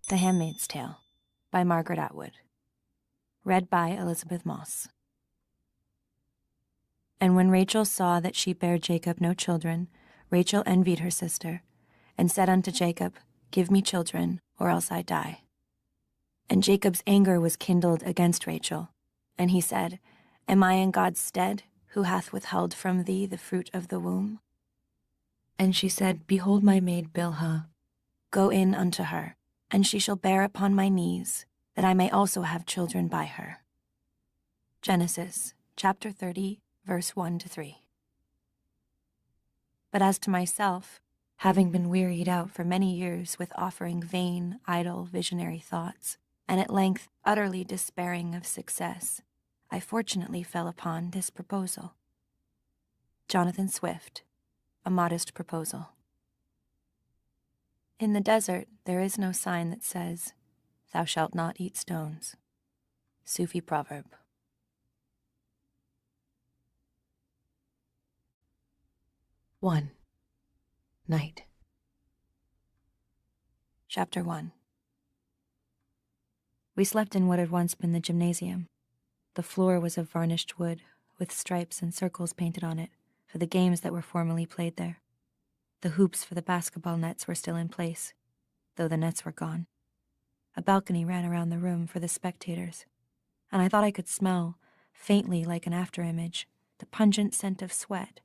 The Handmaid's Tale by Margaret Atwood. Read by Elisabeth Moss. And when Rachel saw that she bare Jacob no children, Rachel envied her sister, and said unto Jacob, Give me children, or else I die. And Jacob's anger was kindled against Rachel, and he said, Am I in God's stead, who hath withheld from thee the fruit of the womb? And she said, Behold my maid Bilhah, go in unto her, and she shall bear upon my knees, that I may also have children by her. Genesis, chapter 30, verse 1-3. But as to myself, having been wearied out for many years with offering vain, idle, visionary thoughts, and at length utterly despairing of success, I fortunately fell upon this proposal. Jonathan Swift, A Modest Proposal. In the desert, there is no sign that says, Thou shalt not eat stones. Sufi proverb. One. Night. Chapter 1. We slept in what had once been the gymnasium. The floor was of varnished wood, with stripes and circles painted on it, for the games that were formerly played there. The hoops for the basketball nets were still in place, though the nets were gone. A balcony ran around the room for the spectators, and I thought I could smell, faintly like an after-image, the pungent scent of sweat,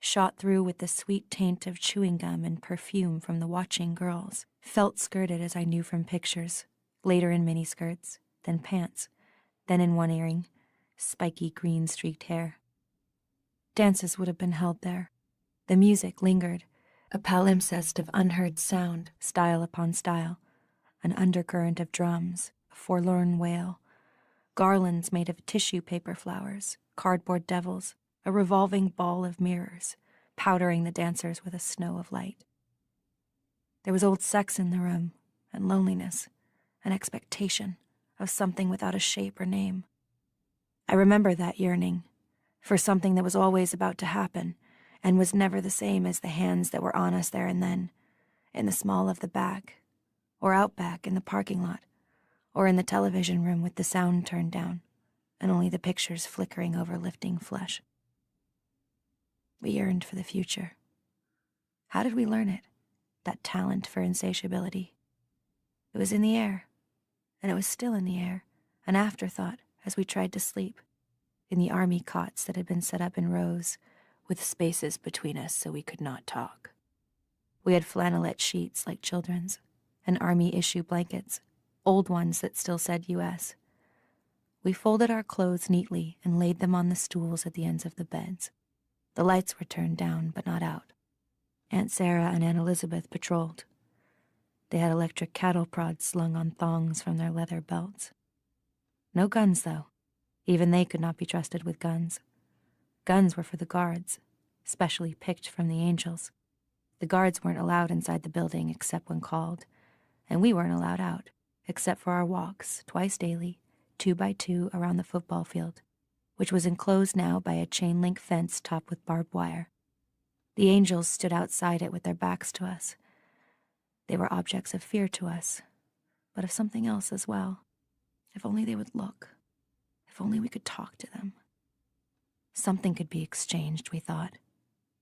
shot through with the sweet taint of chewing gum and perfume from the watching girls, felt skirted as I knew from pictures, later in miniskirts, then pants, then in one earring, spiky green-streaked hair. Dances would have been held there. The music lingered, a palimpsest of unheard sound, style upon style, an undercurrent of drums, a forlorn wail, garlands made of tissue paper flowers, cardboard devils, a revolving ball of mirrors, powdering the dancers with a snow of light. There was old sex in the room, and loneliness, an expectation of something without a shape or name. I remember that yearning, for something that was always about to happen, and was never the same as the hands that were on us there and then, in the small of the back, or out back in the parking lot, or in the television room with the sound turned down, and only the pictures flickering over lifting flesh. We yearned for the future. How did we learn it, that talent for insatiability? It was in the air, and it was still in the air, an afterthought as we tried to sleep, in the army cots that had been set up in rows, with spaces between us so we could not talk. We had flannelette sheets like children's, and army-issue blankets, old ones that still said U.S. We folded our clothes neatly and laid them on the stools at the ends of the beds. The lights were turned down, but not out. Aunt Sarah and Aunt Elisabeth patrolled. They had electric cattle prods slung on thongs from their leather belts. No guns, though. Even they could not be trusted with guns. Guns were for the guards, specially picked from the angels. The guards weren't allowed inside the building except when called, and we weren't allowed out, except for our walks, twice daily, 2 by 2 around the football field, which was enclosed now by a chain-link fence topped with barbed wire. The angels stood outside it with their backs to us. They were objects of fear to us, but of something else as well. If only they would look. If only we could talk to them. Something could be exchanged, we thought.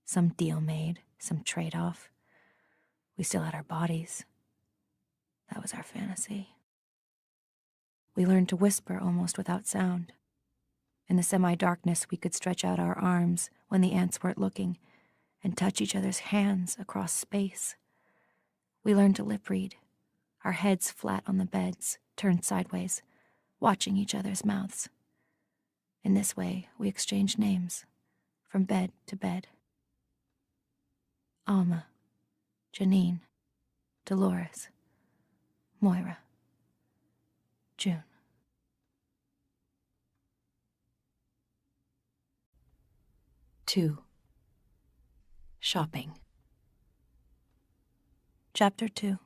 Some deal made, some trade-off. We still had our bodies. That was our fantasy. We learned to whisper almost without sound. In the semi-darkness, we could stretch out our arms when the ants weren't looking and touch each other's hands across space. We learned to lip-read, our heads flat on the beds, turned sideways, watching each other's mouths. In this way, we exchanged names, from bed to bed. Alma, Janine, Dolores, Moira, June. Two. Shopping. Chapter 2.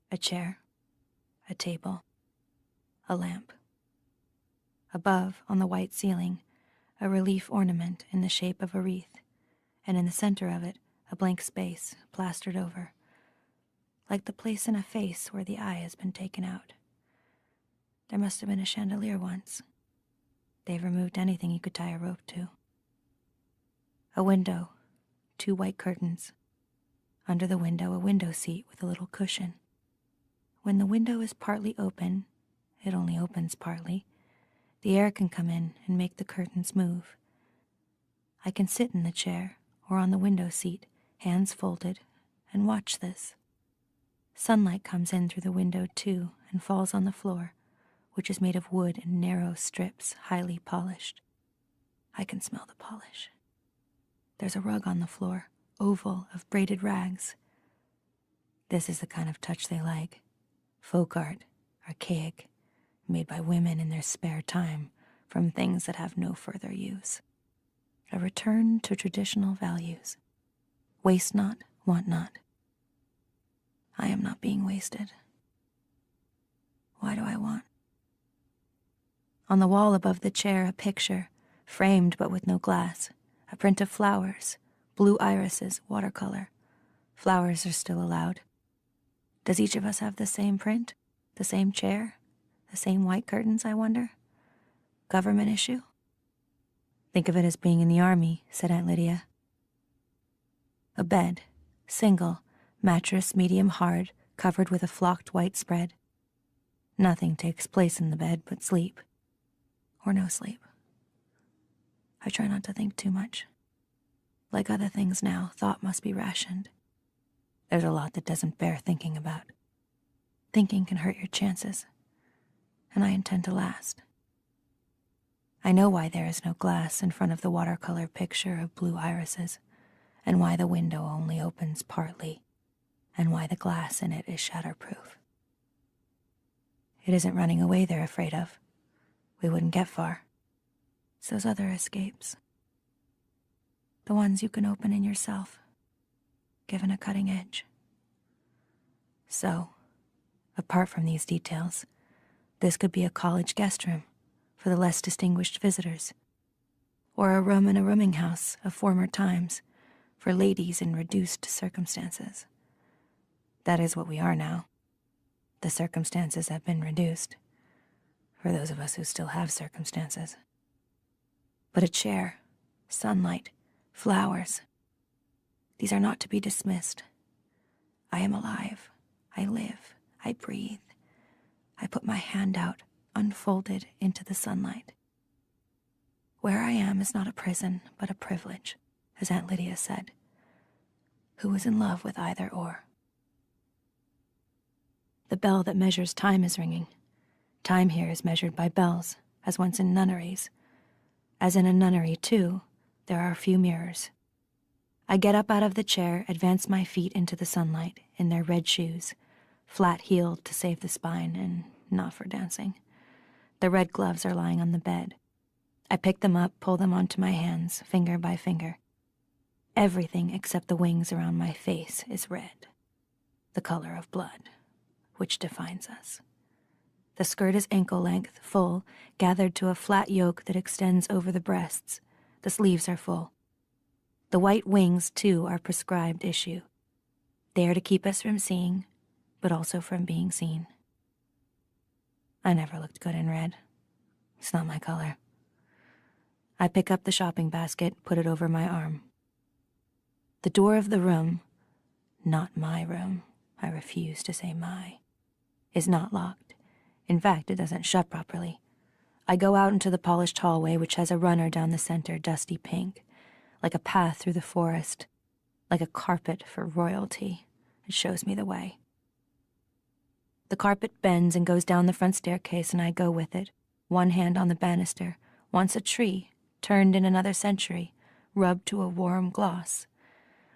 A chair, a table, a lamp. Above, on the white ceiling, a relief ornament in the shape of a wreath, and in the center of it, a blank space plastered over, like the place in a face where the eye has been taken out. There must have been a chandelier once. They've removed anything you could tie a rope to. A window, 2 white curtains. Under the window, a window seat with a little cushion. When the window is partly open, it only opens partly, the air can come in and make the curtains move. I can sit in the chair or on the window seat, hands folded, and watch this. Sunlight comes in through the window too and falls on the floor, which is made of wood in narrow strips, highly polished. I can smell the polish. There's a rug on the floor, oval, of braided rags. This is the kind of touch they like. Folk art, archaic, made by women in their spare time from things that have no further use. A return to traditional values. Waste not, want not. I am not being wasted. Why do I want? On the wall above the chair, a picture, framed but with no glass, a print of flowers, blue irises, watercolor. Flowers are still allowed. Does each of us have the same print? The same chair? The same white curtains, I wonder? Government issue? Think of it as being in the army, said Aunt Lydia. A bed, single, mattress medium hard, covered with a flocked white spread. Nothing takes place in the bed but sleep. Or no sleep. I try not to think too much. Like other things now, thought must be rationed. There's a lot that doesn't bear thinking about. Thinking can hurt your chances, and I intend to last. I know why there is no glass in front of the watercolor picture of blue irises, and why the window only opens partly, and why the glass in it is shatterproof. It isn't running away they're afraid of. We wouldn't get far. It's those other escapes. The ones you can open in yourself, given a cutting edge. So, apart from these details, this could be a college guest room for the less distinguished visitors, or a room in a rooming house of former times for ladies in reduced circumstances. That is what we are now. The circumstances have been reduced, for those of us who still have circumstances. But a chair, sunlight, flowers, these are not to be dismissed. I am alive. I live. I breathe. I put my hand out, unfolded into the sunlight. Where I am is not a prison, but a privilege, as Aunt Lydia said. Who is in love with either or? The bell that measures time is ringing. Time here is measured by bells, as once in nunneries. As in a nunnery, too, there are a few mirrors. I get up out of the chair, advance my feet into the sunlight in their red shoes, flat-heeled to save the spine and not for dancing. The red gloves are lying on the bed. I pick them up, pull them onto my hands, finger by finger. Everything except the wings around my face is red, the color of blood, which defines us. The skirt is ankle-length, full, gathered to a flat yoke that extends over the breasts. The sleeves are full. The white wings, too, are prescribed issue. They are to keep us from seeing, but also from being seen. I never looked good in red. It's not my color. I pick up the shopping basket, put it over my arm. The door of the room, not my room, I refuse to say my, is not locked. In fact, it doesn't shut properly. I go out into the polished hallway, which has a runner down the center, dusty pink, like a path through the forest, like a carpet for royalty. It shows me the way. The carpet bends and goes down the front staircase, and I go with it, one hand on the banister, once a tree, turned in another century, rubbed to a warm gloss.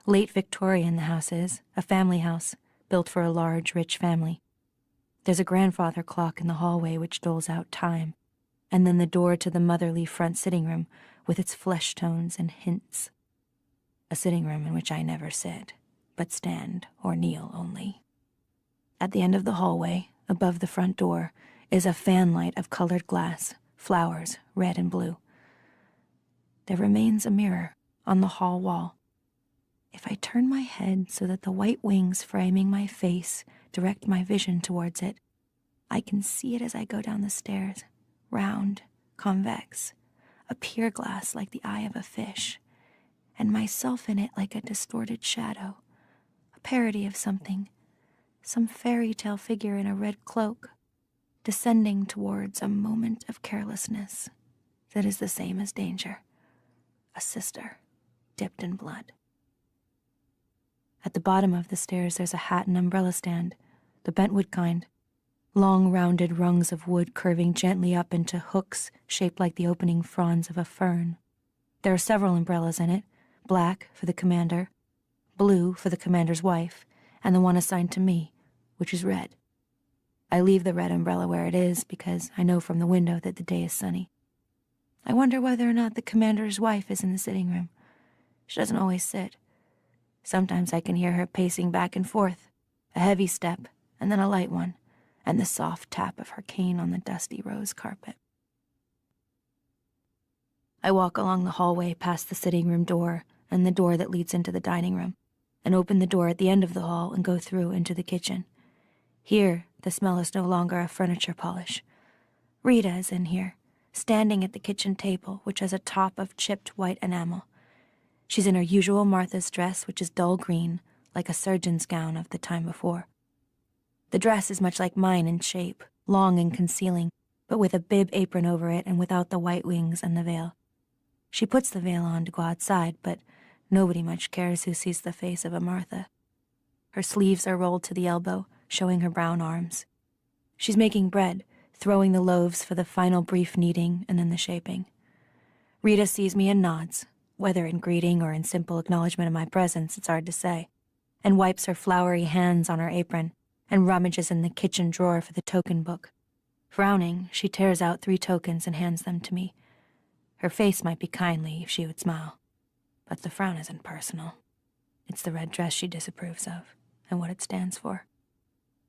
Late Victorian the house is, a family house, built for a large, rich family. There's a grandfather clock in the hallway which doles out time, and then the door to the motherly front sitting room with its flesh tones and hints. A sitting room in which I never sit, but stand or kneel only. At the end of the hallway, above the front door, is a fanlight of colored glass, flowers, red and blue. There remains a mirror on the hall wall. If I turn my head so that the white wings framing my face direct my vision towards it, I can see it as I go down the stairs, round, convex, a pier glass like the eye of a fish, and myself in it like a distorted shadow, a parody of something, some fairy tale figure in a red cloak, descending towards a moment of carelessness that is the same as danger, a sister dipped in blood. At the bottom of the stairs there's a hat and umbrella stand, the bentwood kind, long rounded rungs of wood curving gently up into hooks shaped like the opening fronds of a fern. There are several umbrellas in it, black for the commander, blue for the commander's wife, and the one assigned to me, which is red. I leave the red umbrella where it is because I know from the window that the day is sunny. I wonder whether or not the commander's wife is in the sitting room. She doesn't always sit. Sometimes I can hear her pacing back and forth, a heavy step and then a light one, and the soft tap of her cane on the dusty rose carpet. I walk along the hallway past the sitting room door and the door that leads into the dining room, and open the door at the end of the hall and go through into the kitchen. Here, the smell is no longer of furniture polish. Rita is in here, standing at the kitchen table, which has a top of chipped white enamel. She's in her usual Martha's dress, which is dull green, like a surgeon's gown of the time before. The dress is much like mine in shape, long and concealing, but with a bib apron over it and without the white wings and the veil. She puts the veil on to go outside, but nobody much cares who sees the face of a Martha. Her sleeves are rolled to the elbow, showing her brown arms. She's making bread, throwing the loaves for the final brief kneading and then the shaping. Rita sees me and nods, whether in greeting or in simple acknowledgement of my presence, it's hard to say, and wipes her floury hands on her apron and rummages in the kitchen drawer for the token book. Frowning, she tears out 3 tokens and hands them to me. Her face might be kindly if she would smile, but the frown isn't personal. It's the red dress she disapproves of and what it stands for.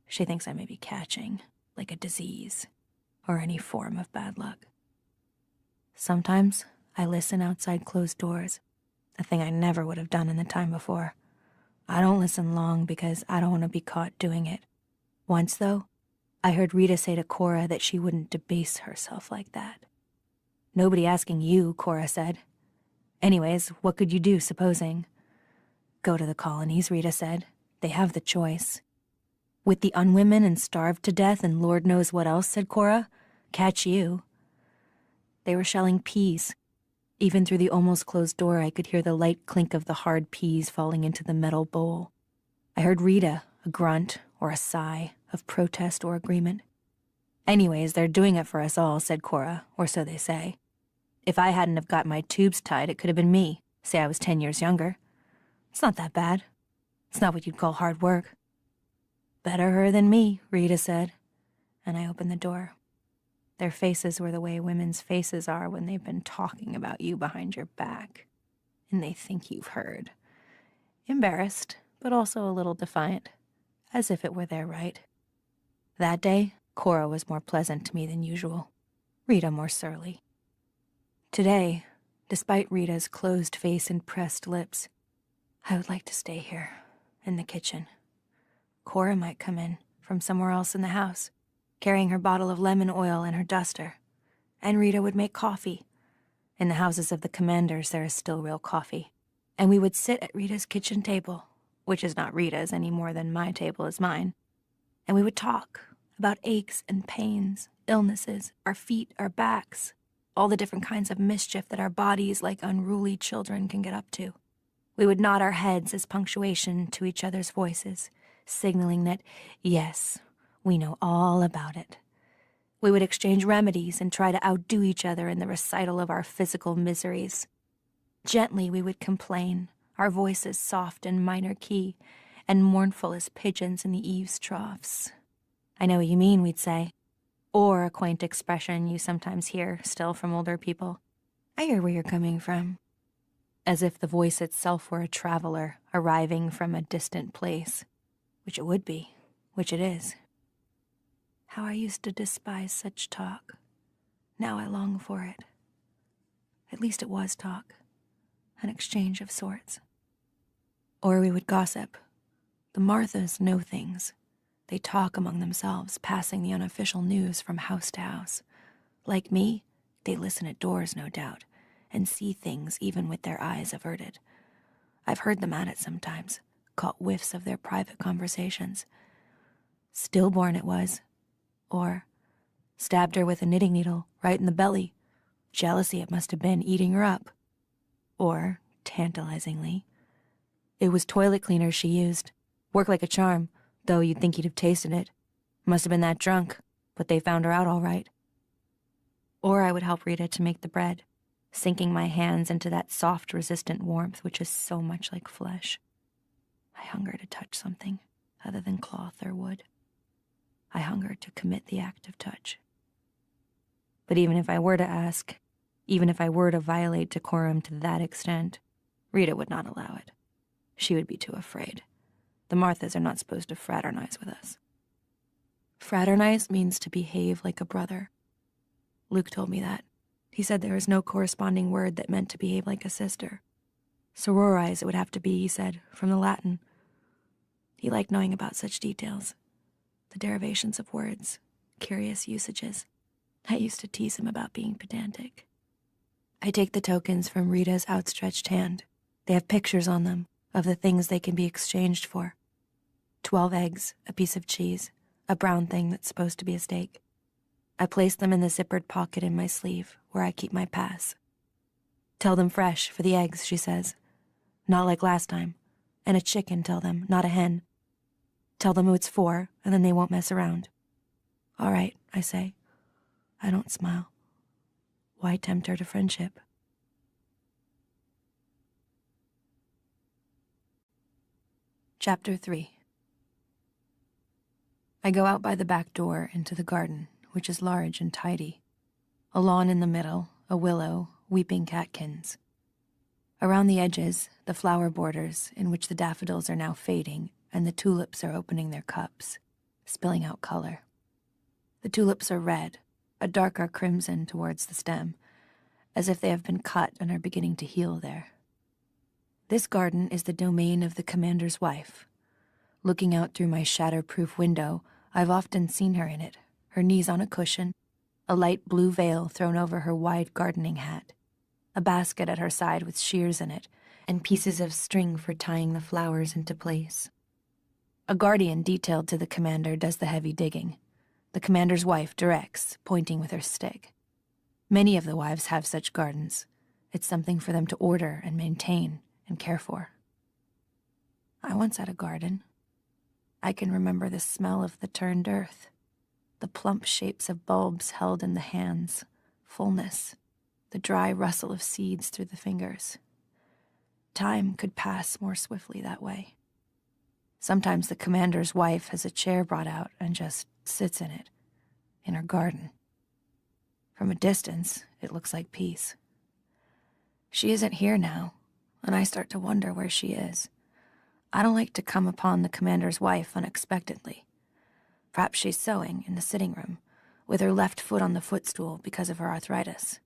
She thinks I may be catching, like a disease, or any form of bad luck. Sometimes I listen outside closed doors, a thing I never would have done in the time before. I don't listen long because I don't want to be caught doing it. Once, though, I heard Rita say to Cora that she wouldn't debase herself like that. "Nobody asking you," Cora said. "Anyways, what could you do, supposing?" "Go to the colonies," Rita said. "They have the choice." "With the unwomen and starved to death and Lord knows what else," said Cora. "Catch you." They were shelling peas. Even through the almost closed door, I could hear the light clink of the hard peas falling into the metal bowl. I heard Rita, a grunt or a sigh of protest or agreement. "Anyways, they're doing it for us all," said Cora, "or so they say. If I hadn't have got my tubes tied, it could have been me. Say I was 10 years younger. It's not that bad. It's not what you'd call hard work." "Better her than me," Rita said, and I opened the door. Their faces were the way women's faces are when they've been talking about you behind your back, and they think you've heard. Embarrassed, but also a little defiant, as if it were their right. That day, Cora was more pleasant to me than usual, Rita more surly. Today, despite Rita's closed face and pressed lips, I would like to stay here, in the kitchen. Cora might come in from somewhere else in the house, carrying her bottle of lemon oil and her duster, and Rita would make coffee. In the houses of the commanders, there is still real coffee, and we would sit at Rita's kitchen table, which is not Rita's any more than my table is mine, and we would talk about aches and pains, illnesses, our feet, our backs, all the different kinds of mischief that our bodies, like unruly children, can get up to. We would nod our heads as punctuation to each other's voices, signaling that, yes, we know all about it. We would exchange remedies and try to outdo each other in the recital of our physical miseries. Gently we would complain, our voices soft and minor key, and mournful as pigeons in the eaves troughs. "I know what you mean," we'd say. Or a quaint expression you sometimes hear still from older people. "I hear where you're coming from." As if the voice itself were a traveler arriving from a distant place, which it would be, which it is. How I used to despise such talk. Now I long for it. At least it was talk, an exchange of sorts. Or we would gossip. The Marthas know things. They talk among themselves, passing the unofficial news from house to house. Like me, they listen at doors, no doubt, and see things even with their eyes averted. I've heard them at it sometimes, caught whiffs of their private conversations. Stillborn it was. Or, stabbed her with a knitting needle right in the belly. Jealousy it must have been eating her up. Or, tantalizingly, it was toilet cleaners she used. Worked like a charm, though you'd think he'd have tasted it. Must have been that drunk, but they found her out all right. Or I would help Rita to make the bread, sinking my hands into that soft, resistant warmth which is so much like flesh. I hunger to touch something other than cloth or wood. I hunger to commit the act of touch. But even if I were to ask, even if I were to violate decorum to that extent, Rita would not allow it. She would be too afraid. The Marthas are not supposed to fraternize with us. Fraternize means to behave like a brother. Luke told me that. He said there is no corresponding word that meant to behave like a sister. Sororize it would have to be, he said, from the Latin. He liked knowing about such details. The derivations of words, curious usages. I used to tease him about being pedantic. I take the tokens from Rita's outstretched hand. They have pictures on them of the things they can be exchanged for. 12 eggs, a piece of cheese, a brown thing that's supposed to be a steak. I place them in the zippered pocket in my sleeve where I keep my pass. Tell them fresh for the eggs, she says. Not like last time. And a chicken, tell them, not a hen. Tell them who it's for, and then they won't mess around. All right, I say. I don't smile. Why tempt her to friendship? Chapter 3. I go out by the back door into the garden, which is large and tidy. A lawn in the middle, a willow, weeping catkins. Around the edges, the flower borders, in which the daffodils are now fading, and the tulips are opening their cups, spilling out color. The tulips are red, a darker crimson towards the stem, as if they have been cut and are beginning to heal there. This garden is the domain of the commander's wife. Looking out through my shatter-proof window, I've often seen her in it, her knees on a cushion, a light blue veil thrown over her wide gardening hat, a basket at her side with shears in it, and pieces of string for tying the flowers into place. A guardian detailed to the commander does the heavy digging. The commander's wife directs, pointing with her stick. Many of the wives have such gardens. It's something for them to order and maintain and care for. I once had a garden. I can remember the smell of the turned earth, the plump shapes of bulbs held in the hands, fullness, the dry rustle of seeds through the fingers. Time could pass more swiftly that way. Sometimes the commander's wife has a chair brought out and just sits in it, in her garden. From a distance, it looks like peace. She isn't here now, and I start to wonder where she is. I don't like to come upon the commander's wife unexpectedly. Perhaps she's sewing in the sitting room, with her left foot on the footstool because of her arthritis.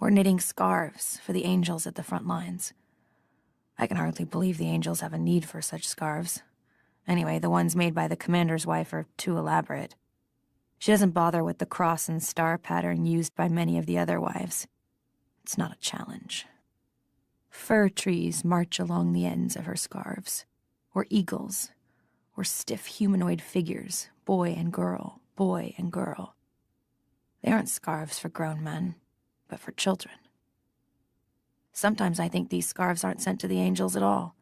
Or knitting scarves for the angels at the front lines. I can hardly believe the angels have a need for such scarves. Anyway, the ones made by the commander's wife are too elaborate. She doesn't bother with the cross and star pattern used by many of the other wives. It's not a challenge. Fir trees march along the ends of her scarves, or eagles, or stiff humanoid figures, boy and girl, boy and girl. They aren't scarves for grown men, but for children. Sometimes I think these scarves aren't sent to the angels at all,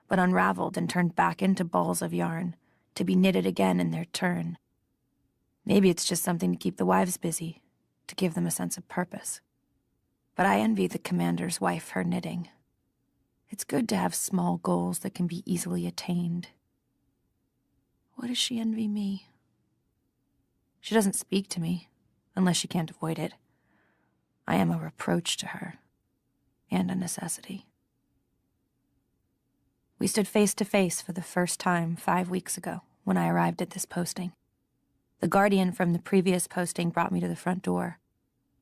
but unraveled and turned back into balls of yarn, to be knitted again in their turn. Maybe it's just something to keep the wives busy, to give them a sense of purpose. But I envy the commander's wife her knitting. It's good to have small goals that can be easily attained. What does she envy me? She doesn't speak to me, unless she can't avoid it. I am a reproach to her, and a necessity. We stood face to face for the first time 5 weeks ago when I arrived at this posting. The guardian from the previous posting brought me to the front door.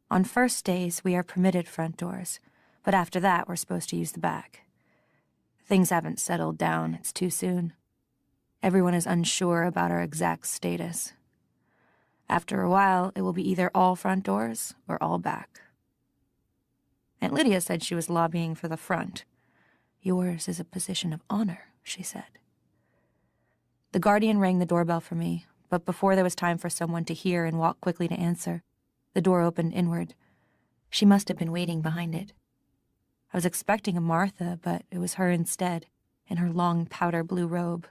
On first days, we are permitted front doors, but after that, we're supposed to use the back. Things haven't settled down, it's too soon. Everyone is unsure about our exact status. After a while, it will be either all front doors or all back. Aunt Lydia said she was lobbying for the front. Yours is a position of honor, she said. The guardian rang the doorbell for me, but before there was time for someone to hear and walk quickly to answer, the door opened inward. She must have been waiting behind it. I was expecting a Martha, but it was her instead, in her long powder blue robe.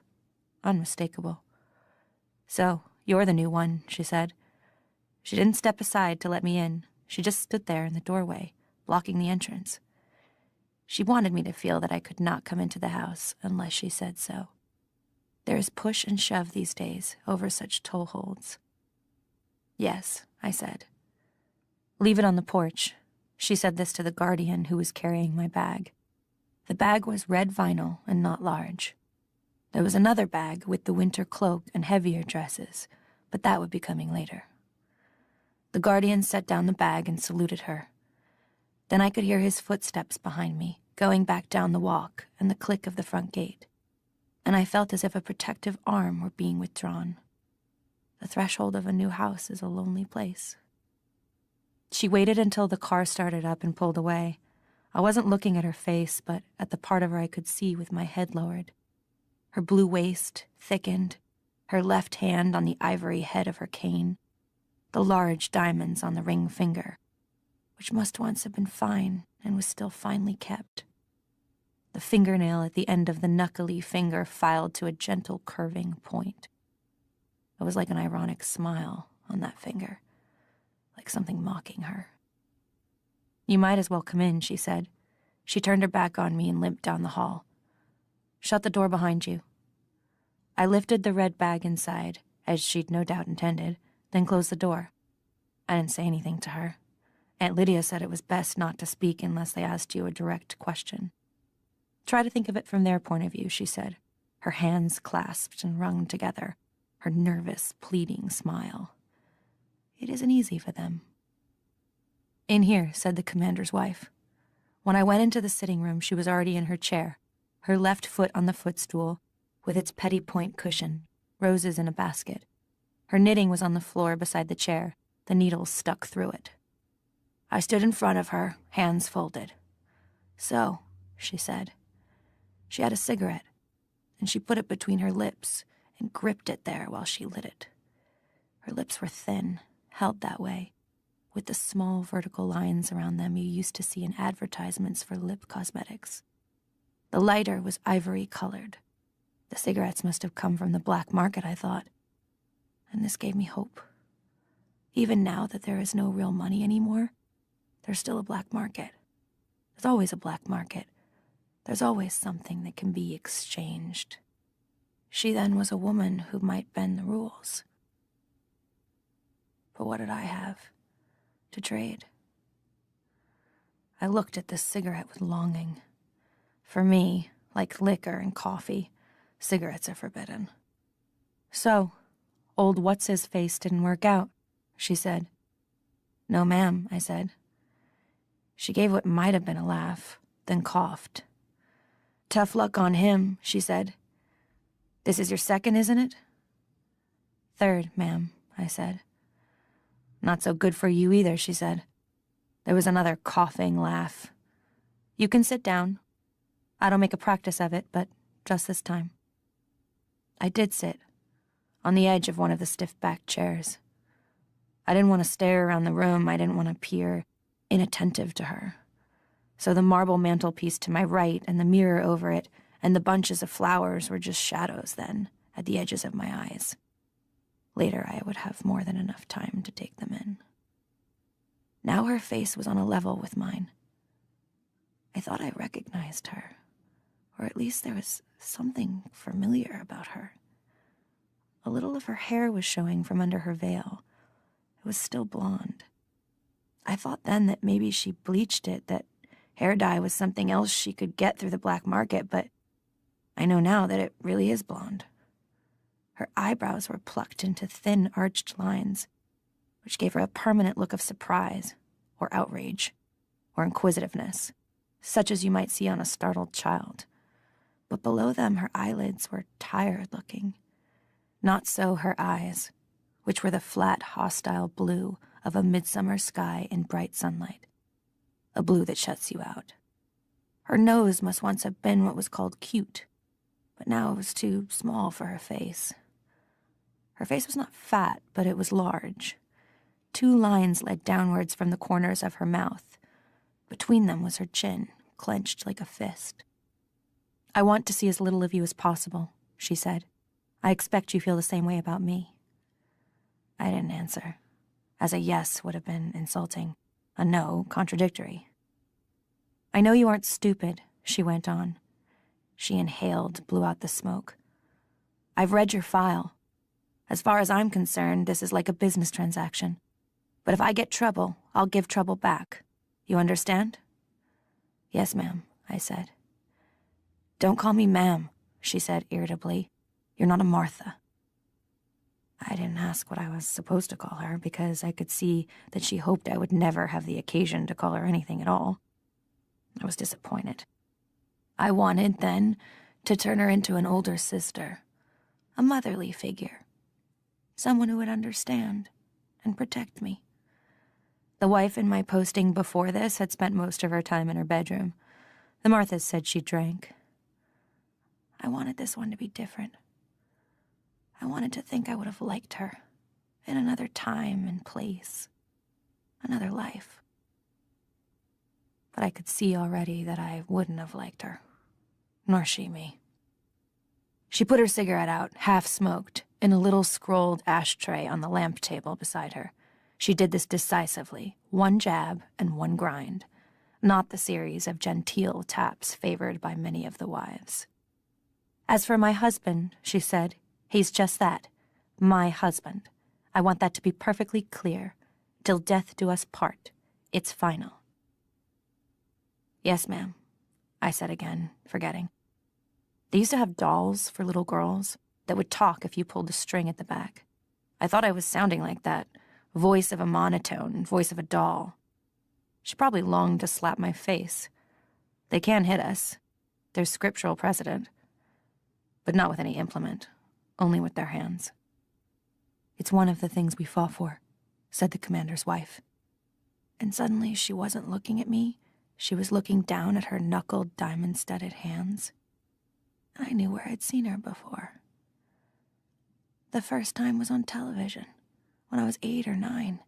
Unmistakable. "So, you're the new one," she said. She didn't step aside to let me in. She just stood there in the doorway, blocking the entrance. She wanted me to feel that I could not come into the house unless she said so. There is push and shove these days over such toeholds. "Yes," I said. "Leave it on the porch." She said this to the guardian who was carrying my bag. The bag was red vinyl and not large. There was another bag with the winter cloak and heavier dresses, but that would be coming later. The guardian set down the bag and saluted her. Then I could hear his footsteps behind me, going back down the walk and the click of the front gate, and I felt as if a protective arm were being withdrawn. The threshold of a new house is a lonely place. She waited until the car started up and pulled away. I wasn't looking at her face, but at the part of her I could see with my head lowered. Her blue waist thickened, her left hand on the ivory head of her cane, the large diamonds on the ring finger, which must once have been fine and was still finely kept. The fingernail at the end of the knuckly finger filed to a gentle curving point. It was like an ironic smile on that finger, like something mocking her. "You might as well come in," she said. She turned her back on me and limped down the hall. "Shut the door behind you." I lifted the red bag inside, as she'd no doubt intended, then closed the door. I didn't say anything to her. Aunt Lydia said it was best not to speak unless they asked you a direct question. "Try to think of it from their point of view," she said, her hands clasped and wrung together, her nervous, pleading smile. "It isn't easy for them." "In here," said the commander's wife. When I went into the sitting room, she was already in her chair, her left foot on the footstool, with its petty point cushion, roses in a basket. Her knitting was on the floor beside the chair, the needles stuck through it. I stood in front of her, hands folded. "So," she said. She had a cigarette, and she put it between her lips and gripped it there while she lit it. Her lips were thin, held that way, with the small vertical lines around them you used to see in advertisements for lip cosmetics. The lighter was ivory-colored. The cigarettes must have come from the black market, I thought. And this gave me hope. Even now that there is no real money anymore, there's still a black market. There's always a black market. There's always something that can be exchanged. She then was a woman who might bend the rules. But what did I have to trade? I looked at this cigarette with longing. For me, like liquor and coffee, cigarettes are forbidden. "So, old what's-his-face didn't work out," she said. "No, ma'am," I said. She gave what might have been a laugh, then coughed. "Tough luck on him," she said. "This is your second, isn't it?" "Third, ma'am," I said. "Not so good for you either," she said. There was another coughing laugh. "You can sit down. I don't make a practice of it, but just this time." I did sit, on the edge of one of the stiff-backed chairs. I didn't want to stare around the room. I didn't want to appear inattentive to her. So the marble mantelpiece to my right and the mirror over it and the bunches of flowers were just shadows then, at the edges of my eyes. Later I would have more than enough time to take them in. Now her face was on a level with mine. I thought I recognized her, or at least there was something familiar about her. A little of her hair was showing from under her veil. It was still blonde. I thought then that maybe she bleached it, that hair dye was something else she could get through the black market, but I know now that it really is blonde. Her eyebrows were plucked into thin, arched lines, which gave her a permanent look of surprise, or outrage, or inquisitiveness, such as you might see on a startled child. but below them her eyelids were tired-looking. Not so her eyes, which were the flat, hostile blue of a midsummer sky in bright sunlight, a blue that shuts you out. Her nose must once have been what was called cute, but now it was too small for her face. Her face was not fat, but it was large. 2 lines led downwards from the corners of her mouth. Between them was her chin, clenched like a fist. "I want to see as little of you as possible," she said. "I expect you feel the same way about me." I didn't answer, as a yes would have been insulting, a no contradictory. "I know you aren't stupid," she went on. She inhaled, blew out the smoke. "I've read your file. As far as I'm concerned, this is like a business transaction. But if I get trouble, I'll give trouble back. You understand?" "Yes, ma'am," I said. "Don't call me ma'am," she said irritably. "You're not a Martha." I didn't ask what I was supposed to call her because I could see that she hoped I would never have the occasion to call her anything at all. I was disappointed. I wanted, then, to turn her into an older sister, a motherly figure, someone who would understand and protect me. The wife in my posting before this had spent most of her time in her bedroom. The Marthas said she drank. I wanted this one to be different. I wanted to think I would have liked her in another time and place, another life. But I could see already that I wouldn't have liked her, nor she me. She put her cigarette out, half-smoked, in a little scrolled ashtray on the lamp table beside her. She did this decisively, 1 jab and 1 grind, not the series of genteel taps favored by many of the wives. "As for my husband," she said, "he's just that, my husband. I want that to be perfectly clear. Till death do us part. It's final." "Yes, ma'am," I said again, forgetting. They used to have dolls for little girls that would talk if you pulled the string at the back. I thought I was sounding like that, voice of a monotone, voice of a doll. She probably longed to slap my face. They can hit us. There's scriptural precedent. But not with any implement, only with their hands. "It's one of the things we fought for," said the commander's wife. And suddenly she wasn't looking at me. She was looking down at her knuckled, diamond-studded hands. And I knew where I'd seen her before. The first time was on television, when I was 8 or 9.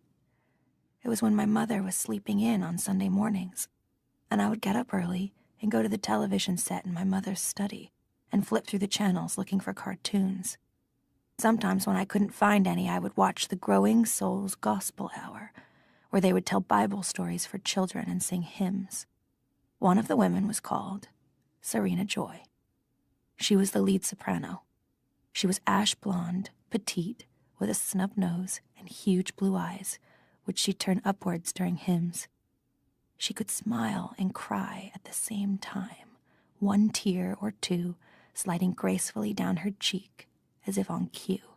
It was when my mother was sleeping in on Sunday mornings, and I would get up early and go to the television set in my mother's study and flip through the channels looking for cartoons. Sometimes when I couldn't find any, I would watch the Growing Souls Gospel Hour, where they would tell Bible stories for children and sing hymns. One of the women was called Serena Joy. She was the lead soprano. She was ash blonde, petite, with a snub nose and huge blue eyes, which she turned upwards during hymns. She could smile and cry at the same time, 1 tear or 2 sliding gracefully down her cheek as if on cue,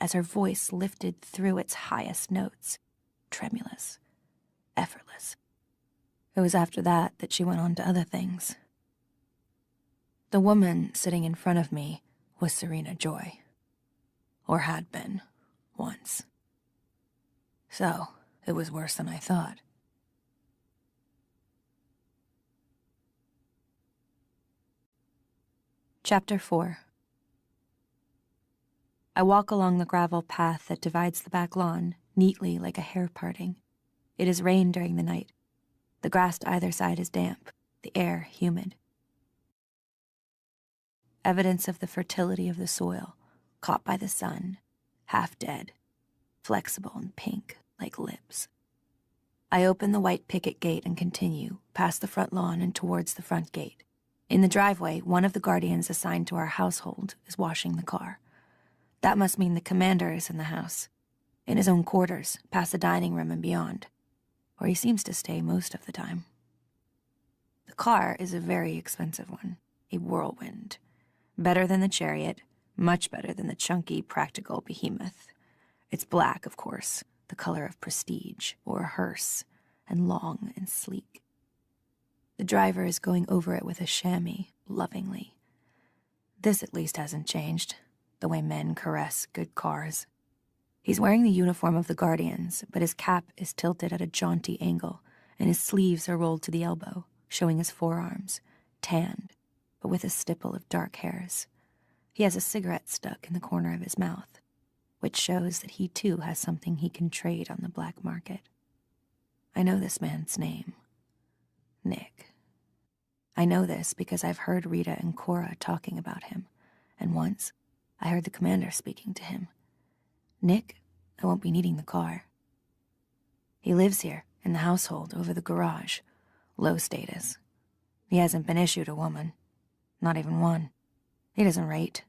as her voice lifted through its highest notes, tremulous, effortless. It was after that she went on to other things. The woman sitting in front of me was Serena Joy, or had been, once. So, it was worse than I thought. Chapter 4. I walk along the gravel path that divides the back lawn, neatly like a hair parting. It has rained during the night. The grass to either side is damp, the air humid. Evidence of the fertility of the soil, caught by the sun, half dead, flexible and pink like lips. I open the white picket gate and continue, past the front lawn and towards the front gate. In the driveway, one of the guardians assigned to our household is washing the car. That must mean the commander is in the house, in his own quarters, past the dining room and beyond, where he seems to stay most of the time. The car is a very expensive one, a whirlwind. Better than the Chariot, much better than the chunky, practical behemoth. It's black, of course, the color of prestige or a hearse, and long and sleek. The driver is going over it with a chamois, lovingly, This at least hasn't changed, the way men caress good cars. He's wearing the uniform of the Guardians, but his cap is tilted at a jaunty angle, and his sleeves are rolled to the elbow, showing his forearms, tanned, but with a stipple of dark hairs. He has a cigarette stuck in the corner of his mouth, which shows that he too has something he can trade on the black market. I know this man's name. Nick. I know this because I've heard Rita and Cora talking about him, and once I heard the commander speaking to him. Nick, I won't be needing the car. He lives here, in the household over the garage. Low status. He hasn't been issued a woman. Not even one. He doesn't rate.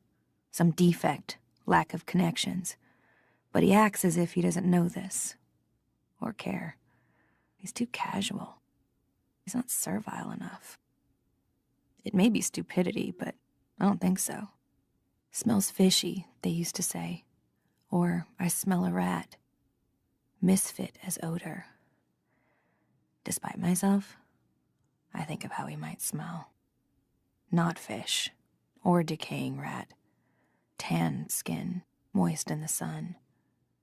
Some defect, lack of connections. But he acts as if he doesn't know this. Or care. He's too casual. He's not servile enough. It may be stupidity, but I don't think so. Smells fishy, they used to say. Or I smell a rat. Misfit as odor. Despite myself, I think of how he might smell. Not fish, or decaying rat. Tanned skin, moist in the sun,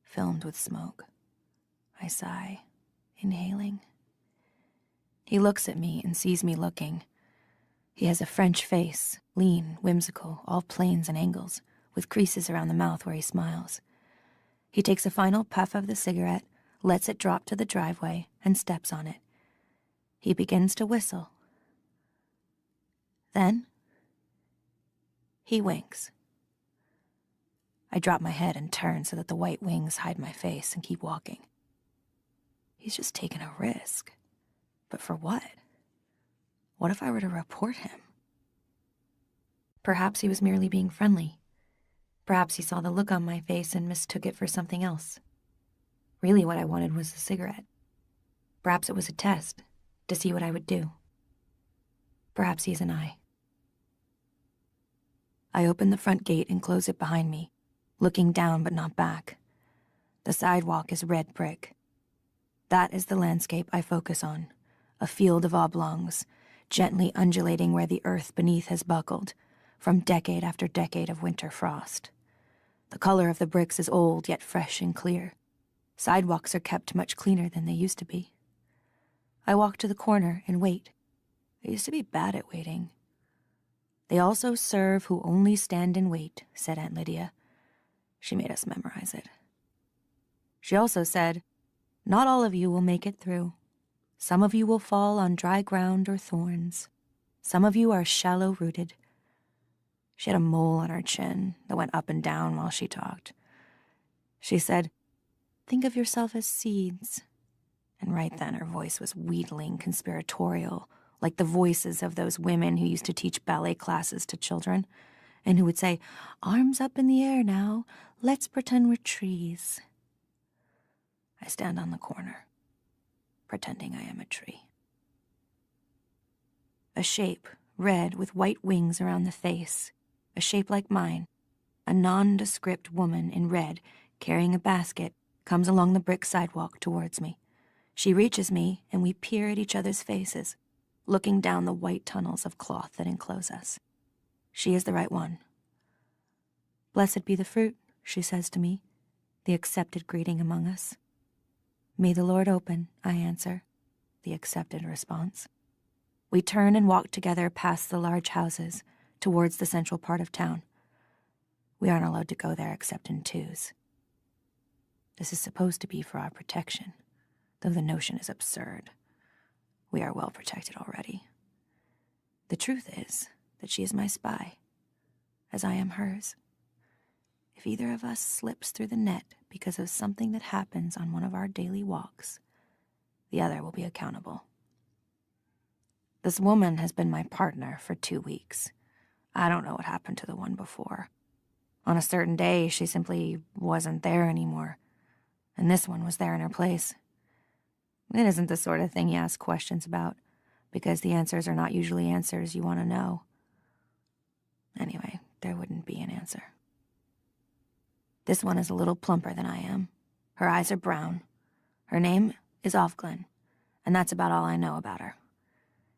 filmed with smoke. I sigh, inhaling. He looks at me and sees me looking. He has a French face, lean, whimsical, all planes and angles, with creases around the mouth where he smiles. He takes a final puff of the cigarette, lets it drop to the driveway, and steps on it. He begins to whistle. Then, he winks. I drop my head and turn so that the white wings hide my face and keep walking. He's just taken a risk. But for what? What if I were to report him? Perhaps he was merely being friendly. Perhaps he saw the look on my face and mistook it for something else. Really what I wanted was a cigarette. Perhaps it was a test, to see what I would do. Perhaps he's an eye. I open the front gate and close it behind me, looking down but not back. The sidewalk is red brick. That is the landscape I focus on, a field of oblongs, gently undulating where the earth beneath has buckled, from decade after decade of winter frost. The color of the bricks is old yet fresh and clear. Sidewalks are kept much cleaner than they used to be. I walk to the corner and wait. I used to be bad at waiting. They also serve who only stand and wait, said Aunt Lydia. She made us memorize it. She also said, not all of you will make it through. Some of you will fall on dry ground or thorns. Some of you are shallow-rooted. She had a mole on her chin that went up and down while she talked. She said, think of yourself as seeds. And right then her voice was wheedling, conspiratorial, like the voices of those women who used to teach ballet classes to children, and who would say, arms up in the air now, let's pretend we're trees. I stand on the corner, pretending I am a tree. A shape, red with white wings around the face, a shape like mine, a nondescript woman in red, carrying a basket, comes along the brick sidewalk towards me. She reaches me, and we peer at each other's faces, looking down the white tunnels of cloth that enclose us. She is the right one. Blessed be the fruit, she says to me, the accepted greeting among us. May the Lord open, I answer, the accepted response. We turn and walk together past the large houses, towards the central part of town. We aren't allowed to go there except in twos. This is supposed to be for our protection, though the notion is absurd. We are well protected already. The truth is that she is my spy, as I am hers. If either of us slips through the net because of something that happens on one of our daily walks, the other will be accountable. This woman has been my partner for 2 weeks. I don't know what happened to the one before. On a certain day, she simply wasn't there anymore, and this one was there in her place. It isn't the sort of thing you ask questions about, because the answers are not usually answers you want to know. Anyway, there wouldn't be an answer. This one is a little plumper than I am. Her eyes are brown. Her name is Offred, and that's about all I know about her.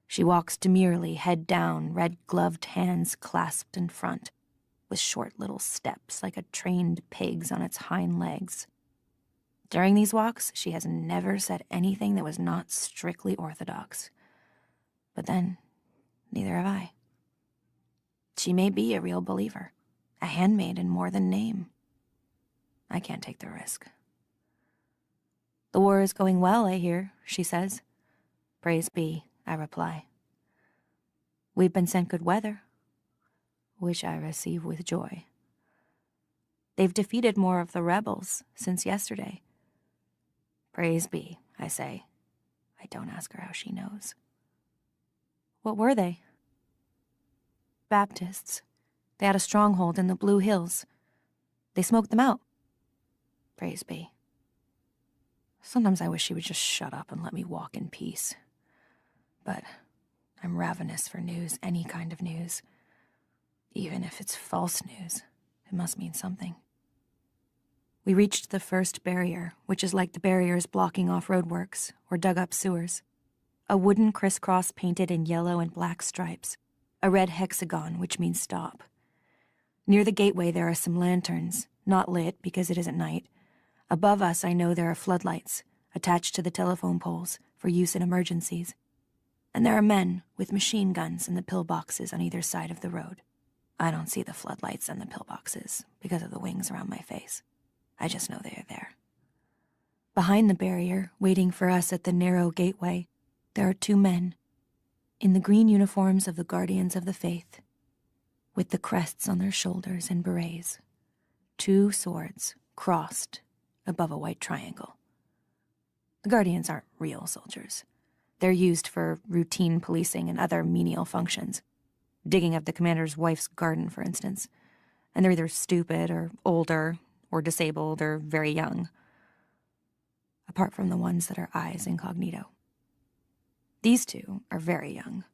She walks demurely, head down, red-gloved hands clasped in front, with short little steps like a trained pig's on its hind legs. During these walks, she has never said anything that was not strictly orthodox. But then, neither have I. She may be a real believer, a handmaid in more than name. I can't take the risk. The war is going well, I hear, she says. Praise be, I reply. We've been sent good weather, which I receive with joy. They've defeated more of the rebels since yesterday. Praise be, I say. I don't ask her how she knows. What were they? Baptists. They had a stronghold in the Blue Hills. They smoked them out. Praise be. Sometimes I wish she would just shut up and let me walk in peace. But I'm ravenous for news, any kind of news. Even if it's false news, it must mean something. We reached the first barrier, which is like the barriers blocking off roadworks or dug-up sewers. A wooden crisscross painted in yellow and black stripes. A red hexagon, which means stop. Near the gateway there are some lanterns, not lit because it isn't night. Above us I know there are floodlights, attached to the telephone poles, for use in emergencies. And there are men with machine guns in the pillboxes on either side of the road. I don't see the floodlights and the pillboxes because of the wings around my face. I just know they are there. Behind the barrier, waiting for us at the narrow gateway, there are two men, in the green uniforms of the Guardians of the Faith, with the crests on their shoulders and berets, two swords crossed above a white triangle. The Guardians aren't real soldiers. They're used for routine policing and other menial functions, digging up the commander's wife's garden, for instance, and they're either stupid or older or disabled or very young, apart from the ones that are eyes incognito. These two are very young.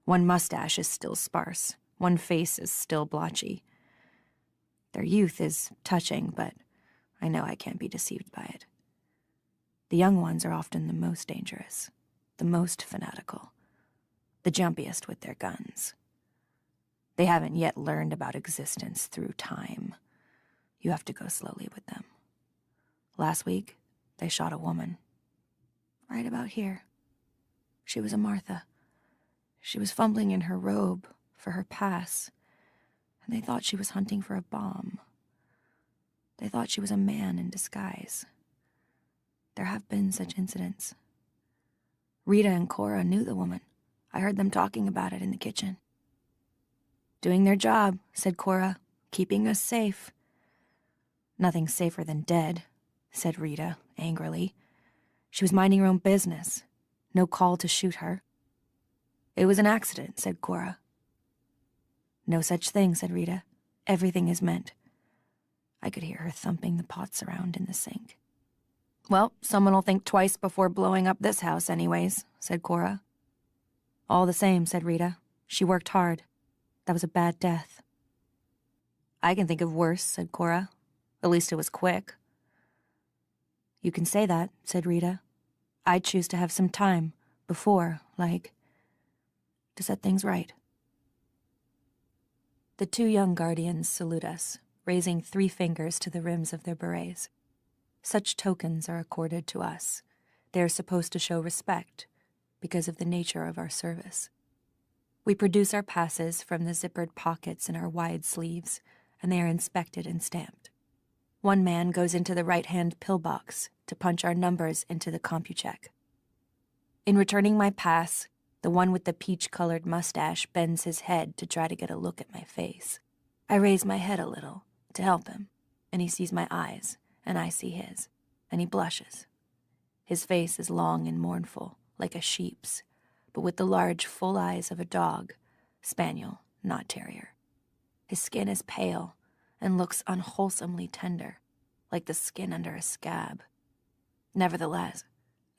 One mustache is still sparse. One face is still blotchy. Their youth is touching, but I know I can't be deceived by it. The young ones are often the most dangerous, the most fanatical, the jumpiest with their guns. They haven't yet learned about existence through time. You have to go slowly with them. Last week, they shot a woman. Right about here. She was a Martha. She was fumbling in her robe for her pass, and they thought she was hunting for a bomb. They thought she was a man in disguise. There have been such incidents. Rita and Cora knew the woman. I heard them talking about it in the kitchen. Doing their job, said Cora, keeping us safe. Nothing's safer than dead, said Rita, angrily. She was minding her own business. No call to shoot her. It was an accident, said Cora. No such thing, said Rita. Everything is meant. I could hear her thumping the pots around in the sink. Well, someone will think twice before blowing up this house anyways, said Cora. All the same, said Rita. She worked hard. That was a bad death. I can think of worse, said Cora. At least it was quick. You can say that, said Rita. I'd choose to have some time, before, to set things right. The two young Guardians salute us, raising 3 fingers to the rims of their berets. Such tokens are accorded to us. They are supposed to show respect, because of the nature of our service. We produce our passes from the zippered pockets in our wide sleeves, and they are inspected and stamped. One man goes into the right-hand pillbox to punch our numbers into the CompuCheck. In returning my pass, the one with the peach-colored mustache bends his head to try to get a look at my face. I raise my head a little to help him, and he sees my eyes, and I see his, and he blushes. His face is long and mournful, like a sheep's, but with the large, full eyes of a dog, spaniel, not terrier. His skin is pale and looks unwholesomely tender, like the skin under a scab. Nevertheless,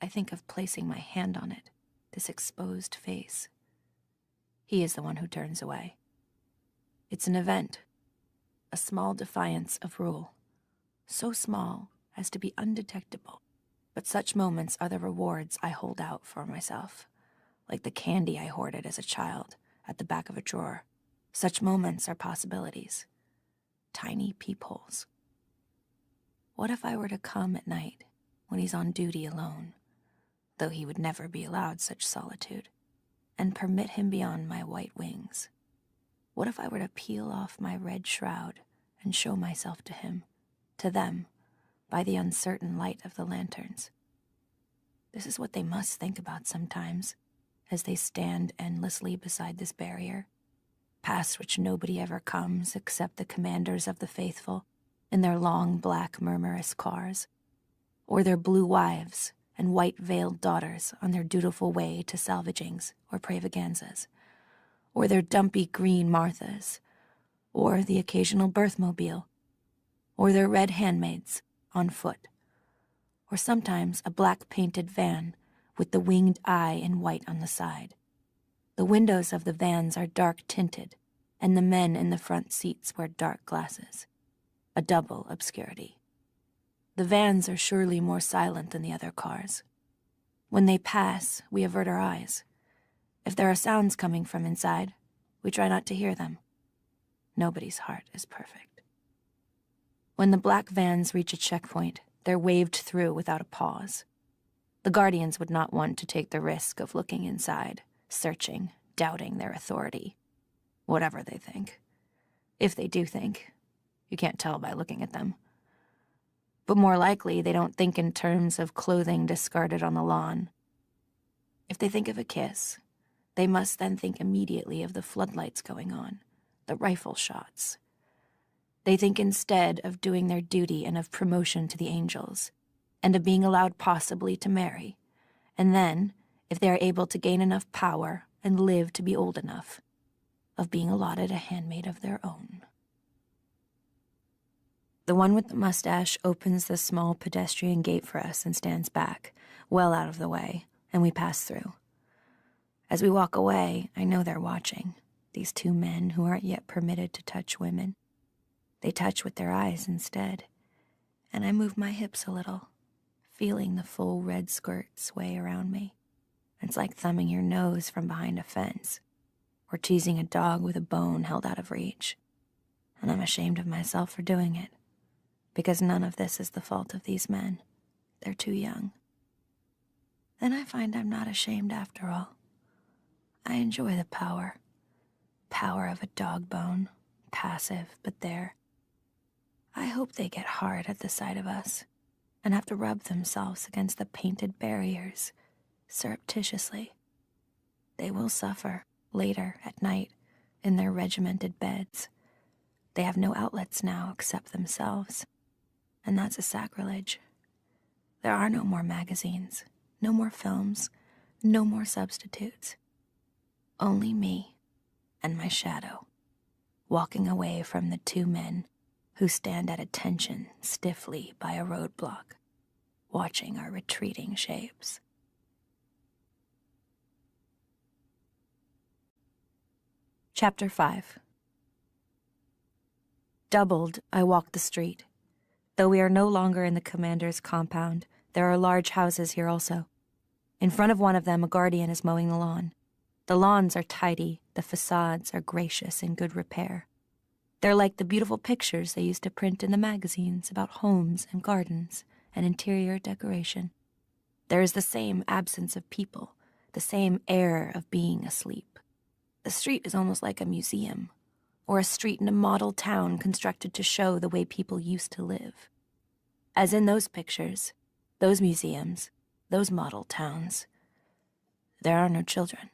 I think of placing my hand on it, this exposed face. He is the one who turns away. It's an event, a small defiance of rule, so small as to be undetectable. But such moments are the rewards I hold out for myself, like the candy I hoarded as a child at the back of a drawer. Such moments are possibilities. tiny peepholes. What if I were to come at night when he's on duty alone, though he would never be allowed such solitude, and permit him beyond my white wings? What if I were to peel off my red shroud and show myself to him, to them, by the uncertain light of the lanterns? This is what they must think about sometimes, as they stand endlessly beside this barrier, past which nobody ever comes except the commanders of the faithful in their long black murmurous cars, or their blue wives and white-veiled daughters on their dutiful way to salvagings or pravaganzas, or their dumpy green Marthas, or the occasional birthmobile, or their red handmaids on foot, or sometimes a black-painted van with the winged eye in white on the side. The windows of the vans are dark-tinted, and the men in the front seats wear dark glasses, a double obscurity. The vans are surely more silent than the other cars. When they pass, we avert our eyes. If there are sounds coming from inside, we try not to hear them. Nobody's heart is perfect. When the black vans reach a checkpoint, they're waved through without a pause. The guardians would not want to take the risk of looking inside, searching, doubting their authority. Whatever they think. If they do think, you can't tell by looking at them. But more likely, they don't think in terms of clothing discarded on the lawn. If they think of a kiss, they must then think immediately of the floodlights going on, the rifle shots. They think instead of doing their duty and of promotion to the angels, and of being allowed possibly to marry, and then, if they are able to gain enough power and live to be old enough, of being allotted a handmaid of their own. The one with the mustache opens the small pedestrian gate for us and stands back, well out of the way, and we pass through. As we walk away, I know they're watching, these two men who aren't yet permitted to touch women. They touch with their eyes instead, and I move my hips a little, feeling the full red skirt sway around me. It's like thumbing your nose from behind a fence, or teasing a dog with a bone held out of reach. And I'm ashamed of myself for doing it, because none of this is the fault of these men. They're too young. Then I find I'm not ashamed after all. I enjoy the power of a dog bone, passive but there. I hope they get hard at the sight of us and have to rub themselves against the painted barriers, surreptitiously. They will suffer later at night in their regimented beds. They have no outlets now except themselves, and that's a sacrilege. There are no more magazines, no more films, no more substitutes. Only me and my shadow, walking away from the two men who stand at attention stiffly by a roadblock, watching our retreating shapes. Chapter 5. Doubled, I walk the street. Though we are no longer in the commander's compound, there are large houses here also. In front of one of them, a guardian is mowing the lawn. The lawns are tidy, the facades are gracious and good repair. They're like the beautiful pictures they used to print in the magazines about homes and gardens and interior decoration. There is the same absence of people, the same air of being asleep. The street is almost like a museum, or a street in a model town constructed to show the way people used to live. As in those pictures, those museums, those model towns, there are no children.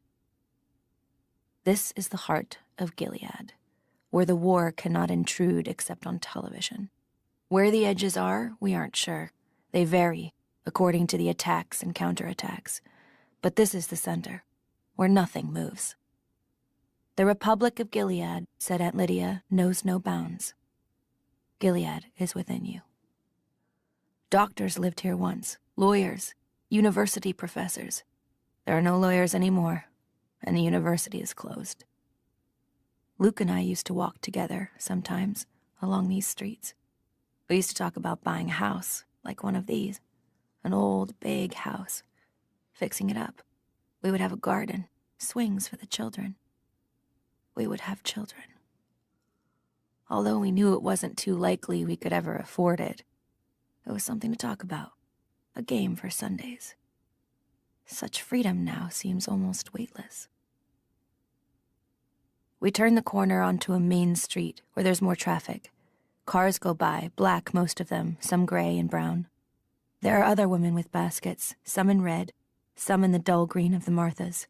This is the heart of Gilead, where the war cannot intrude except on television. Where the edges are, we aren't sure. They vary according to the attacks and counterattacks. But this is the center, where nothing moves. The Republic of Gilead, said Aunt Lydia, knows no bounds. Gilead is within you. Doctors lived here once, lawyers, university professors. There are no lawyers anymore, and the university is closed. Luke and I used to walk together, sometimes, along these streets. We used to talk about buying a house, like one of these, an old, big house, fixing it up. We would have a garden, swings for the children. We would have children. although we knew it wasn't too likely we could ever afford it. It was something to talk about, a game for Sundays. Such freedom now seems almost weightless. We turn the corner onto a main street where there's more traffic. Cars go by, black most of them, some gray and brown. There are other women with baskets, some in red, some in the dull green of the Marthas,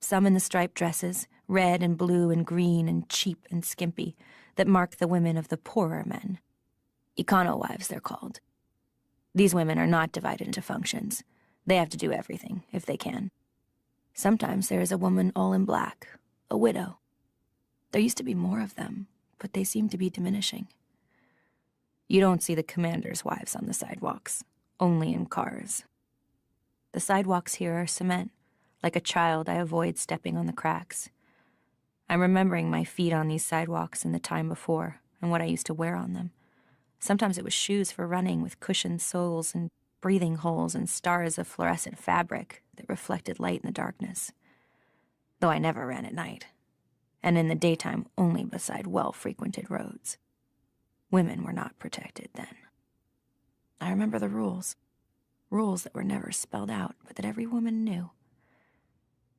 some in the striped dresses, red and blue and green and cheap and skimpy, that mark the women of the poorer men. Econo-wives, they're called. These women are not divided into functions. They have to do everything, if they can. Sometimes there is a woman all in black, a widow. There used to be more of them, but they seem to be diminishing. You don't see the commanders' wives on the sidewalks, only in cars. The sidewalks here are cement. Like a child, I avoid stepping on the cracks. I'm remembering my feet on these sidewalks in the time before, and what I used to wear on them. Sometimes it was shoes for running with cushioned soles and breathing holes and stars of fluorescent fabric that reflected light in the darkness. Though I never ran at night, and in the daytime only beside well-frequented roads. Women were not protected then. I remember the rules that were never spelled out, but that every woman knew.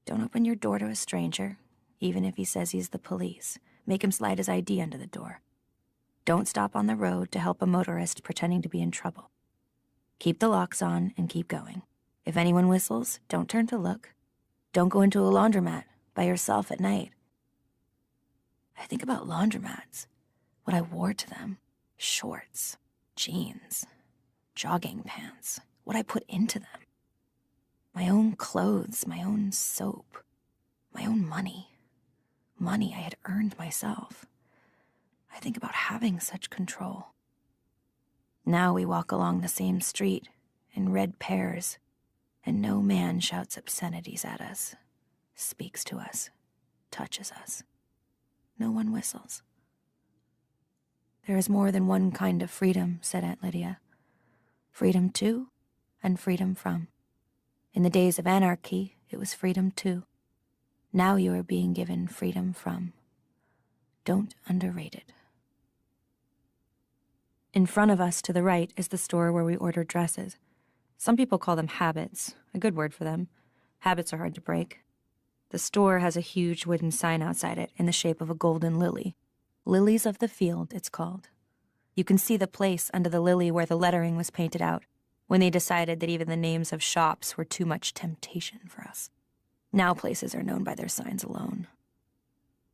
Don't open your door to a stranger, even if he says he's the police. Make him slide his ID under the door. Don't stop on the road to help a motorist pretending to be in trouble. Keep the locks on and keep going. If anyone whistles, don't turn to look. Don't go into a laundromat by yourself at night. I think about laundromats, what I wore to them. Shorts, jeans, jogging pants, what I put into them. My own clothes, my own soap, my own money. Money I had earned myself. I think about having such control. Now we walk along the same street in red pairs, and no man shouts obscenities at us, speaks to us, touches us. No one whistles. There is more than one kind of freedom, said Aunt Lydia. Freedom to and freedom from. In the days of anarchy, it was freedom to. Now you are being given freedom from. Don't underrate it. In front of us to the right is the store where we order dresses. Some people call them habits, a good word for them. Habits are hard to break. The store has a huge wooden sign outside it in the shape of a golden lily. Lilies of the Field, it's called. You can see the place under the lily where the lettering was painted out, when they decided that even the names of shops were too much temptation for us. Now places are known by their signs alone.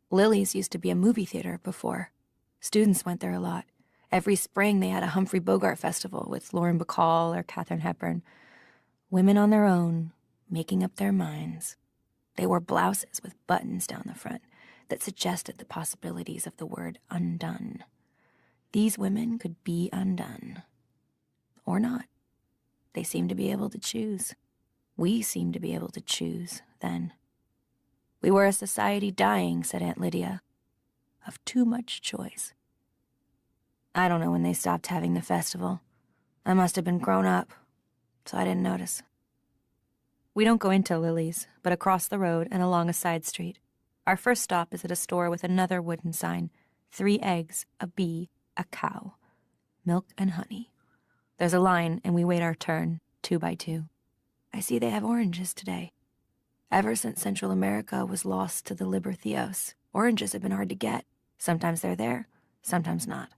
Lily's used to be a movie theater before. Students went there a lot. Every spring they had a Humphrey Bogart festival with Lauren Bacall or Katharine Hepburn. Women on their own, making up their minds. They wore blouses with buttons down the front that suggested the possibilities of the word undone. These women could be undone. Or not. They seemed to be able to choose. We seemed to be able to choose then. We were a society dying, said Aunt Lydia, of too much choice. I don't know when they stopped having the festival. I must have been grown up, so I didn't notice. We don't go into Lily's, but across the road and along a side street. Our first stop is at a store with another wooden sign, 3 eggs, a bee, a cow, milk and honey. There's a line, and we wait our turn, 2 by 2. I see they have oranges today. Ever since Central America was lost to the Liberthios, oranges have been hard to get. Sometimes they're there, sometimes not.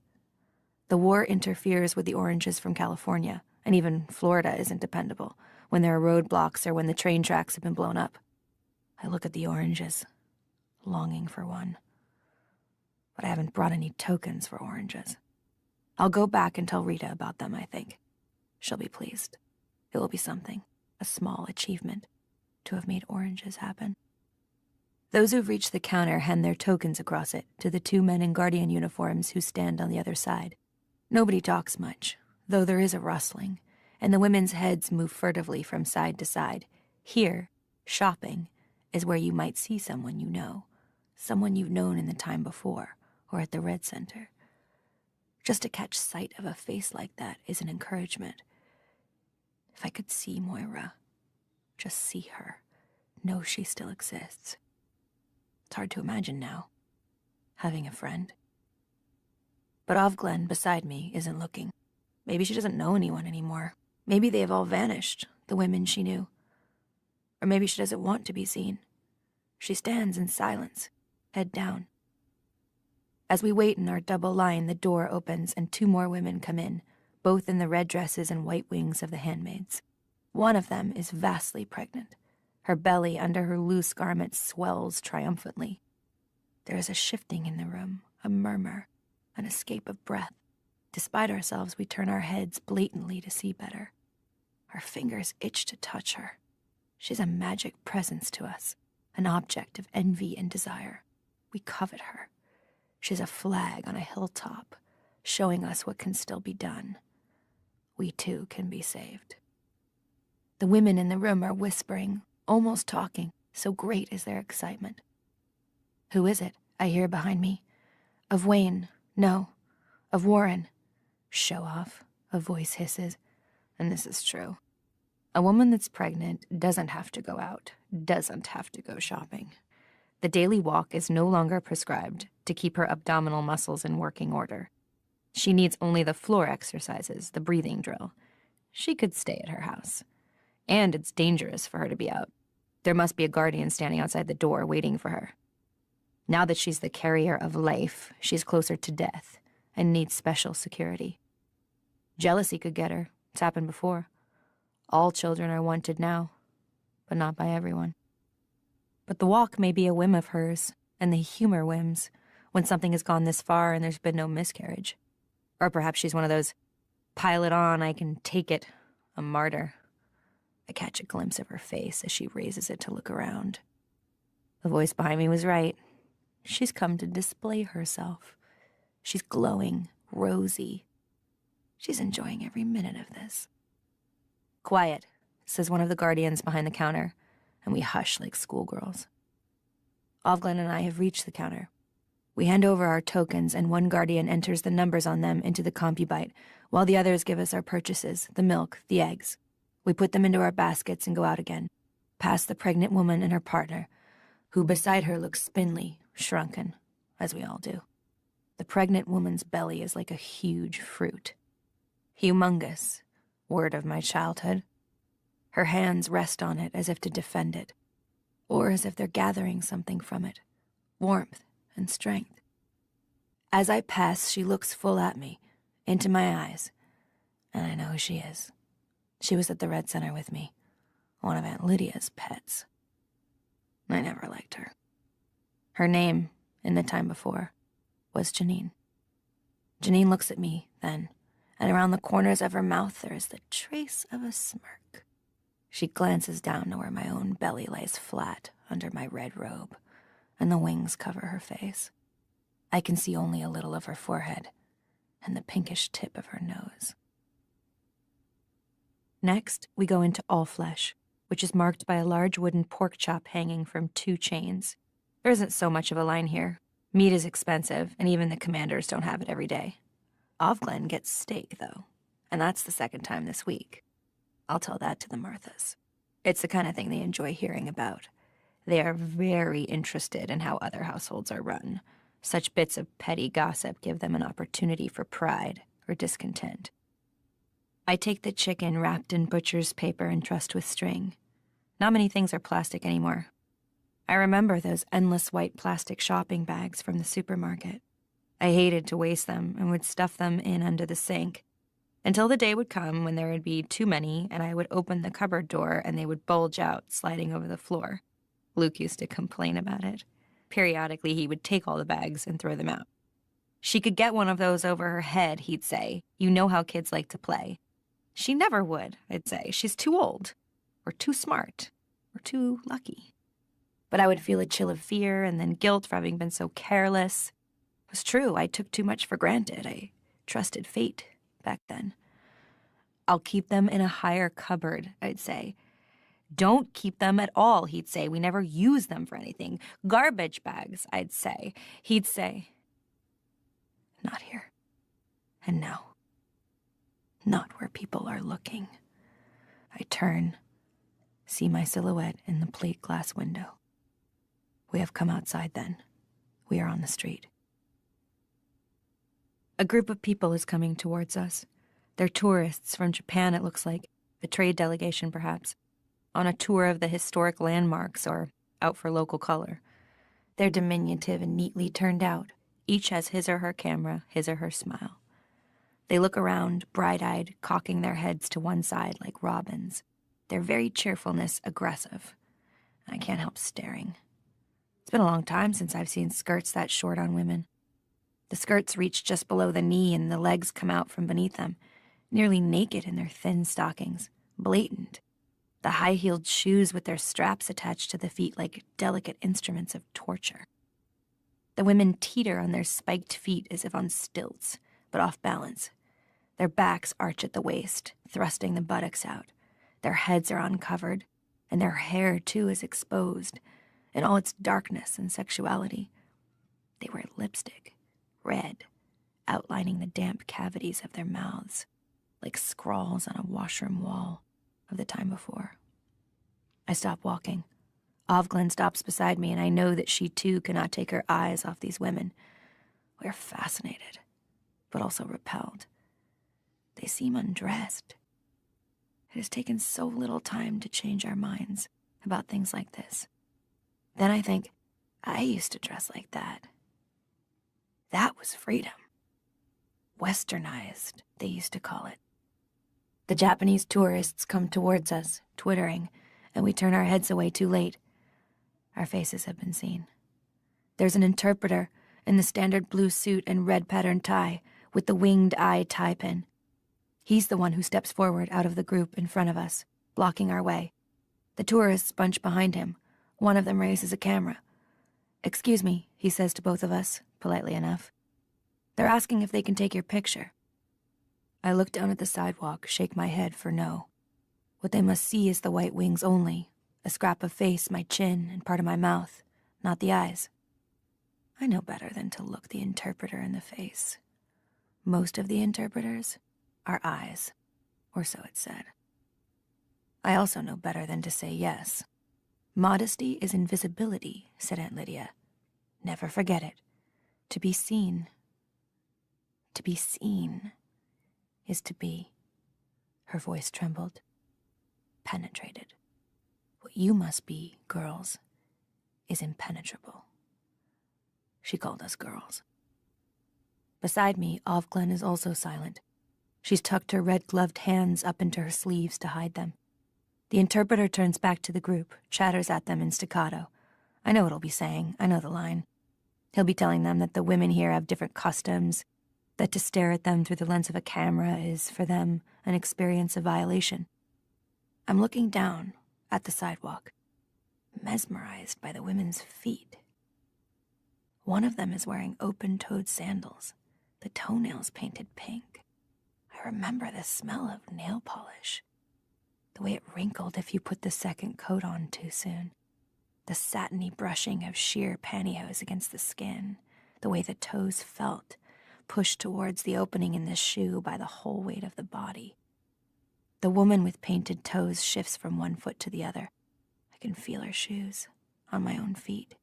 The war interferes with the oranges from California, and even Florida isn't dependable, when there are roadblocks or when the train tracks have been blown up. I look at the oranges, longing for one. But I haven't brought any tokens for oranges. I'll go back and tell Rita about them, I think. She'll be pleased. It will be something, a small achievement, to have made oranges happen. Those who've reached the counter hand their tokens across it to the 2 men in Guardian uniforms who stand on the other side. Nobody talks much, though there is a rustling, and the women's heads move furtively from side to side. Here, shopping, is where you might see someone you know, someone you've known in the time before, or at the Red Center. Just to catch sight of a face like that is an encouragement. If I could see Moira, just see her, know she still exists. It's hard to imagine now, having a friend. But Offglen beside me isn't looking. Maybe she doesn't know anyone anymore. Maybe they have all vanished, the women she knew. Or maybe she doesn't want to be seen. She stands in silence, head down. As we wait in our double line, the door opens and 2 more women come in, both in the red dresses and white wings of the handmaids. One of them is vastly pregnant. Her belly under her loose garment swells triumphantly. There is a shifting in the room, a murmur, an escape of breath. Despite ourselves, we turn our heads blatantly to see better. Our fingers itch to touch her. She's a magic presence to us, an object of envy and desire. We covet her. She's a flag on a hilltop, showing us what can still be done. We too can be saved. The women in the room are whispering, almost talking, so great is their excitement. Who is it? I hear behind me. Of Wayne, no. Of Warren. Show off, a voice hisses, and this is true. A woman that's pregnant doesn't have to go out, doesn't have to go shopping. The daily walk is no longer prescribed to keep her abdominal muscles in working order. She needs only the floor exercises, the breathing drill. She could stay at her house. And it's dangerous for her to be out. There must be a guardian standing outside the door waiting for her. Now that she's the carrier of life, she's closer to death and needs special security. Jealousy could get her. It's happened before. All children are wanted now, but not by everyone. But the walk may be a whim of hers, and they humor whims when something has gone this far and there's been no miscarriage. Or perhaps she's one of those, pile it on, I can take it, a martyr. I catch a glimpse of her face as she raises it to look around. The voice behind me was right. She's come to display herself. She's glowing, rosy. She's enjoying every minute of this. Quiet, says one of the guardians behind the counter, and we hush like schoolgirls. Offglen and I have reached the counter. We hand over our tokens, and one guardian enters the numbers on them into the CompuByte, while the others give us our purchases, the milk, the eggs. We put them into our baskets and go out again, past the pregnant woman and her partner, who beside her looks spindly, shrunken, as we all do. The pregnant woman's belly is like a huge fruit. Humongous, word of my childhood. Her hands rest on it as if to defend it, or as if they're gathering something from it, warmth and strength. As I pass, she looks full at me, into my eyes, and I know who she is. She was at the Red Center with me, one of Aunt Lydia's pets. I never liked her. Her name, in the time before, was Janine. Janine looks at me, then, and around the corners of her mouth there is the trace of a smirk. She glances down to where my own belly lies flat under my red robe, and the wings cover her face. I can see only a little of her forehead and the pinkish tip of her nose. Next, we go into All Flesh, which is marked by a large wooden pork chop hanging from 2 chains. There isn't so much of a line here. Meat is expensive, and even the commanders don't have it every day. Offglen gets steak, though, and that's the 2nd time this week. I'll tell that to the Marthas. It's the kind of thing they enjoy hearing about. They are very interested in how other households are run. Such bits of petty gossip give them an opportunity for pride or discontent. I take the chicken wrapped in butcher's paper and trussed with string. Not many things are plastic anymore. I remember those endless white plastic shopping bags from the supermarket. I hated to waste them and would stuff them in under the sink, until the day would come when there would be too many and I would open the cupboard door and they would bulge out, sliding over the floor. Luke used to complain about it. Periodically, he would take all the bags and throw them out. She could get one of those over her head, he'd say. You know how kids like to play. She never would, I'd say. She's too old, or too smart, or too lucky. But I would feel a chill of fear and then guilt for having been so careless. It was true, I took too much for granted. I trusted fate back then. I'll keep them in a higher cupboard, I'd say. Don't keep them at all, he'd say. We never use them for anything. Garbage bags, I'd say. He'd say, not here. And now. Not where people are looking. I turn, see my silhouette in the plate glass window. We have come outside then. We are on the street. A group of people is coming towards us. They're tourists from Japan, it looks like. A trade delegation, perhaps. On a tour of the historic landmarks or out for local color. They're diminutive and neatly turned out. Each has his or her camera, his or her smile. They look around, bright-eyed, cocking their heads to one side like robins. Their very cheerfulness aggressive. I can't help staring. It's been a long time since I've seen skirts that short on women. The skirts reach just below the knee and the legs come out from beneath them, nearly naked in their thin stockings, blatant. The high-heeled shoes with their straps attached to the feet like delicate instruments of torture. The women teeter on their spiked feet as if on stilts, but off balance. Their backs arch at the waist, thrusting the buttocks out. Their heads are uncovered, and their hair, too, is exposed, in all its darkness and sexuality. They wear lipstick, red, outlining the damp cavities of their mouths, like scrawls on a washroom wall of the time before. I stop walking. Offglen stops beside me, and I know that she too cannot take her eyes off these women. We're fascinated, but also repelled. They seem undressed. It has taken so little time to change our minds about things like this. Then I think, I used to dress like that. That was freedom. Westernized, they used to call it. The Japanese tourists come towards us, twittering, and we turn our heads away too late. Our faces have been seen. There's an interpreter in the standard blue suit and red patterned tie with the winged eye tie pin. He's the one who steps forward out of the group in front of us, blocking our way. The tourists bunch behind him. One of them raises a camera. "Excuse me," he says to both of us, politely enough. "They're asking if they can take your picture." I look down at the sidewalk, shake my head for no. What they must see is the white wings only, a scrap of face, my chin, and part of my mouth, not the eyes. I know better than to look the interpreter in the face. Most of the interpreters are eyes, or so it's said. I also know better than to say yes. Modesty is invisibility, said Aunt Lydia. Never forget it. To be seen is to be, her voice trembled, penetrated. What you must be, girls, is impenetrable. She called us girls. Beside me, Offglen is also silent. She's tucked her red-gloved hands up into her sleeves to hide them. The interpreter turns back to the group, chatters at them in staccato. I know what he'll be saying. I know the line. He'll be telling them that the women here have different customs, that to stare at them through the lens of a camera is, for them, an experience of violation. I'm looking down at the sidewalk, mesmerized by the women's feet. One of them is wearing open-toed sandals, the toenails painted pink. I remember the smell of nail polish, the way it wrinkled if you put the second coat on too soon, the satiny brushing of sheer pantyhose against the skin, the way the toes felt, pushed towards the opening in the shoe by the whole weight of the body. The woman with painted toes shifts from one foot to the other. I can feel her shoes on my own feet.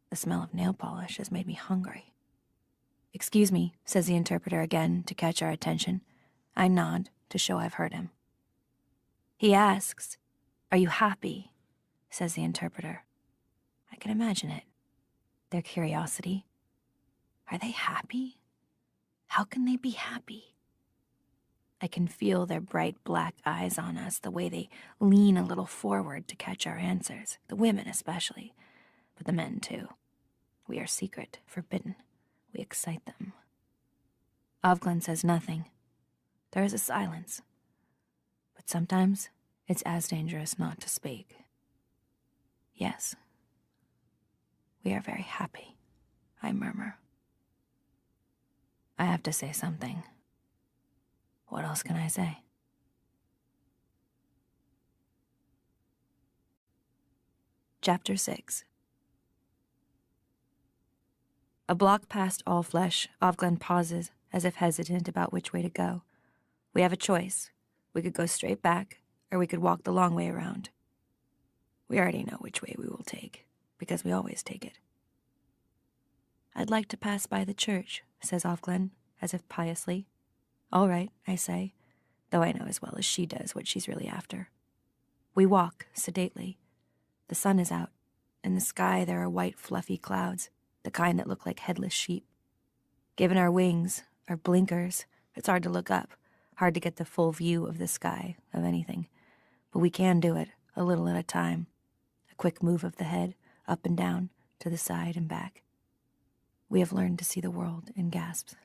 The smell of nail polish has made me hungry. "Excuse me," says the interpreter again to catch our attention. I nod to show I've heard him. He asks, "Are you happy?" says the interpreter. I can imagine it. Their curiosity. Are they happy? How can they be happy? I can feel their bright black eyes on us, the way they lean a little forward to catch our answers, the women especially, but the men too. We are secret, forbidden. We excite them. Offglen says nothing. There is a silence. But sometimes it's as dangerous not to speak. Yes. We are very happy, I murmur. I have to say something. What else can I say? Chapter 6. A block past All Flesh, Offglen pauses, as if hesitant about which way to go. We have a choice. We could go straight back, or we could walk the long way around. We already know which way we will take, because we always take it. I'd like to pass by the church, says Offglen, as if piously. All right, I say, though I know as well as she does what she's really after. We walk sedately. The sun is out. In the sky there are white fluffy clouds, the kind that look like headless sheep. Given our wings, our blinkers, it's hard to look up, hard to get the full view of the sky, of anything. But we can do it, a little at a time. A quick move of the head, up and down, to the side and back. We have learned to see the world in gasps.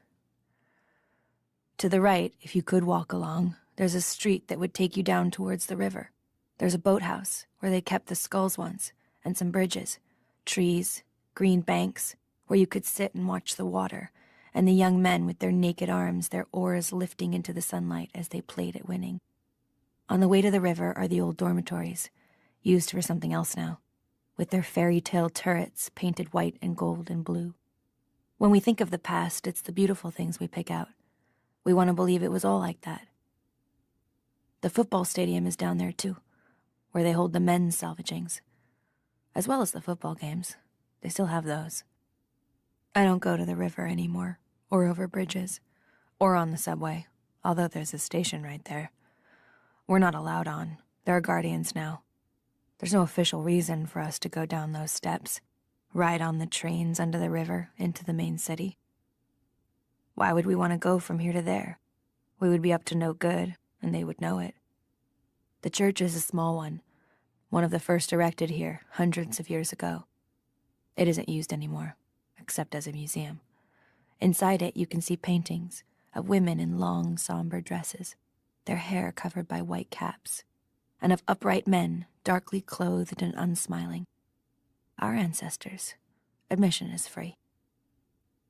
To the right, if you could walk along, there's a street that would take you down towards the river. There's a boathouse where they kept the skulls once, and some bridges, trees, green banks, where you could sit and watch the water, and the young men with their naked arms, their oars lifting into the sunlight as they played at winning. On the way to the river are the old dormitories, used for something else now, with their fairy tale turrets painted white and gold and blue. When we think of the past, it's the beautiful things we pick out. We want to believe it was all like that. The football stadium is down there too, where they hold the men's salvagings, as well as the football games. They still have those. I don't go to the river anymore, or over bridges, or on the subway, although there's a station right there. We're not allowed on. There are guardians now. There's no official reason for us to go down those steps, ride on the trains under the river into the main city. Why would we want to go from here to there? We would be up to no good, and they would know it. The church is a small one of the first erected here hundreds of years ago. It isn't used anymore, except as a museum. Inside it, you can see paintings of women in long, somber dresses, their hair covered by white caps, and of upright men, darkly clothed and unsmiling. Our ancestors. Admission is free.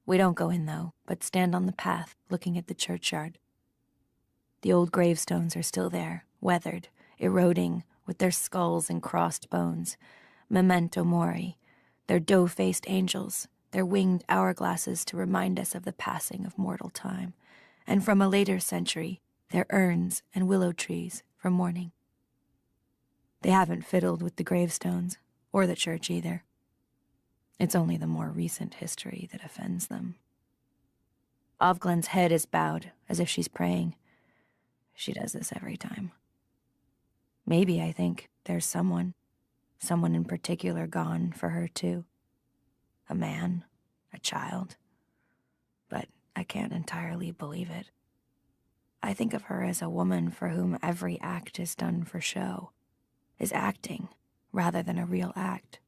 We don't go in, though, but stand on the path looking at the churchyard. The old gravestones are still there, weathered, eroding, with their skulls and crossed bones. Memento mori, their dough-faced angels, their winged hourglasses to remind us of the passing of mortal time, and from a later century, their urns and willow trees for mourning. They haven't fiddled with the gravestones, or the church either. It's only the more recent history that offends them. Ovglen's head is bowed, as if she's praying. She does this every time. Maybe, I think, there's someone in particular gone for her too. A man, a child. But I can't entirely believe it. I think of her as a woman for whom every act is done for show, is acting rather than a real act.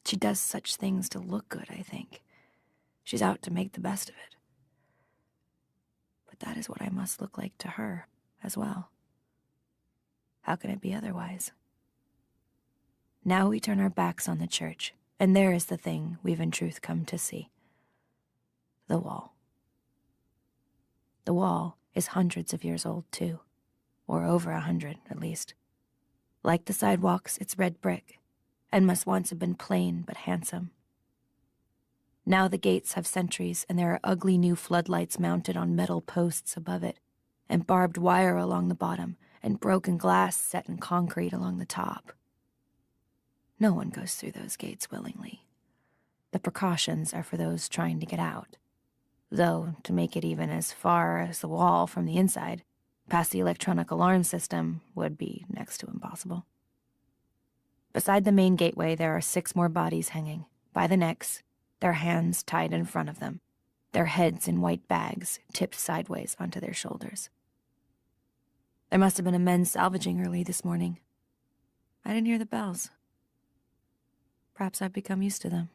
She does such things to look good, I think. She's out to make the best of it. But that is what I must look like to her as well. How can it be otherwise? Now we turn our backs on the church, and there is the thing we've in truth come to see. The wall. The wall is hundreds of years old, too, or over 100 at least. Like the sidewalks, it's red brick, and must once have been plain but handsome. Now the gates have sentries, and there are ugly new floodlights mounted on metal posts above it, and barbed wire along the bottom, and broken glass set in concrete along the top. No one goes through those gates willingly. The precautions are for those trying to get out, though to make it even as far as the wall from the inside, past the electronic alarm system, would be next to impossible. Beside the main gateway, there are 6 more bodies hanging, by the necks, their hands tied in front of them, their heads in white bags tipped sideways onto their shoulders. There must have been a men's salvaging early this morning. I didn't hear the bells. Perhaps I've become used to them.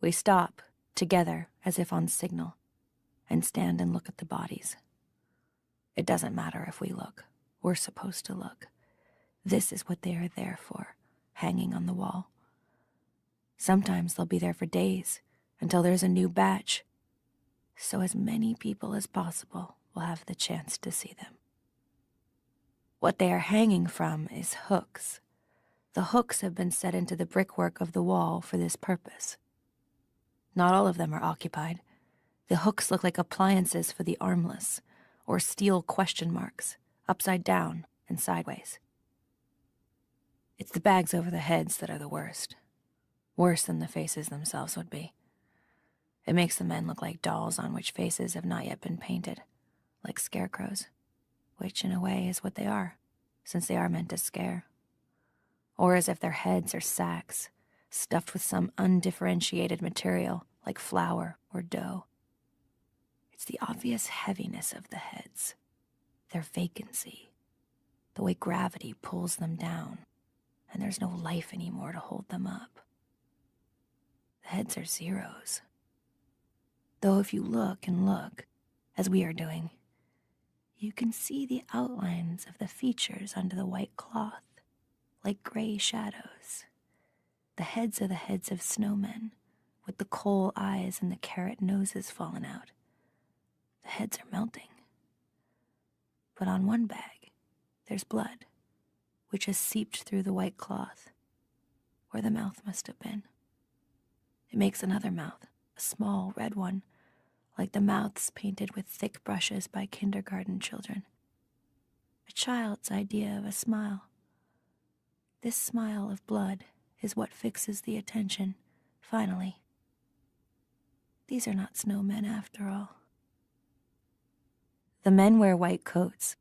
We stop, together, as if on signal, and stand and look at the bodies. It doesn't matter if we look. We're supposed to look. This is what they are there for, hanging on the wall. Sometimes they'll be there for days, until there's a new batch, so as many people as possible will have the chance to see them. What they are hanging from is hooks. The hooks have been set into the brickwork of the wall for this purpose. Not all of them are occupied. The hooks look like appliances for the armless, or steel question marks, upside down and sideways. It's the bags over the heads that are the worst. Worse than the faces themselves would be. It makes the men look like dolls on which faces have not yet been painted, like scarecrows, which in a way is what they are, since they are meant to scare. Or as if their heads are sacks, stuffed with some undifferentiated material like flour or dough. It's the obvious heaviness of the heads, their vacancy, the way gravity pulls them down, and there's no life anymore to hold them up. The heads are zeros. Though if you look and look, as we are doing, you can see the outlines of the features under the white cloth, like gray shadows. The heads are the heads of snowmen, with the coal eyes and the carrot noses fallen out. The heads are melting. But on one bag, there's blood, which has seeped through the white cloth, where the mouth must have been. It makes another mouth, a small red one, like the mouths painted with thick brushes by kindergarten children. A child's idea of a smile. This smile of blood is what fixes the attention, finally. These are not snowmen after all. The men wear white coats,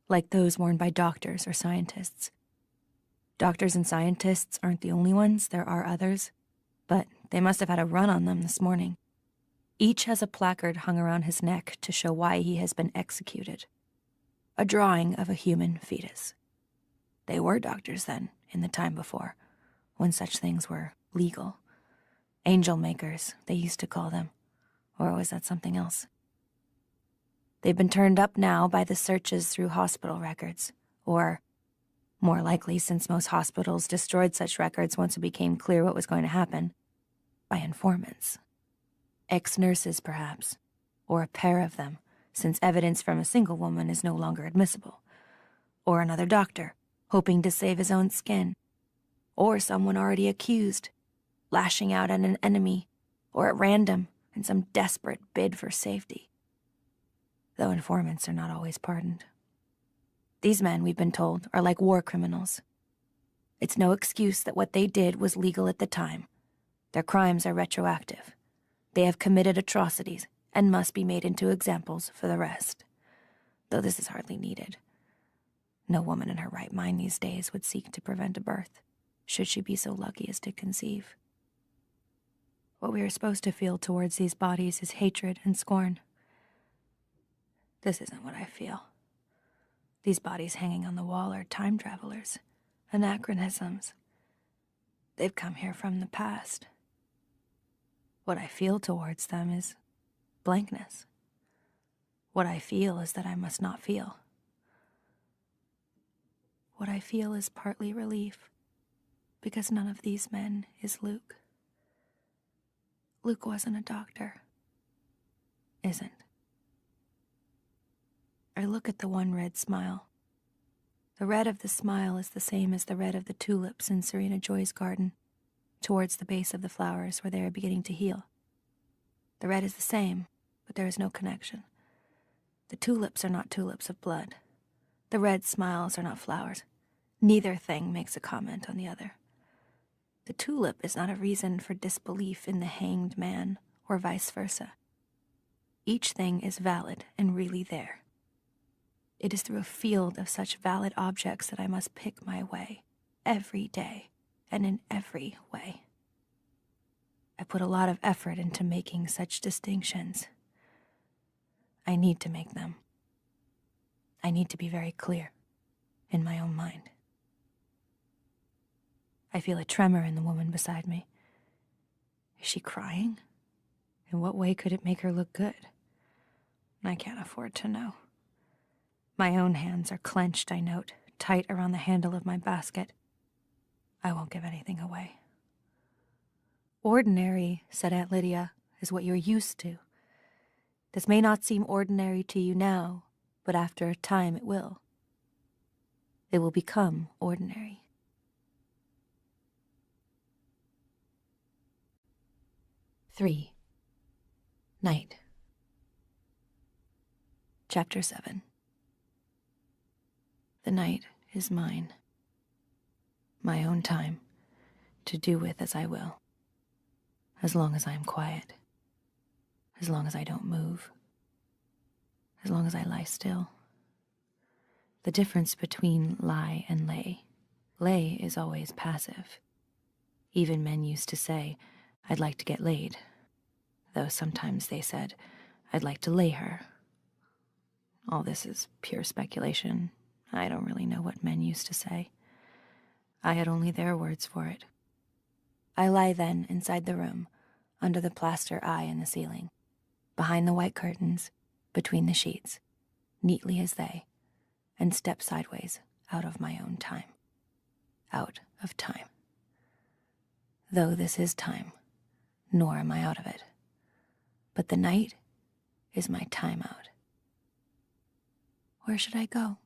like those worn by doctors or scientists. Doctors and scientists aren't the only ones, there are others, but they must have had a run on them this morning. Each has a placard hung around his neck to show why he has been executed. A drawing of a human fetus. They were doctors then, in the time before, when such things were legal. Angel makers, they used to call them. Or was that something else? They've been turned up now by the searches through hospital records. Or, more likely, since most hospitals destroyed such records once it became clear what was going to happen, by informants. Ex-nurses, perhaps, or a pair of them, since evidence from a single woman is no longer admissible. Or another doctor, hoping to save his own skin. Or someone already accused, lashing out at an enemy, or at random, in some desperate bid for safety. Though informants are not always pardoned. These men, we've been told, are like war criminals. It's no excuse that what they did was legal at the time. Their crimes are retroactive. They have committed atrocities and must be made into examples for the rest. Though this is hardly needed. No woman in her right mind these days would seek to prevent a birth, should she be so lucky as to conceive. What we are supposed to feel towards these bodies is hatred and scorn. This isn't what I feel. These bodies hanging on the wall are time travelers, anachronisms. They've come here from the past. What I feel towards them is blankness. What I feel is that I must not feel. What I feel is partly relief, because none of these men is Luke. Luke wasn't a doctor. Isn't. I look at the one red smile. The red of the smile is the same as the red of the tulips in Serena Joy's garden, towards the base of the flowers where they are beginning to heal. The red is the same, but there is no connection. The tulips are not tulips of blood. The red smiles are not flowers. Neither thing makes a comment on the other. The tulip is not a reason for disbelief in the hanged man, or vice versa. Each thing is valid and really there. It is through a field of such valid objects that I must pick my way, every day, and in every way. I put a lot of effort into making such distinctions. I need to make them. I need to be very clear in my own mind. I feel a tremor in the woman beside me. Is she crying? In what way could it make her look good? I can't afford to know. My own hands are clenched, I note, tight around the handle of my basket. I won't give anything away. Ordinary, said Aunt Lydia, is what you're used to. This may not seem ordinary to you now, but after a time it will. It will become ordinary. Three. Night. Chapter 7. The night is mine. My own time, to do with as I will, as long as I am quiet. as long as I don't move, as long as I lie still. The difference between lie and lay is always passive. Even men used to say, I'd like to get laid, though sometimes they said, I'd like to lay her. All this is pure speculation. I don't really know what men used to say. I had only their words for it. I lie then inside the room, under the plaster eye in the ceiling, behind the white curtains, between the sheets, neatly as they, and step sideways out of my own time. Out of time. Though this is time, nor am I out of it. But the night is my time out. Where should I go?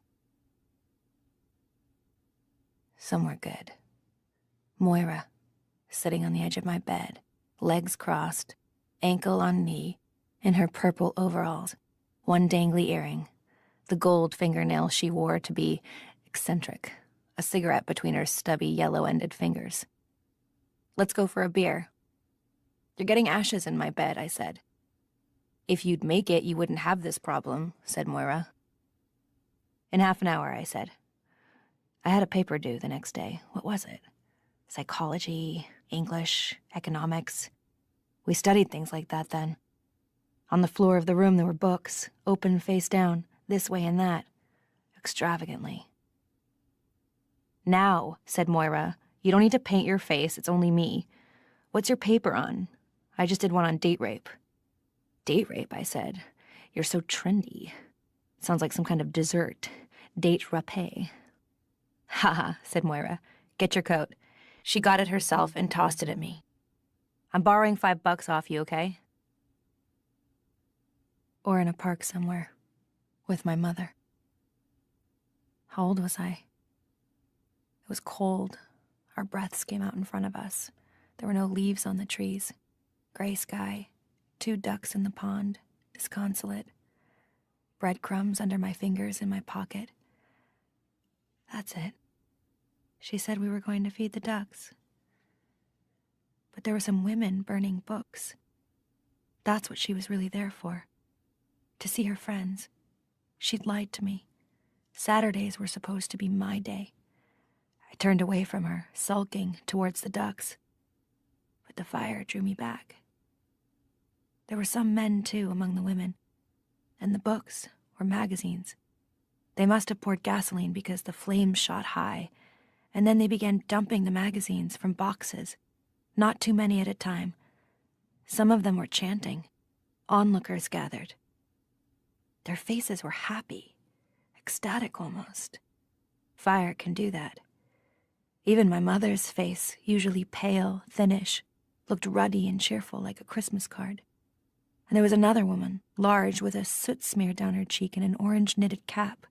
Somewhere good. Moira, sitting on the edge of my bed, legs crossed, ankle on knee, in her purple overalls, one dangly earring, the gold fingernail she wore to be eccentric, a cigarette between her stubby yellow-ended fingers. Let's go for a beer. You're getting ashes in my bed, I said. If you'd make it, you wouldn't have this problem, said Moira. In half an hour, I said. I had a paper due the next day. What was it? Psychology, English, economics. We studied things like that then. On the floor of the room there were books, open face down, this way and that, extravagantly. Now, said Moira, you don't need to paint your face, it's only me. What's your paper on? I just did one on date rape. Date rape, I said. You're so trendy. Sounds like some kind of dessert. Date rapé. Haha, said Moira. Get your coat. She got it herself and tossed it at me. I'm borrowing $5 off you, okay? Or in a park somewhere, with my mother. How old was I? It was cold. Our breaths came out in front of us. There were no leaves on the trees. Gray sky, 2 ducks in the pond, disconsolate. Breadcrumbs under my fingers in my pocket. That's it. She said we were going to feed the ducks. But there were some women burning books. That's what she was really there for. To see her friends. She'd lied to me. Saturdays were supposed to be my day. I turned away from her, sulking towards the ducks. But the fire drew me back. There were some men, too, among the women. And the books were magazines. They must have poured gasoline because the flames shot high, and then they began dumping the magazines from boxes, not too many at a time. Some of them were chanting. Onlookers gathered. Their faces were happy, ecstatic almost. Fire can do that. Even my mother's face, usually pale, thinnish, looked ruddy and cheerful like a Christmas card. And there was another woman, large, with a soot smear down her cheek and an orange knitted cap.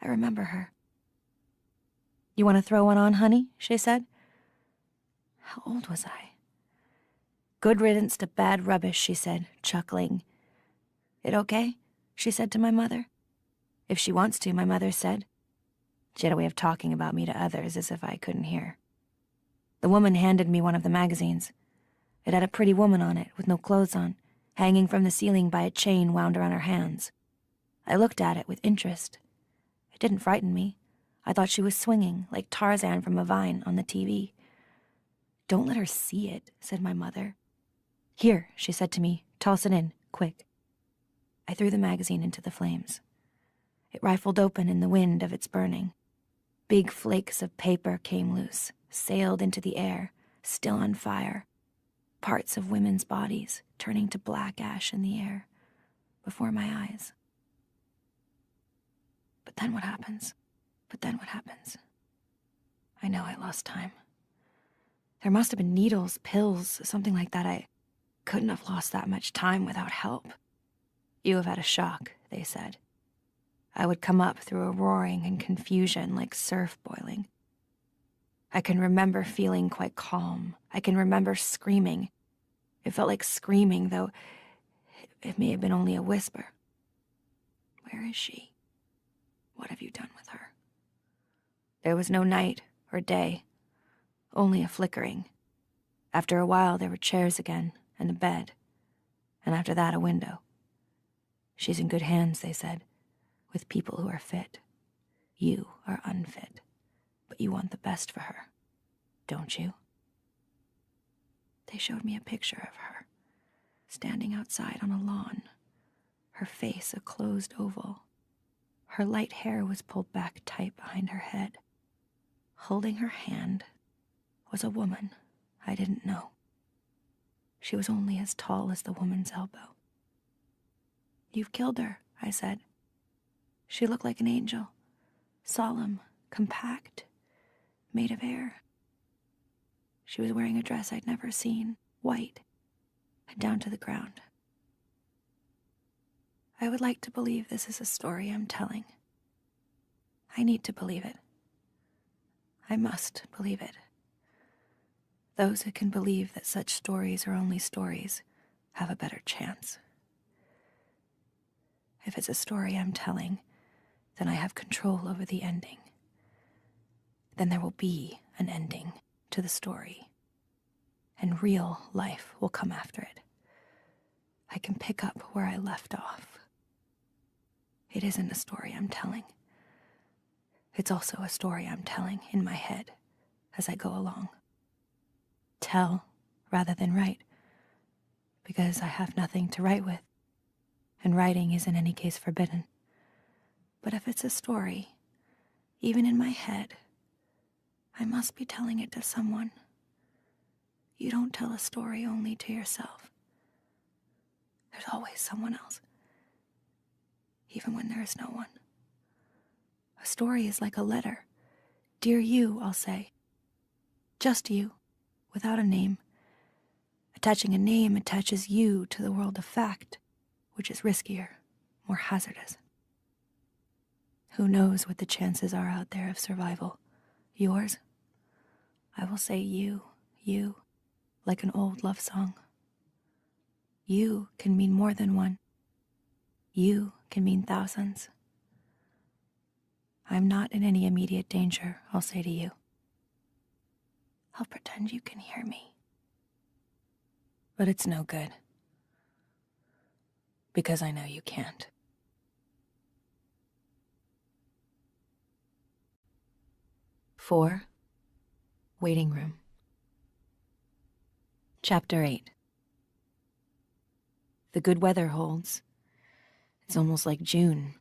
I remember her. You want to throw one on, honey? She said. How old was I? Good riddance to bad rubbish, she said, chuckling. It okay? She said to my mother. If she wants to, my mother said. She had a way of talking about me to others as if I couldn't hear. The woman handed me one of the magazines. It had a pretty woman on it, with no clothes on, hanging from the ceiling by a chain wound around her hands. I looked at it with interest. It didn't frighten me. I thought she was swinging, like Tarzan from a vine, on the TV. Don't let her see it, said my mother. Here, she said to me, toss it in, quick. I threw the magazine into the flames. It rifled open in the wind of its burning. Big flakes of paper came loose, sailed into the air, still on fire. Parts of women's bodies turning to black ash in the air, before my eyes. But then what happens? I know I lost time. There must have been needles, pills, something like that. I couldn't have lost that much time without help. You have had a shock, they said. I would come up through a roaring and confusion like surf boiling. I can remember feeling quite calm. I can remember screaming. It felt like screaming, though it may have been only a whisper. Where is she? What have you done with her? There was no night or day, only a flickering. After a while, there were chairs again and a bed. and after that a window. She's in good hands, they said, with people who are fit. You are unfit, but you want the best for her, don't you? They showed me a picture of her, standing outside on a lawn, her face a closed oval. Her light hair was pulled back tight behind her head. Holding her hand was a woman I didn't know. She was only as tall as the woman's elbow. You've killed her, I said. She looked like an angel, solemn, compact, made of air. She was wearing a dress I'd never seen, white, and down to the ground. I would like to believe this is a story I'm telling. I need to believe it. I must believe it. Those who can believe that such stories are only stories have a better chance. If it's a story I'm telling, then I have control over the ending. Then there will be an ending to the story, and real life will come after it. I can pick up where I left off. It isn't a story I'm telling. It's also a story I'm telling in my head as I go along. Tell rather than write, because I have nothing to write with, and writing is in any case forbidden. But if it's a story, even in my head, I must be telling it to someone. You don't tell a story only to yourself. There's always someone else, even when there is no one. A story is like a letter. Dear you, I'll say. Just you, without a name. Attaching a name attaches you to the world of fact, which is riskier, more hazardous. Who knows what the chances are out there of survival? Yours? I will say you, like an old love song. You can mean more than one. You can mean thousands. I'm not in any immediate danger, I'll say to you. I'll pretend you can hear me. But it's no good. Because I know you can't. Waiting room. Chapter 8. The good weather holds. It's almost like June,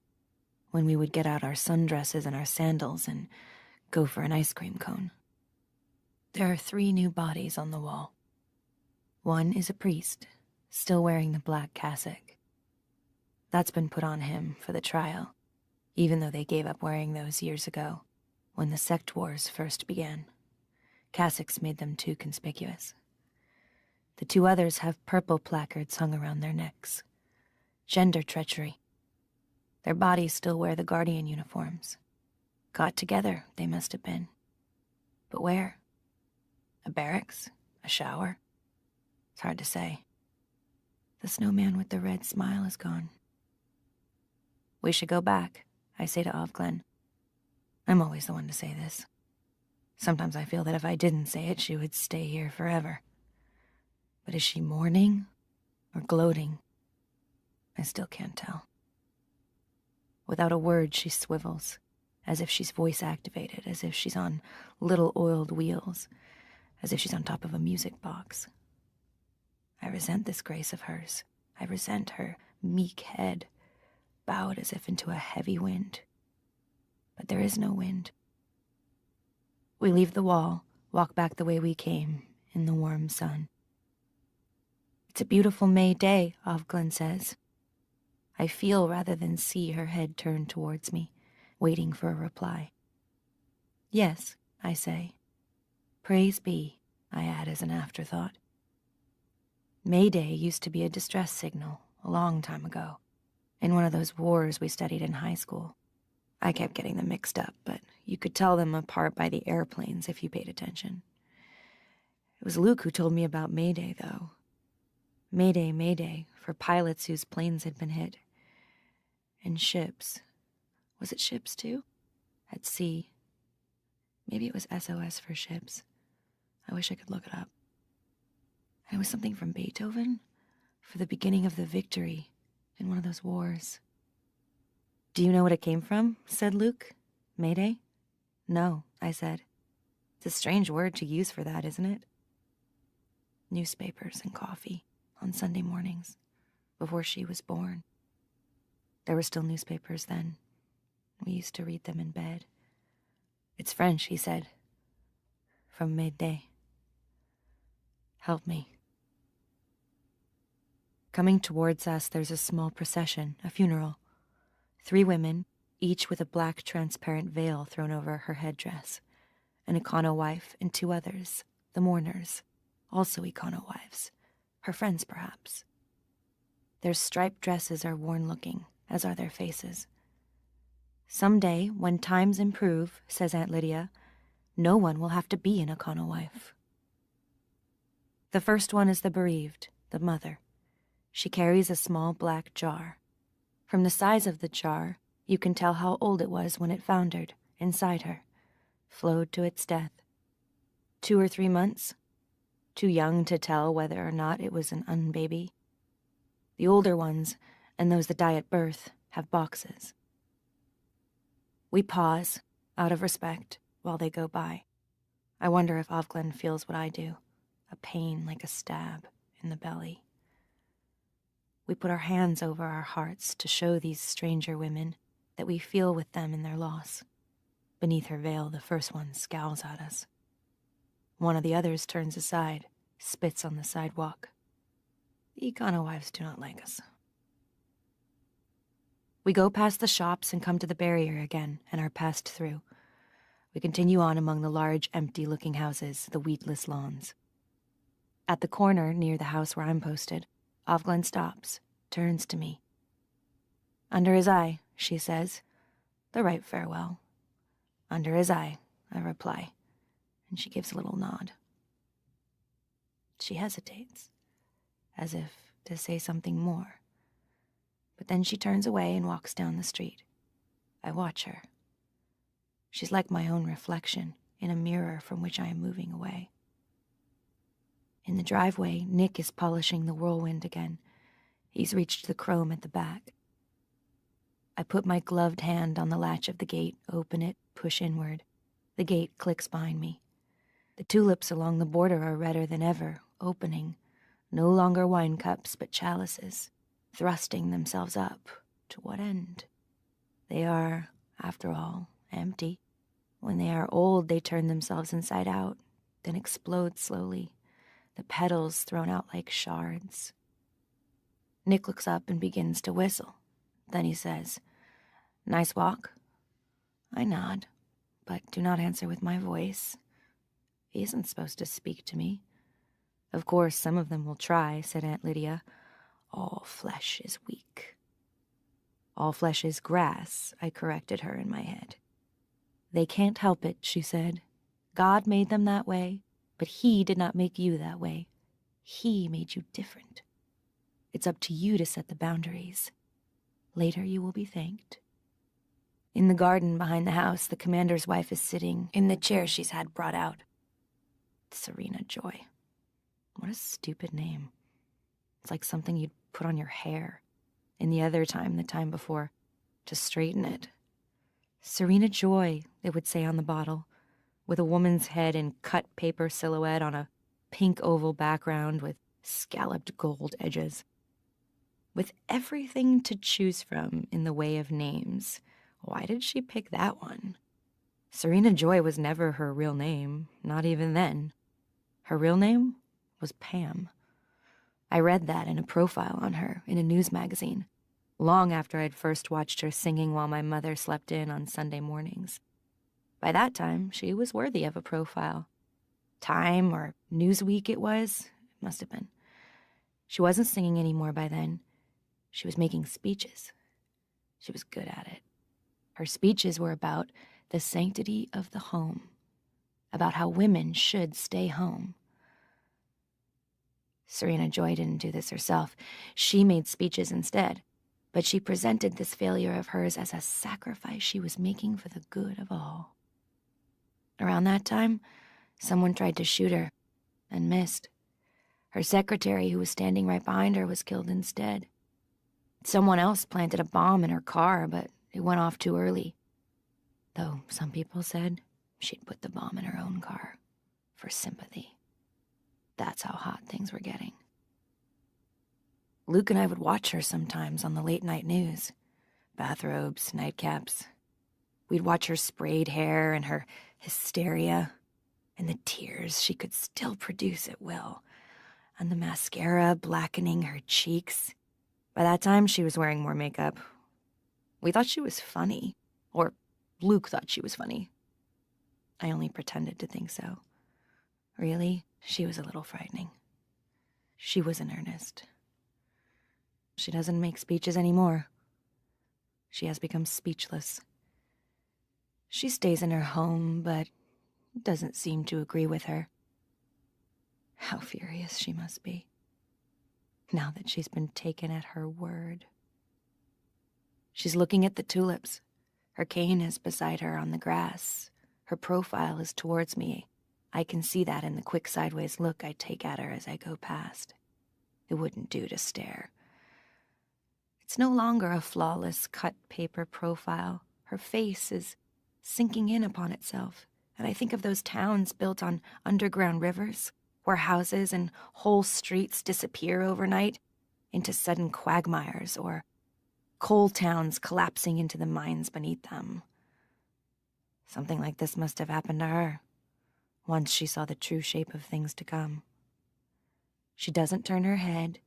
when we would get out our sundresses and our sandals and go for an ice cream cone. There are 3 new bodies on the wall. One is a priest, still wearing the black cassock. That's been put on him for the trial, even though they gave up wearing those years ago, when the sect wars first began. Cassocks made them too conspicuous. The 2 others have purple placards hung around their necks. Gender treachery. Their bodies still wear the guardian uniforms. Got together, they must have been. But where? A barracks? A shower? It's hard to say. The snowman with the red smile is gone. We should go back, I say to Offred. I'm always the one to say this. Sometimes I feel that if I didn't say it, she would stay here forever. But is she mourning or gloating? I still can't tell. Without a word, she swivels, as if she's voice-activated, as if she's on little oiled wheels, as if she's on top of a music box. I resent this grace of hers. I resent her meek head, bowed as if into a heavy wind. But there is no wind. We leave the wall, walk back the way we came, in the warm sun. It's a beautiful May day, Offred says. I feel rather than see her head turned towards me, waiting for a reply. Yes, I say. Praise be, I add as an afterthought. May Day used to be a distress signal a long time ago, in one of those wars we studied in high school. I kept getting them mixed up, but you could tell them apart by the airplanes if you paid attention. It was Luke who told me about May Day, though. Mayday, Mayday, for pilots whose planes had been hit. And ships. Was it ships, too? At sea. Maybe it was SOS for ships. I wish I could look it up. And it was something from Beethoven? for the beginning of the victory in one of those wars. Do you know what it came from? Said Luke. Mayday? No, I said. It's a strange word to use for that, isn't it? Newspapers and coffee on Sunday mornings, before she was born. There were still newspapers then. We used to read them in bed. It's French, he said. From midday. Help me. Coming towards us, there's a small procession, a funeral. 3 women, each with a black transparent veil thrown over her headdress. An Econo wife and 2 others, the mourners, also Econo wives, her friends perhaps. Their striped dresses are worn-looking, as are their faces. Someday, when times improve, says Aunt Lydia, no one will have to be an Econo wife. The first one is the bereaved, the mother. She carries a small black jar. From the size of the jar, you can tell how old it was when it foundered inside her, flowed to its death. 2 or 3 months, too young to tell whether or not it was an unbaby. The older ones, and those that die at birth, have boxes. We pause, out of respect, while they go by. I wonder if Offred feels what I do, a pain like a stab in the belly. We put our hands over our hearts to show these stranger women that we feel with them in their loss. Beneath her veil, the first one scowls at us. One of the others turns aside, spits on the sidewalk. The Econo wives do not like us. We go past the shops and come to the barrier again and are passed through. We continue on among the large, empty-looking houses, the wheatless lawns. At the corner near the house where I'm posted, Offred stops, turns to me. Under his eye, she says. The right farewell. Under his eye, I reply, and she gives a little nod. She hesitates, as if to say something more. But then she turns away and walks down the street. I watch her. She's like my own reflection in a mirror from which I am moving away. In the driveway, Nick is polishing the whirlwind again. He's reached the chrome at the back. I put my gloved hand on the latch of the gate, open it, push inward. The gate clicks behind me. The tulips along the border are redder than ever, opening. No longer wine cups, but chalices, thrusting themselves up. To what end? They are, after all, empty. When they are old, they turn themselves inside out, then explode slowly, the petals thrown out like shards. Nick looks up and begins to whistle. Then he says, "Nice walk?" I nod, but do not answer with my voice. He isn't supposed to speak to me. Of course, some of them will try, said Aunt Lydia. All flesh is weak. All flesh is grass, I corrected her in my head. They can't help it, she said. God made them that way, but he did not make you that way. He made you different. It's up to you to set the boundaries. Later you will be thanked. In the garden behind the house, the commander's wife is sitting in the chair she's had brought out. Serena Joy. What a stupid name. It's like something you'd put on your hair. The time before, to straighten it. Serena Joy, it would say on the bottle, with a woman's head in cut paper silhouette on a pink oval background with scalloped gold edges. With everything to choose from in the way of names, why did she pick that one? Serena Joy was never her real name, not even then. Her real name was Pam. I read that in a profile on her in a news magazine, long after I'd first watched her singing while my mother slept in on Sunday mornings. By that time, she was worthy of a profile. Time or Newsweek it must have been. She wasn't singing anymore by then. She was making speeches. She was good at it. Her speeches were about the sanctity of the home, about how women should stay home. Serena Joy didn't do this herself. She made speeches instead, but she presented this failure of hers as a sacrifice she was making for the good of all. Around that time, someone tried to shoot her and missed. Her secretary, who was standing right behind her, was killed instead. Someone else planted a bomb in her car, but it went off too early. Though some people said she'd put the bomb in her own car for sympathy. That's how hot things were getting. Luke and I would watch her sometimes on the late-night news. Bathrobes, nightcaps. We'd watch her sprayed hair and her hysteria, and the tears she could still produce at will, and the mascara blackening her cheeks. By that time, she was wearing more makeup. We thought she was funny, or Luke thought she was funny. I only pretended to think so. Really, she was a little frightening. She was in earnest. She doesn't make speeches anymore. She has become speechless. She stays in her home, but doesn't seem to agree with her. How furious she must be, now that she's been taken at her word. She's looking at the tulips. Her cane is beside her on the grass. Her profile is towards me. I can see that in the quick sideways look I take at her as I go past. It wouldn't do to stare. It's no longer a flawless cut paper profile. Her face is sinking in upon itself, and I think of those towns built on underground rivers, where houses and whole streets disappear overnight into sudden quagmires, or coal towns collapsing into the mines beneath them. Something like this must have happened to her, once she saw the true shape of things to come. She doesn't turn her head.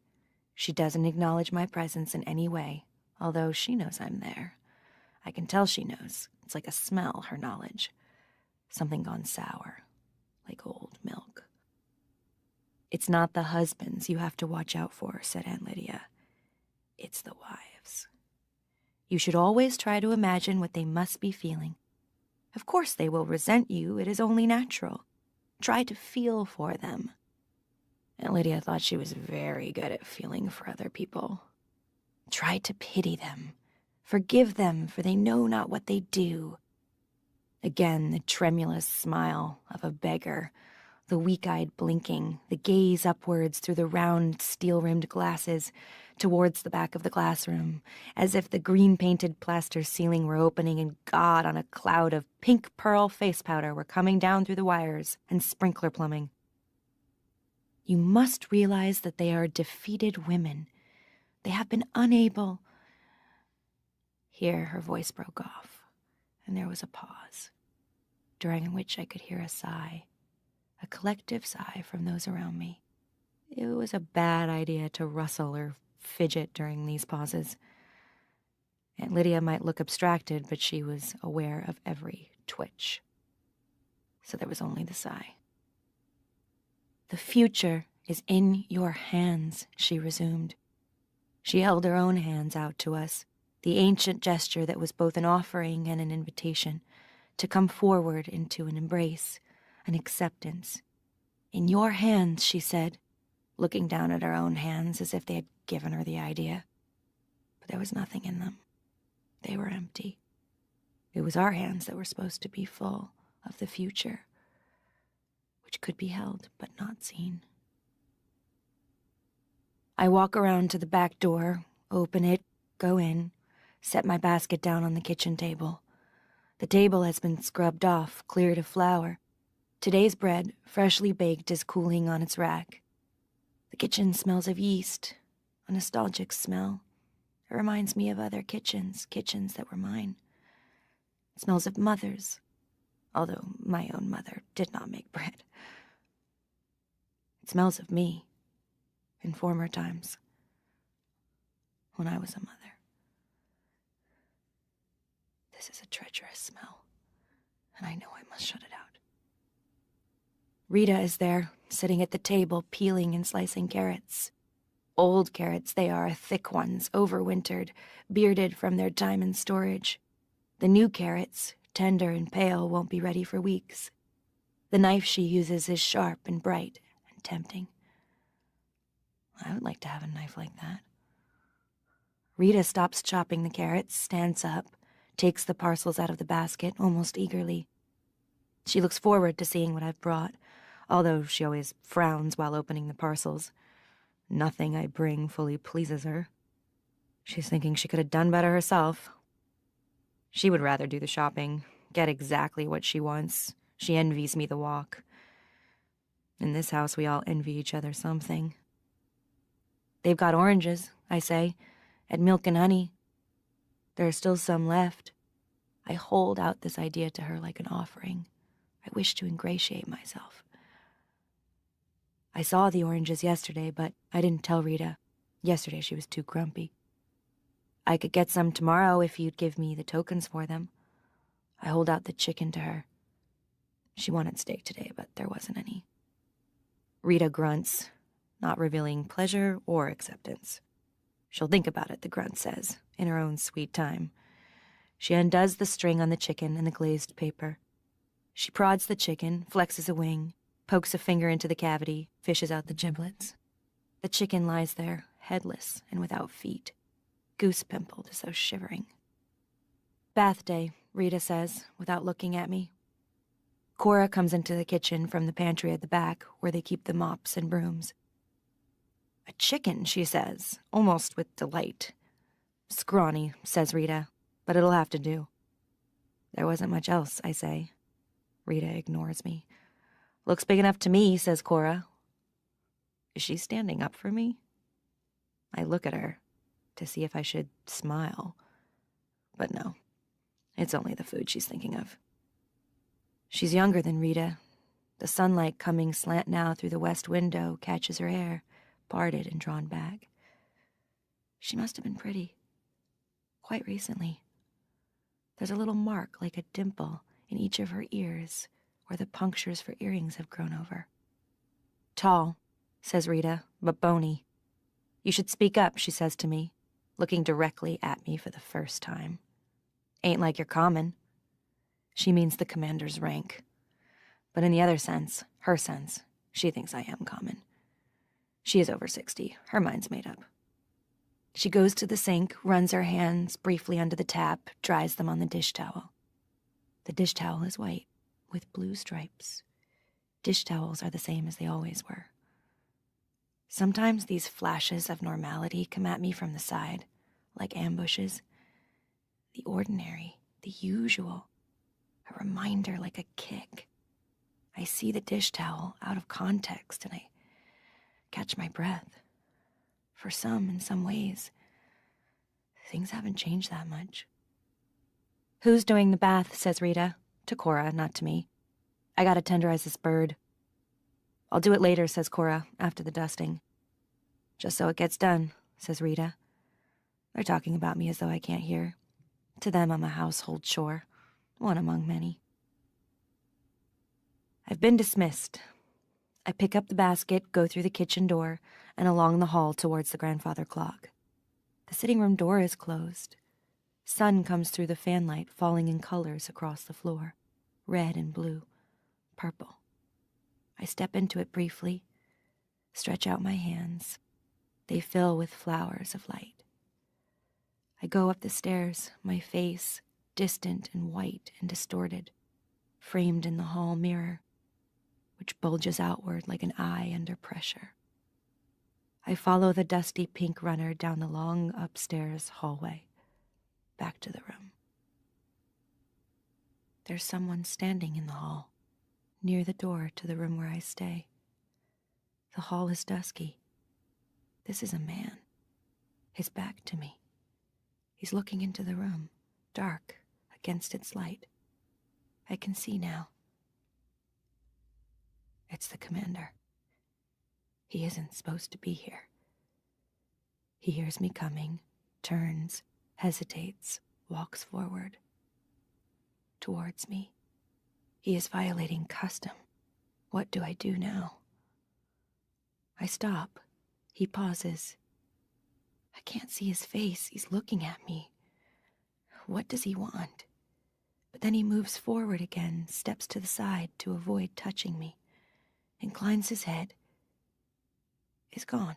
She doesn't acknowledge my presence in any way, although she knows I'm there. I can tell she knows. It's like a smell, her knowledge. Something gone sour, like old milk. "It's not the husbands you have to watch out for," said Aunt Lydia. "It's the wives. You should always try to imagine what they must be feeling. Of course they will resent you. It is only natural. Try to feel for them." Aunt Lydia thought she was very good at feeling for other people. "Try to pity them. Forgive them, for they know not what they do." Again, the tremulous smile of a beggar, the weak-eyed blinking, the gaze upwards through the round steel-rimmed glasses towards the back of the classroom, as if the green-painted plaster ceiling were opening and God on a cloud of pink pearl face powder were coming down through the wires and sprinkler plumbing. "You must realize that they are defeated women. They have been unable—" Here her voice broke off, and there was a pause, during which I could hear a sigh, a collective sigh from those around me. It was a bad idea to rustle or fidget during these pauses. Aunt Lydia might look abstracted, but she was aware of every twitch. So there was only the sigh. "The future is in your hands," she resumed. She held her own hands out to us, the ancient gesture that was both an offering and an invitation, to come forward into an embrace, an acceptance. "In your hands," she said, looking down at her own hands as if they had given her the idea. But there was nothing in them. They were empty. It was our hands that were supposed to be full of the future, which could be held but not seen. I walk around to the back door, open it, go in, set my basket down on the kitchen table. The table has been scrubbed off, cleared of flour. Today's bread, freshly baked, is cooling on its rack. The kitchen smells of yeast, a nostalgic smell. It reminds me of other kitchens that were mine. It smells of mothers, although my own mother did not make bread. It smells of me, in former times, when I was a mother. This is a treacherous smell, and I know I must shut it out. Rita is there, sitting at the table, peeling and slicing carrots. Old carrots they are, thick ones, overwintered, bearded from their time in storage. The new carrots, tender and pale, won't be ready for weeks. The knife she uses is sharp and bright and tempting. I would like to have a knife like that. Rita stops chopping the carrots, stands up, takes the parcels out of the basket almost eagerly. She looks forward to seeing what I've brought, although she always frowns while opening the parcels. Nothing I bring fully pleases her. She's thinking she could have done better herself. She would rather do the shopping, get exactly what she wants. She envies me the walk. In this house, we all envy each other something. They've got oranges, I say, and milk and honey. There are still some left. I hold out this idea to her like an offering. I wish to ingratiate myself. I saw the oranges yesterday, but I didn't tell Rita. Yesterday she was too grumpy. I could get some tomorrow if you'd give me the tokens for them. I hold out the chicken to her. She wanted steak today, but there wasn't any. Rita grunts, not revealing pleasure or acceptance. She'll think about it, the grunt says, in her own sweet time. She undoes the string on the chicken and the glazed paper. She prods the chicken, flexes a wing, pokes a finger into the cavity, fishes out the giblets. The chicken lies there, headless and without feet, goose-pimpled as though shivering. Bath day, Rita says, without looking at me. Cora comes into the kitchen from the pantry at the back, where they keep the mops and brooms. A chicken, she says, almost with delight. Scrawny, says Rita, but it'll have to do. There wasn't much else, I say. Rita ignores me. Looks big enough to me, says Cora. Is she standing up for me? I look at her to see if I should smile. But no, it's only the food she's thinking of. She's younger than Rita. The sunlight coming slant now through the west window catches her hair, parted and drawn back. She must have been pretty. Quite recently. There's a little mark like a dimple in each of her ears, where the punctures for earrings have grown over. Tall, says Rita, but bony. You should speak up, she says to me, looking directly at me for the first time. Ain't like you're common. She means the commander's rank. But in the other sense, her sense, she thinks I am common. She is over 60. Her mind's made up. She goes to the sink, runs her hands briefly under the tap, dries them on the dish towel. The dish towel is white, with blue stripes. Dish towels are the same as they always were. Sometimes these flashes of normality come at me from the side, like ambushes. The ordinary, the usual. A reminder like a kick. I see the dish towel out of context and I catch my breath. For some, in some ways, things haven't changed that much. Who's doing the bath, says Rita, to Cora, not to me. I gotta tenderize this bird. I'll do it later, says Cora, after the dusting. Just so it gets done, says Rita. They're talking about me as though I can't hear. To them, I'm a household chore. One among many. I've been dismissed. I pick up the basket, go through the kitchen door, and along the hall towards the grandfather clock. The sitting room door is closed. Sun comes through the fanlight, falling in colors across the floor. Red and blue, purple. I step into it briefly, stretch out my hands. They fill with flowers of light. I go up the stairs, my face distant and white and distorted, framed in the hall mirror, which bulges outward like an eye under pressure. I follow the dusty pink runner down the long upstairs hallway, back to the room. There's someone standing in the hall, near the door to the room where I stay. The hall is dusky. This is a man, his back to me. He's looking into the room, dark, against its light. I can see now. It's the commander. He isn't supposed to be here. He hears me coming, turns, hesitates, walks forward. Towards me. He is violating custom. What do I do now? I stop. He pauses. I can't see his face. He's looking at me. What does he want? But then he moves forward again, steps to the side to avoid touching me, inclines his head, is gone.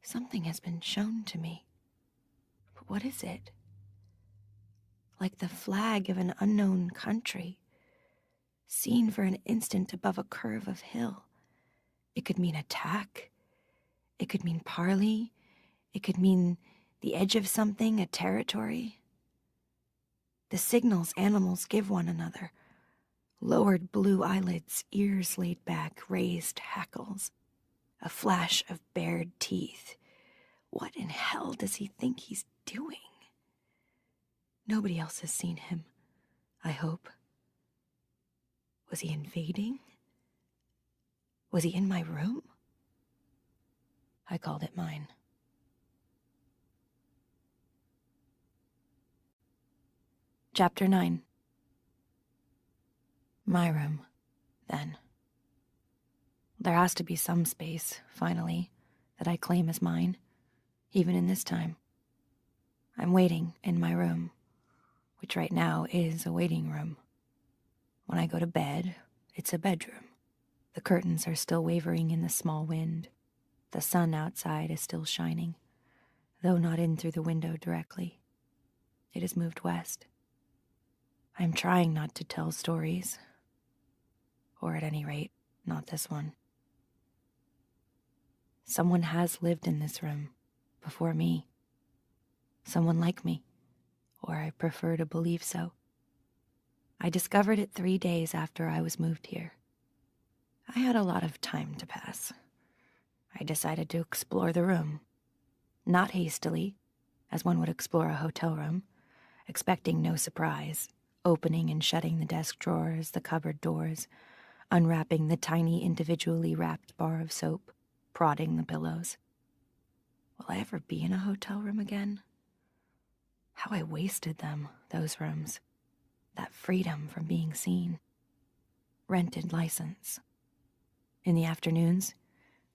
Something has been shown to me. But what is it? Like the flag of an unknown country. seen for an instant above a curve of hill. It could mean attack. It could mean parley. It could mean the edge of something, a territory. The signals animals give one another. Lowered blue eyelids, ears laid back, raised hackles. A flash of bared teeth. What in hell does he think he's doing? Nobody else has seen him, I hope. Was he invading? Was he in my room? I called it mine. Chapter 9. My room, then. There has to be some space, finally, that I claim as mine, even in this time. I'm waiting in my room, which right now is a waiting room. When I go to bed, it's a bedroom. The curtains are still wavering in the small wind. The sun outside is still shining, though not in through the window directly. It has moved west. I'm trying not to tell stories, or at any rate, not this one. Someone has lived in this room before me. Someone like me, or I prefer to believe so. I discovered it 3 days after I was moved here. I had a lot of time to pass. I decided to explore the room. Not hastily, as one would explore a hotel room, expecting no surprise, opening and shutting the desk drawers, the cupboard doors, unwrapping the tiny individually wrapped bar of soap, prodding the pillows. Will I ever be in a hotel room again? How I wasted them, those rooms. That freedom from being seen. Rented license. In the afternoons,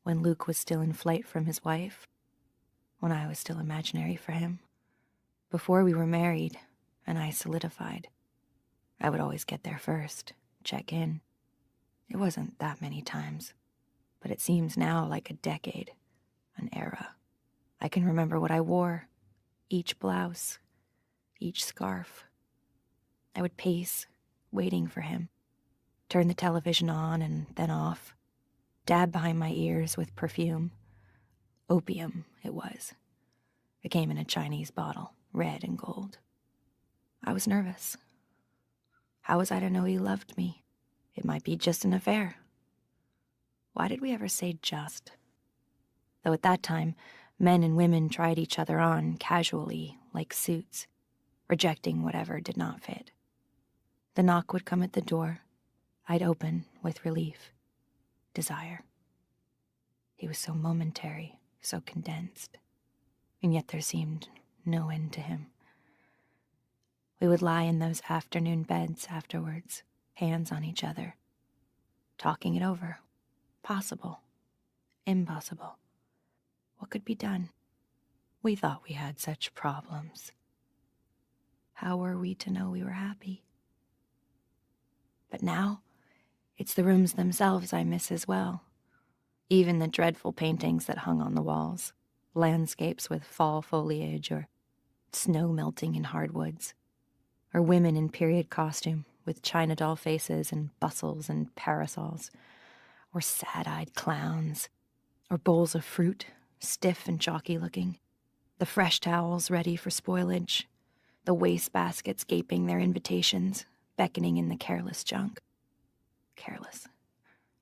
when Luke was still in flight from his wife, when I was still imaginary for him, before we were married and I solidified, I would always get there first, check in. It wasn't that many times, but it seems now like a decade, an era. I can remember what I wore, each blouse, each scarf. I would pace, waiting for him, turn the television on and then off, dab behind my ears with perfume. Opium, it was. It came in a Chinese bottle, red and gold. I was nervous. How was I to know he loved me? It might be just an affair. Why did we ever say just? Though at that time, men and women tried each other on casually, like suits, rejecting whatever did not fit. The knock would come at the door. I'd open with relief, desire. He was so momentary, so condensed, and yet there seemed no end to him. We would lie in those afternoon beds afterwards, hands on each other, talking it over. Possible, impossible. What could be done? We thought we had such problems. How were we to know we were happy? But now, it's the rooms themselves I miss as well. Even the dreadful paintings that hung on the walls, landscapes with fall foliage or snow melting in hardwoods, or women in period costume with china doll faces and bustles and parasols, or sad-eyed clowns, or bowls of fruit, stiff and chalky looking, the fresh towels ready for spoilage, the waste baskets gaping their invitations, beckoning in the careless junk. Careless.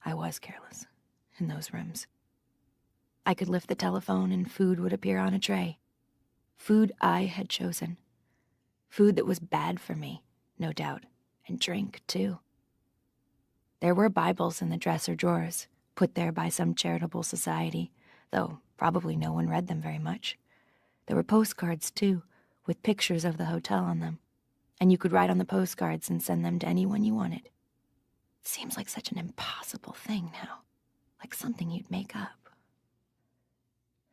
I was careless in those rooms. I could lift the telephone and food would appear on a tray. Food I had chosen. Food that was bad for me, no doubt, and drink, too. There were Bibles in the dresser drawers, put there by some charitable society, though probably no one read them very much. There were postcards, too, with pictures of the hotel on them, and you could write on the postcards and send them to anyone you wanted. It seems like such an impossible thing now, like something you'd make up.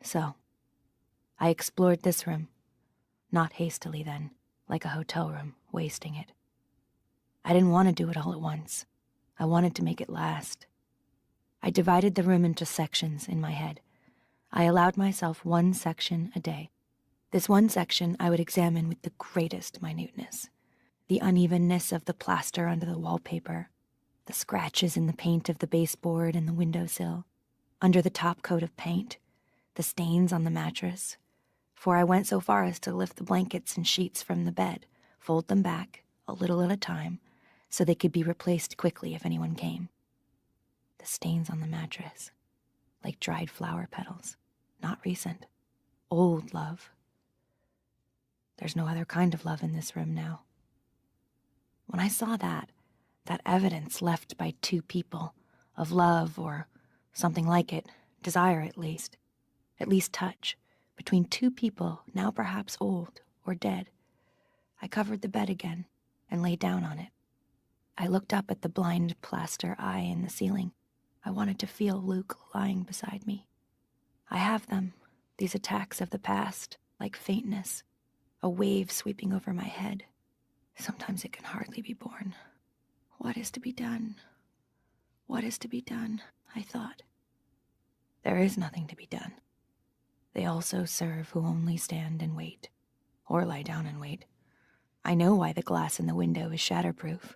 So, I explored this room, not hastily then, like a hotel room, wasting it. I didn't want to do it all at once. I wanted to make it last. I divided the room into sections in my head. I allowed myself one section a day. This one section I would examine with the greatest minuteness. The unevenness of the plaster under the wallpaper, The scratches in the paint of the baseboard and the windowsill, under the top coat of paint, the stains on the mattress, for I went so far as to lift the blankets and sheets from the bed, fold them back, a little at a time, so they could be replaced quickly if anyone came. The stains on the mattress, like dried flower petals, not recent, old love. There's no other kind of love in this room now. When I saw that evidence left by two people, of love or something like it, desire at least touch, between two people now perhaps old or dead, I covered the bed again and lay down on it. I looked up at the blind plaster eye in the ceiling. I wanted to feel Luke lying beside me. I have them, these attacks of the past, like faintness, a wave sweeping over my head. Sometimes it can hardly be borne. What is to be done? What is to be done? I thought. There is nothing to be done. They also serve who only stand and wait, or lie down and wait. I know why the glass in the window is shatterproof,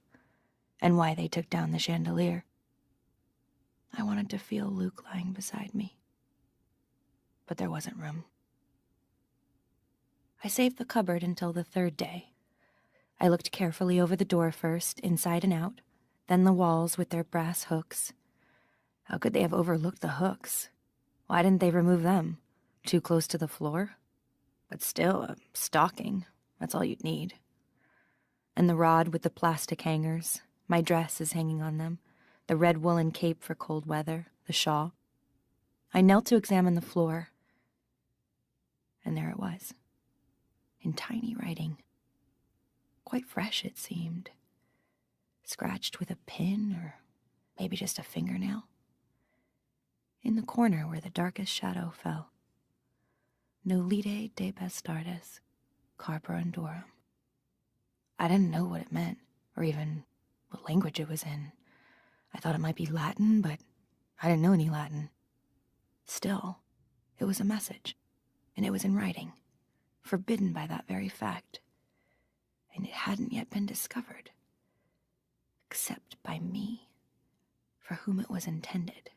and why they took down the chandelier. I wanted to feel Luke lying beside me, but there wasn't room. I saved the cupboard until the third day. I looked carefully over the door first, inside and out, then the walls with their brass hooks. How could they have overlooked the hooks? Why didn't they remove them? Too close to the floor? But still, a stocking, that's all you'd need. And the rod with the plastic hangers, my dress is hanging on them, the red woolen cape for cold weather, the shawl. I knelt to examine the floor, and there it was, in tiny writing. Quite fresh, it seemed. Scratched with a pin, or maybe just a fingernail. In the corner where the darkest shadow fell. Nolite de bastardes, carper andorum. I didn't know what it meant, or even what language it was in. I thought it might be Latin, but I didn't know any Latin. Still, it was a message, and it was in writing, forbidden by that very fact. And it hadn't yet been discovered, except by me, for whom it was intended.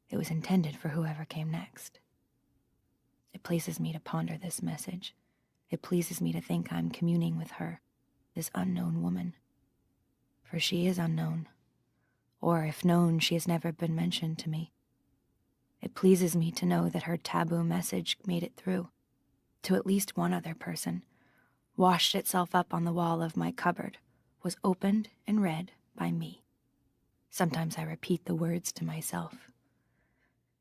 It was intended for whoever came next. It pleases me to ponder this message. It pleases me to think I'm communing with her, this unknown woman. For she is unknown, or if known, she has never been mentioned to me. It pleases me to know that her taboo message made it through, to at least one other person, washed itself up on the wall of my cupboard, was opened and read by me. Sometimes I repeat the words to myself.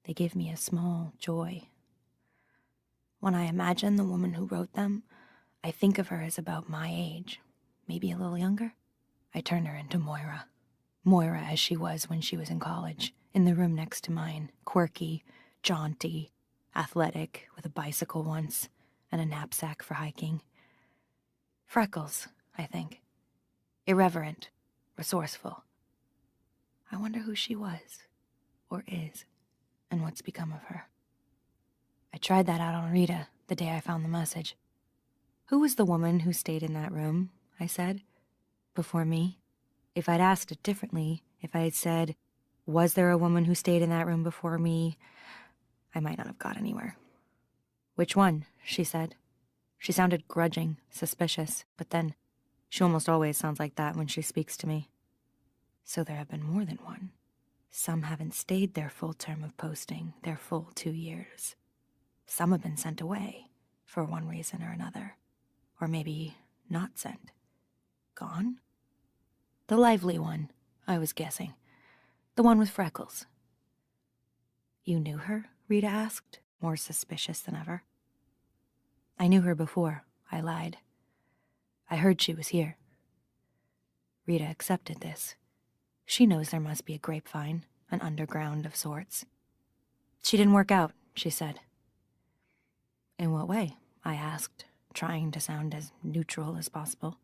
They give me a small joy. When I imagine the woman who wrote them, I think of her as about my age, maybe a little younger. I turn her into Moira. Moira as she was when she was in college, in the room next to mine, quirky, jaunty, athletic, with a bicycle once, and a knapsack for hiking. Freckles, I think. Irreverent, resourceful. I wonder who she was, or is, and what's become of her. I tried that out on Rita the day I found the message. Who was the woman who stayed in that room, I said, before me? If I'd asked it differently, if I had said, was there a woman who stayed in that room before me, I might not have got anywhere. Which one? She said. She sounded grudging, suspicious, but then she almost always sounds like that when she speaks to me. So there have been more than one. Some haven't stayed their full term of posting, their full 2 years. Some have been sent away, for one reason or another. Or maybe not sent. Gone? The lively one, I was guessing. The one with freckles. You knew her? Rita asked, more suspicious than ever. I knew her before, I lied. I heard she was here. Rita accepted this. She knows there must be a grapevine, an underground of sorts. She didn't work out, she said. In what way? I asked, trying to sound as neutral as possible.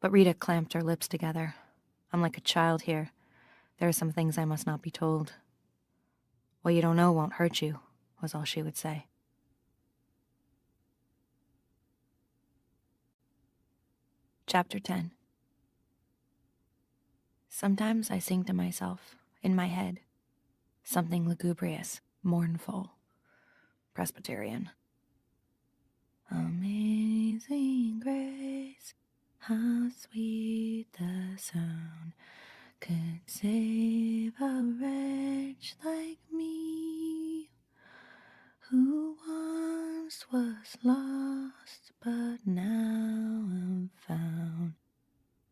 But Rita clamped her lips together. I'm like a child here. There are some things I must not be told. What you don't know won't hurt you, was all she would say. Chapter 10. Sometimes I sing to myself, in my head. Something lugubrious, mournful, Presbyterian. Amazing grace, how sweet the sound could save a wretch like me, who once was lost but now am found,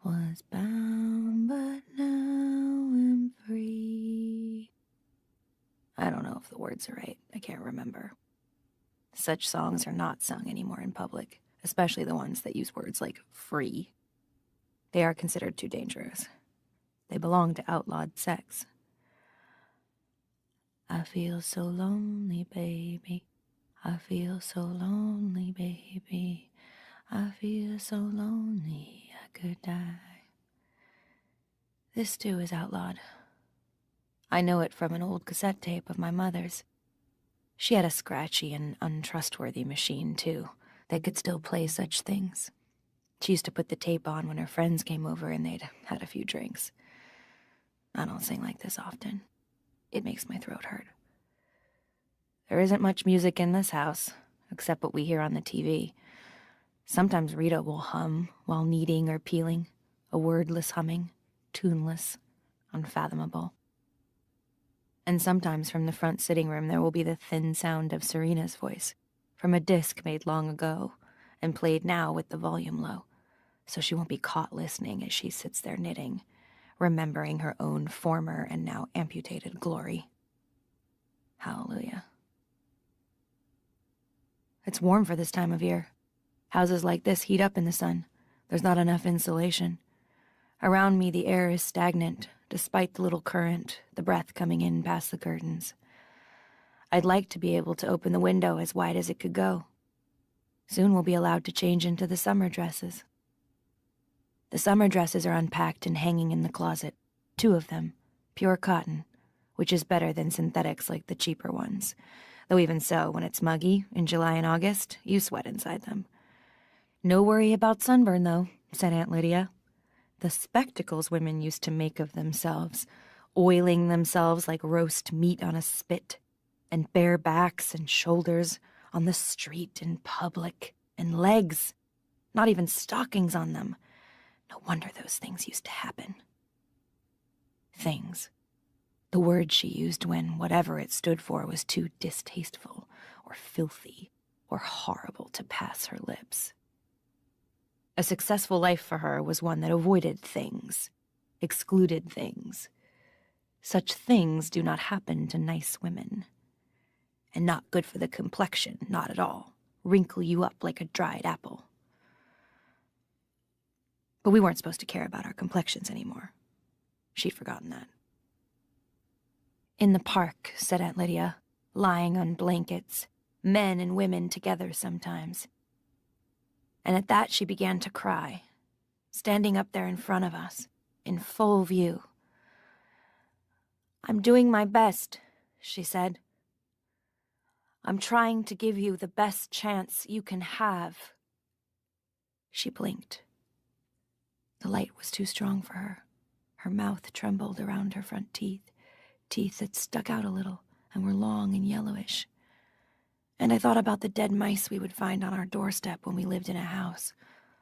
was bound but now am free. I don't know if the words are right. I can't remember. Such songs are not sung anymore in public, especially the ones that use words like free. They are considered too dangerous. They belong to outlawed sex. I feel so lonely, baby. I feel so lonely, baby. I feel so lonely I could die. This too is outlawed. I know it from an old cassette tape of my mother's. She had a scratchy and untrustworthy machine, too, that could still play such things. She used to put the tape on when her friends came over and they'd had a few drinks. I don't sing like this often. It makes my throat hurt. There isn't much music in this house, except what we hear on the TV. Sometimes Rita will hum while kneading or peeling, a wordless humming, tuneless, unfathomable. And sometimes from the front sitting room there will be the thin sound of Serena's voice, from a disc made long ago, and played now with the volume low, so she won't be caught listening as she sits there knitting, remembering her own former and now amputated glory. Hallelujah. It's warm for this time of year. Houses like this heat up in the sun. There's not enough insulation. Around me the air is stagnant, despite the little current, the breath coming in past the curtains. I'd like to be able to open the window as wide as it could go. Soon we'll be allowed to change into the summer dresses. The summer dresses are unpacked and hanging in the closet, 2 of them, pure cotton, which is better than synthetics like the cheaper ones. Though even so, when it's muggy in July and August, you sweat inside them. No worry about sunburn, though, said Aunt Lydia. The spectacles women used to make of themselves, oiling themselves like roast meat on a spit, and bare backs and shoulders on the street in public, and legs, not even stockings on them. No wonder those things used to happen. Things. The word she used when whatever it stood for was too distasteful, or filthy, or horrible to pass her lips. A successful life for her was one that avoided things, excluded things. Such things do not happen to nice women. And not good for the complexion, not at all. Wrinkle you up like a dried apple. But we weren't supposed to care about our complexions anymore. She'd forgotten that. In the park, said Aunt Lydia, lying on blankets, men and women together sometimes. And at that she began to cry, standing up there in front of us, in full view. I'm doing my best, she said. I'm trying to give you the best chance you can have. She blinked. The light was too strong for her. Her mouth trembled around her front teeth, teeth that stuck out a little and were long and yellowish. And I thought about the dead mice we would find on our doorstep when we lived in a house,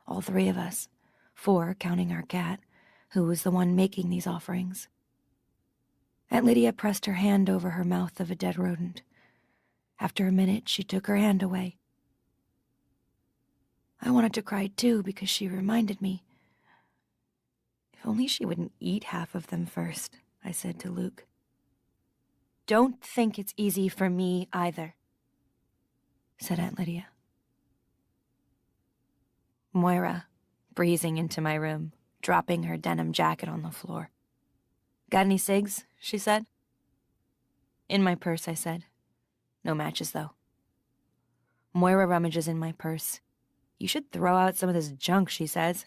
all 3 of us, 4 counting our cat, who was the one making these offerings. Aunt Lydia pressed her hand over her mouth of a dead rodent. After a minute, she took her hand away. I wanted to cry too because she reminded me. If only she wouldn't eat half of them first, I said to Luke. Don't think it's easy for me either, said Aunt Lydia. Moira, breezing into my room, dropping her denim jacket on the floor. Got any cigs? She said. In my purse, I said. No matches, though. Moira rummages in my purse. You should throw out some of this junk, she says.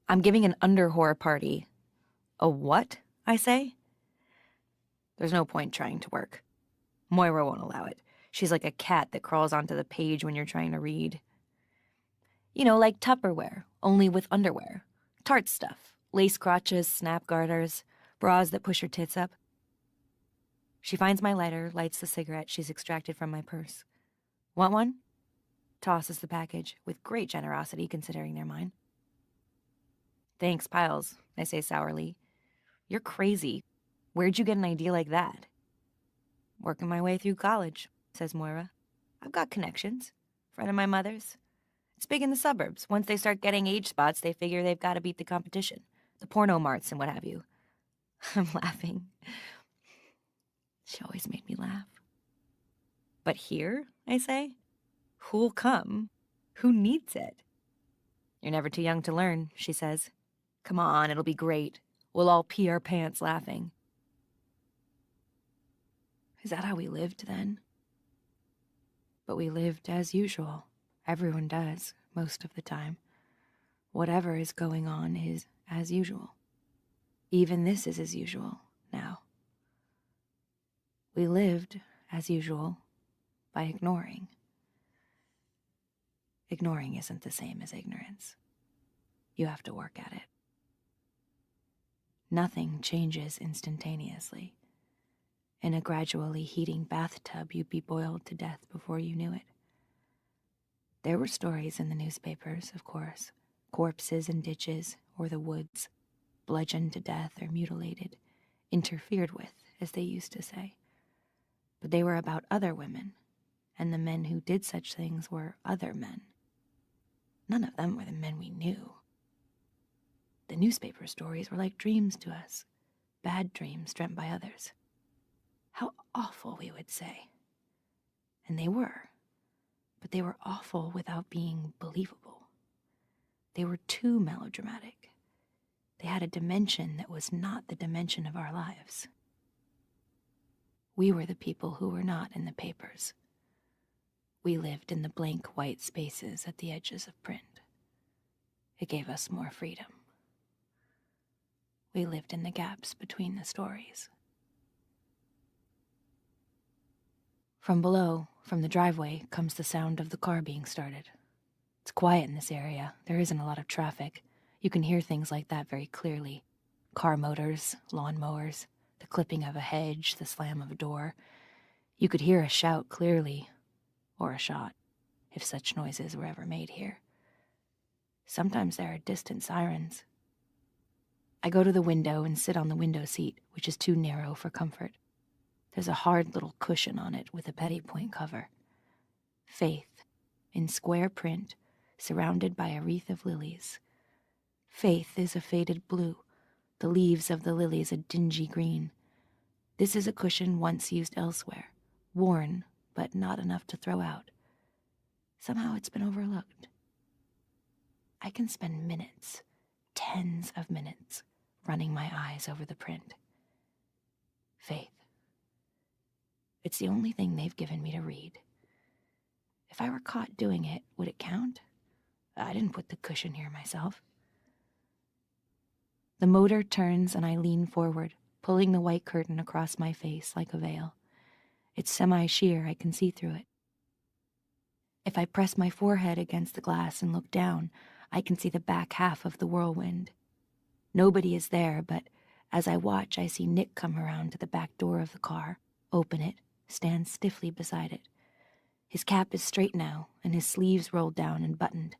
I'm giving an under-whore party. A what? I say. There's no point trying to work. Moira won't allow it. She's like a cat that crawls onto the page when you're trying to read. You know, like Tupperware, only with underwear. Tart stuff, Lace crotches, snap garters, bras that push her tits up. She finds my lighter, lights the cigarette she's extracted from my purse. Want one? Tosses the package, with great generosity considering they're mine. Thanks, Piles, I say sourly. You're crazy. Where'd you get an idea like that? Working my way through college, says Moira. I've got connections. Friend of my mother's. It's big in the suburbs. Once they start getting age spots, they figure they've got to beat the competition. The porno marts and what have you. I'm laughing. She always made me laugh. But here, I say, who'll come? Who needs it? You're never too young to learn, she says. Come on, it'll be great. We'll all pee our pants laughing. Is that how we lived then? But we lived as usual. Everyone does, most of the time. Whatever is going on is as usual. Even this is as usual now. We lived as usual by ignoring. Ignoring isn't the same as ignorance. You have to work at it. Nothing changes instantaneously. In a gradually heating bathtub, you'd be boiled to death before you knew it. There were stories in the newspapers, of course, corpses in ditches or the woods, bludgeoned to death or mutilated, interfered with, as they used to say. But they were about other women, and the men who did such things were other men. None of them were the men we knew. The newspaper stories were like dreams to us, bad dreams dreamt by others. How awful, we would say. And they were, but they were awful without being believable. They were too melodramatic. They had a dimension that was not the dimension of our lives. We were the people who were not in the papers. We lived in the blank white spaces at the edges of print. It gave us more freedom. We lived in the gaps between the stories. From below, from the driveway, comes the sound of the car being started. It's quiet in this area. There isn't a lot of traffic. You can hear things like that very clearly. Car motors, lawnmowers, the clipping of a hedge, the slam of a door. You could hear a shout clearly, or a shot, if such noises were ever made here. Sometimes there are distant sirens. I go to the window and sit on the window seat, which is too narrow for comfort. There's a hard little cushion on it with a petty point cover. Faith, in square print, surrounded by a wreath of lilies. Faith is a faded blue, the leaves of the lilies a dingy green. This is a cushion once used elsewhere, worn, but not enough to throw out. Somehow it's been overlooked. I can spend minutes, tens of minutes, running my eyes over the print. Faith. It's the only thing they've given me to read. If I were caught doing it, would it count? I didn't put the cushion here myself. The motor turns and I lean forward, pulling the white curtain across my face like a veil. It's semi-sheer, I can see through it. If I press my forehead against the glass and look down, I can see the back half of the whirlwind. Nobody is there, but as I watch, I see Nick come around to the back door of the car, open it, stand stiffly beside it. His cap is straight now, and his sleeves rolled down and buttoned.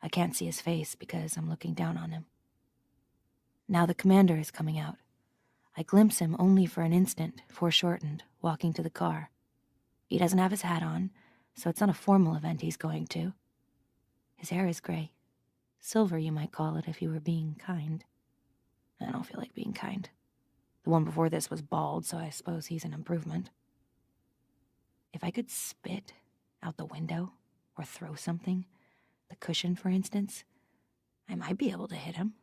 I can't see his face because I'm looking down on him. Now the commander is coming out. I glimpse him only for an instant, foreshortened, walking to the car. He doesn't have his hat on, so it's not a formal event he's going to. His hair is gray. Silver, you might call it if you were being kind. I don't feel like being kind. The one before this was bald, so I suppose he's an improvement. If I could spit out the window or throw something, the cushion, for instance, I might be able to hit him.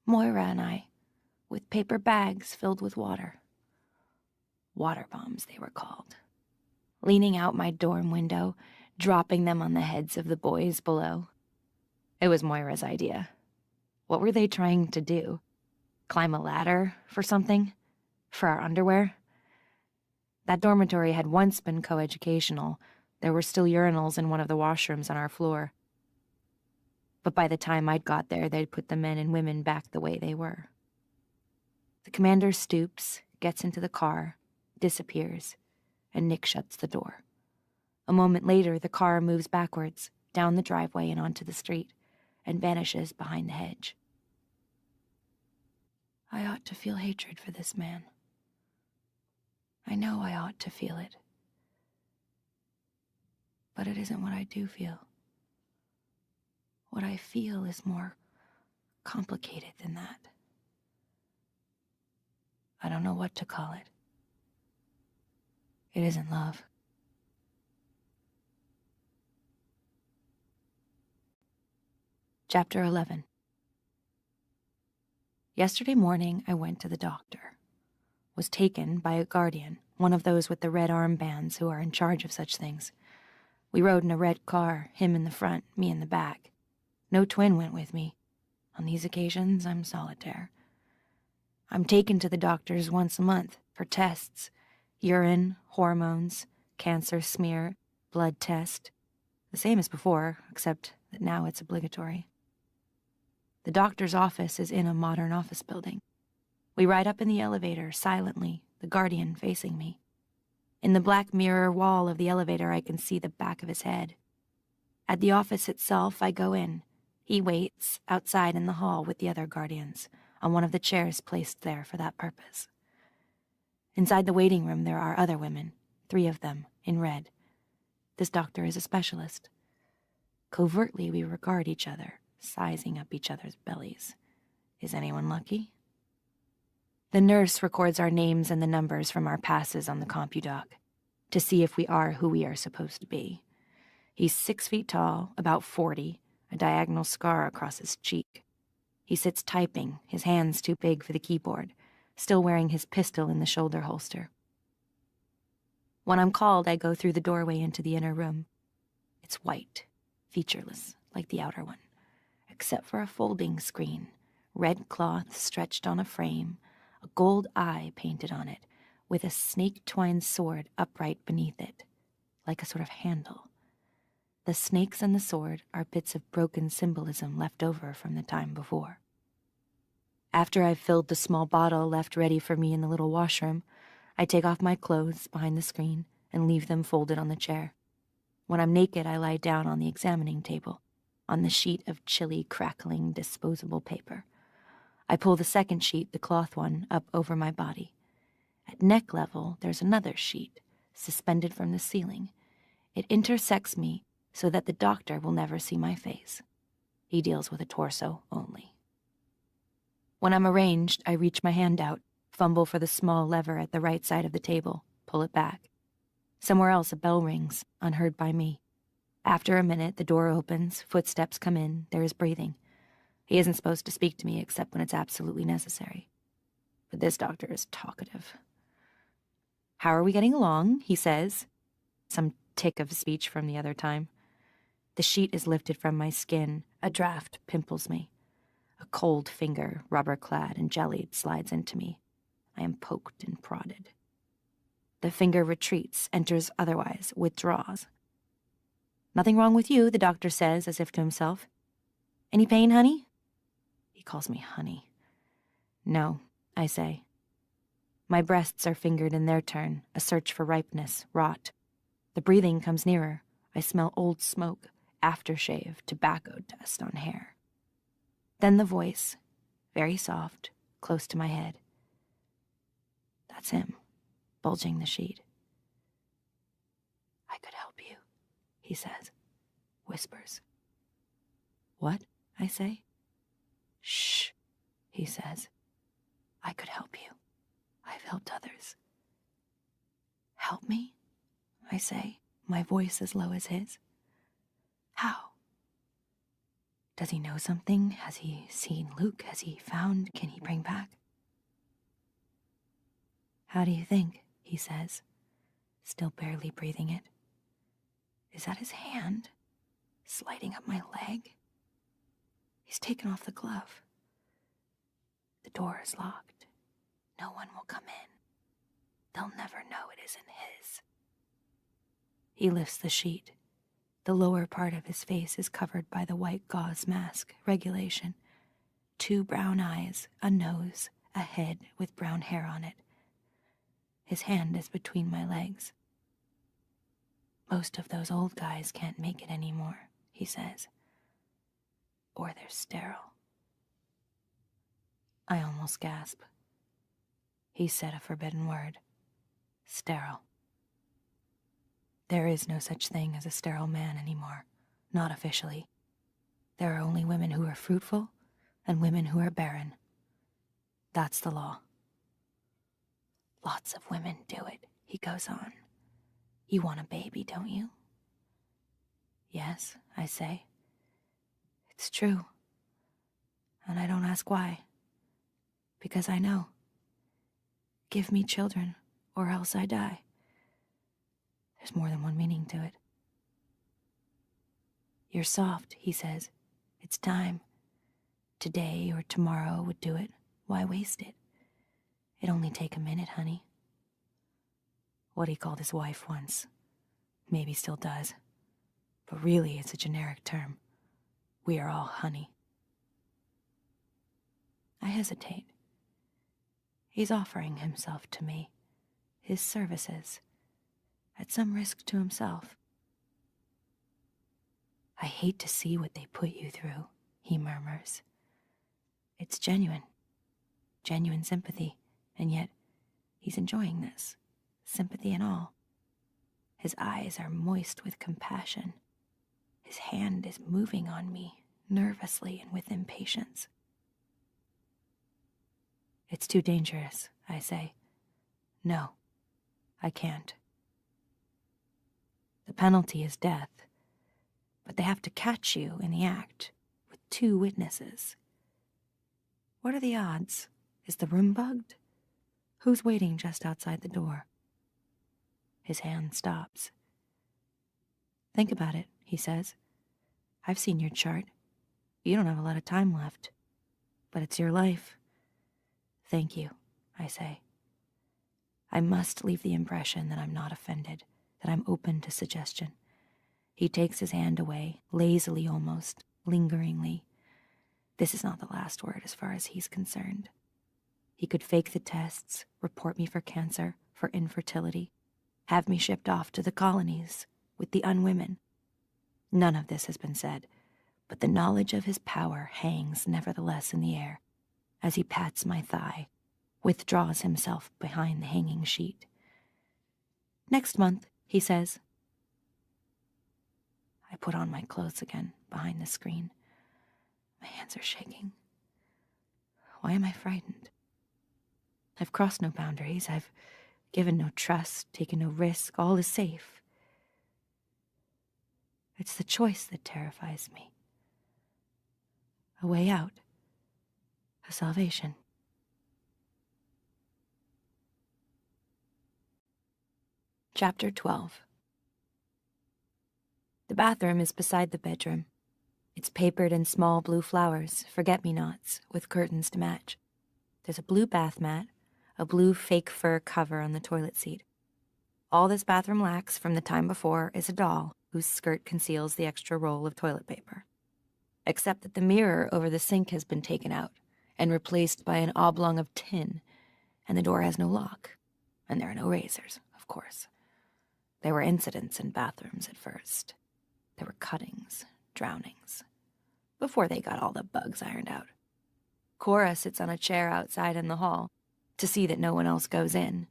Moira and I, with paper bags filled with water. Water bombs, they were called. Leaning out my dorm window, dropping them on the heads of the boys below. It was Moira's idea. What were they trying to do? Climb a ladder for something? For our underwear? That dormitory had once been coeducational. There were still urinals in one of the washrooms on our floor. but by the time I'd got there, they'd put the men and women back the way they were. The commander stoops, gets into the car, disappears, and Nick shuts the door. A moment later, the car moves backwards, down the driveway and onto the street, and vanishes behind the hedge. I ought to feel hatred for this man. I know I ought to feel it. But it isn't what I do feel. What I feel is more complicated than that. I don't know what to call it. It isn't love. Chapter 11. Yesterday morning, I went to the doctor. Was taken by a guardian, one of those with the red armbands who are in charge of such things. We rode in a red car, him in the front, me in the back. No twin went with me. On these occasions, I'm solitaire. I'm taken to the doctors once a month for tests. Urine, hormones, cancer smear, blood test. The same as before, except that now it's obligatory. The doctor's office is in a modern office building. We ride up in the elevator, silently, the guardian facing me. In the black mirror wall of the elevator, I can see the back of his head. At the office itself, I go in. He waits outside in the hall with the other guardians, on one of the chairs placed there for that purpose. Inside the waiting room, there are other women, 3 of them, in red. This doctor is a specialist. Covertly, we regard each other, sizing up each other's bellies. Is anyone lucky? The nurse records our names and the numbers from our passes on the CompuDoc to see if we are who we are supposed to be. He's 6 feet tall, about 40, a diagonal scar across his cheek. He sits typing, his hands too big for the keyboard, still wearing his pistol in the shoulder holster. When I'm called, I go through the doorway into the inner room. It's white, featureless, like the outer one, except for a folding screen, red cloth stretched on a frame, a gold eye painted on it, with a snake-twined sword upright beneath it, like a sort of handle. The snakes and the sword are bits of broken symbolism left over from the time before. After I've filled the small bottle left ready for me in the little washroom, I take off my clothes behind the screen and leave them folded on the chair. When I'm naked, I lie down on the examining table, on the sheet of chilly, crackling, disposable paper. I pull the second sheet, the cloth one, up over my body. At neck level, there's another sheet, suspended from the ceiling. It intersects me so that the doctor will never see my face. He deals with a torso only. When I'm arranged, I reach my hand out, fumble for the small lever at the right side of the table, pull it back. Somewhere else a bell rings, unheard by me. After a minute, the door opens, footsteps come in, there is breathing. He isn't supposed to speak to me except when it's absolutely necessary. But this doctor is talkative. "How are we getting along?" he says. Some tick of speech from the other time. The sheet is lifted from my skin. A draft pimples me. A cold finger, rubber-clad and jellied, slides into me. I am poked and prodded. The finger retreats, enters otherwise, withdraws. "Nothing wrong with you," the doctor says, as if to himself. "Any pain, honey?" He calls me honey. "No," I say. My breasts are fingered in their turn, a search for ripeness, rot. The breathing comes nearer. I smell old smoke, aftershave, tobacco dust on hair. Then the voice, very soft, close to my head. That's him, bulging the sheet. "I could help you," he says, whispers. "What?" I say. "Shh," he says. "I could help you. I've helped others." "Help me?" I say, my voice as low as his. "How? Does he know something? Has he seen Luke? Has he found? Can he bring back?" "How do you think?" he says, still barely breathing it. Is that his hand, sliding up my leg? He's taken off the glove. The door is locked. No one will come in. They'll never know it isn't his. He lifts the sheet, The lower part of his face is covered by the white gauze mask, regulation. 2 brown eyes, a nose, a head with brown hair on it. His hand is between my legs. Most of those old guys can't make it anymore, he says. Or they're sterile. I almost gasp. He said a forbidden word. Sterile. There is no such thing as a sterile man anymore, not officially. There are only women who are fruitful and women who are barren. That's the law. Lots of women do it, he goes on. You want a baby, don't you? Yes, I say. It's true. And I don't ask why. Because I know. Give me children, or else I die. There's more than one meaning to it. You're soft, he says. It's time. Today or tomorrow would do it. Why waste it? It'd only take a minute, honey. What he called his wife once. Maybe still does. But really, it's a generic term. We are all honey. I hesitate. He's offering himself to me, his services, at some risk to himself. I hate to see what they put you through, he murmurs. It's genuine sympathy, and yet he's enjoying this, sympathy and all. His eyes are moist with compassion. His hand is moving on me, nervously and with impatience. It's too dangerous, I say. No, I can't. The penalty is death, but they have to catch you in the act with 2 witnesses. What are the odds? Is the room bugged? Who's waiting just outside the door? His hand stops. Think about it, he says. I've seen your chart. You don't have a lot of time left, but it's your life. Thank you, I say. I must leave the impression that I'm not offended, that I'm open to suggestion. He takes his hand away, lazily almost, lingeringly. This is not the last word as far as he's concerned. He could fake the tests, report me for cancer, for infertility, have me shipped off to the colonies with the unwomen. None of this has been said, but the knowledge of his power hangs nevertheless in the air as he pats my thigh, withdraws himself behind the hanging sheet. Next month, he says. I put on my clothes again behind the screen. My hands are shaking. Why am I frightened? I've crossed no boundaries. I've given no trust, taken no risk. All is safe. It's the choice that terrifies me. A way out. A salvation. Chapter 12. The bathroom is beside the bedroom. It's papered in small blue flowers, forget-me-nots, with curtains to match. There's a blue bath mat, a blue fake fur cover on the toilet seat. All this bathroom lacks from the time before is a doll whose skirt conceals the extra roll of toilet paper. Except that the mirror over the sink has been taken out and replaced by an oblong of tin, and the door has no lock, and there are no razors, of course. There were incidents in bathrooms at first. There were cuttings, drownings, before they got all the bugs ironed out. Cora sits on a chair outside in the hall to see that no one else goes in.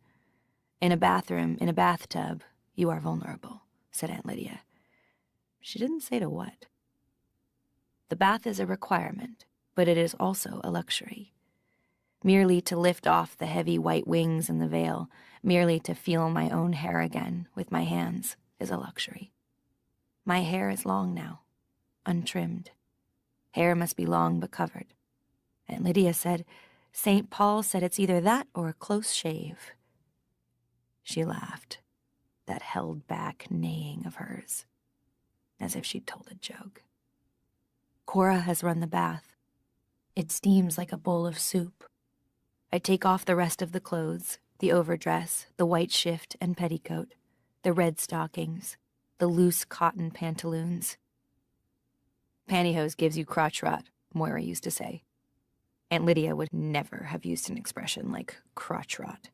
In a bathroom, in a bathtub, you are vulnerable, said Aunt Lydia. She didn't say to what. The bath is a requirement, but it is also a luxury. Merely to lift off the heavy white wings and the veil, merely to feel my own hair again with my hands is a luxury. My hair is long now, untrimmed. Hair must be long but covered. Aunt Lydia said, St. Paul said it's either that or a close shave. She laughed, that held-back neighing of hers, as if she'd told a joke. Cora has run the bath. It steams like a bowl of soup. I take off the rest of the clothes, the overdress, the white shift and petticoat, the red stockings. the loose cotton pantaloons. Pantyhose gives you crotch rot, Moira used to say. Aunt Lydia would never have used an expression like crotch rot.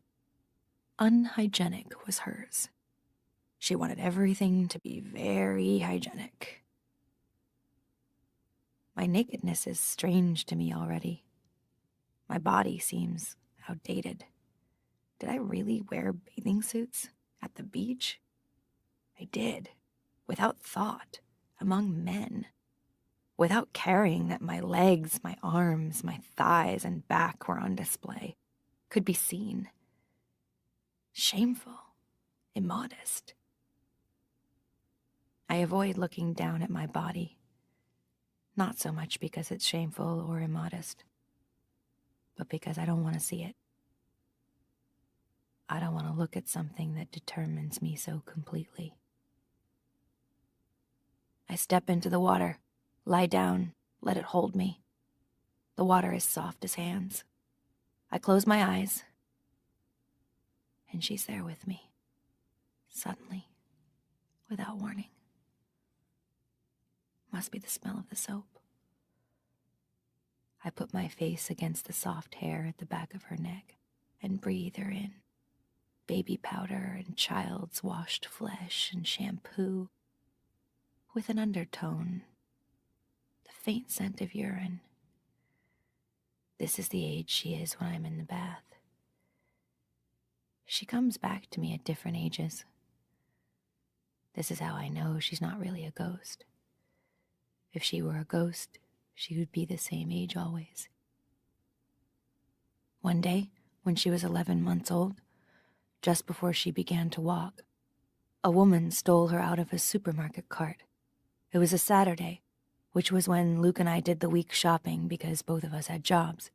Unhygienic was hers. She wanted everything to be very hygienic. My nakedness is strange to me already. My body seems outdated. Did I really wear bathing suits at the beach? I did, without thought, among men, without caring that my legs, my arms, my thighs, and back were on display, could be seen. Shameful, immodest. I avoid looking down at my body, not so much because it's shameful or immodest, but because I don't want to see it. I don't want to look at something that determines me so completely. I step into the water, lie down, let it hold me. The water is soft as hands. I close my eyes, and she's there with me, suddenly, without warning. Must be the smell of the soap. I put my face against the soft hair at the back of her neck and breathe her in. Baby powder and child's washed flesh and shampoo, with an undertone, the faint scent of urine. This is the age she is when I'm in the bath. She comes back to me at different ages. This is how I know she's not really a ghost. If she were a ghost, she would be the same age always. One day, when she was 11 months old, just before she began to walk, a woman stole her out of a supermarket cart. It was a Saturday, which was when Luke and I did the week shopping because both of us had jobs.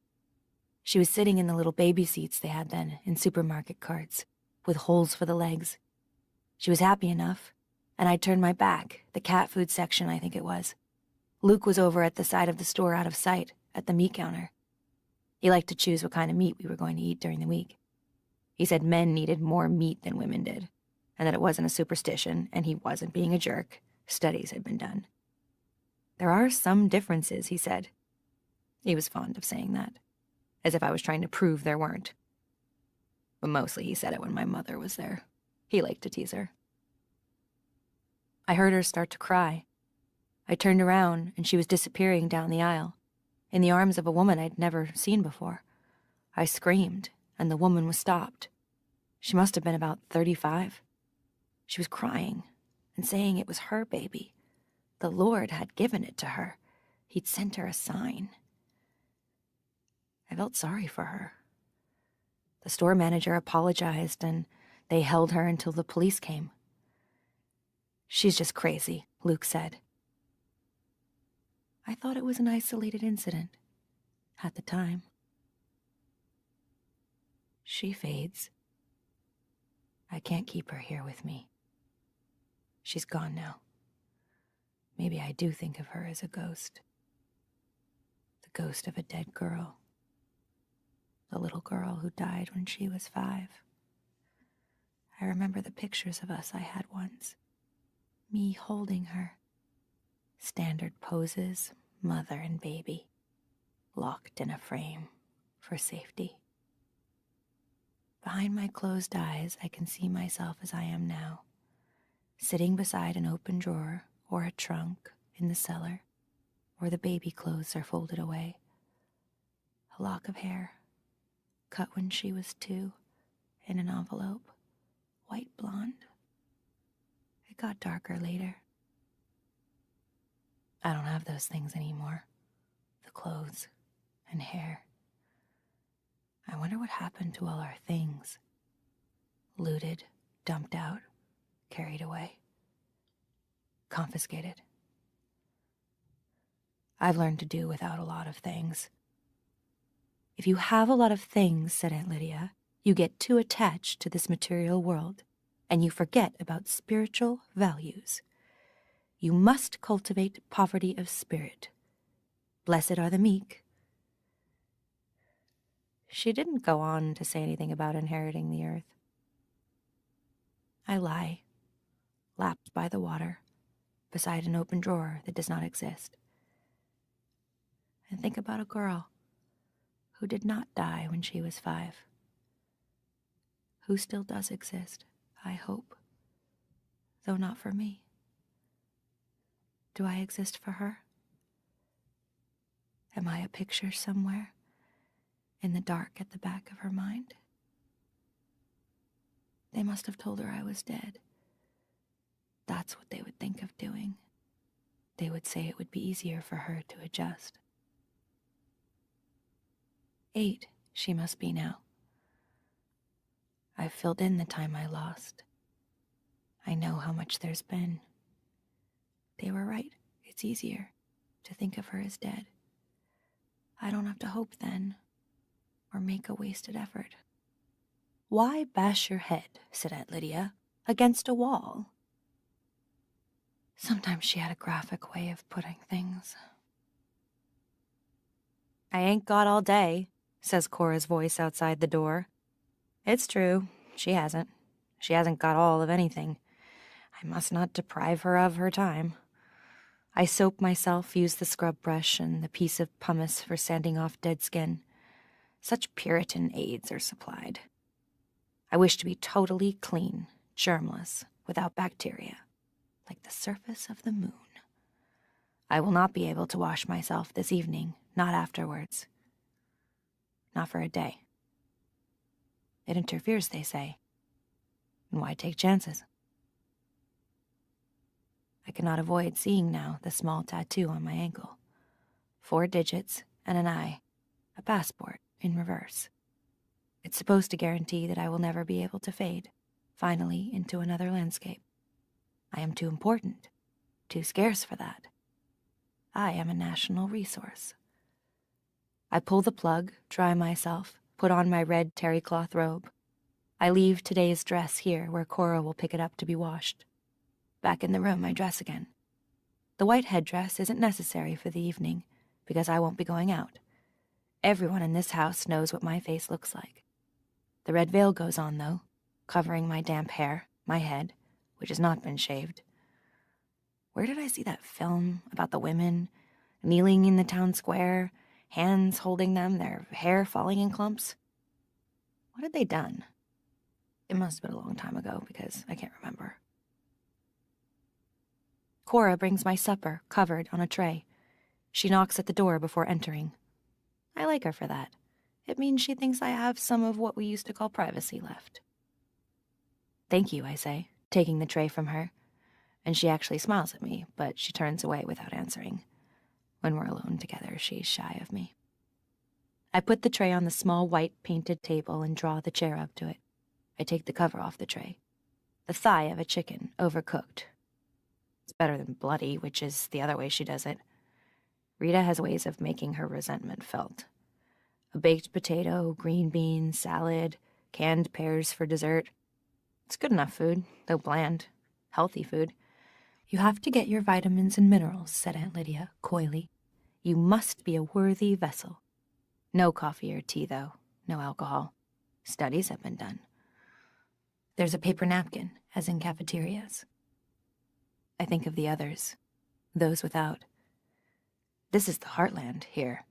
She was sitting in the little baby seats they had then in supermarket carts, with holes for the legs. She was happy enough, and I turned my back, the cat food section I think it was. Luke was over at the side of the store out of sight, at the meat counter. He liked to choose what kind of meat we were going to eat during the week. He said men needed more meat than women did, and that it wasn't a superstition, and he wasn't being a jerk. Studies had been done. There are some differences, he said. He was fond of saying that, as if I was trying to prove there weren't. But mostly he said it when my mother was there. He liked to tease her. I heard her start to cry. I turned around, and she was disappearing down the aisle, in the arms of a woman I'd never seen before. I screamed, and the woman was stopped. She must have been about 35. She was crying and saying it was her baby. The Lord had given it to her. He'd sent her a sign. I felt sorry for her. The store manager apologized, and they held her until the police came. She's just crazy, Luke said. I thought it was an isolated incident, at the time. She fades. I can't keep her here with me. She's gone now. Maybe I do think of her as a ghost. The ghost of a dead girl. The little girl who died when she was 5. I remember the pictures of us I had once. Me holding her. Standard poses, mother and baby, locked in a frame for safety. Behind my closed eyes, I can see myself as I am now, sitting beside an open drawer or a trunk in the cellar, where the baby clothes are folded away. A lock of hair, cut when she was 2, in an envelope, white blonde. It got darker later. I don't have those things anymore, the clothes and hair. I wonder what happened to all our things. Looted, dumped out, carried away, confiscated. I've learned to do without a lot of things. If you have a lot of things, said Aunt Lydia, you get too attached to this material world, and you forget about spiritual values. You must cultivate poverty of spirit. Blessed are the meek. She didn't go on to say anything about inheriting the earth. I lie, lapped by the water, beside an open drawer that does not exist. And think about a girl who did not die when she was 5. Who still does exist, I hope, though not for me. Do I exist for her? Am I a picture somewhere in the dark at the back of her mind? They must have told her I was dead. That's what they would think of doing. They would say it would be easier for her to adjust. 8, she must be now. I've filled in the time I lost. I know how much there's been. They were right. It's easier to think of her as dead. I don't have to hope then, or make a wasted effort. Why bash your head, said Aunt Lydia, against a wall? Sometimes she had a graphic way of putting things. I ain't got all day, says Cora's voice outside the door. It's true, she hasn't. She hasn't got all of anything. I must not deprive her of her time. I soap myself, use the scrub brush and the piece of pumice for sanding off dead skin. Such Puritan aids are supplied. I wish to be totally clean, germless, without bacteria, like the surface of the moon. I will not be able to wash myself this evening, not afterwards. Not for a day. It interferes, they say. And why take chances? I cannot avoid seeing now the small tattoo on my ankle. 4 digits and an eye, a passport in reverse. It's supposed to guarantee that I will never be able to fade, finally, into another landscape. I am too important, too scarce for that. I am a national resource. I pull the plug, dry myself, put on my red terry cloth robe. I leave today's dress here where Cora will pick it up to be washed. Back in the room, I dress again. The white headdress isn't necessary for the evening, because I won't be going out. Everyone in this house knows what my face looks like. The red veil goes on, though, covering my damp hair, my head, which has not been shaved. Where did I see that film about the women, kneeling in the town square, hands holding them, their hair falling in clumps? What had they done? It must have been a long time ago, because I can't remember. Cora brings my supper, covered on a tray. She knocks at the door before entering. I like her for that. It means she thinks I have some of what we used to call privacy left. Thank you, I say, taking the tray from her. And she actually smiles at me, but she turns away without answering. When we're alone together, she's shy of me. I put the tray on the small white painted table and draw the chair up to it. I take the cover off the tray. The thigh of a chicken, overcooked. It's better than bloody, which is the other way she does it. Rita has ways of making her resentment felt. A baked potato, green beans, salad, canned pears for dessert. It's good enough food, though bland. Healthy food. You have to get your vitamins and minerals, said Aunt Lydia, coyly. You must be a worthy vessel. No coffee or tea, though. No alcohol. Studies have been done. There's a paper napkin, as in cafeterias. I think of the others, those without. This is the heartland here.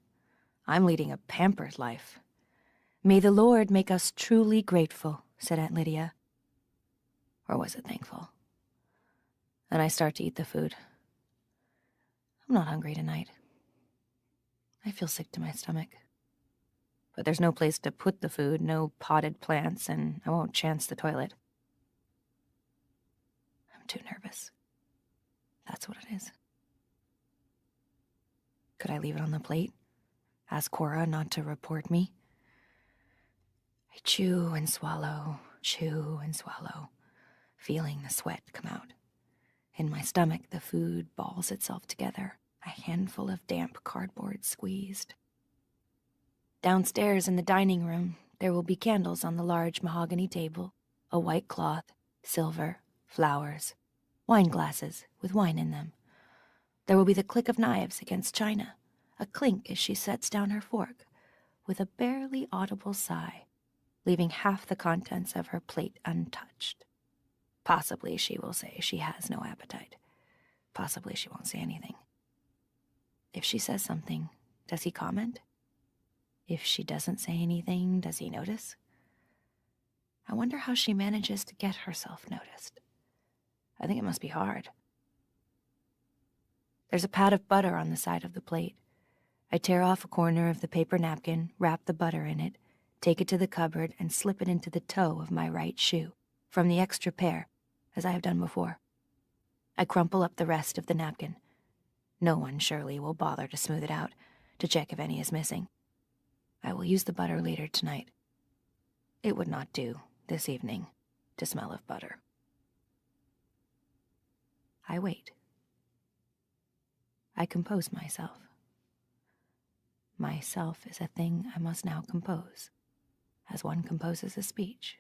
I'm leading a pampered life. May the Lord make us truly grateful, said Aunt Lydia. Or was it thankful? And I start to eat the food. I'm not hungry tonight. I feel sick to my stomach. But there's no place to put the food, no potted plants, and I won't chance the toilet. I'm too nervous. That's what it is. Could I leave it on the plate? Ask Cora not to report me? I chew and swallow, feeling the sweat come out. In my stomach, the food balls itself together, a handful of damp cardboard squeezed. Downstairs in the dining room, there will be candles on the large mahogany table, a white cloth, silver, flowers, wine glasses with wine in them. There will be the click of knives against china, a clink as she sets down her fork, with a barely audible sigh, leaving half the contents of her plate untouched. Possibly she will say she has no appetite. Possibly she won't say anything. If she says something, does he comment? If she doesn't say anything, does he notice? I wonder how she manages to get herself noticed. I think it must be hard. There's a pat of butter on the side of the plate. I tear off a corner of the paper napkin, wrap the butter in it, take it to the cupboard, and slip it into the toe of my right shoe, from the extra pair, as I have done before. I crumple up the rest of the napkin. No one surely will bother to smooth it out, to check if any is missing. I will use the butter later tonight. It would not do, this evening, to smell of butter. I wait. I compose myself. Myself is a thing I must now compose, as one composes a speech.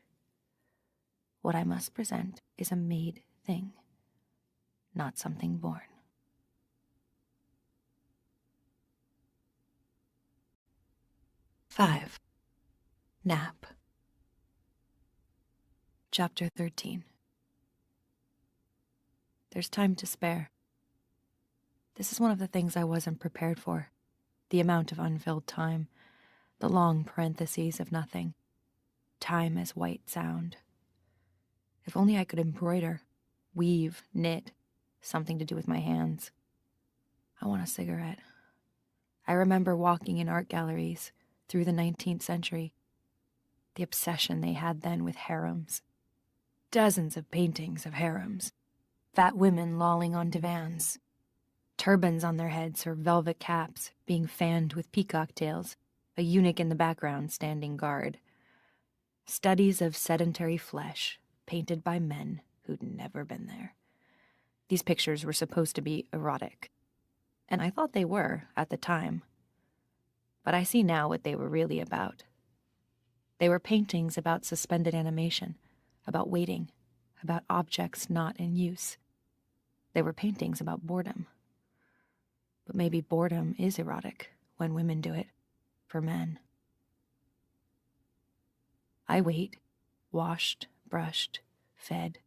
What I must present is a made thing, not something born. Five. Nap. Chapter 13. There's time to spare. This is one of the things I wasn't prepared for. The amount of unfilled time, the long parentheses of nothing. Time as white sound. If only I could embroider, weave, knit, something to do with my hands. I want a cigarette. I remember walking in art galleries through the 19th century. The obsession they had then with harems. Dozens of paintings of harems. Fat women lolling on divans. Turbans on their heads or velvet caps, being fanned with peacock tails, a eunuch in the background standing guard. Studies of sedentary flesh, painted by men who'd never been there. These pictures were supposed to be erotic, and I thought they were at the time. But I see now what they were really about. They were paintings about suspended animation, about waiting, about objects not in use. They were paintings about boredom. But maybe boredom is erotic when women do it, for men. I wait, washed, brushed, fed,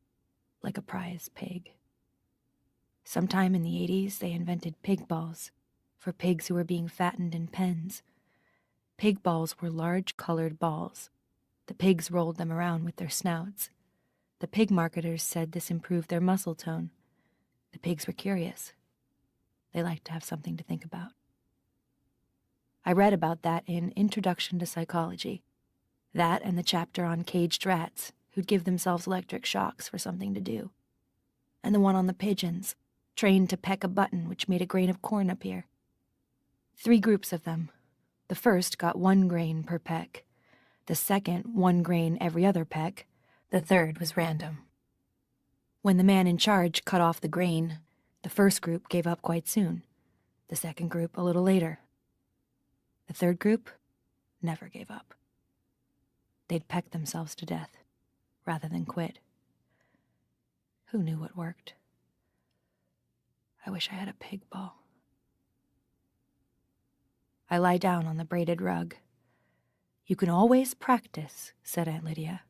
like a prize pig. Sometime in the 80s, they invented pig balls for pigs who were being fattened in pens. Pig balls were large colored balls. The pigs rolled them around with their snouts. The pig marketers said this improved their muscle tone. The pigs were curious. They liked to have something to think about. I read about that in Introduction to Psychology. That and the chapter on caged rats who'd give themselves electric shocks for something to do. And the one on the pigeons, trained to peck a button which made a grain of corn appear. 3 groups of them. The first got 1 grain per peck. The second, 1 grain every other peck. The third was random. When the man in charge cut off the grain, the first group gave up quite soon. The second group a little later. The third group never gave up. They'd peck themselves to death, rather than quit. Who knew what worked? I wish I had a pig ball. I lie down on the braided rug. You can always practice, said Aunt Lydia.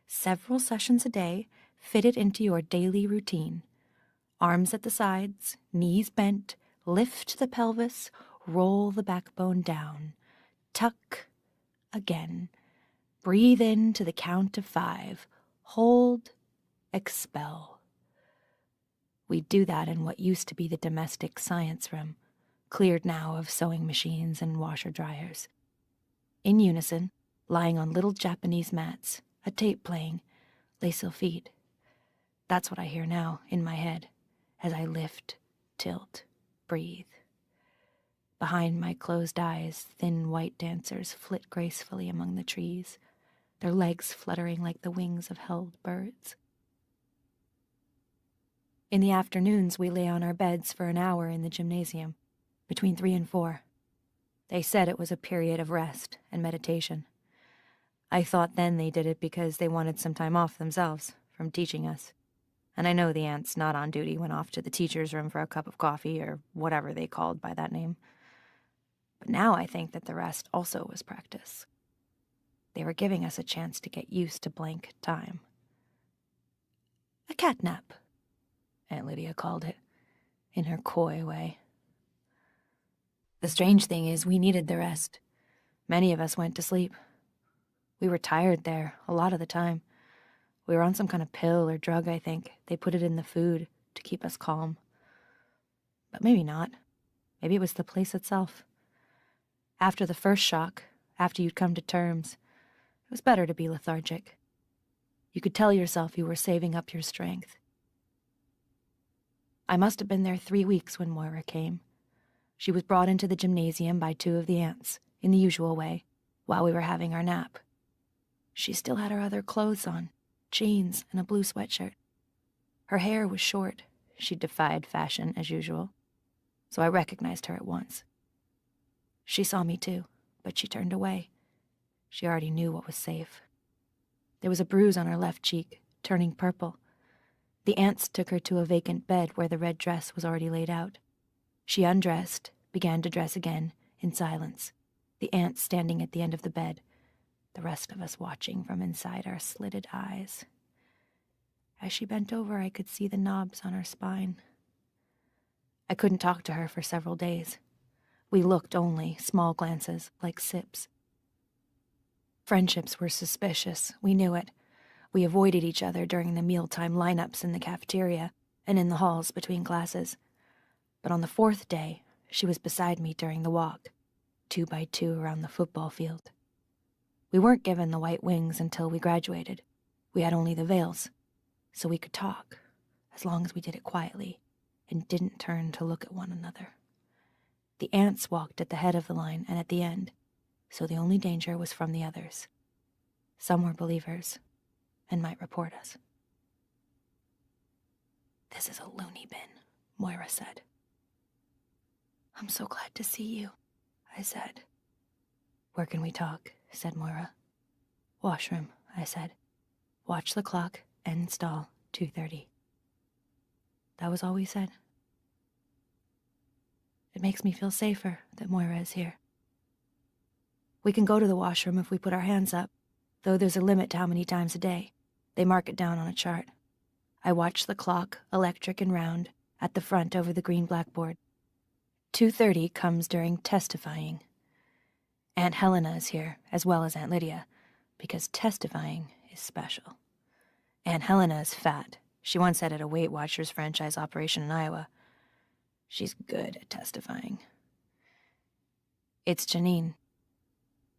Several sessions a day, fit it into your daily routine. Arms at the sides, knees bent, lift the pelvis, roll the backbone down. Tuck again. Breathe in to the count of 5. Hold, expel. We do that in what used to be the domestic science room, cleared now of sewing machines and washer-dryers. In unison, lying on little Japanese mats, a tape playing, Les Sylphides. That's what I hear now in my head, as I lift, tilt, breathe. Behind my closed eyes, thin white dancers flit gracefully among the trees, their legs fluttering like the wings of held birds. In the afternoons, we lay on our beds for an hour in the gymnasium, between 3 and 4. They said it was a period of rest and meditation. I thought then they did it because they wanted some time off themselves from teaching us. And I know the aunts not on duty went off to the teacher's room for a cup of coffee or whatever they called by that name. But now I think that the rest also was practice. They were giving us a chance to get used to blank time. A catnap, Aunt Lydia called it, in her coy way. The strange thing is we needed the rest. Many of us went to sleep. We were tired there a lot of the time. We were on some kind of pill or drug, I think. They put it in the food to keep us calm. But maybe not. Maybe it was the place itself. After the first shock, after you'd come to terms, it was better to be lethargic. You could tell yourself you were saving up your strength. I must have been there 3 weeks when Moira came. She was brought into the gymnasium by 2 of the aunts, in the usual way, while we were having our nap. She still had her other clothes on, jeans and a blue sweatshirt. Her hair was short. She defied fashion, as usual, so I recognized her at once. She saw me too, but she turned away. She already knew what was safe. There was a bruise on her left cheek, turning purple. The aunts took her to a vacant bed where the red dress was already laid out. She undressed, began to dress again, in silence, the aunts standing at the end of the bed, the rest of us watching from inside our slitted eyes. As she bent over, I could see the knobs on her spine. I couldn't talk to her for several days. We looked only, small glances, like sips. Friendships were suspicious, we knew it. We avoided each other during the mealtime lineups in the cafeteria and in the halls between classes. But on the 4th day, she was beside me during the walk, 2 by 2 around the football field. We weren't given the white wings until we graduated. We had only the veils, so we could talk, as long as we did it quietly and didn't turn to look at one another. The aunts walked at the head of the line and at the end, so the only danger was from the others. Some were believers and might report us. "This is a loony bin," Moira said. "I'm so glad to see you," I said. "Where can we talk?" said Moira. "Washroom," I said. "Watch the clock and install 2:30. That was all we said. It makes me feel safer that Moira is here. We can go to the washroom if we put our hands up, though there's a limit to how many times a day. They mark it down on a chart. I watch the clock, electric and round, at the front over the green blackboard. 2:30 comes during testifying. Aunt Helena is here, as well as Aunt Lydia, because testifying is special. Aunt Helena is fat. She once headed a Weight Watchers franchise operation in Iowa. She's good at testifying. It's Janine,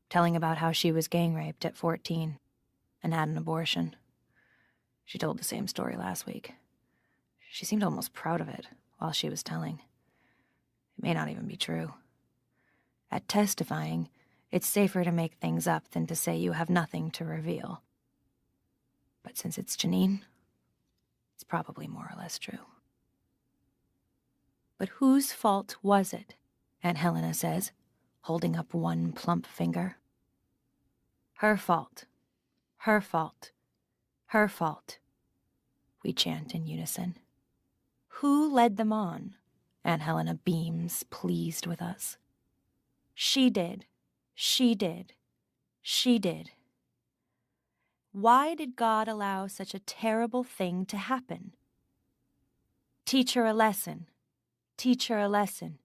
telling about how she was gang raped at 14 and had an abortion. She told the same story last week. She seemed almost proud of it while she was telling. It may not even be true. At testifying, it's safer to make things up than to say you have nothing to reveal. But since it's Janine, it's probably more or less true. But whose fault was it? Aunt Helena says, holding up one plump finger. Her fault. Her fault. Her fault. We chant in unison. Who led them on? Aunt Helena beams, pleased with us. She did. She did. She did. Why did God allow such a terrible thing to happen? Teach her a lesson. Teach her a lesson.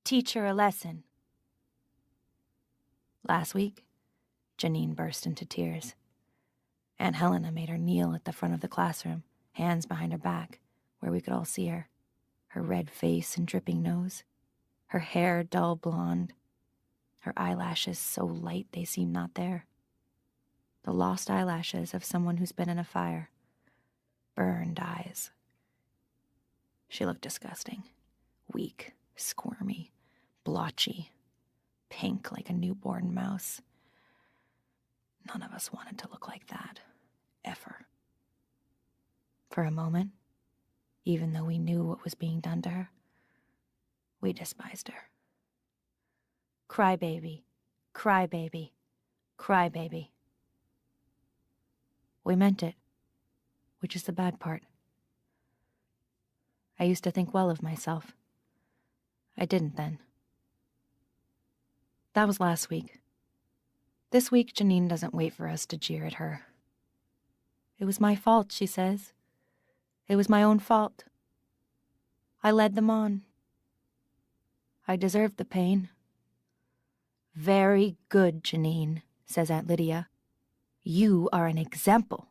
Teach her a lesson. Last week, Janine burst into tears. Aunt Helena made her kneel at the front of the classroom, hands behind her back, where we could all see her. Her red face and dripping nose. Her hair dull blonde. Her eyelashes so light they seem not there. The lost eyelashes of someone who's been in a fire. Burned eyes. She looked disgusting. Weak, squirmy, blotchy, pink like a newborn mouse. None of us wanted to look like that, ever. For a moment, even though we knew what was being done to her, we despised her. Crybaby, crybaby, crybaby. We meant it, which is the bad part. I used to think well of myself. I didn't then. That was last week. This week, Janine doesn't wait for us to jeer at her. It was my fault, she says. It was my own fault. I led them on. I deserved the pain. Very good, Janine, says Aunt Lydia. You are an example.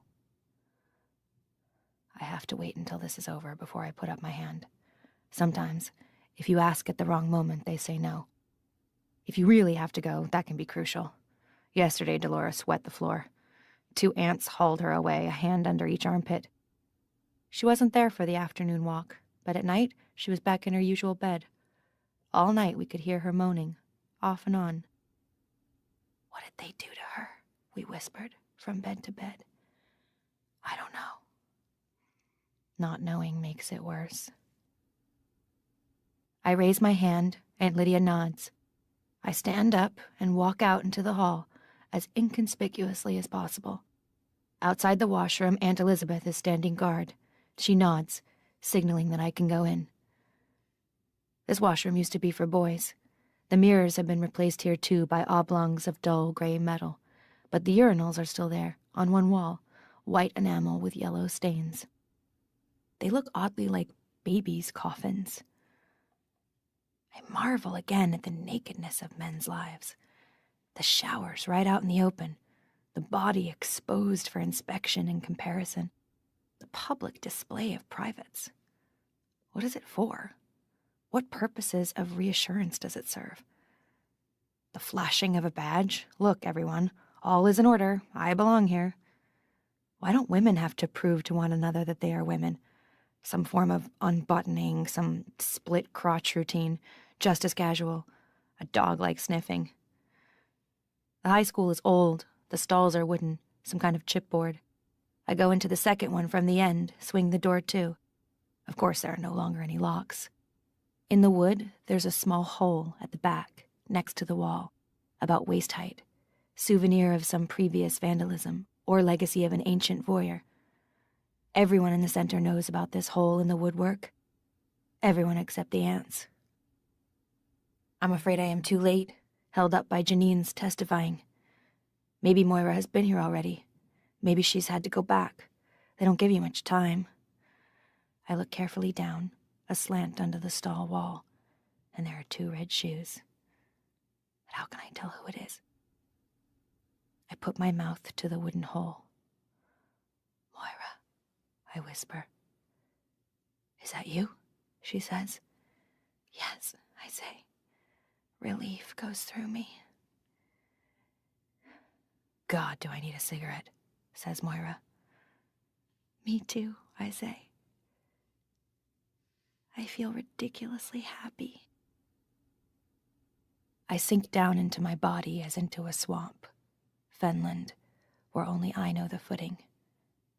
I have to wait until this is over before I put up my hand. Sometimes, if you ask at the wrong moment, they say no. If you really have to go, that can be crucial. Yesterday, Dolores sweat the floor. 2 ants hauled her away, a hand under each armpit. She wasn't there for the afternoon walk, but at night she was back in her usual bed. All night we could hear her moaning, off and on. What did they do to her? We whispered from bed to bed. I don't know. Not knowing makes it worse. I raise my hand, Aunt Lydia nods. I stand up and walk out into the hall as inconspicuously as possible. Outside the washroom, Aunt Elisabeth is standing guard. She nods, signaling that I can go in. This washroom used to be for boys. The mirrors have been replaced here too by oblongs of dull gray metal, but the urinals are still there, on one wall, white enamel with yellow stains. They look oddly like babies' coffins. I marvel again at the nakedness of men's lives. The showers right out in the open, the body exposed for inspection and comparison, the public display of privates. What is it for? What purposes of reassurance does it serve? The flashing of a badge? Look, everyone, all is in order. I belong here. Why don't women have to prove to one another that they are women? Some form of unbuttoning, some split crotch routine, just as casual, a dog-like sniffing. The high school is old. The stalls are wooden, some kind of chipboard. I go into the second one from the end, swing the door to. Of course, there are no longer any locks. In the wood, there's a small hole at the back, next to the wall, about waist height, souvenir of some previous vandalism or legacy of an ancient voyeur. Everyone in the center knows about this hole in the woodwork. Everyone except the ants. I'm afraid I am too late, held up by Janine's testifying. Maybe Moira has been here already. Maybe she's had to go back. They don't give you much time. I look carefully down, aslant under the stall wall, and there are 2 red shoes. But how can I tell who it is? I put my mouth to the wooden hole. Moira, I whisper. Is that you? She says. Yes, I say. Relief goes through me. God, do I need a cigarette, says Moira. Me too, I say. I feel ridiculously happy. I sink down into my body as into a swamp. Fenland, where only I know the footing.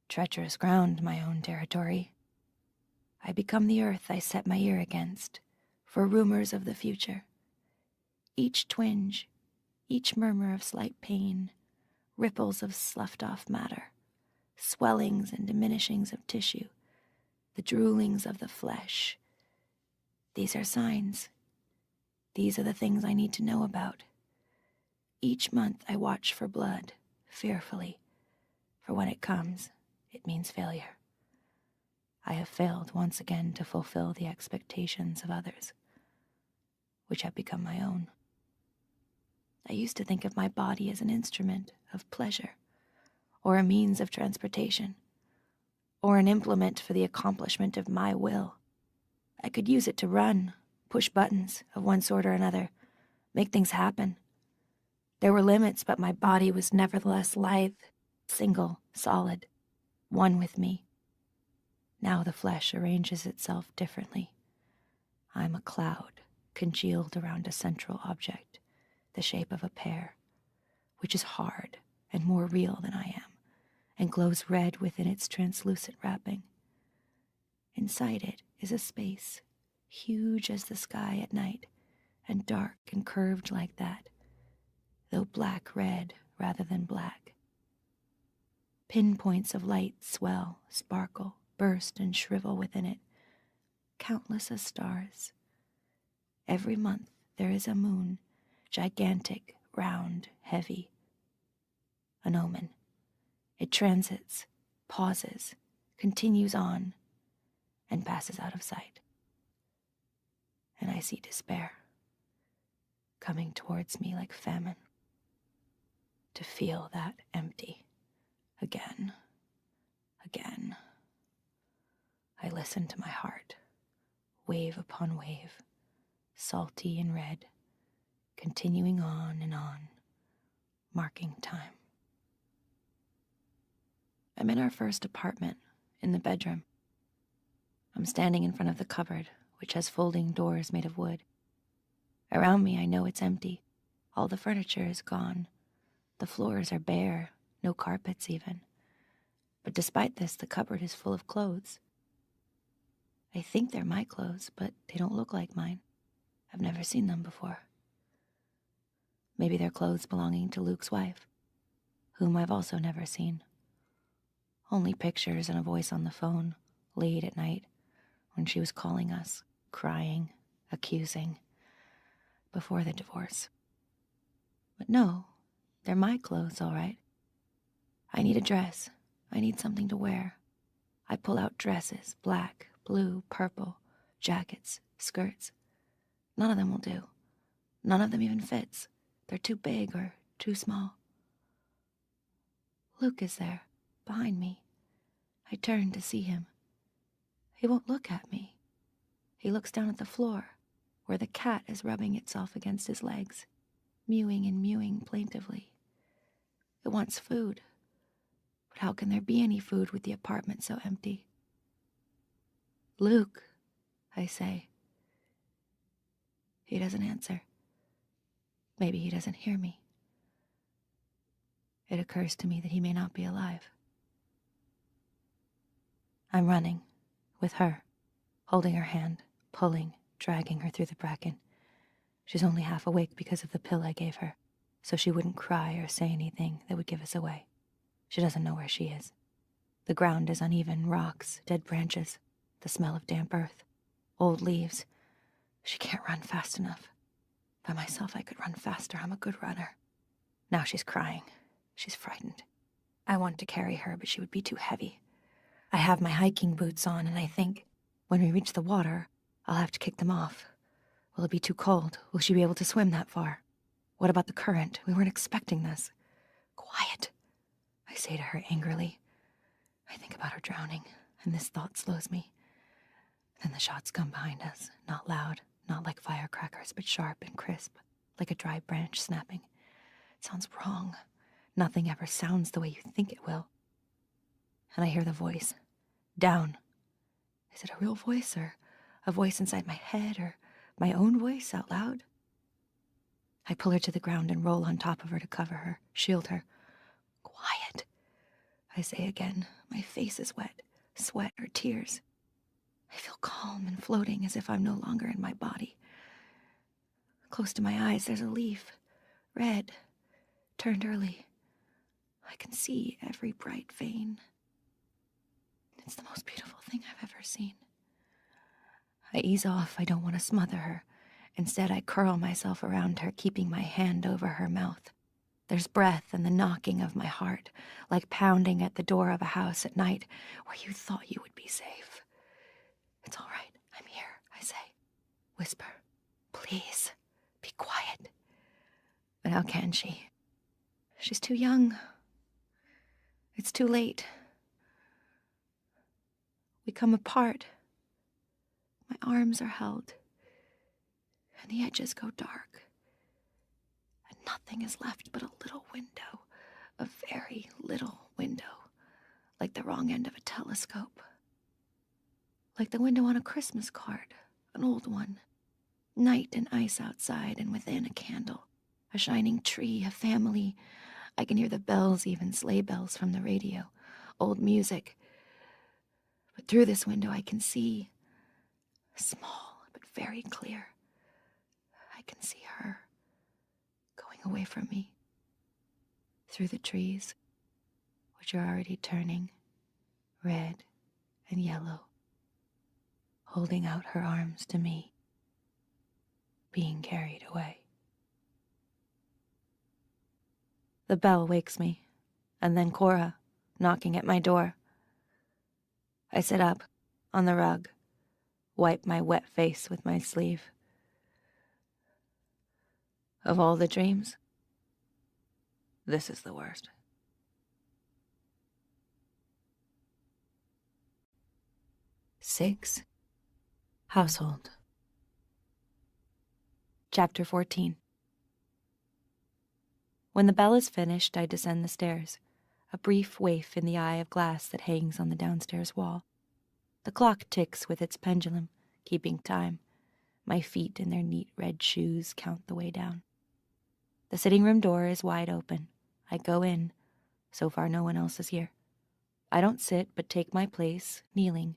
Treacherous ground, my own territory. I become the earth I set my ear against, for rumors of the future. Each twinge, each murmur of slight pain, ripples of sloughed-off matter, swellings and diminishings of tissue, the droolings of the flesh. These are signs. These are the things I need to know about. Each month I watch for blood, fearfully, for when it comes, it means failure. I have failed once again to fulfill the expectations of others, which have become my own. I used to think of my body as an instrument of pleasure, or a means of transportation, or an implement for the accomplishment of my will. I could use it to run, push buttons of one sort or another, make things happen. There were limits, but my body was nevertheless lithe, single, solid, one with me. Now the flesh arranges itself differently. I'm a cloud congealed around a central object, the shape of a pear, which is hard and more real than I am, and glows red within its translucent wrapping. Inside it is a space, huge as the sky at night, and dark and curved like that, though black-red rather than black. Pinpoints of light swell, sparkle, burst, and shrivel within it, countless as stars. Every month there is a moon, gigantic, round, heavy. An omen. It transits, pauses, continues on, and passes out of sight. And I see despair coming towards me like famine. To feel that empty again. I listen to my heart, wave upon wave, salty and red, continuing on and on, marking time. I'm in our first apartment, in the bedroom. I'm standing in front of the cupboard, which has folding doors made of wood. Around me, I know it's empty. All the furniture is gone. The floors are bare, no carpets even. But despite this, the cupboard is full of clothes. I think they're my clothes, but they don't look like mine. I've never seen them before. Maybe they're clothes belonging to Luke's wife, whom I've also never seen. Only pictures and a voice on the phone, late at night, when she was calling us, crying, accusing, before the divorce. But no, they're my clothes, all right. I need a dress. I need something to wear. I pull out dresses, black, blue, purple, jackets, skirts. None of them will do. None of them even fits. They're too big or too small. Luke is there, behind me. I turn to see him. He won't look at me. He looks down at the floor, where the cat is rubbing itself against his legs, mewing and mewing plaintively. It wants food. But how can there be any food with the apartment so empty? Luke, I say. He doesn't answer. Maybe he doesn't hear me. It occurs to me that he may not be alive. I'm running, with her, holding her hand, pulling, dragging her through the bracken. She's only half awake because of the pill I gave her, so she wouldn't cry or say anything that would give us away. She doesn't know where she is. The ground is uneven, rocks, dead branches, the smell of damp earth, old leaves. She can't run fast enough. By myself, I could run faster. I'm a good runner. Now she's crying. She's frightened. I want to carry her, but she would be too heavy. I have my hiking boots on, and I think, when we reach the water, I'll have to kick them off. Will it be too cold? Will she be able to swim that far? What about the current? We weren't expecting this. Quiet, I say to her angrily. I think about her drowning, and this thought slows me. Then the shots come behind us, not loud, not like firecrackers, but sharp and crisp, like a dry branch snapping. It sounds wrong. Nothing ever sounds the way you think it will. And I hear the voice. Down. Is it a real voice, or a voice inside my head, or my own voice out loud? I pull her to the ground and roll on top of her to cover her, shield her. Quiet, I say again. My face is wet, sweat or tears. I feel calm and floating as if I'm no longer in my body. Close to my eyes, there's a leaf, red, turned early. I can see every bright vein. It's the most beautiful thing I've ever seen. I ease off. I don't want to smother her. Instead, I curl myself around her, keeping my hand over her mouth. There's breath and the knocking of my heart, like pounding at the door of a house at night where you thought you would be safe. It's all right. I'm here, I say. Whisper, please, be quiet. But how can she? She's too young. It's too late. We come apart. My arms are held, and the edges go dark. And nothing is left but a little window, a very little window, like the wrong end of a telescope. Like the window on a Christmas card, an old one. Night and ice outside, and within a candle. A shining tree, a family. I can hear the bells, even sleigh bells from the radio. Old music. But through this window I can see, small but very clear, I can see her going away from me. Through the trees, which are already turning red and yellow. Holding out her arms to me, being carried away. The bell wakes me, and then Cora, knocking at my door. I sit up, on the rug, wipe my wet face with my sleeve. Of all the dreams, this is the worst. Six. Household. Chapter 14. When the bell is finished, I descend the stairs, a brief waif in the eye of glass that hangs on the downstairs wall. The clock ticks with its pendulum, keeping time. My feet in their neat red shoes count the way down. The sitting room door is wide open. I go in. So far, no one else is here. I don't sit, but take my place, kneeling,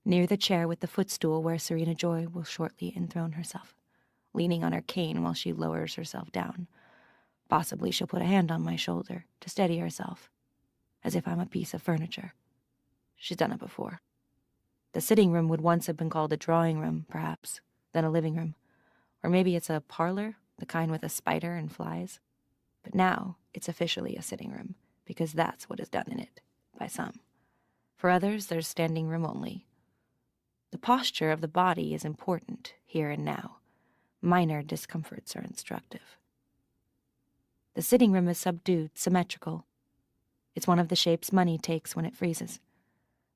near the chair with the footstool where Serena Joy will shortly enthrone herself, leaning on her cane while she lowers herself down. Possibly she'll put a hand on my shoulder to steady herself, as if I'm a piece of furniture. She's done it before. The sitting room would once have been called a drawing room, perhaps, then a living room. Or maybe it's a parlor, the kind with a spider and flies. But now it's officially a sitting room, because that's what is done in it, by some. For others, there's standing room only. The posture of the body is important, here and now. Minor discomforts are instructive. The sitting room is subdued, symmetrical. It's one of the shapes money takes when it freezes.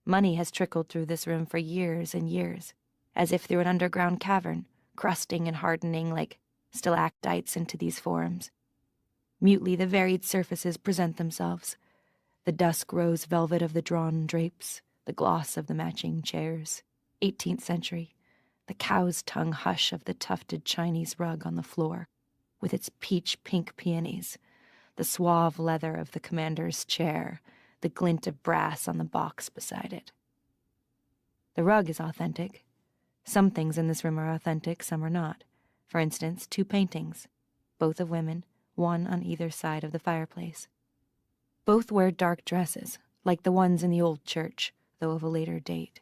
Money has trickled through this room for years and years, as if through an underground cavern, crusting and hardening like stalactites into these forms. Mutely the varied surfaces present themselves, the dusk rose velvet of the drawn drapes, the gloss of the matching chairs, 18th century, the cow's tongue hush of the tufted Chinese rug on the floor, with its peach-pink peonies, the suave leather of the commander's chair, the glint of brass on the box beside it. The rug is authentic. Some things in this room are authentic, some are not. For instance, 2 paintings, both of women, one on either side of the fireplace. Both wear dark dresses, like the ones in the old church, though of a later date.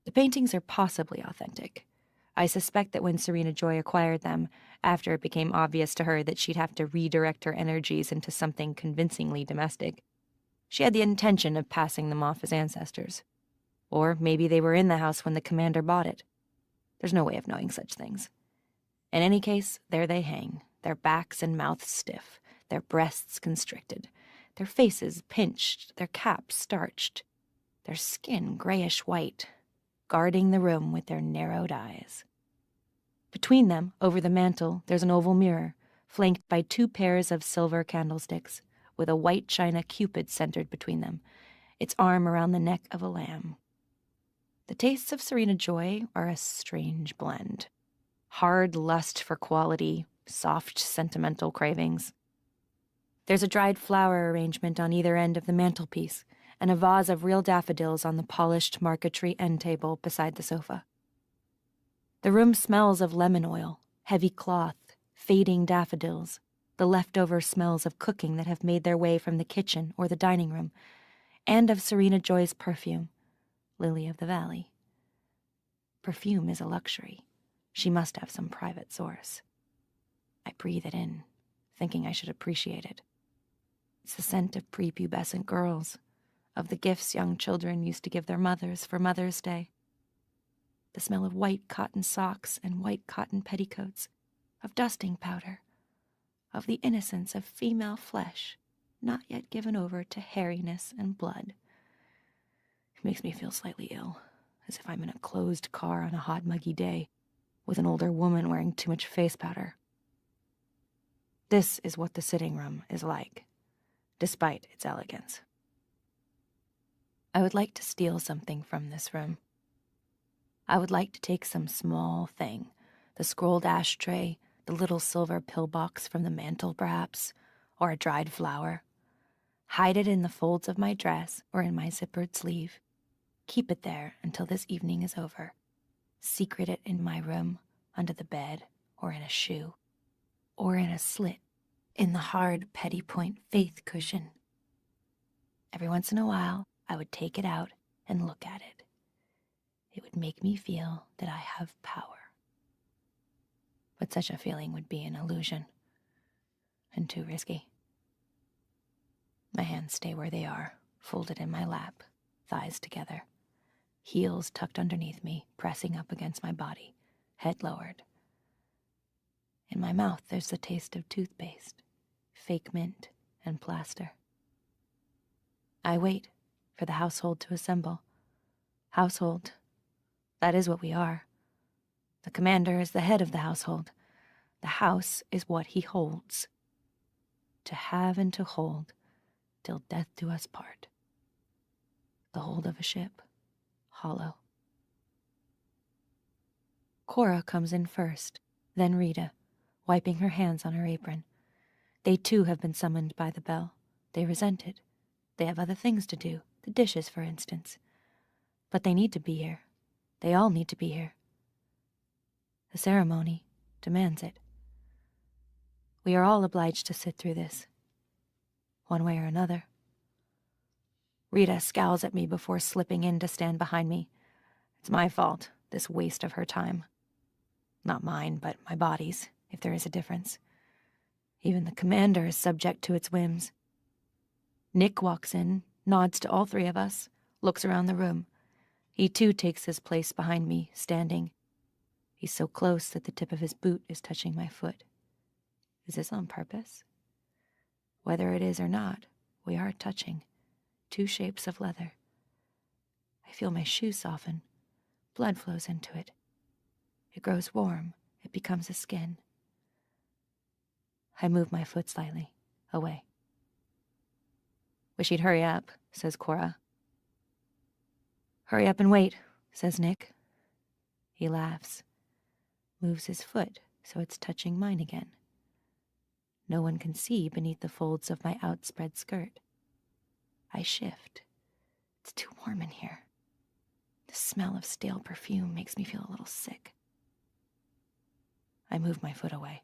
The paintings are possibly authentic. I suspect that when Serena Joy acquired them, after it became obvious to her that she'd have to redirect her energies into something convincingly domestic, she had the intention of passing them off as ancestors. Or maybe they were in the house when the commander bought it. There's no way of knowing such things. In any case, there they hang, their backs and mouths stiff, their breasts constricted, their faces pinched, their caps starched, their skin grayish-white, guarding the room with their narrowed eyes. Between them, over the mantel, there's an oval mirror, flanked by 2 pairs of silver candlesticks, with a white china Cupid centered between them, its arm around the neck of a lamb. The tastes of Serena Joy are a strange blend. Hard lust for quality, soft sentimental cravings. There's a dried flower arrangement on either end of the mantelpiece, and a vase of real daffodils on the polished marquetry end table beside the sofa. The room smells of lemon oil, heavy cloth, fading daffodils, the leftover smells of cooking that have made their way from the kitchen or the dining room, and of Serena Joy's perfume, Lily of the Valley. Perfume is a luxury. She must have some private source. I breathe it in, thinking I should appreciate it. It's the scent of prepubescent girls, of the gifts young children used to give their mothers for Mother's Day. The smell of white cotton socks and white cotton petticoats, of dusting powder, of the innocence of female flesh not yet given over to hairiness and blood. It makes me feel slightly ill, as if I'm in a closed car on a hot, muggy day, with an older woman wearing too much face powder. This is what the sitting room is like, despite its elegance. I would like to steal something from this room. I would like to take some small thing, the scrolled ashtray, the little silver pillbox from the mantel perhaps, or a dried flower. Hide it in the folds of my dress or in my zippered sleeve. Keep it there until this evening is over. Secret it in my room, under the bed, or in a shoe, or in a slit in the hard petty-point faith cushion. Every once in a while, I would take it out and look at it. It would make me feel that I have power. But such a feeling would be an illusion, and too risky. My hands stay where they are, folded in my lap, thighs together. heels tucked underneath me, pressing up against my body, head lowered. In my mouth, there's the taste of toothpaste, fake mint, and plaster. I wait for the household to assemble. Household, that is what we are. The commander is the head of the household. The house is what he holds. To have and to hold, till death do us part. The hold of a ship, hollow. Cora comes in first, then Rita, wiping her hands on her apron. They too have been summoned by the bell. They resent it. They have other things to do, the dishes, for instance. But they need to be here. They all need to be here. The ceremony demands it. We are all obliged to sit through this, one way or another. Rita scowls at me before slipping in to stand behind me. It's my fault, this waste of her time. Not mine, but my body's, if there is a difference. Even the commander is subject to its whims. Nick walks in, nods to all three of us, looks around the room. He too takes his place behind me, standing. He's so close that the tip of his boot is touching my foot. Is this on purpose? Whether it is or not, we are touching. Two shapes of leather. I feel my shoe soften. Blood flows into it. It grows warm. It becomes a skin. I move my foot slightly, away. Wish he'd hurry up, says Cora. Hurry up and wait, says Nick. He laughs, moves his foot so it's touching mine again. No one can see beneath the folds of my outspread skirt. I shift. It's too warm in here. The smell of stale perfume makes me feel a little sick. I move my foot away.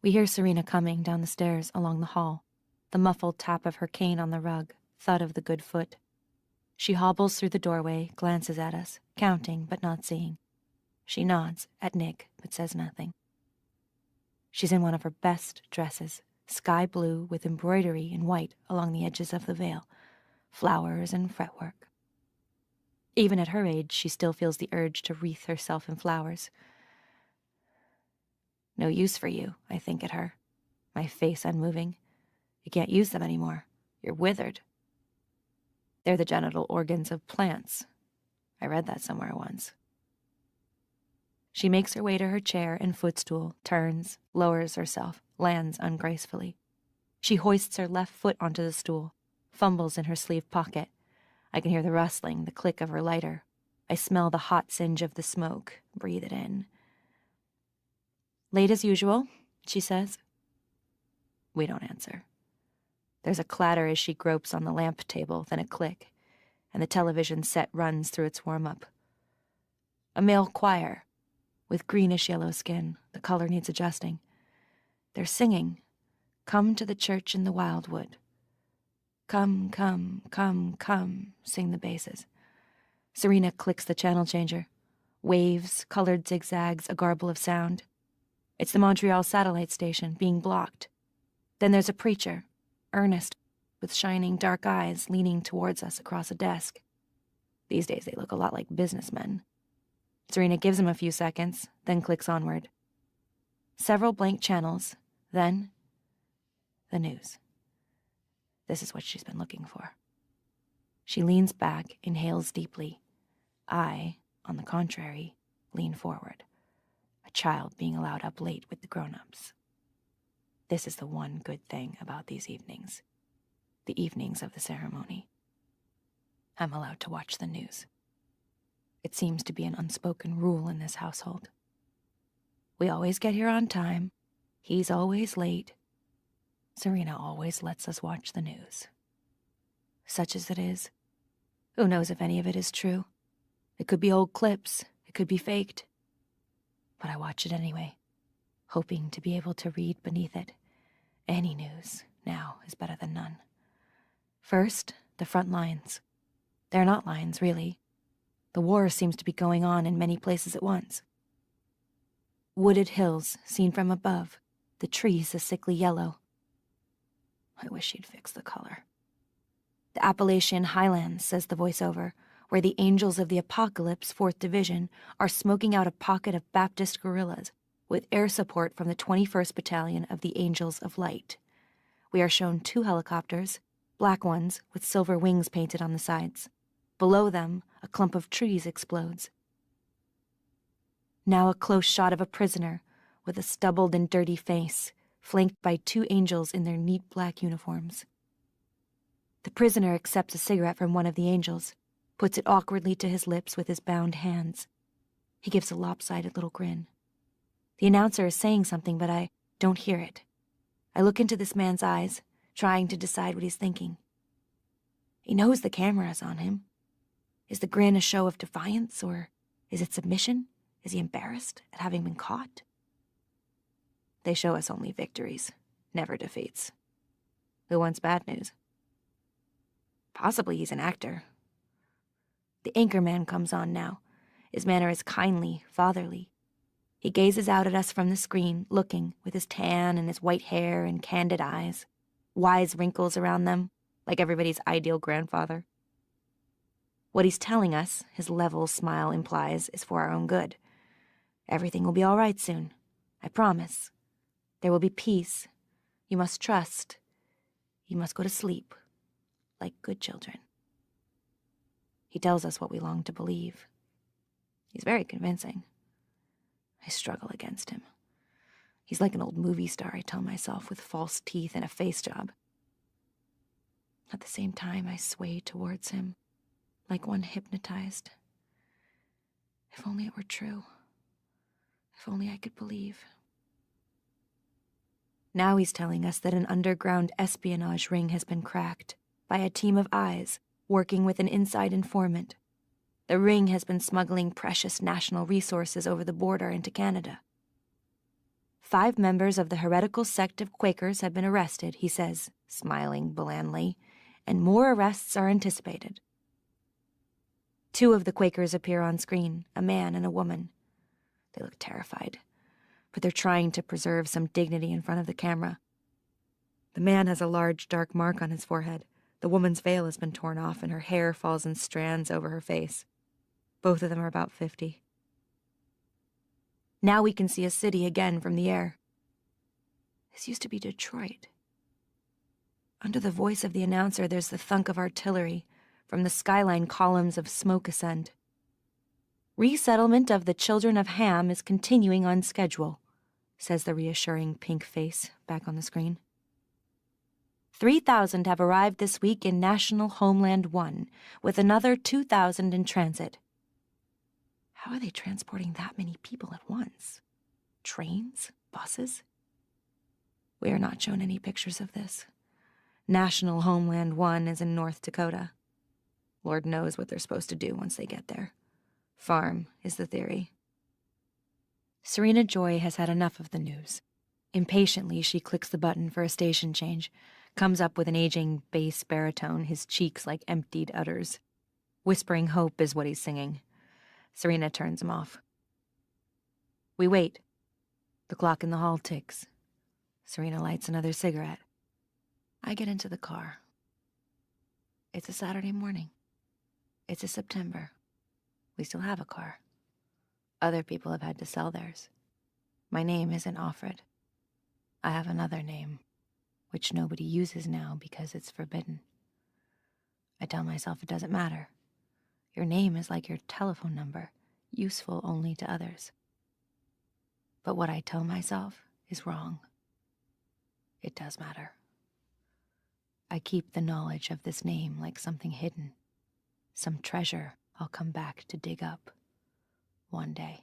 We hear Serena coming down the stairs along the hall, the muffled tap of her cane on the rug, thud of the good foot. She hobbles through the doorway, glances at us, counting but not seeing. She nods at Nick but says nothing. She's in one of her best dresses, sky blue with embroidery in white along the edges of the veil, flowers and fretwork. Even at her age, she still feels the urge to wreath herself in flowers. No use for you, I think at her, my face unmoving. You can't use them anymore. You're withered. They're the genital organs of plants. I read that somewhere once. She makes her way to her chair and footstool, turns, lowers herself, lands ungracefully. She hoists her left foot onto the stool, fumbles in her sleeve pocket. I can hear the rustling, the click of her lighter. I smell the hot singe of the smoke, breathe it in. Late as usual, she says. We don't answer. There's a clatter as she gropes on the lamp table, then a click, and the television set runs through its warm-up. A male choir, with greenish-yellow skin, the color needs adjusting. They're singing, "Come to the church in the wildwood." "Come, come, come, come," sing the basses. Serena clicks the channel changer. Waves, colored zigzags, a garble of sound. It's the Montreal satellite station, being blocked. Then there's a preacher, earnest, with shining dark eyes, leaning towards us across a desk. These days they look a lot like businessmen. Serena gives him a few seconds, then clicks onward. Several blank channels, then the news. This is what she's been looking for. She leans back, inhales deeply. I, on the contrary, lean forward. A child being allowed up late with the grown-ups. This is the one good thing about these evenings. The evenings of the ceremony. I'm allowed to watch the news. It seems to be an unspoken rule in this household. We always get here on time. He's always late. Serena always lets us watch the news. Such as it is, who knows if any of it is true? It could be old clips. It could be faked. But I watch it anyway, hoping to be able to read beneath it. Any news now is better than none. First, the front lines. They're not lines, really. The war seems to be going on in many places at once. Wooded hills, seen from above, the trees a sickly yellow. I wish she'd fix the color. The Appalachian Highlands, says the voiceover, where the Angels of the Apocalypse, 4th Division, are smoking out a pocket of Baptist guerrillas with air support from the 21st Battalion of the Angels of Light. We are shown 2 helicopters, black ones with silver wings painted on the sides. Below them, a clump of trees explodes. Now a close shot of a prisoner with a stubbled and dirty face, flanked by 2 angels in their neat black uniforms. The prisoner accepts a cigarette from one of the angels, puts it awkwardly to his lips with his bound hands. He gives a lopsided little grin. The announcer is saying something, but I don't hear it. I look into this man's eyes, trying to decide what he's thinking. He knows the camera is on him. Is the grin a show of defiance, or is it submission? Is he embarrassed at having been caught? They show us only victories, never defeats. Who wants bad news? Possibly he's an actor. The anchorman comes on now. His manner is kindly, fatherly. He gazes out at us from the screen, looking, with his tan and his white hair and candid eyes, wise wrinkles around them, like everybody's ideal grandfather. What he's telling us, his level smile implies, is for our own good. Everything will be all right soon, I promise. There will be peace. You must trust. You must go to sleep, like good children. He tells us what we long to believe. He's very convincing. I struggle against him. He's like an old movie star, I tell myself, with false teeth and a face job. At the same time, I sway towards him, like one hypnotized. If only it were true. If only I could believe. Now he's telling us that an underground espionage ring has been cracked by a team of eyes working with an inside informant. The ring has been smuggling precious national resources over the border into Canada. 5 members of the heretical sect of Quakers have been arrested, he says, smiling blandly, and more arrests are anticipated. 2 of the Quakers appear on screen, a man and a woman. They look terrified, but they're trying to preserve some dignity in front of the camera. The man has a large dark mark on his forehead. The woman's veil has been torn off and her hair falls in strands over her face. Both of them are about 50. Now we can see a city again from the air. This used to be Detroit. Under the voice of the announcer, there's the thunk of artillery. From the skyline, columns of smoke ascend. Resettlement of the children of Ham is continuing on schedule, says the reassuring pink face back on the screen. 3,000 have arrived this week in National Homeland 1, with another 2,000 in transit. How are they transporting that many people at once? Trains? Buses? We are not shown any pictures of this. National Homeland 1 is in North Dakota. Lord knows what they're supposed to do once they get there. Farm is the theory. Serena Joy has had enough of the news. Impatiently, she clicks the button for a station change, comes up with an aging bass baritone, his cheeks like emptied udders. Whispering hope is what he's singing. Serena turns him off. We wait. The clock in the hall ticks. Serena lights another cigarette. I get into the car. It's a Saturday morning. It's a September. We still have a car. Other people have had to sell theirs. My name isn't Offred. I have another name, which nobody uses now because it's forbidden. I tell myself it doesn't matter. Your name is like your telephone number, useful only to others. But what I tell myself is wrong. It does matter. I keep the knowledge of this name like something hidden, some treasure I'll come back to dig up one day.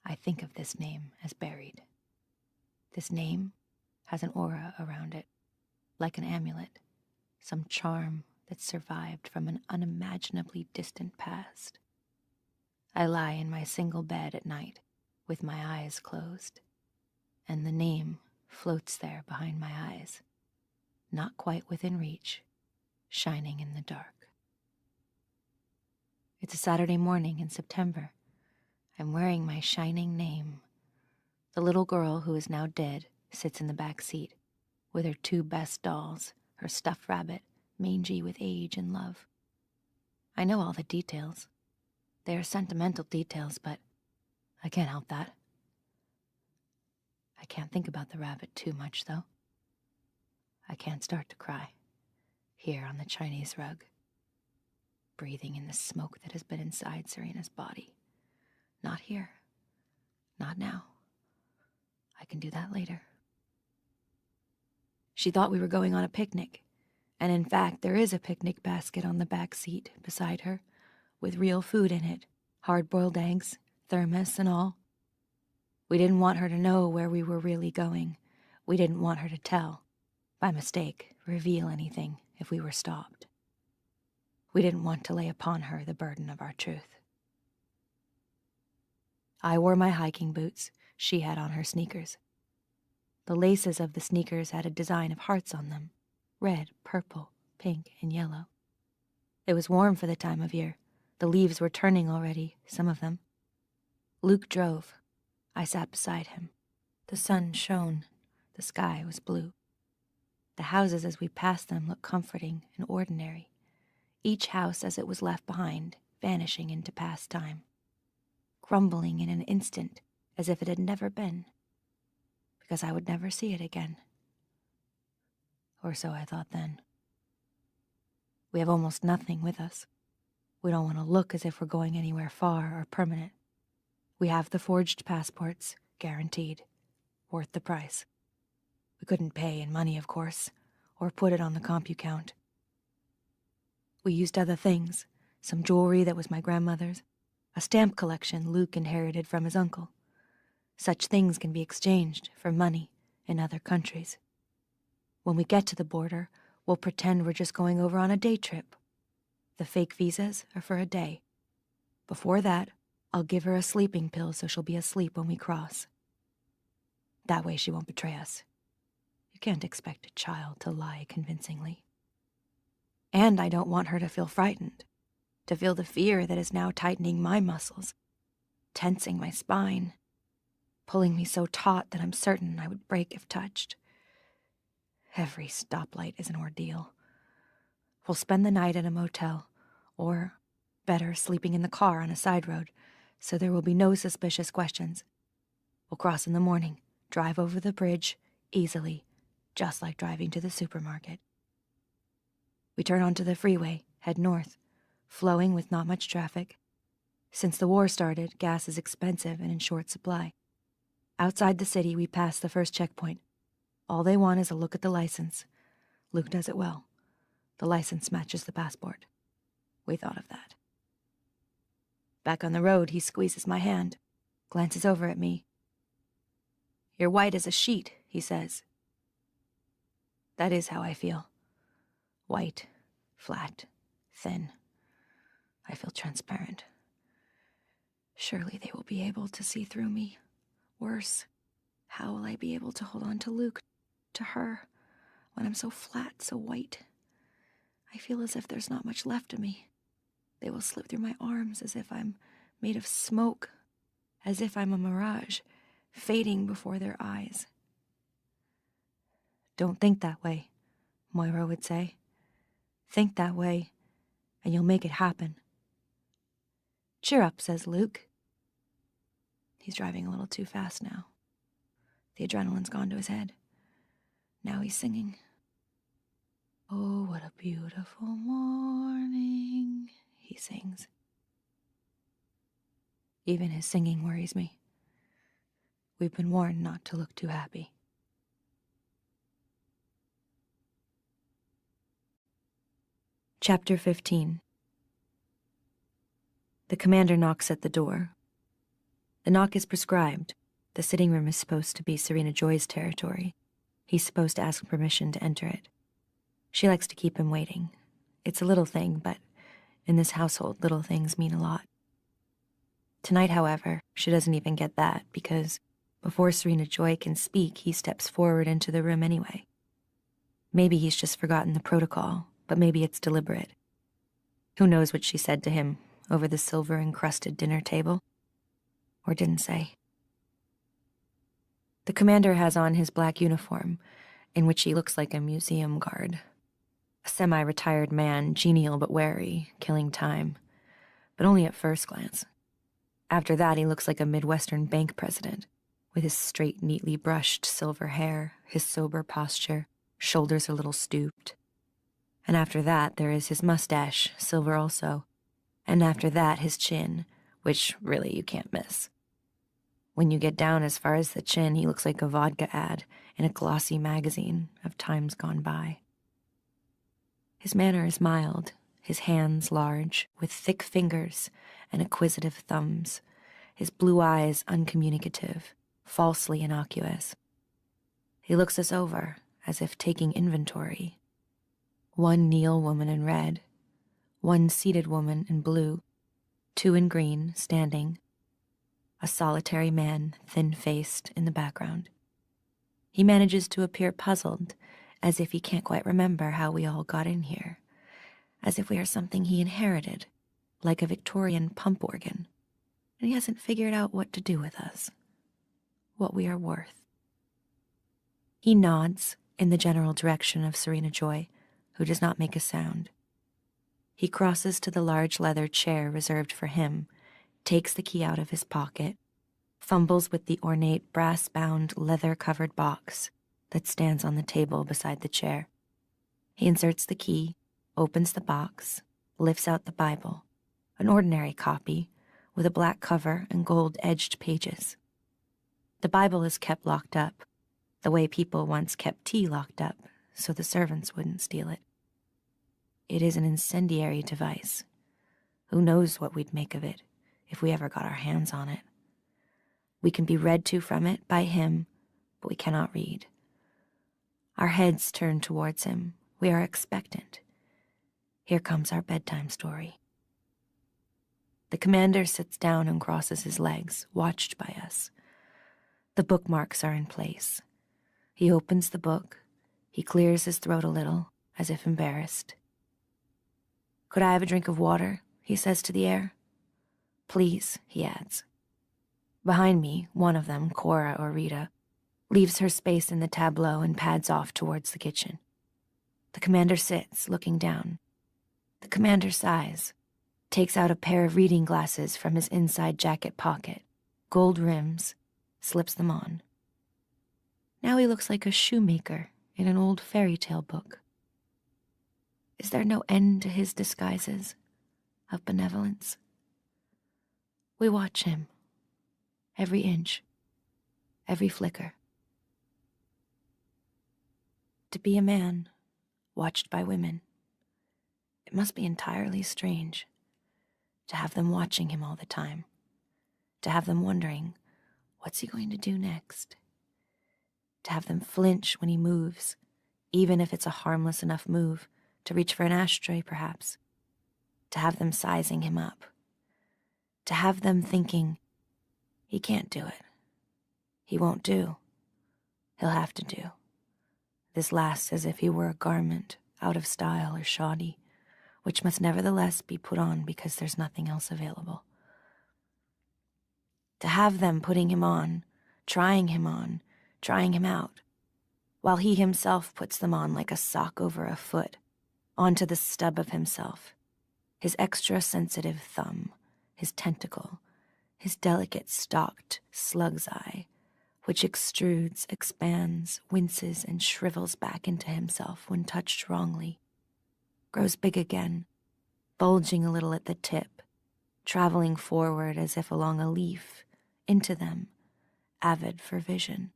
I think of this name as buried. This name has an aura around it, like an amulet, some charm that survived from an unimaginably distant past. I lie in my single bed at night, with my eyes closed, and the name floats there behind my eyes, not quite within reach, shining in the dark. It's a Saturday morning in September. I'm wearing my shining name. The little girl, who is now dead, sits in the back seat with her 2 best dolls, her stuffed rabbit, mangy with age and love. I know all the details. They are sentimental details, but I can't help that. I can't think about the rabbit too much, though. I can't start to cry, here on the Chinese rug, breathing in the smoke that has been inside Serena's body. Not here. Not now. I can do that later. She thought we were going on a picnic, and in fact, there is a picnic basket on the back seat beside her, with real food in it, hard-boiled eggs, thermos, and all. We didn't want her to know where we were really going. We didn't want her to tell, by mistake, reveal anything if we were stopped. We didn't want to lay upon her the burden of our truth. I wore my hiking boots. She had on her sneakers. The laces of the sneakers had a design of hearts on them, red, purple, pink, and yellow. It was warm for the time of year. The leaves were turning already, some of them. Luke drove. I sat beside him. The sun shone. The sky was blue. The houses as we passed them looked comforting and ordinary, each house as it was left behind, vanishing into past time, crumbling in an instant as if it had never been, because I would never see it again. Or so I thought then. We have almost nothing with us. We don't want to look as if we're going anywhere far or permanent. We have the forged passports, guaranteed, worth the price. We couldn't pay in money, of course, or put it on the CompuCount. We used other things, some jewelry that was my grandmother's, a stamp collection Luke inherited from his uncle. Such things can be exchanged for money in other countries. When we get to the border, we'll pretend we're just going over on a day trip. The fake visas are for a day. Before that, I'll give her a sleeping pill so she'll be asleep when we cross. That way she won't betray us. You can't expect a child to lie convincingly. And I don't want her to feel frightened, to feel the fear that is now tightening my muscles, tensing my spine, pulling me so taut that I'm certain I would break if touched. Every stoplight is an ordeal. We'll spend the night at a motel, or, better, sleeping in the car on a side road, so there will be no suspicious questions. We'll cross in the morning, drive over the bridge, easily, just like driving to the supermarket. We turn onto the freeway, head north, flowing with not much traffic. Since the war started, gas is expensive and in short supply. Outside the city, we pass the first checkpoint. All they want is a look at the license. Luke does it well. The license matches the passport. We thought of that. Back on the road, he squeezes my hand, glances over at me. "You're white as a sheet," he says. That is how I feel. White, flat, thin. I feel transparent. Surely they will be able to see through me. Worse, how will I be able to hold on to Luke, to her, when I'm so flat, so white? I feel as if there's not much left of me. They will slip through my arms as if I'm made of smoke, as if I'm a mirage, fading before their eyes. Don't think that way, Moira would say. Think that way, and you'll make it happen. Cheer up, says Luke. He's driving a little too fast now. The adrenaline's gone to his head. Now he's singing. "Oh, what a beautiful morning," he sings. Even his singing worries me. We've been warned not to look too happy. Chapter 15. The commander knocks at the door. The knock is prescribed. The sitting room is supposed to be Serena Joy's territory. He's supposed to ask permission to enter it. She likes to keep him waiting. It's a little thing, but in this household, little things mean a lot. Tonight, however, she doesn't even get that, because before Serena Joy can speak, he steps forward into the room anyway. Maybe he's just forgotten the protocol, but maybe it's deliberate. Who knows what she said to him over the silver-encrusted dinner table? Or didn't say. The commander has on his black uniform, in which he looks like a museum guard. A semi-retired man, genial but wary, killing time. But only at first glance. After that, he looks like a Midwestern bank president, with his straight, neatly brushed silver hair, his sober posture, shoulders a little stooped. And after that, there is his mustache, silver also. And after that, his chin, which really you can't miss. When you get down as far as the chin, he looks like a vodka ad in a glossy magazine of times gone by. His manner is mild, his hands large, with thick fingers and acquisitive thumbs, his blue eyes uncommunicative, falsely innocuous. He looks us over, as if taking inventory. One kneel woman in red, one seated woman in blue, two in green, standing, a solitary man, thin-faced, in the background. He manages to appear puzzled, as if he can't quite remember how we all got in here, as if we are something he inherited, like a Victorian pump organ, and he hasn't figured out what to do with us, what we are worth. He nods in the general direction of Serena Joy, who does not make a sound. He crosses to the large leather chair reserved for him, takes the key out of his pocket, fumbles with the ornate brass-bound leather-covered box that stands on the table beside the chair. He inserts the key, opens the box, lifts out the Bible, an ordinary copy with a black cover and gold-edged pages. The Bible is kept locked up, the way people once kept tea locked up so the servants wouldn't steal it. It is an incendiary device. Who knows what we'd make of it if we ever got our hands on it. We can be read to from it by him, but we cannot read. Our heads turn towards him. We are expectant. Here comes our bedtime story. The commander sits down and crosses his legs, watched by us. The bookmarks are in place. He opens the book. He clears his throat a little, as if embarrassed. "Could I have a drink of water?" he says to the air. "Please," he adds. Behind me, one of them, Cora or Rita, leaves her space in the tableau and pads off towards the kitchen. The commander sits, looking down. The commander sighs, takes out a pair of reading glasses from his inside jacket pocket, gold rims, slips them on. Now he looks like a shoemaker in an old fairy tale book. Is there no end to his disguises of benevolence? We watch him, every inch, every flicker. To be a man watched by women, it must be entirely strange to have them watching him all the time, to have them wondering, what's he going to do next? To have them flinch when he moves, even if it's a harmless enough move to reach for an ashtray, perhaps. To have them sizing him up. To have them thinking, he can't do it. He won't do. He'll have to do. This lasts as if he were a garment, out of style or shoddy, which must nevertheless be put on because there's nothing else available. To have them putting him on, trying him out, while he himself puts them on like a sock over a foot, onto the stub of himself, his extra sensitive thumb, his tentacle, his delicate stalked slug's eye, which extrudes, expands, winces, and shrivels back into himself when touched wrongly, grows big again, bulging a little at the tip, traveling forward as if along a leaf, into them, avid for vision.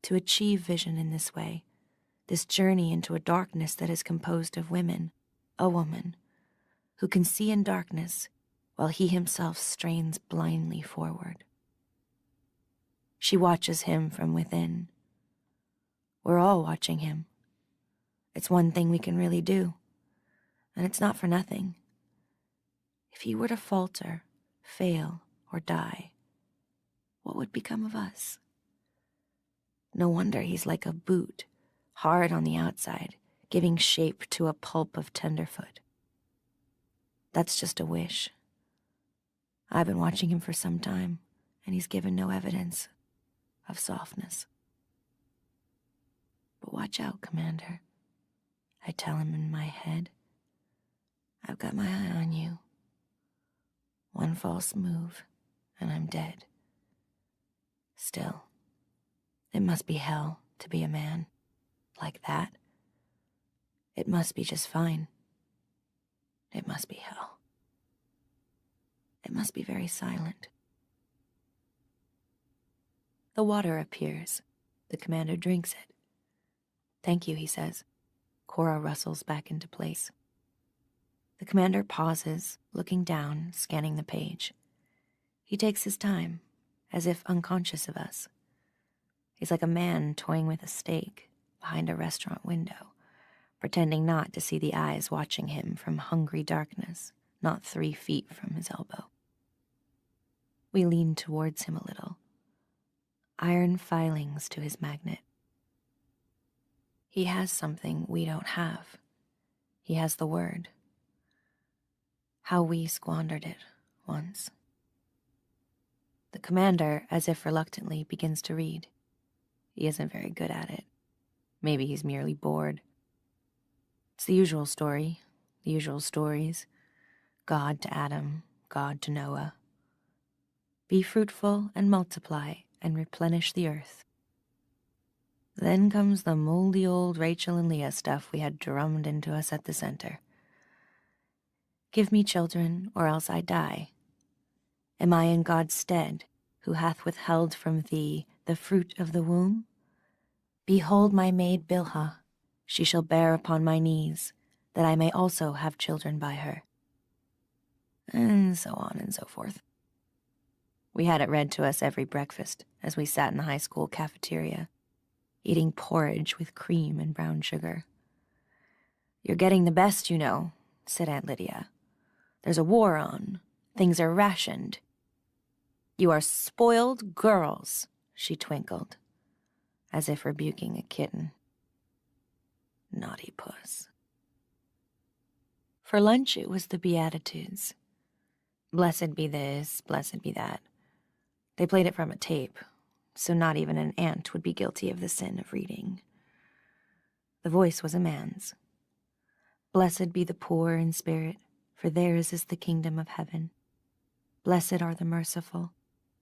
To achieve vision in this way, this journey into a darkness that is composed of women, a woman, who can see in darkness while he himself strains blindly forward. She watches him from within. We're all watching him. It's one thing we can really do, and it's not for nothing. If he were to falter, fail, or die, what would become of us? No wonder he's like a boot, hard on the outside, giving shape to a pulp of tenderfoot. That's just a wish. I've been watching him for some time, and he's given no evidence of softness. But watch out, Commander. I tell him in my head. I've got my eye on you. One false move, and I'm dead. Still, it must be hell to be a man. Like that. It must be just fine. It must be hell. It must be very silent. The water appears. The commander drinks it. Thank you, he says. Cora rustles back into place. The commander pauses, looking down, scanning the page. He takes his time, as if unconscious of us. He's like a man toying with a steak behind a restaurant window, pretending not to see the eyes watching him from hungry darkness, not 3 feet from his elbow. We lean towards him a little. Iron filings to his magnet. He has something we don't have. He has the word. How we squandered it once. The commander, as if reluctantly, begins to read. He isn't very good at it. Maybe he's merely bored. It's the usual story, the usual stories. God to Adam, God to Noah. Be fruitful and multiply and replenish the earth. Then comes the moldy old Rachel and Leah stuff we had drummed into us at the center. Give me children, or else I die. Am I in God's stead, who hath withheld from thee the fruit of the womb? Behold my maid Bilhah, she shall bear upon my knees, that I may also have children by her. And so on and so forth. We had it read to us every breakfast as we sat in the high school cafeteria, eating porridge with cream and brown sugar. You're getting the best, you know, said Aunt Lydia. There's a war on. Things are rationed. You are spoiled girls, she twinkled, as if rebuking a kitten. Naughty puss. For lunch, it was the Beatitudes. Blessed be this, blessed be that. They played it from a tape, so not even an ant would be guilty of the sin of reading. The voice was a man's. Blessed be the poor in spirit, for theirs is the kingdom of heaven. Blessed are the merciful,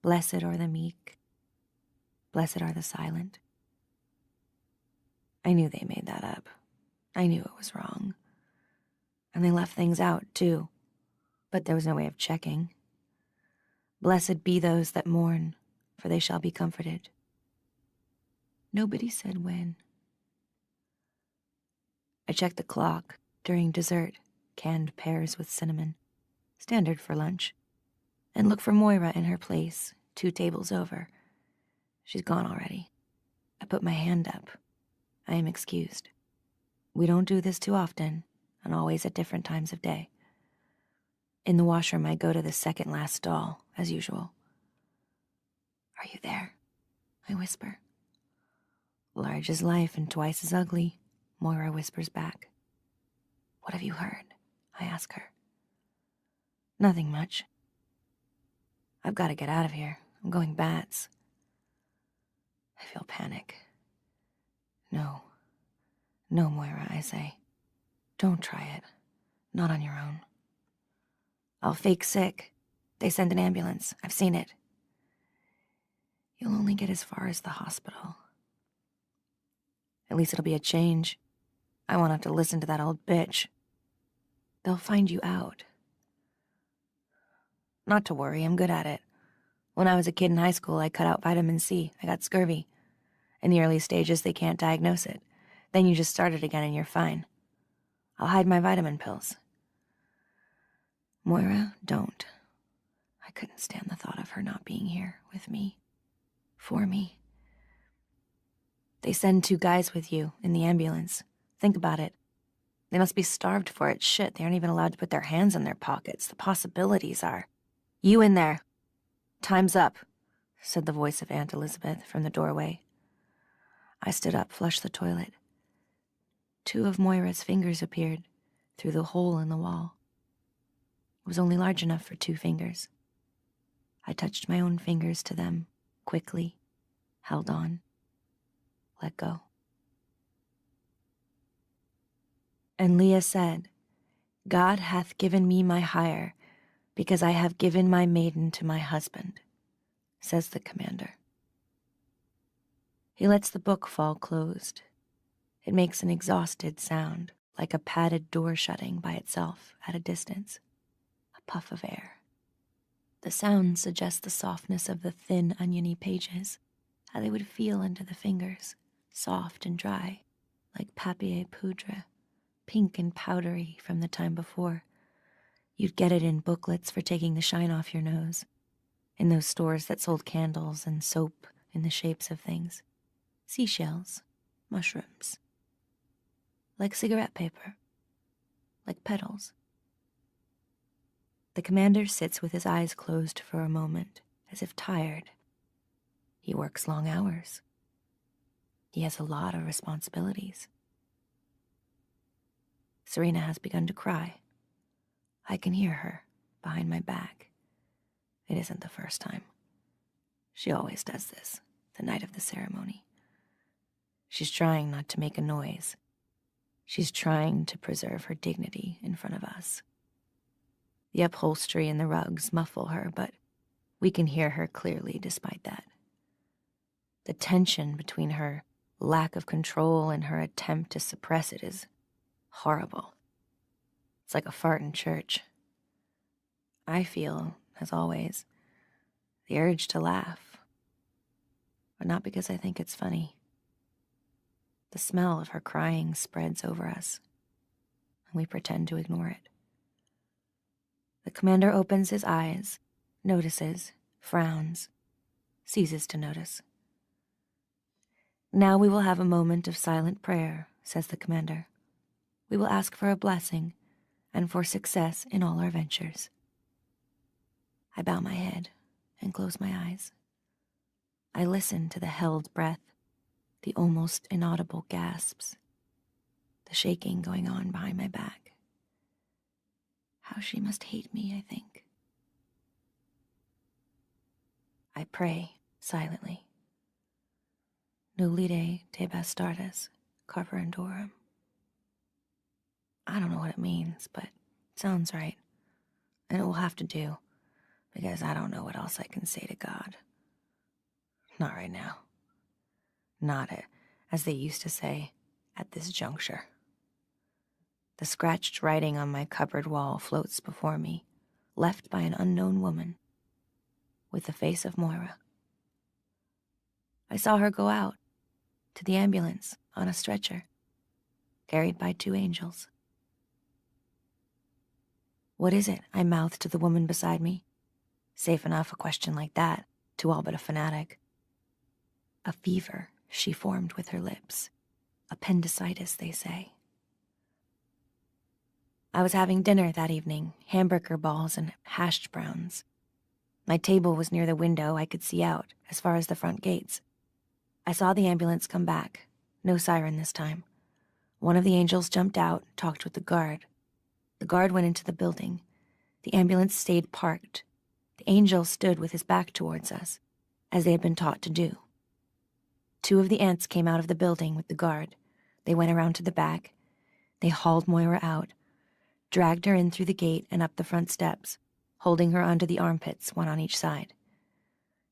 blessed are the meek, blessed are the silent. I knew they made that up. I knew it was wrong. And they left things out, too. But there was no way of checking. Blessed be those that mourn, for they shall be comforted. Nobody said when. I checked the clock during dessert, canned pears with cinnamon, standard for lunch, and looked for Moira in her place, 2 tables over. She's gone already. I put my hand up. I am excused. We don't do this too often, and always at different times of day. In the washroom, I go to the second last stall, as usual. Are you there? I whisper. Large as life and twice as ugly, Moira whispers back. What have you heard? I ask her. Nothing much. I've got to get out of here. I'm going bats. I feel panic. No, Moira, I say. Don't try it. Not on your own. I'll fake sick. They send an ambulance. I've seen it. You'll only get as far as the hospital. At least it'll be a change. I won't have to listen to that old bitch. They'll find you out. Not to worry, I'm good at it. When I was a kid in high school, I cut out vitamin C. I got scurvy. In the early stages, they can't diagnose it. Then you just start it again and you're fine. I'll hide my vitamin pills. Moira, don't. I couldn't stand the thought of her not being here with me. For me. They send 2 guys with you in the ambulance. Think about it. They must be starved for it. Shit, they aren't even allowed to put their hands in their pockets. The possibilities are. You in there. Time's up, said the voice of Aunt Elisabeth from the doorway. I stood up, flushed the toilet. 2 of Moira's fingers appeared through the hole in the wall. It was only large enough for 2 fingers. I touched my own fingers to them, quickly, held on, let go. And Leah said, God hath given me my hire, because I have given my maiden to my husband, says the commander. He lets the book fall closed. It makes an exhausted sound, like a padded door shutting by itself at a distance. A puff of air. The sound suggests the softness of the thin, oniony pages, how they would feel under the fingers, soft and dry, like papier poudre, pink and powdery from the time before. You'd get it in booklets for taking the shine off your nose, in those stores that sold candles and soap in the shapes of things. Seashells, mushrooms. Like cigarette paper, like petals. The commander sits with his eyes closed for a moment, as if tired. He works long hours. He has a lot of responsibilities. Serena has begun to cry. I can hear her behind my back. It isn't the first time. She always does this, the night of the ceremony. She's trying not to make a noise. She's trying to preserve her dignity in front of us. The upholstery and the rugs muffle her, but we can hear her clearly despite that. The tension between her lack of control and her attempt to suppress it is horrible. It's like a fart in church. I feel, as always, the urge to laugh, but not because I think it's funny. The smell of her crying spreads over us, and we pretend to ignore it. The commander opens his eyes, notices, frowns, ceases to notice. Now we will have a moment of silent prayer, says the commander. We will ask for a blessing and for success in all our ventures. I bow my head and close my eyes. I listen to the held breath, the almost inaudible gasps, the shaking going on behind my back. How she must hate me, I think. I pray silently. Nolite te bastardes, carperendorum. I don't know what it means, but it sounds right. And it will have to do, because I don't know what else I can say to God. Not right now. Not as they used to say, at this juncture. The scratched writing on my cupboard wall floats before me, left by an unknown woman, with the face of Moira. I saw her go out, to the ambulance, on a stretcher, carried by 2 angels. What is it? I mouthed to the woman beside me. Safe enough, a question like that, to all but a fanatic. A fever, she formed with her lips. Appendicitis, they say. I was having dinner that evening, hamburger balls and hashed browns. My table was near the window. I could see out, as far as the front gates. I saw the ambulance come back. No siren this time. One of the angels jumped out, talked with the guard. The guard went into the building. The ambulance stayed parked. The angel stood with his back towards us, as they had been taught to do. 2 of the aunts came out of the building with the guard. They went around to the back. They hauled Moira out, dragged her in through the gate and up the front steps, holding her onto the armpits, one on each side.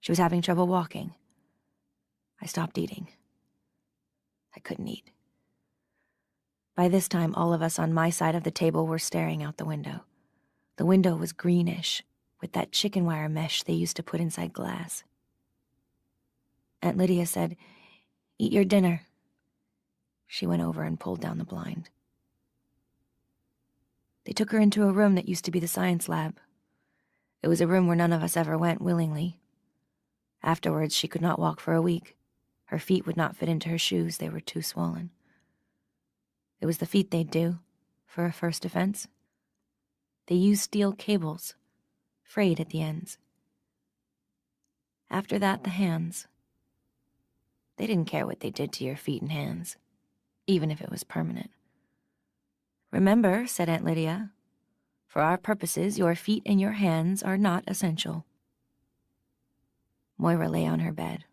She was having trouble walking. I stopped eating. I couldn't eat. By this time, all of us on my side of the table were staring out the window. The window was greenish, with that chicken wire mesh they used to put inside glass. Aunt Lydia said, "Eat your dinner." She went over and pulled down the blind. They took her into a room that used to be the science lab. It was a room where none of us ever went willingly. Afterwards, she could not walk for a week. Her feet would not fit into her shoes, they were too swollen. It was the feet they'd do, for a first offense. They used steel cables, frayed at the ends. After that, the hands. They didn't care what they did to your feet and hands, even if it was permanent. "Remember," said Aunt Lydia, "for our purposes, your feet and your hands are not essential." Moira lay on her bed.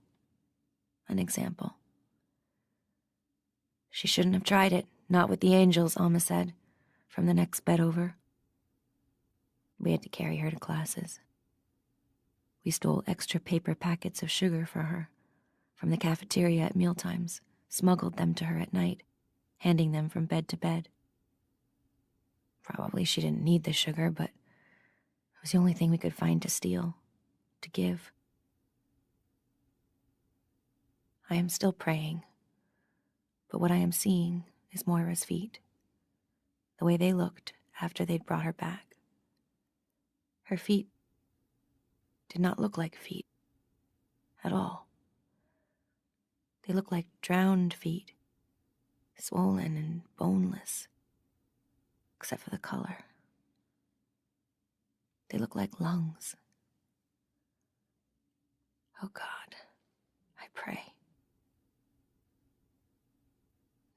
An example. She shouldn't have tried it, Not with the angels, Alma said, from the next bed over. We had to carry her to classes. We stole extra paper packets of sugar for her from the cafeteria at mealtimes, smuggled them to her at night, handing them from bed to bed. Probably she didn't need the sugar, but it was the only thing we could find to steal, to give. I am still praying, but what I am seeing is Moira's feet, the way they looked after they'd brought her back. Her feet did not look like feet at all. They looked like drowned feet, swollen and boneless, except for the color. They looked like lungs. Oh God, I pray.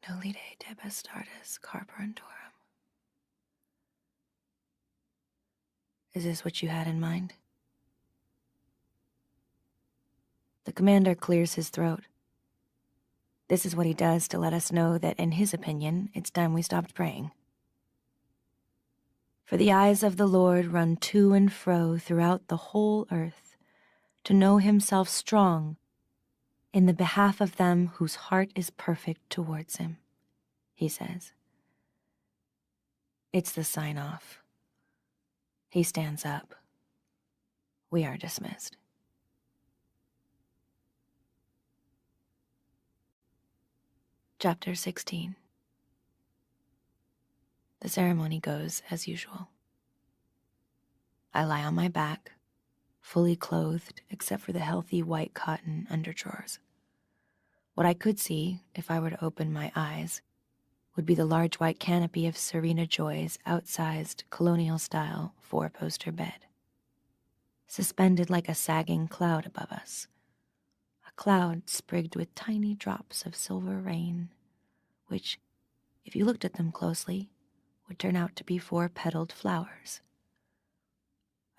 Nolite deb astartes carperentorum. Is this what you had in mind? The commander clears his throat. This is what he does to let us know that, in his opinion, it's time we stopped praying. For the eyes of the Lord run to and fro throughout the whole earth, to know himself strong in the behalf of them whose heart is perfect towards him, he says. It's the sign-off. He stands up. We are dismissed. Chapter 16. The ceremony goes as usual. I lie on my back, fully clothed except for the healthy white cotton underdrawers. What I could see, if I were to open my eyes, would be the large white canopy of Serena Joy's outsized, colonial-style four-poster bed, suspended like a sagging cloud above us, a cloud sprigged with tiny drops of silver rain, which, if you looked at them closely, would turn out to be four-petaled flowers.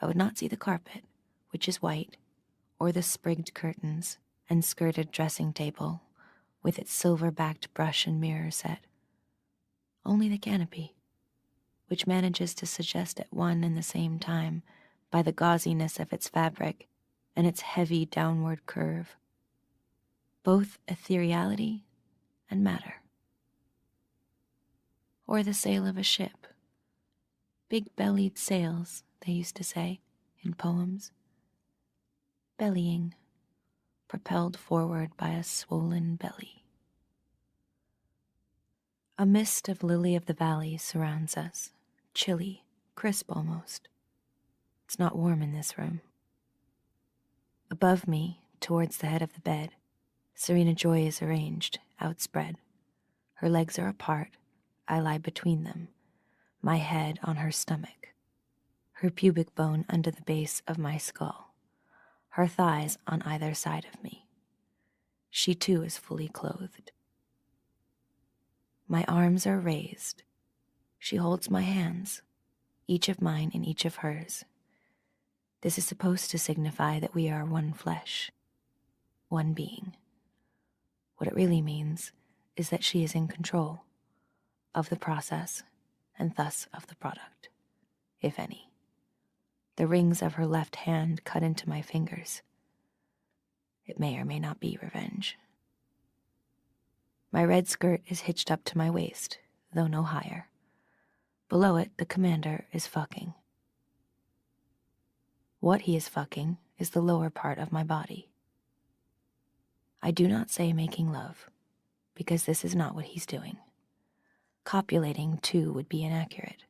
I would not see the carpet, which is white, or the sprigged curtains and skirted dressing table with its silver-backed brush and mirror set. Only the canopy, which manages to suggest at one and the same time, by the gauziness of its fabric and its heavy downward curve, both ethereality and matter. Or the sail of a ship. Big-bellied sails, they used to say in poems. Bellying, propelled forward by a swollen belly. A mist of lily of the valley surrounds us, chilly, crisp almost. It's not warm in this room. Above me, towards the head of the bed, Serena Joy is arranged, outspread. Her legs are apart, I lie between them, my head on her stomach, her pubic bone under the base of my skull, her thighs on either side of me. She too is fully clothed. My arms are raised. She holds my hands, each of mine and each of hers. This is supposed to signify that we are one flesh, one being. What it really means is that she is in control of the process and thus of the product, if any. The rings of her left hand cut into my fingers. It may or may not be revenge. My red skirt is hitched up to my waist, though no higher. Below it, the commander is fucking. What he is fucking is the lower part of my body. I do not say making love, because this is not what he's doing. Copulating, too, would be inaccurate,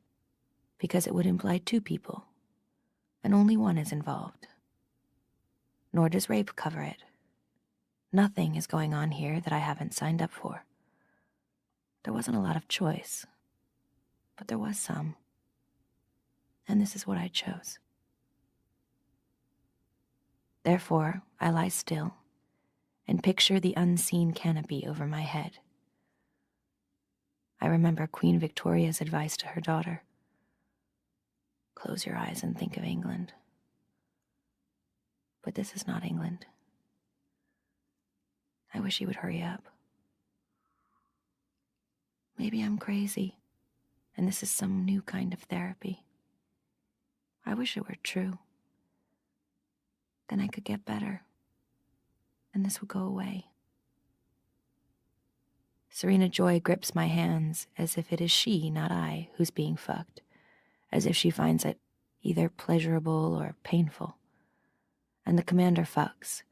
because it would imply two people, and only one is involved. Nor does rape cover it. Nothing is going on here that I haven't signed up for. There wasn't a lot of choice, but there was some. And this is what I chose. Therefore, I lie still and picture the unseen canopy over my head. I remember Queen Victoria's advice to her daughter. Close your eyes and think of England. But this is not England. I wish he would hurry up. Maybe I'm crazy, and this is some new kind of therapy. I wish it were true. Then I could get better, and this would go away. Serena Joy grips my hands as if it is she, not I, who's being fucked, as if she finds it either pleasurable or painful. And the commander fucks,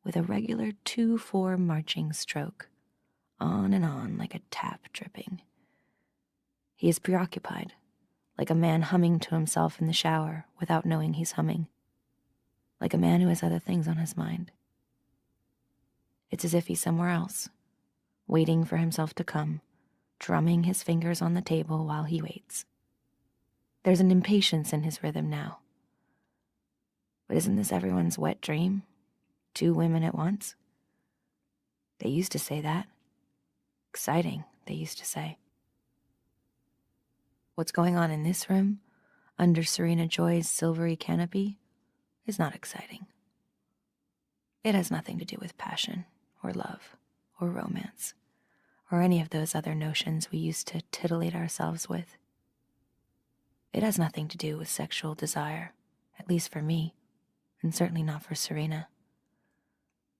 with a regular 2-4 marching stroke, on and on like a tap dripping. He is preoccupied, like a man humming to himself in the shower without knowing he's humming, like a man who has other things on his mind. It's as if he's somewhere else, waiting for himself to come, drumming his fingers on the table while he waits. There's an impatience in his rhythm now. But isn't this everyone's wet dream? 2 women at once? They used to say that. Exciting, they used to say. What's going on in this room, under Serena Joy's silvery canopy, is not exciting. It has nothing to do with passion, or love, or romance, or any of those other notions we used to titillate ourselves with. It has nothing to do with sexual desire, at least for me, and certainly not for Serena.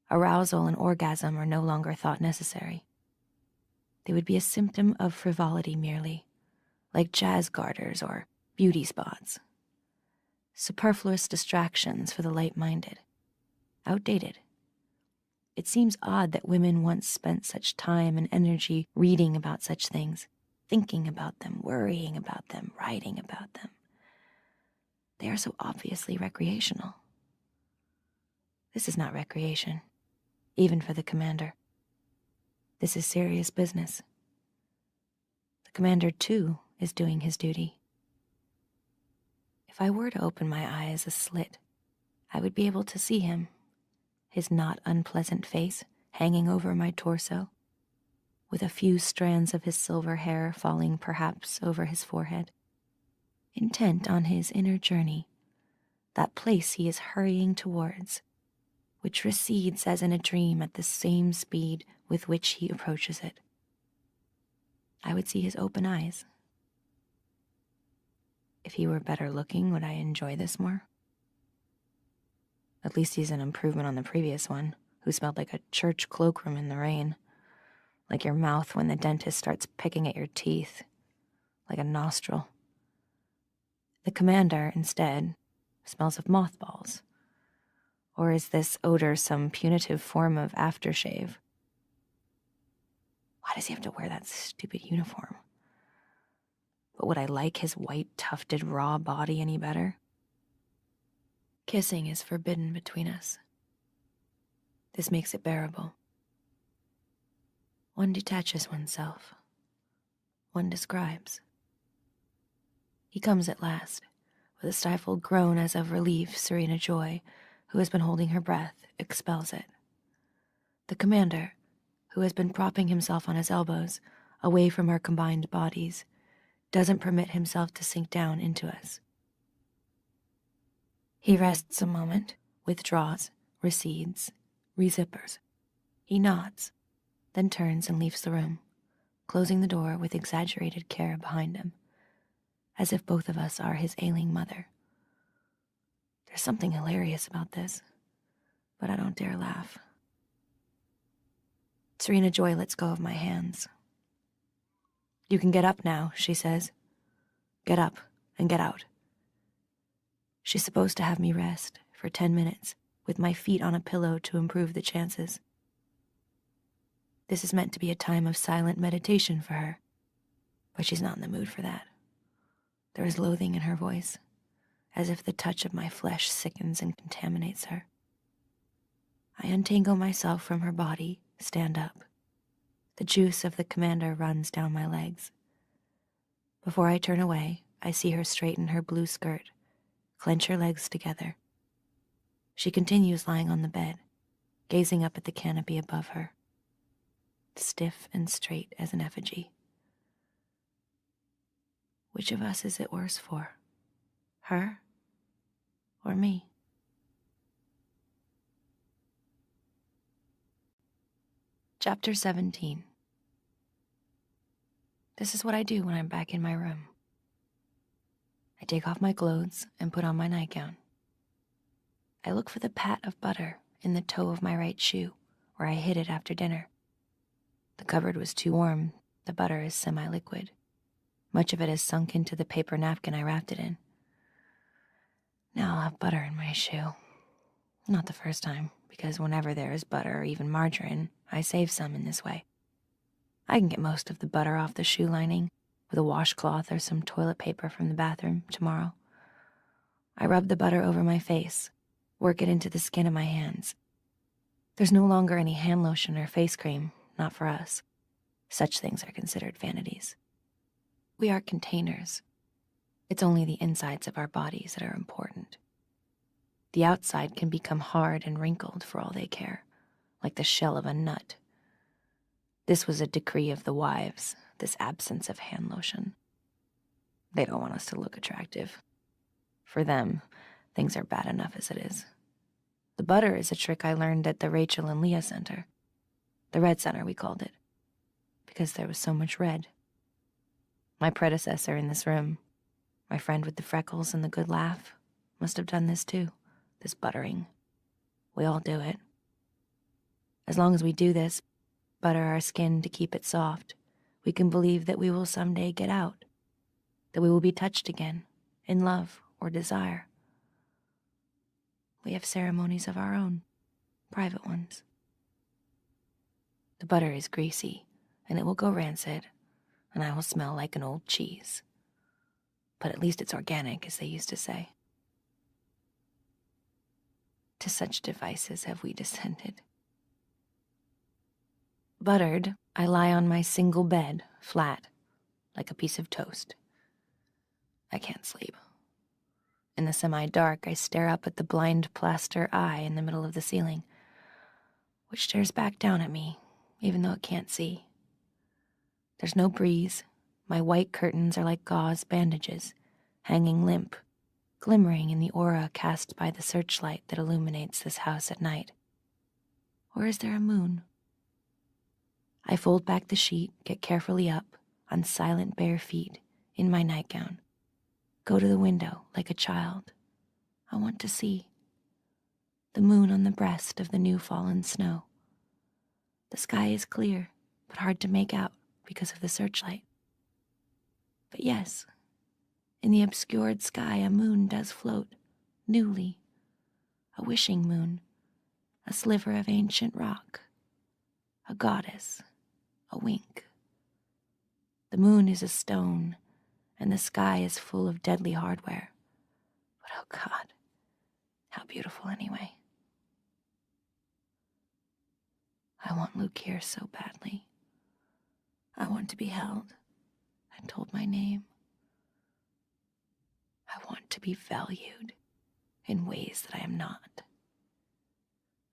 Arousal and orgasm are no longer thought necessary. They would be a symptom of frivolity merely, like jazz garters or beauty spots. Superfluous distractions for the light-minded. Outdated. It seems odd that women once spent such time and energy reading about such things, thinking about them, worrying about them, writing about them. They are so obviously recreational. This is not recreation, even for the commander. This is serious business. The commander, too, is doing his duty. If I were to open my eyes a slit, I would be able to see him, his not unpleasant face hanging over my torso, with a few strands of his silver hair falling perhaps over his forehead, intent on his inner journey, that place he is hurrying towards, which recedes as in a dream at the same speed with which he approaches it. I would see his open eyes. If he were better looking, would I enjoy this more? At least he's an improvement on the previous one, who smelled like a church cloakroom in the rain, like your mouth when the dentist starts picking at your teeth, like a nostril. The commander, instead, smells of mothballs. Or is this odor some punitive form of aftershave? Why does he have to wear that stupid uniform? But would I like his white, tufted, raw body any better? Kissing is forbidden between us. This makes it bearable. One detaches oneself. One describes. He comes at last, with a stifled groan as of relief. Serena Joy, who has been holding her breath, expels it. The commander, who has been propping himself on his elbows, away from our combined bodies, doesn't permit himself to sink down into us. He rests a moment, withdraws, recedes, rezippers. He nods, then turns and leaves the room, closing the door with exaggerated care behind him, as if both of us are his ailing mother. There's something hilarious about this, but I don't dare laugh. Serena Joy lets go of my hands. "You can get up now," she says. "Get up and get out." She's supposed to have me rest for 10 minutes with my feet on a pillow to improve the chances. This is meant to be a time of silent meditation for her, but she's not in the mood for that. There is loathing in her voice, as if the touch of my flesh sickens and contaminates her. I untangle myself from her body, stand up. The juice of the commander runs down my legs. Before I turn away, I see her straighten her blue skirt, clench her legs together. She continues lying on the bed, gazing up at the canopy above her, stiff and straight as an effigy. Which of us is it worse for? Her or me? Chapter 17. This is what I do when I'm back in my room. I take off my clothes and put on my nightgown. I look for the pat of butter in the toe of my right shoe, where I hid it after dinner. The cupboard was too warm. The butter is semi-liquid. Much of it has sunk into the paper napkin I wrapped it in. Now I'll have butter in my shoe. Not the first time, because whenever there is butter or even margarine, I save some in this way. I can get most of the butter off the shoe lining with a washcloth or some toilet paper from the bathroom tomorrow. I rub the butter over my face, work it into the skin of my hands. There's no longer any hand lotion or face cream, not for us. Such things are considered vanities. We are containers. It's only the insides of our bodies that are important. The outside can become hard and wrinkled for all they care, like the shell of a nut. This was a decree of the wives, this absence of hand lotion. They don't want us to look attractive. For them, things are bad enough as it is. The butter is a trick I learned at the Rachel and Leah Center. The Red Center, we called it, because there was so much red. My predecessor in this room, my friend with the freckles and the good laugh, must have done this too, this buttering. We all do it. As long as we do this, butter our skin to keep it soft, we can believe that we will someday get out, that we will be touched again, in love or desire. We have ceremonies of our own, private ones. The butter is greasy, and it will go rancid, and I will smell like an old cheese. But at least it's organic, as they used to say. To such devices have we descended. Buttered, I lie on my single bed, flat, like a piece of toast. I can't sleep. In the semi-dark, I stare up at the blind plaster eye in the middle of the ceiling, which stares back down at me, even though it can't see. There's no breeze. My white curtains are like gauze bandages, hanging limp, glimmering in the aura cast by the searchlight that illuminates this house at night. Or is there a moon? I fold back the sheet, get carefully up, on silent bare feet, in my nightgown. Go to the window like a child. I want to see. The moon on the breast of the new fallen snow. The sky is clear, but hard to make out because of the searchlight. But yes, in the obscured sky a moon does float, newly. A wishing moon, a sliver of ancient rock, a goddess, a wink. The moon is a stone, and the sky is full of deadly hardware. But oh God, how beautiful anyway. I want Luke here so badly. I want to be held and told my name. I want to be valued in ways that I am not.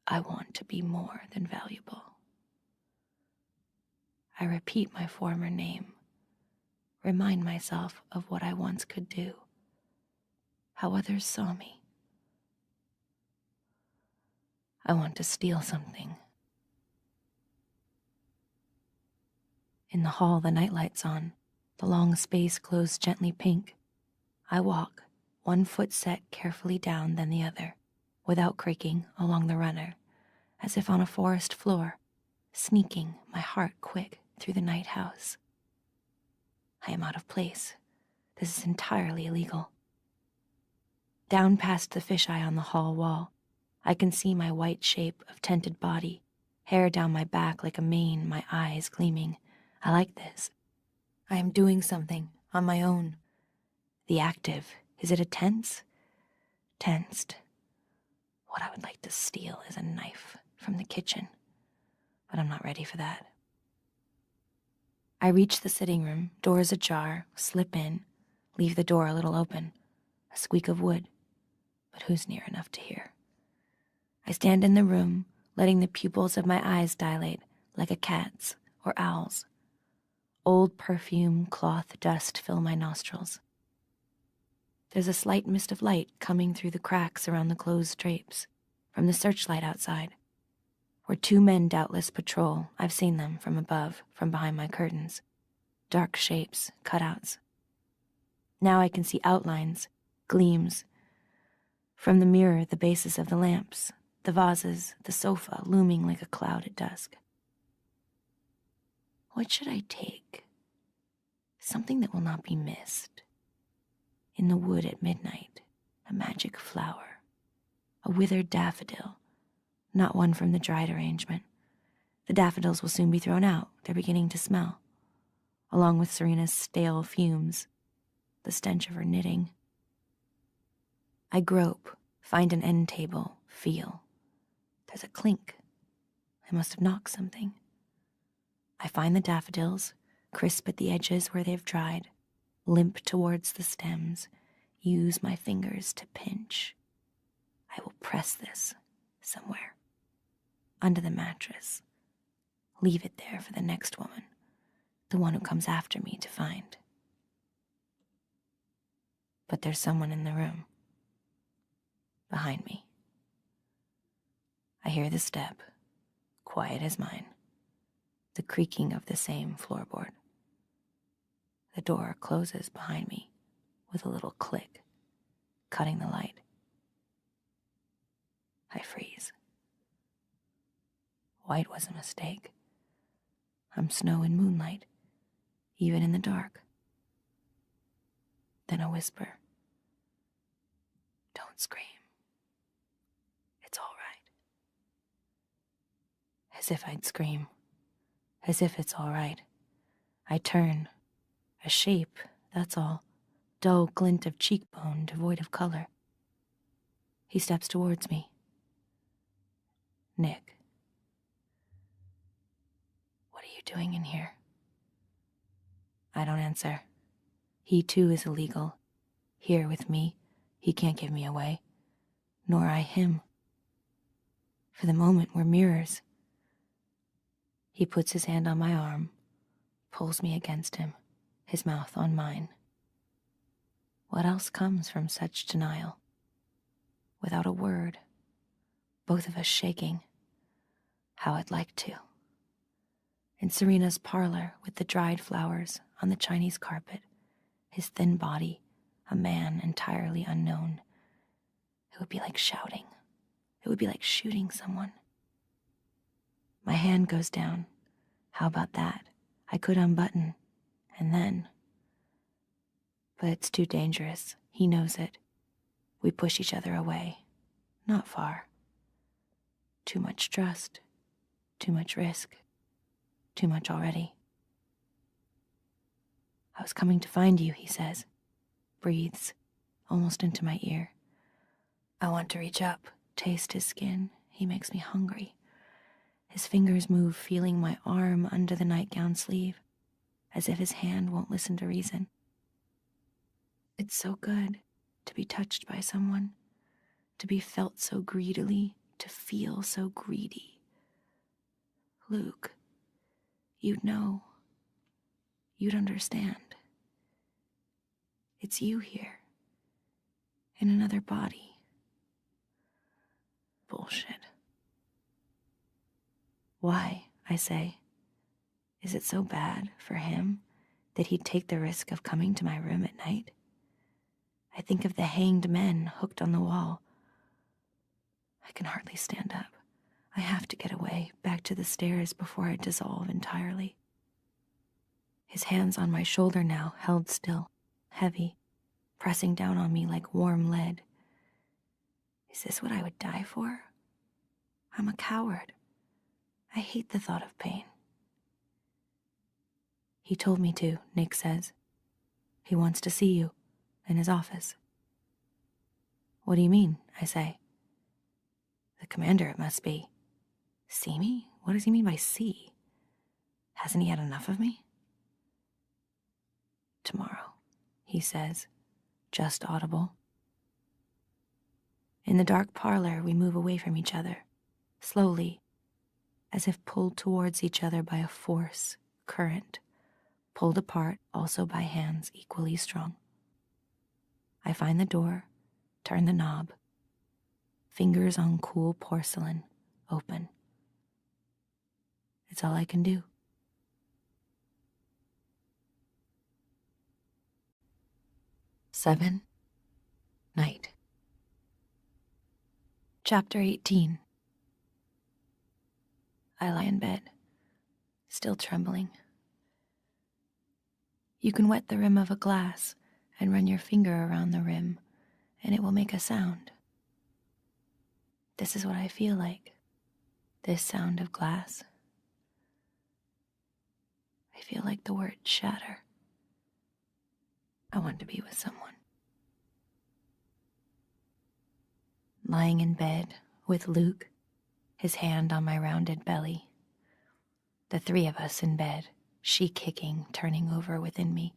I want to be more than valuable. I repeat my former name, remind myself of what I once could do, how others saw me. I want to steal something. In the hall, the nightlight's on, the long space glows gently pink. I walk, one foot set carefully down, then the other, without creaking, along the runner, as if on a forest floor, sneaking, my heart quick, through the night house. I am out of place. This is entirely illegal. Down past the fisheye on the hall wall, I can see my white shape of tented body, hair down my back like a mane, my eyes gleaming. I like this. I am doing something on my own. The active, is it a tense? Tensed. What I would like to steal is a knife from the kitchen, but I'm not ready for that. I reach the sitting room, doors ajar, slip in, leave the door a little open, a squeak of wood, but who's near enough to hear? I stand in the room, letting the pupils of my eyes dilate like a cat's or owl's. Old perfume, cloth, dust fill my nostrils. There's a slight mist of light coming through the cracks around the closed drapes, from the searchlight outside, where two men doubtless patrol. I've seen them from above, from behind my curtains. dark shapes, cutouts. Now I can see outlines, gleams. From the mirror, the bases of the lamps, the vases, the sofa looming like a cloud at dusk. What should I take? Something that will not be missed. In the wood at midnight, a magic flower, a withered daffodil, not one from the dried arrangement. The daffodils will soon be thrown out, they're beginning to smell, along with Serena's stale fumes, the stench of her knitting. I grope, find an end table, feel. There's a clink. I must have knocked something. I find the daffodils, crisp at the edges where they've dried, limp towards the stems, use my fingers to pinch. I will press this somewhere, under the mattress. Leave it there for the next woman, the one who comes after me to find. But there's someone in the room, behind me. I hear the step, quiet as mine, the creaking of the same floorboard. The door closes behind me with a little click, cutting the light. I freeze. White was a mistake. I'm snow in moonlight, even in the dark. Then a whisper. Don't scream. It's all right. As if I'd scream. As if it's all right. I turn. A shape, that's all. Dull glint of cheekbone, devoid of color. He steps towards me. Nick. What are you doing in here? I don't answer. He too is illegal. Here with me, he can't give me away. Nor I him. For the moment, we're mirrors. He puts his hand on my arm, pulls me against him, his mouth on mine. What else comes from such denial? Without a word, both of us shaking. How I'd like to. In Serena's parlor with the dried flowers on the Chinese carpet, his thin body, a man entirely unknown. It would be like shouting. It would be like shooting someone. My hand goes down. How about that? I could unbutton, and then. But it's too dangerous. He knows it. We push each other away. Not far. Too much trust. Too much risk. Too much already. I was coming to find you, he says. Breathes, almost into my ear. I want to reach up, taste his skin. He makes me hungry. His fingers move, feeling my arm under the nightgown sleeve, as if his hand won't listen to reason. It's so good to be touched by someone, to be felt so greedily, to feel so greedy. Luke, you'd know. You'd understand. It's you here, in another body. Bullshit. Why, I say, is it so bad for him that he'd take the risk of coming to my room at night? I think of the hanged men hooked on the wall. I can hardly stand up. I have to get away, back to the stairs before I dissolve entirely. His hands on my shoulder now, held still, heavy, pressing down on me like warm lead. Is this what I would die for? I'm a coward. I hate the thought of pain. He told me to, Nick says. He wants to see you, in his office. What do you mean, I say. The commander, it must be. See me? What does he mean by see? Hasn't he had enough of me? Tomorrow, he says, just audible. In the dark parlor, we move away from each other, slowly, as if pulled towards each other by a force, current, pulled apart also by hands equally strong. I find the door, turn the knob, fingers on cool porcelain, open. It's all I can do. 7. Night. Chapter 18. I lie in bed, still trembling. You can wet the rim of a glass and run your finger around the rim, and it will make a sound. This is what I feel like, this sound of glass. I feel like the word shatter. I want to be with someone. Lying in bed with Luke, his hand on my rounded belly. The three of us in bed, she kicking, turning over within me.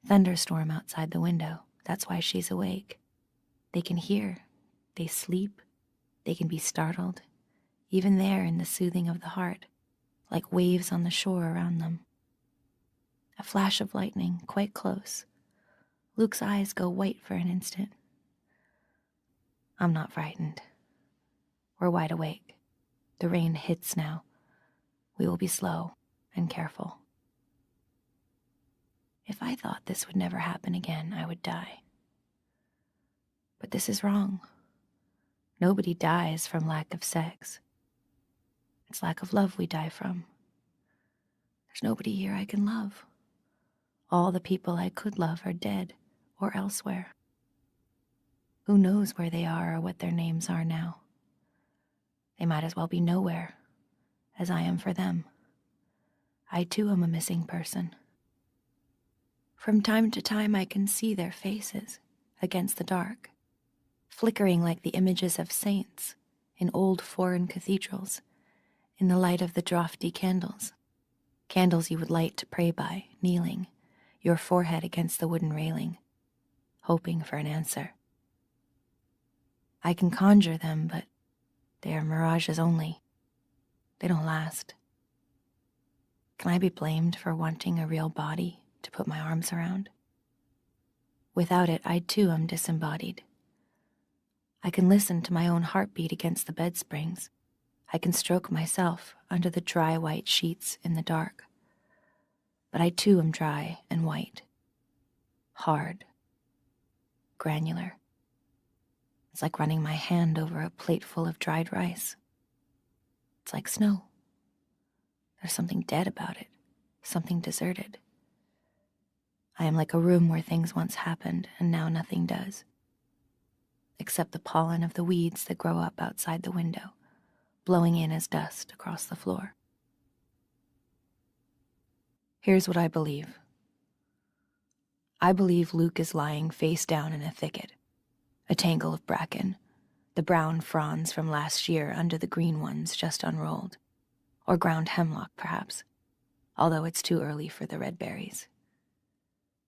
Thunderstorm outside the window, that's why she's awake. They can hear, they sleep, they can be startled, even there in the soothing of the heart, like waves on the shore around them. A flash of lightning, quite close. Luke's eyes go white for an instant. I'm not frightened. We're wide awake. The rain hits now. We will be slow and careful. If I thought this would never happen again, I would die. But this is wrong. Nobody dies from lack of sex. It's lack of love we die from. There's nobody here I can love. All the people I could love are dead or elsewhere. Who knows where they are or what their names are now? They might as well be nowhere, as I am for them. I too am a missing person. From time to time I can see their faces against the dark, flickering like the images of saints in old foreign cathedrals, in the light of the draughty candles. Candles you would light to pray by, kneeling, your forehead against the wooden railing, hoping for an answer. I can conjure them, but they are mirages only. They don't last. Can I be blamed for wanting a real body to put my arms around? Without it, I too am disembodied. I can listen to my own heartbeat against the bed springs. I can stroke myself under the dry white sheets in the dark. But I too am dry and white, hard, granular. It's like running my hand over a plate full of dried rice. It's like snow. There's something dead about it, something deserted. I am like a room where things once happened and now nothing does, except the pollen of the weeds that grow up outside the window, blowing in as dust across the floor. Here's what I believe. I believe Luke is lying face down in a thicket, a tangle of bracken, the brown fronds from last year under the green ones just unrolled, or ground hemlock perhaps, although it's too early for the red berries.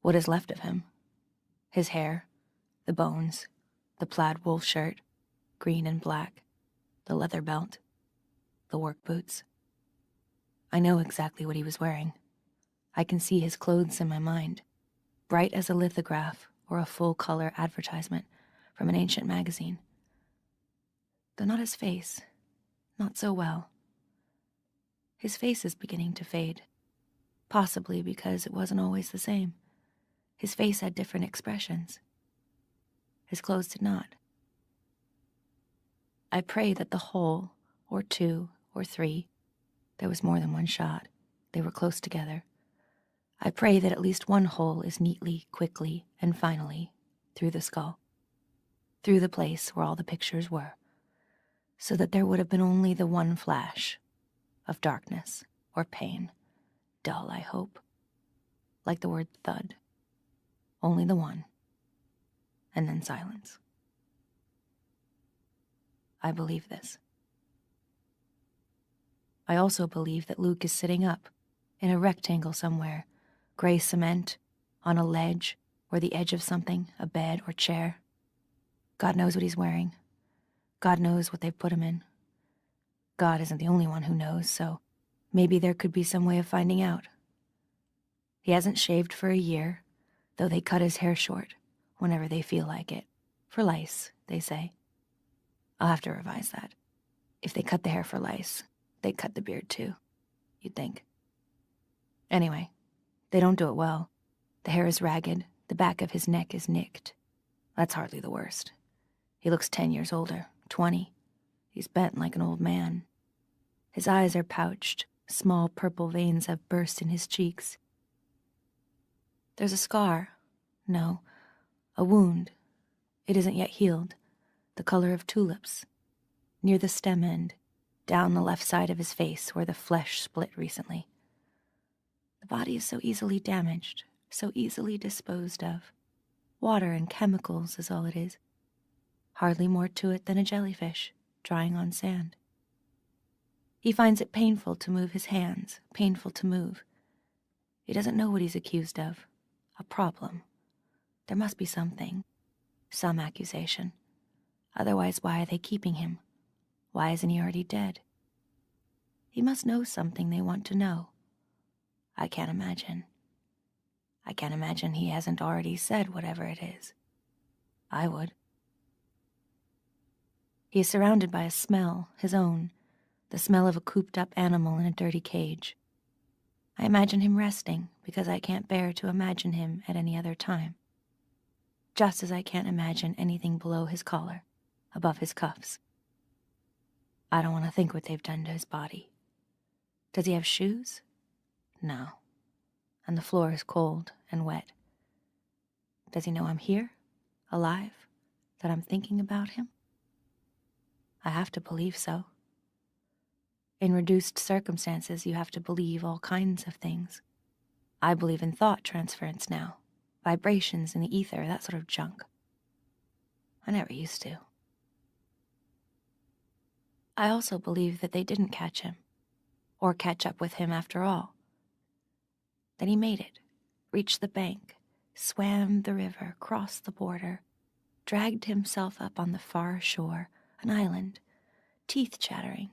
What is left of him? His hair, the bones, the plaid wool shirt, green and black, the leather belt, the work boots. I know exactly what he was wearing. I can see his clothes in my mind, bright as a lithograph or a full-color advertisement from an ancient magazine. Though not his face, not so well. His face is beginning to fade, possibly because it wasn't always the same. His face had different expressions. His clothes did not. I pray that the hole, or two, or three, there was more than one shot, they were close together. I pray that at least one hole is neatly, quickly, and finally through the skull, through the place where all the pictures were, so that there would have been only the one flash of darkness or pain, dull, I hope, like the word thud. Only the one, and then silence. I believe this. I also believe that Luke is sitting up in a rectangle somewhere, gray cement, on a ledge, or the edge of something, a bed or chair. God knows what he's wearing. God knows what they've put him in. God isn't the only one who knows, so maybe there could be some way of finding out. He hasn't shaved for a year, though they cut his hair short, whenever they feel like it. For lice, they say. I'll have to revise that. If they cut the hair for lice, they cut the beard too, you'd think. Anyway, they don't do it well. The hair is ragged, The back of his neck is nicked. That's hardly the worst. He looks 10 years older, 20. He's bent like an old man. His eyes are pouched. Small purple veins have burst in his cheeks. There's a scar. No, a wound. It isn't yet healed. The color of tulips. Near the stem end, down the left side of his face where the flesh split recently. The body is so easily damaged, so easily disposed of. Water and chemicals is all it is. Hardly more to it than a jellyfish drying on sand. He finds it painful to move his hands, painful to move. He doesn't know what he's accused of. A problem. There must be something. Some accusation. Otherwise, why are they keeping him? Why isn't he already dead? He must know something they want to know. I can't imagine. I can't imagine he hasn't already said whatever it is. I would. He is surrounded by a smell, his own, the smell of a cooped-up animal in a dirty cage. I imagine him resting because I can't bear to imagine him at any other time. Just as I can't imagine anything below his collar, above his cuffs. I don't want to think what they've done to his body. Does he have shoes? No. And the floor is cold and wet. Does he know I'm here, alive, that I'm thinking about him? I have to believe so. In reduced circumstances, you have to believe all kinds of things. I believe in thought transference now, vibrations in the ether, that sort of junk. I never used to. I also believe that they didn't catch him, or catch up with him after all. That he made it, reached the bank, swam the river, crossed the border, dragged himself up on the far shore, an island, teeth chattering,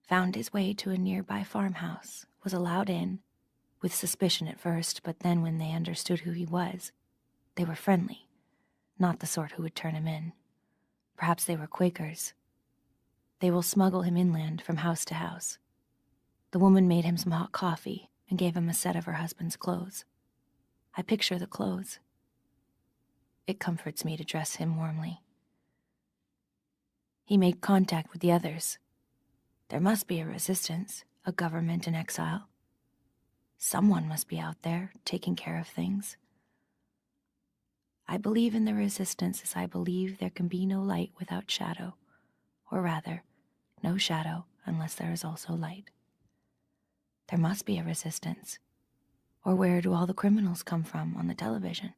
found his way to a nearby farmhouse, was allowed in, with suspicion at first, but then when they understood who he was, they were friendly, not the sort who would turn him in. Perhaps they were Quakers. They will smuggle him inland from house to house. The woman made him some hot coffee and gave him a set of her husband's clothes. I picture the clothes. It comforts me to dress him warmly. He made contact with the others. There must be a resistance, a government in exile. Someone must be out there taking care of things. I believe in the resistance as I believe there can be no light without shadow, or rather, no shadow unless there is also light. There must be a resistance, or where do all the criminals come from on the television?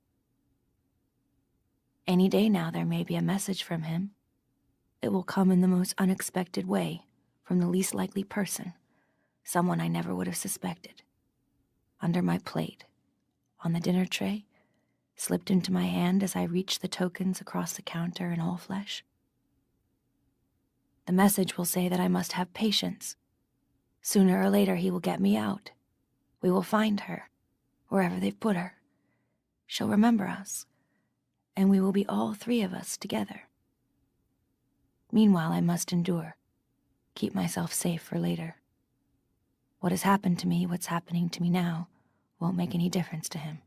Any day now there may be a message from him. It will come in the most unexpected way, from the least likely person, someone I never would have suspected. Under my plate, on the dinner tray, slipped into my hand as I reached the tokens across the counter in all flesh. The message will say that I must have patience. Sooner or later he will get me out. We will find her, wherever they've put her. She'll remember us, and we will be all three of us together. Meanwhile, I must endure. Keep myself safe for later. What has happened to me, what's happening to me now, won't make any difference to him.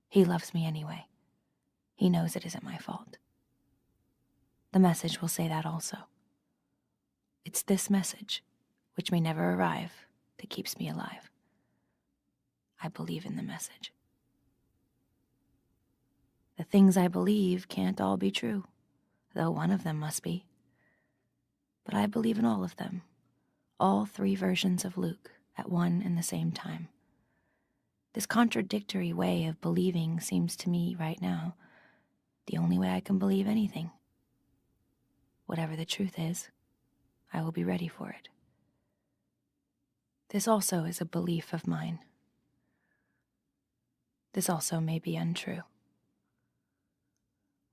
He loves me anyway. He knows it isn't my fault. The message will say that also. It's this message, which may never arrive, that keeps me alive. I believe in the message. The things I believe can't all be true, though one of them must be. But I believe in all of them, all three versions of Luke at one and the same time. This contradictory way of believing seems to me right now the only way I can believe anything. Whatever the truth is, I will be ready for it. This also is a belief of mine. This also may be untrue.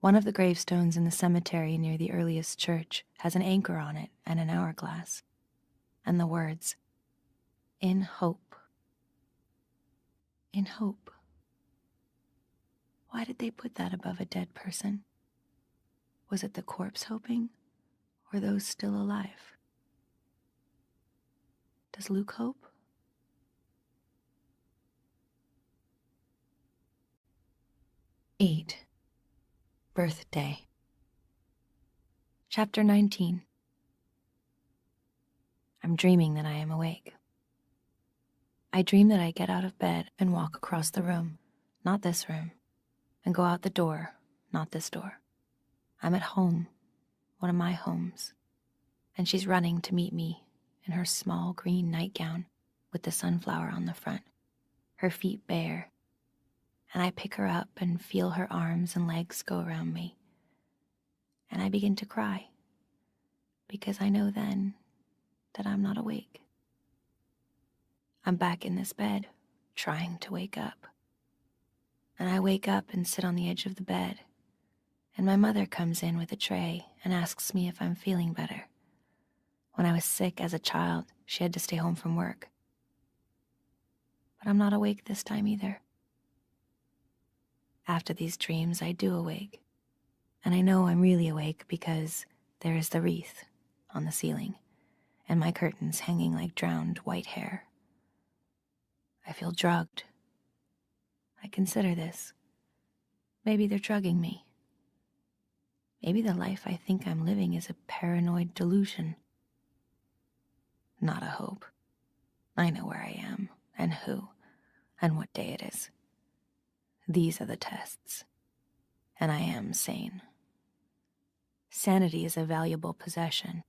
One of the gravestones in the cemetery near the earliest church has an anchor on it and an hourglass, and the words, "In hope." In hope. Why did they put that above a dead person? Was it the corpse hoping, or those still alive? Does Luke hope? 8. Birthday. Chapter 19. I'm dreaming that I am awake. I dream that I get out of bed and walk across the room, not this room, and go out the door, not this door. I'm at home, one of my homes, and she's running to meet me in her small green nightgown with the sunflower on the front, her feet bare, and I pick her up and feel her arms and legs go around me, and I begin to cry, because I know then that I'm not awake. I'm back in this bed, trying to wake up. And I wake up and sit on the edge of the bed, and my mother comes in with a tray and asks me if I'm feeling better. When I was sick as a child, she had to stay home from work. But I'm not awake this time either. After these dreams, I do awake, and I know I'm really awake because there is the wreath on the ceiling, and my curtains hanging like drowned white hair. I feel drugged. I consider this. Maybe they're drugging me. Maybe the life I think I'm living is a paranoid delusion. Not a hope. I know where I am, and who, and what day it is. These are the tests, and I am sane. Sanity is a valuable possession.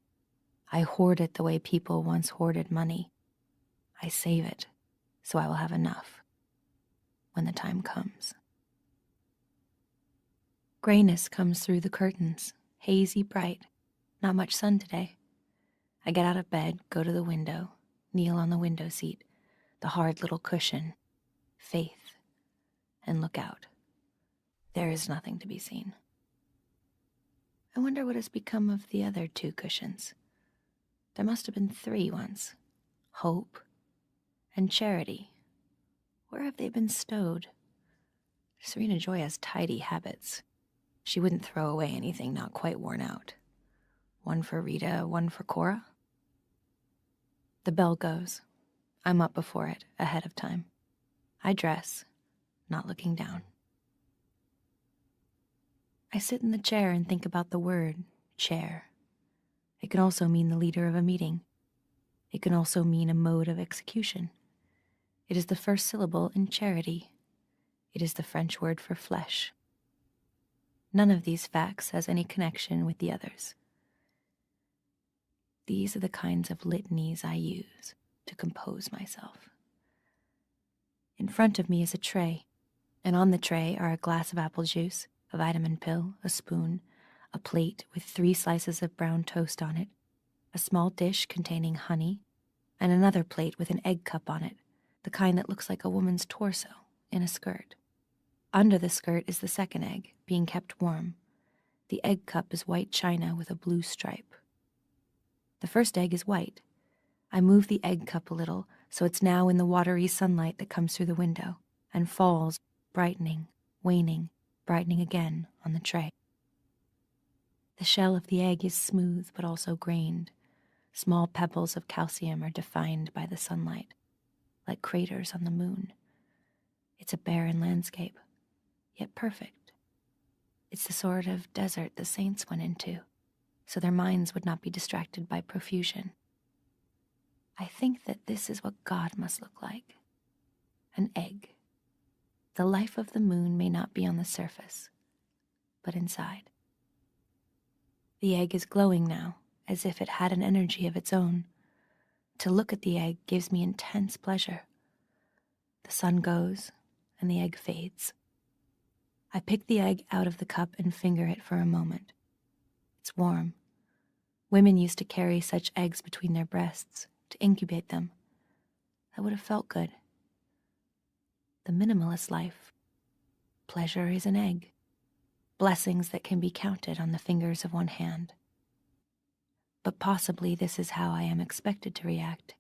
I hoard it the way people once hoarded money. I save it, so I will have enough when the time comes. Grayness comes through the curtains, hazy bright, not much sun today. I get out of bed, go to the window, kneel on the window seat, the hard little cushion, faith, and look out. There is nothing to be seen. I wonder what has become of the other 2 cushions. There must have been 3 once. Hope and charity. Where have they been stowed? Serena Joy has tidy habits. She wouldn't throw away anything not quite worn out. 1 for Rita, 1 for Cora. The bell goes. I'm up before it, ahead of time. I dress, not looking down. I sit in the chair and think about the word, chair. It can also mean the leader of a meeting. It can also mean a mode of execution. It is the first syllable in charity. It is the French word for flesh. None of these facts has any connection with the others. These are the kinds of litanies I use to compose myself. In front of me is a tray, and on the tray are a glass of apple juice, a vitamin pill, a spoon, a plate with 3 slices of brown toast on it, a small dish containing honey, and another plate with an egg cup on it, the kind that looks like a woman's torso in a skirt. Under the skirt is the second egg, being kept warm. The egg cup is white china with a blue stripe. The first egg is white. I move the egg cup a little, so it's now in the watery sunlight that comes through the window and falls, brightening, waning, brightening again on the tray. The shell of the egg is smooth but also grained. Small pebbles of calcium are defined by the sunlight, like craters on the moon. It's a barren landscape, yet perfect. It's the sort of desert the saints went into, so their minds would not be distracted by profusion. I think that this is what God must look like. An egg. The life of the moon may not be on the surface, but inside. The egg is glowing now, as if it had an energy of its own. To look at the egg gives me intense pleasure. The sun goes, and the egg fades. I pick the egg out of the cup and finger it for a moment. It's warm. Women used to carry such eggs between their breasts to incubate them. That would have felt good. The minimalist life. Pleasure is an egg. Blessings that can be counted on the fingers of one hand. But possibly this is how I am expected to react.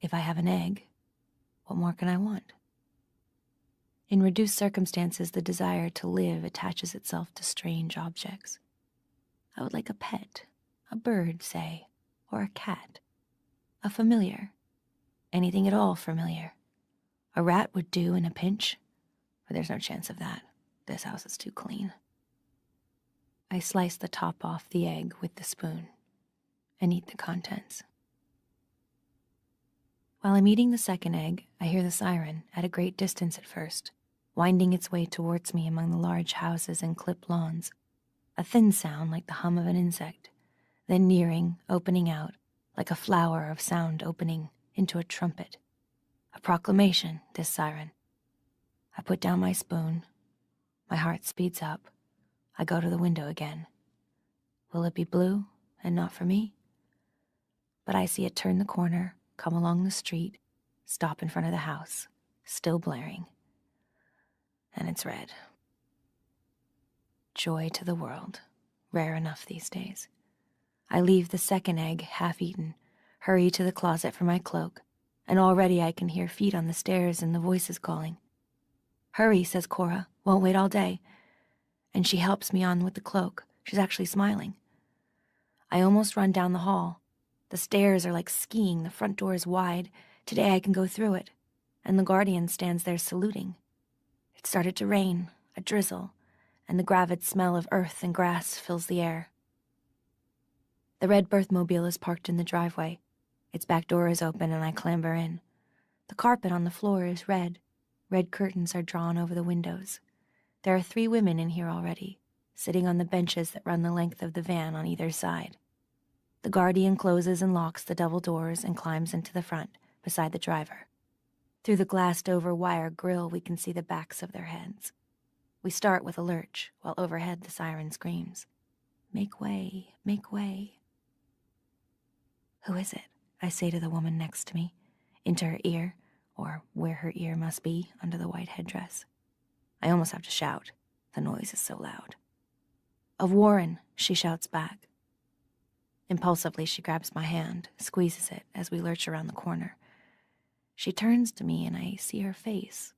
If I have an egg, what more can I want? In reduced circumstances, the desire to live attaches itself to strange objects. I would like a pet, a bird, say, or a cat, a familiar, anything at all familiar. A rat would do in a pinch, but there's no chance of that. This house is too clean. I slice the top off the egg with the spoon and eat the contents. While I'm eating the second egg, I hear the siren, at a great distance at first, winding its way towards me among the large houses and clipped lawns, a thin sound like the hum of an insect, then nearing, opening out, like a flower of sound opening into a trumpet. A proclamation, this siren. I put down my spoon. My heart speeds up. I go to the window again. Will it be blue and not for me? But I see it turn the corner, come along the street, stop in front of the house, still blaring. And it's red. Joy to the world, rare enough these days. I leave the second egg half-eaten, hurry to the closet for my cloak, and already I can hear feet on the stairs and the voices calling. Hurry, says Cora, won't wait all day. And she helps me on with the cloak. She's actually smiling. I almost run down the hall. The stairs are like skiing, the front door is wide. Today I can go through it. And the guardian stands there saluting. It started to rain, a drizzle, and the gravid smell of earth and grass fills the air. The red birthmobile is parked in the driveway. Its back door is open and I clamber in. The carpet on the floor is red. Red curtains are drawn over the windows. There are 3 women in here already, sitting on the benches that run the length of the van on either side. The guardian closes and locks the double doors and climbs into the front, beside the driver. Through the glassed-over wire grill, we can see the backs of their heads. We start with a lurch, while overhead the siren screams, "Make way, make way." Who is it? I say to the woman next to me, into her ear, or where her ear must be under the white headdress. I almost have to shout. The noise is so loud. "Of Warren," she shouts back. Impulsively, she grabs my hand, squeezes it as we lurch around the corner. She turns to me and I see her face.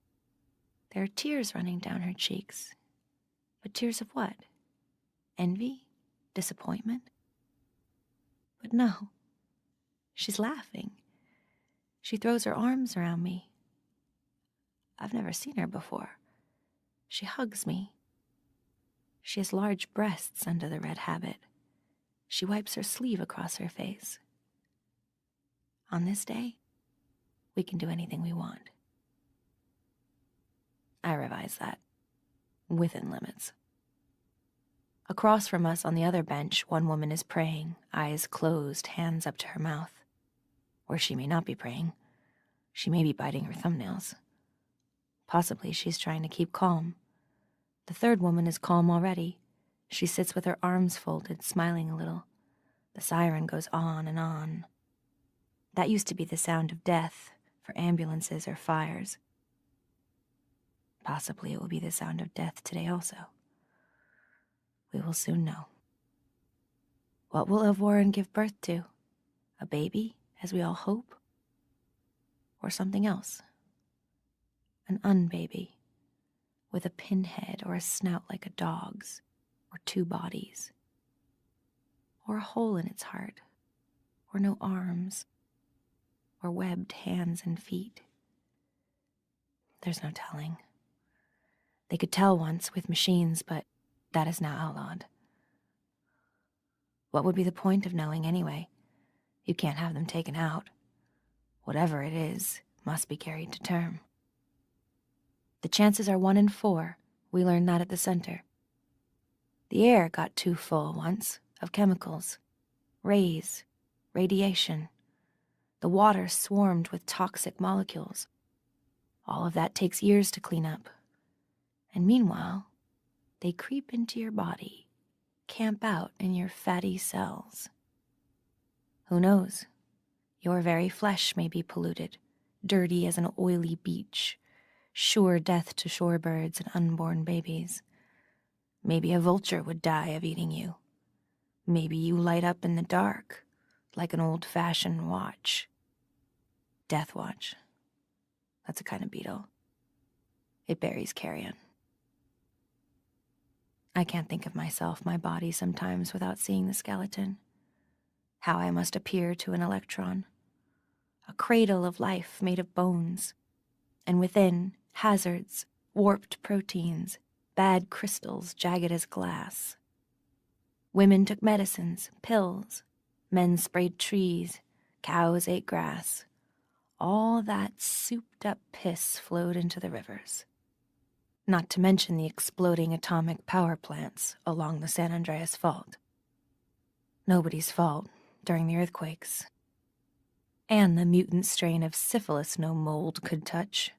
There are tears running down her cheeks. But tears of what? Envy? Disappointment? But no. She's laughing. She throws her arms around me. I've never seen her before. She hugs me. She has large breasts under the red habit. She wipes her sleeve across her face. On this day, we can do anything we want. I revise that. Within limits. Across from us on the other bench, one woman is praying, eyes closed, hands up to her mouth. Or she may not be praying. She may be biting her thumbnails. Possibly she's trying to keep calm. The third woman is calm already. She sits with her arms folded, smiling a little. The siren goes on and on. That used to be the sound of death for ambulances or fires. Possibly it will be the sound of death today also. We will soon know. What will Of Warren give birth to? A baby, as we all hope? Or something else? An unbaby, with a pinhead or a snout like a dog's, or 2 bodies, or a hole in its heart, or no arms, or webbed hands and feet. There's no telling. They could tell once with machines, but that is now outlawed. What would be the point of knowing anyway? You can't have them taken out. Whatever it is must be carried to term. The chances are 1 in 4. We learned that at the center. The air got too full once of chemicals, rays, radiation. The water swarmed with toxic molecules. All of that takes years to clean up. And meanwhile, they creep into your body, camp out in your fatty cells. Who knows? Your very flesh may be polluted, dirty as an oily beach, sure death to shorebirds and unborn babies. Maybe a vulture would die of eating you. Maybe you light up in the dark, like an old-fashioned watch. Death watch. That's a kind of beetle. It buries carrion. I can't think of myself, my body sometimes, without seeing the skeleton. How I must appear to an electron. A cradle of life made of bones. And within, hazards, warped proteins, bad crystals jagged as glass. Women took medicines, pills. Men sprayed trees. Cows ate grass. All that souped-up piss flowed into the rivers. Not to mention the exploding atomic power plants along the San Andreas Fault. Nobody's fault during the earthquakes. And the mutant strain of syphilis no mold could touch.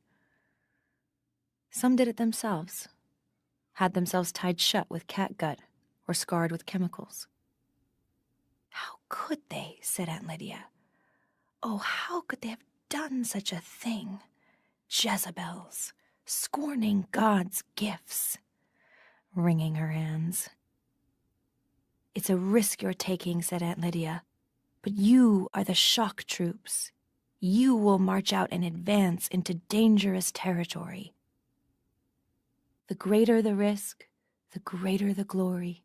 Some did it themselves, had themselves tied shut with catgut or scarred with chemicals. How could they, said Aunt Lydia. Oh, how could they have done such a thing? Jezebels, scorning God's gifts. Wringing her hands. It's a risk you're taking, said Aunt Lydia. But you are the shock troops. You will march out and advance into dangerous territory. The greater the risk, the greater the glory.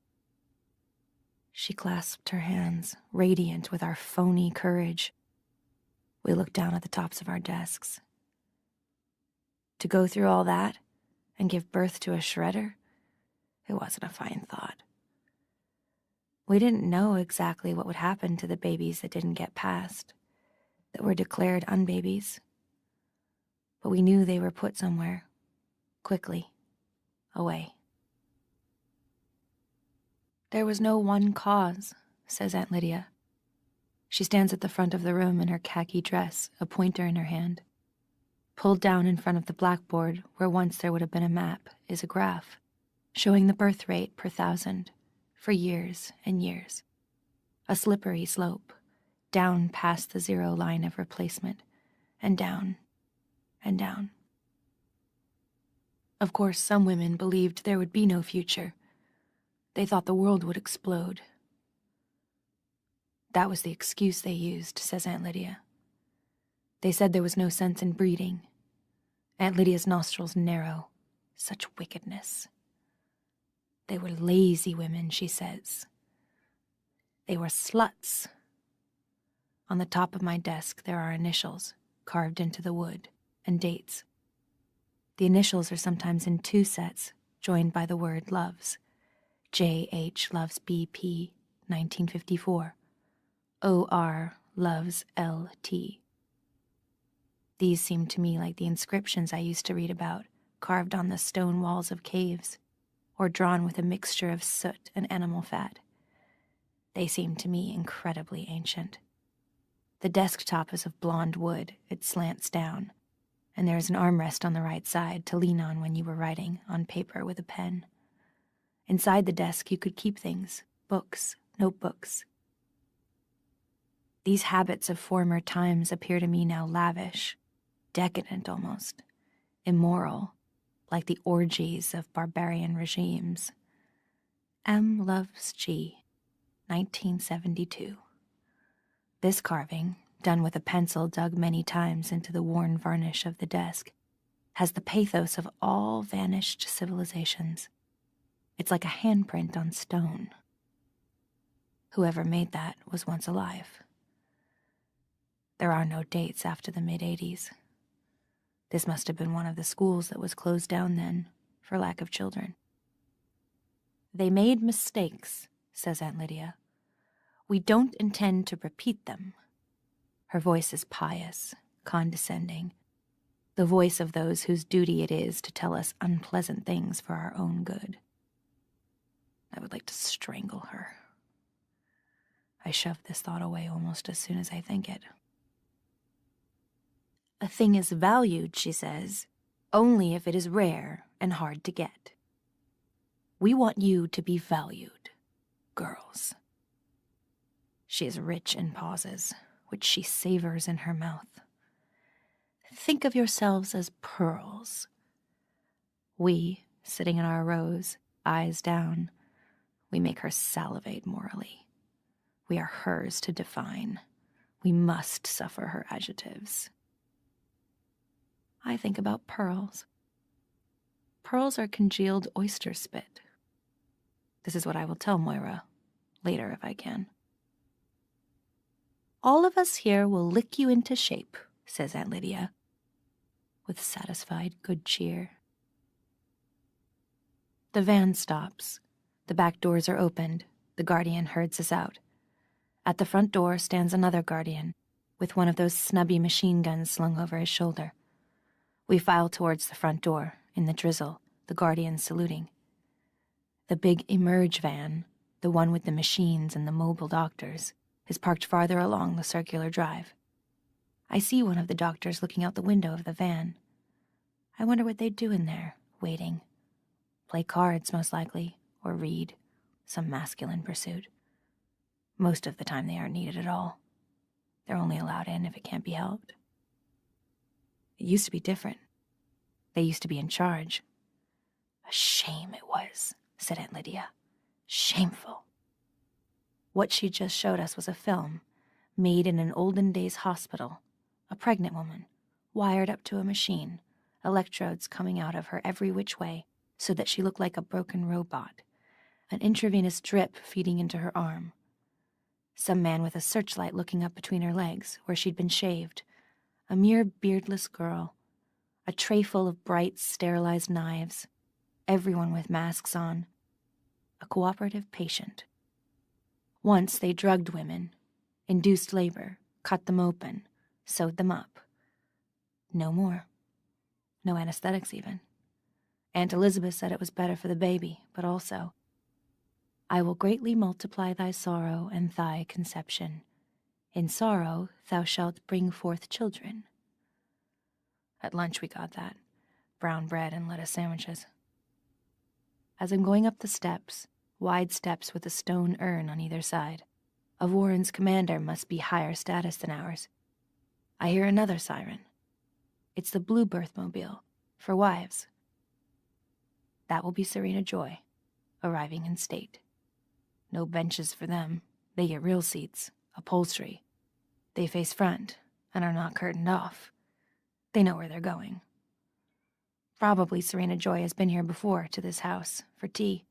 She clasped her hands, radiant with our phony courage. We looked down at the tops of our desks. To go through all that and give birth to a shredder, it wasn't a fine thought. We didn't know exactly what would happen to the babies that didn't get passed, that were declared unbabies. But we knew they were put somewhere, quickly, away. There was no one cause, says Aunt Lydia. She stands at the front of the room in her khaki dress, a pointer in her hand. Pulled down in front of the blackboard, where once there would have been a map, is a graph, showing the birth rate per 1,000, for years and years. A slippery slope, down past the 0 line of replacement, and down, and down. Of course, some women believed there would be no future. They thought the world would explode. That was the excuse they used, says Aunt Lydia. They said there was no sense in breeding. Aunt Lydia's nostrils narrow. Such wickedness. They were lazy women, she says. They were sluts. On the top of my desk, there are initials carved into the wood, and dates. The initials are sometimes in 2 sets, joined by the word loves. J.H. loves B.P., 1954. O.R. loves L.T. These seem to me like the inscriptions I used to read about, carved on the stone walls of caves, or drawn with a mixture of soot and animal fat. They seem to me incredibly ancient. The desktop is of blonde wood, it slants down, and there is an armrest on the right side to lean on when you were writing on paper with a pen. Inside the desk you could keep things, books, notebooks. These habits of former times appear to me now lavish, decadent almost, immoral, like the orgies of barbarian regimes. M. loves G, 1972. This carving, done with a pencil dug many times into the worn varnish of the desk, has the pathos of all vanished civilizations. It's like a handprint on stone. Whoever made that was once alive. There are no dates after the mid-'80s. This must have been one of the schools that was closed down then, for lack of children. They made mistakes, says Aunt Lydia. We don't intend to repeat them. Her voice is pious, condescending, the voice of those whose duty it is to tell us unpleasant things for our own good. I would like to strangle her. I shove this thought away almost as soon as I think it. A thing is valued, she says, only if it is rare and hard to get. We want you to be valued, girls. She is rich in pauses, which she savors in her mouth. Think of yourselves as pearls. We, sitting in our rows, eyes down, we make her salivate morally. We are hers to define. We must suffer her adjectives. I think about pearls. Pearls are congealed oyster spit. This is what I will tell Moira, later if I can. All of us here will lick you into shape, says Aunt Lydia, with satisfied good cheer. The van stops. The back doors are opened. The guardian herds us out. At the front door stands another guardian, with one of those snubby machine guns slung over his shoulder. We file towards the front door, in the drizzle, the guardian saluting. The big Emerge van, the one with the machines and the mobile doctors, is parked farther along the circular drive. I see one of the doctors looking out the window of the van. I wonder what they'd do in there, waiting. Play cards, most likely, or read, some masculine pursuit. Most of the time they aren't needed at all. They're only allowed in if it can't be helped. It used to be different. They used to be in charge. A shame it was, said Aunt Lydia. Shameful. What she just showed us was a film, made in an olden days hospital. A pregnant woman, wired up to a machine, electrodes coming out of her every which way, so that she looked like a broken robot. An intravenous drip feeding into her arm. Some man with a searchlight looking up between her legs, where she'd been shaved. A mere beardless girl. A tray full of bright, sterilized knives. Everyone with masks on. A cooperative patient. Once they drugged women, induced labor, cut them open, sewed them up. No more. No anesthetics even. Aunt Elizabeth said it was better for the baby, but also, I will greatly multiply thy sorrow and thy conception. In sorrow thou shalt bring forth children. At lunch we got that. Brown bread and lettuce sandwiches. As I'm going up the steps, wide steps with a stone urn on either side, a Warren's commander must be higher status than ours. I hear another siren. It's the Blue Birthmobile, for wives. That will be Serena Joy, arriving in state. No benches for them. They get real seats, upholstery. They face front and are not curtained off. They know where they're going. Probably Serena Joy has been here before to this house for tea.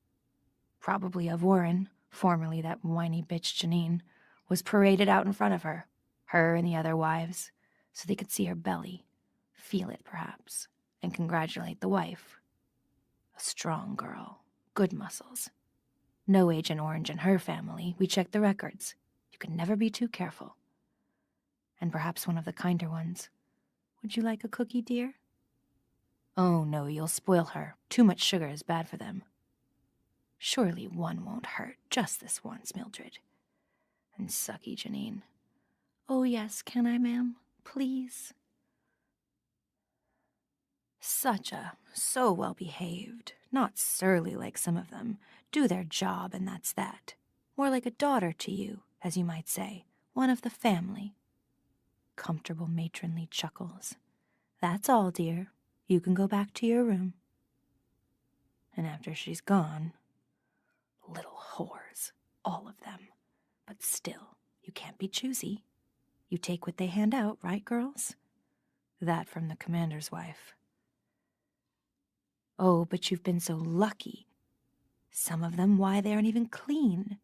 Probably of Warren, formerly that whiny bitch Janine, was paraded out in front of her and the other wives, so they could see her belly, feel it perhaps, and congratulate the wife. A strong girl, good muscles. No Agent Orange in her family. We checked the records. You can never be too careful. And perhaps one of the kinder ones. Would you like a cookie, dear? Oh, no, you'll spoil her. Too much sugar is bad for them. Surely one won't hurt, just this once, Mildred. And sucky Janine. Oh, yes, can I, ma'am? Please. So well behaved. Not surly like some of them. Do their job and that's that. More like a daughter to you, as you might say. One of the family. Comfortable matronly chuckles. That's all, dear. You can go back to your room. And after she's gone, little whores, all of them. But still, you can't be choosy. You take what they hand out, right, girls? That from the commander's wife. Oh, but you've been so lucky. Some of them, why, they aren't even clean,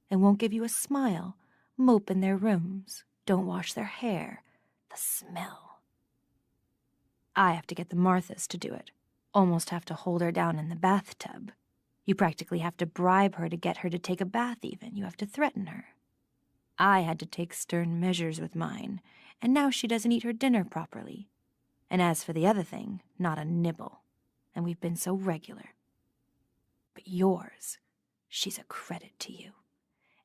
and won't give you a smile, mope in their rooms, don't wash their hair. The smell. I have to get the Marthas to do it. Almost have to hold her down in the bathtub. You practically have to bribe her to get her to take a bath even. You have to threaten her. I had to take stern measures with mine, and now she doesn't eat her dinner properly. And as for the other thing, not a nibble. And we've been so regular. But yours, she's a credit to you.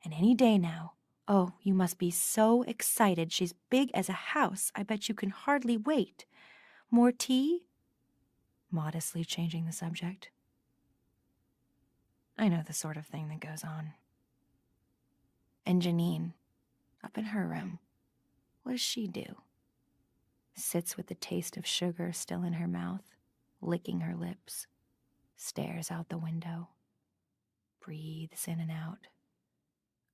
And any day now, oh, you must be so excited. She's big as a house. I bet you can hardly wait. More tea? Modestly changing the subject. I know the sort of thing that goes on. And Janine, up in her room, what does she do? Sits with the taste of sugar still in her mouth, licking her lips, stares out the window, breathes in and out,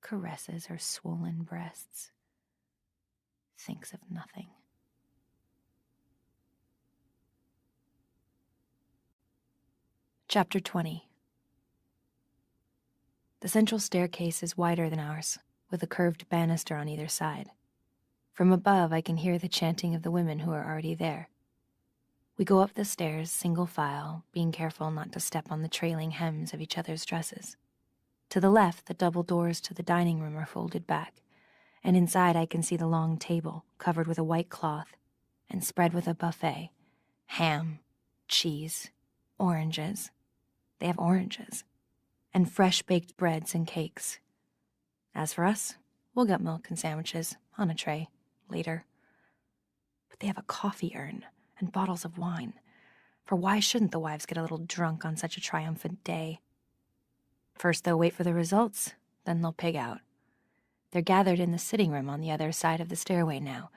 caresses her swollen breasts, thinks of nothing. Chapter 20. The central staircase is wider than ours, with a curved banister on either side. From above, I can hear the chanting of the women who are already there. We go up the stairs, single file, being careful not to step on the trailing hems of each other's dresses. To the left, the double doors to the dining room are folded back, and inside I can see the long table covered with a white cloth and spread with a buffet. Ham, cheese, oranges. They have oranges. And fresh baked breads and cakes. As for us, we'll get milk and sandwiches on a tray later. But they have a coffee urn and bottles of wine. For why shouldn't the wives get a little drunk on such a triumphant day? First they'll wait for the results, then they'll pig out. They're gathered in the sitting room on the other side of the stairway now,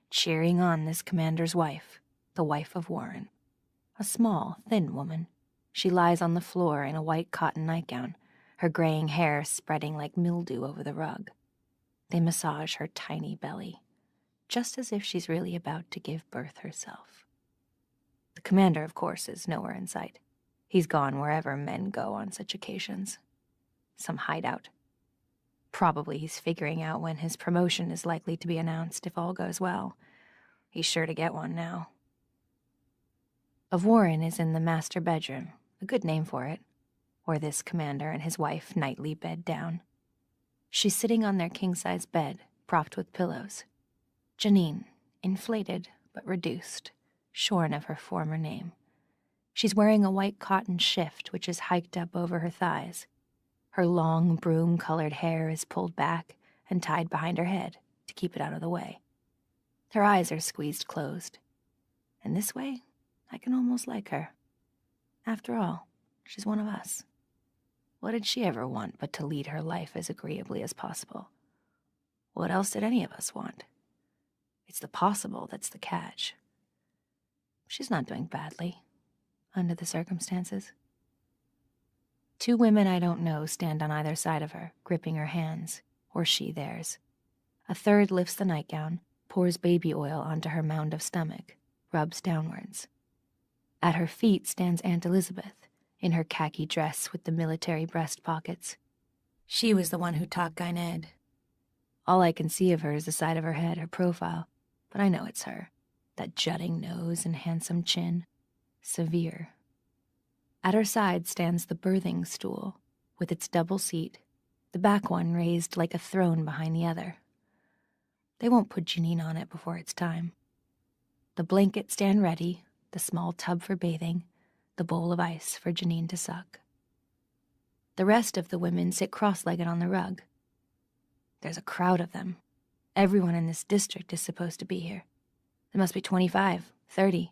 cheering on this commander's wife, the wife of Warren. A small, thin woman. She lies on the floor in a white cotton nightgown, her graying hair spreading like mildew over the rug. They massage her tiny belly, just as if she's really about to give birth herself. The commander, of course, is nowhere in sight. He's gone wherever men go on such occasions. Some hideout. Probably he's figuring out when his promotion is likely to be announced if all goes well. He's sure to get one now. Of Warren is in the master bedroom, a good name for it, where this commander and his wife nightly bed down. She's sitting on their king-size bed, propped with pillows. Janine, inflated but reduced, shorn of her former name. She's wearing a white cotton shift which is hiked up over her thighs. Her long broom-colored hair is pulled back and tied behind her head to keep it out of the way. Her eyes are squeezed closed. And this way, I can almost like her. After all, she's one of us. What did she ever want but to lead her life as agreeably as possible? What else did any of us want? It's the possible that's the catch. She's not doing badly, under the circumstances. Two women I don't know stand on either side of her, gripping her hands, or she theirs. A third lifts the nightgown, pours baby oil onto her mound of stomach, rubs downwards. At her feet stands Aunt Elisabeth, in her khaki dress with the military breast pockets. She was the one who taught Gilead. All I can see of her is the side of her head, her profile, but I know it's her. That jutting nose and handsome chin. Severe. At her side stands the birthing stool, with its double seat, the back one raised like a throne behind the other. They won't put Janine on it before it's time. The blanket stand ready, the small tub for bathing, the bowl of ice for Janine to suck. The rest of the women sit cross-legged on the rug. There's a crowd of them. Everyone in this district is supposed to be here. There must be 25, 30.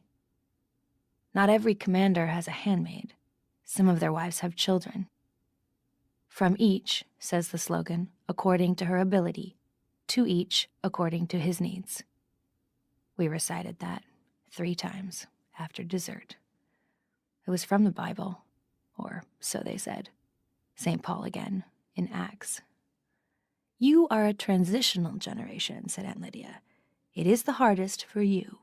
Not every commander has a handmaid. Some of their wives have children. From each, says the slogan, according to her ability, to each according to his needs. We recited that 3 times after dessert. It was from the Bible, or so they said. St. Paul again, in Acts. You are a transitional generation, said Aunt Lydia. It is the hardest for you.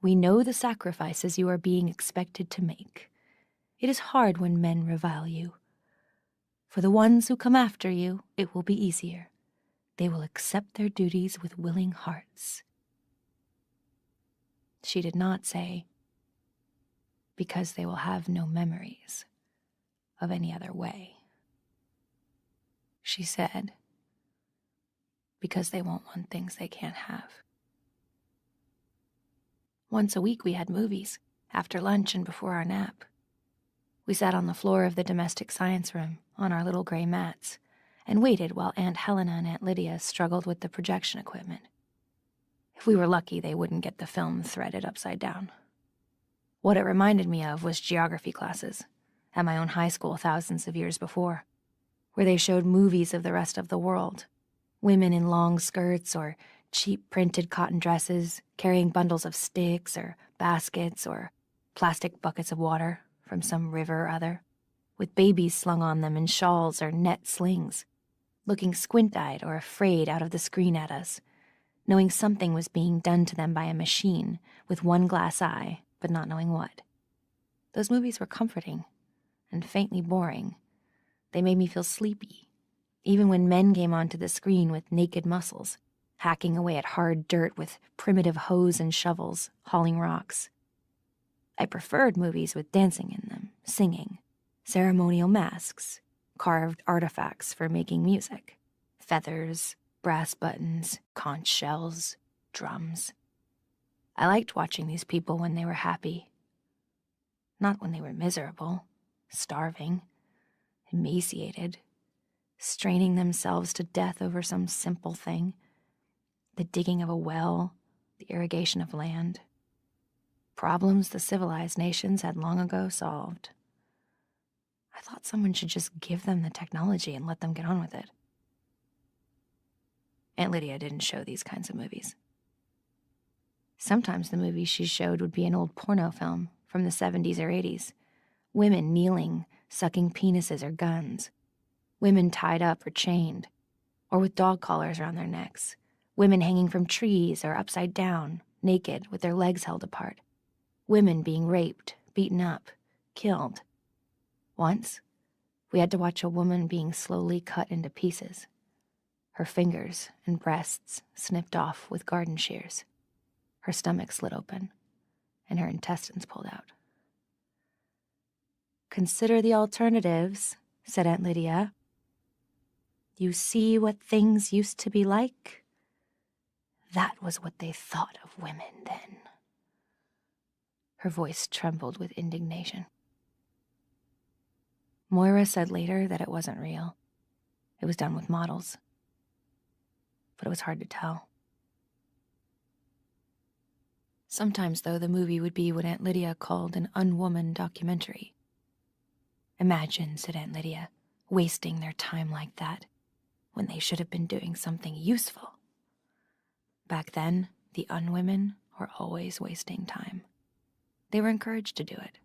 We know the sacrifices you are being expected to make. It is hard when men revile you. For the ones who come after you, it will be easier. They will accept their duties with willing hearts. She did not say, because they will have no memories of any other way. She said, because they won't want things they can't have. Once a week we had movies, after lunch and before our nap. We sat on the floor of the domestic science room, on our little gray mats, and waited while Aunt Helena and Aunt Lydia struggled with the projection equipment. If we were lucky, they wouldn't get the film threaded upside down. What it reminded me of was geography classes, at my own high school thousands of years before, where they showed movies of the rest of the world, women in long skirts or cheap printed cotton dresses, carrying bundles of sticks or baskets or plastic buckets of water from some river or other, with babies slung on them in shawls or net slings, looking squint-eyed or afraid out of the screen at us, knowing something was being done to them by a machine with one glass eye, but not knowing what. Those movies were comforting and faintly boring. They made me feel sleepy, even when men came onto the screen with naked muscles, hacking away at hard dirt with primitive hoes and shovels, hauling rocks. I preferred movies with dancing in them, singing, ceremonial masks, carved artifacts for making music, feathers, brass buttons, conch shells, drums. I liked watching these people when they were happy, not when they were miserable, starving, emaciated, straining themselves to death over some simple thing, the digging of a well, the irrigation of land, problems the civilized nations had long ago solved. I thought someone should just give them the technology and let them get on with it. Aunt Lydia didn't show these kinds of movies. Sometimes the movies she showed would be an old porno film from the 70s or 80s. Women kneeling, sucking penises or guns. Women tied up or chained, or with dog collars around their necks. Women hanging from trees or upside down, naked, with their legs held apart. Women being raped, beaten up, killed. Once, we had to watch a woman being slowly cut into pieces. Her fingers and breasts snipped off with garden shears. Her stomach slit open, and her intestines pulled out. "Consider the alternatives," said Aunt Lydia. "You see what things used to be like?" That was what they thought of women then. Her voice trembled with indignation. Moira said later that it wasn't real. It was done with models. But it was hard to tell. Sometimes, though, the movie would be what Aunt Lydia called an unwoman documentary. Imagine, said Aunt Lydia, wasting their time like that when they should have been doing something useful. Back then, the unwomen were always wasting time. They were encouraged to do it.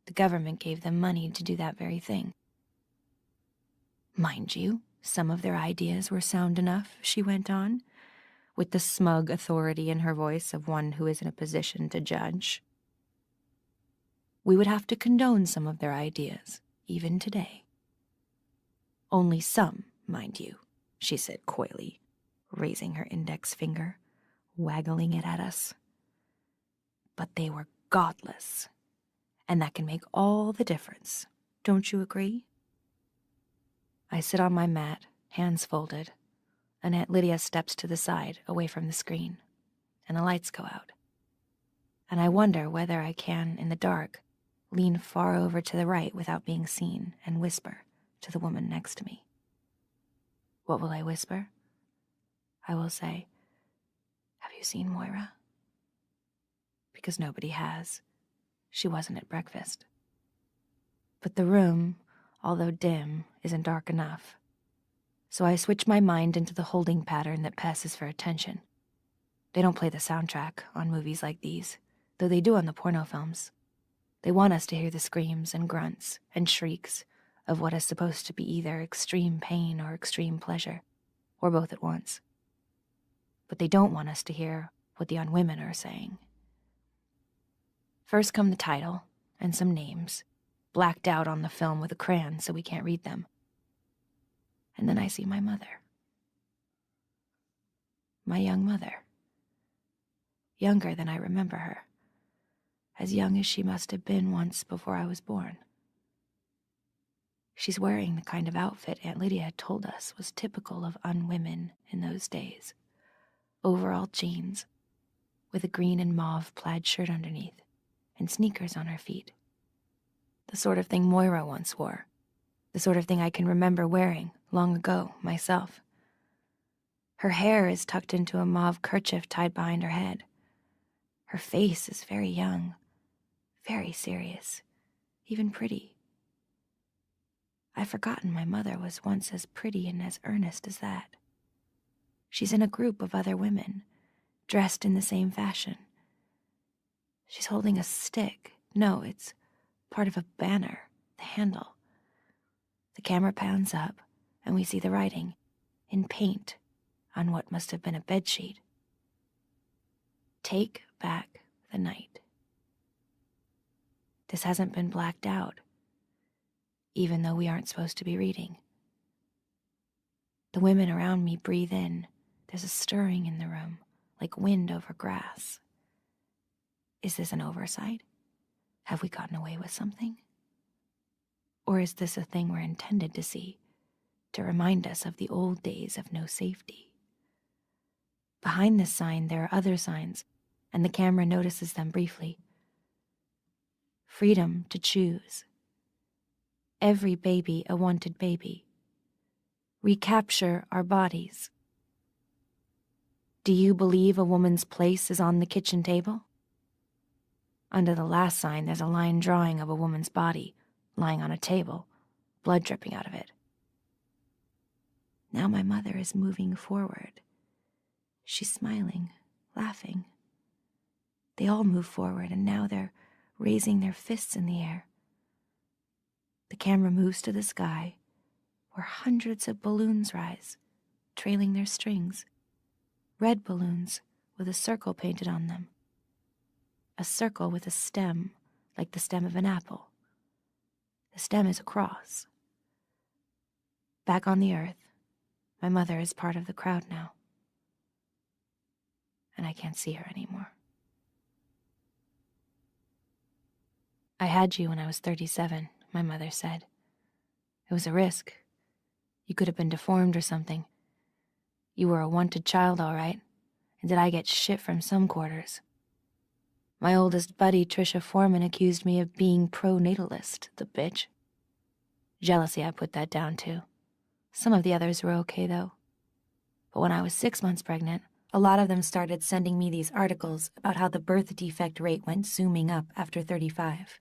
The government gave them money to do that very thing. Mind you, some of their ideas were sound enough, she went on, with the smug authority in her voice of one who is in a position to judge. We would have to condone some of their ideas, even today. Only some, mind you, she said coyly, raising her index finger, waggling it at us. But they were godless, and that can make all the difference. Don't you agree? I sit on my mat, hands folded, and Aunt Lydia steps to the side, away from the screen, and the lights go out. And I wonder whether I can, in the dark, lean far over to the right without being seen and whisper to the woman next to me. What will I whisper? I will say, "Have you seen Moira?" Because nobody has. She wasn't at breakfast. But the room, although dim, isn't dark enough. So I switch my mind into the holding pattern that passes for attention. They don't play the soundtrack on movies like these, though they do on the porno films. They want us to hear the screams and grunts and shrieks of what is supposed to be either extreme pain or extreme pleasure, or both at once. But they don't want us to hear what the unwomen are saying. First come the title and some names, blacked out on the film with a crayon so we can't read them. And then I see my mother. My young mother. Younger than I remember her. As young as she must have been once before I was born. She's wearing the kind of outfit Aunt Lydia had told us was typical of unwomen in those days. Overall jeans, with a green and mauve plaid shirt underneath, and sneakers on her feet. The sort of thing Moira once wore. The sort of thing I can remember wearing long ago myself. Her hair is tucked into a mauve kerchief tied behind her head. Her face is very young, very serious, even pretty. I've forgotten my mother was once as pretty and as earnest as that. She's in a group of other women, dressed in the same fashion. She's holding a stick. No, it's part of a banner, the handle. The camera pans up, and we see the writing, in paint, on what must have been a bedsheet. Take back the night. This hasn't been blacked out, even though we aren't supposed to be reading. The women around me breathe in. There's a stirring in the room, like wind over grass. Is this an oversight? Have we gotten away with something? Or is this a thing we're intended to see, to remind us of the old days of no safety? Behind this sign, there are other signs, and the camera notices them briefly. Freedom to choose. Every baby a wanted baby. Recapture our bodies. Do you believe a woman's place is on the kitchen table? Under the last sign, there's a line drawing of a woman's body, lying on a table, blood dripping out of it. Now my mother is moving forward. She's smiling, laughing. They all move forward, and now they're raising their fists in the air. The camera moves to the sky, where hundreds of balloons rise, trailing their strings. Red balloons with a circle painted on them. A circle with a stem, like the stem of an apple. The stem is a cross. Back on the earth, my mother is part of the crowd now. And I can't see her anymore. I had you when I was 37, my mother said. It was a risk. You could have been deformed or something. You were a wanted child, all right. And did I get shit from some quarters? My oldest buddy, Trisha Foreman, accused me of being pro-natalist, the bitch. Jealousy, I put that down too. Some of the others were okay, though. But when I was 6 months pregnant, a lot of them started sending me these articles about how the birth defect rate went zooming up after 35.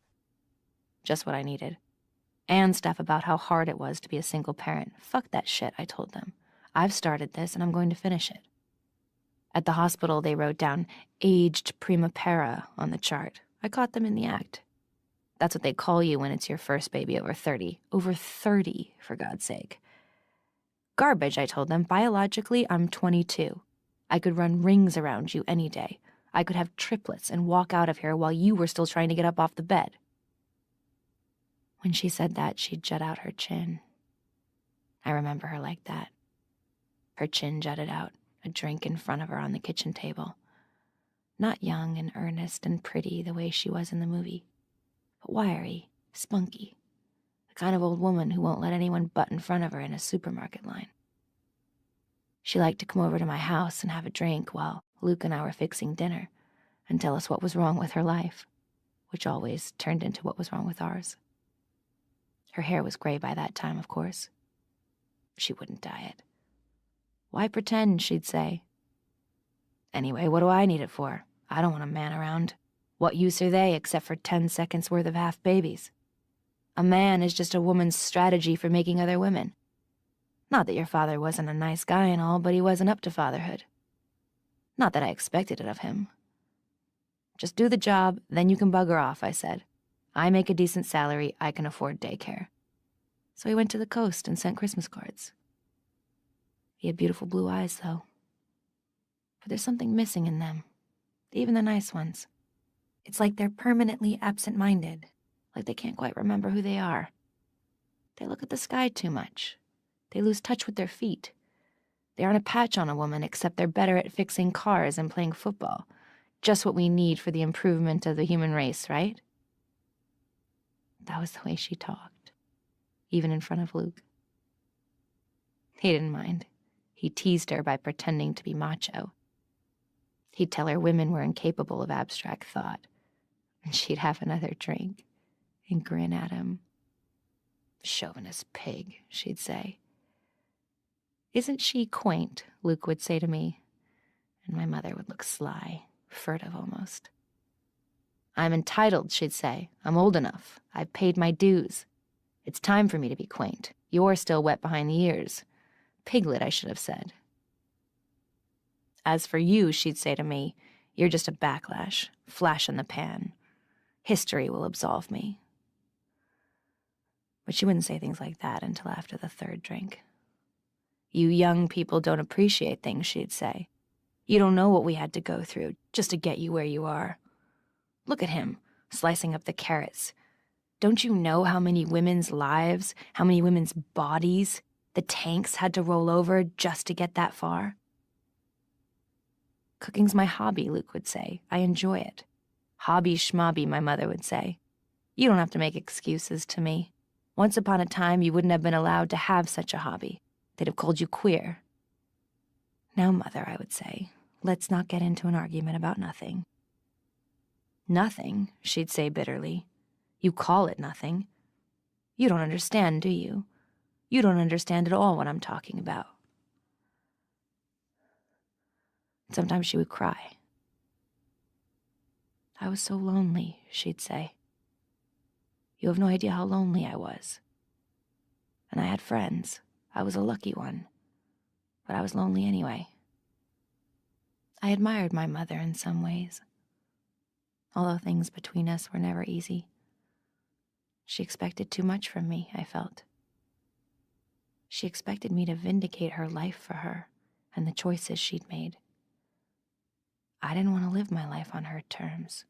Just what I needed. And stuff about how hard it was to be a single parent. Fuck that shit, I told them. I've started this and I'm going to finish it. At the hospital, they wrote down aged primipara on the chart. I caught them in the act. That's what they call you when it's your first baby over 30. Over 30, for God's sake. Garbage, I told them. Biologically, I'm 22. I could run rings around you any day. I could have triplets and walk out of here while you were still trying to get up off the bed. When she said that, she'd jut out her chin. I remember her like that. Her chin jutted out, a drink in front of her on the kitchen table. Not young and earnest and pretty the way she was in the movie, but wiry, spunky. The kind of old woman who won't let anyone butt in front of her in a supermarket line. She liked to come over to my house and have a drink while Luke and I were fixing dinner and tell us what was wrong with her life, which always turned into what was wrong with ours. Her hair was gray by that time, of course. She wouldn't dye it. Why pretend, she'd say. Anyway, what do I need it for? I don't want a man around. What use are they except for 10 seconds worth of half babies? A man is just a woman's strategy for making other women. Not that your father wasn't a nice guy and all, but he wasn't up to fatherhood. Not that I expected it of him. Just do the job, then you can bugger off, I said. I make a decent salary, I can afford daycare. So he went to the coast and sent Christmas cards. He had beautiful blue eyes, though. But there's something missing in them, even the nice ones. It's like they're permanently absent-minded, like they can't quite remember who they are. They look at the sky too much. They lose touch with their feet. They aren't a patch on a woman, except they're better at fixing cars and playing football. Just what we need for the improvement of the human race, right? That was the way she talked, even in front of Luke. He didn't mind. He teased her by pretending to be macho. He'd tell her women were incapable of abstract thought, and she'd have another drink and grin at him. Chauvinist pig, she'd say. Isn't she quaint, Luke would say to me, and my mother would look sly, furtive almost. I'm entitled, she'd say. I'm old enough. I've paid my dues. It's time for me to be quaint. You're still wet behind the ears. Piglet, I should have said. As for you, she'd say to me, you're just a backlash, flash in the pan. History will absolve me. But she wouldn't say things like that until after the third drink. You young people don't appreciate things, she'd say. You don't know what we had to go through just to get you where you are. Look at him, slicing up the carrots. Don't you know how many women's lives, how many women's bodies the tanks had to roll over just to get that far? Cooking's my hobby, Luke would say. I enjoy it. Hobby schmobby, my mother would say. You don't have to make excuses to me. Once upon a time, you wouldn't have been allowed to have such a hobby. They'd have called you queer. Now, Mother, I would say, let's not get into an argument about nothing. Nothing, she'd say bitterly. You call it nothing. You don't understand, do you? You don't understand at all what I'm talking about. Sometimes she would cry. I was so lonely, she'd say. You have no idea how lonely I was. And I had friends. I was a lucky one. But I was lonely anyway. I admired my mother in some ways. Although things between us were never easy. She expected too much from me, I felt. She expected me to vindicate her life for her and the choices she'd made. I didn't want to live my life on her terms.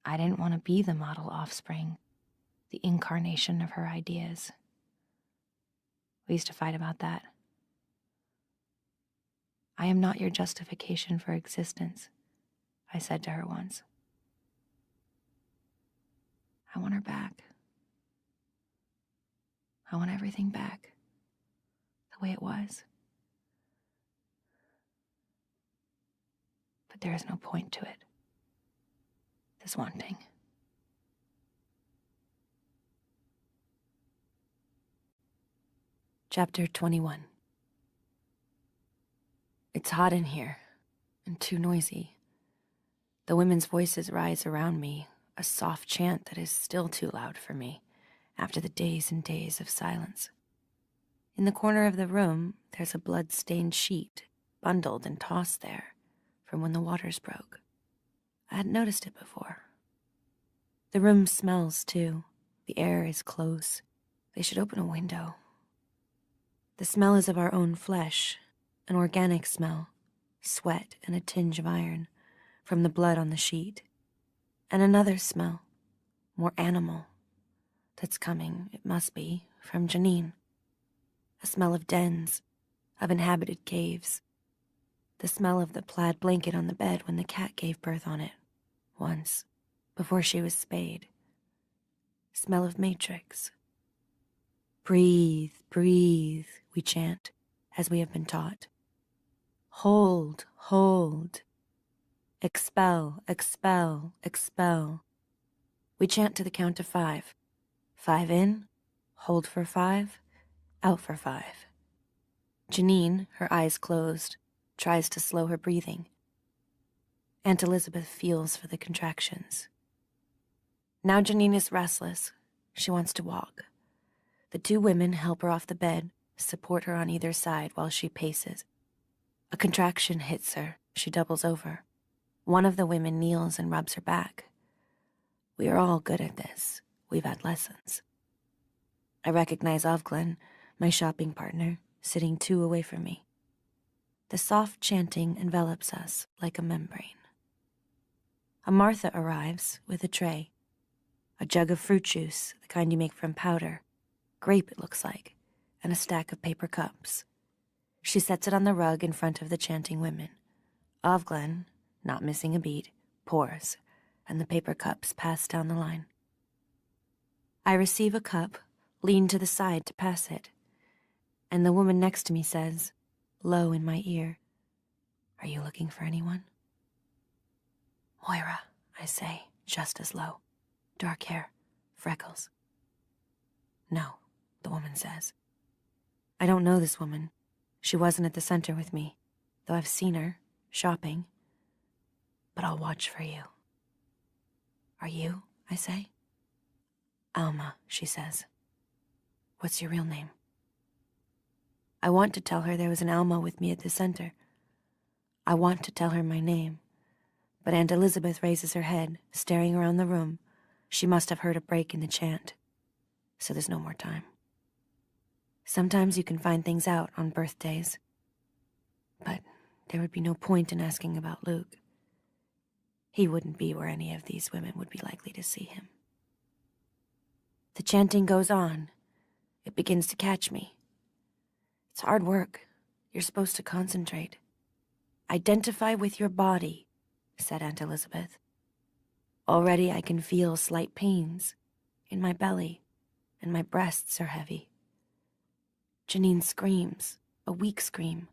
I didn't want to be the model offspring, the incarnation of her ideas. We used to fight about that. I am not your justification for existence, I said to her once. I want her back. I want everything back, the way it was. But there is no point to it. This wanting. Chapter 21. It's hot in here, and too noisy. The women's voices rise around me, a soft chant that is still too loud for me, after the days and days of silence. In the corner of the room, there's a blood-stained sheet, bundled and tossed there, from when the waters broke. I hadn't noticed it before. The room smells, too. The air is close. They should open a window. The smell is of our own flesh, an organic smell, sweat and a tinge of iron, from the blood on the sheet. And another smell, more animal, that's coming, it must be, from Janine. A smell of dens, of inhabited caves. The smell of the plaid blanket on the bed when the cat gave birth on it, once, before she was spayed. Smell of matrix. Breathe, breathe, we chant, as we have been taught. Hold, hold. Expel, expel, expel. We chant to the count of 5. 5 in, hold for 5, out for 5. Janine, her eyes closed, tries to slow her breathing. Aunt Elisabeth feels for the contractions. Now Janine is restless. She wants to walk. The 2 women help her off the bed, support her on either side while she paces. A contraction hits her. She doubles over. One of the women kneels and rubs her back. We are all good at this. We've had lessons. I recognize Offred, my shopping partner, sitting 2 away from me. The soft chanting envelops us like a membrane. A Martha arrives with a tray. A jug of fruit juice, the kind you make from powder. Grape, it looks like, and a stack of paper cups. She sets it on the rug in front of the chanting women. Offred, not missing a beat, pours, and the paper cups pass down the line. I receive a cup, lean to the side to pass it, and the woman next to me says, low in my ear, "Are you looking for anyone?" "Moira," I say, just as low. Dark hair, freckles. "No," the woman says. I don't know this woman. She wasn't at the center with me, though I've seen her, shopping. But I'll watch for you. "Are you?" I say. "Alma," she says. "What's your real name?" I want to tell her there was an Alma with me at the center. I want to tell her my name. But Aunt Elisabeth raises her head, staring around the room. She must have heard a break in the chant. So there's no more time. Sometimes you can find things out on birthdays. But there would be no point in asking about Luke. He wouldn't be where any of these women would be likely to see him. The chanting goes on. It begins to catch me. It's hard work. You're supposed to concentrate. "Identify with your body," said Aunt Elisabeth. Already I can feel slight pains in my belly, and my breasts are heavy. Janine screams, a weak scream,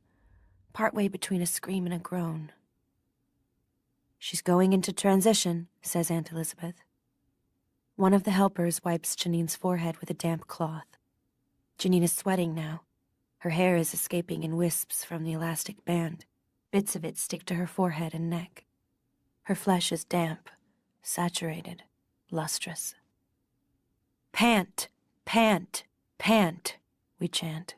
partway between a scream and a groan. She's going into transition, says Aunt Elisabeth. One of the helpers wipes Janine's forehead with a damp cloth. Janine is sweating now. Her hair is escaping in wisps from the elastic band. Bits of it stick to her forehead and neck. Her flesh is damp, saturated, lustrous. Pant, pant, pant, we chant.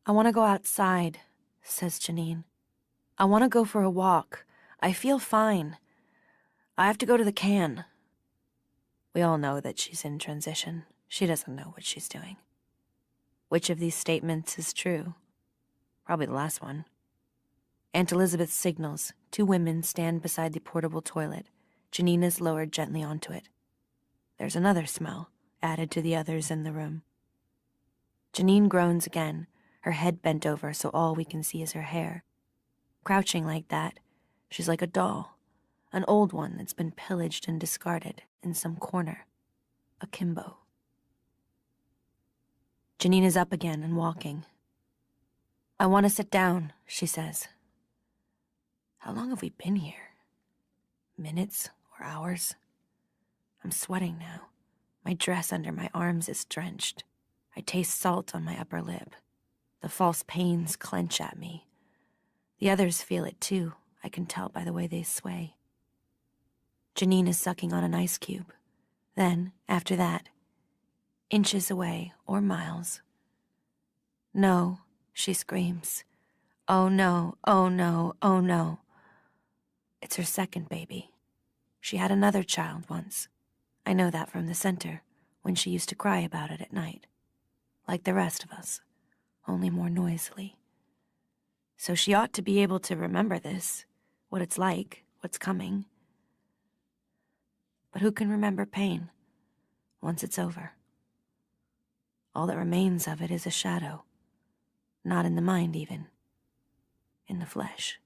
I want to go outside, says Janine. I want to go for a walk. I feel fine. I have to go to the can. We all know that she's in transition. She doesn't know what she's doing. Which of these statements is true? Probably the last one. Aunt Elisabeth signals. 2 women stand beside the portable toilet. Janine is lowered gently onto it. There's another smell, added to the others in the room. Janine groans again, her head bent over so all we can see is her hair. Crouching like that, she's like a doll, an old one that's been pillaged and discarded in some corner, akimbo. Janine is up again and walking. I want to sit down, she says. How long have we been here? Minutes or hours? I'm sweating now. My dress under my arms is drenched. I taste salt on my upper lip. The false pains clench at me. The others feel it too. I can tell by the way they sway. Janine is sucking on an ice cube. Then, after that, inches away or miles. No, she screams. Oh no, oh no, oh no. It's her second baby. She had another child once. I know that from the center, when she used to cry about it at night. Like the rest of us, only more noisily. So she ought to be able to remember this, what it's like, what's coming. But who can remember pain once it's over? All that remains of it is a shadow, not in the mind even, in the flesh.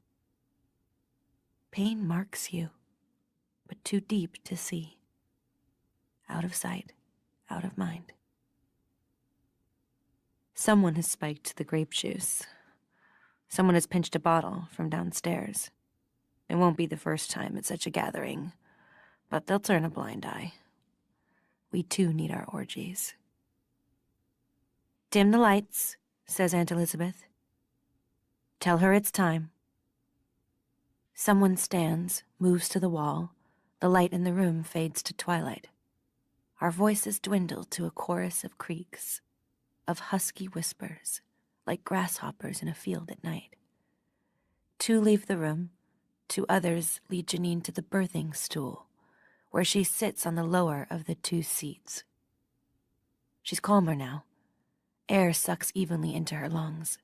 Pain marks you, but too deep to see. Out of sight, out of mind. Someone has spiked the grape juice. Someone has pinched a bottle from downstairs. It won't be the first time at such a gathering, but they'll turn a blind eye. We too need our orgies. Dim the lights, says Aunt Elisabeth. Tell her it's time. Someone stands, moves to the wall. The light in the room fades to twilight. Our voices dwindle to a chorus of creaks, of husky whispers, like grasshoppers in a field at night. 2 leave the room. 2 others lead Janine to the birthing stool, where she sits on the lower of the 2 seats. She's calmer now. Air sucks evenly into her lungs.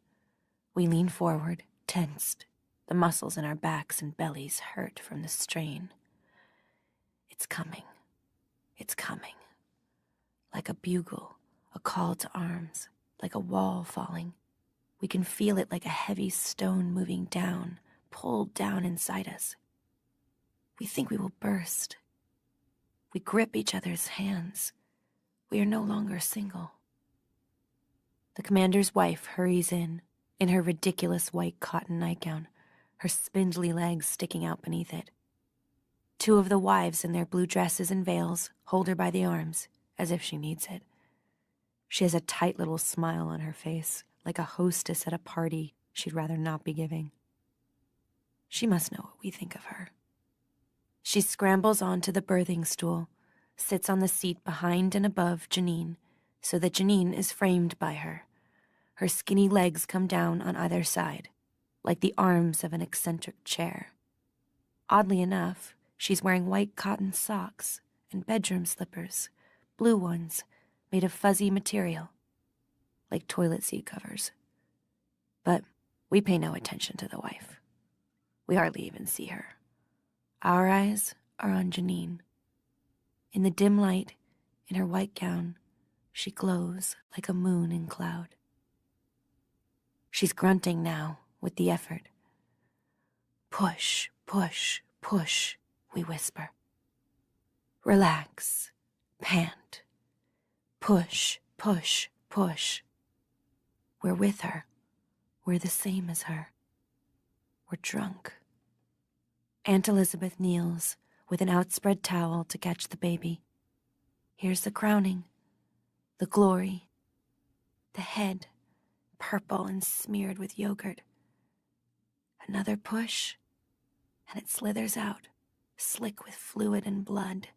We lean forward, tensed. The muscles in our backs and bellies hurt from the strain. It's coming. It's coming. Like a bugle, a call to arms, like a wall falling. We can feel it like a heavy stone moving down, pulled down inside us. We think we will burst. We grip each other's hands. We are no longer single. The commander's wife hurries in her ridiculous white cotton nightgown, her spindly legs sticking out beneath it. 2 of the wives in their blue dresses and veils hold her by the arms, as if she needs it. She has a tight little smile on her face, like a hostess at a party she'd rather not be giving. She must know what we think of her. She scrambles onto the birthing stool, sits on the seat behind and above Janine, so that Janine is framed by her. Her skinny legs come down on either side, like the arms of an eccentric chair. Oddly enough, she's wearing white cotton socks and bedroom slippers, blue ones, made of fuzzy material, like toilet seat covers. But we pay no attention to the wife. We hardly even see her. Our eyes are on Janine. In the dim light, in her white gown, she glows like a moon in cloud. She's grunting now with the effort. Push, push, push, we whisper. Relax, pant, push, push, push. We're with her. We're the same as her. We're drunk. Aunt Elisabeth kneels with an outspread towel to catch the baby. Here's the crowning, the glory, the head, purple and smeared with yogurt. Another push, and it slithers out, slick with fluid and blood,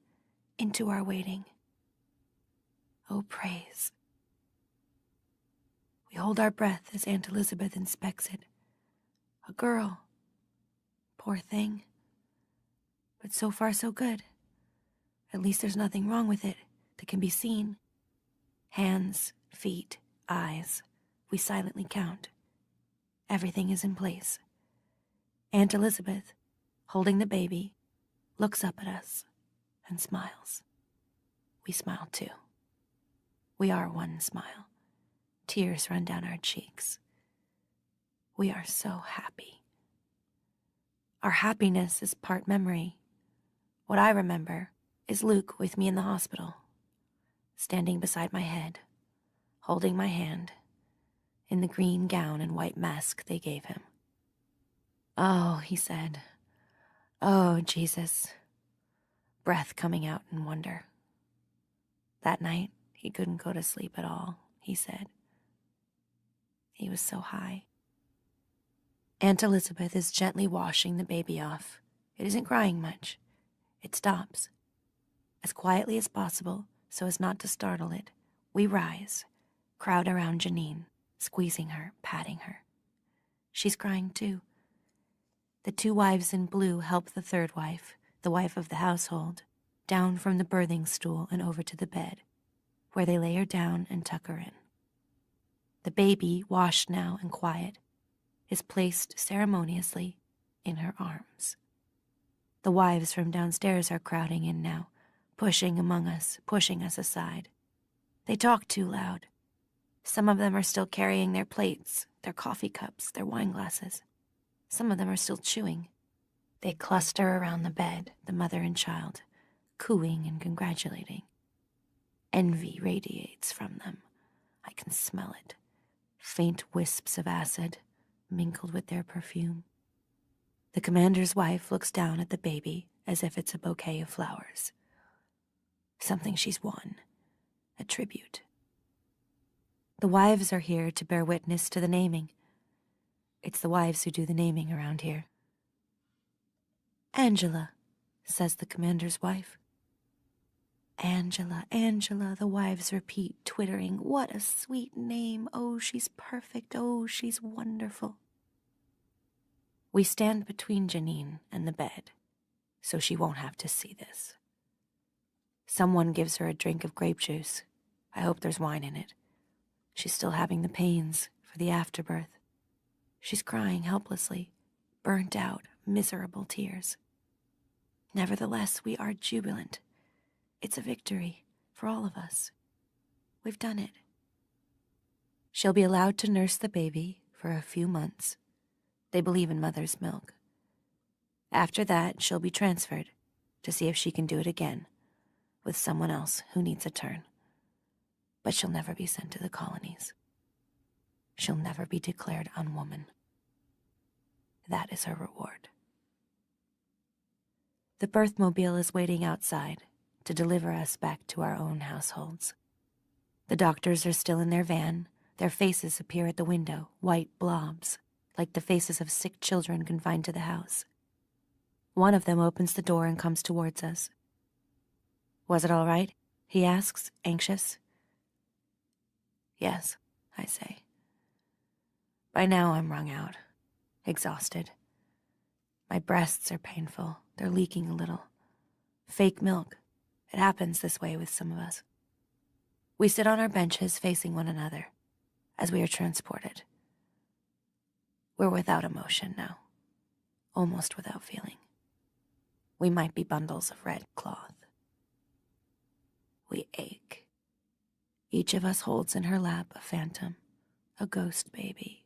into our waiting. Oh, praise. We hold our breath as Aunt Elisabeth inspects it. A girl. Poor thing. But so far so good. At least there's nothing wrong with it that can be seen. Hands, feet, eyes. We silently count. Everything is in place. Aunt Elisabeth, holding the baby, looks up at us and smiles. We smile too. We are one smile. Tears run down our cheeks. We are so happy. Our happiness is part memory. What I remember is Luke with me in the hospital, standing beside my head, holding my hand, in the green gown and white mask they gave him. Oh, he said, oh, Jesus. Breath coming out in wonder. That night, he couldn't go to sleep at all, he said. He was so high. Aunt Elisabeth is gently washing the baby off. It isn't crying much. It stops. As quietly as possible, so as not to startle it, we rise, crowd around Janine, squeezing her, patting her. She's crying too. The two wives in blue help the third wife, the wife of the household, down from the birthing stool and over to the bed, where they lay her down and tuck her in. The baby, washed now and quiet, is placed ceremoniously in her arms. The wives from downstairs are crowding in now, pushing among us, pushing us aside. They talk too loud. Some of them are still carrying their plates, their coffee cups, their wine glasses. Some of them are still chewing. They cluster around the bed, the mother and child, cooing and congratulating. Envy radiates from them. I can smell it. Faint wisps of acid, mingled with their perfume. The commander's wife looks down at the baby as if it's a bouquet of flowers. Something she's won. A tribute. The wives are here to bear witness to the naming. It's the wives who do the naming around here. Angela, says the commander's wife. Angela, Angela, the wives repeat, twittering, what a sweet name. Oh, she's perfect. Oh, she's wonderful. We stand between Janine and the bed, so she won't have to see this. Someone gives her a drink of grape juice. I hope there's wine in it. She's still having the pains for the afterbirth. She's crying helplessly, burnt out, miserable tears. Nevertheless, we are jubilant. It's a victory for all of us. We've done it. She'll be allowed to nurse the baby for a few months. They believe in mother's milk. After that, she'll be transferred to see if she can do it again with someone else who needs a turn. But she'll never be sent to the colonies. She'll never be declared unwoman. That is her reward. The birthmobile is waiting outside to deliver us back to our own households. The doctors are still in their van. Their faces appear at the window, white blobs, like the faces of sick children confined to the house. One of them opens the door and comes towards us. Was it all right? He asks, anxious. Yes, I say. By now I'm wrung out, exhausted. My breasts are painful. They're leaking a little. Fake milk. It happens this way with some of us. We sit on our benches facing one another as we are transported. We're without emotion now, almost without feeling. We might be bundles of red cloth. We ache. Each of us holds in her lap a phantom, a ghost baby.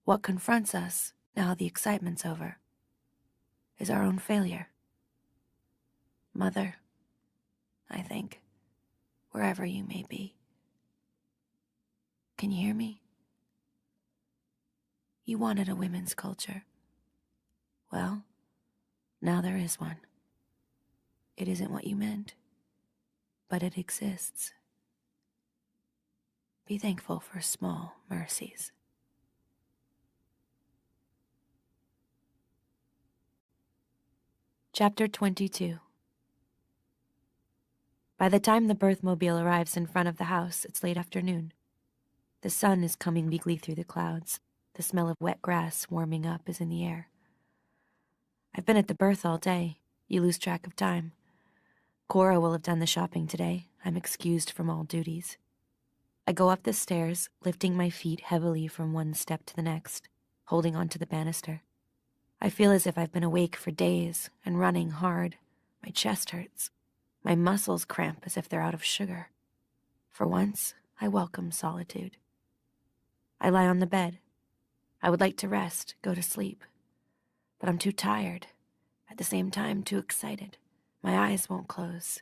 What confronts us, now the excitement's over, is our own failure. Mother, I think, wherever you may be. Can you hear me? You wanted a women's culture. Well, now there is one. It isn't what you meant, but it exists. Be thankful for small mercies. Chapter 22. By the time the birthmobile arrives in front of the house, it's late afternoon. The sun is coming weakly through the clouds. The smell of wet grass warming up is in the air. I've been at the birth all day. You lose track of time. Cora will have done the shopping today. I'm excused from all duties. I go up the stairs, lifting my feet heavily from one step to the next, holding onto the banister. I feel as if I've been awake for days and running hard. My chest hurts. My muscles cramp as if they're out of sugar. For once, I welcome solitude. I lie on the bed. I would like to rest, go to sleep. But I'm too tired. At the same time, too excited. My eyes won't close.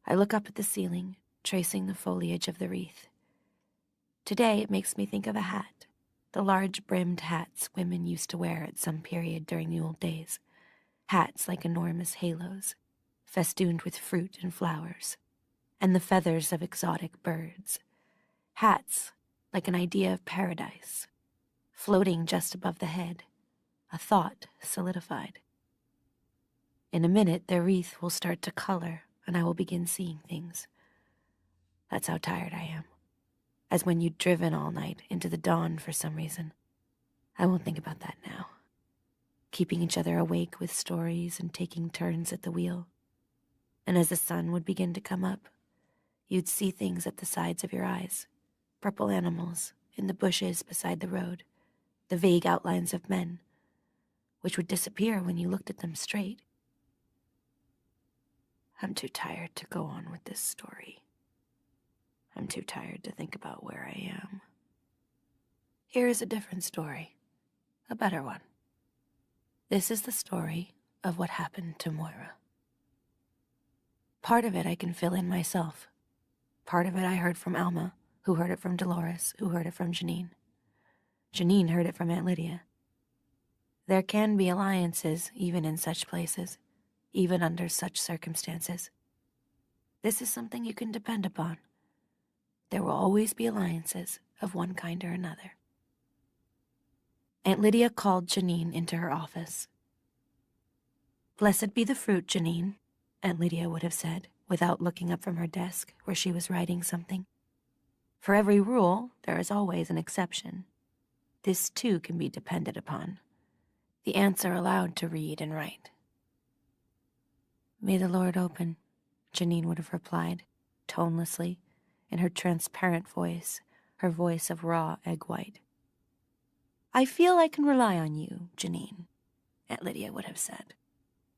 I look up at the ceiling, tracing the foliage of the wreath. Today, it makes me think of a hat. The large brimmed hats women used to wear at some period during the old days. Hats like enormous halos, festooned with fruit and flowers, and the feathers of exotic birds. Hats like an idea of paradise, floating just above the head, a thought solidified. In a minute, their wreath will start to color, and I will begin seeing things. That's how tired I am. As when you'd driven all night into the dawn for some reason. I won't think about that now. Keeping each other awake with stories and taking turns at the wheel. And as the sun would begin to come up, you'd see things at the sides of your eyes. Purple animals in the bushes beside the road. The vague outlines of men, which would disappear when you looked at them straight. I'm too tired to go on with this story. I'm too tired to think about where I am. Here is a different story, a better one. This is the story of what happened to Moira. Part of it I can fill in myself. Part of it I heard from Alma, who heard it from Dolores, who heard it from Janine. Janine heard it from Aunt Lydia. There can be alliances even in such places, even under such circumstances. This is something you can depend upon. There will always be alliances of one kind or another. Aunt Lydia called Janine into her office. "Blessed be the fruit, Janine," Aunt Lydia would have said, without looking up from her desk where she was writing something. For every rule, there is always an exception. This too can be depended upon. The aunts are allowed to read and write. "May the Lord open," Janine would have replied, tonelessly, in her transparent voice, her voice of raw egg white. "I feel I can rely on you, Janine," Aunt Lydia would have said,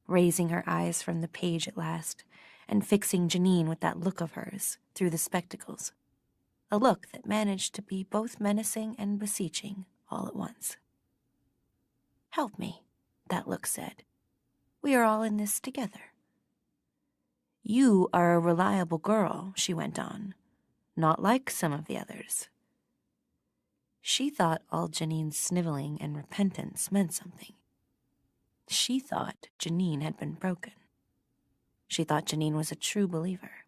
raising her eyes from the page at last and fixing Janine with that look of hers through the spectacles, a look that managed to be both menacing and beseeching all at once. "Help me," that look said. "We are all in this together." "You are a reliable girl," she went on, "not like some of the others." She thought all Janine's sniveling and repentance meant something. She thought Janine had been broken. She thought Janine was a true believer.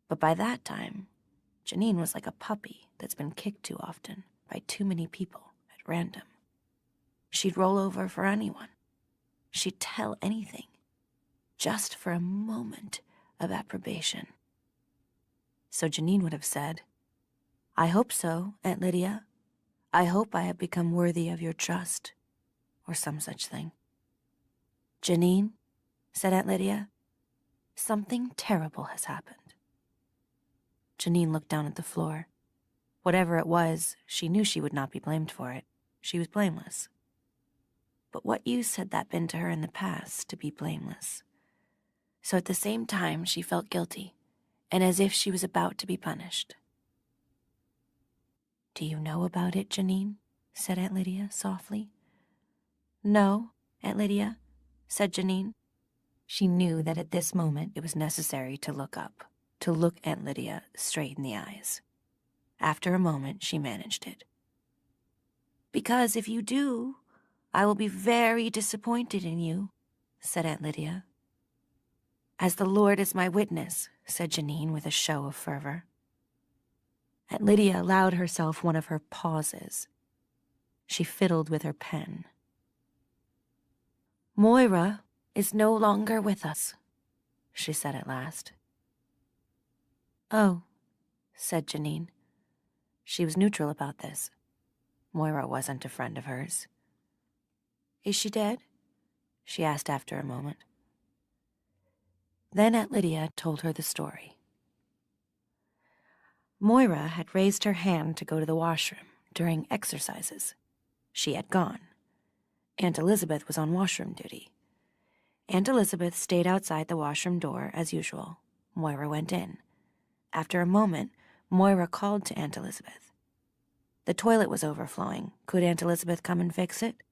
But by that time, Janine was like a puppy that's been kicked too often by too many people at random. She'd roll over for anyone. She'd tell anything, just for a moment of approbation. So Janine would have said, "I hope so, Aunt Lydia. I hope I have become worthy of your trust," or some such thing. "Janine," said Aunt Lydia, "something terrible has happened." Janine looked down at the floor. Whatever it was, she knew she would not be blamed for it. She was blameless. But what use had that been to her in the past, to be blameless? So at the same time, she felt guilty, and as if she was about to be punished. "Do you know about it, Janine?" said Aunt Lydia softly. "No, Aunt Lydia," said Janine. She knew that at this moment it was necessary to look up, to look Aunt Lydia straight in the eyes. After a moment, she managed it. "Because if you do, I will be very disappointed in you," said Aunt Lydia. "As the Lord is my witness," said Janine with a show of fervor. Aunt Lydia allowed herself one of her pauses. She fiddled with her pen. "Moira is no longer with us," she said at last. "Oh," said Janine. She was neutral about this. Moira wasn't a friend of hers. "Is she dead?" she asked after a moment. Then Aunt Lydia told her the story. Moira had raised her hand to go to the washroom during exercises. She had gone. Aunt Elisabeth was on washroom duty. Aunt Elisabeth stayed outside the washroom door as usual. Moira went in. After a moment, Moira called to Aunt Elisabeth. The toilet was overflowing. Could Aunt Elisabeth come and fix it?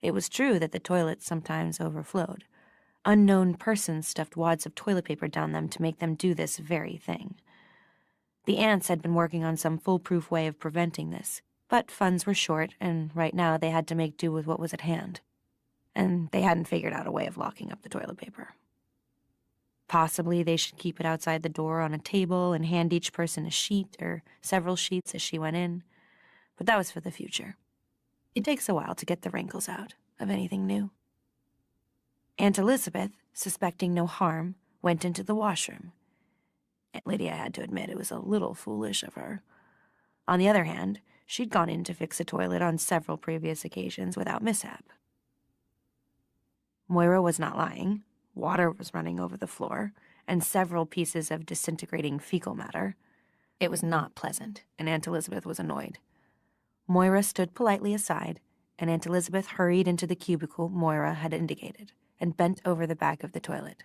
It was true that the toilets sometimes overflowed. Unknown persons stuffed wads of toilet paper down them to make them do this very thing. The aunts had been working on some foolproof way of preventing this, but funds were short, and right now they had to make do with what was at hand. And they hadn't figured out a way of locking up the toilet paper. Possibly they should keep it outside the door on a table and hand each person a sheet or several sheets as she went in. But that was for the future. It takes a while to get the wrinkles out of anything new. Aunt Elisabeth, suspecting no harm, went into the washroom. Aunt Lydia had to admit it was a little foolish of her. On the other hand, she'd gone in to fix a toilet on several previous occasions without mishap. Moira was not lying. Water was running over the floor, and several pieces of disintegrating fecal matter. It was not pleasant, and Aunt Elisabeth was annoyed. Moira stood politely aside, and Aunt Elisabeth hurried into the cubicle Moira had indicated and bent over the back of the toilet.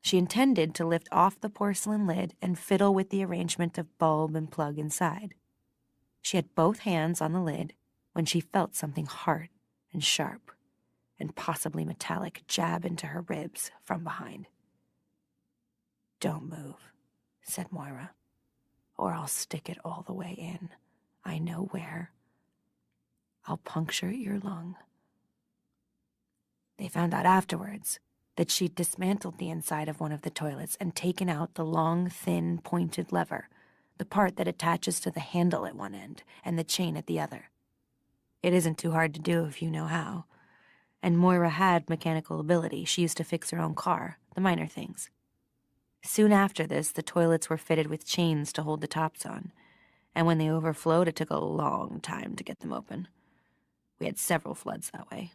She intended to lift off the porcelain lid and fiddle with the arrangement of bulb and plug inside. She had both hands on the lid when she felt something hard and sharp and possibly metallic jab into her ribs from behind. "Don't move," said Moira, "or I'll stick it all the way in. I know where. I'll puncture your lung." They found out afterwards that she'd dismantled the inside of one of the toilets and taken out the long, thin, pointed lever, the part that attaches to the handle at one end and the chain at the other. It isn't too hard to do if you know how. And Moira had mechanical ability. She used to fix her own car, the minor things. Soon after this, the toilets were fitted with chains to hold the tops on, and when they overflowed, it took a long time to get them open. We had several floods that way.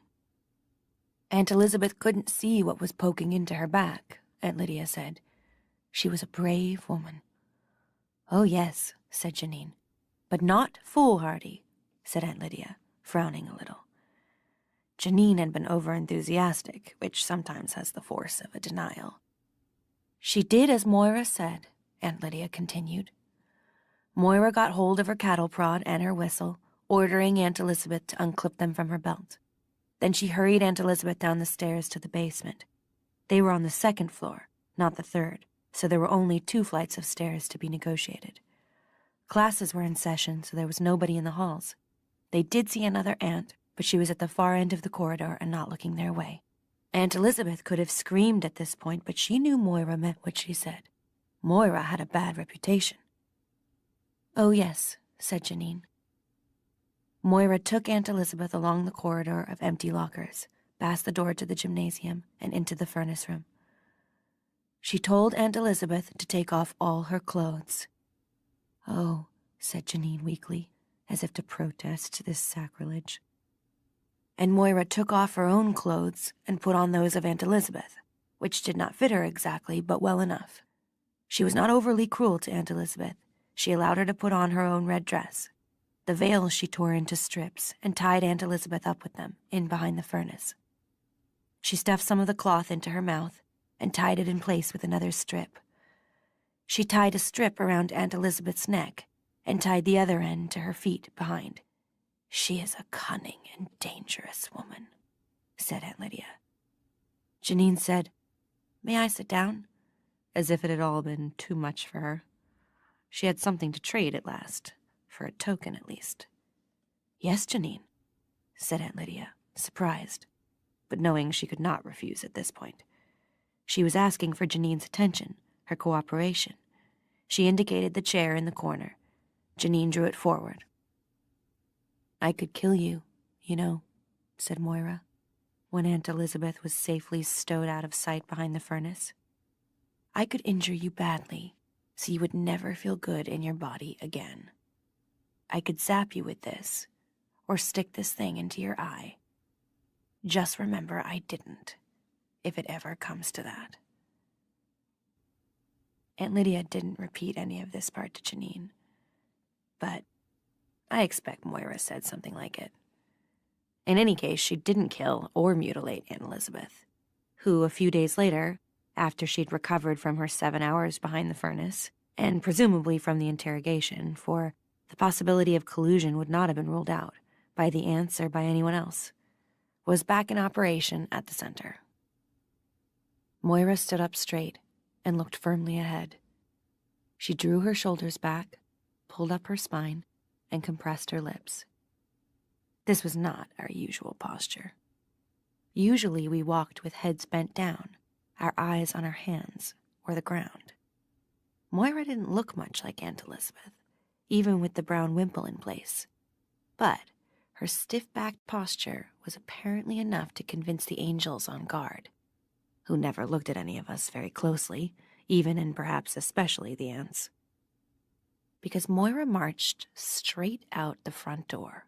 Aunt Elisabeth couldn't see what was poking into her back, Aunt Lydia said. She was a brave woman. "Oh, yes," said Janine. "But not foolhardy," said Aunt Lydia, frowning a little. Janine had been over-enthusiastic, which sometimes has the force of a denial. "She did as Moira said," Aunt Lydia continued. Moira got hold of her cattle prod and her whistle, ordering Aunt Elisabeth to unclip them from her belt. Then she hurried Aunt Elisabeth down the stairs to the basement. They were on the second floor, not the third, so there were only 2 flights of stairs to be negotiated. Classes were in session, so there was nobody in the halls. They did see another aunt, but she was at the far end of the corridor and not looking their way. Aunt Elisabeth could have screamed at this point, but she knew Moira meant what she said. Moira had a bad reputation. "Oh, yes," said Janine. Moira took Aunt Elisabeth along the corridor of empty lockers, past the door to the gymnasium, and into the furnace room. She told Aunt Elisabeth to take off all her clothes. "Oh," said Janine weakly, as if to protest this sacrilege. And Moira took off her own clothes and put on those of Aunt Elisabeth, which did not fit her exactly, but well enough. She was not overly cruel to Aunt Elisabeth. She allowed her to put on her own red dress. The veils she tore into strips and tied Aunt Elisabeth up with them, in behind the furnace. She stuffed some of the cloth into her mouth and tied it in place with another strip. She tied a strip around Aunt Elisabeth's neck and tied the other end to her feet behind. "She is a cunning and dangerous woman," said Aunt Lydia. Janine said, "May I sit down?" as if it had all been too much for her. She had something to trade at last, for a token at least. "Yes, Janine," said Aunt Lydia, surprised, but knowing she could not refuse at this point. She was asking for Janine's attention, her cooperation. She indicated the chair in the corner. Janine drew it forward. "I could kill you, you know," said Moira, when Aunt Elisabeth was safely stowed out of sight behind the furnace. "I could injure you badly, so you would never feel good in your body again. I could zap you with this, or stick this thing into your eye. Just remember I didn't, if it ever comes to that." Aunt Lydia didn't repeat any of this part to Janine, but I expect Moira said something like it. In any case, she didn't kill or mutilate Aunt Elisabeth, who a few days later, after she'd recovered from her 7 hours behind the furnace, and presumably from the interrogation, for the possibility of collusion would not have been ruled out by the aunts or by anyone else, was back in operation at the center. Moira stood up straight and looked firmly ahead. She drew her shoulders back, pulled up her spine, and compressed her lips. This was not our usual posture. Usually we walked with heads bent down, our eyes on our hands or the ground. Moira didn't look much like Aunt Elisabeth, even with the brown wimple in place. But her stiff-backed posture was apparently enough to convince the angels on guard, who never looked at any of us very closely, even and perhaps especially the aunts. Because Moira marched straight out the front door,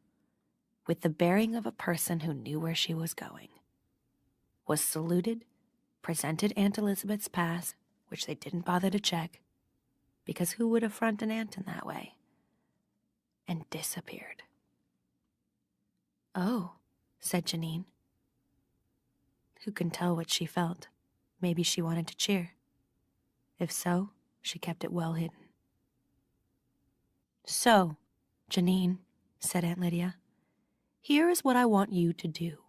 with the bearing of a person who knew where she was going, was saluted, presented Aunt Elisabeth's pass, which they didn't bother to check, because who would affront an aunt in that way, and disappeared. "Oh," said Janine. Who can tell what she felt? Maybe she wanted to cheer. If so, she kept it well hidden. "So, Janine," said Aunt Lydia, "here is what I want you to do."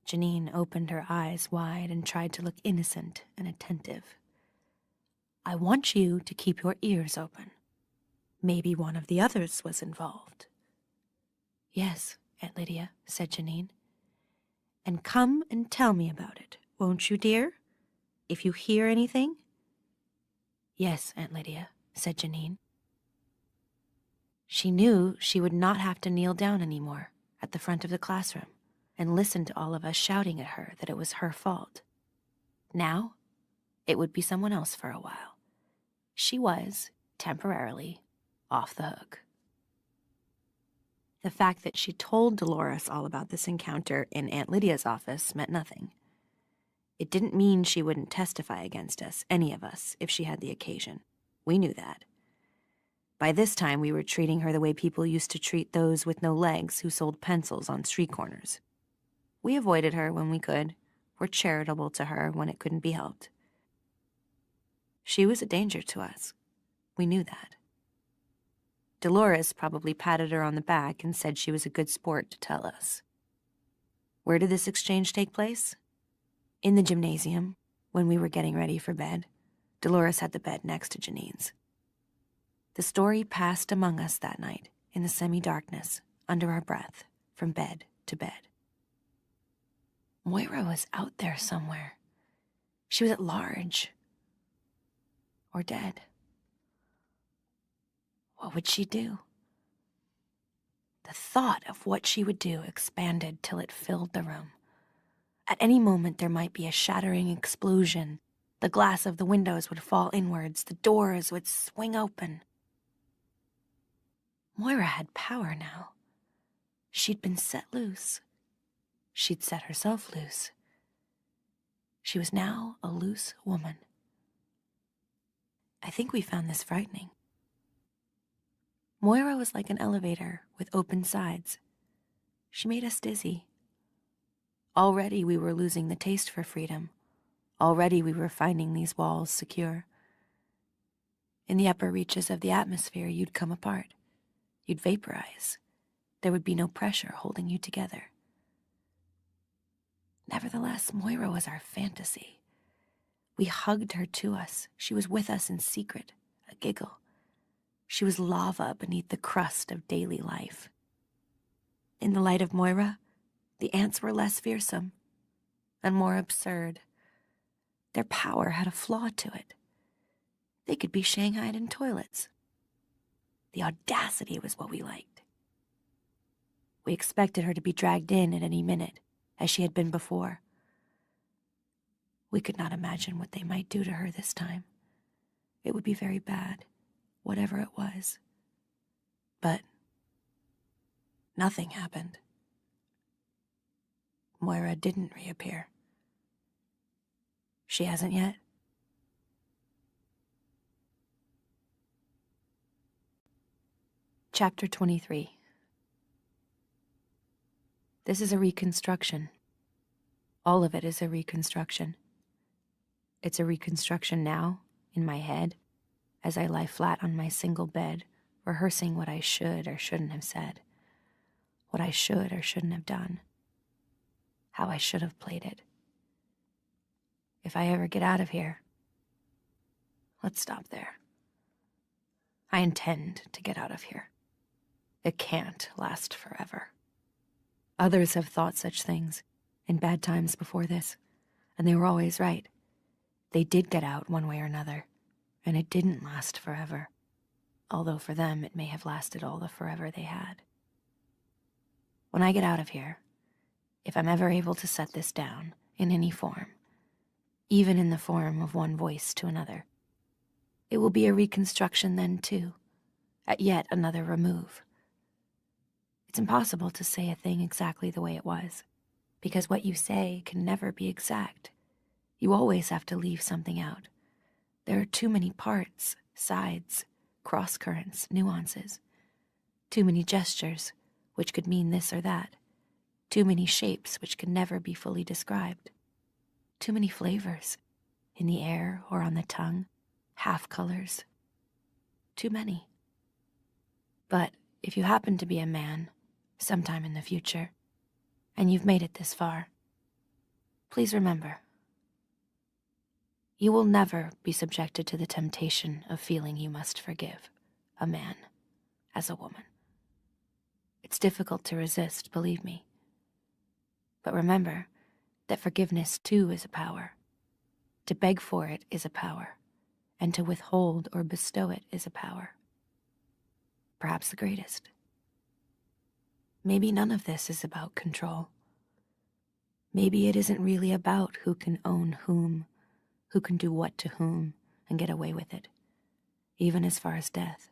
Janine opened her eyes wide and tried to look innocent and attentive. "I want you to keep your ears open. Maybe one of the others was involved." "Yes, Aunt Lydia," said Janine. "And come and tell me about it, won't you, dear? If you hear anything?" "Yes, Aunt Lydia," said Janine. She knew she would not have to kneel down anymore at the front of the classroom and listen to all of us shouting at her that it was her fault. Now, it would be someone else for a while. She was, temporarily, off the hook. The fact that she told Dolores all about this encounter in Aunt Lydia's office meant nothing. It didn't mean she wouldn't testify against us, any of us, if she had the occasion. We knew that. By this time, we were treating her the way people used to treat those with no legs who sold pencils on street corners. We avoided her when we could, were charitable to her when it couldn't be helped. She was a danger to us. We knew that. Dolores probably patted her on the back and said she was a good sport to tell us. Where did this exchange take place? In the gymnasium, when we were getting ready for bed. Dolores had the bed next to Janine's. The story passed among us that night, in the semi-darkness, under our breath, from bed to bed. Moira was out there somewhere. She was at large. Or dead. What would she do? The thought of what she would do expanded till it filled the room. At any moment there might be a shattering explosion. The glass of the windows would fall inwards. The doors would swing open. Moira had power now. She'd been set loose. She'd set herself loose. She was now a loose woman. I think we found this frightening. Moira was like an elevator with open sides. She made us dizzy. Already we were losing the taste for freedom. Already we were finding these walls secure. In the upper reaches of the atmosphere, you'd come apart. You'd vaporize. There would be no pressure holding you together. Nevertheless, Moira was our fantasy. We hugged her to us. She was with us in secret, a giggle. She was lava beneath the crust of daily life. In the light of Moira, the ants were less fearsome and more absurd. Their power had a flaw to it. They could be shanghaied in toilets. The audacity was what we liked. We expected her to be dragged in at any minute, as she had been before. We could not imagine what they might do to her this time. It would be very bad, whatever it was. But nothing happened. Moira didn't reappear. She hasn't yet. Chapter 23. This is a reconstruction. All of it is a reconstruction. It's a reconstruction now, in my head, as I lie flat on my single bed, rehearsing what I should or shouldn't have said, what I should or shouldn't have done, how I should have played it. If I ever get out of here, let's stop there. I intend to get out of here. It can't last forever. Others have thought such things in bad times before this, and they were always right. They did get out one way or another, and it didn't last forever, although for them it may have lasted all the forever they had. When I get out of here, if I'm ever able to set this down in any form, even in the form of one voice to another, it will be a reconstruction then too, at yet another remove. It's impossible to say a thing exactly the way it was, because what you say can never be exact. You always have to leave something out. There are too many parts, sides, cross-currents, nuances. Too many gestures, which could mean this or that. Too many shapes, which can never be fully described. Too many flavors, in the air or on the tongue, half-colors. Too many. But if you happen to be a man, sometime in the future, and you've made it this far, please remember, you will never be subjected to the temptation of feeling you must forgive a man as a woman. It's difficult to resist, believe me. But remember that forgiveness too is a power. To beg for it is a power, and to withhold or bestow it is a power. Perhaps the greatest. Maybe none of this is about control. Maybe it isn't really about who can own whom, who can do what to whom and get away with it, even as far as death.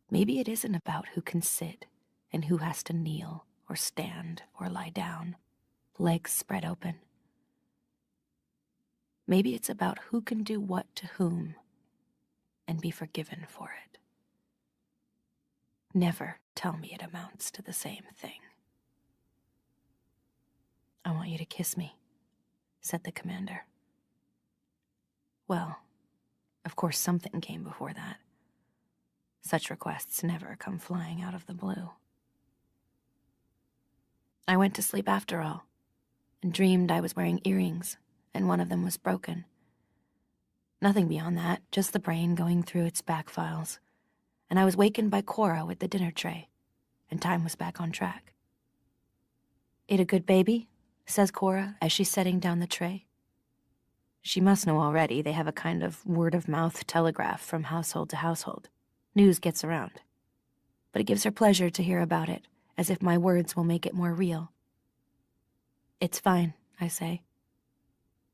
Maybe it isn't about who can sit and who has to kneel or stand or lie down, legs spread open. Maybe it's about who can do what to whom and be forgiven for it. Never tell me it amounts to the same thing. I want you to kiss me, said the commander. Well, of course something came before that. Such requests never come flying out of the blue. I went to sleep after all, and dreamed I was wearing earrings, and one of them was broken. Nothing beyond that, just the brain going through its back files. And I was wakened by Cora with the dinner tray, and time was back on track. "Ate a good baby?" says Cora as she's setting down the tray. She must know already they have a kind of word-of-mouth telegraph from household to household. News gets around. But it gives her pleasure to hear about it, as if my words will make it more real. "It's fine," I say.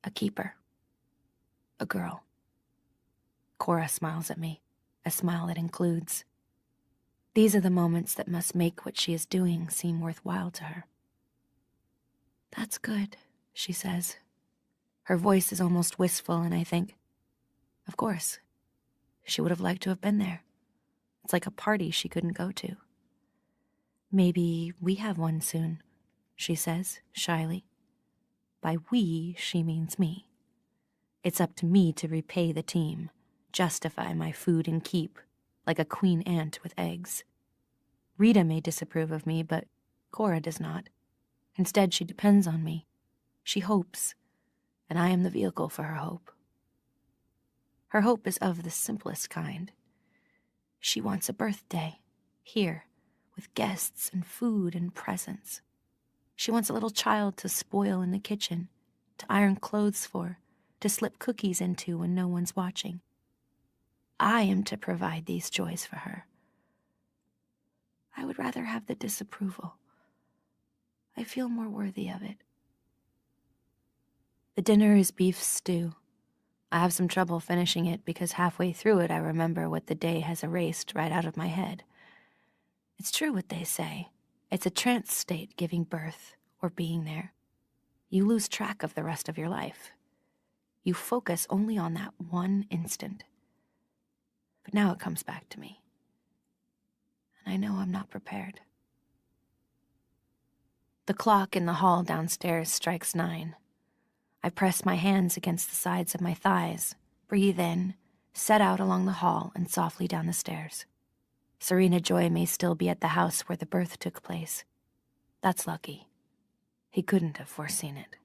"A keeper. A girl." Cora smiles at me, a smile that includes. These are the moments that must make what she is doing seem worthwhile to her. "That's good," she says. Her voice is almost wistful, and I think, of course, she would have liked to have been there. It's like a party she couldn't go to. "Maybe we have one soon," she says, shyly. By we, she means me. It's up to me to repay the team, justify my food and keep, like a queen ant with eggs. Rita may disapprove of me, but Cora does not. Instead, she depends on me, She hopes, and I am the vehicle for her hope. Her hope is of the simplest kind. She wants a birthday, here, with guests and food and presents. She wants a little child to spoil in the kitchen, to iron clothes for, to slip cookies into when no one's watching. I am to provide these joys for her. I would rather have the disapproval. I feel more worthy of it. The dinner is beef stew. I have some trouble finishing it because halfway through it I remember what the day has erased right out of my head. It's true what they say. It's a trance state giving birth or being there. You lose track of the rest of your life. You focus only on that one instant. But now it comes back to me. And I know I'm not prepared. The clock in the hall downstairs strikes 9. I press my hands against the sides of my thighs, breathe in, set out along the hall and softly down the stairs. Serena Joy may still be at the house where the birth took place. That's lucky. He couldn't have foreseen it.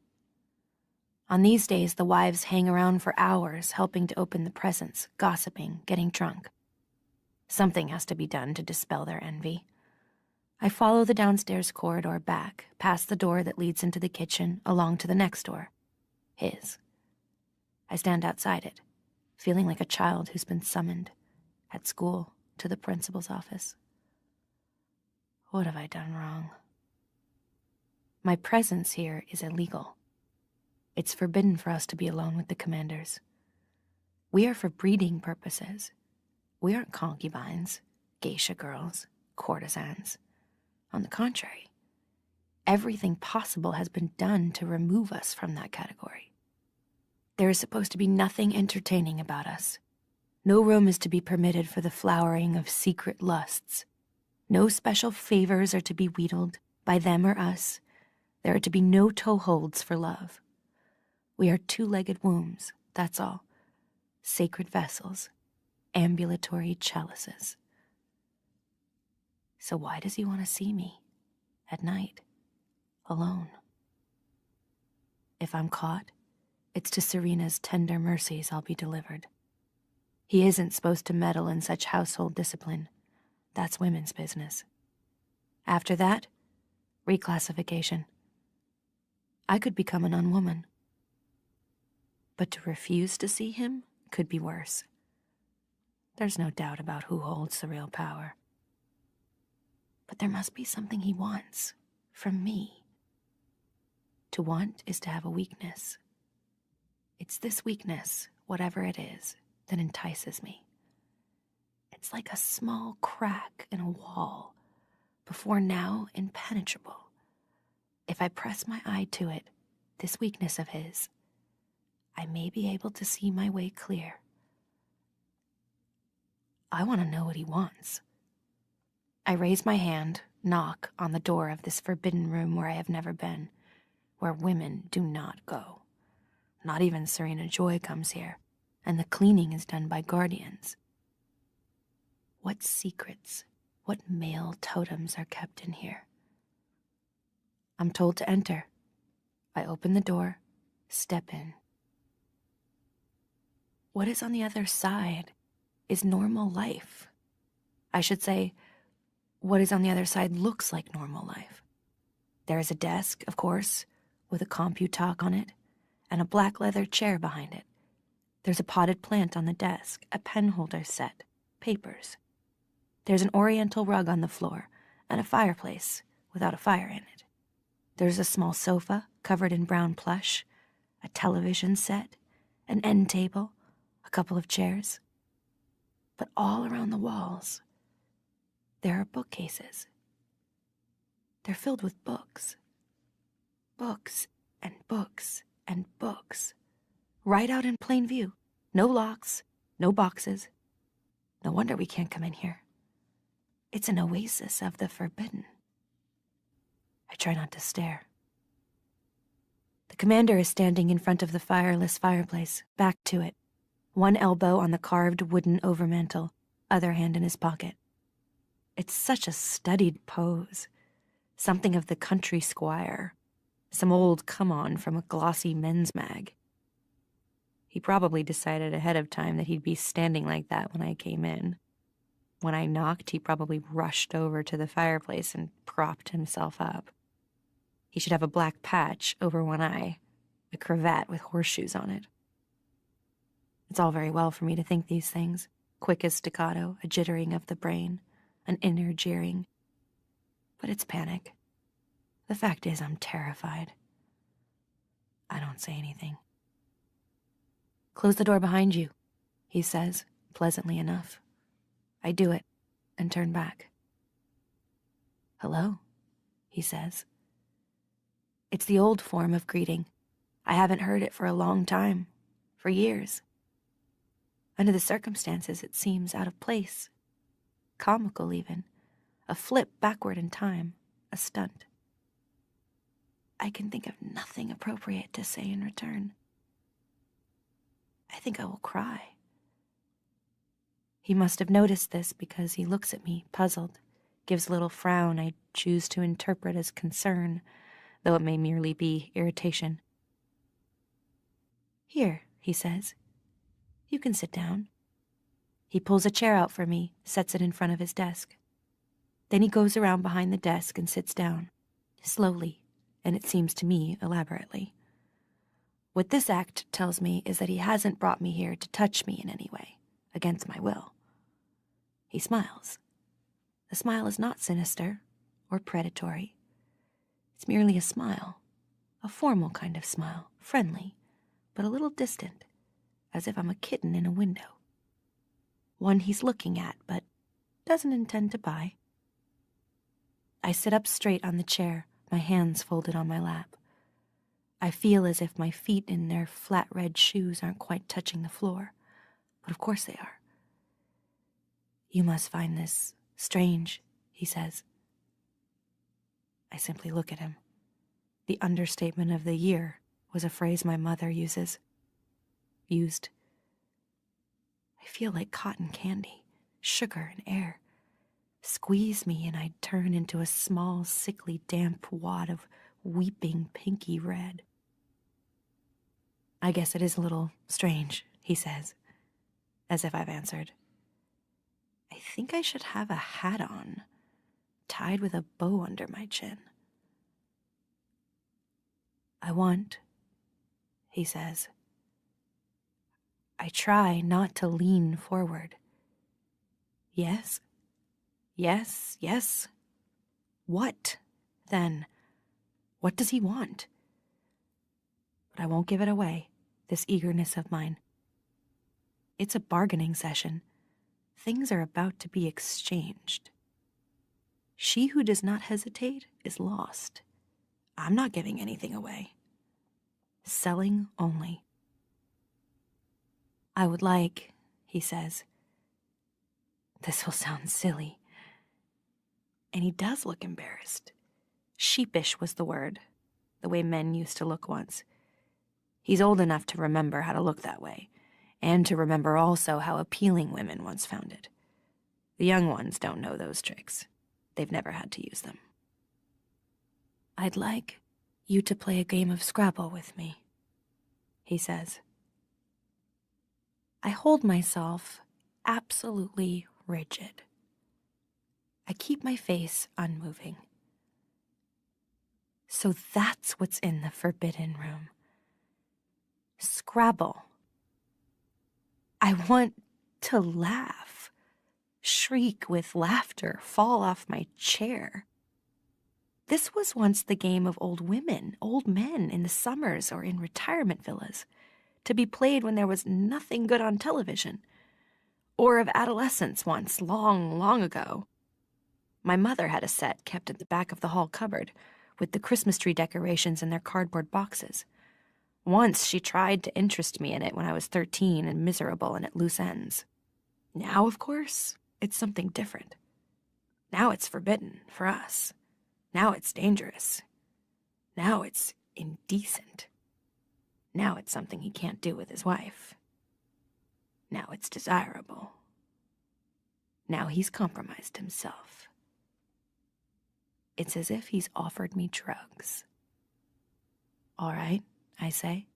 On these days, the wives hang around for hours, helping to open the presents, gossiping, getting drunk. Something has to be done to dispel their envy. I follow the downstairs corridor back, past the door that leads into the kitchen, along to the next door. His. I stand outside it, feeling like a child who's been summoned, at school, to the principal's office. What have I done wrong? My presence here is illegal. It's forbidden for us to be alone with the commanders. We are for breeding purposes. We aren't concubines, geisha girls, courtesans. On the contrary, everything possible has been done to remove us from that category. There is supposed to be nothing entertaining about us. No room is to be permitted for the flowering of secret lusts. No special favors are to be wheedled by them or us. There are to be no toeholds for love. We are two-legged wombs, that's all. Sacred vessels, ambulatory chalices. So why does he want to see me? At night, alone? If I'm caught, it's to Serena's tender mercies I'll be delivered. He isn't supposed to meddle in such household discipline. That's women's business. After that, reclassification. I could become an unwoman. But to refuse to see him could be worse. There's no doubt about who holds the real power. But there must be something he wants from me. To want is to have a weakness. It's this weakness, whatever it is, that entices me. It's like a small crack in a wall, before now impenetrable. If I press my eye to it, this weakness of his, I may be able to see my way clear. I want to know what he wants. I raise my hand, knock on the door of this forbidden room where I have never been, where women do not go. Not even Serena Joy comes here, and the cleaning is done by guardians. What secrets, what male totems are kept in here? I'm told to enter. I open the door, step in. What is on the other side is normal life. I should say, what is on the other side looks like normal life. There is a desk, of course, with a computalk on it, and a black leather chair behind it. There's a potted plant on the desk, a pen holder set, papers. There's an oriental rug on the floor, and a fireplace without a fire in it. There's a small sofa covered in brown plush, a television set, an end table, a couple of chairs. But all around the walls, there are bookcases. They're filled with books. Books and books and books. Right out in plain view. No locks, no boxes. No wonder we can't come in here. It's an oasis of the forbidden. I try not to stare. The commander is standing in front of the fireless fireplace, back to it. One elbow on the carved wooden overmantel, other hand in his pocket. It's such a studied pose. Something of the country squire. Some old come-on from a glossy men's mag. He probably decided ahead of time that he'd be standing like that when I came in. When I knocked, he probably rushed over to the fireplace and propped himself up. He should have a black patch over one eye, a cravat with horseshoes on it. It's all very well for me to think these things, quick as staccato, a jittering of the brain, an inner jeering. But it's panic. The fact is, I'm terrified. I don't say anything. "Close the door behind you," he says, pleasantly enough. I do it and turn back. "Hello," he says. It's the old form of greeting. I haven't heard it for a long time, for years. Under the circumstances, it seems out of place. Comical, even. A flip backward in time, a stunt. I can think of nothing appropriate to say in return. I think I will cry. He must have noticed this because he looks at me, puzzled, gives a little frown I choose to interpret as concern, though it may merely be irritation. "Here," he says. "You can sit down." He pulls a chair out for me, sets it in front of his desk. Then he goes around behind the desk and sits down, slowly, and it seems to me elaborately. What this act tells me is that he hasn't brought me here to touch me in any way, against my will. He smiles. The smile is not sinister or predatory. It's merely a smile, a formal kind of smile, friendly, but a little distant, as if I'm a kitten in a window. One he's looking at, but doesn't intend to buy. I sit up straight on the chair, my hands folded on my lap. I feel as if my feet in their flat red shoes aren't quite touching the floor, but of course they are. "You must find this strange," he says. I simply look at him. The understatement of the year was a phrase my mother used. I feel like cotton candy, sugar and air. Squeeze me and I'd turn into a small, sickly, damp wad of weeping pinky red. "I guess it is a little strange," he says, as if I've answered. "I think I should have a hat on, tied with a bow under my chin." "I want," he says. I try not to lean forward. Yes, yes, yes. What, then? What does he want? But I won't give it away, this eagerness of mine. It's a bargaining session. Things are about to be exchanged. She who does not hesitate is lost. I'm not giving anything away. Selling only. "I would like," he says. This will sound silly. And he does look embarrassed. Sheepish was the word, the way men used to look once. He's old enough to remember how to look that way, and to remember also how appealing women once found it. The young ones don't know those tricks. They've never had to use them. "I'd like you to play a game of Scrabble with me," he says. I hold myself absolutely rigid. I keep my face unmoving. So that's what's in the forbidden room. Scrabble. I want to laugh, shriek with laughter, fall off my chair. This was once the game of old women, old men in the summers or in retirement villas, to be played when there was nothing good on television, or of adolescents once, long, long ago. My mother had a set kept at the back of the hall cupboard, with the Christmas tree decorations in their cardboard boxes. Once she tried to interest me in it when I was 13 and miserable and at loose ends. Now, of course, it's something different. Now it's forbidden for us. Now it's dangerous. Now it's indecent. Now it's something he can't do with his wife. Now it's desirable. Now he's compromised himself. It's as if he's offered me drugs. All right, I say,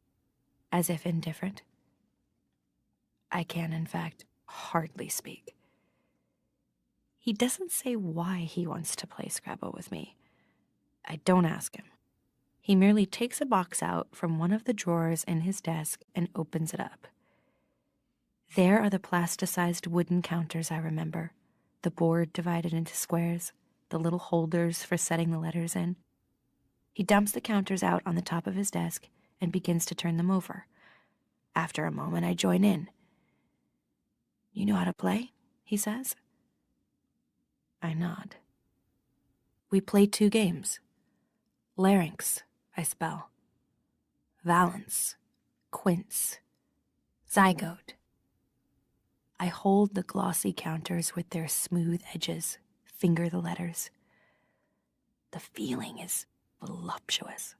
as if indifferent. I can, in fact, hardly speak. He doesn't say why he wants to play Scrabble with me. I don't ask him. He merely takes a box out from one of the drawers in his desk and opens it up. There are the plasticized wooden counters I remember, the board divided into squares, the little holders for setting the letters in. He dumps the counters out on the top of his desk and begins to turn them over. After a moment, I join in. "You know how to play?" he says. I nod. We play 2 games. Larynx, I spell. Valence, quince, zygote. I hold the glossy counters with their smooth edges, finger the letters. The feeling is voluptuous.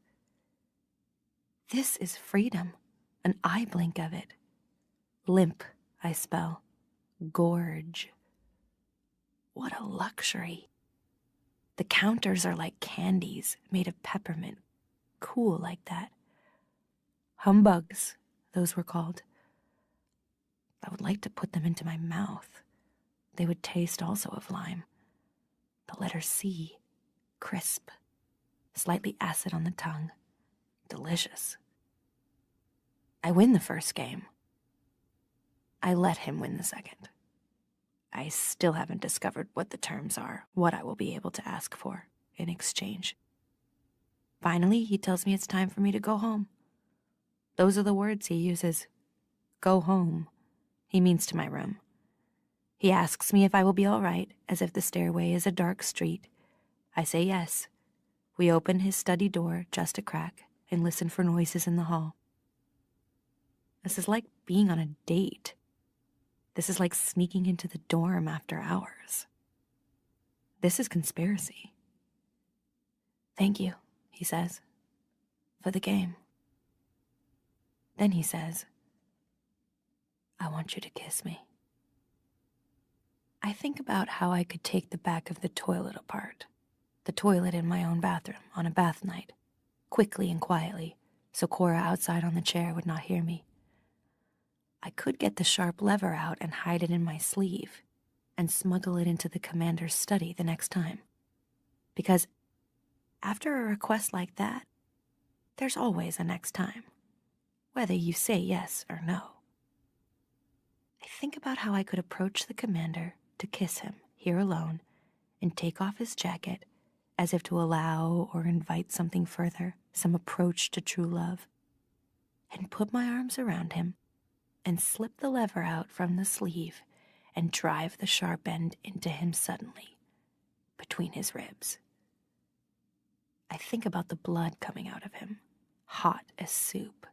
This is freedom, an eye blink of it. Limp, I spell. Gorge. What a luxury. The counters are like candies made of peppermint, cool like that. Humbugs, those were called. I would like to put them into my mouth. They would taste also of lime. The letter C, crisp, slightly acid on the tongue, delicious. I win the first game. I let him win the second. I still haven't discovered what the terms are, what I will be able to ask for in exchange. Finally, he tells me it's time for me to go home. Those are the words he uses. Go home. He means to my room. He asks me if I will be all right, as if the stairway is a dark street. I say yes. We open his study door just a crack and listen for noises in the hall. This is like being on a date. This is like sneaking into the dorm after hours. This is conspiracy. "Thank you," he says, "for the game." Then he says, "I want you to kiss me." I think about how I could take the back of the toilet apart, the toilet in my own bathroom on a bath night, quickly and quietly, so Cora outside on the chair would not hear me. I could get the sharp lever out and hide it in my sleeve and smuggle it into the commander's study the next time. Because after a request like that, there's always a next time, whether you say yes or no. I think about how I could approach the commander to kiss him here alone and take off his jacket as if to allow or invite something further, some approach to true love, and put my arms around him and slip the lever out from the sleeve and drive the sharp end into him suddenly, between his ribs. I think about the blood coming out of him, hot as soup,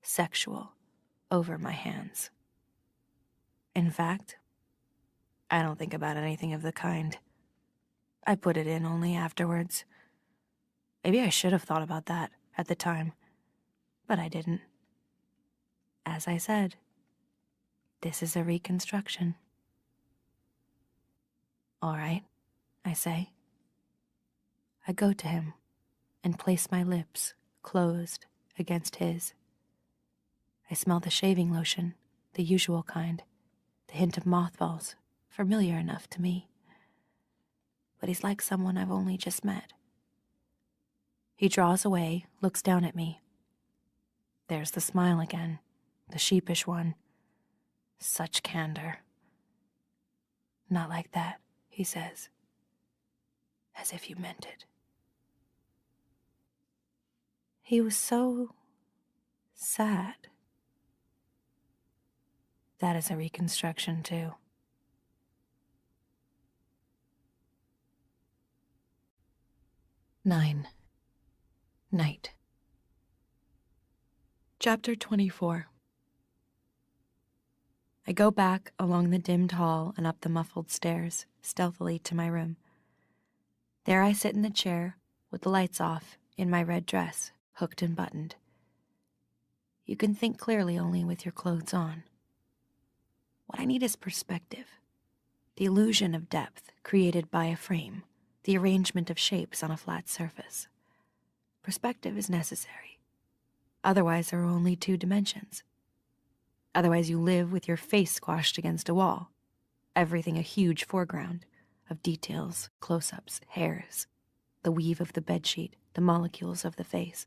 sexual, over my hands. In fact, I don't think about anything of the kind. I put it in only afterwards. Maybe I should have thought about that at the time, but I didn't. As I said, this is a reconstruction. All right, I say. I go to him and place my lips, closed, against his. I smell the shaving lotion, the usual kind, the hint of mothballs, familiar enough to me. But he's like someone I've only just met. He draws away, looks down at me. There's the smile again, the sheepish one. Such candor. "Not like that," he says. "As if you meant it." He was so sad. That is a reconstruction, too. Nine. Night. Chapter 24. I go back along the dimmed hall and up the muffled stairs, stealthily to my room. There I sit in the chair, with the lights off, in my red dress, hooked and buttoned. You can think clearly only with your clothes on. What I need is perspective, the illusion of depth created by a frame, the arrangement of shapes on a flat surface. Perspective is necessary. Otherwise, there are only 2 dimensions. Otherwise, you live with your face squashed against a wall. Everything a huge foreground of details, close-ups, hairs, the weave of the bedsheet, the molecules of the face.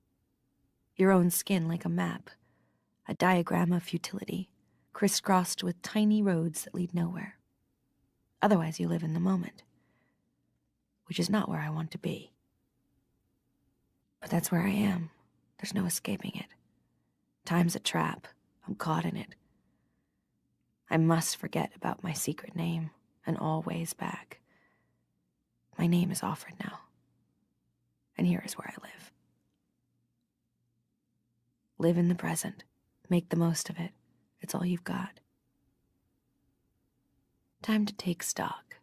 Your own skin like a map, a diagram of futility, crisscrossed with tiny roads that lead nowhere. Otherwise, you live in the moment, which is not where I want to be. But that's where I am. There's no escaping it. Time's a trap. I'm caught in it. I must forget about my secret name and all ways back. My name is Offred now, and here is where I live. Live in the present. Make the most of it. It's all you've got. Time to take stock.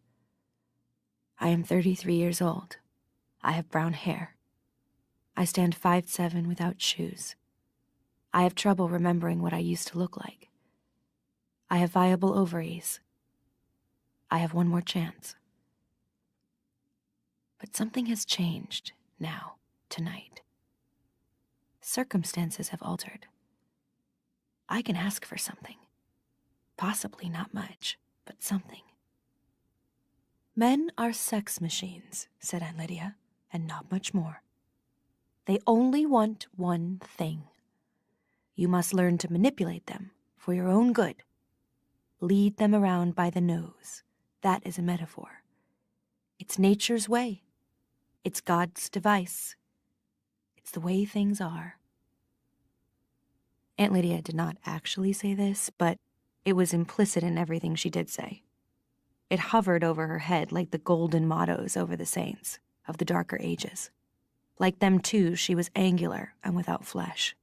I am 33 years old. I have brown hair. I stand 5'7" without shoes. I have trouble remembering what I used to look like. I have viable ovaries. I have one more chance. But something has changed now, tonight. Circumstances have altered. I can ask for something. Possibly not much, but something. Men are sex machines, said Aunt Lydia, and not much more. They only want one thing. You must learn to manipulate them for your own good. Lead them around by the nose. That is a metaphor. It's nature's way. It's God's device. It's the way things are. Aunt Lydia did not actually say this, but it was implicit in everything she did say. It hovered over her head like the golden mottos over the saints of the darker ages. Like them too, she was angular and without flesh.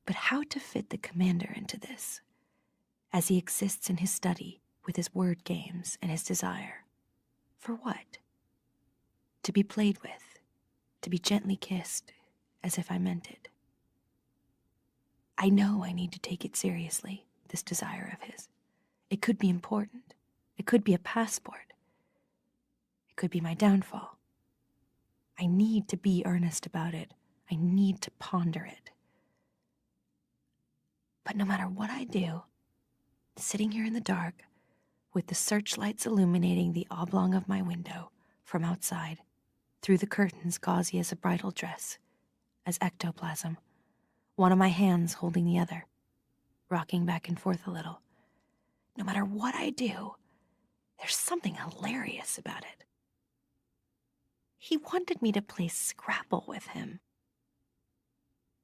But how to fit the commander into this, as he exists in his study with his word games and his desire? For what? To be played with, to be gently kissed, as if I meant it. I know I need to take it seriously, this desire of his. It could be important. It could be a passport. It could be my downfall. I need to be earnest about it. I need to ponder it. But no matter what I do, sitting here in the dark, with the searchlights illuminating the oblong of my window from outside, through the curtains gauzy as a bridal dress, as ectoplasm, one of my hands holding the other, rocking back and forth a little. No matter what I do, there's something hilarious about it. He wanted me to play Scrabble with him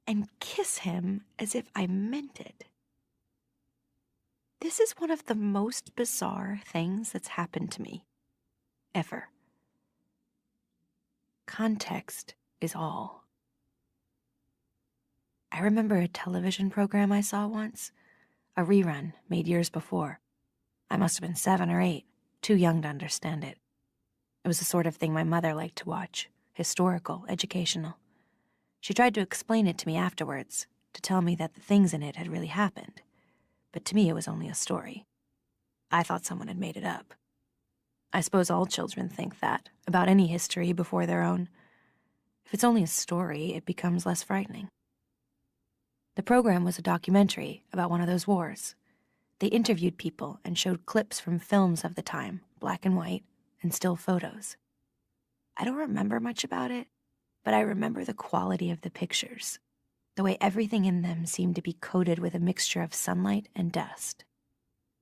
and kiss him as if I meant it. This is one of the most bizarre things that's happened to me, ever. Context is all. I remember a television program I saw once, a rerun made years before. I must have been 7 or 8, too young to understand it. It was the sort of thing my mother liked to watch, historical, educational. She tried to explain it to me afterwards, to tell me that the things in it had really happened. But to me it was only a story. I thought someone had made it up. I suppose all children think that, about any history before their own. If it's only a story, it becomes less frightening. The program was a documentary about one of those wars. They interviewed people and showed clips from films of the time, black and white, and still photos. I don't remember much about it, but I remember the quality of the pictures, the way everything in them seemed to be coated with a mixture of sunlight and dust,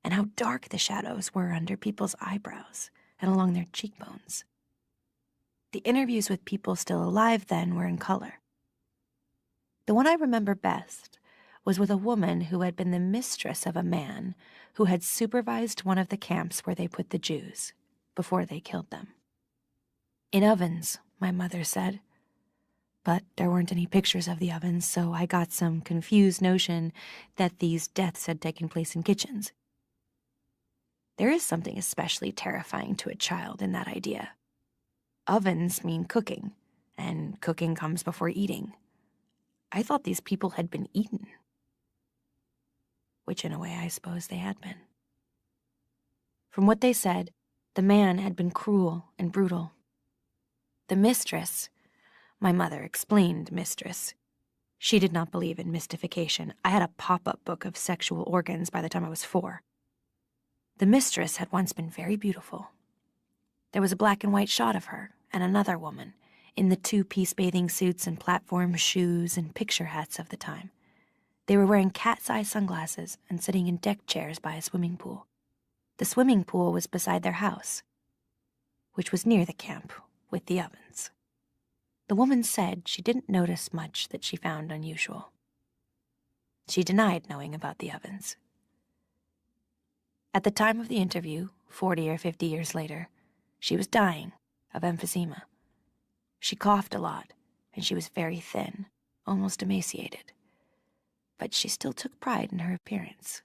and how dark the shadows were under people's eyebrows and along their cheekbones. The interviews with people still alive then were in color. The one I remember best was with a woman who had been the mistress of a man who had supervised one of the camps where they put the Jews before they killed them. In ovens, my mother said. But there weren't any pictures of the ovens, so I got some confused notion that these deaths had taken place in kitchens. There is something especially terrifying to a child in that idea. Ovens mean cooking, and cooking comes before eating. I thought these people had been eaten. Which in a way I suppose they had been. From what they said, the man had been cruel and brutal. The mistress, my mother explained mistress, She did not believe in mystification. I had a pop-up book of sexual organs by the time I was 4. The mistress had once been very beautiful. There was a black and white shot of her and another woman in the 2-piece bathing suits and platform shoes and picture hats of the time. They were wearing cat's-eye sunglasses and sitting in deck chairs by a swimming pool. The swimming pool was beside their house, which was near the camp with the ovens. The woman said she didn't notice much that she found unusual. She denied knowing about the ovens. At the time of the interview, 40 or 50 years later, she was dying of emphysema. She coughed a lot, and she was very thin, almost emaciated. But she still took pride in her appearance.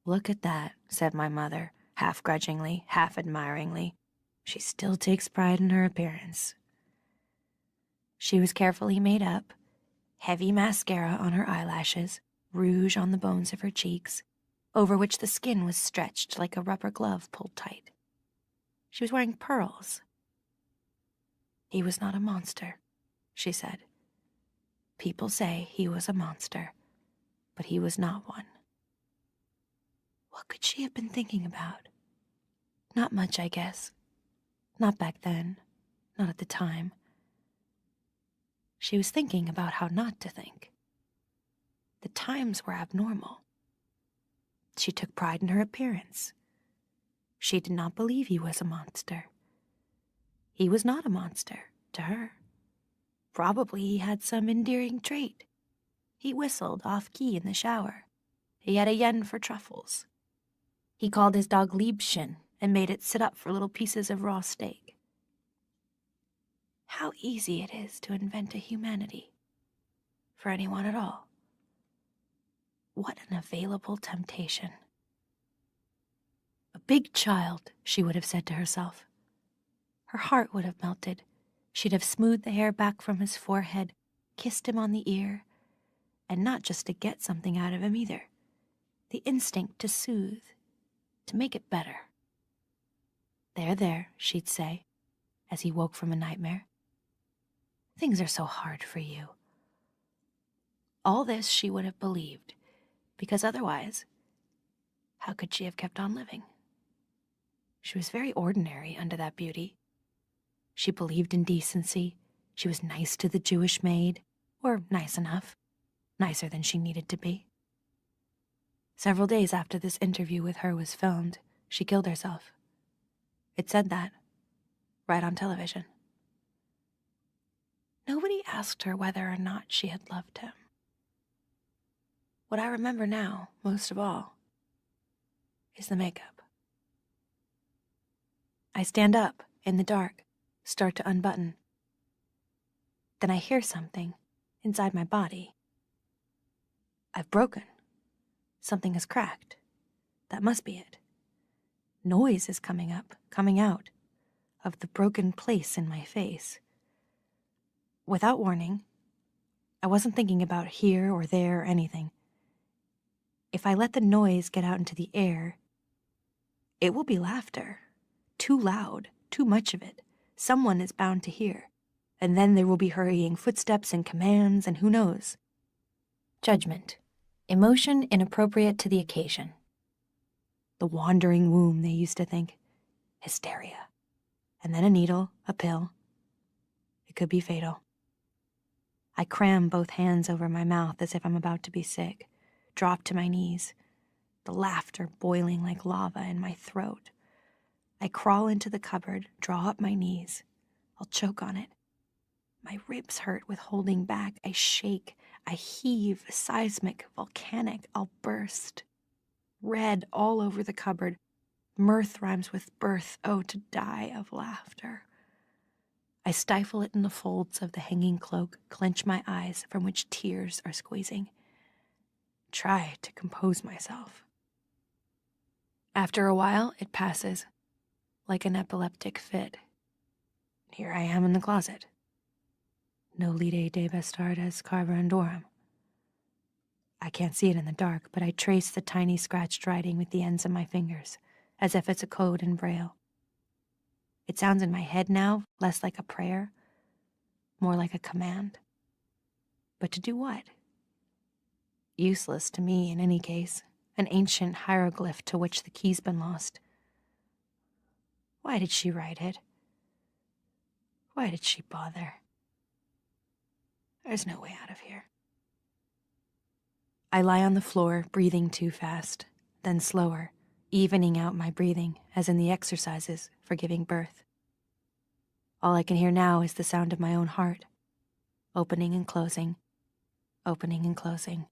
"Look at that," said my mother, half grudgingly, half admiringly. "She still takes pride in her appearance." She was carefully made up, heavy mascara on her eyelashes, rouge on the bones of her cheeks, over which the skin was stretched like a rubber glove pulled tight. She was wearing pearls. "He was not a monster," she said. "People say he was a monster, but he was not one." What could she have been thinking about? Not much, I guess. Not back then, not at the time. She was thinking about how not to think. The times were abnormal. She took pride in her appearance. She did not believe he was a monster. He was not a monster, to her. Probably he had some endearing trait. He whistled off-key in the shower. He had a yen for truffles. He called his dog Liebchen and made it sit up for little pieces of raw steak. How easy it is to invent a humanity. For anyone at all. What an available temptation. A big child, she would have said to herself. Her heart would have melted. She'd have smoothed the hair back from his forehead, kissed him on the ear, and not just to get something out of him either. The instinct to soothe, to make it better. There, she'd say, as he woke from a nightmare. Things are so hard for you. All this she would have believed, because otherwise, how could she have kept on living? She was very ordinary under that beauty. She believed in decency. She was nice to the Jewish maid, or nice enough, nicer than she needed to be. Several days after this interview with her was filmed, she killed herself. It said that, right on television. Nobody asked her whether or not she had loved him. What I remember now, most of all, is the makeup. I stand up in the dark, start to unbutton. Then I hear something inside my body. I've broken. Something has cracked. That must be it. Noise is coming out of the broken place in my face. Without warning, I wasn't thinking about here or there or anything. If I let the noise get out into the air, it will be laughter. Too loud, too much of it. Someone is bound to hear. And then there will be hurrying footsteps and commands and who knows. Judgment. Emotion inappropriate to the occasion. The wandering womb, they used to think. Hysteria. And then a needle, a pill. It could be fatal. I cram both hands over my mouth as if I'm about to be sick, drop to my knees, the laughter boiling like lava in my throat. I crawl into the cupboard, draw up my knees. I'll choke on it. My ribs hurt with holding back. I shake. I heave, seismic, volcanic. I'll burst. Red all over the cupboard. Mirth rhymes with birth. Oh, to die of laughter. I stifle it in the folds of the hanging cloak, clench my eyes from which tears are squeezing. Try to compose myself. After a while, it passes, like an epileptic fit. Here I am in the closet. Nolite debest artes carborundorum. I can't see it in the dark, but I trace the tiny scratched writing with the ends of my fingers, as if it's a code in Braille. It sounds in my head now less like a prayer, more like a command. But to do what? Useless to me in any case, an ancient hieroglyph to which the key's been lost. Why did she write it? Why did she bother? There's no way out of here. I lie on the floor, breathing too fast, then slower, evening out my breathing as in the exercises for giving birth. All I can hear now is the sound of my own heart, opening and closing, opening and closing,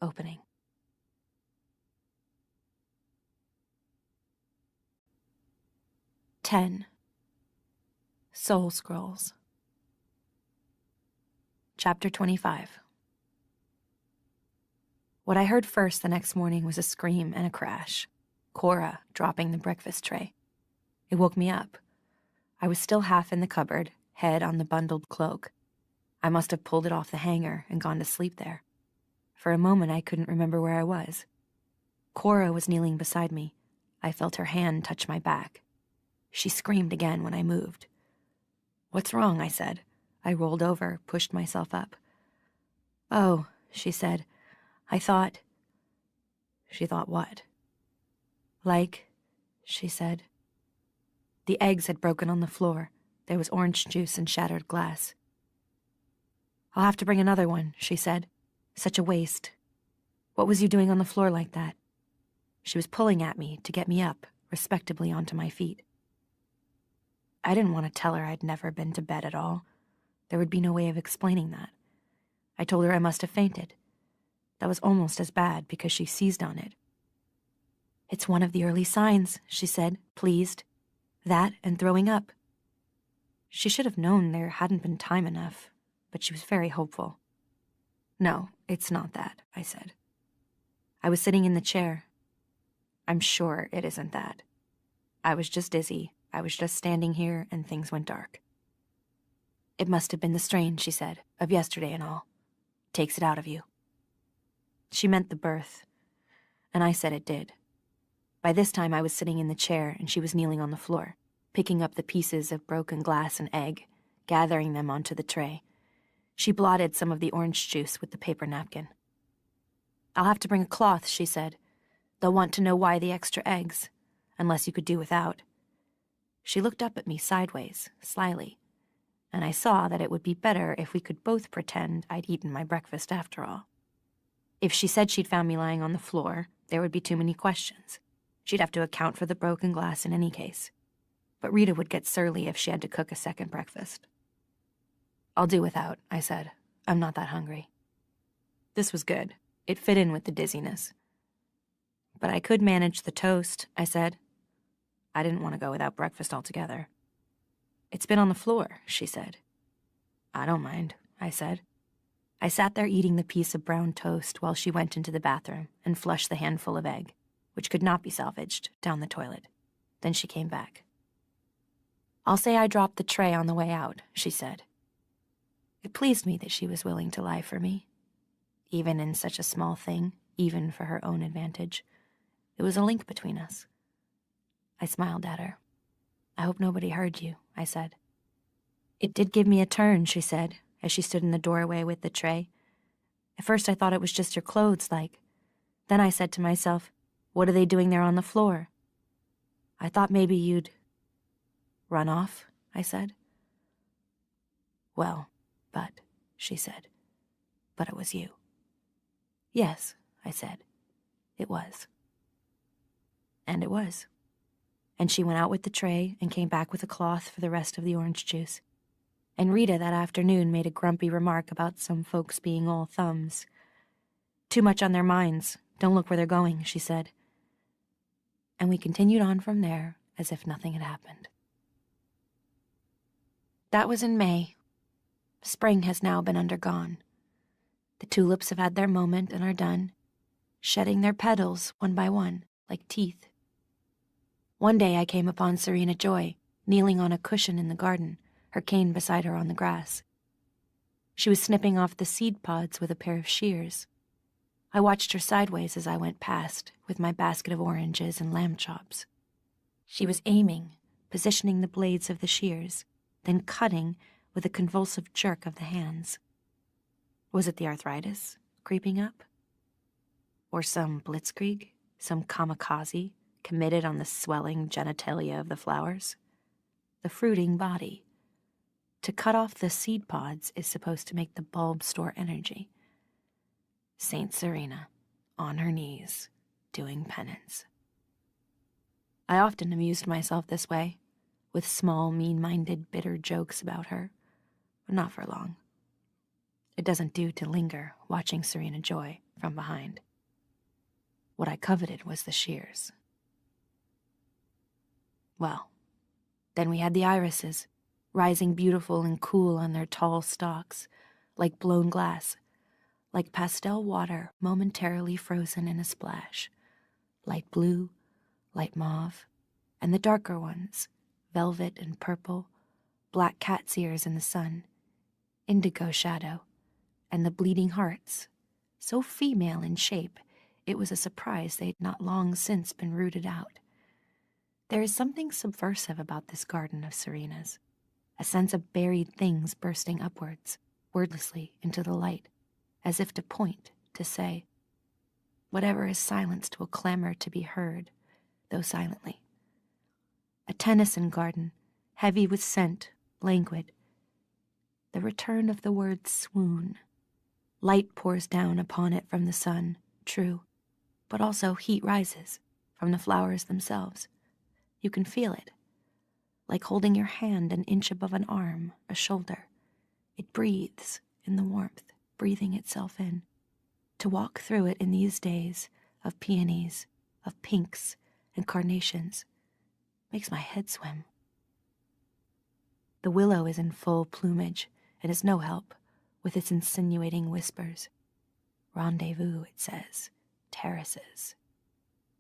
opening. Ten. Soul Scrolls. Chapter 25. What I heard first the next morning was a scream and a crash. Cora dropping the breakfast tray. It woke me up. I was still half in the cupboard, head on the bundled cloak. I must have pulled it off the hanger and gone to sleep there. For a moment I couldn't remember where I was. Cora was kneeling beside me. I felt her hand touch my back. She screamed again when I moved. "What's wrong?" I said. I rolled over, pushed myself up. "Oh," she said. "I thought..." She thought what? "Like," she said. The eggs had broken on the floor. There was orange juice and shattered glass. "I'll have to bring another one," she said. "Such a waste. What was you doing on the floor like that?" She was pulling at me to get me up, respectably onto my feet. I didn't want to tell her I'd never been to bed at all. There would be no way of explaining that. I told her I must have fainted. That was almost as bad because she seized on it. "It's one of the early signs," she said, pleased. "That and throwing up." She should have known there hadn't been time enough, but she was very hopeful. "No, it's not that," I said. I was sitting in the chair. "I'm sure it isn't that. I was just dizzy. I was just standing here and things went dark." "It must have been the strain," she said, "of yesterday and all. Takes it out of you." She meant the birth, and I said it did. By this time I was sitting in the chair and she was kneeling on the floor, picking up the pieces of broken glass and egg, gathering them onto the tray. She blotted some of the orange juice with the paper napkin. "I'll have to bring a cloth," she said. "They'll want to know why the extra eggs, unless you could do without." She looked up at me sideways, slyly, and I saw that it would be better if we could both pretend I'd eaten my breakfast after all. If she said she'd found me lying on the floor, there would be too many questions. She'd have to account for the broken glass in any case. But Rita would get surly if she had to cook a second breakfast. "I'll do without," I said. "I'm not that hungry." This was good. It fit in with the dizziness. "But I could manage the toast," I said. I didn't want to go without breakfast altogether. "It's been on the floor," she said. "I don't mind," I said. I sat there eating the piece of brown toast while she went into the bathroom and flushed the handful of egg, which could not be salvaged, down the toilet. Then she came back. "I'll say I dropped the tray on the way out," she said. It pleased me that she was willing to lie for me. Even in such a small thing, even for her own advantage. It was a link between us. I smiled at her. "I hope nobody heard you," I said. "It did give me a turn," she said, as she stood in the doorway with the tray. "At first I thought it was just your clothes, like. Then I said to myself, what are they doing there on the floor? I thought maybe you'd..." "Run off," I said. "Well, but," she said, "but it was you." "Yes," I said, "it was." And it was. And she went out with the tray and came back with a cloth for the rest of the orange juice. And Rita that afternoon made a grumpy remark about some folks being all thumbs. "Too much on their minds. Don't look where they're going," she said. And we continued on from there as if nothing had happened. That was in May. Spring has now been undergone. The tulips have had their moment and are done, shedding their petals one by one, like teeth. One day I came upon Serena Joy, kneeling on a cushion in the garden, her cane beside her on the grass. She was snipping off the seed pods with a pair of shears. I watched her sideways as I went past, with my basket of oranges and lamb chops. She was aiming, positioning the blades of the shears, then cutting with a convulsive jerk of the hands. Was it the arthritis creeping up? Or some blitzkrieg, some kamikaze committed on the swelling genitalia of the flowers? The fruiting body. To cut off the seed pods is supposed to make the bulb store energy. Saint Serena, on her knees, doing penance. I often amused myself this way, with small, mean-minded, bitter jokes about her, but not for long. It doesn't do to linger watching Serena Joy from behind. What I coveted was the shears. Well, then we had the irises, rising beautiful and cool on their tall stalks, like blown glass, like pastel water momentarily frozen in a splash, light blue, light mauve, and the darker ones, velvet and purple, black cat's ears in the sun, indigo shadow, and the bleeding hearts, so female in shape it was a surprise they'd not long since been rooted out. There is something subversive about this garden of Serena's, a sense of buried things bursting upwards, wordlessly into the light, as if to point, to say, whatever is silenced will clamor to be heard, though silently. A Tennyson garden, heavy with scent, languid. The return of the word swoon. Light pours down upon it from the sun, true, but also heat rises from the flowers themselves. You can feel it, like holding your hand an inch above an arm, a shoulder. It breathes in the warmth, breathing itself in. To walk through it in these days of peonies, of pinks and carnations, makes my head swim. The willow is in full plumage and is no help with its insinuating whispers. Rendezvous, it says, terraces.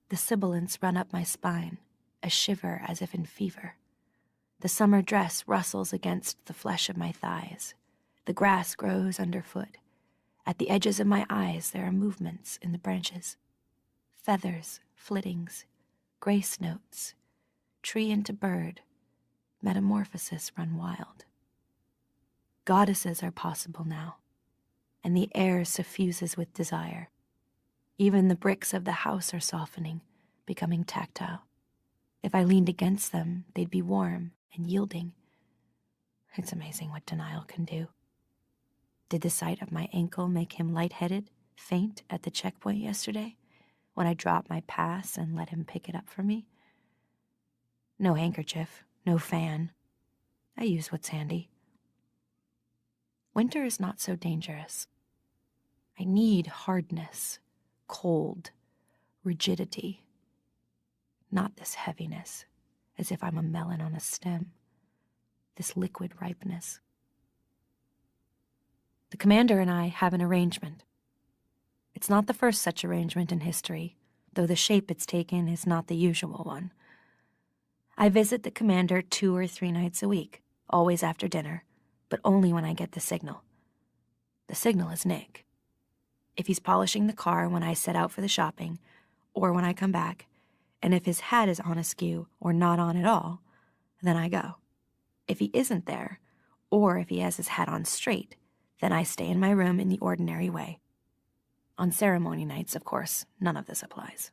The sibilants run up my spine, a shiver as if in fever. The summer dress rustles against the flesh of my thighs. The grass grows underfoot. At the edges of my eyes there are movements in the branches. Feathers, flittings, grace notes, tree into bird, metamorphosis run wild. Goddesses are possible now, and the air suffuses with desire. Even the bricks of the house are softening, becoming tactile. If I leaned against them, they'd be warm and yielding. It's amazing what denial can do. Did the sight of my ankle make him lightheaded, faint at the checkpoint yesterday, when I dropped my pass and let him pick it up for me? No handkerchief, no fan. I use what's handy. Winter is not so dangerous. I need hardness, cold, rigidity. Not this heaviness, as if I'm a melon on a stem. This liquid ripeness. The commander and I have an arrangement. It's not the first such arrangement in history, though the shape it's taken is not the usual one. I visit the commander 2 or 3 nights a week, always after dinner, but only when I get the signal. The signal is Nick. If he's polishing the car when I set out for the shopping, or when I come back, and if his hat is on askew or not on at all, then I go. If he isn't there, or if he has his hat on straight, then I stay in my room in the ordinary way. On ceremony nights, of course, none of this applies.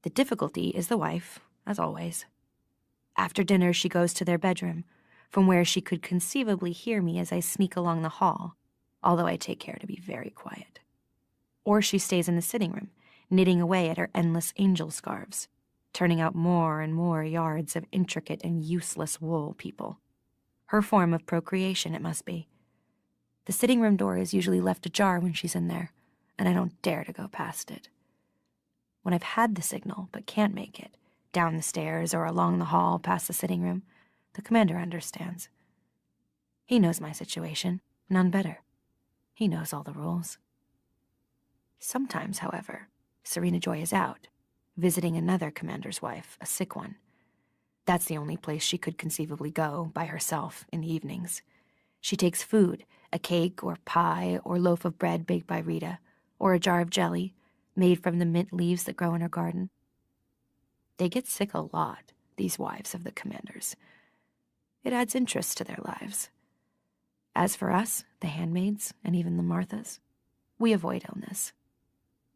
The difficulty is the wife, as always. After dinner, she goes to their bedroom, from where she could conceivably hear me as I sneak along the hall, although I take care to be very quiet. Or she stays in the sitting room, knitting away at her endless angel scarves, turning out more and more yards of intricate and useless wool people. Her form of procreation, it must be. The sitting room door is usually left ajar when she's in there, and I don't dare to go past it. When I've had the signal but can't make it, down the stairs or along the hall past the sitting room, the commander understands. He knows my situation, none better. He knows all the rules. Sometimes, however, Serena Joy is out, visiting another commander's wife, a sick one. That's the only place she could conceivably go, by herself, in the evenings. She takes food, a cake or pie or loaf of bread baked by Rita, or a jar of jelly, made from the mint leaves that grow in her garden. They get sick a lot, these wives of the commanders. It adds interest to their lives. As for us, the Handmaids, and even the Marthas. We avoid illness.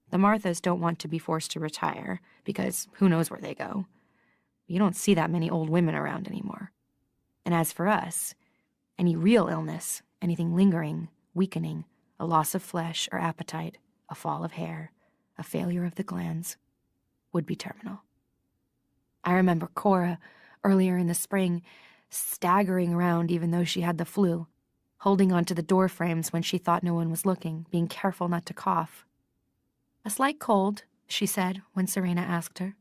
The Marthas don't want to be forced to retire, because who knows where they go. You don't see that many old women around anymore. And as for us, any real illness, anything lingering, weakening, a loss of flesh or appetite, a fall of hair, a failure of the glands, would be terminal. I remember Cora, earlier in the spring, staggering around even though she had the flu, holding onto the door frames when she thought no one was looking, being careful not to cough. "A slight cold," she said when Serena asked her.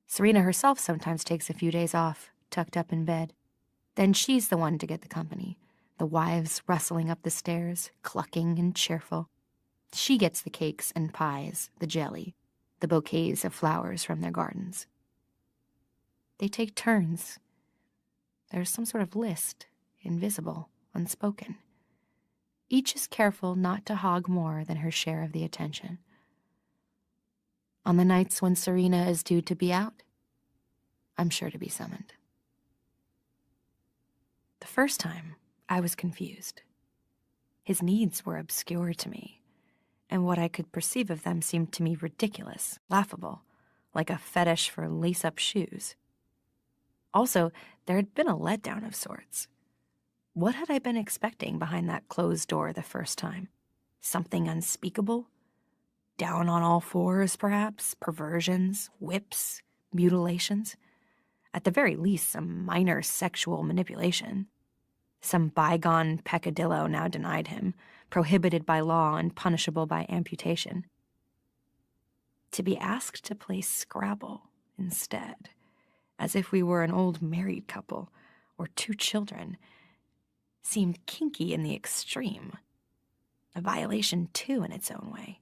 Serena herself sometimes takes a few days off, tucked up in bed. Then she's the one to get the company, the wives rustling up the stairs, clucking and cheerful. She gets the cakes and pies, the jelly, the bouquets of flowers from their gardens. They take turns. There's some sort of list, invisible, unspoken. Each is careful not to hog more than her share of the attention. On the nights when Serena is due to be out, I'm sure to be summoned. The first time, I was confused. His needs were obscure to me, and what I could perceive of them seemed to me ridiculous, laughable, like a fetish for lace-up shoes. Also, there had been a letdown of sorts. What had I been expecting behind that closed door the first time? Something unspeakable? Down on all fours, perhaps? Perversions? Whips? Mutilations? At the very least, some minor sexual manipulation. Some bygone peccadillo now denied him, prohibited by law and punishable by amputation. To be asked to play Scrabble instead, as if we were an old married couple or two children, seemed kinky in the extreme. A violation, too, in its own way.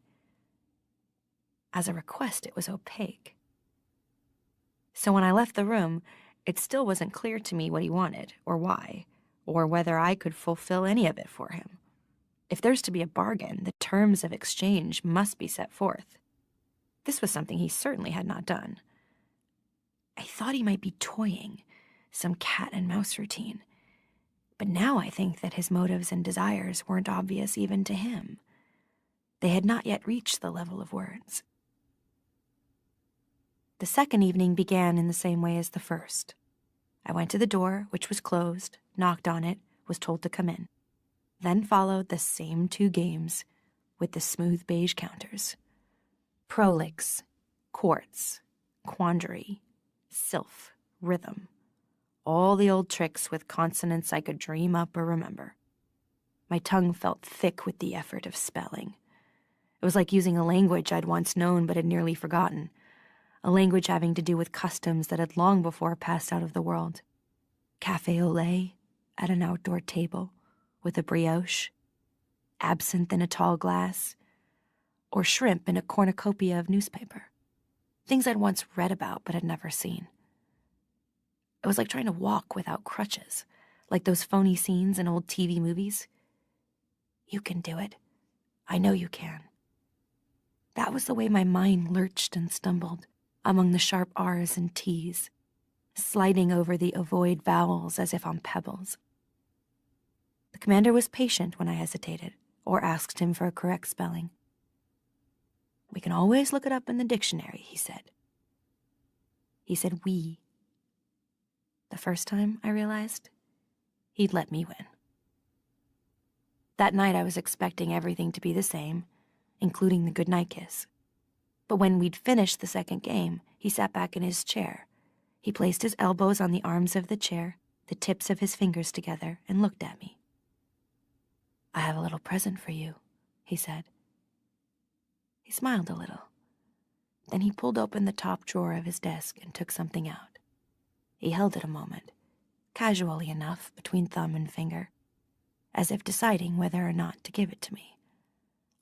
As a request, it was opaque. So when I left the room, it still wasn't clear to me what he wanted, or why, or whether I could fulfill any of it for him. If there's to be a bargain, the terms of exchange must be set forth. This was something he certainly had not done. I thought he might be toying, some cat and mouse routine. But now I think that his motives and desires weren't obvious even to him. They had not yet reached the level of words. The second evening began in the same way as the first. I went to the door, which was closed, knocked on it, was told to come in. Then followed the same two games, with the smooth beige counters. Prolix, quartz, quandary, sylph, rhythm. All the old tricks with consonants I could dream up or remember. My tongue felt thick with the effort of spelling. It was like using a language I'd once known but had nearly forgotten. A language having to do with customs that had long before passed out of the world. Café au lait at an outdoor table with a brioche, absinthe in a tall glass, or shrimp in a cornucopia of newspaper. Things I'd once read about but had never seen. It was like trying to walk without crutches, like those phony scenes in old TV movies. You can do it. I know you can. That was the way my mind lurched and stumbled among the sharp R's and T's, sliding over the avoid vowels as if on pebbles. The commander was patient when I hesitated or asked him for a correct spelling. "We can always look it up in the dictionary," he said. He said "we." The first time, I realized, he'd let me win. That night I was expecting everything to be the same, including the goodnight kiss. But when we'd finished the second game, he sat back in his chair. He placed his elbows on the arms of the chair, the tips of his fingers together, and looked at me. "I have a little present for you," he said. He smiled a little. Then he pulled open the top drawer of his desk and took something out. He held it a moment, casually enough between thumb and finger, as if deciding whether or not to give it to me.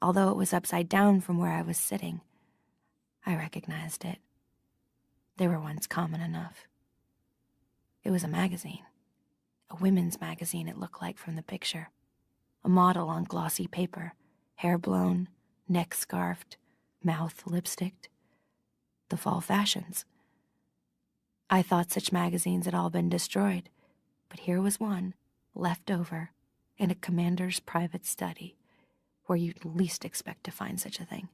Although it was upside down from where I was sitting, I recognized it. They were once common enough. It was a magazine. A women's magazine, it looked like from the picture. A model on glossy paper, hair blown, neck scarfed, mouth lipsticked. The fall fashions. I thought such magazines had all been destroyed, but here was one, left over, in a commander's private study, where you'd least expect to find such a thing.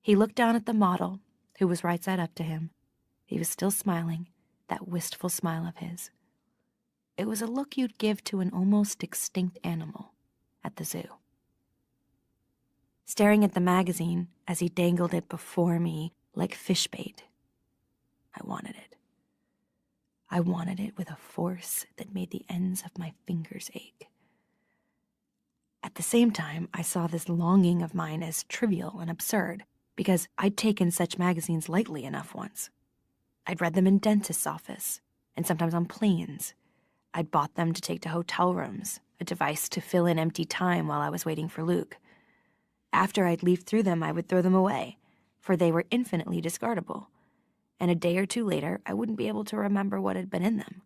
He looked down at the model, who was right side up to him. He was still smiling, that wistful smile of his. It was a look you'd give to an almost extinct animal at the zoo. Staring at the magazine as he dangled it before me like fish bait, I wanted it. I wanted it with a force that made the ends of my fingers ache. At the same time, I saw this longing of mine as trivial and absurd, because I'd taken such magazines lightly enough once. I'd read them in dentist's office, and sometimes on planes. I'd bought them to take to hotel rooms, a device to fill in empty time while I was waiting for Luke. After I'd leafed through them, I would throw them away, for they were infinitely discardable, and a day or two later, I wouldn't be able to remember what had been in them.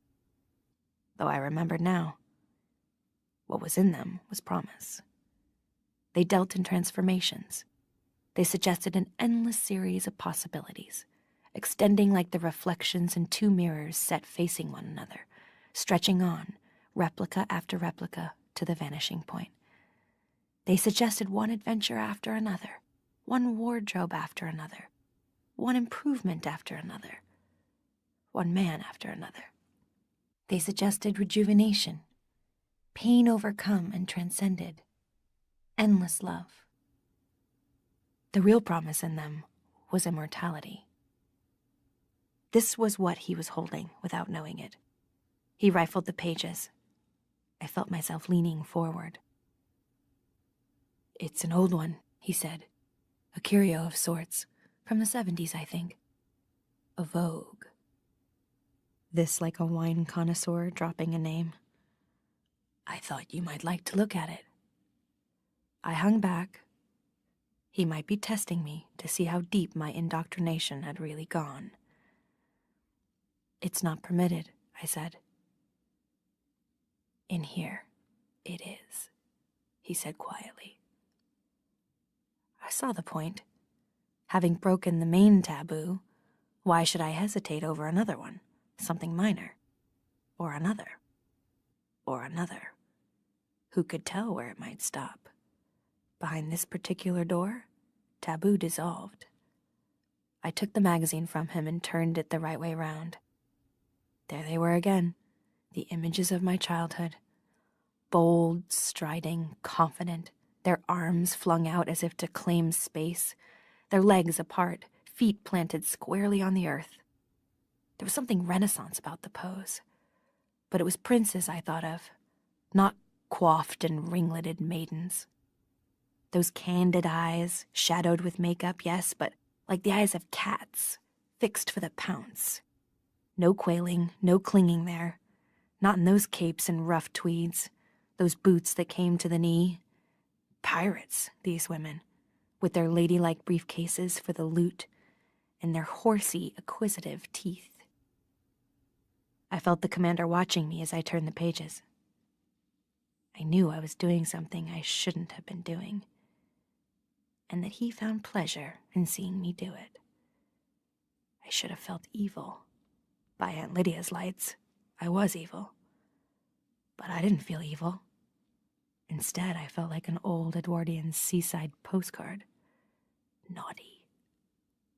Though I remembered now. What was in them was promise. They dealt in transformations. They suggested an endless series of possibilities, extending like the reflections in two mirrors set facing one another, stretching on, replica after replica, to the vanishing point. They suggested one adventure after another, one wardrobe after another, one improvement after another, one man after another. They suggested rejuvenation, pain overcome and transcended, endless love. The real promise in them was immortality. This was what he was holding without knowing it. He rifled the pages. I felt myself leaning forward. "It's an old one," he said. "A curio of sorts. From the 70s, I think. A Vogue." This like a wine connoisseur dropping a name. "I thought you might like to look at it." I hung back. He might be testing me to see how deep my indoctrination had really gone. "It's not permitted," I said. "In here, it is," he said quietly. I saw the point. Having broken the main taboo, why should I hesitate over another one, something minor? Or another? Or another? Who could tell where it might stop? Behind this particular door, taboo dissolved. I took the magazine from him and turned it the right way round. There they were again, the images of my childhood. Bold, striding, confident, their arms flung out as if to claim space, their legs apart, feet planted squarely on the earth. There was something Renaissance about the pose, but it was princes I thought of, not coiffed and ringleted maidens. Those candid eyes, shadowed with makeup, yes, but like the eyes of cats, fixed for the pounce. No quailing, no clinging there, not in those capes and rough tweeds, those boots that came to the knee. Pirates, these women, with their ladylike briefcases for the loot and their horsey, acquisitive teeth. I felt the commander watching me as I turned the pages. I knew I was doing something I shouldn't have been doing, and that he found pleasure in seeing me do it. I should have felt evil. By Aunt Lydia's lights, I was evil. But I didn't feel evil. Instead, I felt like an old Edwardian seaside postcard. Naughty.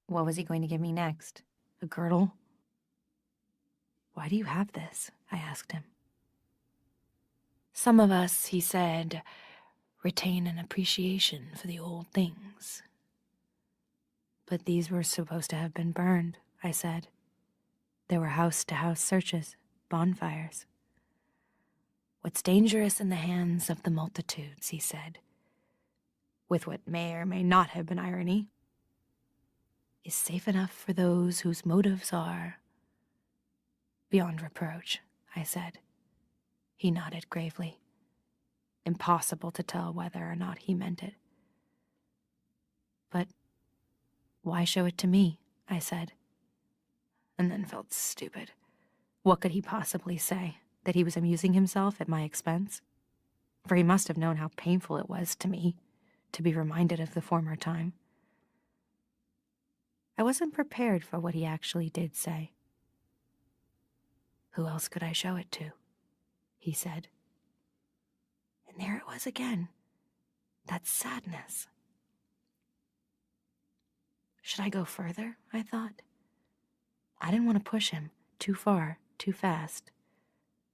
What was he going to give me next? A girdle? "Why do you have this?" I asked him. "Some of us," he said, "retain an appreciation for the old things." "But these were supposed to have been burned," I said. "There were house-to-house searches, bonfires." "What's dangerous in the hands of the multitudes," he said, with what may or may not have been irony, "is safe enough for those whose motives are beyond reproach," I said. He nodded gravely. Impossible to tell whether or not he meant it. "But why show it to me?" I said, and then felt stupid. What could he possibly say? That he was amusing himself at my expense? For he must have known how painful it was to me to be reminded of the former time. I wasn't prepared for what he actually did say. "Who else could I show it to?" he said. And there it was again, that sadness. Should I go further? I thought. I didn't want to push him too far, too fast.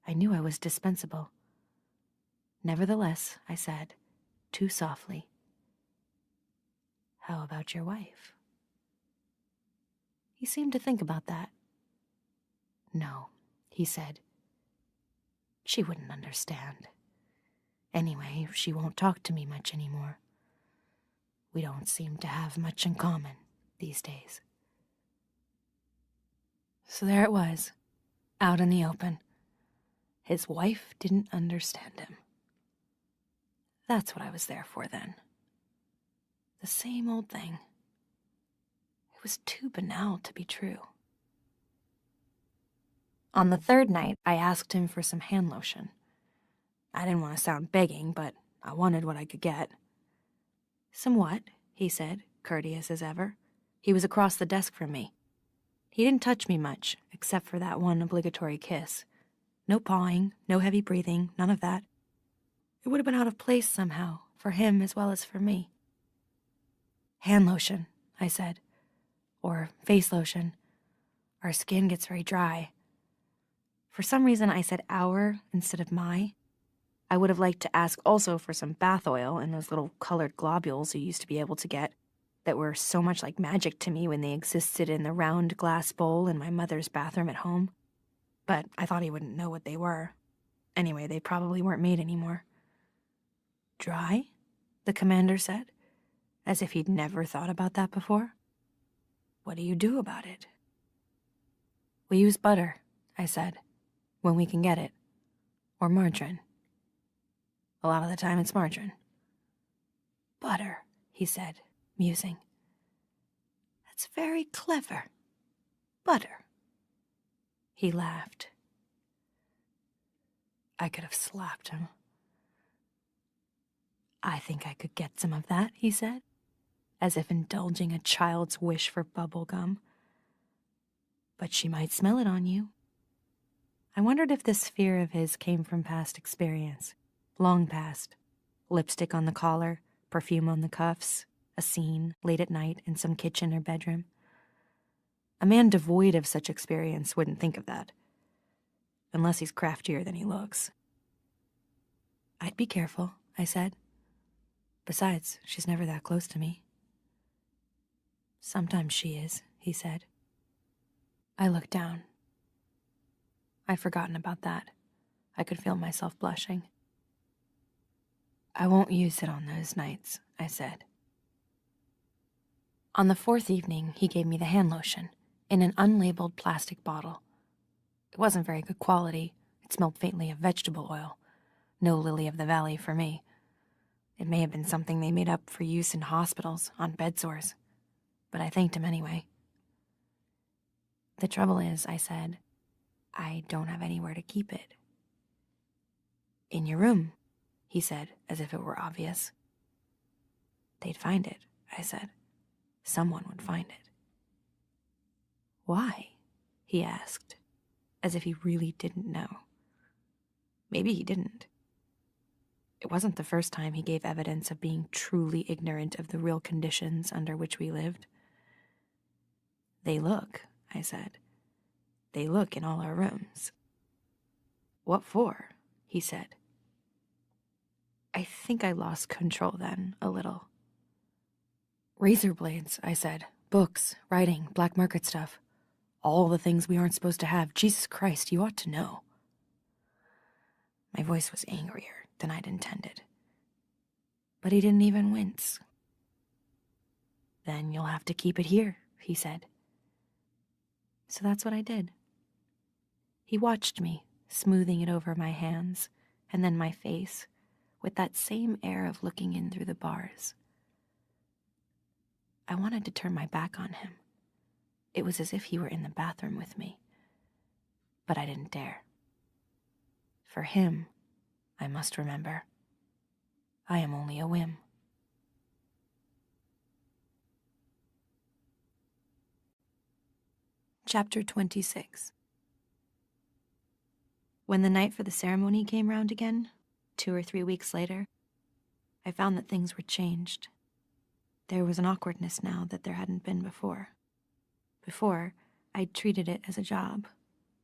I knew I was dispensable. Nevertheless, I said, too softly, "How about your wife?" He seemed to think about that. "No," he said. "She wouldn't understand. Anyway, she won't talk to me much anymore. We don't seem to have much in common these days." So there it was, out in the open. His wife didn't understand him. That's what I was there for then. The same old thing. It was too banal to be true. On the third night, I asked him for some hand lotion. I didn't want to sound begging, but I wanted what I could get. "Some what?" he said, courteous as ever. He was across the desk from me. He didn't touch me much, except for that one obligatory kiss. No pawing, no heavy breathing, none of that. It would have been out of place somehow, for him as well as for me. "Hand lotion," I said. "Or face lotion. Our skin gets very dry." For some reason, I said our instead of my. I would have liked to ask also for some bath oil and those little colored globules you used to be able to get that were so much like magic to me when they existed in the round glass bowl in my mother's bathroom at home. But I thought he wouldn't know what they were. Anyway, they probably weren't made anymore. "Dry?" the commander said, as if he'd never thought about that before. "What do you do about it?" "We use butter," I said, "when we can get it. Or margarine. A lot of the time it's margarine." "Butter," he said, musing. "That's very clever. Butter." He laughed. I could have slapped him. "I think I could get some of that," he said, as if indulging a child's wish for bubble gum. "But she might smell it on you." I wondered if this fear of his came from past experience, long past. Lipstick on the collar, perfume on the cuffs, a scene late at night in some kitchen or bedroom. A man devoid of such experience wouldn't think of that, unless he's craftier than he looks. "I'd be careful," I said. "Besides, she's never that close to me." "Sometimes she is," he said. I looked down. I'd forgotten about that. I could feel myself blushing. "I won't use it on those nights," I said. On the fourth evening, he gave me the hand lotion in an unlabeled plastic bottle. It wasn't very good quality. It smelled faintly of vegetable oil. No lily of the valley for me. It may have been something they made up for use in hospitals on bed sores, but I thanked him anyway. "The trouble is," I said, "I don't have anywhere to keep it." "In your room," he said, as if it were obvious. "They'd find it," I said. "Someone would find it." "Why?" he asked, as if he really didn't know. Maybe he didn't. It wasn't the first time he gave evidence of being truly ignorant of the real conditions under which we lived. "They look," I said. "They look in all our rooms." "What for?" he said. I think I lost control then, a little. "Razor blades," I said. "Books, writing, black market stuff. All the things we aren't supposed to have. Jesus Christ, you ought to know." My voice was angrier than I'd intended. But he didn't even wince. "Then you'll have to keep it here," he said. So that's what I did. He watched me, smoothing it over my hands, and then my face, with that same air of looking in through the bars. I wanted to turn my back on him. It was as if he were in the bathroom with me. But I didn't dare. For him, I must remember, I am only a whim. Chapter 26. When the night for the ceremony came round again, 2 or 3 weeks later, I found that things were changed. There was an awkwardness now that there hadn't been before. Before, I'd treated it as a job,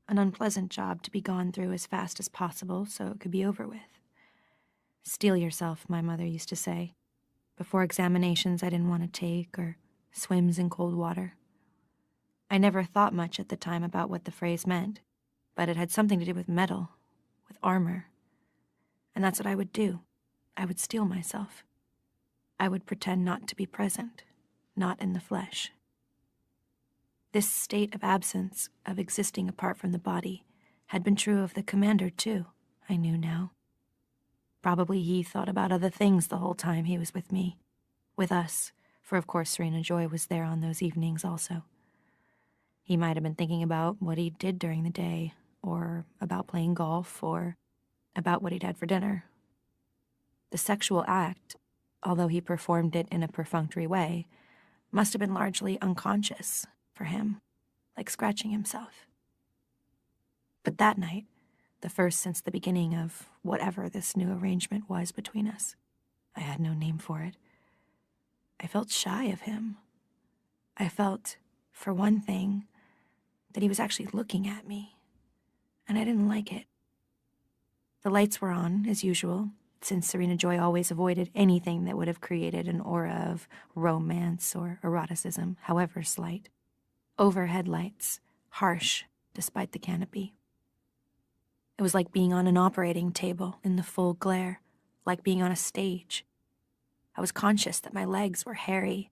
an unpleasant job to be gone through as fast as possible so it could be over with. Steel yourself, my mother used to say, before examinations I didn't want to take or swims in cold water. I never thought much at the time about what the phrase meant, but it had something to do with metal, with armor. And that's what I would do. I would steel myself. I would pretend not to be present, not in the flesh. This state of absence, of existing apart from the body, had been true of the commander too, I knew now. Probably he thought about other things the whole time he was with me, with us, for of course Serena Joy was there on those evenings also. He might have been thinking about what he did during the day, or about playing golf, or about what he'd had for dinner. The sexual act, although he performed it in a perfunctory way, must have been largely unconscious for him, like scratching himself. But that night, the first since the beginning of whatever this new arrangement was between us, I had no name for it, I felt shy of him. I felt, for one thing, that he was actually looking at me, and I didn't like it. The lights were on, as usual, since Serena Joy always avoided anything that would have created an aura of romance or eroticism, however slight. Overhead lights, harsh, despite the canopy. It was like being on an operating table in the full glare, like being on a stage. I was conscious that my legs were hairy,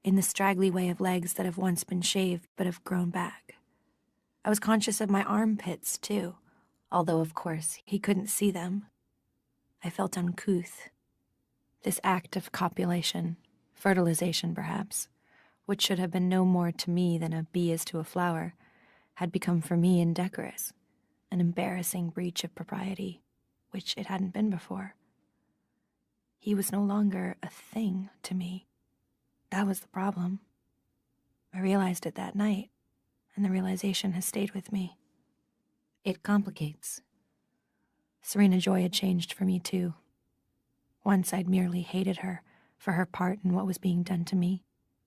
in the straggly way of legs that have once been shaved but have grown back. I was conscious of my armpits, too, although, of course, he couldn't see them. I felt uncouth. This act of copulation, fertilization perhaps, which should have been no more to me than a bee is to a flower, had become for me indecorous, an embarrassing breach of propriety, which it hadn't been before. He was no longer a thing to me. That was the problem. I realized it that night, and the realization has stayed with me. It complicates. Serena Joy had changed for me, too. Once I'd merely hated her for her part in what was being done to me,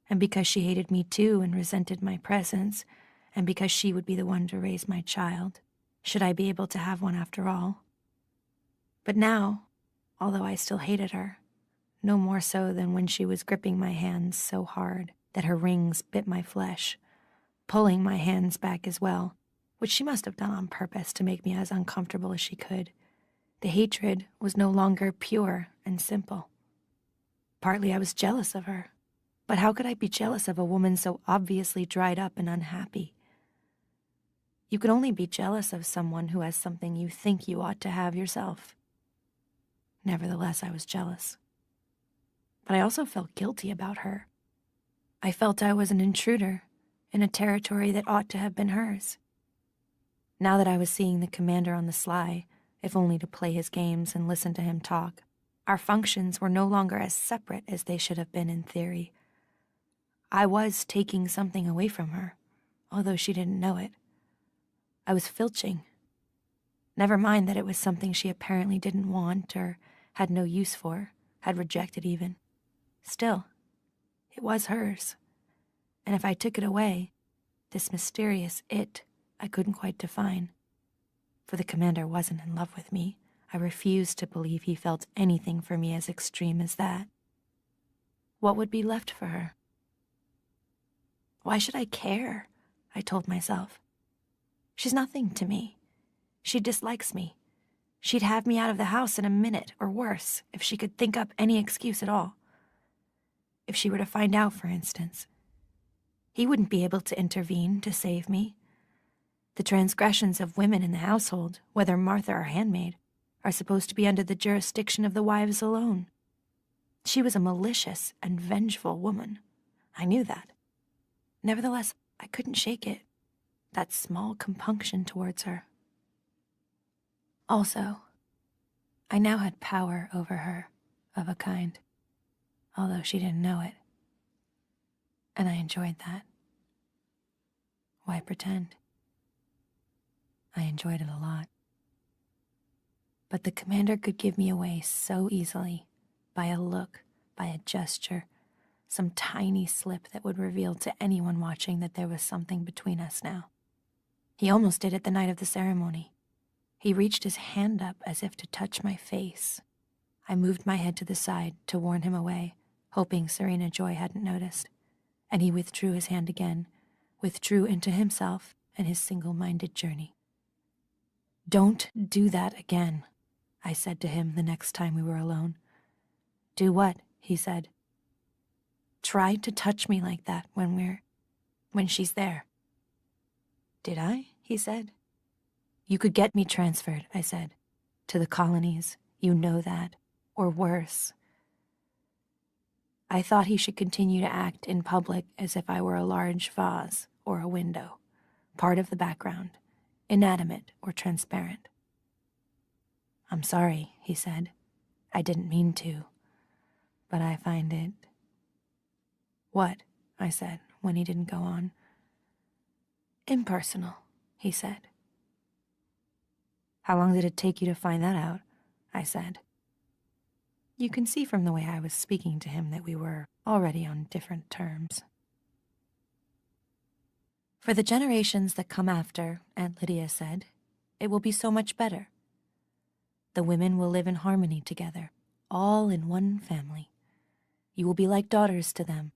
and because she hated me, too, and resented my presence, and because she would be the one to raise my child, should I be able to have one after all. But now, although I still hated her, no more so than when she was gripping my hands so hard that her rings bit my flesh, pulling my hands back as well, which she must have done on purpose to make me as uncomfortable as she could. The hatred was no longer pure and simple. Partly I was jealous of her, but how could I be jealous of a woman so obviously dried up and unhappy? You can only be jealous of someone who has something you think you ought to have yourself. Nevertheless, I was jealous. But I also felt guilty about her. I felt I was an intruder in a territory that ought to have been hers. Now that I was seeing the commander on the sly, if only to play his games and listen to him talk, our functions were no longer as separate as they should have been in theory. I was taking something away from her, although she didn't know it. I was filching. Never mind that it was something she apparently didn't want or had no use for, had rejected even. Still, it was hers. And if I took it away, this mysterious it I couldn't quite define. For the commander wasn't in love with me. I refused to believe he felt anything for me as extreme as that. What would be left for her? Why should I care? I told myself. She's nothing to me. She dislikes me. She'd have me out of the house in a minute, or worse, if she could think up any excuse at all. If she were to find out, for instance. He wouldn't be able to intervene to save me. The transgressions of women in the household, whether Martha or Handmaid, are supposed to be under the jurisdiction of the wives alone. She was a malicious and vengeful woman. I knew that. Nevertheless, I couldn't shake it, that small compunction towards her. Also, I now had power over her, of a kind, although she didn't know it. And I enjoyed that. Why pretend? I enjoyed it a lot. But the commander could give me away so easily, by a look, by a gesture, some tiny slip that would reveal to anyone watching that there was something between us now. He almost did it the night of the ceremony. He reached his hand up as if to touch my face. I moved my head to the side to warn him away, hoping Serena Joy hadn't noticed, and he withdrew his hand again, withdrew into himself and his single-minded journey. "Don't do that again," I said to him the next time we were alone. "Do what?" he said. "Try to touch me like that when she's there." "Did I?" he said. "You could get me transferred," I said, "to the colonies. You know that. Or worse." I thought he should continue to act in public as if I were a large vase or a window, part of the background, inanimate or transparent. "I'm sorry," he said. "I didn't mean to, but I find it—" "What?" I said, when he didn't go on. "Impersonal," he said. "How long did it take you to find that out?" I said. You can see from the way I was speaking to him that we were already on different terms. "For the generations that come after," Aunt Lydia said, "it will be so much better. The women will live in harmony together, all in one family. You will be like daughters to them.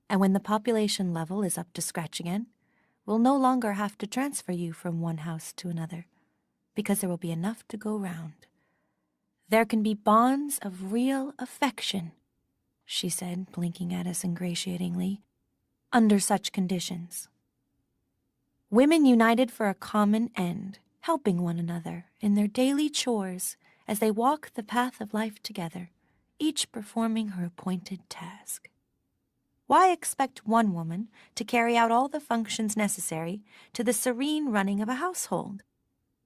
And when the population level is up to scratch again, we'll no longer have to transfer you from one house to another, because there will be enough to go round. There can be bonds of real affection," she said, blinking at us ingratiatingly, "under such conditions. Women united for a common end, helping one another in their daily chores as they walk the path of life together, each performing her appointed task. Why expect one woman to carry out all the functions necessary to the serene running of a household?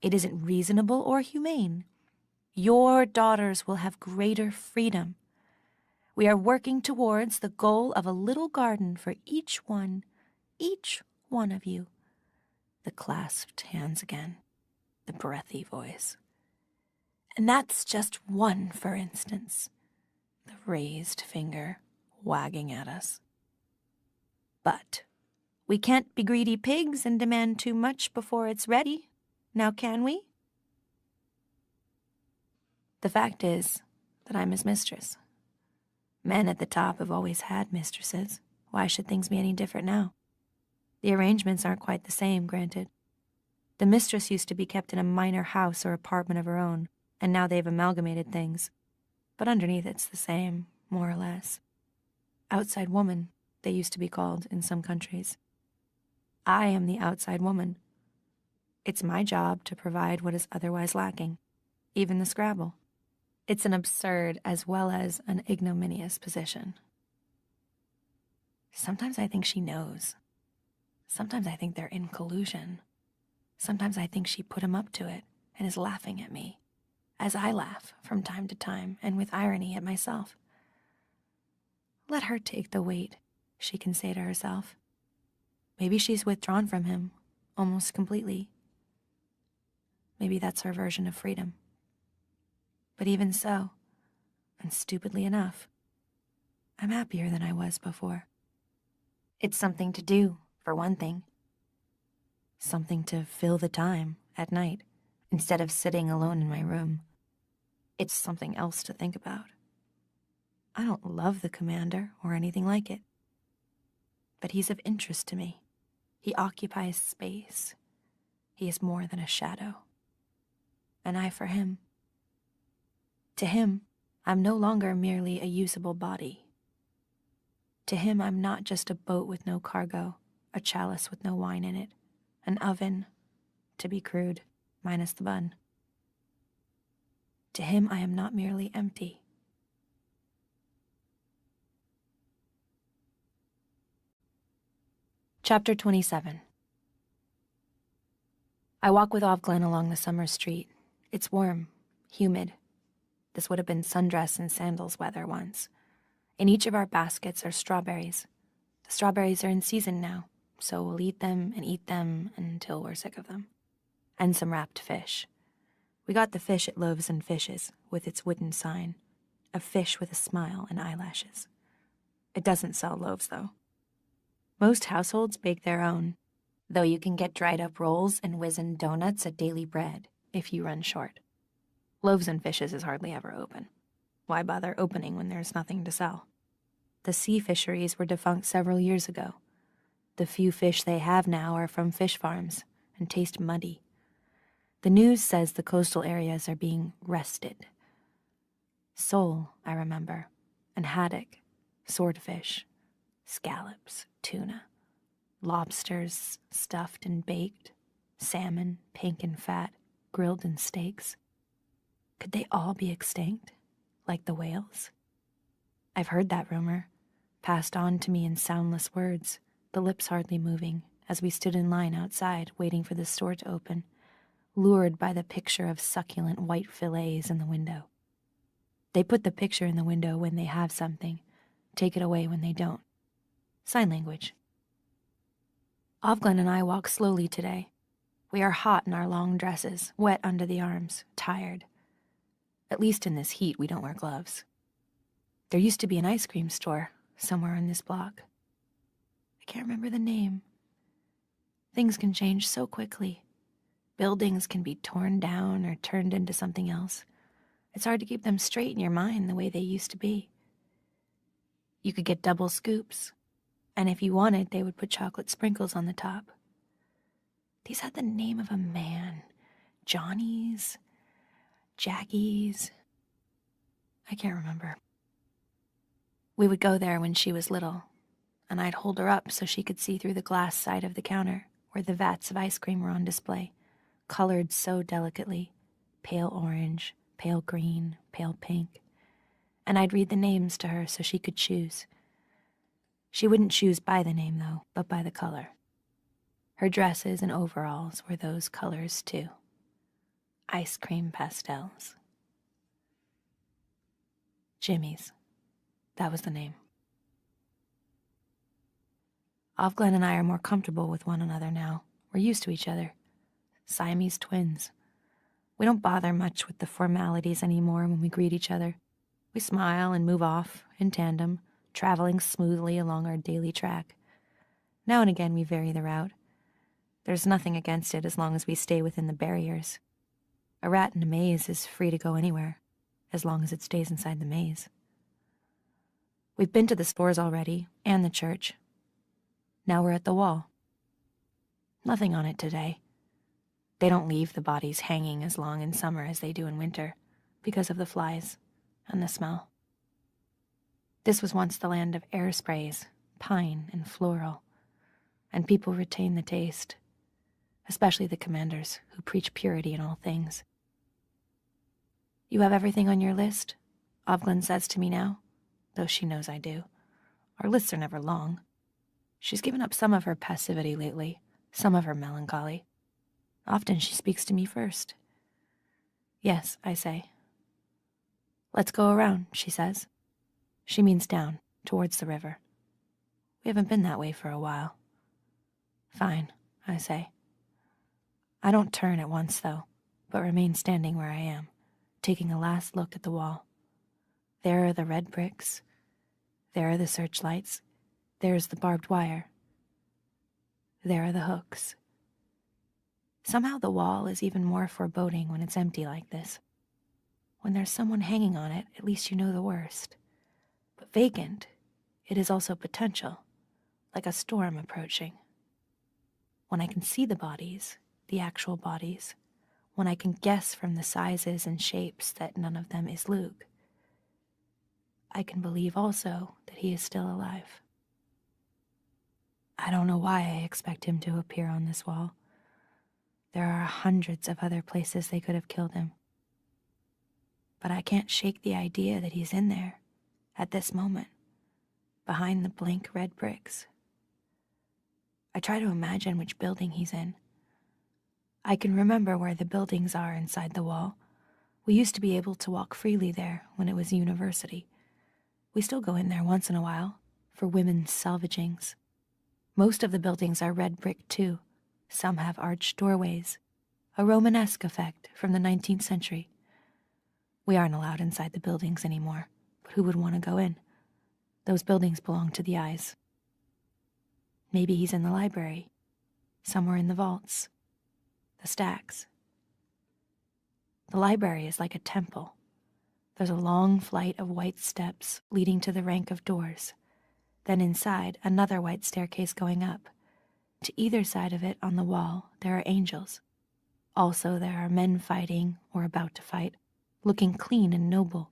It isn't reasonable or humane. Your daughters will have greater freedom. We are working towards the goal of a little garden for each one of you." The clasped hands again, the breathy voice. "And that's just one, for instance," the raised finger wagging at us. "But we can't be greedy pigs and demand too much before it's ready, now can we? The fact is that I'm his mistress. Men at the top have always had mistresses. Why should things be any different now? The arrangements aren't quite the same, granted. The mistress used to be kept in a minor house or apartment of her own, and now they've amalgamated things. But underneath it's the same, more or less. Outside woman, they used to be called in some countries. I am the outside woman. It's my job to provide what is otherwise lacking, even the Scrabble. It's an absurd as well as an ignominious position. Sometimes I think she knows. Sometimes I think they're in collusion. Sometimes I think she put him up to it and is laughing at me, as I laugh from time to time and with irony at myself. Let her take the weight, she can say to herself. Maybe she's withdrawn from him, almost completely. Maybe that's her version of freedom. But even so, and stupidly enough, I'm happier than I was before. It's something to do, for one thing. Something to fill the time at night, instead of sitting alone in my room. It's something else to think about. I don't love the commander or anything like it. But he's of interest to me. He occupies space. He is more than a shadow. And I for him. To him, I'm no longer merely a usable body. To him, I'm not just a boat with no cargo, a chalice with no wine in it, an oven, to be crude, minus the bun. To him, I am not merely empty. Chapter 27. I walk with Offglen along the summer street. It's warm, humid. This would have been sundress and sandals weather once. In each of our baskets are strawberries. The strawberries are in season now, so we'll eat them until we're sick of them. And some wrapped fish. We got the fish at Loaves and Fishes, with its wooden sign, a fish with a smile and eyelashes. It doesn't sell loaves, though. Most households bake their own, though you can get dried-up rolls and wizened donuts at Daily Bread if you run short. Loaves and Fishes is hardly ever open. Why bother opening when there's nothing to sell? The sea fisheries were defunct several years ago. The few fish they have now are from fish farms and taste muddy. The news says the coastal areas are being rested. Sole, I remember, and haddock, swordfish, scallops, tuna, lobsters stuffed and baked, salmon, pink and fat, grilled in steaks. Could they all be extinct, like the whales? I've heard that rumor, passed on to me in soundless words, the lips hardly moving, as we stood in line outside waiting for the store to open, lured by the picture of succulent white fillets in the window. They put the picture in the window when they have something, take it away when they don't. Sign language. Offglen and I walk slowly today. We are hot in our long dresses, wet under the arms, tired. At least in this heat, we don't wear gloves. There used to be an ice cream store somewhere in this block. I can't remember the name. Things can change so quickly. Buildings can be torn down or turned into something else. It's hard to keep them straight in your mind the way they used to be. You could get double scoops, and if you wanted, they would put chocolate sprinkles on the top. These had the name of a man. Johnny's, Jackie's. I can't remember. We would go there when she was little, and I'd hold her up so she could see through the glass side of the counter where the vats of ice cream were on display, colored so delicately, pale orange, pale green, pale pink. And I'd read the names to her so she could choose. She wouldn't choose by the name, though, but by the color. Her dresses and overalls were those colors, too. Ice cream pastels. Jimmy's. That was the name. Offglen and I are more comfortable with one another now. We're used to each other. Siamese twins. We don't bother much with the formalities anymore when we greet each other. We smile and move off, in tandem, traveling smoothly along our daily track. Now and again we vary the route. There's nothing against it as long as we stay within the barriers. A rat in a maze is free to go anywhere, as long as it stays inside the maze. We've been to the stores already, and the church. Now we're at the wall. Nothing on it today. They don't leave the bodies hanging as long in summer as they do in winter, because of the flies and the smell. This was once the land of air sprays, pine and floral, and people retain the taste, especially the commanders who preach purity in all things. You have everything on your list? Offglen says to me now, though she knows I do. Our lists are never long. She's given up some of her passivity lately, some of her melancholy. Often she speaks to me first. Yes, I say. Let's go around, she says. She means down, towards the river. We haven't been that way for a while. Fine, I say. I don't turn at once, though, but remain standing where I am, taking a last look at the wall. There are the red bricks. There are the searchlights. There's the barbed wire. There are the hooks. Somehow the wall is even more foreboding when it's empty like this. When there's someone hanging on it, at least you know the worst. But vacant, it is also potential, like a storm approaching. When I can see the bodies, the actual bodies, when I can guess from the sizes and shapes that none of them is Luke, I can believe also that he is still alive. I don't know why I expect him to appear on this wall. There are hundreds of other places they could have killed him. But I can't shake the idea that he's in there, at this moment, behind the blank red bricks. I try to imagine which building he's in. I can remember where the buildings are inside the wall. We used to be able to walk freely there when it was university. We still go in there once in a while, for women's salvagings. Most of the buildings are red brick too. Some have arched doorways. a Romanesque effect from the 19th century. We aren't allowed inside the buildings anymore, but who would want to go in? Those buildings belong to the eyes. Maybe he's in the library, somewhere in the vaults, the stacks. The library is like a temple. There's a long flight of white steps leading to the rank of doors. Then inside, another white staircase going up. To either side of it on the wall, there are angels. Also, there are men fighting or about to fight, looking clean and noble,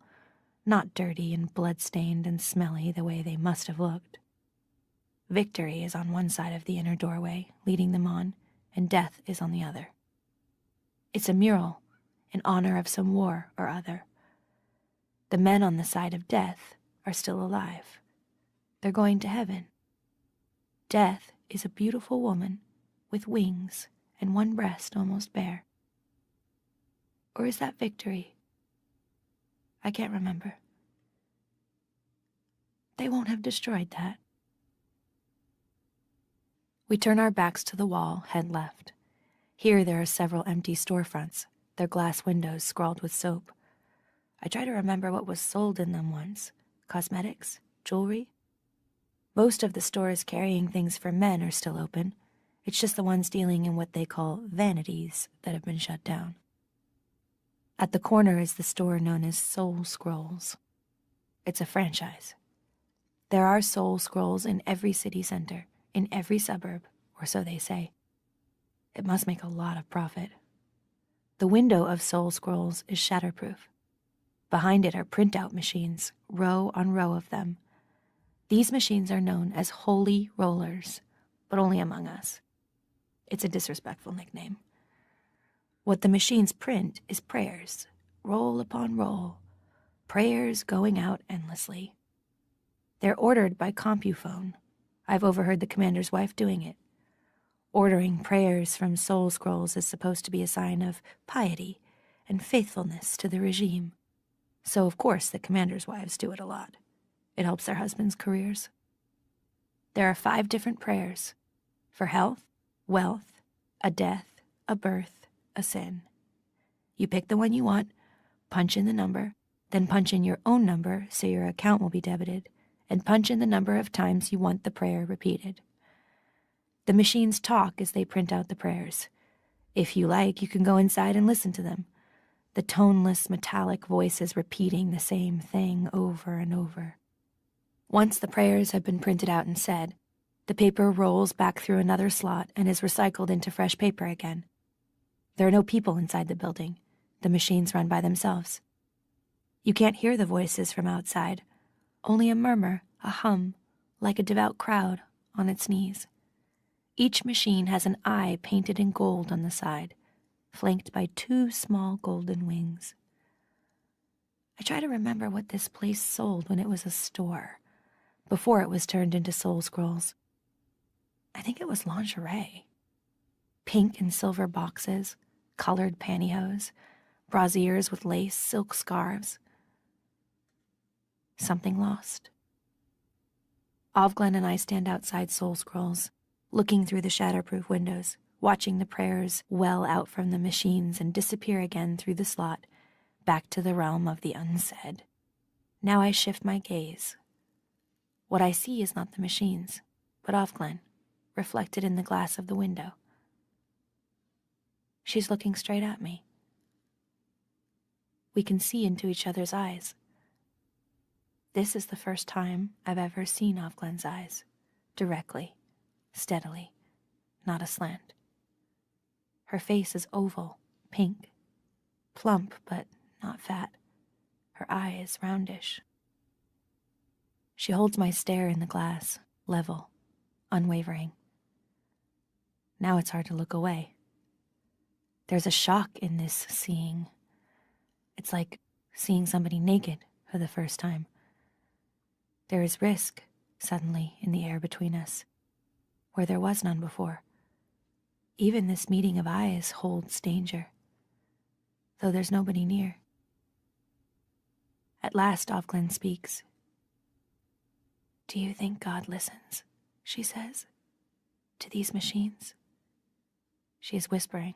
not dirty and blood-stained and smelly the way they must have looked. Victory is on one side of the inner doorway, leading them on, and death is on the other. It's a mural in honor of some war or other. The men on the side of death are still alive. They're going to heaven. Death is a beautiful woman with wings and one breast almost bare. Or is that victory? I can't remember. They won't have destroyed that. We turn our backs to the wall, head left. Here there are several empty storefronts, their glass windows scrawled with soap. I try to remember what was sold in them once. Cosmetics? Jewelry? Most of the stores carrying things for men are still open. It's just the ones dealing in what they call vanities that have been shut down. At the corner is the store known as Soul Scrolls. It's a franchise. There are Soul Scrolls in every city center, in every suburb, or so they say. It must make a lot of profit. The window of Soul Scrolls is shatterproof. Behind it are printout machines, row on row of them. These machines are known as holy rollers, but only among us. It's a disrespectful nickname. What the machines print is prayers, roll upon roll, prayers going out endlessly. They're ordered by CompuPhone. I've overheard the commander's wife doing it. Ordering prayers from Soul Scrolls is supposed to be a sign of piety and faithfulness to the regime. So, of course, the commander's wives do it a lot. It helps their husbands' careers. There are 5 different prayers for health, wealth, a death, a birth, a sin. You pick the one you want, punch in the number, then punch in your own number so your account will be debited, and punch in the number of times you want the prayer repeated. The machines talk as they print out the prayers. If you like, you can go inside and listen to them. The toneless, metallic voices repeating the same thing over and over. Once the prayers have been printed out and said, the paper rolls back through another slot and is recycled into fresh paper again. There are no people inside the building. The machines run by themselves. You can't hear the voices from outside, only a murmur, a hum, like a devout crowd on its knees. Each machine has an eye painted in gold on the side, flanked by 2 small golden wings. I try to remember what this place sold when it was a store, before it was turned into Soul Scrolls. I think it was lingerie. Pink and silver boxes, colored pantyhose, brassieres with lace, silk scarves. Something lost. Offglen and I stand outside Soul Scrolls, looking through the shatterproof windows, watching the prayers well out from the machines and disappear again through the slot, back to the realm of the unsaid. Now I shift my gaze. What I see is not the machines, but Offglen, reflected in the glass of the window. She's looking straight at me. We can see into each other's eyes. This is the first time I've ever seen Offglen's eyes, directly, steadily, not aslant. Her face is oval, pink, plump but not fat. Her eye is roundish. She holds my stare in the glass, level, unwavering. Now it's hard to look away. There's a shock in this seeing. It's like seeing somebody naked for the first time. There is risk, suddenly, in the air between us, where there was none before. Even this meeting of eyes holds danger, though there's nobody near. At last, Offglen speaks. "Do you think God listens," she says, "to these machines?" She is whispering.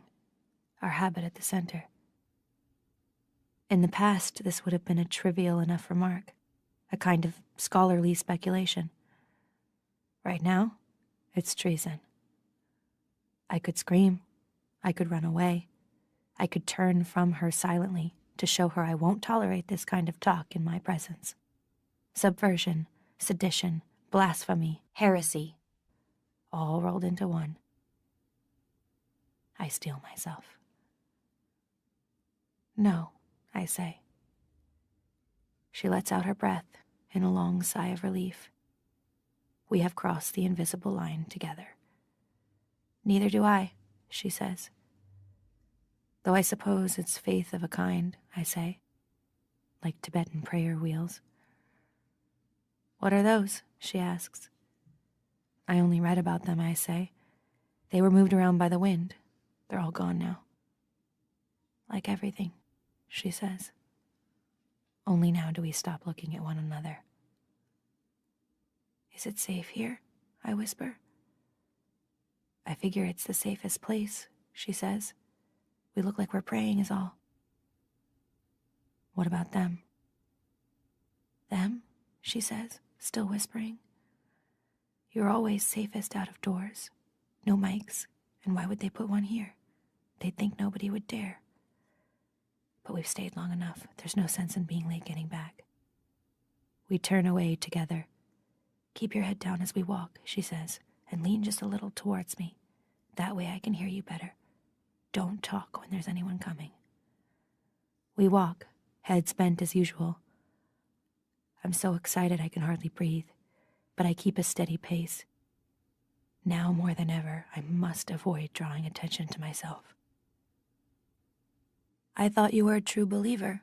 our habit at the center. In the past, this would have been a trivial enough remark, a kind of scholarly speculation. Right now, it's treason. I could scream. I could run away. I could turn from her silently to show her I won't tolerate this kind of talk in my presence. Subversion, sedition, blasphemy, heresy, all rolled into one. I steel myself. No, I say. She lets out her breath in a long sigh of relief. We have crossed the invisible line together. Neither do I, she says. Though I suppose it's faith of a kind, I say, like Tibetan prayer wheels. What are those? She asks. I only read about them, I say. They were moved around by the wind. They're all gone now. Like everything, she says. Only now do we stop looking at one another. Is it safe here? I whisper. I figure it's the safest place, she says. We look like we're praying is all. What about them? Them, she says, still whispering. You're always safest out of doors. No mics, and why would they put one here? They'd think nobody would dare. But we've stayed long enough. There's no sense in being late getting back. We turn away together. Keep your head down as we walk, she says, and lean just a little towards me. That way I can hear you better. Don't talk when there's anyone coming. We walk, heads bent as usual. I'm so excited I can hardly breathe, but I keep a steady pace. Now more than ever, I must avoid drawing attention to myself. I thought you were a true believer,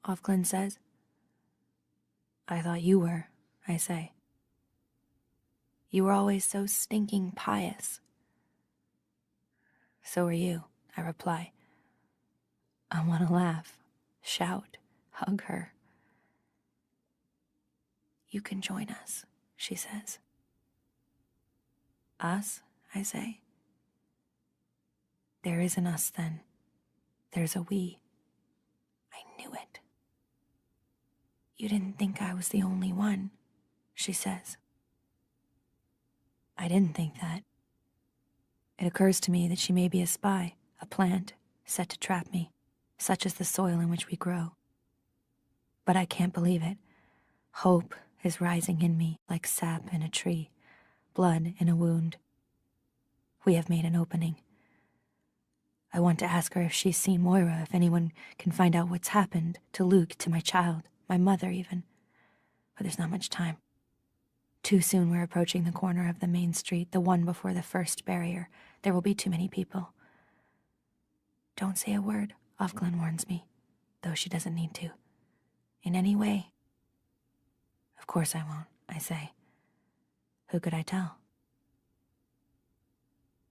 Offred says. I thought you were, I say. You were always so stinking pious. So are you, I reply. I want to laugh, shout, hug her. You can join us, she says. Us, I say. There isn't us then. There's a we. I knew it. You didn't think I was the only one, she says. I didn't think that. It occurs to me that she may be a spy, a plant, set to trap me, such as the soil in which we grow. But I can't believe it. Hope is rising in me like sap in a tree, blood in a wound. We have made an opening. I want to ask her if she's seen Moira, if anyone can find out what's happened to Luke, to my child, my mother even. But there's not much time. Too soon we're approaching the corner of the main street, the one before the first barrier. There will be too many people. Don't say a word, Offred warns me, though she doesn't need to. In any way. Of course I won't, I say. Who could I tell?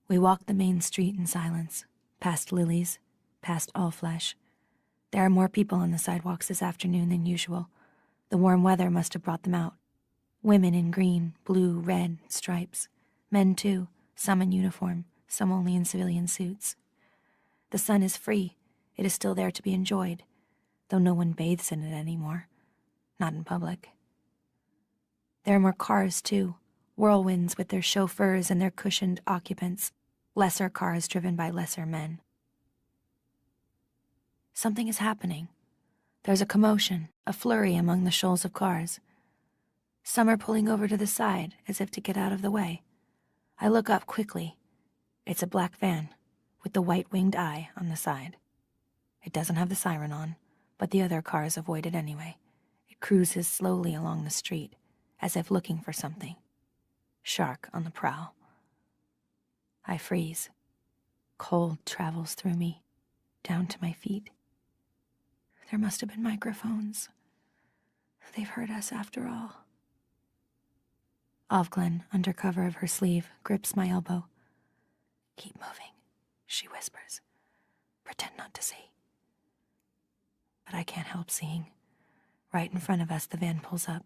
We walk the main street in silence, past Lily's, past All Flesh. There are more people on the sidewalks this afternoon than usual. The warm weather must have brought them out. Women in green, blue, red stripes. Men too, some in uniform, some only in civilian suits. The sun is free. It is still there to be enjoyed, though no one bathes in it anymore. Not in public. There are more cars too, whirlwinds with their chauffeurs and their cushioned occupants, lesser cars driven by lesser men. Something is happening. There's a commotion, a flurry among the shoals of cars. Some are pulling over to the side, as if to get out of the way. I look up quickly. It's a black van, with the white-winged eye on the side. It doesn't have the siren on, but the other cars avoid it anyway. It cruises slowly along the street, as if looking for something. Shark on the prowl. I freeze. Cold travels through me, down to my feet. There must have been microphones. They've heard us after all. Offred, under cover of her sleeve, grips my elbow. Keep moving, she whispers. Pretend not to see. But I can't help seeing. Right in front of us, the van pulls up.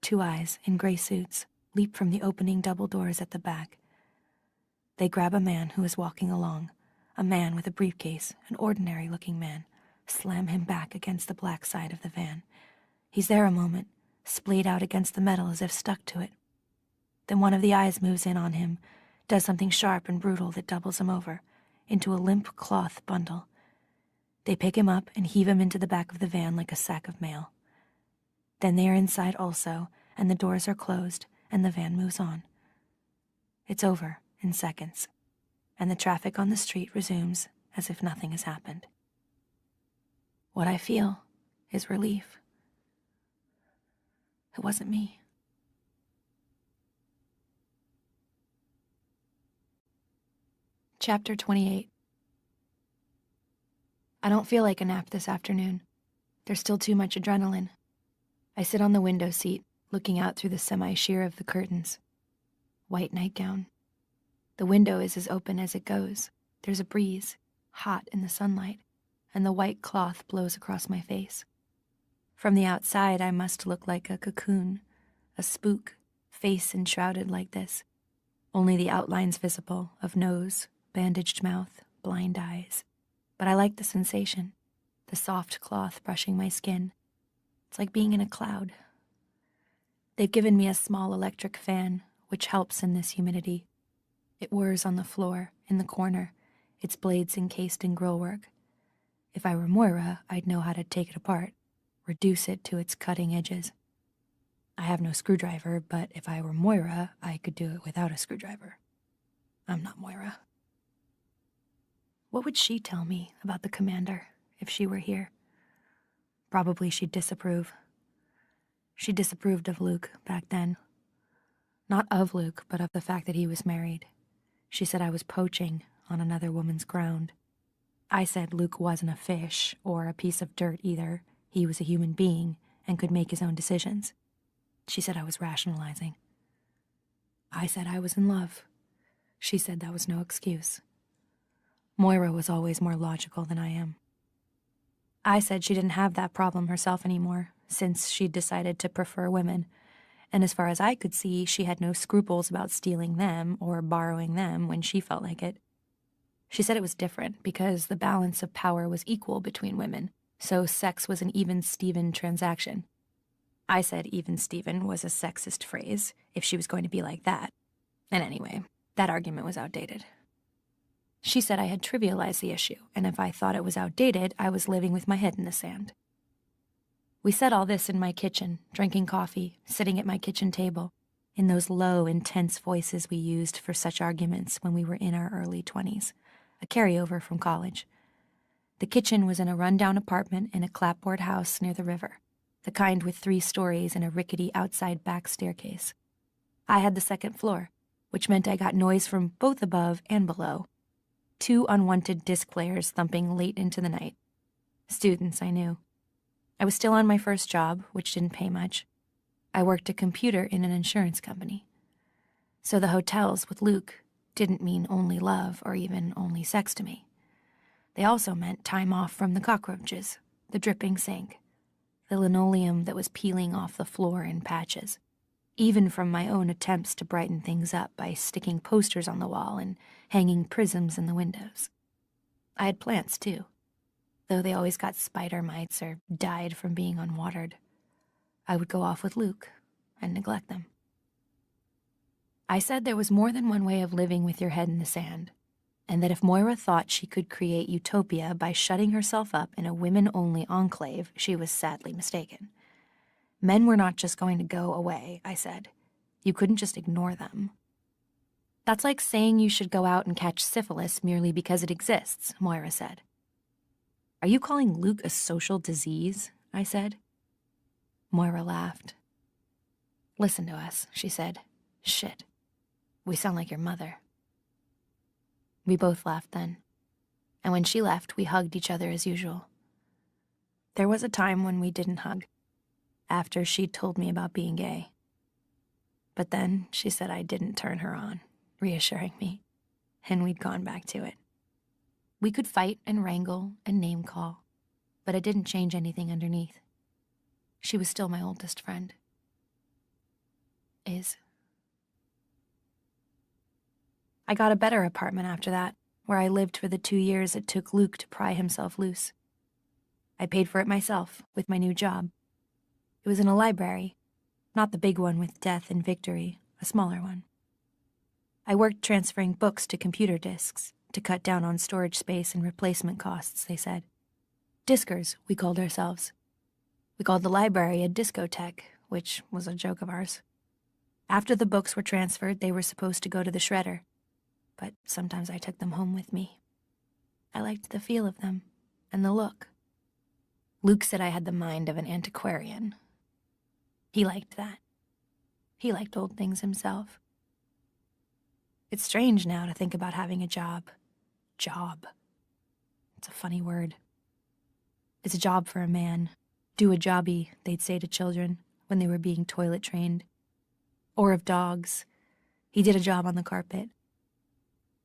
Two eyes, in gray suits, leap from the opening double doors at the back. They grab a man who is walking along, a man with a briefcase, an ordinary-looking man, slam him back against the black side of the van. He's there a moment, splayed out against the metal as if stuck to it. Then one of the eyes moves in on him, does something sharp and brutal that doubles him over, into a limp cloth bundle. They pick him up and heave him into the back of the van like a sack of mail. Then they are inside also, and the doors are closed, and the van moves on. It's over in seconds, and the traffic on the street resumes as if nothing has happened. What I feel is relief. It wasn't me. Chapter 28. I don't feel like a nap this afternoon. There's still too much adrenaline. I sit on the window seat, looking out through the semi-sheer of the curtains. White nightgown. The window is as open as it goes. There's a breeze, hot in the sunlight, and the white cloth blows across my face. From the outside, I must look like a cocoon, a spook, face enshrouded like this. Only the outlines visible of nose, bandaged mouth, blind eyes. But I like the sensation, the soft cloth brushing my skin. It's like being in a cloud. They've given me a small electric fan, which helps in this humidity. It whirs on the floor, in the corner, its blades encased in grillwork. If I were Moira, I'd know how to take it apart, reduce it to its cutting edges. I have no screwdriver, but if I were Moira, I could do it without a screwdriver. I'm not Moira. What would she tell me about the commander if she were here? Probably she'd disapprove. She disapproved of Luke back then. Not of Luke, but of the fact that he was married. She said I was poaching on another woman's ground. I said Luke wasn't a fish or a piece of dirt either. He was a human being and could make his own decisions. She said I was rationalizing. I said I was in love. She said that was no excuse. Moira was always more logical than I am. I said she didn't have that problem herself anymore, since she'd decided to prefer women, and as far as I could see, she had no scruples about stealing them or borrowing them when she felt like it. She said it was different because the balance of power was equal between women, so sex was an even-Steven transaction. I said even-Steven was a sexist phrase, if she was going to be like that. And anyway, that argument was outdated. She said I had trivialized the issue, and if I thought it was outdated, I was living with my head in the sand. We said all this in my kitchen, drinking coffee, sitting at my kitchen table, in those low, intense voices we used for such arguments when we were in our early 20s, a carryover from college. The kitchen was in a rundown apartment in a clapboard house near the river, the kind with 3 stories and a rickety outside back staircase. I had the second floor, which meant I got noise from both above and below. 2 unwanted disc players thumping late into the night. Students I knew. I was still on my first job, which didn't pay much. I worked a computer in an insurance company. So the hotels with Luke didn't mean only love or even only sex to me. They also meant time off from the cockroaches, the dripping sink, the linoleum that was peeling off the floor in patches, even from my own attempts to brighten things up by sticking posters on the wall and hanging prisms in the windows. I had plants, too, though they always got spider mites or died from being unwatered. I would go off with Luke and neglect them. I said there was more than one way of living with your head in the sand, and that if Moira thought she could create utopia by shutting herself up in a women-only enclave, she was sadly mistaken. Men were not just going to go away, I said. You couldn't just ignore them. That's like saying you should go out and catch syphilis merely because it exists, Moira said. Are you calling Luke a social disease? I said. Moira laughed. Listen to us, she said. Shit. We sound like your mother. We both laughed then, and when she left, we hugged each other as usual. There was a time when we didn't hug, after she'd told me about being gay. But then she said I didn't turn her on, reassuring me, and we'd gone back to it. We could fight and wrangle and name-call, but it didn't change anything underneath. She was still my oldest friend. I got a better apartment after that, where I lived for the 2 years it took Luke to pry himself loose. I paid for it myself with my new job. It was in a library, not the big one with death and victory, a smaller one. I worked transferring books to computer disks to cut down on storage space and replacement costs, they said. Diskers, we called ourselves. We called the library a discotheque, which was a joke of ours. After the books were transferred, they were supposed to go to the shredder, but sometimes I took them home with me. I liked the feel of them and the look. Luke said I had the mind of an antiquarian. He liked that. He liked old things himself. It's strange now to think about having a job. Job. It's a funny word. It's a job for a man. Do a jobby, they'd say to children when they were being toilet trained. Or of dogs. He did a job on the carpet.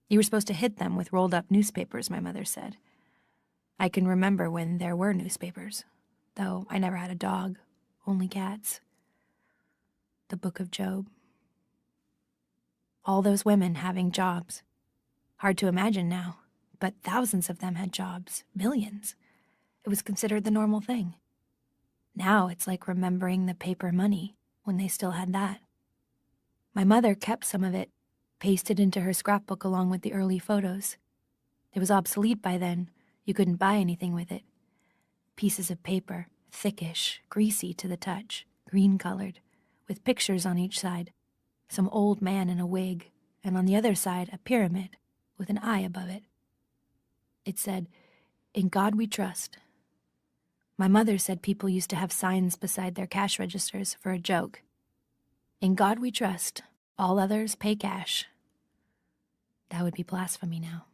You were supposed to hit them with rolled up newspapers, my mother said. I can remember when there were newspapers, though I never had a dog, only cats. The Book of Job. All those women having jobs. Hard to imagine now, but thousands of them had jobs, millions. It was considered the normal thing. Now it's like remembering the paper money when they still had that. My mother kept some of it, pasted into her scrapbook along with the early photos. It was obsolete by then. You couldn't buy anything with it. Pieces of paper, thickish, greasy to the touch, green-colored, with pictures on each side. Some old man in a wig, and on the other side a pyramid with an eye above it. It said, "In God we trust." My mother said people used to have signs beside their cash registers for a joke. "In God we trust, all others pay cash." That would be blasphemy now.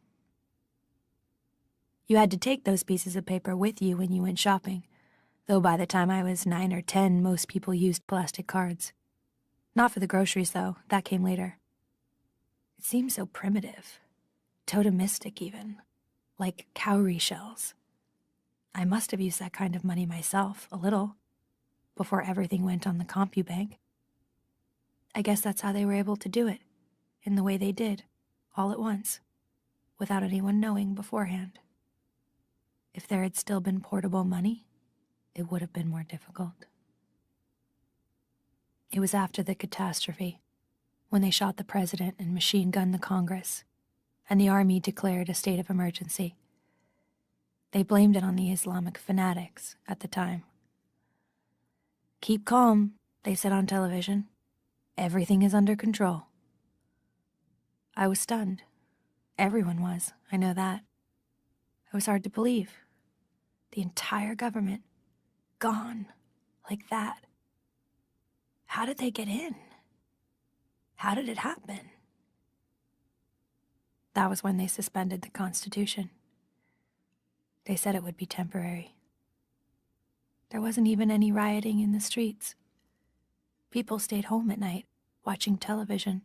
You had to take those pieces of paper with you when you went shopping, though by the time I was 9 or 10, most people used plastic cards. Not for the groceries, though. That came later. It seemed so primitive, totemistic even, like cowrie shells. I must have used that kind of money myself, a little, before everything went on the CompuBank. I guess that's how they were able to do it, in the way they did, all at once, without anyone knowing beforehand. If there had still been portable money, it would have been more difficult. It was after the catastrophe, when they shot the president and machine-gunned the Congress, and the army declared a state of emergency. They blamed it on the Islamic fanatics at the time. "Keep calm," they said on television. "Everything is under control." I was stunned. Everyone was, I know that. It was hard to believe. The entire government, gone, like that. How did they get in? How did it happen? That was when they suspended the Constitution. They said it would be temporary. There wasn't even any rioting in the streets. People stayed home at night, watching television,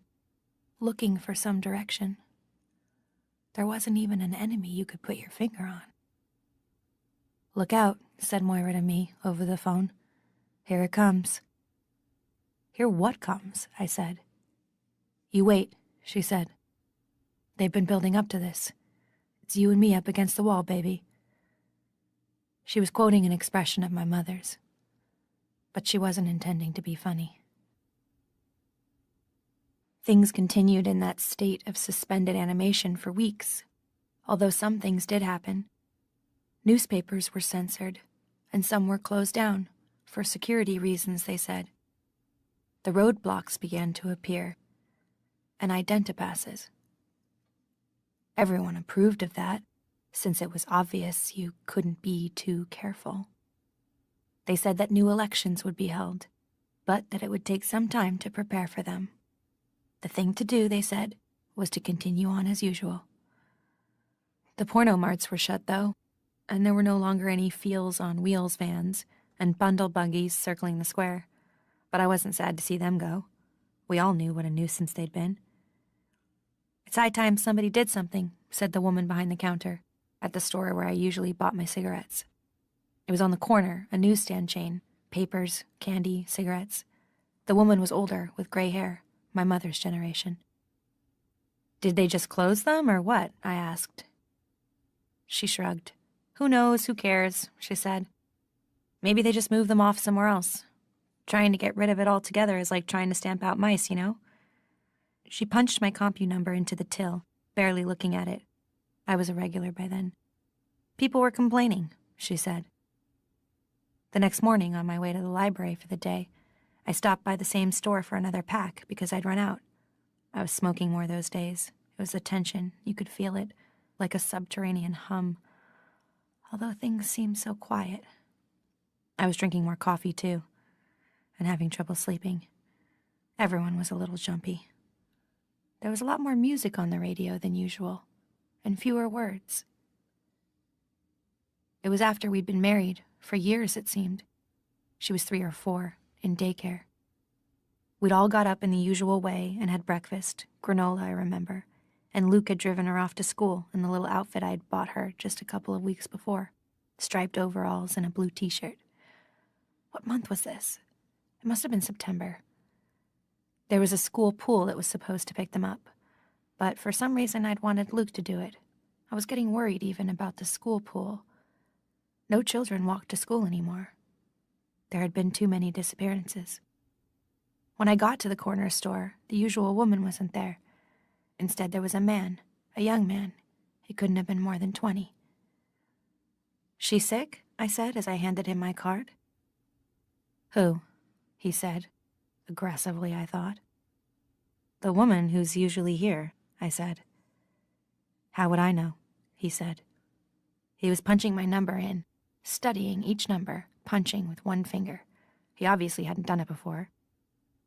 looking for some direction. There wasn't even an enemy you could put your finger on. "Look out," said Moira to me over the phone. "Here it comes." "Here what comes?" I said. "You wait," she said. "They've been building up to this. It's you and me up against the wall, baby." She was quoting an expression of my mother's, but she wasn't intending to be funny. Things continued in that state of suspended animation for weeks, although some things did happen. Newspapers were censored, and some were closed down, for security reasons, they said. The roadblocks began to appear, and identipasses. Everyone approved of that, since it was obvious you couldn't be too careful. They said that new elections would be held, but that it would take some time to prepare for them. The thing to do, they said, was to continue on as usual. The porno marts were shut, though, and there were no longer any Feels on Wheels vans and bundle buggies circling the square. But I wasn't sad to see them go. We all knew what a nuisance they'd been. "It's high time somebody did something," said the woman behind the counter, at the store where I usually bought my cigarettes. It was on the corner, a newsstand chain, papers, candy, cigarettes. The woman was older, with gray hair, my mother's generation. Did they just close them, or what? I asked. She shrugged. Who knows, who cares, she said. Maybe they just moved them off somewhere else. Trying to get rid of it altogether is like trying to stamp out mice, you know? She punched my compu number into the till, barely looking at it. I was a regular by then. People were complaining, she said. The next morning, on my way to the library for the day, I stopped by the same store for another pack because I'd run out. I was smoking more those days. It was the tension. You could feel it, like a subterranean hum. Although things seemed so quiet. I was drinking more coffee, too, and having trouble sleeping. Everyone was a little jumpy. There was a lot more music on the radio than usual, and fewer words. It was after we'd been married, for years it seemed. She was 3 or 4, in daycare. We'd all got up in the usual way and had breakfast, granola I remember, and Luke had driven her off to school in the little outfit I'd bought her just a couple of weeks before, striped overalls and a blue t-shirt. What month was this? It must have been September. There was a school pool that was supposed to pick them up, but for some reason I'd wanted Luke to do it. I was getting worried even about the school pool. No children walked to school anymore. There had been too many disappearances. When I got to the corner store, the usual woman wasn't there. Instead, there was a man, a young man. He couldn't have been more than 20. She sick? I said as I handed him my card. Who? He said. Aggressively, I thought. The woman who's usually here, I said. How would I know? He said. He was punching my number in, studying each number, punching with one finger. He obviously hadn't done it before.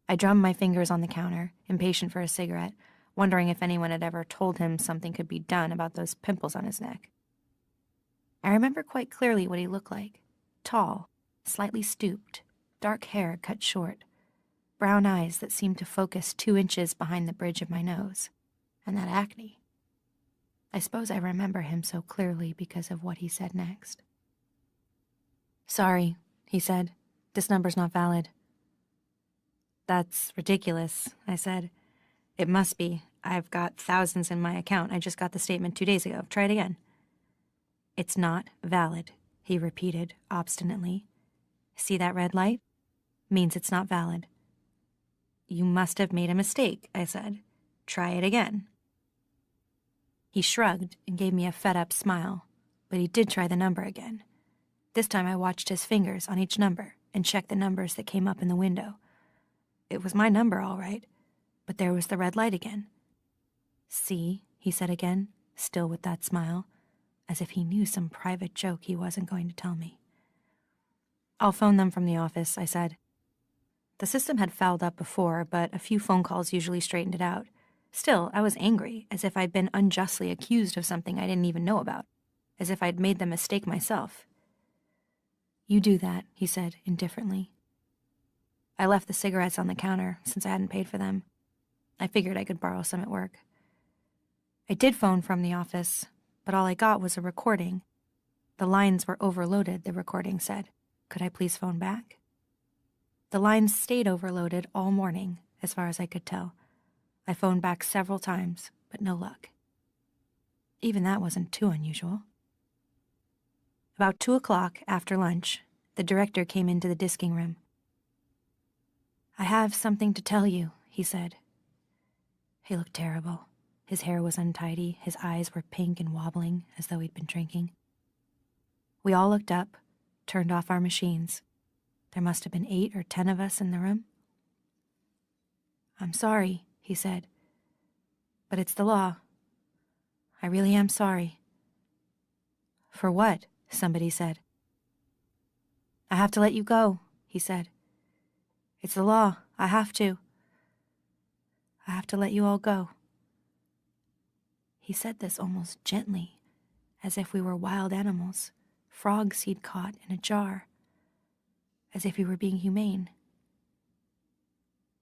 I drummed my fingers on the counter, impatient for a cigarette, wondering if anyone had ever told him something could be done about those pimples on his neck. I remember quite clearly what he looked like. Tall, slightly stooped, dark hair cut short, brown eyes that seemed to focus 2 inches behind the bridge of my nose, and that acne. I suppose I remember him so clearly because of what he said next. Sorry, he said. This number's not valid. That's ridiculous, I said. It must be. I've got thousands in my account. I just got the statement 2 days ago. Try it again. It's not valid, he repeated obstinately. See that red light? Means it's not valid. You must have made a mistake, I said. Try it again. He shrugged and gave me a fed-up smile, but he did try the number again. This time I watched his fingers on each number and checked the numbers that came up in the window. It was my number, all right, but there was the red light again. See, he said again, still with that smile, as if he knew some private joke he wasn't going to tell me. I'll phone them from the office, I said. The system had fouled up before, but a few phone calls usually straightened it out. Still, I was angry, as if I'd been unjustly accused of something I didn't even know about, as if I'd made the mistake myself. You do that, he said indifferently. I left the cigarettes on the counter since I hadn't paid for them. I figured I could borrow some at work. I did phone from the office, but all I got was a recording. The lines were overloaded, the recording said. Could I please phone back? The lines stayed overloaded all morning, as far as I could tell. I phoned back several times, but no luck. Even that wasn't too unusual. About 2 o'clock, after lunch, the director came into the disking room. I have something to tell you, he said. He looked terrible. His hair was untidy, his eyes were pink and wobbling, as though he'd been drinking. We all looked up, turned off our machines. There must have been 8 or 10 of us in the room. I'm sorry, he said, but it's the law. I really am sorry. For what? Somebody said. I have to let you go, he said. It's the law. I have to. I have to let you all go. He said this almost gently, as if we were wild animals, frogs he'd caught in a jar, as if he were being humane.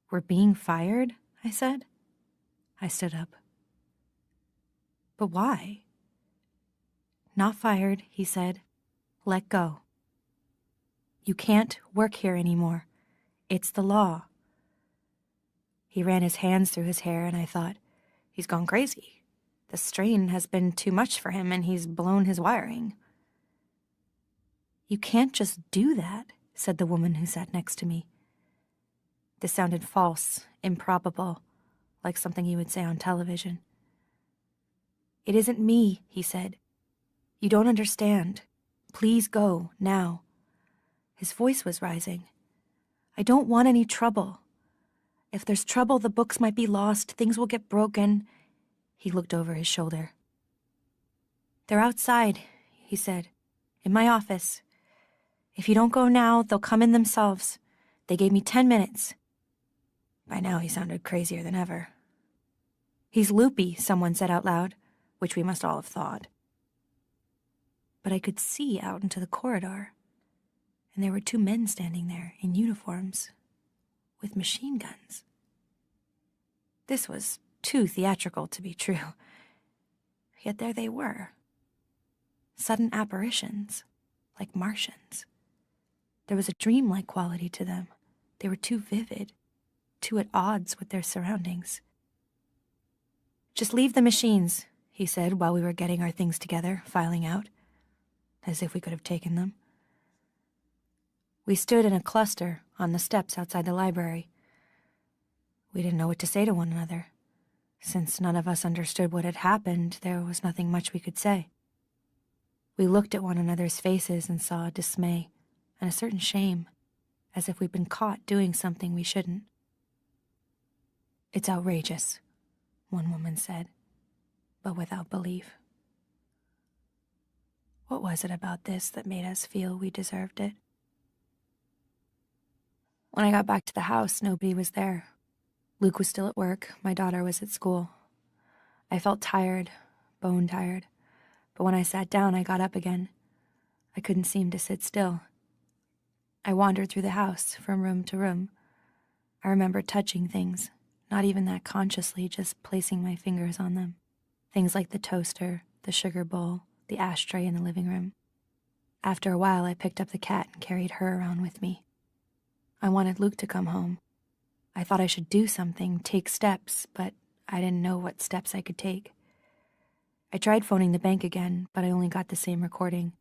We're being fired, I said. I stood up. But why? Not fired, he said. Let go. You can't work here anymore. It's the law. He ran his hands through his hair, and I thought, He's gone crazy. The strain has been too much for him, and he's blown his wiring." "You can't just do that," said the woman who sat next to me. This sounded false, improbable, like something you would say on television. "It isn't me," he said. "You don't understand. Please go, now." His voice was rising. "I don't want any trouble. If there's trouble, the books might be lost, things will get broken." He looked over his shoulder. "They're outside," he said, "in my office. If you don't go now, they'll come in themselves. They gave me 10 minutes. By now he sounded crazier than ever. "He's loopy," someone said out loud, which we must all have thought. But I could see out into the corridor, and there were 2 men standing there in uniforms, with machine guns. This was too theatrical to be true. Yet there they were. Sudden apparitions, like Martians. There was a dreamlike quality to them. They were too vivid, too at odds with their surroundings. "Just leave the machines," he said while we were getting our things together, filing out, as if we could have taken them. We stood in a cluster on the steps outside the library. We didn't know what to say to one another. Since none of us understood what had happened, there was nothing much we could say. We looked at one another's faces and saw dismay and a certain shame, as if we'd been caught doing something we shouldn't. "It's outrageous," one woman said, but without belief. What was it about this that made us feel we deserved it? When I got back to the house, nobody was there. Luke was still at work, my daughter was at school. I felt tired, bone tired, but when I sat down, I got up again. I couldn't seem to sit still. I wandered through the house, from room to room. I remember touching things, not even that consciously, just placing my fingers on them. Things like the toaster, the sugar bowl, the ashtray in the living room. After a while, I picked up the cat and carried her around with me. I wanted Luke to come home. I thought I should do something, take steps, but I didn't know what steps I could take. I tried phoning the bank again, but I only got the same recording.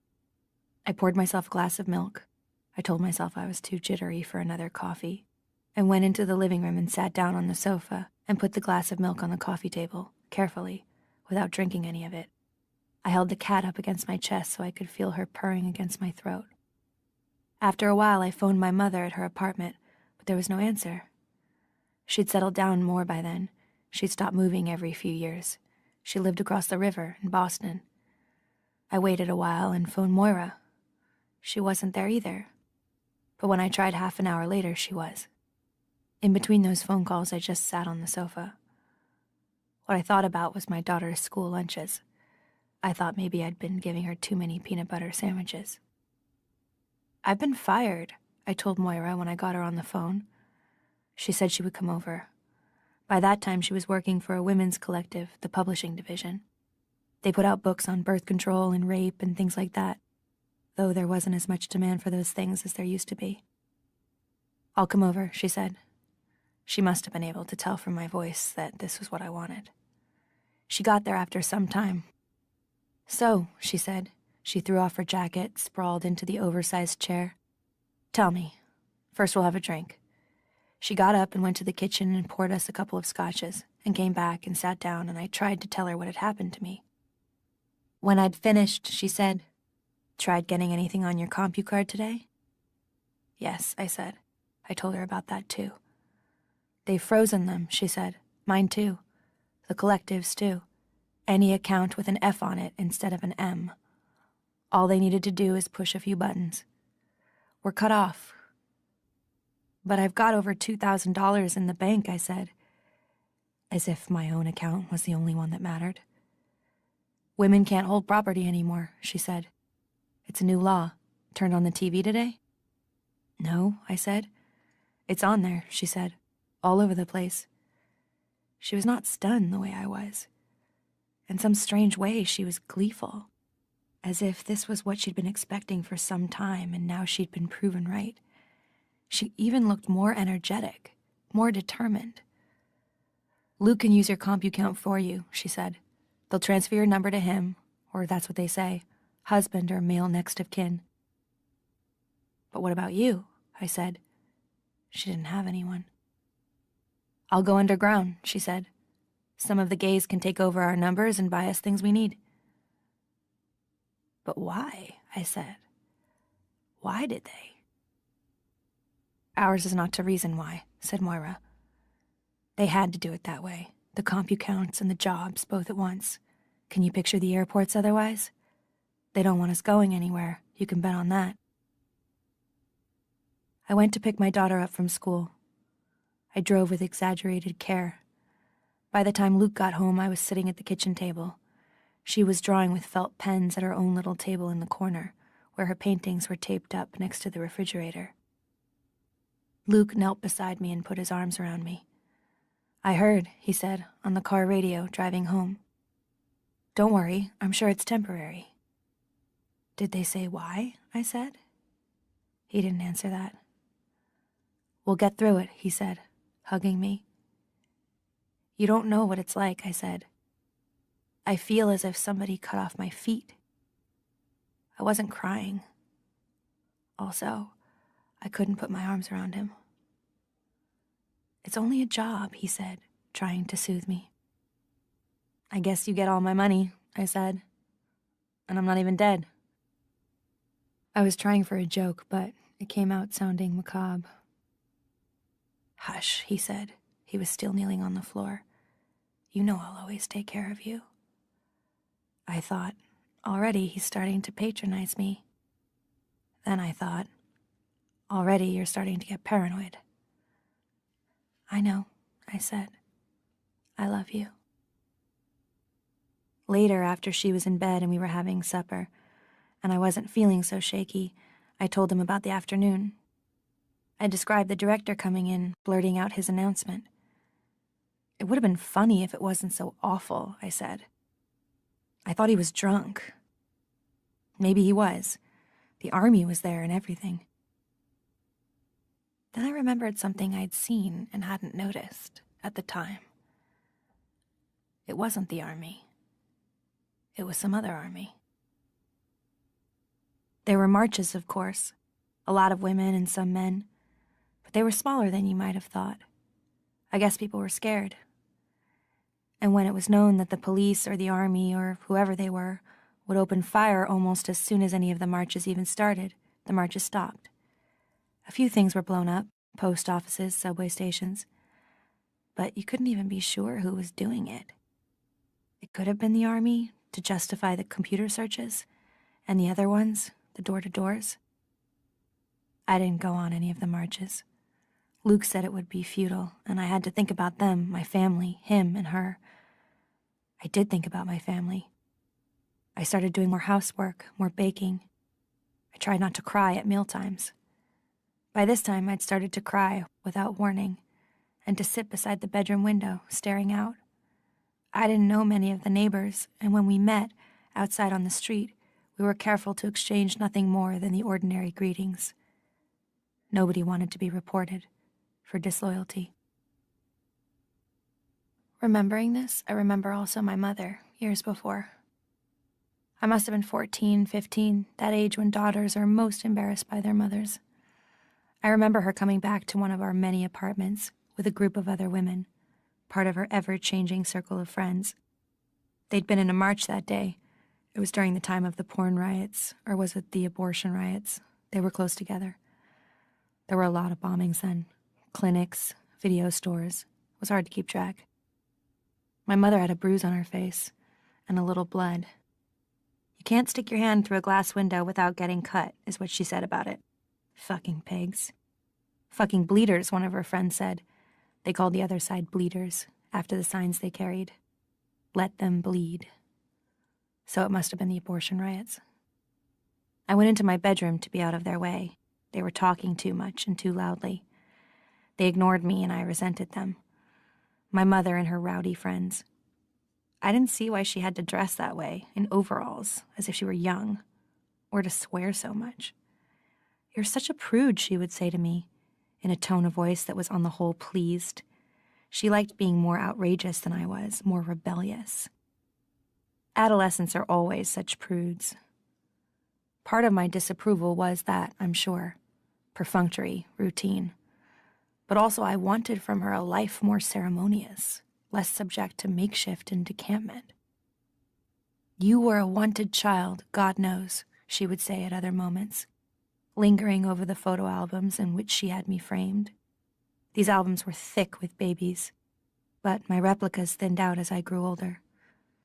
I poured myself a glass of milk. I told myself I was too jittery for another coffee, and went into the living room and sat down on the sofa and put the glass of milk on the coffee table, carefully, without drinking any of it. I held the cat up against my chest so I could feel her purring against my throat. After a while, I phoned my mother at her apartment, but there was no answer. She'd settled down more by then. She'd stopped moving every few years. She lived across the river in Boston. I waited a while and phoned Moira. She wasn't there either. But when I tried half an hour later, she was. In between those phone calls, I just sat on the sofa. What I thought about was my daughter's school lunches. I thought maybe I'd been giving her too many peanut butter sandwiches. "I've been fired," I told Moira when I got her on the phone. She said she would come over. By that time, she was working for a women's collective, the publishing division. They put out books on birth control and rape and things like that, though there wasn't as much demand for those things as there used to be. "I'll come over," she said. She must have been able to tell from my voice that this was what I wanted. She got there after some time. "So," she said. She threw off her jacket, sprawled into the oversized chair. "Tell me. First we'll have a drink." She got up and went to the kitchen and poured us a couple of scotches, and came back and sat down, and I tried to tell her what had happened to me. When I'd finished, she said, "Tried getting anything on your CompuCard today?" "Yes," I said. I told her about that too. "They've frozen them," she said. "Mine too. The collectives too. Any account with an F on it instead of an M. All they needed to do is push a few buttons. We're cut off." "But I've got over $2,000 in the bank," I said, as if my own account was the only one that mattered. "Women can't hold property anymore," she said. "It's a new law. Turned on the TV today?" "No," I said. "It's on there," she said, "all over the place." She was not stunned the way I was. In some strange way, she was gleeful, as if this was what she'd been expecting for some time, and now she'd been proven right. She even looked more energetic, more determined. Luke can use your CompuCount for you, she said. They'll transfer your number to him, or that's what they say, husband or male next of kin. But what about you? I said. She didn't have anyone. I'll go underground, she said. Some of the gays can take over our numbers and buy us things we need. But why? I said. Why did they? Ours is not to reason why, said Moira. They had to do it that way, the CompuCounts and the jobs both at once. Can you picture the airports otherwise? They don't want us going anywhere, you can bet on that. I went to pick my daughter up from school. I drove with exaggerated care. By the time Luke got home, I was sitting at the kitchen table. She was drawing with felt pens at her own little table in the corner, where her paintings were taped up next to the refrigerator. Luke knelt beside me and put his arms around me. I heard, he said, on the car radio driving home. Don't worry, I'm sure it's temporary. Did they say why? I said. He didn't answer that. We'll get through it, he said, hugging me. You don't know what it's like, I said. I feel as if somebody cut off my feet. I wasn't crying. Also, I couldn't put my arms around him. It's only a job, he said, trying to soothe me. I guess you get all my money, I said. And I'm not even dead. I was trying for a joke, but it came out sounding macabre. Hush, he said. He was still kneeling on the floor. You know I'll always take care of you. I thought, already he's starting to patronize me. Then I thought, already you're starting to get paranoid. I know, I said. I love you. Later, after she was in bed and we were having supper, and I wasn't feeling so shaky, I told him about the afternoon. I described the director coming in, blurting out his announcement. It would have been funny if it wasn't so awful, I said. I thought he was drunk. Maybe he was. The army was there and everything. Then I remembered something I'd seen and hadn't noticed at the time. It wasn't the army. It was some other army. There were marches, of course, a lot of women and some men, but they were smaller than you might have thought. I guess people were scared. And when it was known that the police or the army or whoever they were would open fire almost as soon as any of the marches even started, the marches stopped. A few things were blown up, post offices, subway stations, but you couldn't even be sure who was doing it. It could have been the army to justify the computer searches, and the other ones, the door-to-doors. I didn't go on any of the marches. Luke said it would be futile, and I had to think about them, my family, him and her. I did think about my family. I started doing more housework, more baking. I tried not to cry at mealtimes. By this time, I'd started to cry without warning, and to sit beside the bedroom window, staring out. I didn't know many of the neighbors, and when we met, outside on the street, we were careful to exchange nothing more than the ordinary greetings. Nobody wanted to be reported for disloyalty. Remembering this, I remember also my mother, years before. I must have been 14, 15, that age when daughters are most embarrassed by their mothers. I remember her coming back to one of our many apartments with a group of other women, part of her ever-changing circle of friends. They'd been in a march that day. It was during the time of the porn riots, or was it the abortion riots? They were close together. There were a lot of bombings then. Clinics, video stores. It was hard to keep track. My mother had a bruise on her face, and a little blood. You can't stick your hand through a glass window without getting cut, is what she said about it. Fucking pigs. Fucking bleeders, one of her friends said. They called the other side bleeders, after the signs they carried. Let them bleed. So it must have been the abortion riots. I went into my bedroom to be out of their way. They were talking too much and too loudly. They ignored me and I resented them. My mother and her rowdy friends. I didn't see why she had to dress that way, in overalls, as if she were young, or to swear so much. You're such a prude, she would say to me, in a tone of voice that was on the whole pleased. She liked being more outrageous than I was, more rebellious. Adolescents are always such prudes. Part of my disapproval was that, I'm sure, perfunctory, routine. But also I wanted from her a life more ceremonious, less subject to makeshift and decampment. "You were a wanted child, God knows," she would say at other moments, lingering over the photo albums in which she had me framed. These albums were thick with babies, but my replicas thinned out as I grew older,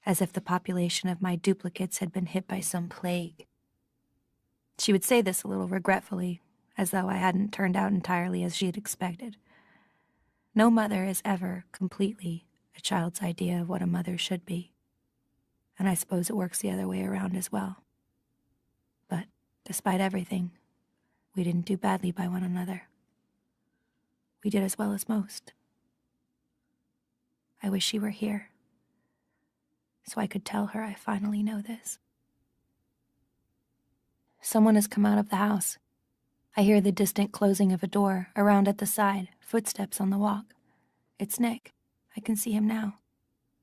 as if the population of my duplicates had been hit by some plague. She would say this a little regretfully, as though I hadn't turned out entirely as she had expected. No mother is ever completely a child's idea of what a mother should be, and I suppose it works the other way around as well. But despite everything, we didn't do badly by one another. We did as well as most. I wish she were here, so I could tell her I finally know this. Someone has come out of the house. I hear the distant closing of a door, around at the side, footsteps on the walk. It's Nick. I can see him now.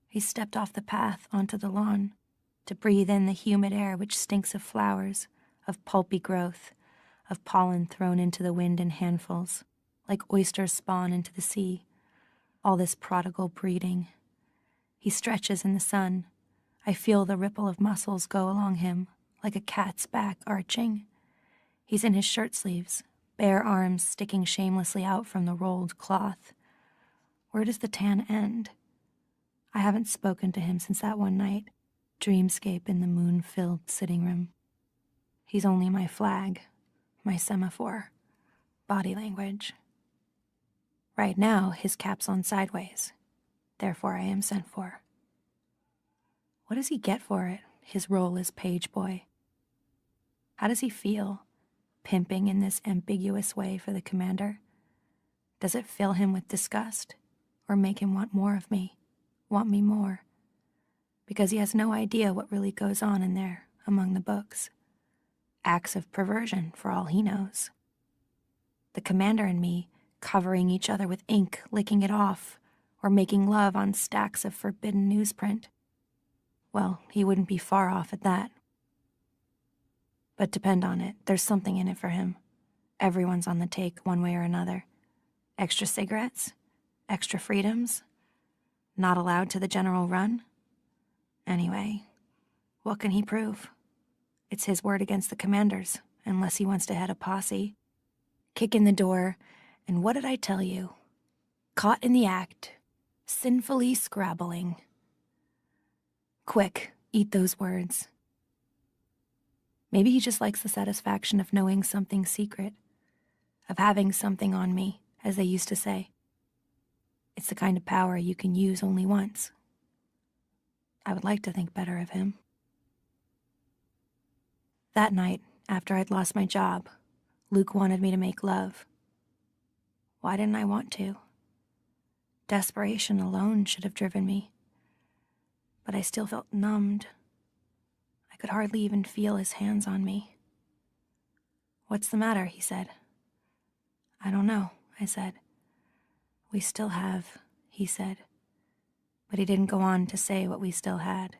He's stepped off the path onto the lawn to breathe in the humid air which stinks of flowers, of pulpy growth, of pollen thrown into the wind in handfuls, like oysters spawn into the sea. All this prodigal breeding. He stretches in the sun. I feel the ripple of muscles go along him, like a cat's back arching. He's in his shirt sleeves, bare arms sticking shamelessly out from the rolled cloth. Where does the tan end? I haven't spoken to him since that one night, dreamscape in the moon-filled sitting room. He's only my flag, my semaphore, body language. Right now, his cap's on sideways. Therefore, I am sent for. What does he get for it, his role as page boy? How does he feel, pimping in this ambiguous way for the commander? Does it fill him with disgust, or make him want more of me, want me more? Because he has no idea what really goes on in there, among the books. Acts of perversion, for all he knows. The commander and me covering each other with ink, licking it off, or making love on stacks of forbidden newsprint. Well, he wouldn't be far off at that. But depend on it, there's something in it for him. Everyone's on the take one way or another. Extra cigarettes? Extra freedoms? Not allowed to the general run? Anyway, what can he prove? It's his word against the commander's, unless he wants to head a posse. Kick in the door, and what did I tell you? Caught in the act, sinfully scrabbling. Quick, eat those words. Maybe he just likes the satisfaction of knowing something secret, of having something on me, as they used to say. It's the kind of power you can use only once. I would like to think better of him. That night, after I'd lost my job, Luke wanted me to make love. Why didn't I want to? Desperation alone should have driven me. But I still felt numbed. I could hardly even feel his hands on me. "What's the matter?" he said. "I don't know," I said. "We still have," he said. But he didn't go on to say what we still had.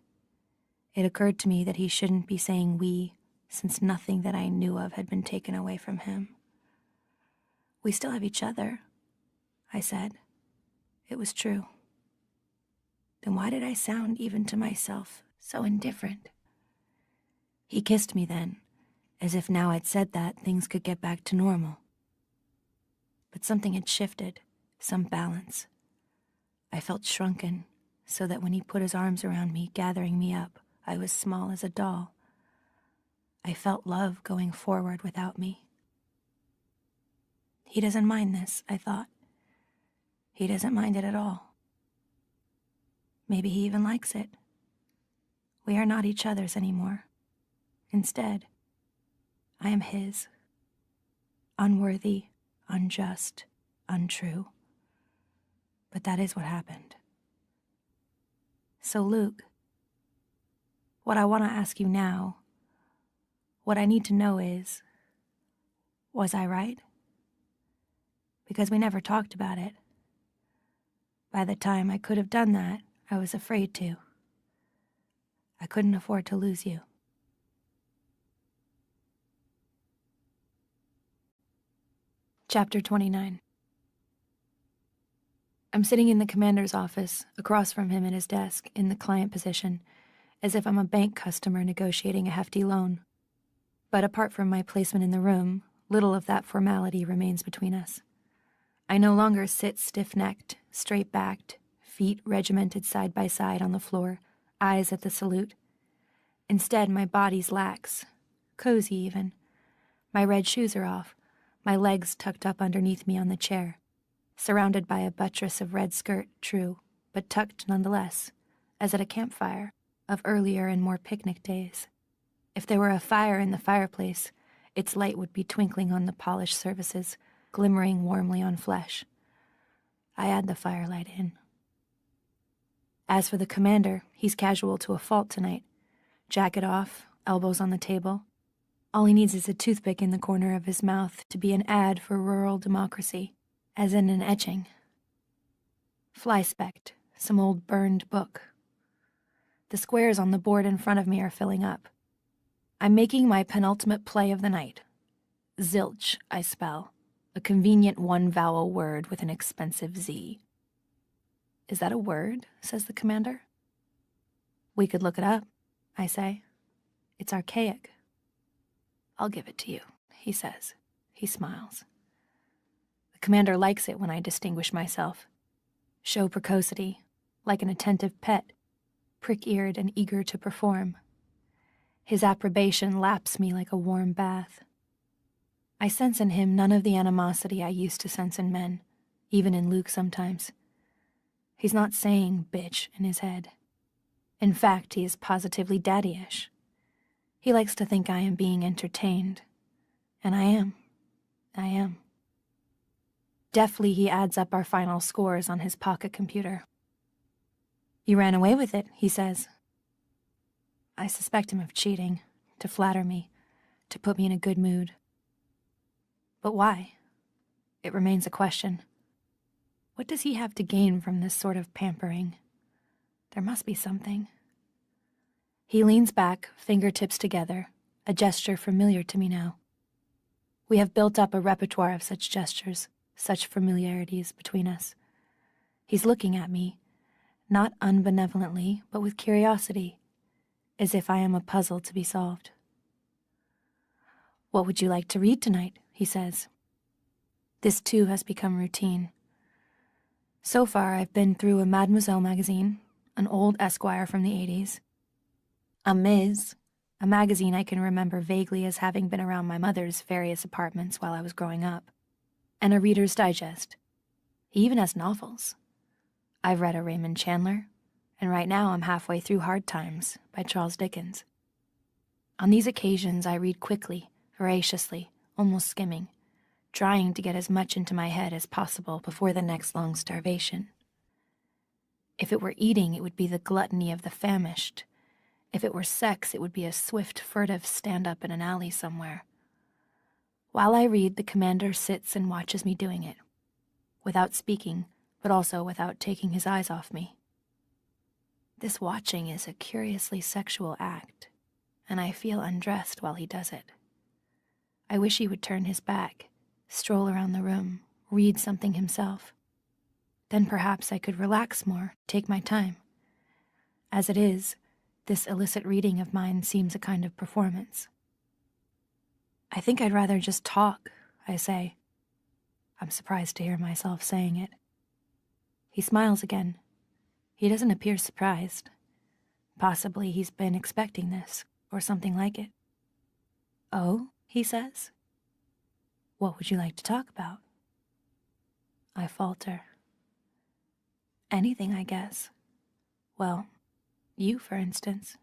It occurred to me that he shouldn't be saying we, since nothing that I knew of had been taken away from him. "We still have each other," I said. It was true. Then why did I sound, even to myself, so indifferent? He kissed me then, as if now I'd said that, things could get back to normal. But something had shifted, some balance. I felt shrunken, so that when he put his arms around me, gathering me up, I was small as a doll. I felt love going forward without me. He doesn't mind this, I thought. He doesn't mind it at all. Maybe he even likes it. We are not each other's anymore. Instead, I am his. Unworthy, unjust, untrue. But that is what happened. So, Luke, what I want to ask you now, what I need to know is, was I right? Because we never talked about it. By the time I could have done that, I was afraid to. I couldn't afford to lose you. Chapter 29. I'm sitting in the commander's office, across from him at his desk, in the client position, as if I'm a bank customer negotiating a hefty loan. But apart from my placement in the room, little of that formality remains between us. I no longer sit stiff-necked, straight-backed, feet regimented side by side on the floor, eyes at the salute. Instead, my body's lax, cozy even. My red shoes are off, my legs tucked up underneath me on the chair, surrounded by a buttress of red skirt, true, but tucked nonetheless, as at a campfire of earlier and more picnic days. If there were a fire in the fireplace, its light would be twinkling on the polished surfaces, glimmering warmly on flesh. I add the firelight in. As for the commander, he's casual to a fault tonight. Jacket off, elbows on the table. All he needs is a toothpick in the corner of his mouth to be an ad for rural democracy, as in an etching. Flyspecked, some old burned book. The squares on the board in front of me are filling up. I'm making my penultimate play of the night. Zilch, I spell, a convenient one-vowel word with an expensive Z. Is that a word? Says the commander. We could look it up, I say. It's archaic. I'll give it to you, he says. He smiles. The commander likes it when I distinguish myself. Show precocity, like an attentive pet, prick-eared and eager to perform. His approbation laps me like a warm bath. I sense in him none of the animosity I used to sense in men, even in Luke sometimes. He's not saying bitch in his head. In fact, he is positively daddyish. He likes to think I am being entertained. And I am. I am. Deftly, he adds up our final scores on his pocket computer. You ran away with it, he says. I suspect him of cheating, to flatter me, to put me in a good mood. But why? It remains a question. What does he have to gain from this sort of pampering? There must be something. He leans back, fingertips together, a gesture familiar to me now. We have built up a repertoire of such gestures, such familiarities between us. He's looking at me, not unbenevolently, but with curiosity, as if I am a puzzle to be solved. What would you like to read tonight? He says. This too has become routine. So far, I've been through a Mademoiselle magazine, an old Esquire from the 80s, a Ms., a magazine I can remember vaguely as having been around my mother's various apartments while I was growing up, and a Reader's Digest. He even has novels. I've read a Raymond Chandler, and right now I'm halfway through Hard Times by Charles Dickens. On these occasions, I read quickly, voraciously, almost skimming, trying to get as much into my head as possible before the next long starvation. If it were eating, it would be the gluttony of the famished. If it were sex, it would be a swift, furtive stand-up in an alley somewhere. While I read, the commander sits and watches me doing it, without speaking, but also without taking his eyes off me. This watching is a curiously sexual act, and I feel undressed while he does it. I wish he would turn his back, stroll around the room, read something himself. Then perhaps I could relax more, take my time. As it is, this illicit reading of mine seems a kind of performance. I think I'd rather just talk, I say. I'm surprised to hear myself saying it. He smiles again. He doesn't appear surprised. Possibly he's been expecting this, or something like it. Oh, he says. What would you like to talk about? I falter. Anything, I guess. Well, you, for instance.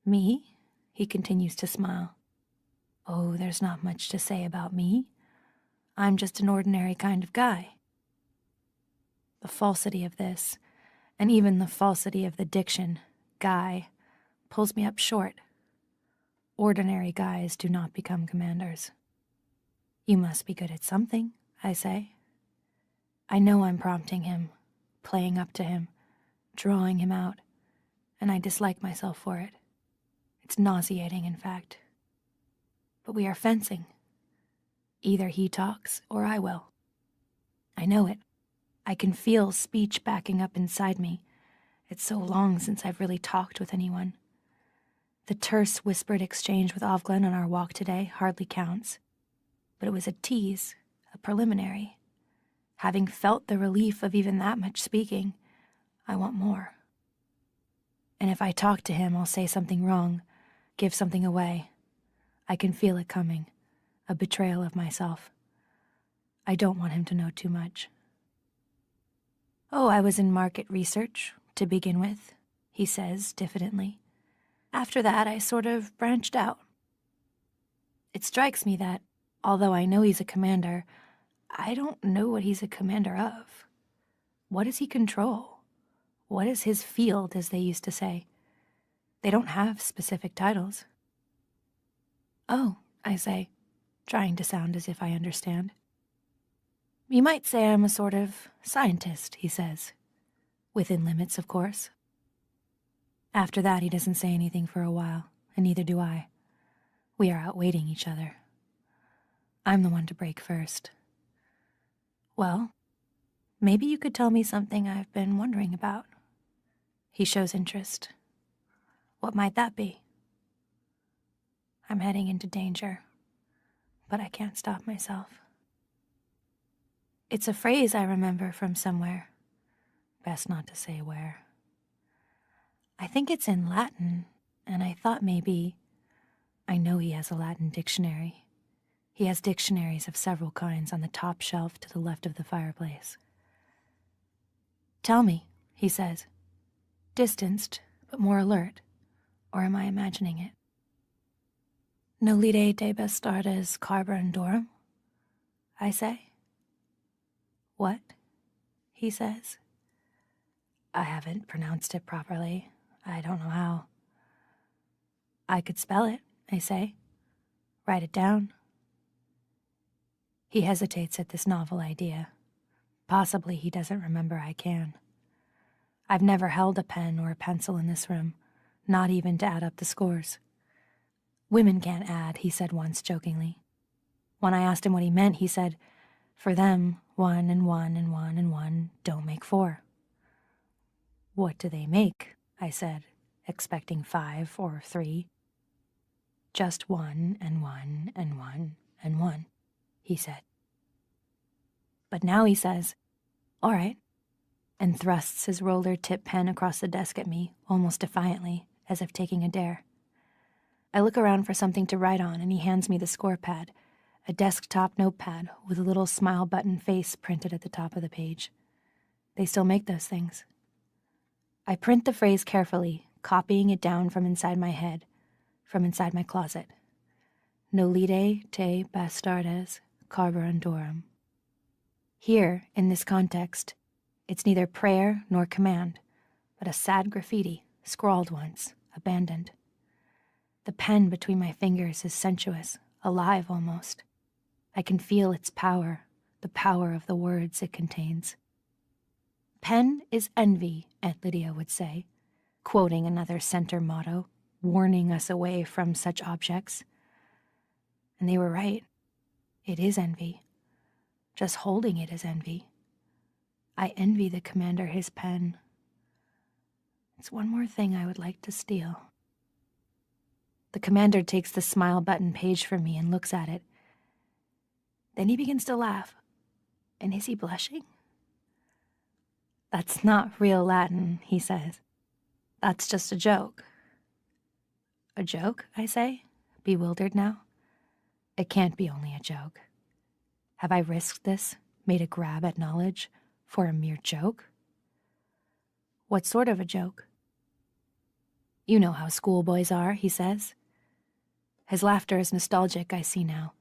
Me? He continues to smile. Oh, there's not much to say about me. I'm just an ordinary kind of guy. The falsity of this, and even the falsity of the diction, guy, pulls me up short. Ordinary guys do not become commanders. You must be good at something, I say. I know I'm prompting him, playing up to him, drawing him out, and I dislike myself for it. It's nauseating, in fact. But we are fencing. Either he talks or I will. I know it. I can feel speech backing up inside me. It's so long since I've really talked with anyone. The terse whispered exchange with Offred on our walk today hardly counts. But it was a tease, a preliminary. Having felt the relief of even that much speaking, I want more. And if I talk to him, I'll say something wrong, give something away. I can feel it coming, a betrayal of myself. I don't want him to know too much. Oh, I was in market research, to begin with, he says diffidently. After that, I sort of branched out. It strikes me that, although I know he's a commander, I don't know what he's a commander of. What does he control? What is his field, as they used to say? They don't have specific titles. Oh, I say, trying to sound as if I understand. You might say I'm a sort of scientist, he says. Within limits, of course. After that, he doesn't say anything for a while, and neither do I. We are outwaiting each other. I'm the one to break first. Well, maybe you could tell me something I've been wondering about. He shows interest. What might that be? I'm heading into danger, but I can't stop myself. It's a phrase I remember from somewhere. Best not to say where. I think it's in Latin, and I thought maybe... I know he has a Latin dictionary. He has dictionaries of several kinds on the top shelf to the left of the fireplace. Tell me, he says, distanced, but more alert, or am I imagining it? Nolite de bastardes carborundorum, I say. What? He says. I haven't pronounced it properly. I don't know how. I could spell it, I say. Write it down. He hesitates at this novel idea. Possibly he doesn't remember I can. I've never held a pen or a pencil in this room, not even to add up the scores. Women can't add, he said once jokingly. When I asked him what he meant, he said, for them, 1 and 1 and 1 and 1 don't make 4. What do they make? I said, expecting 5 or 3. Just 1 and 1 and 1 and 1, he said. But now he says, all right, and thrusts his roller-tip pen across the desk at me, almost defiantly, as if taking a dare. I look around for something to write on, and he hands me the score pad, a desktop notepad with a little smile button face printed at the top of the page. They still make those things. I print the phrase carefully, copying it down from inside my head, from inside my closet. Nolite te bastardes carborundorum. Here, in this context, it's neither prayer nor command, but a sad graffiti, scrawled once, abandoned. The pen between my fingers is sensuous, alive almost. I can feel its power, the power of the words it contains. Pen is envy, Aunt Lydia would say, quoting another center motto, warning us away from such objects. And they were right. It is envy. Just holding it is envy. I envy the commander his pen. It's one more thing I would like to steal. The commander takes the smile button page from me and looks at it. Then he begins to laugh. And is he blushing? That's not real Latin, he says. That's just a joke. A joke, I say, bewildered now. It can't be only a joke. Have I risked this, made a grab at knowledge, for a mere joke? What sort of a joke? You know how schoolboys are, he says. His laughter is nostalgic, I see now,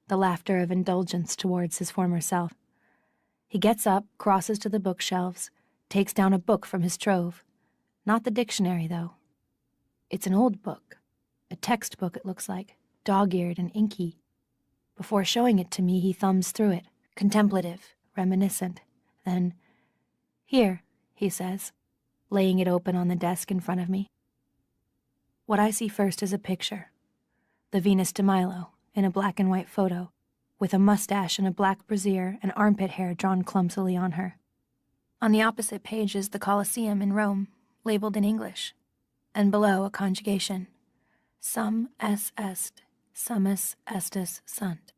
the laughter of indulgence towards his former self. He gets up, crosses to the bookshelves, takes down a book from his trove. Not the dictionary, though. It's an old book, a textbook it looks like, dog-eared and inky. Before showing it to me, he thumbs through it, contemplative, reminiscent. Then, here, he says, laying it open on the desk in front of me. What I see first is a picture. The Venus de Milo, in a black and white photo, with a mustache and a black brassiere and armpit hair drawn clumsily on her. On the opposite page is the Colosseum in Rome, labeled in English, and below a conjugation. Sum es est, summus estus sunt.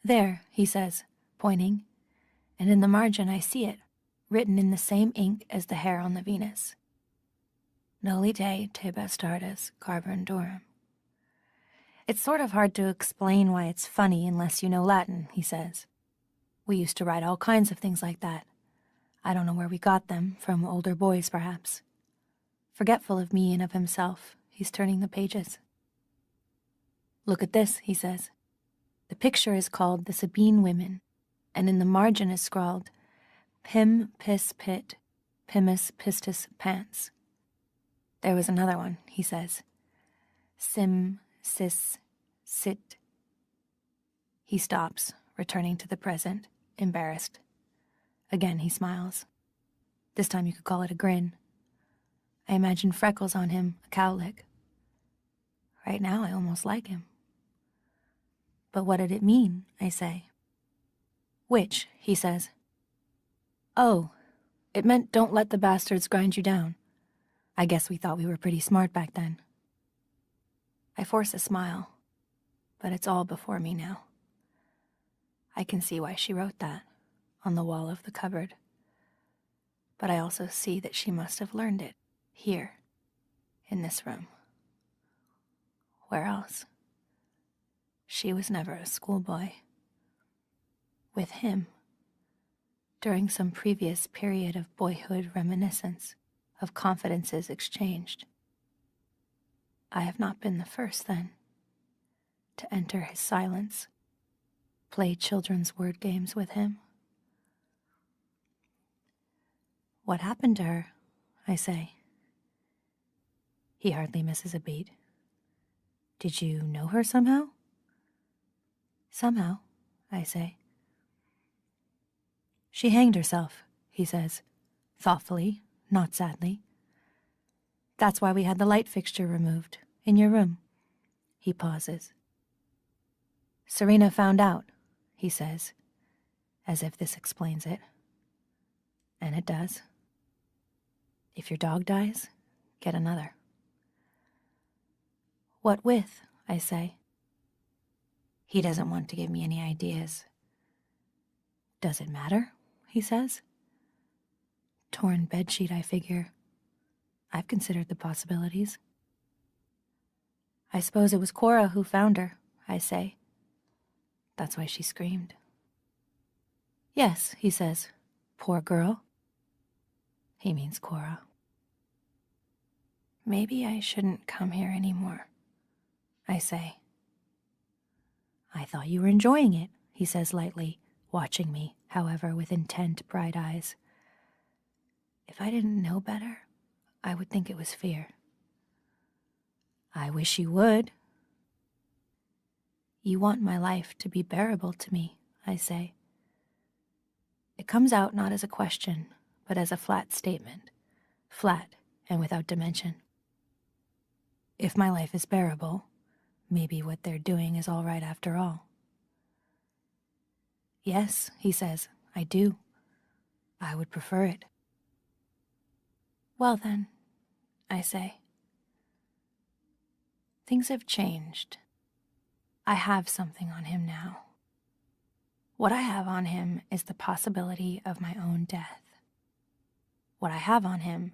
There, he says, pointing, and in the margin I see it, written in the same ink as the hair on the Venus. Noli te bastardes carborundorum. It's sort of hard to explain why it's funny unless you know Latin, he says. We used to write all kinds of things like that. I don't know where we got them, from older boys perhaps. Forgetful of me and of himself, he's turning the pages. Look at this, he says. The picture is called The Sabine Women, and in the margin is scrawled, Pim pis pit, pimus pistis pants. There was another one, he says. Sim, sis, sit. He stops, returning to the present, embarrassed. Again he smiles. This time you could call it a grin. I imagine freckles on him, a cowlick. Right now I almost like him. But what did it mean, I say. Which, he says. Oh, it meant don't let the bastards grind you down. I guess we thought we were pretty smart back then. I force a smile, but it's all before me now. I can see why she wrote that on the wall of the cupboard. But I also see that she must have learned it here, in this room. Where else? She was never a schoolboy. With him, during some previous period of boyhood reminiscence, of confidences exchanged. I have not been the first, then, to enter his silence, play children's word games with him. What happened to her, I say. He hardly misses a beat. Did you know her somehow? Somehow, I say. She hanged herself, he says, thoughtfully, not sadly. That's why we had the light fixture removed, in your room. He pauses. Serena found out, he says, as if this explains it. And it does. If your dog dies, get another. What with, I say. He doesn't want to give me any ideas. Does it matter, he says. Torn bedsheet, I figure. I've considered the possibilities. I suppose it was Cora who found her, I say. That's why she screamed. Yes, he says. Poor girl. He means Cora. Maybe I shouldn't come here anymore, I say. I thought you were enjoying it, he says lightly, watching me, however, with intent, bright eyes. If I didn't know better, I would think it was fear. I wish you would. You want my life to be bearable to me, I say. It comes out not as a question, but as a flat statement, flat and without dimension. If my life is bearable, maybe what they're doing is all right after all. Yes, he says, I do. I would prefer it. Well then, I say. Things have changed. I have something on him now. What I have on him is the possibility of my own death. What I have on him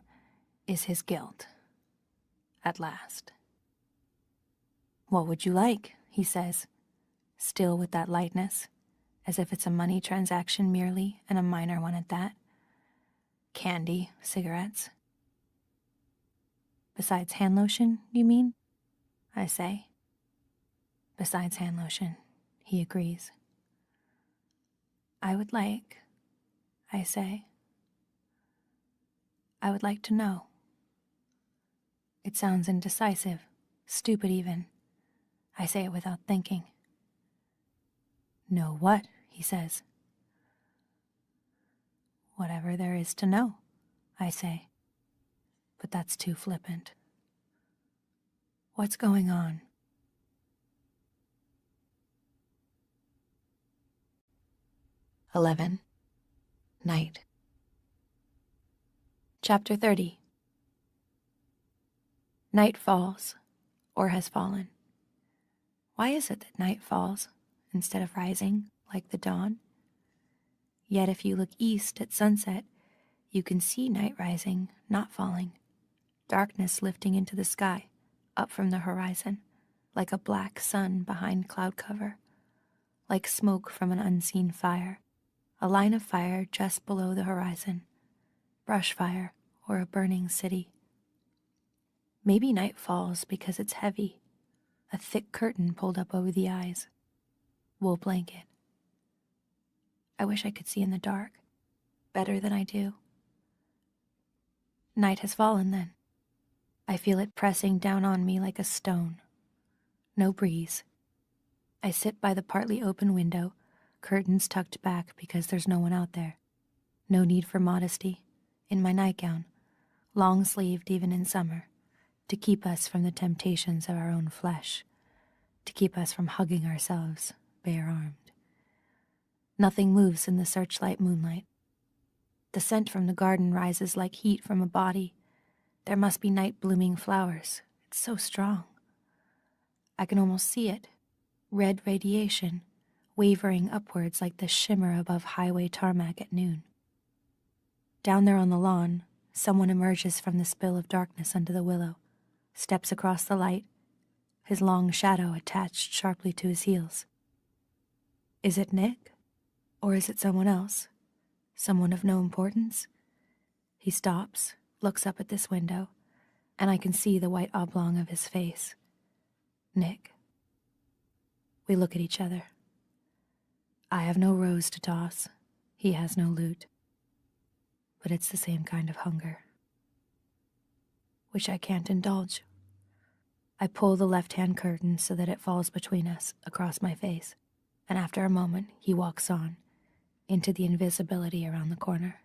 is his guilt. At last. What would you like, he says, still with that lightness, as if it's a money transaction merely, and a minor one at that. Candy, cigarettes. Besides hand lotion, you mean? I say. Besides hand lotion, he agrees. I would like, I say. I would like to know. It sounds indecisive, stupid even. I say it without thinking. Know what, he says. Whatever there is to know, I say. But that's too flippant. What's going on? "11. Night." Chapter 30. Night falls, or has fallen. Why is it that night falls instead of rising like the dawn? Yet if you look east at sunset, you can see night rising, not falling, darkness lifting into the sky, up from the horizon, like a black sun behind cloud cover, like smoke from an unseen fire, a line of fire just below the horizon, brush fire or a burning city. Maybe night falls because it's heavy, a thick curtain pulled up over the eyes, wool blanket. I wish I could see in the dark, better than I do. Night has fallen then. I feel it pressing down on me like a stone. No breeze. I sit by the partly open window, curtains tucked back because there's no one out there. No need for modesty, in my nightgown, long-sleeved even in summer, to keep us from the temptations of our own flesh, to keep us from hugging ourselves, bare-armed. Nothing moves in the searchlight moonlight. The scent from the garden rises like heat from a body. There must be night-blooming flowers. It's so strong. I can almost see it, red radiation, wavering upwards like the shimmer above highway tarmac at noon. Down there on the lawn, someone emerges from the spill of darkness under the willow, steps across the light, his long shadow attached sharply to his heels. Is it Nick? Or is it someone else? Someone of no importance? He stops, looks up at this window, and I can see the white oblong of his face. Nick. We look at each other. I have no rose to toss. He has no loot. But it's the same kind of hunger, which I can't indulge. I pull the left-hand curtain so that it falls between us, across my face, and after a moment he walks on, into the invisibility around the corner.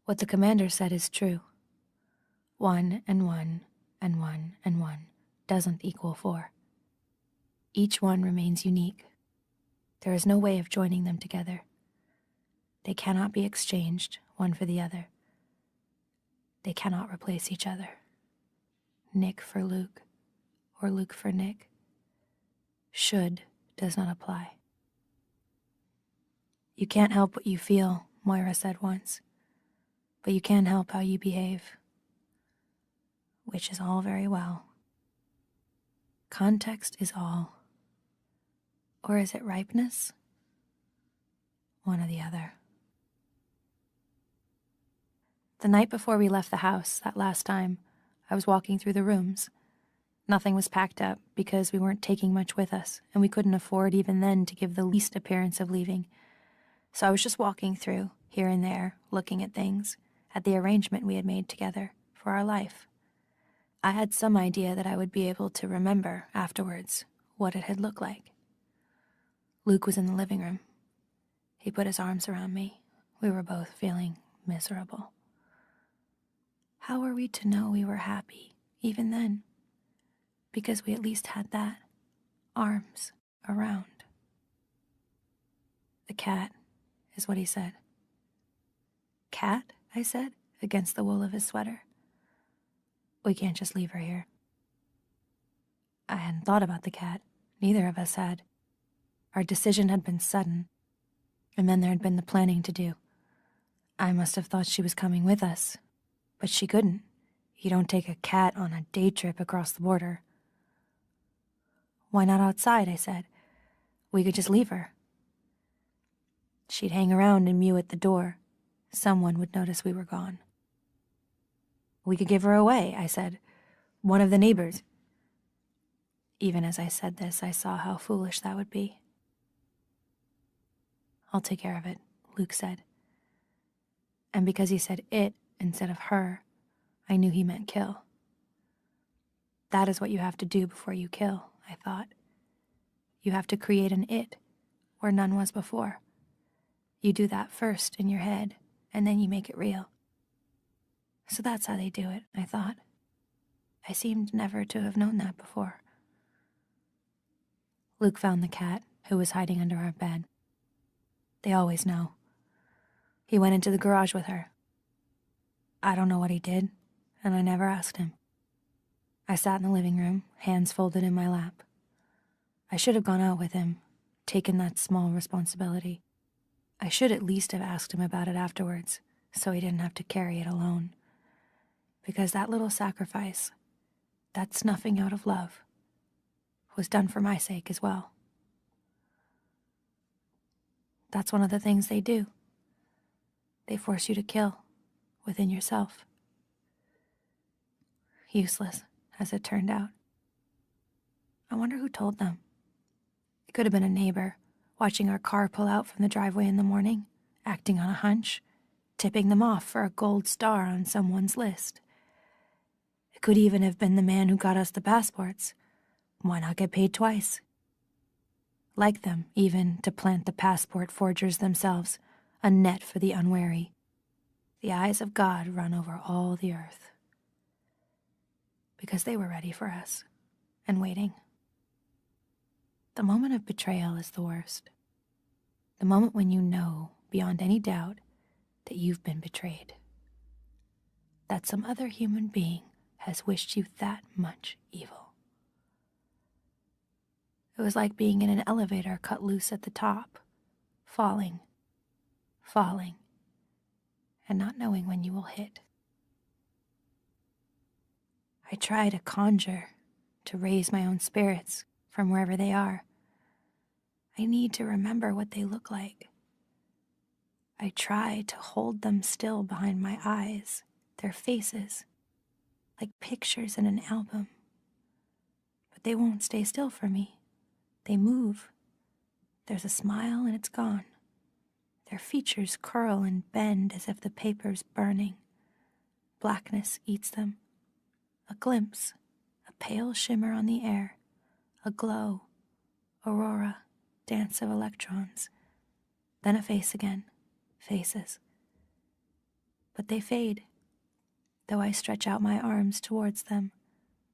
What the commander said is true. 1 and 1 and 1 and 1 doesn't equal 4. Each one remains unique. There is no way of joining them together. They cannot be exchanged, one for the other. They cannot replace each other. Nick for Luke, or Luke for Nick. Should does not apply. You can't help what you feel, Moira said once, but you can help how you behave. Which is all very well. Context is all. Or is it ripeness? One or the other. The night before we left the house, that last time, I was walking through the rooms. Nothing was packed up because we weren't taking much with us, and we couldn't afford even then to give the least appearance of leaving. So I was just walking through, here and there, looking at things, at the arrangement we had made together for our life. I had some idea that I would be able to remember afterwards what it had looked like. Luke was in the living room. He put his arms around me. We were both feeling miserable. How were we to know we were happy, even then? Because we at least had that, arms around. The cat, is what he said. Cat, I said, against the wool of his sweater. We can't just leave her here. I hadn't thought about the cat. Neither of us had. Our decision had been sudden, and then there had been the planning to do. I must have thought she was coming with us, but she couldn't. You don't take a cat on a day trip across the border. Why not outside, I said. We could just leave her. She'd hang around and mew at the door. Someone would notice we were gone. We could give her away, I said. One of the neighbors. Even as I said this, I saw how foolish that would be. I'll take care of it, Luke said. And because he said it instead of her, I knew he meant kill. That is what you have to do before you kill, I thought. You have to create an it where none was before. You do that first in your head, and then you make it real. So that's how they do it, I thought. I seemed never to have known that before. Luke found the cat, who was hiding under our bed. They always know. He went into the garage with her. I don't know what he did, and I never asked him. I sat in the living room, hands folded in my lap. I should have gone out with him, taken that small responsibility. I should at least have asked him about it afterwards, so he didn't have to carry it alone. Because that little sacrifice, that snuffing out of love, was done for my sake as well. That's one of the things they do. They force you to kill within yourself. Useless, as it turned out. I wonder who told them. It could have been a neighbor, watching our car pull out from the driveway in the morning, acting on a hunch, tipping them off for a gold star on someone's list. It could even have been the man who got us the passports. Why not get paid twice? Like them, even, to plant the passport forgers themselves, a net for the unwary. The eyes of God run over all the earth. Because they were ready for us, and waiting. The moment of betrayal is the worst. The moment when you know, beyond any doubt, that you've been betrayed. That some other human being has wished you that much evil. It was like being in an elevator cut loose at the top, falling, and not knowing when you will hit. I try to conjure, to raise my own spirits from wherever they are. I need to remember what they look like. I try to hold them still behind my eyes, their faces, like pictures in an album. But they won't stay still for me. They move. There's a smile and it's gone. Their features curl and bend as if the paper's burning. Blackness eats them. A glimpse, a pale shimmer on the air, a glow, aurora, dance of electrons. Then a face again, faces. But they fade. Though I stretch out my arms towards them,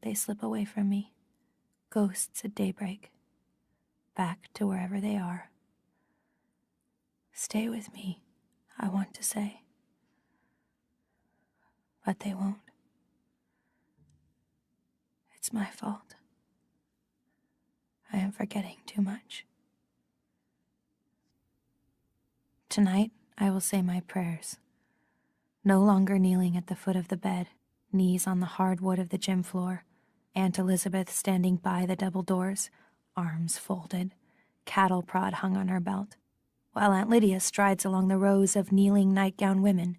they slip away from me, ghosts at daybreak, back to wherever they are. Stay with me, I want to say. But they won't. It's my fault. I am forgetting too much. Tonight, I will say my prayers. No longer kneeling at the foot of the bed, knees on the hard wood of the gym floor, Aunt Elisabeth standing by the double doors, arms folded, cattle prod hung on her belt, while Aunt Lydia strides along the rows of kneeling nightgown women,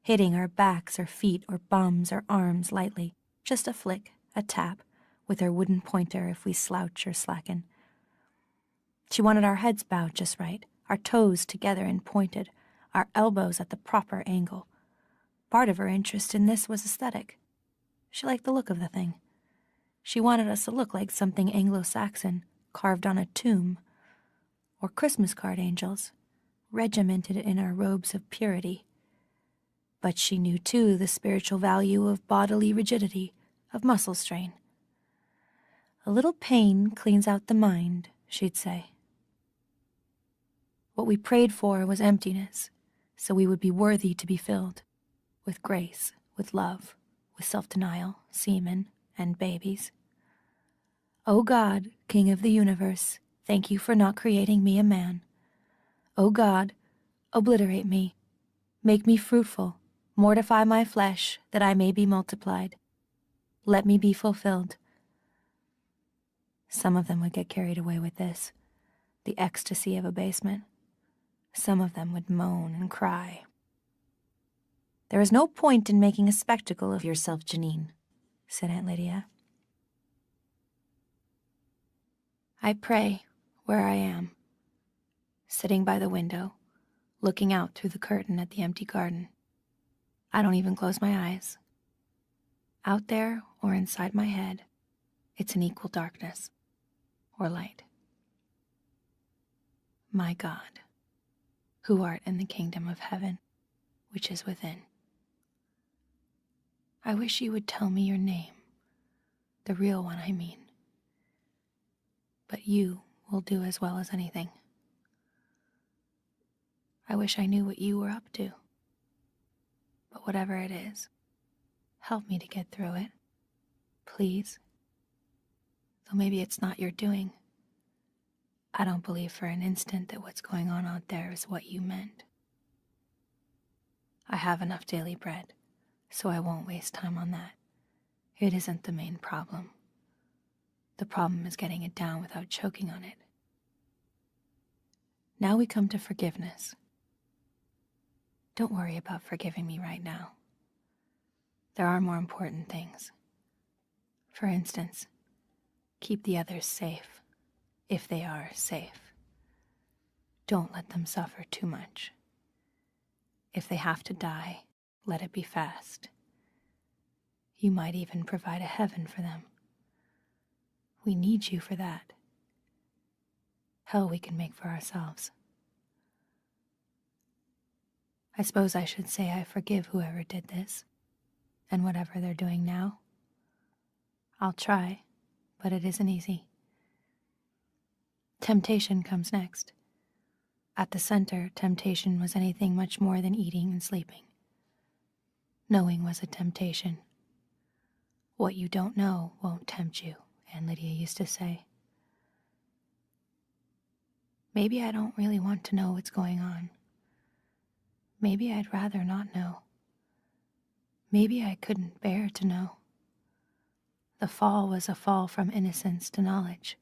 hitting our backs or feet or bums or arms lightly, just a flick, a tap, with her wooden pointer if we slouch or slacken. She wanted our heads bowed just right, our toes together and pointed, our elbows at the proper angle. Part of her interest in this was aesthetic. She liked the look of the thing. She wanted us to look like something Anglo-Saxon, carved on a tomb, or Christmas card angels, regimented in our robes of purity. But she knew, too, the spiritual value of bodily rigidity, of muscle strain. A little pain cleans out the mind, she'd say. What we prayed for was emptiness, so we would be worthy to be filled, with grace, with love, with self-denial, semen, and babies. O God, King of the universe, thank you for not creating me a man. O God, obliterate me, make me fruitful, mortify my flesh, that I may be multiplied. Let me be fulfilled. Some of them would get carried away with this, the ecstasy of abasement. Some of them would moan and cry. There is no point in making a spectacle of yourself, Janine, said Aunt Lydia. I pray where I am, sitting by the window, looking out through the curtain at the empty garden. I don't even close my eyes. Out there or inside my head, it's an equal darkness or light. My God, who art in the kingdom of heaven, which is within. I wish you would tell me your name. The real one, I mean. But you will do as well as anything. I wish I knew what you were up to. But whatever it is, help me to get through it. Please. Though maybe it's not your doing. I don't believe for an instant that what's going on out there is what you meant. I have enough daily bread, so I won't waste time on that. It isn't the main problem. The problem is getting it down without choking on it. Now we come to forgiveness. Don't worry about forgiving me right now. There are more important things. For instance, keep the others safe, if they are safe. Don't let them suffer too much. If they have to die, let it be fast. You might even provide a heaven for them. We need you for that. Hell we can make for ourselves. I suppose I should say I forgive whoever did this, and whatever they're doing now. I'll try, but it isn't easy. Temptation comes next. At the center, temptation was anything much more than eating and sleeping. Knowing was a temptation. What you don't know won't tempt you, Aunt Lydia used to say. Maybe I don't really want to know what's going on. Maybe I'd rather not know. Maybe I couldn't bear to know. The fall was a fall from innocence to knowledge.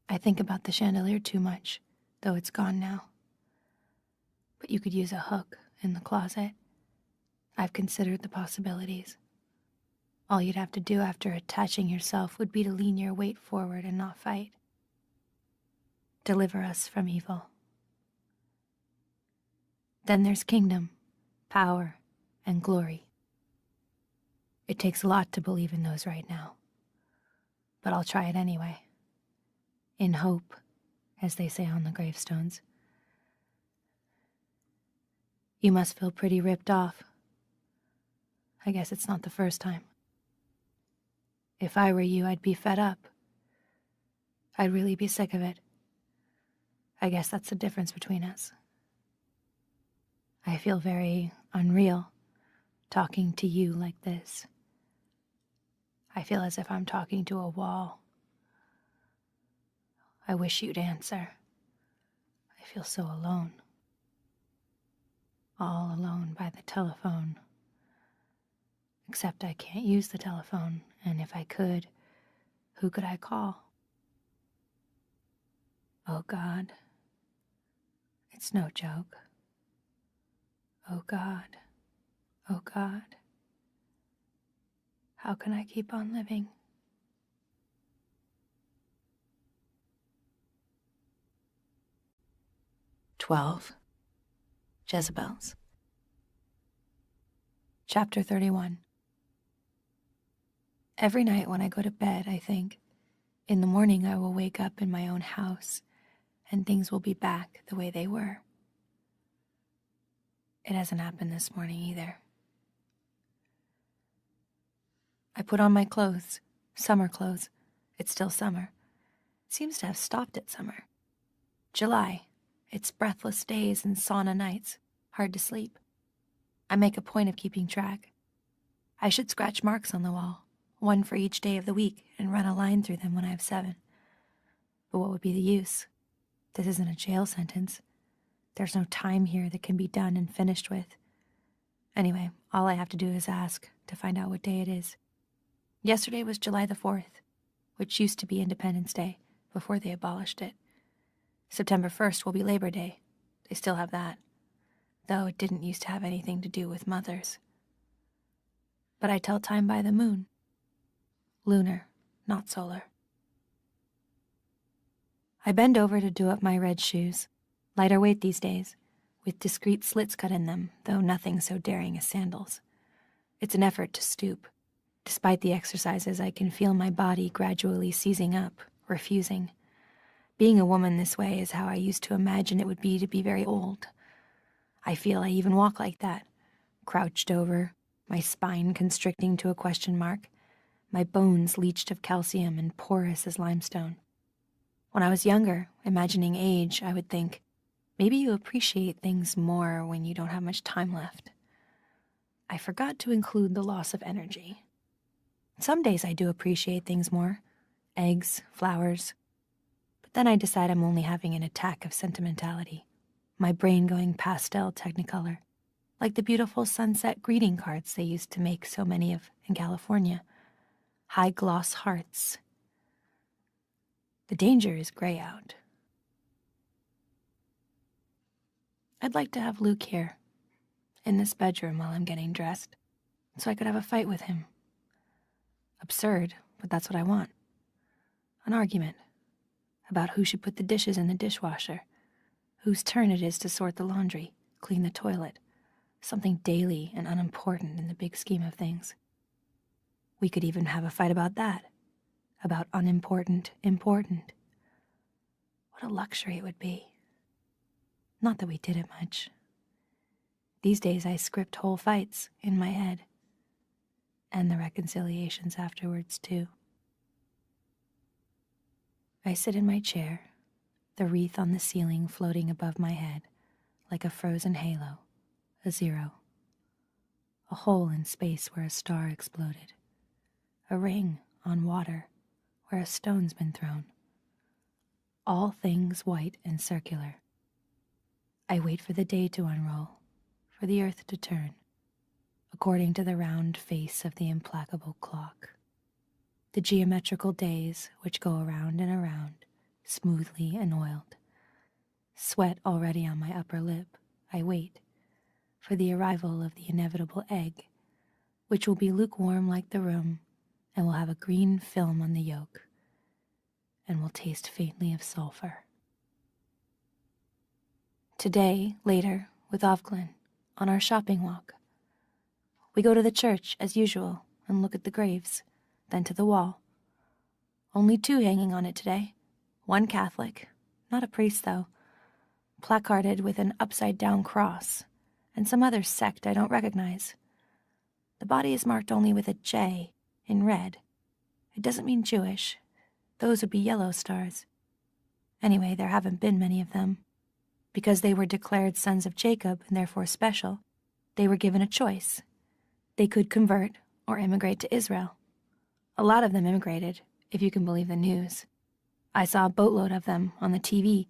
I think about the chandelier too much, though it's gone now. But you could use a hook in the closet. I've considered the possibilities. All you'd have to do after attaching yourself would be to lean your weight forward and not fight. Deliver us from evil. Then there's kingdom, power, and glory. It takes a lot to believe in those right now, but I'll try it anyway. In hope, as they say on the gravestones. You must feel pretty ripped off. I guess it's not the first time. If I were you, I'd be fed up. I'd really be sick of it. I guess that's the difference between us. I feel very unreal talking to you like this. I feel as if I'm talking to a wall. I wish you'd answer. I feel so alone. All alone by the telephone. Except I can't use the telephone, and if I could, who could I call? Oh God, it's no joke. Oh God, oh God, how can I keep on living? Jezebels. Chapter 31. Every night when I go to bed, I think, in the morning I will wake up in my own house, and things will be back the way they were. It hasn't happened this morning either. I put on my clothes, summer clothes. It's still summer. It seems to have stopped at summer. July. It's breathless days and sauna nights. Hard to sleep. I make a point of keeping track. I should scratch marks on the wall, one for each day of the week, and run a line through them when I have 7. But what would be the use? This isn't a jail sentence. There's no time here that can be done and finished with. Anyway, all I have to do is ask to find out what day it is. Yesterday was July the 4th, which used to be Independence Day before they abolished it. September 1st will be Labor Day. They still have that, though it didn't used to have anything to do with mothers. But I tell time by the moon. Lunar, not solar. I bend over to do up my red shoes, lighter weight these days, with discreet slits cut in them, though nothing so daring as sandals. It's an effort to stoop. Despite the exercises, I can feel my body gradually seizing up, refusing. Being a woman this way is how I used to imagine it would be to be very old. I feel I even walk like that, crouched over, my spine constricting to a question mark, my bones leached of calcium and porous as limestone. When I was younger, imagining age, I would think, maybe you appreciate things more when you don't have much time left. I forgot to include the loss of energy. Some days I do appreciate things more. Eggs, flowers. But then I decide I'm only having an attack of sentimentality. My brain going pastel technicolor. Like the beautiful sunset greeting cards they used to make so many of in California. High gloss hearts. The danger is gray out. I'd like to have Luke here, in this bedroom while I'm getting dressed, so I could have a fight with him. Absurd, but that's what I want. An argument about who should put the dishes in the dishwasher, whose turn it is to sort the laundry, clean the toilet, something daily and unimportant in the big scheme of things. We could even have a fight about that, about unimportant, important. What a luxury it would be. Not that we did it much. These days I script whole fights in my head, and the reconciliations afterwards too. I sit in my chair, the wreath on the ceiling floating above my head like a frozen halo, a zero. A hole in space where a star exploded. A ring on water where a stone's been thrown. All things white and circular. I wait for the day to unroll, for the earth to turn, according to the round face of the implacable clock. The geometrical days which go around and around, smoothly and oiled. Sweat already on my upper lip, I wait for the arrival of the inevitable egg, which will be lukewarm like the room and will have a green film on the yolk and will taste faintly of sulfur. Today, later, with Offred, on our shopping walk. We go to the church, as usual, and look at the graves, then to the wall. Only 2 hanging on it today. One Catholic, not a priest though, placarded with an upside-down cross, and some other sect I don't recognize. The body is marked only with a J in red. It doesn't mean Jewish. Those would be yellow stars. Anyway, there haven't been many of them. Because they were declared sons of Jacob and therefore special, they were given a choice. They could convert or immigrate to Israel. A lot of them immigrated, if you can believe the news. I saw a boatload of them on the TV,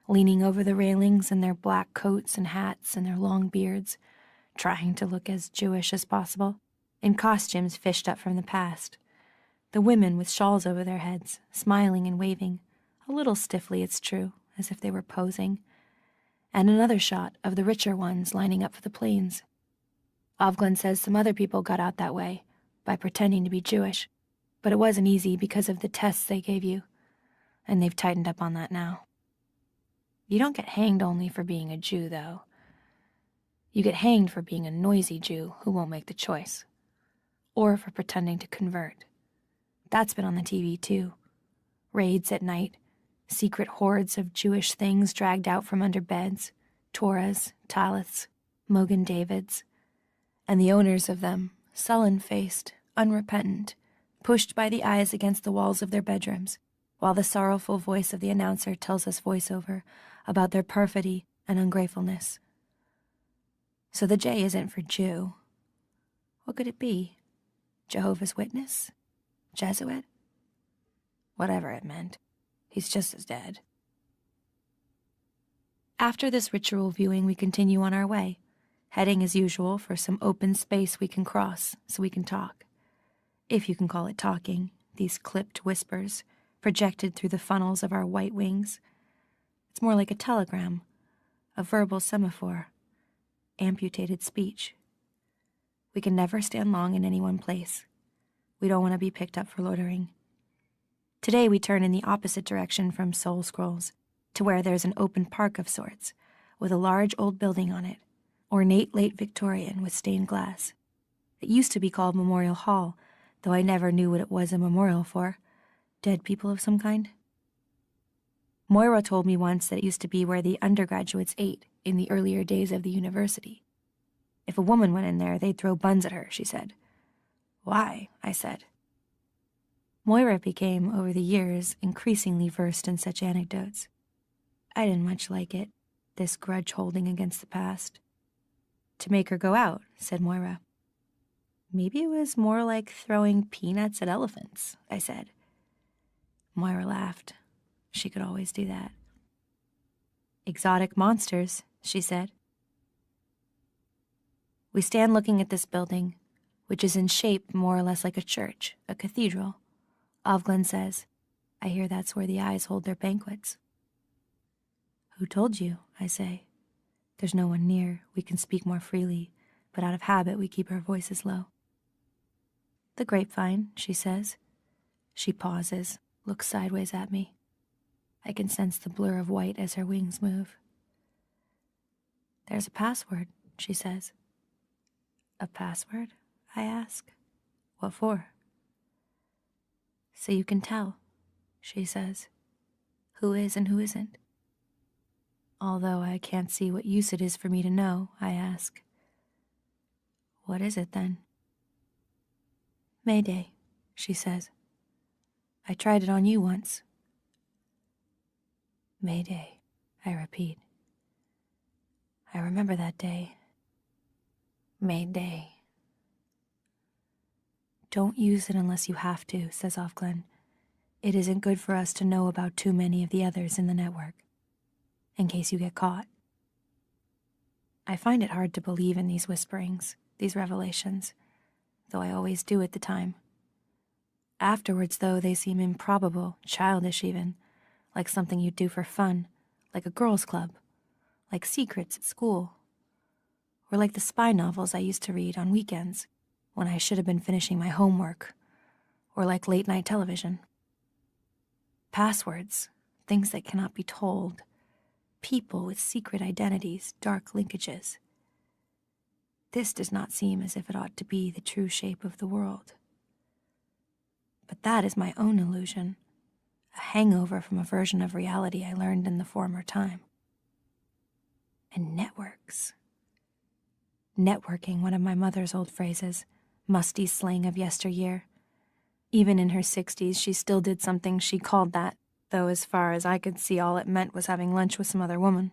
leaning over the railings in their black coats and hats and their long beards, trying to look as Jewish as possible, in costumes fished up from the past. The women with shawls over their heads, smiling and waving, a little stiffly, it's true, as if they were posing. And another shot of the richer ones lining up for the planes. Offred says some other people got out that way, by pretending to be Jewish, but it wasn't easy because of the tests they gave you, and they've tightened up on that now. You don't get hanged only for being a Jew, though. You get hanged for being a noisy Jew who won't make the choice, or for pretending to convert. That's been on the TV, too. Raids at night, secret hordes of Jewish things dragged out from under beds, Torahs, Taliths, Mogen Davids, and the owners of them, sullen-faced, unrepentant, pushed by the eyes against the walls of their bedrooms, while the sorrowful voice of the announcer tells us voiceover about their perfidy and ungratefulness. So the J isn't for Jew. What could it be? Jehovah's Witness? Jesuit? Whatever it meant. He's just as dead. After this ritual viewing, we continue on our way, heading as usual for some open space we can cross so we can talk. If you can call it talking, these clipped whispers projected through the funnels of our white wings. It's more like a telegram, a verbal semaphore, amputated speech. We can never stand long in any one place. We don't want to be picked up for loitering. Today we turn in the opposite direction from Soul Scrolls, to where there's an open park of sorts, with a large old building on it, ornate late Victorian with stained glass. It used to be called Memorial Hall, though I never knew what it was a memorial for. Dead people of some kind? Moira told me once that it used to be where the undergraduates ate in the earlier days of the university. If a woman went in there, they'd throw buns at her, she said. Why? I said. Moira became, over the years, increasingly versed in such anecdotes. I didn't much like it, this grudge holding against the past. To make her go out, said Moira. Maybe it was more like throwing peanuts at elephants, I said. Moira laughed. She could always do that. Exotic monsters, she said. We stand looking at this building, which is in shape more or less like a church, a cathedral. Offred says, I hear that's where the eyes hold their banquets. Who told you? I say. There's no one near. We can speak more freely, but out of habit we keep our voices low. The grapevine, she says. She pauses, looks sideways at me. I can sense the blur of white as her wings move. There's a password, she says. A password? I ask. What for? So you can tell, she says, who is and who isn't. Although I can't see what use it is for me to know, I ask. What is it then? Mayday, she says. I tried it on you once. Mayday, I repeat. I remember that day. Mayday. Don't use it unless you have to, says Offred. It isn't good for us to know about too many of the others in the network, in case you get caught. I find it hard to believe in these whisperings, these revelations, though I always do at the time. Afterwards, though, they seem improbable, childish even, like something you'd do for fun, like a girls' club, like secrets at school, or like the spy novels I used to read on weekends when I should have been finishing my homework, or like late-night television. Passwords, things that cannot be told, people with secret identities, dark linkages. This does not seem as if it ought to be the true shape of the world. But that is my own illusion, a hangover from a version of reality I learned in the former time. And networks. Networking, one of my mother's old phrases, musty slang of yesteryear. Even in her 60s, she still did something she called that, though as far as I could see, all it meant was having lunch with some other woman.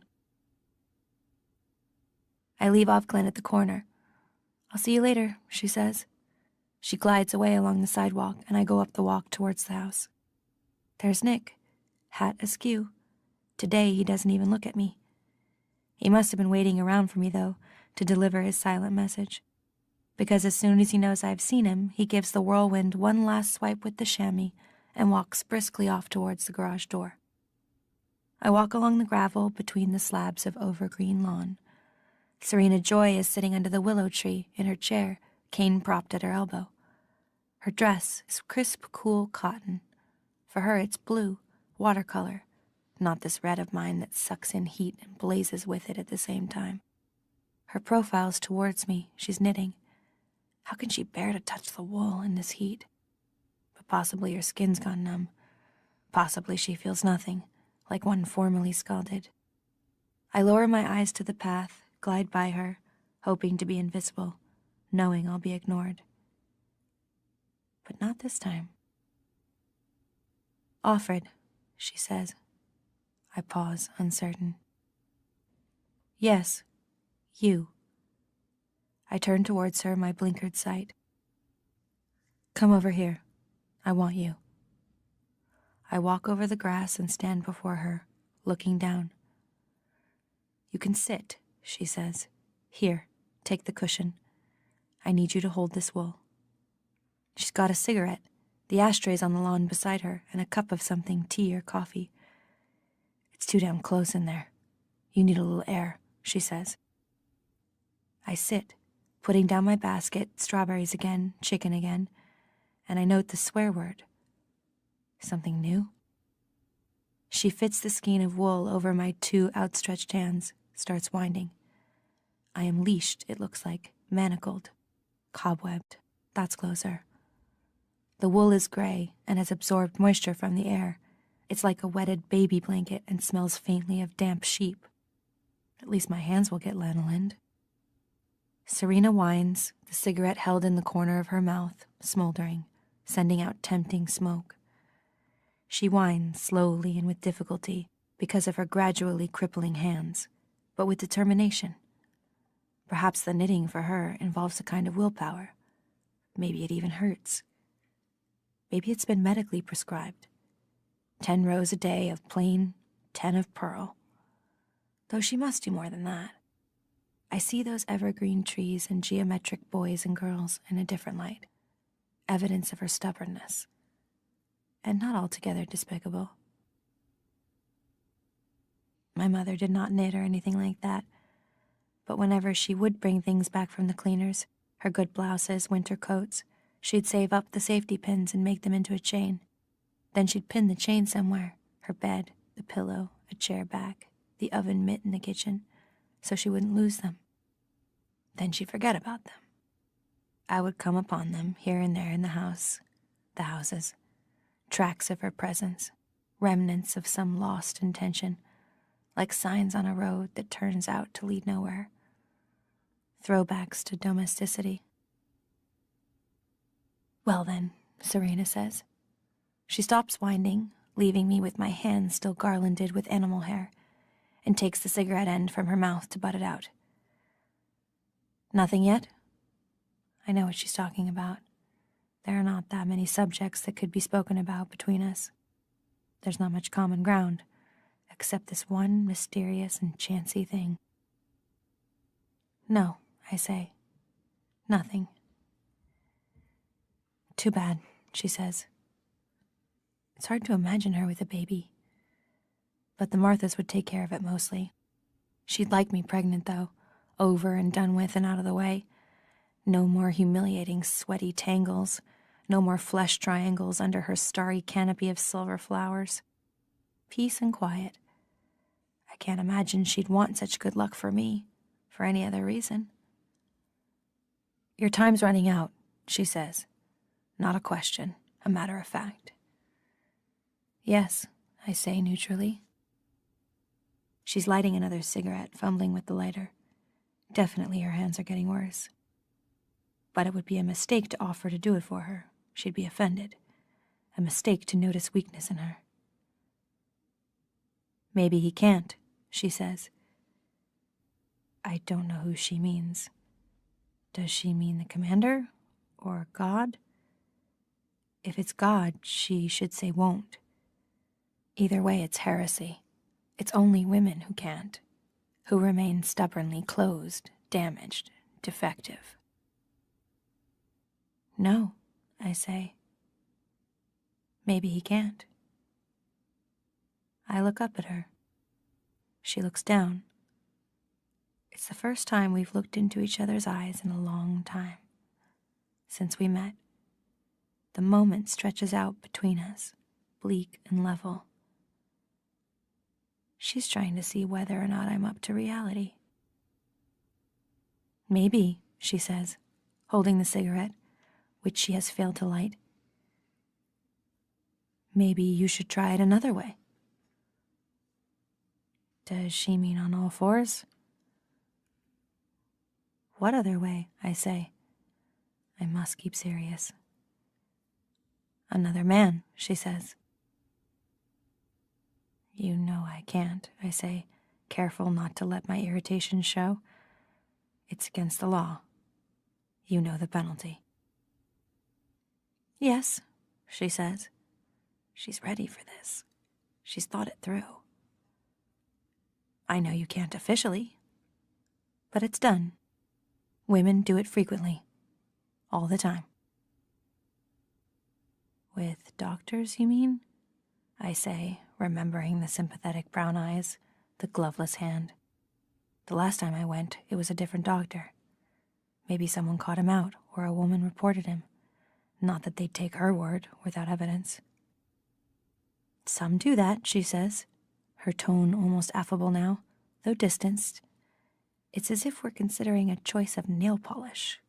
I leave Offred at the corner. I'll see you later, she says. She glides away along the sidewalk, and I go up the walk towards the house. There's Nick, hat askew. Today he doesn't even look at me. He must have been waiting around for me, though, to deliver his silent message. Because as soon as he knows I've seen him, he gives the whirlwind one last swipe with the chamois and walks briskly off towards the garage door. I walk along the gravel between the slabs of overgreen lawn. Serena Joy is sitting under the willow tree in her chair, cane propped at her elbow. Her dress is crisp, cool cotton. For her it's blue, watercolor, not this red of mine that sucks in heat and blazes with it at the same time. Her profile's towards me, she's knitting. How can she bear to touch the wool in this heat? But possibly her skin's gone numb. Possibly she feels nothing, like one formerly scalded. I lower my eyes to the path, glide by her, hoping to be invisible, knowing I'll be ignored. But not this time. Offred, she says. I pause, uncertain. Yes, you. I turn towards her, my blinkered sight. Come over here. I want you. I walk over the grass and stand before her, looking down. You can sit, she says. Here, take the cushion. I need you to hold this wool. She's got a cigarette, the ashtrays on the lawn beside her, and a cup of something, tea or coffee. It's too damn close in there. You need a little air, she says. I sit, putting down my basket, strawberries again, chicken again, and I note the swear word. Something new? She fits the skein of wool over my two outstretched hands, starts winding. I am leashed, it looks like, manacled, cobwebbed. That's closer. The wool is gray and has absorbed moisture from the air. It's like a wetted baby blanket and smells faintly of damp sheep. At least my hands will get lanolined. Serena whines, the cigarette held in the corner of her mouth, smoldering, sending out tempting smoke. She whines slowly and with difficulty because of her gradually crippling hands, but with determination. Perhaps the knitting for her involves a kind of willpower. Maybe it even hurts. Maybe it's been medically prescribed. 10 rows a day of plain, 10 of pearl. Though she must do more than that. I see those evergreen trees and geometric boys and girls in a different light. Evidence of her stubbornness. And not altogether despicable. My mother did not knit or anything like that, but whenever she would bring things back from the cleaners, her good blouses, winter coats, she'd save up the safety pins and make them into a chain. Then she'd pin the chain somewhere, her bed, the pillow, a chair back, the oven mitt in the kitchen, so she wouldn't lose them. Then she'd forget about them. I would come upon them here and there in the houses, tracks of her presence, remnants of some lost intention, like signs on a road that turns out to lead nowhere. Throwbacks to domesticity. Well then, Serena says. She stops winding, leaving me with my hands still garlanded with animal hair, and takes the cigarette end from her mouth to butt it out. Nothing yet? I know what she's talking about. There are not that many subjects that could be spoken about between us. There's not much common ground, except this one mysterious and chancy thing. No, I say. Nothing. Too bad, she says. It's hard to imagine her with a baby. But the Marthas would take care of it mostly. She'd like me pregnant, though, over and done with and out of the way. No more humiliating sweaty tangles, no more flesh triangles under her starry canopy of silver flowers. Peace and quiet. I can't imagine she'd want such good luck for me, for any other reason. Your time's running out, she says. Not a question, a matter of fact. Yes, I say neutrally. She's lighting another cigarette, fumbling with the lighter. Definitely her hands are getting worse. But it would be a mistake to offer to do it for her. She'd be offended. A mistake to notice weakness in her. Maybe he can't, she says. I don't know who she means. Does she mean the commander? Or God? If it's God, she should say won't. Either way, it's heresy. It's only women who can't, who remain stubbornly closed, damaged, defective. No, I say. Maybe he can't. I look up at her. She looks down. It's the first time we've looked into each other's eyes in a long time. Since we met. The moment stretches out between us, bleak and level. She's trying to see whether or not I'm up to reality. Maybe, she says, holding the cigarette, which she has failed to light. Maybe you should try it another way. Does she mean on all fours? What other way, I say. I must keep serious. Another man, she says. You know I can't, I say, careful not to let my irritation show. It's against the law. You know the penalty. Yes, she says. She's ready for this. She's thought it through. I know you can't officially, but it's done. Women do it frequently, all the time. With doctors, you mean? I say, remembering the sympathetic brown eyes, the gloveless hand. The last time I went, it was a different doctor. Maybe someone caught him out, or a woman reported him. Not that they'd take her word without evidence. Some do that, she says, her tone almost affable now, though distanced. It's as if we're considering a choice of nail polish.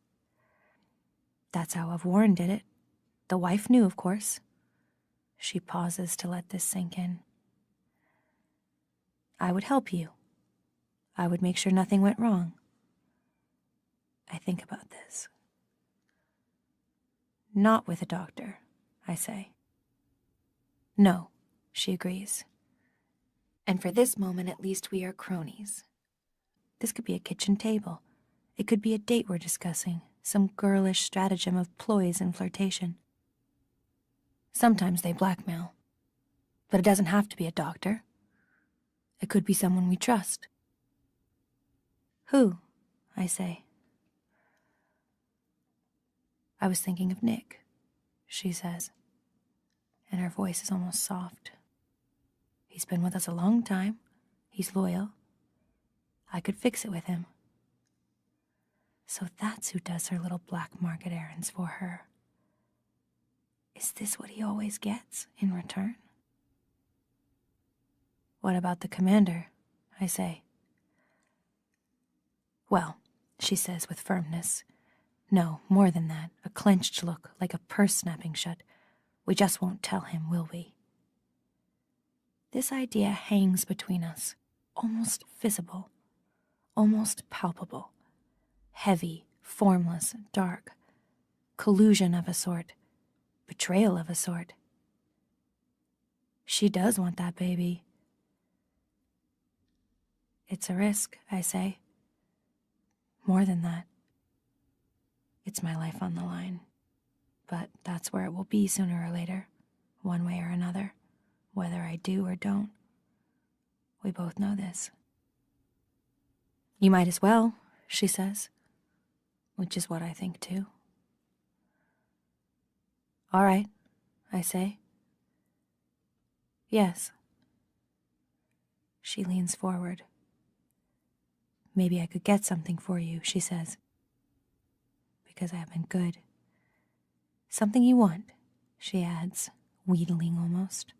That's how Warren did it. The wife knew, of course. She pauses to let this sink in. I would help you. I would make sure nothing went wrong. I think about this. Not with a doctor, I say. No, she agrees. And for this moment, at least, we are cronies. This could be a kitchen table. It could be a date we're discussing, some girlish stratagem of ploys and flirtation. Sometimes they blackmail. But it doesn't have to be a doctor. It could be someone we trust. Who? I say. I was thinking of Nick, she says, and her voice is almost soft. He's been with us a long time. He's loyal. I could fix it with him. So that's who does her little black market errands for her. Is this what he always gets in return? What about the commander? I say. Well, she says with firmness. No, more than that, a clenched look, like a purse snapping shut. We just won't tell him, will we? This idea hangs between us, almost visible, almost palpable, heavy, formless, dark, collusion of a sort, betrayal of a sort. She does want that baby. It's a risk, I say. More than that. It's my life on the line. But that's where it will be sooner or later, one way or another, whether I do or don't. We both know this. You might as well, she says, which is what I think too. All right, I say. Yes. She leans forward. Maybe I could get something for you, she says. Because I have been good. Something you want, she adds, wheedling almost.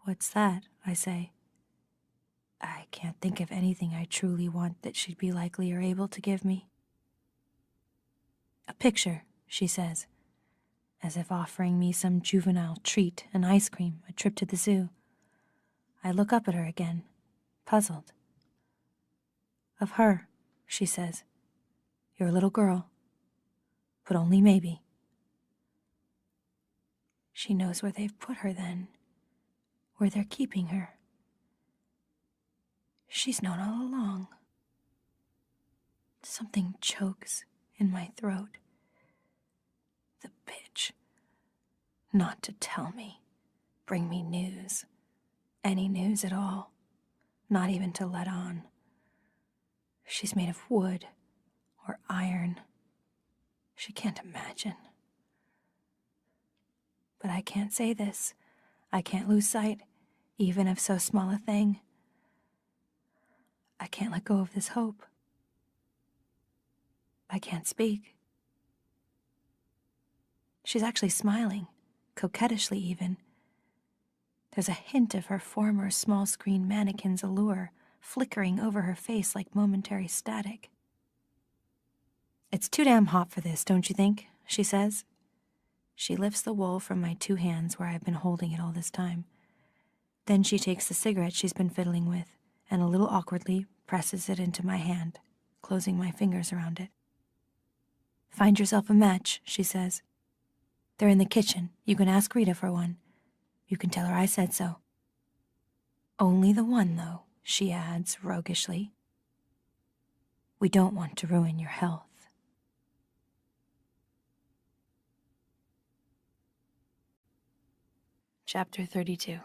What's that? I say. I can't think of anything I truly want that she'd be likely or able to give me. A picture, she says, as if offering me some juvenile treat, an ice cream, a trip to the zoo. I look up at her again, puzzled. Of her, she says. Your little girl. But only maybe. She knows where they've put her then, where they're keeping her. She's known all along. Something chokes in my throat. The bitch. Not to tell me, bring me news, any news at all, not even to let on. She's made of wood or iron. She can't imagine. But I can't say this. I can't lose sight, even of so small a thing. I can't let go of this hope. I can't speak. She's actually smiling, coquettishly even. There's a hint of her former small-screen mannequin's allure flickering over her face like momentary static. It's too damn hot for this, don't you think? She says. She lifts the wool from my two hands where I've been holding it all this time. Then she takes the cigarette she's been fiddling with and a little awkwardly presses it into my hand, closing my fingers around it. Find yourself a match, she says. They're in the kitchen. You can ask Rita for one. You can tell her I said so. Only the one, though, she adds roguishly. We don't want to ruin your health. Chapter 32.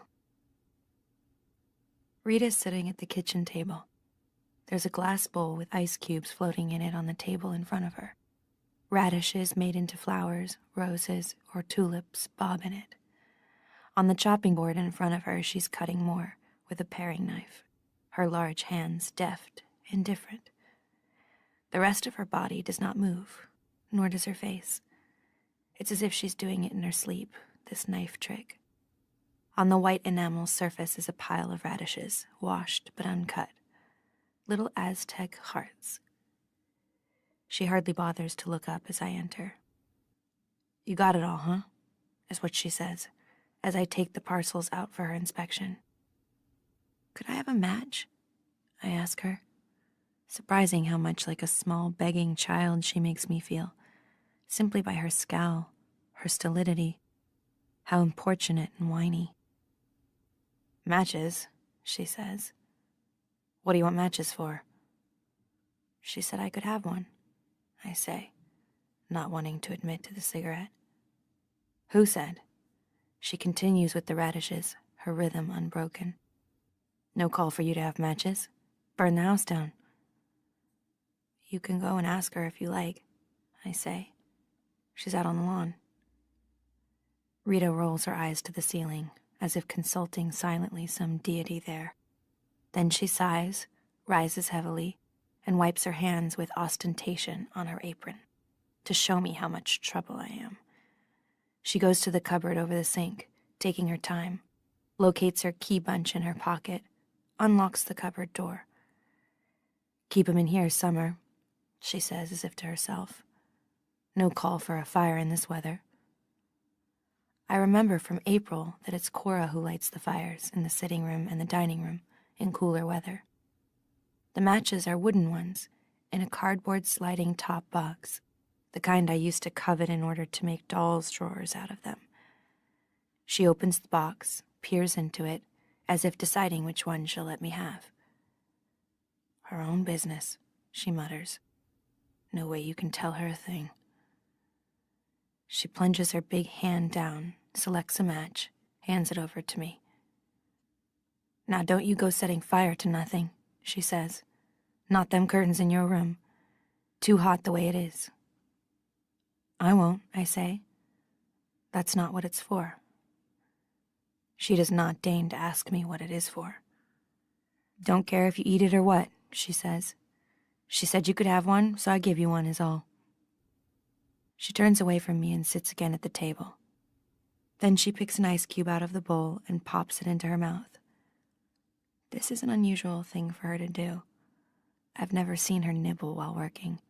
Rita's sitting at the kitchen table. There's a glass bowl with ice cubes floating in it on the table in front of her. Radishes made into flowers, roses, or tulips bob in it. On the chopping board in front of her, she's cutting more with a paring knife, her large hands deft, indifferent. The rest of her body does not move, nor does her face. It's as if she's doing it in her sleep, this knife trick. On the white enamel surface is a pile of radishes, washed but uncut. Little Aztec hearts. She hardly bothers to look up as I enter. You got it all, huh? Is what she says, as I take the parcels out for her inspection. Could I have a match? I ask her. Surprising how much like a small, begging child she makes me feel, simply by her scowl, her stolidity, how importunate and whiny. "Matches," she says. "What do you want matches for?" She said I could have one, I say, not wanting to admit to the cigarette. "Who said?" She continues with the radishes, her rhythm unbroken. "No call for you to have matches. Burn the house down." "You can go and ask her if you like," I say. "She's out on the lawn." Rita rolls her eyes to the ceiling, as if consulting silently some deity there. Then she sighs, rises heavily, and wipes her hands with ostentation on her apron, to show me how much trouble I am. She goes to the cupboard over the sink, taking her time, locates her key bunch in her pocket, unlocks the cupboard door. "Keep 'em in here, Summer," she says as if to herself. "No call for a fire in this weather." I remember from April that it's Cora who lights the fires in the sitting room and the dining room in cooler weather. The matches are wooden ones, in a cardboard sliding top box, the kind I used to covet in order to make dolls' drawers out of them. She opens the box, peers into it, as if deciding which one she'll let me have. "Her own business," she mutters. "No way you can tell her a thing." She plunges her big hand down, selects a match, hands it over to me. "Now don't you go setting fire to nothing," she says. "Not them curtains in your room. Too hot the way it is." "I won't," I say. "That's not what it's for." She does not deign to ask me what it is for. "Don't care if you eat it or what," she says. "She said you could have one, so I give you one is all." She turns away from me and sits again at the table. Then she picks an ice cube out of the bowl and pops it into her mouth. This is an unusual thing for her to do. I've never seen her nibble while working.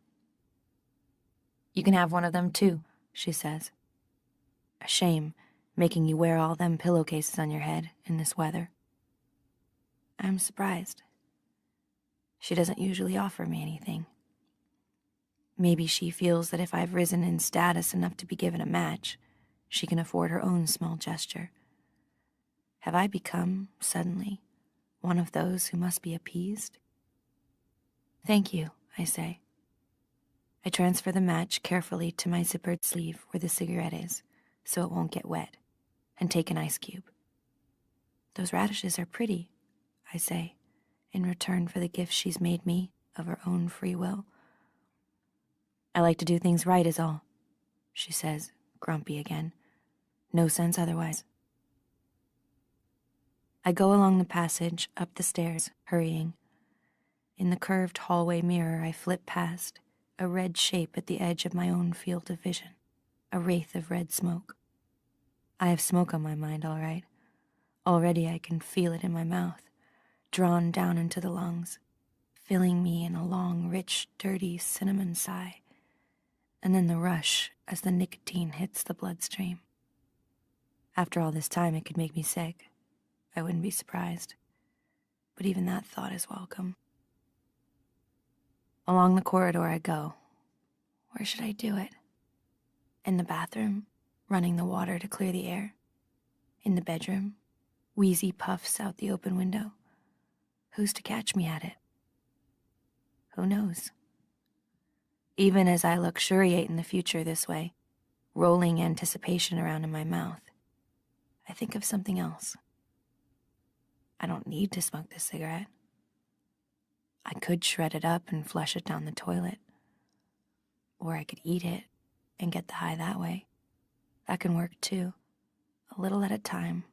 "You can have one of them too," she says. "A shame, making you wear all them pillowcases on your head in this weather." I'm surprised. She doesn't usually offer me anything. Maybe she feels that if I've risen in status enough to be given a match, she can afford her own small gesture. Have I become, suddenly, one of those who must be appeased? "Thank you," I say. I transfer the match carefully to my zippered sleeve where the cigarette is, so it won't get wet, and take an ice cube. "Those radishes are pretty," I say, in return for the gift she's made me of her own free will. "I like to do things right is all," she says, grumpy again. "No sense otherwise." I go along the passage, up the stairs, hurrying. In the curved hallway mirror I flip past, a red shape at the edge of my own field of vision, a wraith of red smoke. I have smoke on my mind, all right. Already I can feel it in my mouth, drawn down into the lungs, filling me in a long, rich, dirty cinnamon sigh, and then the rush as the nicotine hits the bloodstream. After all this time, it could make me sick. I wouldn't be surprised. But even that thought is welcome. Along the corridor I go. Where should I do it? In the bathroom, running the water to clear the air. In the bedroom, wheezy puffs out the open window. Who's to catch me at it? Who knows? Even as I luxuriate in the future this way, rolling anticipation around in my mouth, I think of something else. I don't need to smoke this cigarette. I could shred it up and flush it down the toilet. Or I could eat it and get the high that way. That can work too, a little at a time,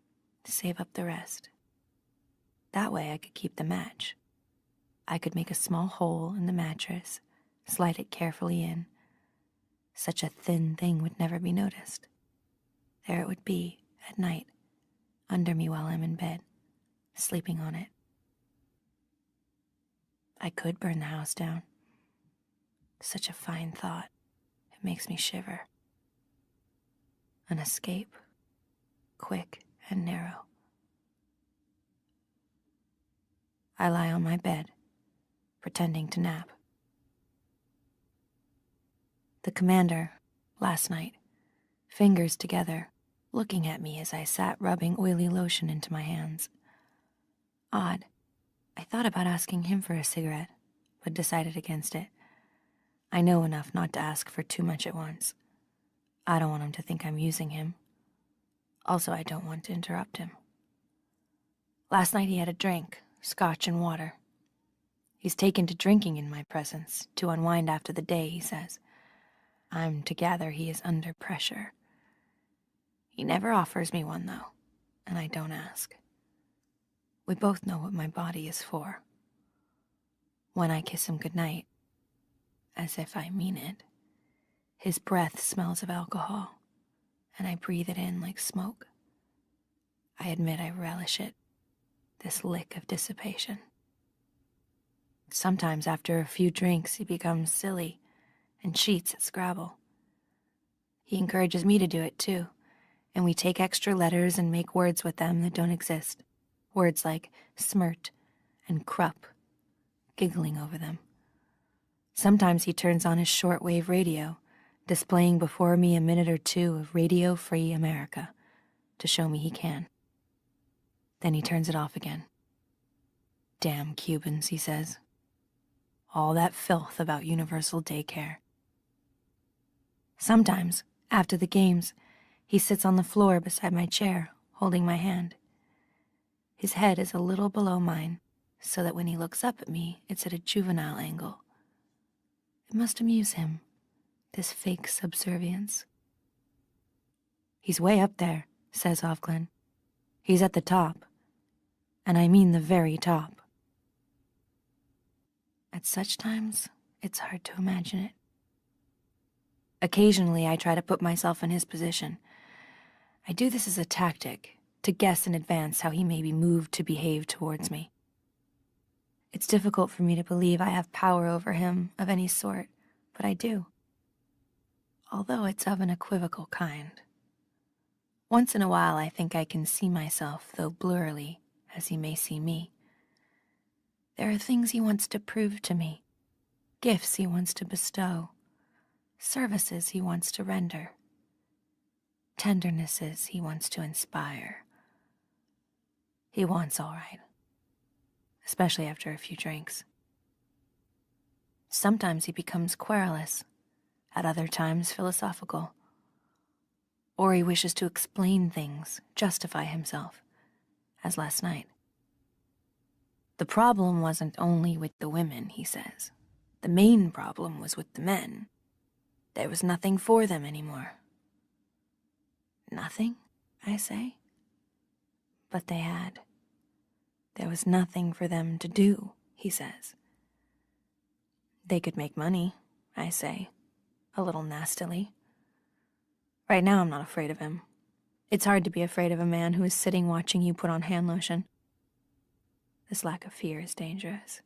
to save up the rest. That way I could keep the match. I could make a small hole in the mattress, slide it carefully in. Such a thin thing would never be noticed. There it would be, at night, under me while I'm in bed, sleeping on it. I could burn the house down. Such a fine thought. It makes me shiver. An escape, quick and narrow. I lie on my bed, pretending to nap. The commander, last night, fingers together, looking at me as I sat rubbing oily lotion into my hands. Odd. I thought about asking him for a cigarette, but decided against it. I know enough not to ask for too much at once. I don't want him to think I'm using him. Also, I don't want to interrupt him. Last night he had a drink, scotch and water. He's taken to drinking in my presence, to unwind after the day, he says. I'm to gather he is under pressure. He never offers me one, though, and I don't ask. We both know what my body is for. When I kiss him goodnight, as if I mean it, his breath smells of alcohol, and I breathe it in like smoke. I admit I relish it, this lick of dissipation. Sometimes after a few drinks, he becomes silly and cheats at Scrabble. He encourages me to do it too, and we take extra letters and make words with them that don't exist. Words like smirt and krupp, giggling over them. Sometimes he turns on his shortwave radio, displaying before me a minute or two of radio-free America, to show me he can. Then he turns it off again. Damn Cubans, he says. All that filth about universal daycare. Sometimes, after the games, he sits on the floor beside my chair, holding my hand. His head is a little below mine, so that when he looks up at me, it's at a juvenile angle. It must amuse him, this fake subservience. He's way up there, says Offred. He's at the top, and I mean the very top. At such times, it's hard to imagine it. Occasionally, I try to put myself in his position. I do this as a tactic, to guess in advance how he may be moved to behave towards me. It's difficult for me to believe I have power over him of any sort, but I do. Although it's of an equivocal kind. Once in a while, I think I can see myself, though blurrily, as he may see me. There are things he wants to prove to me, gifts he wants to bestow, services he wants to render, tendernesses he wants to inspire. He wants all right, especially after a few drinks. Sometimes he becomes querulous, at other times philosophical. Or he wishes to explain things, justify himself, as last night. The problem wasn't only with the women, he says. The main problem was with the men. There was nothing for them anymore. Nothing, I say. But they had. There was nothing for them to do, he says. They could make money, I say, a little nastily. Right now I'm not afraid of him. It's hard to be afraid of a man who is sitting watching you put on hand lotion. This lack of fear is dangerous.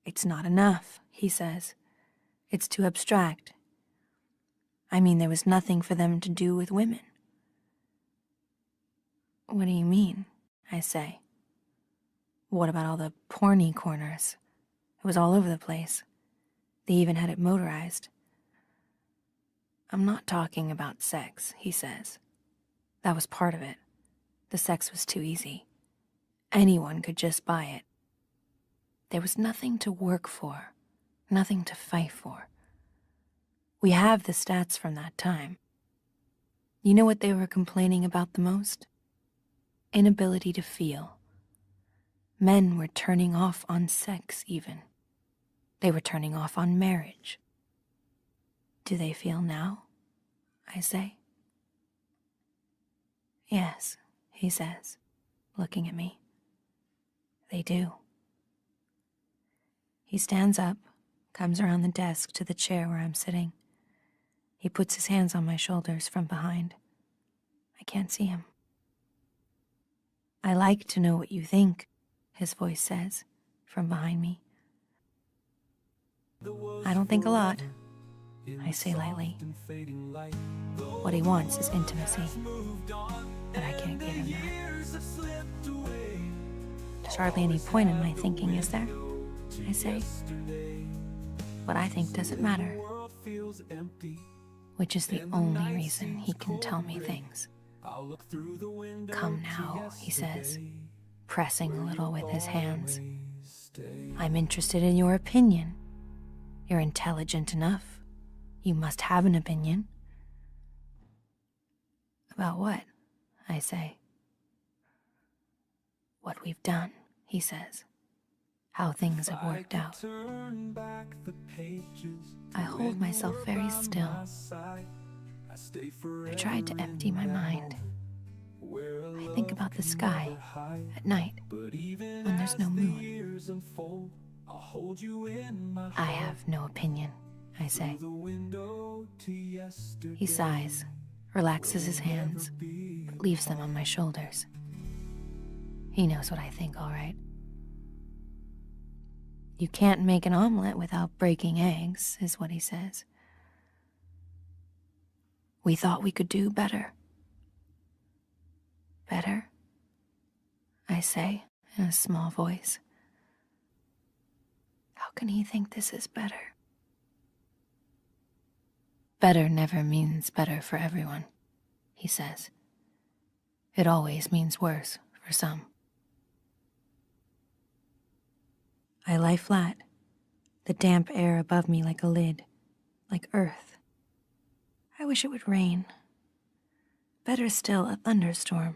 It's not enough, he says. It's too abstract. I mean, there was nothing for them to do with women. What do you mean? I say. What about all the porny corners? It was all over the place. They even had it motorized. I'm not talking about sex, he says. That was part of it. The sex was too easy. Anyone could just buy it. There was nothing to work for, nothing to fight for. We have the stats from that time. You know what they were complaining about the most? Inability to feel. Men were turning off on sex, even. They were turning off on marriage. Do they feel now? I say. Yes, he says, looking at me. They do. He stands up, comes around the desk to the chair where I'm sitting. He puts his hands on my shoulders from behind. I can't see him. I like to know what you think, his voice says, from behind me. I don't think a lot, I say lightly. What he wants is intimacy, but I can't give him that. There's hardly any point in my thinking, is there? I say. What I think doesn't matter. Which is the only reason he can tell me things. Come now, he says, pressing a little with his hands. I'm interested in your opinion. You're intelligent enough. You must have an opinion. About what? I say. What we've done, he says. How things have worked out. I hold myself very still. I've tried to empty my mind. I think about the sky at night when there's no moon. I have no opinion, I say. He sighs, relaxes his hands, but leaves them on my shoulders. He knows what I think, all right. You can't make an omelet without breaking eggs, is what he says. We thought we could do better. Better? I say in a small voice. How can he think this is better? Better never means better for everyone, he says. It always means worse for some. I lie flat, the damp air above me like a lid, like earth. I wish it would rain. Better still, a thunderstorm,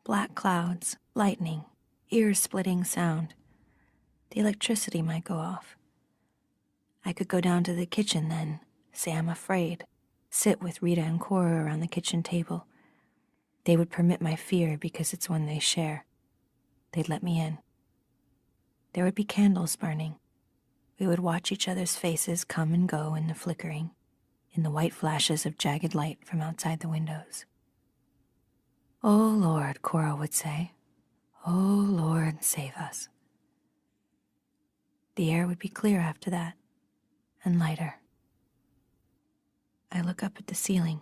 black clouds, lightning, ear-splitting sound. The electricity might go off. I could go down to the kitchen then, say I'm afraid, sit with Rita and Cora around the kitchen table. They would permit my fear because it's one they share. They'd let me in. There would be candles burning. We would watch each other's faces come and go in the flickering, in the white flashes of jagged light from outside the windows. Oh, Lord, Cora would say. Oh, Lord, save us. The air would be clear after that, and lighter. I look up at the ceiling,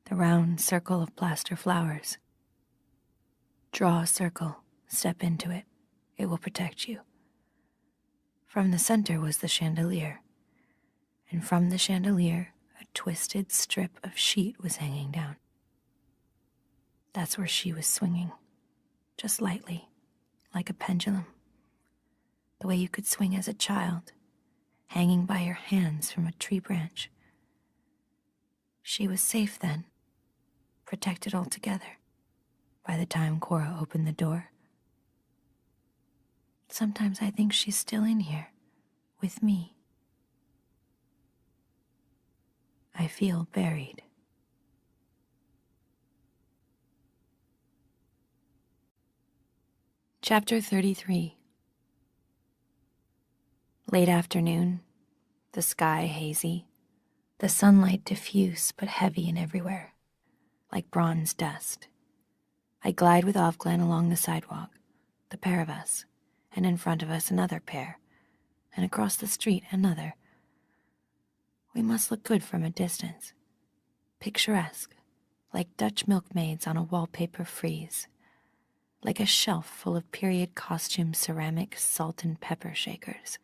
the round circle of plaster flowers. Draw a circle, step into it. It will protect you. From the center was the chandelier, and from the chandelier, a twisted strip of sheet was hanging down. That's where she was swinging, just lightly, like a pendulum, the way you could swing as a child, hanging by your hands from a tree branch. She was safe then, protected altogether, by the time Cora opened the door. Sometimes I think she's still in here, with me. I feel buried. Chapter 33. Late afternoon, the sky hazy, the sunlight diffuse but heavy and everywhere, like bronze dust. I glide with Offglen along the sidewalk, the pair of us, and in front of us another pair, and across the street another. We must look good from a distance, picturesque, like Dutch milkmaids on a wallpaper frieze, like a shelf full of period costume ceramic salt and pepper shakers,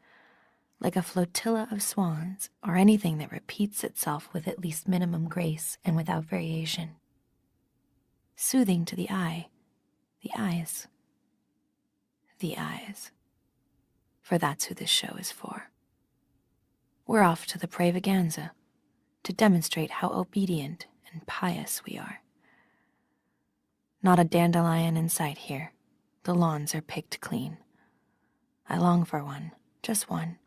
like a flotilla of swans, or anything that repeats itself with at least minimum grace and without variation. Soothing to the eye, the eyes. The eyes. For that's who this show is for. We're off to the Pravaganza to demonstrate how obedient and pious we are. Not a dandelion in sight here. The lawns are picked clean. I long for one, just one.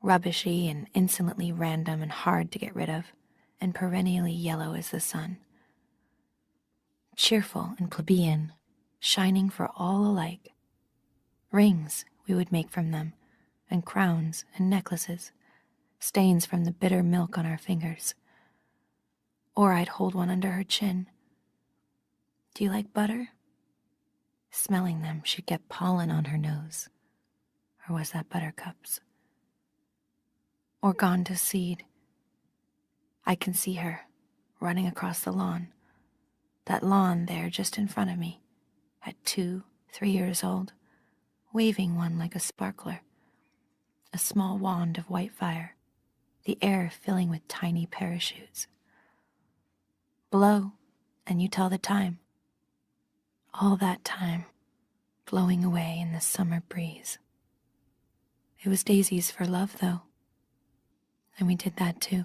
Rubbishy and insolently random and hard to get rid of, and perennially yellow as the sun. Cheerful and plebeian, shining for all alike. Rings we would make from them, and crowns and necklaces, stains from the bitter milk on our fingers. Or I'd hold one under her chin. Do you like butter? Smelling them, she'd get pollen on her nose. Or was that buttercups? Or gone to seed. I can see her, running across the lawn. That lawn there just in front of me, at 2, 3 years old, waving one like a sparkler. a small wand of white fire, the air filling with tiny parachutes. Blow, and you tell the time. All that time, blowing away in the summer breeze. It was daisies for love, though, and we did that too.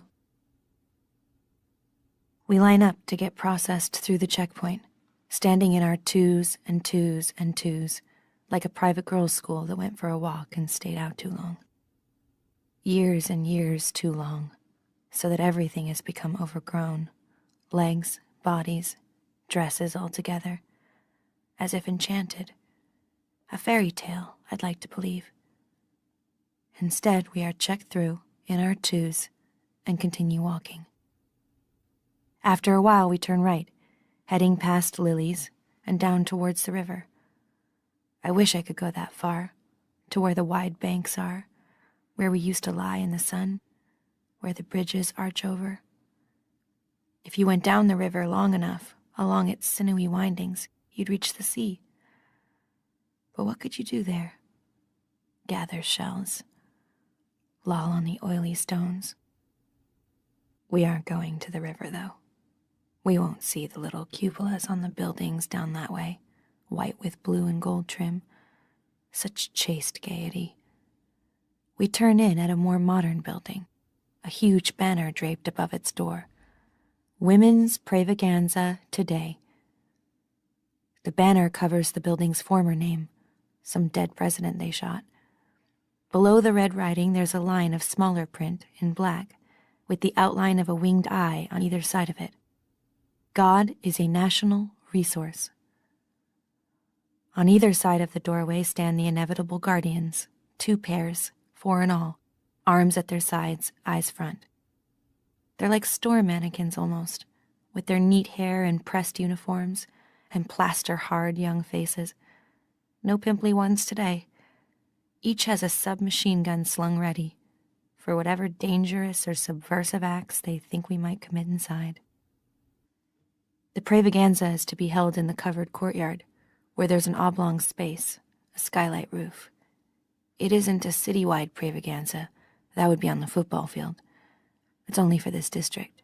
We line up to get processed through the checkpoint, standing in our twos and twos and twos, like a private girls' school that went for a walk and stayed out too long. Years and years too long, so that everything has become overgrown. Legs, bodies, dresses all together, as if enchanted. A fairy tale, I'd like to believe. Instead, we are checked through in our twos and continue walking. After a while, we turn right, heading past Lily's and down towards the river. I wish I could go that far, to where the wide banks are, where we used to lie in the sun, where the bridges arch over. If you went down the river long enough, along its sinewy windings, you'd reach the sea. But what could you do there? Gather shells, loll on the oily stones. We aren't going to the river, though. We won't see the little cupolas on the buildings down that way, white with blue and gold trim. Such chaste gaiety. We turn in at a more modern building, a huge banner draped above its door. Women's Pravaganza Today. The banner covers the building's former name, some dead president they shot. Below the red writing, there's a line of smaller print in black, with the outline of a winged eye on either side of it. God is a national resource. On either side of the doorway stand the inevitable guardians, 2 pairs, 4 in all, arms at their sides, eyes front. They're like store mannequins almost, with their neat hair and pressed uniforms and plaster-hard young faces. No pimply ones today. Each has a submachine gun slung ready for whatever dangerous or subversive acts they think we might commit inside. The Pravaganza is to be held in the covered courtyard, where there's an oblong space, a skylight roof. It isn't a citywide Pravaganza. That would be on the football field. It's only for this district.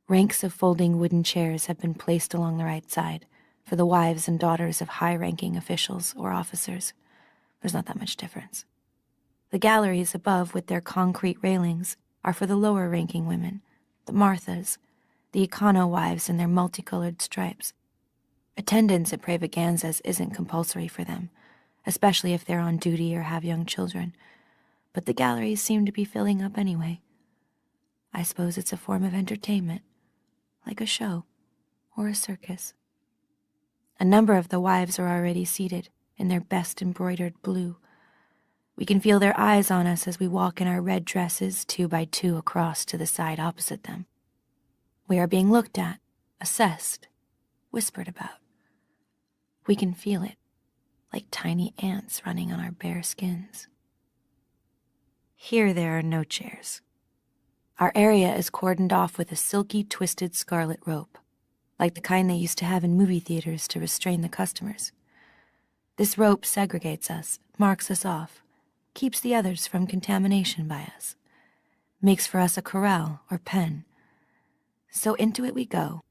Ranks of folding wooden chairs have been placed along the right side for the wives and daughters of high-ranking officials or officers. There's not that much difference. The galleries above with their concrete railings are for the lower-ranking women, the Marthas, the econo wives in their multicolored stripes. Attendance at Pravaganzas isn't compulsory for them, especially if they're on duty or have young children, but the galleries seem to be filling up anyway. I suppose it's a form of entertainment, like a show or a circus. A number of the wives are already seated in their best embroidered blue. We can feel their eyes on us as we walk in our red dresses 2 by 2 across to the side opposite them. We are being looked at, assessed, whispered about. We can feel it, like tiny ants running on our bare skins. Here there are no chairs. Our area is cordoned off with a silky, twisted scarlet rope, like the kind they used to have in movie theaters to restrain the customers. This rope segregates us, marks us off, keeps the others from contamination by us, makes for us a corral or pen. So into it we go,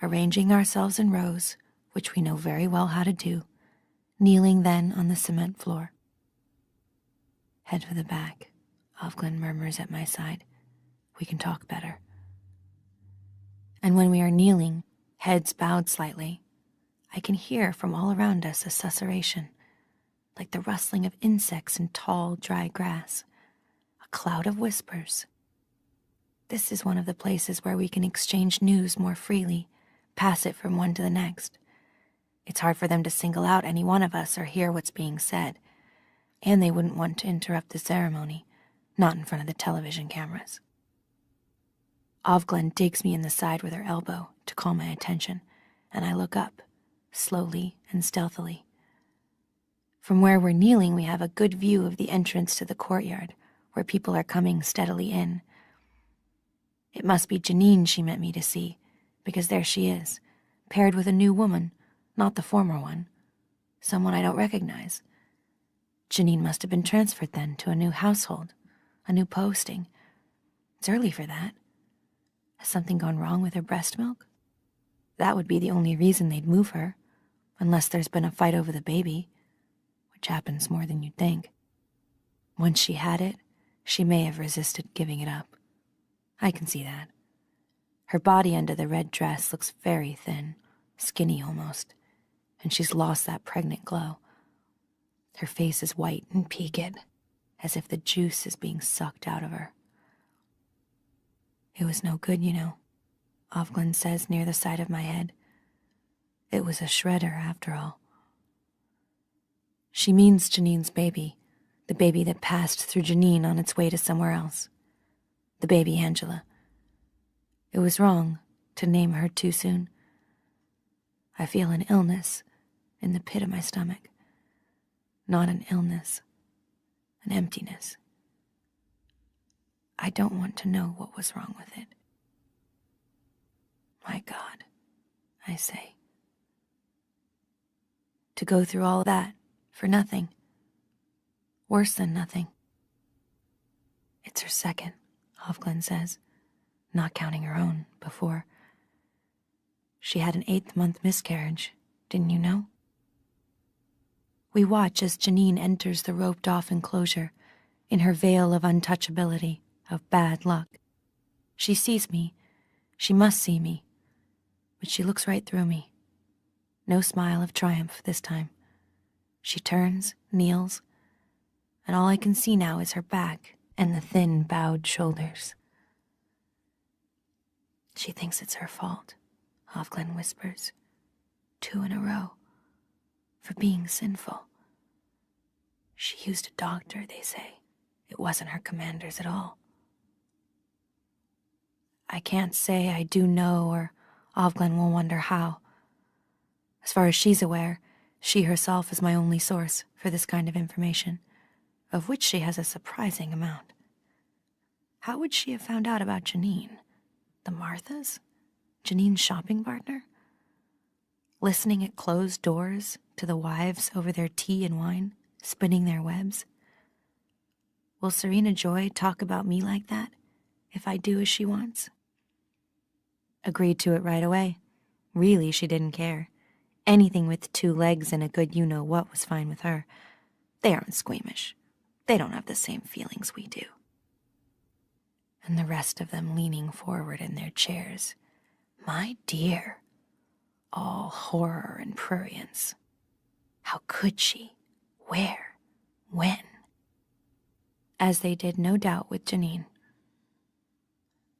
arranging ourselves in rows, which we know very well how to do, kneeling then on the cement floor. Head for the back, Offred murmurs at my side. We can talk better. And when we are kneeling, heads bowed slightly, I can hear from all around us a susurration, like the rustling of insects in tall, dry grass, a cloud of whispers. This is one of the places where we can exchange news more freely, pass it from one to the next. It's hard for them to single out any one of us or hear what's being said, and they wouldn't want to interrupt the ceremony, not in front of the television cameras. Offred digs me in the side with her elbow to call my attention, and I look up, slowly and stealthily. From where we're kneeling, we have a good view of the entrance to the courtyard, where people are coming steadily in. It must be Janine she meant me to see, because there she is, paired with a new woman, not the former one, someone I don't recognize. Janine must have been transferred then to a new household, a new posting. It's early for that. Has something gone wrong with her breast milk? That would be the only reason they'd move her, unless there's been a fight over the baby, which happens more than you'd think. Once she had it, she may have resisted giving it up. I can see that. Her body under the red dress looks very thin, skinny almost, and she's lost that pregnant glow. Her face is white and peaked, as if the juice is being sucked out of her. It was no good, you know, Offred says near the side of my head. It was a shredder, after all. She means Janine's baby, the baby that passed through Janine on its way to somewhere else. The baby Angela. It was wrong to name her too soon. I feel an illness in the pit of my stomach. Not an illness, an emptiness. I don't want to know what was wrong with it. My God, I say. To go through all that for nothing. Worse than nothing. It's her second, Offred says, not counting her own before. She had an 8th-month miscarriage, didn't you know? We watch as Janine enters the roped-off enclosure in her veil of untouchability, of bad luck. She sees me. She must see me. But she looks right through me. No smile of triumph this time. She turns, kneels, and all I can see now is her back and the thin, bowed shoulders. She thinks it's her fault, Offred whispers. 2 in a row. For being sinful. She used a doctor, they say. It wasn't her commanders at all. I can't say I do know, or Offred will wonder how. As far as she's aware, she herself is my only source for this kind of information, of which she has a surprising amount. How would she have found out about Janine? The Marthas? Janine's shopping partner? Listening at closed doors to the wives over their tea and wine, spinning their webs? Will Serena Joy talk about me like that, if I do as she wants? Agreed to it right away. Really, she didn't care. Anything with 2 legs and a good you-know-what was fine with her. They aren't squeamish. They don't have the same feelings we do. And the rest of them leaning forward in their chairs. My dear. All horror and prurience. How could she? Where? When? As they did, no doubt, with Janine.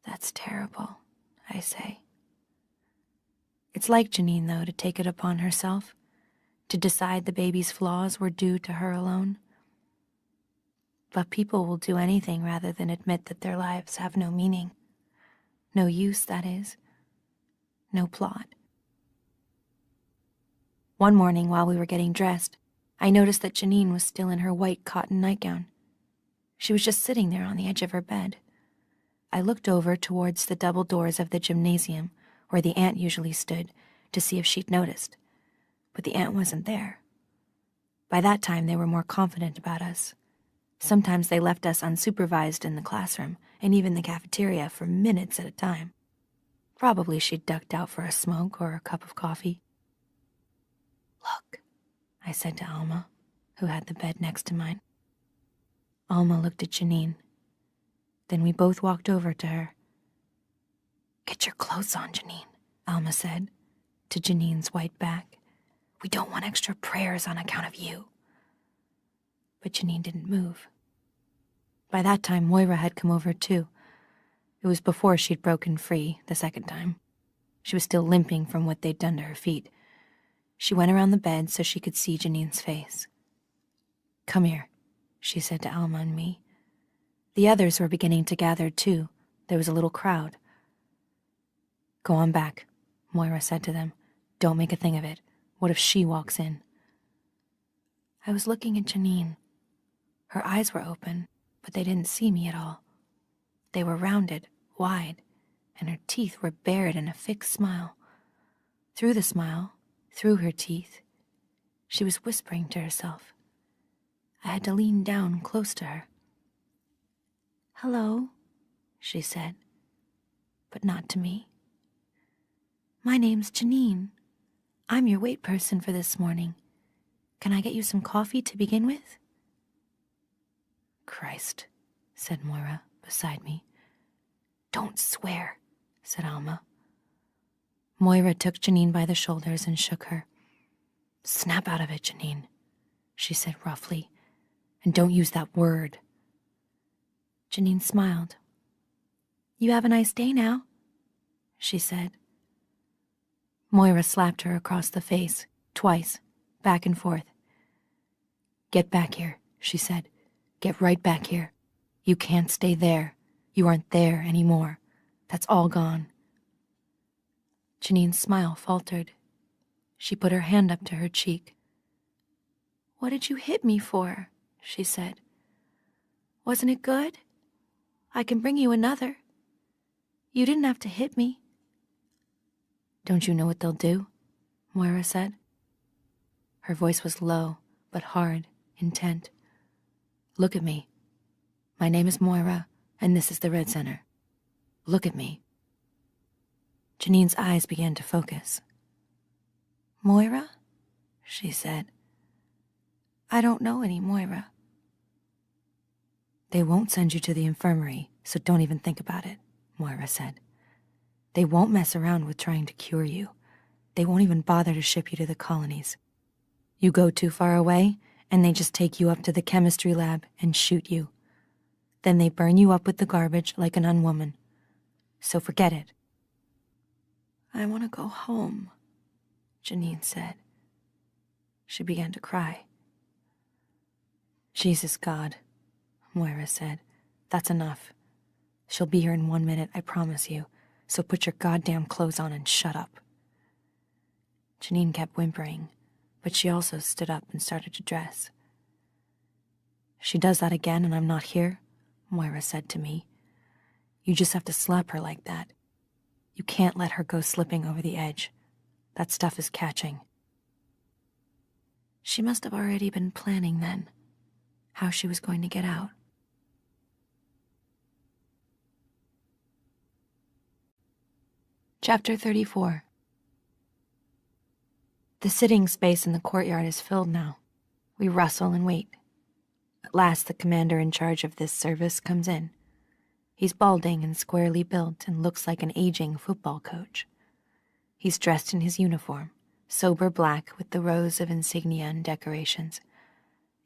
That's terrible, I say. It's like Janine, though, to take it upon herself, to decide the baby's flaws were due to her alone. But people will do anything rather than admit that their lives have no meaning. No use, that is. No plot. One morning, while we were getting dressed, I noticed that Janine was still in her white cotton nightgown. She was just sitting there on the edge of her bed. I looked over towards the double doors of the gymnasium, where the aunt usually stood, to see if she'd noticed. But the aunt wasn't there. By that time, they were more confident about us. Sometimes they left us unsupervised in the classroom, and even the cafeteria, for minutes at a time. Probably she'd ducked out for a smoke or a cup of coffee. Look, I said to Alma, who had the bed next to mine. Alma looked at Janine. Then we both walked over to her. Get your clothes on, Janine, Alma said, to Janine's white back. We don't want extra prayers on account of you. But Janine didn't move. By that time, Moira had come over too. It was before she'd broken free the second time. She was still limping from what they'd done to her feet. She went around the bed so she could see Janine's face. Come here, she said to Alma and me. The others were beginning to gather too. There was a little crowd. Go on back, Moira said to them. Don't make a thing of it. What if she walks in? I was looking at Janine. Her eyes were open, but they didn't see me at all. They were rounded, wide, and her teeth were bared in a fixed smile. Through the smile, through her teeth, she was whispering to herself. I had to lean down close to her. "Hello," she said, but not to me. "My name's Janine. I'm your wait person for this morning. Can I get you some coffee to begin with?" "Christ," said Moira beside me. "Don't swear," said Alma. Moira took Janine by the shoulders and shook her. "Snap out of it, Janine," she said roughly, "and don't use that word." Janine smiled. "You have a nice day now," she said. Moira slapped her across the face, twice, back and forth. "Get back here," she said. "Get right back here. You can't stay there. You aren't there anymore. That's all gone." Janine's smile faltered. She put her hand up to her cheek. "What did you hit me for?" she said. "Wasn't it good? I can bring you another. You didn't have to hit me." "Don't you know what they'll do?" Moira said. Her voice was low, but hard, intent. "Look at me. My name is Moira, and this is the Red Center. Look at me." Janine's eyes began to focus. "Moira?" she said. "I don't know any Moira." "They won't send you to the infirmary, so don't even think about it," Moira said. "They won't mess around with trying to cure you. They won't even bother to ship you to the colonies. You go too far away, and they just take you up to the chemistry lab and shoot you. Then they burn you up with the garbage like an unwoman. So forget it." "I want to go home," Janine said. She began to cry. "Jesus God," Moira said. "That's enough. She'll be here in 1 minute, I promise you. So put your goddamn clothes on and shut up." Janine kept whimpering, but she also stood up and started to dress. "She does that again and I'm not here," Moira said to me. "You just have to slap her like that. You can't let her go slipping over the edge. That stuff is catching." She must have already been planning then, how she was going to get out. Chapter 34. The sitting space in the courtyard is filled now. We rustle and wait. At last the commander in charge of this service comes in. He's balding and squarely built and looks like an aging football coach. He's dressed in his uniform, sober black with the rows of insignia and decorations.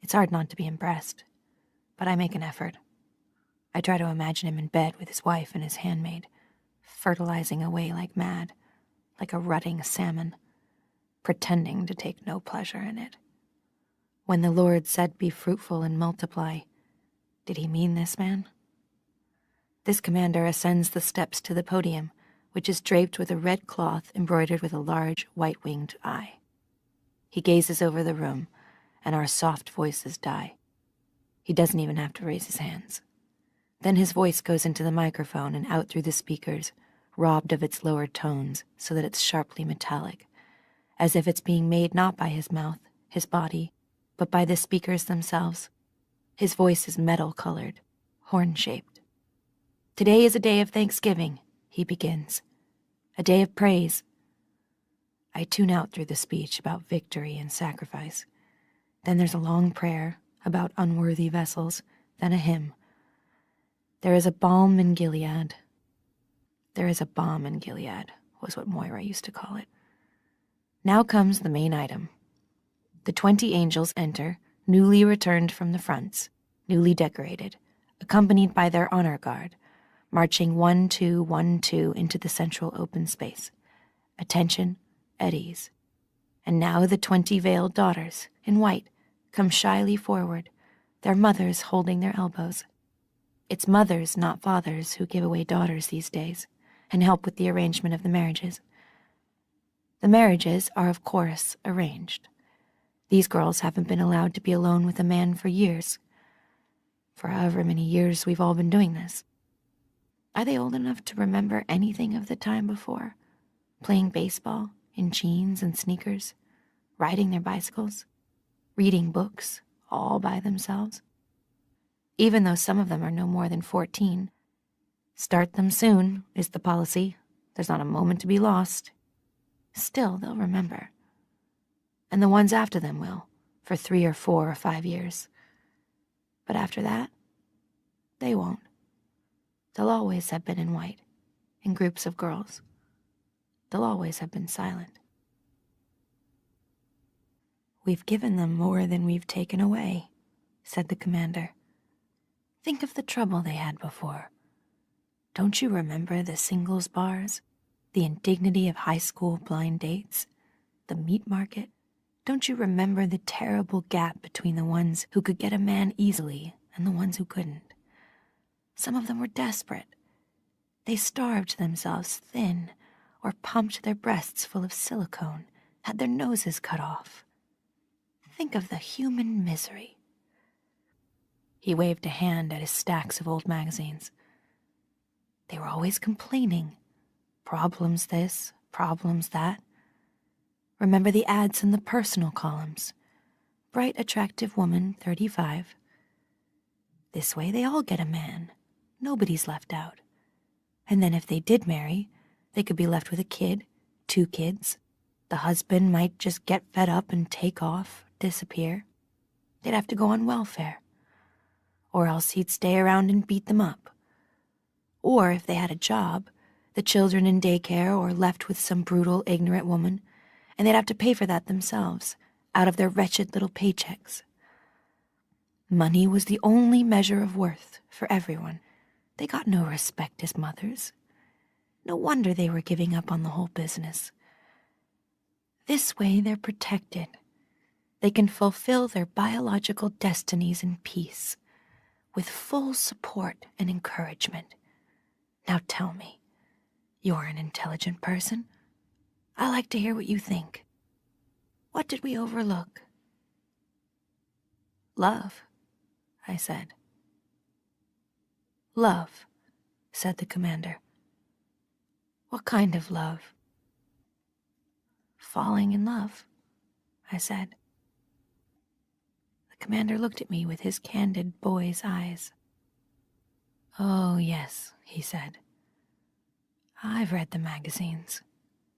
It's hard not to be impressed, but I make an effort. I try to imagine him in bed with his wife and his handmaid, fertilizing away like mad, like a rutting salmon, pretending to take no pleasure in it. When the Lord said, "Be fruitful and multiply," did he mean this man? This commander ascends the steps to the podium, which is draped with a red cloth embroidered with a large white-winged eye. He gazes over the room, and our soft voices die. He doesn't even have to raise his hands. Then his voice goes into the microphone and out through the speakers, robbed of its lower tones so that it's sharply metallic, as if it's being made not by his mouth, his body, but by the speakers themselves. His voice is metal-colored, horn-shaped. "Today is a day of thanksgiving," he begins. "A day of praise." I tune out through the speech about victory and sacrifice. Then there's a long prayer about unworthy vessels, then a hymn. There is a balm in Gilead. There is a bomb in Gilead, was what Moira used to call it. Now comes the main item. The 20 angels enter, newly returned from the fronts, newly decorated, accompanied by their honor guard, marching 1-2, 1-2 into the central open space. Attention, at ease. And now the 20 veiled daughters, in white, come shyly forward, their mothers holding their elbows. It's mothers, not fathers, who give away daughters these days, and help with the arrangement of the marriages. The marriages are, of course, arranged. These girls haven't been allowed to be alone with a man for years. For however many years we've all been doing this. Are they old enough to remember anything of the time before? Playing baseball in jeans and sneakers, riding their bicycles, reading books all by themselves. Even though some of them are no more than 14. Start them soon, is the policy. There's not a moment to be lost. Still, they'll remember. And the ones after them will, for 3 or 4 or 5 years. But after that, they won't. They'll always have been in white, in groups of girls. They'll always have been silent. We've given them more than we've taken away, said the commander. Think of the trouble they had before. Don't you remember the singles bars, the indignity of high school blind dates, the meat market? Don't you remember the terrible gap between the ones who could get a man easily and the ones who couldn't? Some of them were desperate. They starved themselves thin or pumped their breasts full of silicone, had their noses cut off. Think of the human misery. He waved a hand at his stacks of old magazines. They were always complaining. Problems this, problems that. Remember the ads in the personal columns. Bright, attractive woman, 35. This way they all get a man. Nobody's left out. And then if they did marry, they could be left with a kid, 2 kids. The husband might just get fed up and take off, disappear. They'd have to go on welfare. Or else he'd stay around and beat them up. Or if they had a job, the children in daycare or left with some brutal, ignorant woman, and they'd have to pay for that themselves, out of their wretched little paychecks. Money was the only measure of worth for everyone. They got no respect as mothers. No wonder they were giving up on the whole business. This way they're protected. They can fulfill their biological destinies in peace, with full support and encouragement. Now tell me, you're an intelligent person. I like to hear what you think. What did we overlook? Love, I said. Love, said the commander. What kind of love? Falling in love, I said. The commander looked at me with his candid boy's eyes. Oh, yes, he said. I've read the magazines.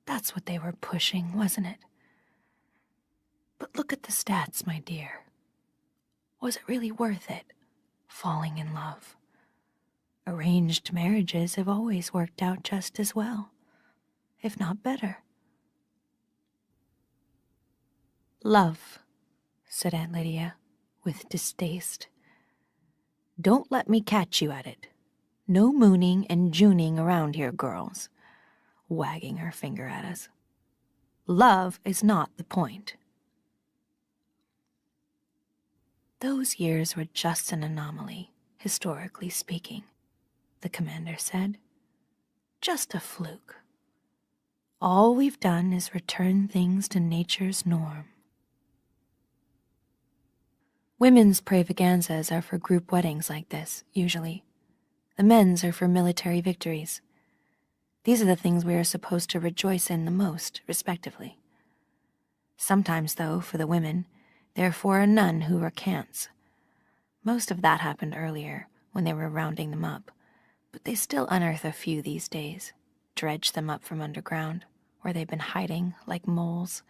That's what they were pushing, wasn't it? But look at the stats, my dear. Was it really worth it, falling in love? Arranged marriages have always worked out just as well, if not better. Love, said Aunt Lydia, with distaste. Don't let me catch you at it. No mooning and juning around here, girls, wagging her finger at us. Love is not the point. Those years were just an anomaly, historically speaking, the commander said. Just a fluke. All we've done is return things to nature's norm. Women's pravaganzas are for group weddings like this, usually. The men's are for military victories. These are the things we are supposed to rejoice in the most, respectively. Sometimes, though, for the women, they're for a nun who recants. Most of that happened earlier, when they were rounding them up, but they still unearth a few these days, dredge them up from underground, where they've been hiding like moles.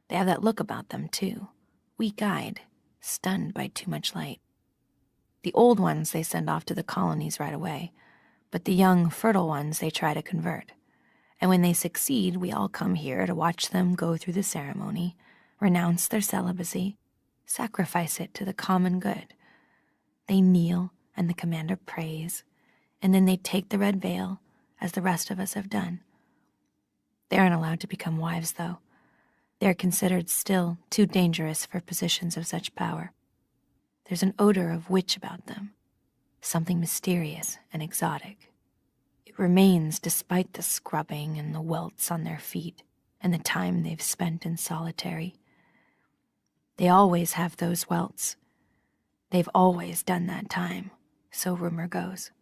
They have that look about them, too, weak-eyed, stunned by too much light. The old ones they send off to the colonies right away, but the young, fertile ones they try to convert. And when they succeed, we all come here to watch them go through the ceremony, renounce their celibacy, sacrifice it to the common good. They kneel, and the commander prays, and then they take the red veil, as the rest of us have done. They aren't allowed to become wives, though. They're considered still too dangerous for positions of such power. There's an odor of witch about them, something mysterious and exotic. It remains despite the scrubbing and the welts on their feet and the time they've spent in solitary. They always have those welts. They've always done that time, so rumor goes.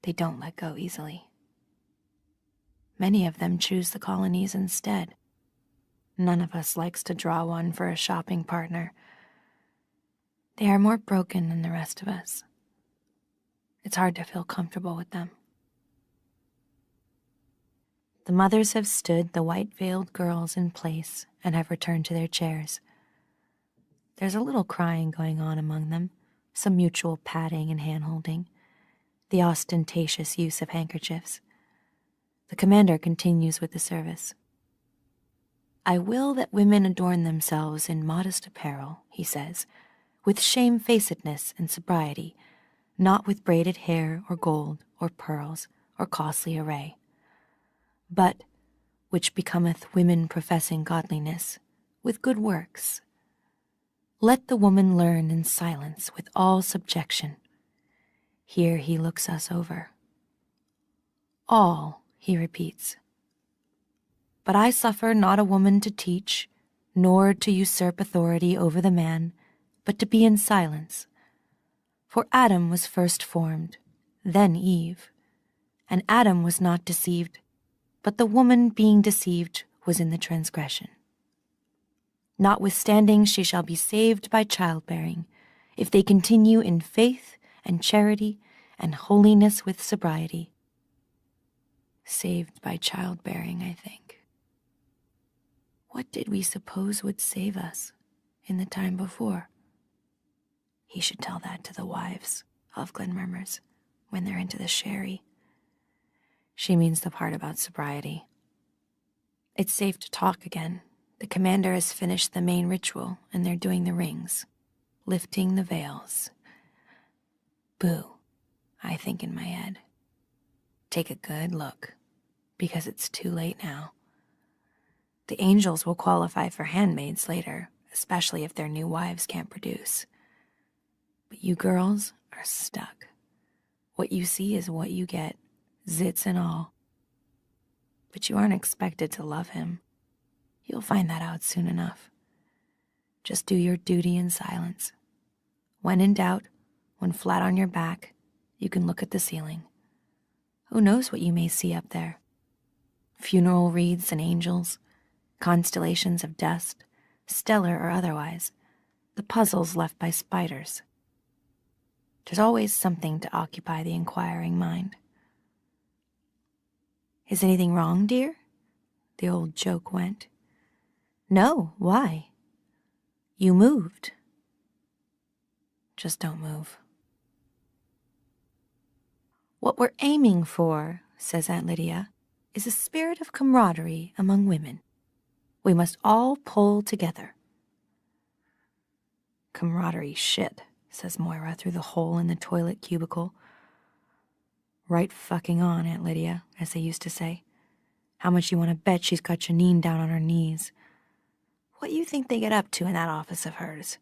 They don't let go easily. Many of them choose the colonies instead. None of us likes to draw one for a shopping partner. They are more broken than the rest of us. It's hard to feel comfortable with them. The mothers have stood the white-veiled girls in place and have returned to their chairs. There's a little crying going on among them, some mutual patting and hand-holding, the ostentatious use of handkerchiefs. The commander continues with the service. "I will that women adorn themselves in modest apparel," he says, "with shamefacedness and sobriety, not with braided hair or gold or pearls or costly array. But, which becometh women professing godliness, with good works. Let the woman learn in silence with all subjection." Here he looks us over. "All," he repeats. "But I suffer not a woman to teach, nor to usurp authority over the man, but to be in silence. For Adam was first formed, then Eve. And Adam was not deceived, but the woman being deceived was in the transgression. Notwithstanding she shall be saved by childbearing, if they continue in faith and charity and holiness with sobriety." Saved by childbearing, I think. What did we suppose would save us in the time before? He should tell that to the wives, Ofglen murmurs, when they're into the sherry. She means the part about sobriety. It's safe to talk again. The commander has finished the main ritual, and they're doing the rings, lifting the veils. Boo, I think in my head. Take a good look, because it's too late now. The angels will qualify for handmaids later, especially if their new wives can't produce. But you girls are stuck. What you see is what you get, zits and all. But you aren't expected to love him. You'll find that out soon enough. Just do your duty in silence. When in doubt, when flat on your back, you can look at the ceiling. Who knows what you may see up there? Funeral wreaths and angels, constellations of dust, stellar or otherwise, the puzzles left by spiders. There's always something to occupy the inquiring mind. "Is anything wrong, dear?" the old joke went. "No, why?" "You moved." Just don't move. "What we're aiming for," says Aunt Lydia, "is a spirit of camaraderie among women. We must all pull together." "Camaraderie shit," says Moira through the hole in the toilet cubicle. "Right fucking on, Aunt Lydia," as they used to say. "How much you want to bet she's got Janine down on her knees? What you think they get up to in that office of hers?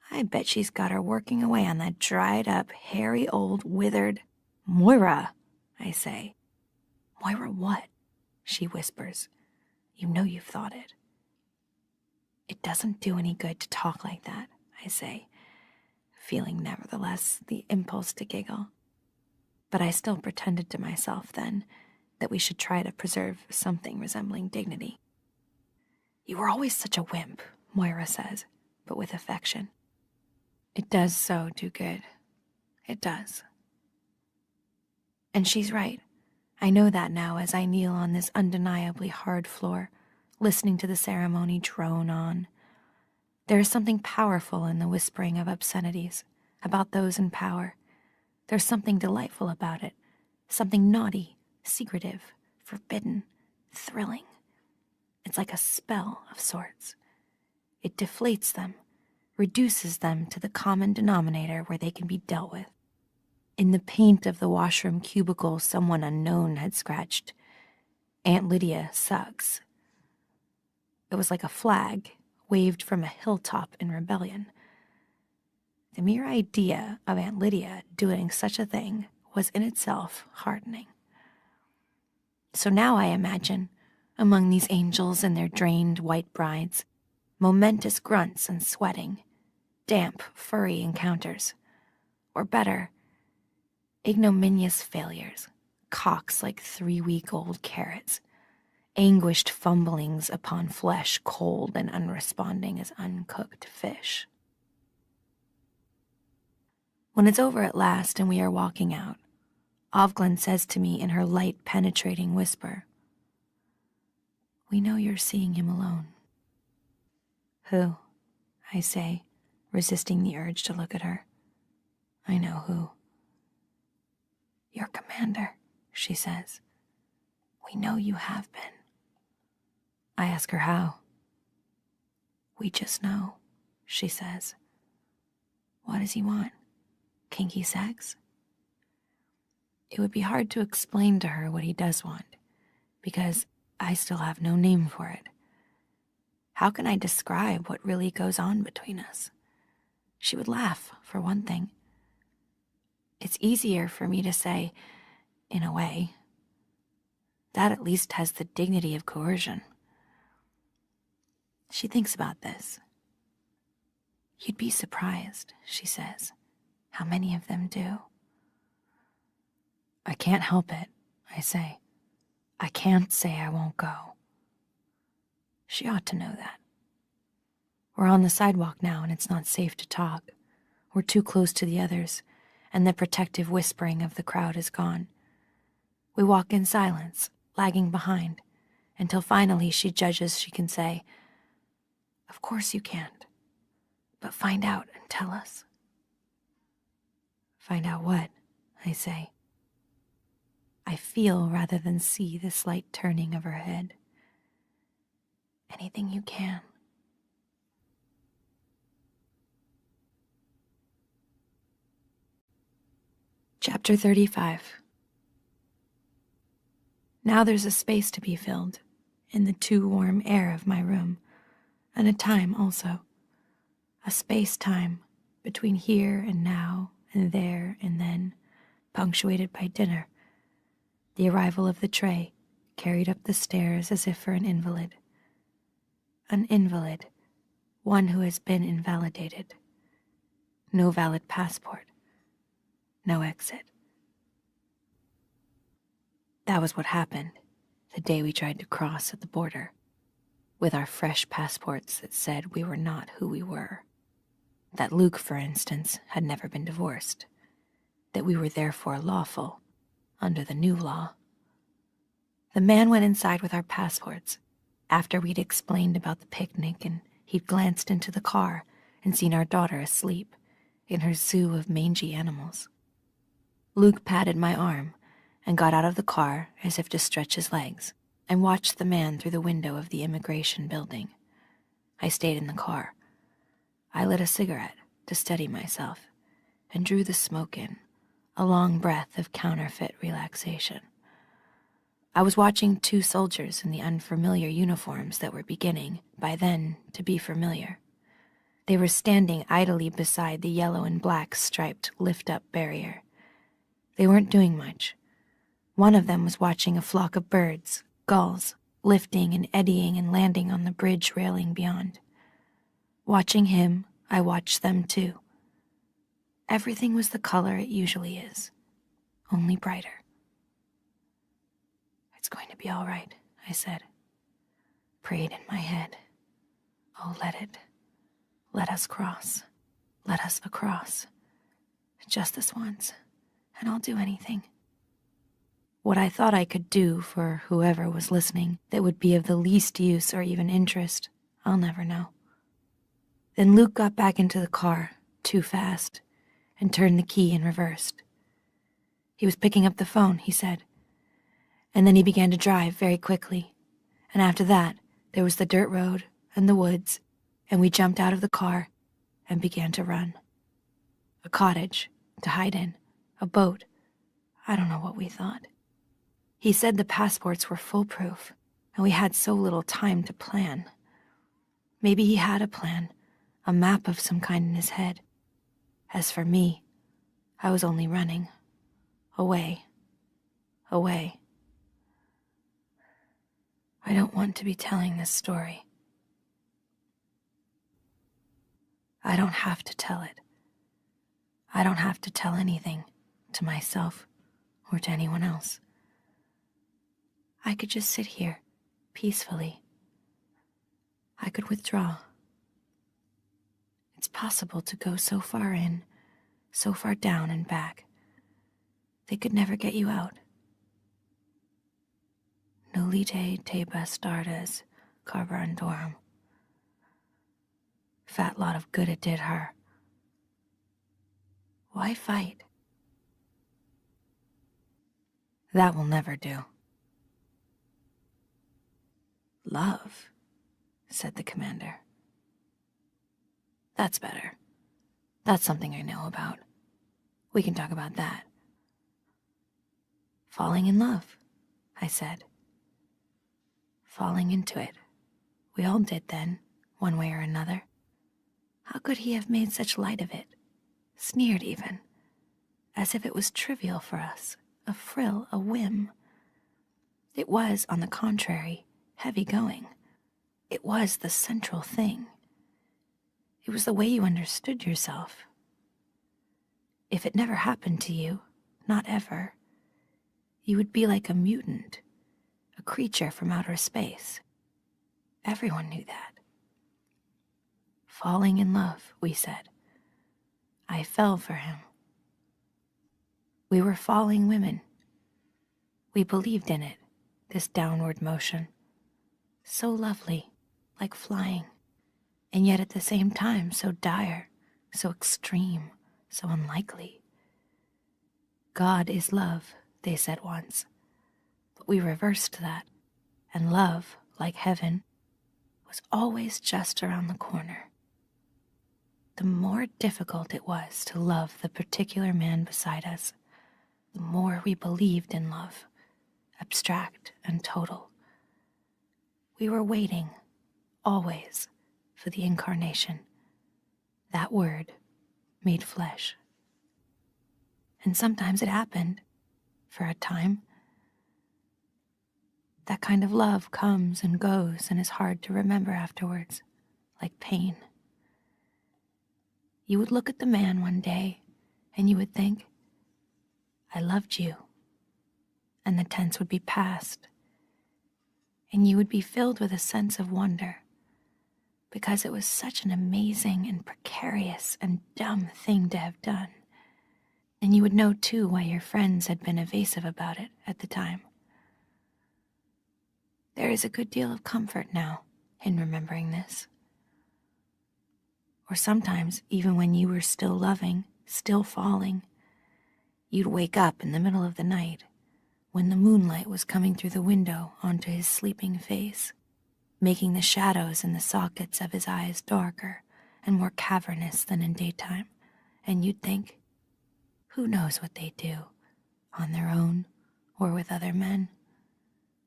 I bet she's got her working away on that dried-up, hairy old, withered... Moira, I say. "Moira what?" she whispers. "You know you've thought it." "It doesn't do any good to talk like that," I say, feeling nevertheless the impulse to giggle. But I still pretended to myself then that we should try to preserve something resembling dignity. "You were always such a wimp," Moira says, but with affection. It does so do good. It does. And she's right. I know that now as I kneel on this undeniably hard floor, listening to the ceremony drone on. There is something powerful in the whispering of obscenities about those in power. There's something delightful about it, something naughty, secretive, forbidden, thrilling. It's like a spell of sorts. It deflates them, reduces them to the common denominator where they can be dealt with. In the paint of the washroom cubicle someone unknown had scratched, "Aunt Lydia sucks." It was like a flag waved from a hilltop in rebellion. The mere idea of Aunt Lydia doing such a thing was in itself heartening. So now I imagine, among these angels and their drained white brides, momentous grunts and sweating, damp, furry encounters, or better, ignominious failures, cocks like 3-week-old carrots, anguished fumblings upon flesh cold and unresponding as uncooked fish. When it's over at last and we are walking out, Ovglen says to me in her light, penetrating whisper, "We know you're seeing him alone." "Who?" I say, resisting the urge to look at her. I know who. "Your commander," she says. "We know you have been." I ask her how. "We just know," she says. "What does he want? Kinky sex?" It would be hard to explain to her what he does want, because I still have no name for it. How can I describe what really goes on between us? She would laugh, for one thing. It's easier for me to say, in a way. That at least has the dignity of coercion. She thinks about this. "You'd be surprised," she says, "how many of them do." "I can't help it," I say. "I can't say I won't go." She ought to know that. We're on the sidewalk now, and it's not safe to talk. We're too close to the others, and the protective whispering of the crowd is gone. We walk in silence, lagging behind, until finally she judges she can say, "Of course you can't, but find out and tell us." "Find out what?" I say. I feel rather than see the slight turning of her head. "Anything you can." Chapter 35. Now there's a space to be filled, in the too warm air of my room, and a time also. A space-time between here and now and there and then, punctuated by dinner, the arrival of the tray, carried up the stairs as if for an invalid. An invalid, one who has been invalidated. No valid passport. No exit. That was what happened the day we tried to cross at the border, with our fresh passports that said we were not who we were. That Luke, for instance, had never been divorced. That we were therefore lawful, under the new law. The man went inside with our passports, after we'd explained about the picnic, and he'd glanced into the car and seen our daughter asleep in her zoo of mangy animals. Luke patted my arm and got out of the car as if to stretch his legs, and watched the man through the window of the immigration building. I stayed in the car. I lit a cigarette to steady myself and drew the smoke in, a long breath of counterfeit relaxation. I was watching two soldiers in the unfamiliar uniforms that were beginning, by then, to be familiar. They were standing idly beside the yellow and black striped lift-up barrier. They weren't doing much. One of them was watching a flock of birds, gulls, lifting and eddying and landing on the bridge railing beyond. Watching him, I watched them too. Everything was the color it usually is, only brighter. "It's going to be all right," I said. Prayed in my head. "Oh, let it. Let us cross. Let us across. Just this once, and I'll do anything." What I thought I could do for whoever was listening that would be of the least use or even interest, I'll never know. Then Luke got back into the car, too fast, and turned the key and reversed. He was picking up the phone, he said. And then he began to drive very quickly. And after that, there was the dirt road and the woods, and we jumped out of the car and began to run. A cottage to hide in, a boat. I don't know what we thought. He said the passports were foolproof, and we had so little time to plan. Maybe he had a plan, a map of some kind in his head. As for me, I was only running. Away. Away. I don't want to be telling this story. I don't have to tell it. I don't have to tell anything to myself or to anyone else. I could just sit here, peacefully. I could withdraw. It's possible to go so far in so far down and back, they could never get you out. Nolite te bastardes carborundorum. Fat lot of good it did her. Why fight? That will never do. Love, said the commander. That's better. That's something I know about. We can talk about that. Falling in love, I said. Falling into it. We all did then, one way or another. How could he have made such light of it? Sneered even, as if it was trivial for us, a frill, a whim. It was, on the contrary, heavy going. It was the central thing. It was the way you understood yourself. If it never happened to you, not ever, you would be like a mutant, a creature from outer space. Everyone knew that. Falling in love, we said. I fell for him. We were falling women. We believed in it, this downward motion. So lovely, like flying, and yet at the same time so dire, so extreme, so unlikely. God is love, they said once, but we reversed that, and love, like heaven, was always just around the corner. The more difficult it was to love the particular man beside us, the more we believed in love, abstract and total. We were waiting, always, for the incarnation, that word made flesh. And sometimes it happened, for a time. That kind of love comes and goes and is hard to remember afterwards, like pain. You would look at the man one day, and you would think, I loved you. And the tense would be past, and you would be filled with a sense of wonder, because it was such an amazing and precarious and dumb thing to have done. And you would know, too, why your friends had been evasive about it at the time. There is a good deal of comfort now in remembering this. Or sometimes, even when you were still loving, still falling, you'd wake up in the middle of the night when the moonlight was coming through the window onto his sleeping face, making the shadows in the sockets of his eyes darker and more cavernous than in daytime, and you'd think, who knows what they do, on their own or with other men?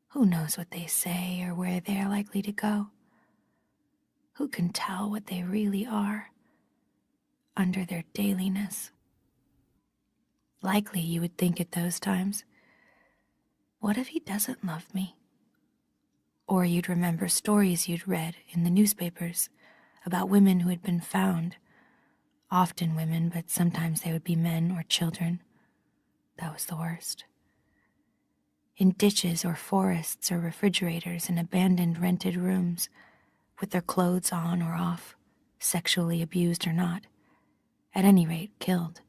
Who knows what they say or where they are likely to go? Who can tell what they really are under their dailiness? Likely you would think at those times, what if he doesn't love me? Or you'd remember stories you'd read in the newspapers about women who had been found, often women, but sometimes they would be men or children. That was the worst. In ditches or forests or refrigerators in abandoned rented rooms, with their clothes on or off, sexually abused or not, at any rate killed.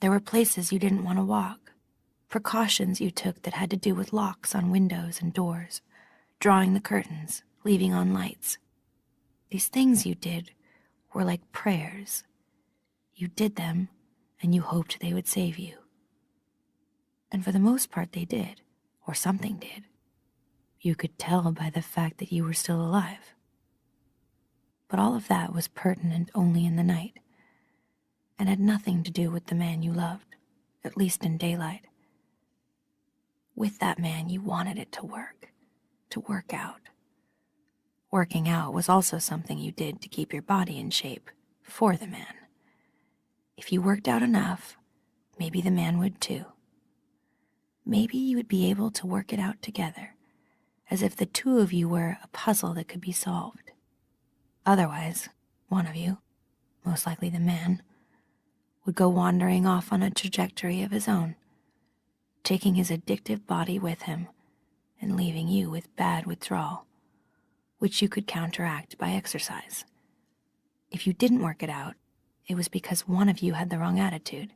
There were places you didn't want to walk, precautions you took that had to do with locks on windows and doors, drawing the curtains, leaving on lights. These things you did were like prayers. You did them, and you hoped they would save you. And for the most part they did, or something did. You could tell by the fact that you were still alive. But all of that was pertinent only in the night, and had nothing to do with the man you loved, at least in daylight. With that man you wanted it to work out. Working out was also something you did to keep your body in shape for the man. If you worked out enough, maybe the man would too. Maybe you would be able to work it out together, as if the two of you were a puzzle that could be solved. Otherwise, one of you, most likely the man, would go wandering off on a trajectory of his own, taking his addictive body with him and leaving you with bad withdrawal, which you could counteract by exercise. If you didn't work it out, it was because one of you had the wrong attitude.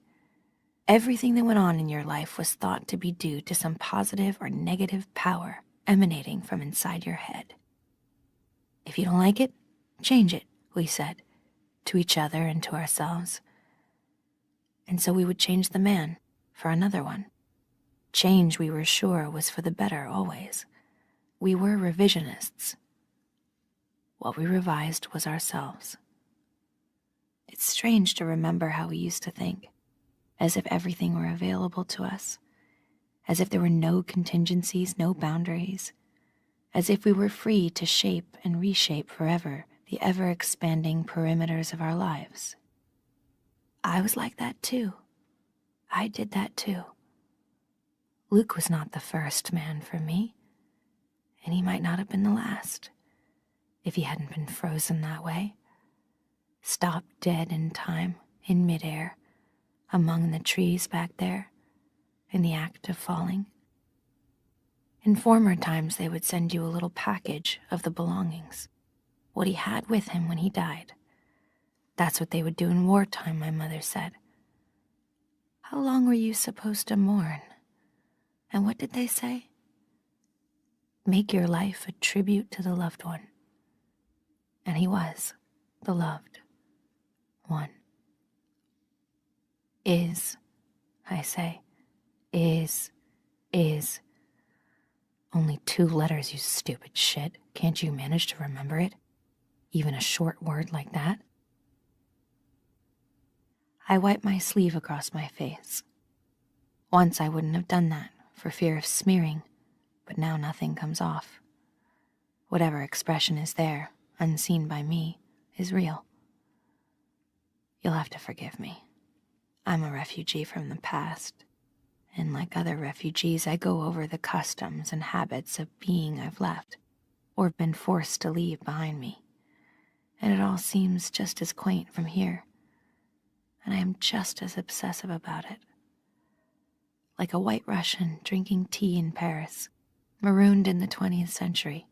Everything that went on in your life was thought to be due to some positive or negative power emanating from inside your head. If you don't like it, change it, we said, to each other and to ourselves. And so we would change the man for another one. Change, we were sure, was for the better always. We were revisionists. What we revised was ourselves. It's strange to remember how we used to think, as if everything were available to us, as if there were no contingencies, no boundaries, as if we were free to shape and reshape forever the ever-expanding perimeters of our lives. I was like that too. I did that too. Luke was not the first man for me, and he might not have been the last, if he hadn't been frozen that way, stopped dead in time, in midair, among the trees back there, in the act of falling. In former times, they would send you a little package of the belongings, what he had with him when he died. That's what they would do in wartime, my mother said. How long were you supposed to mourn? And what did they say? Make your life a tribute to the loved one. And he was the loved one. Is, I say, is. Only 2 letters, you stupid shit. Can't you manage to remember it? Even a short word like that? I wiped my sleeve across my face. Once I wouldn't have done that, for fear of smearing, but now nothing comes off. Whatever expression is there, unseen by me, is real. You'll have to forgive me. I'm a refugee from the past, and like other refugees, I go over the customs and habits of being I've left, or been forced to leave behind me. And it all seems just as quaint from here, and I am just as obsessive about it. Like a white Russian drinking tea in Paris, marooned in the 20th century,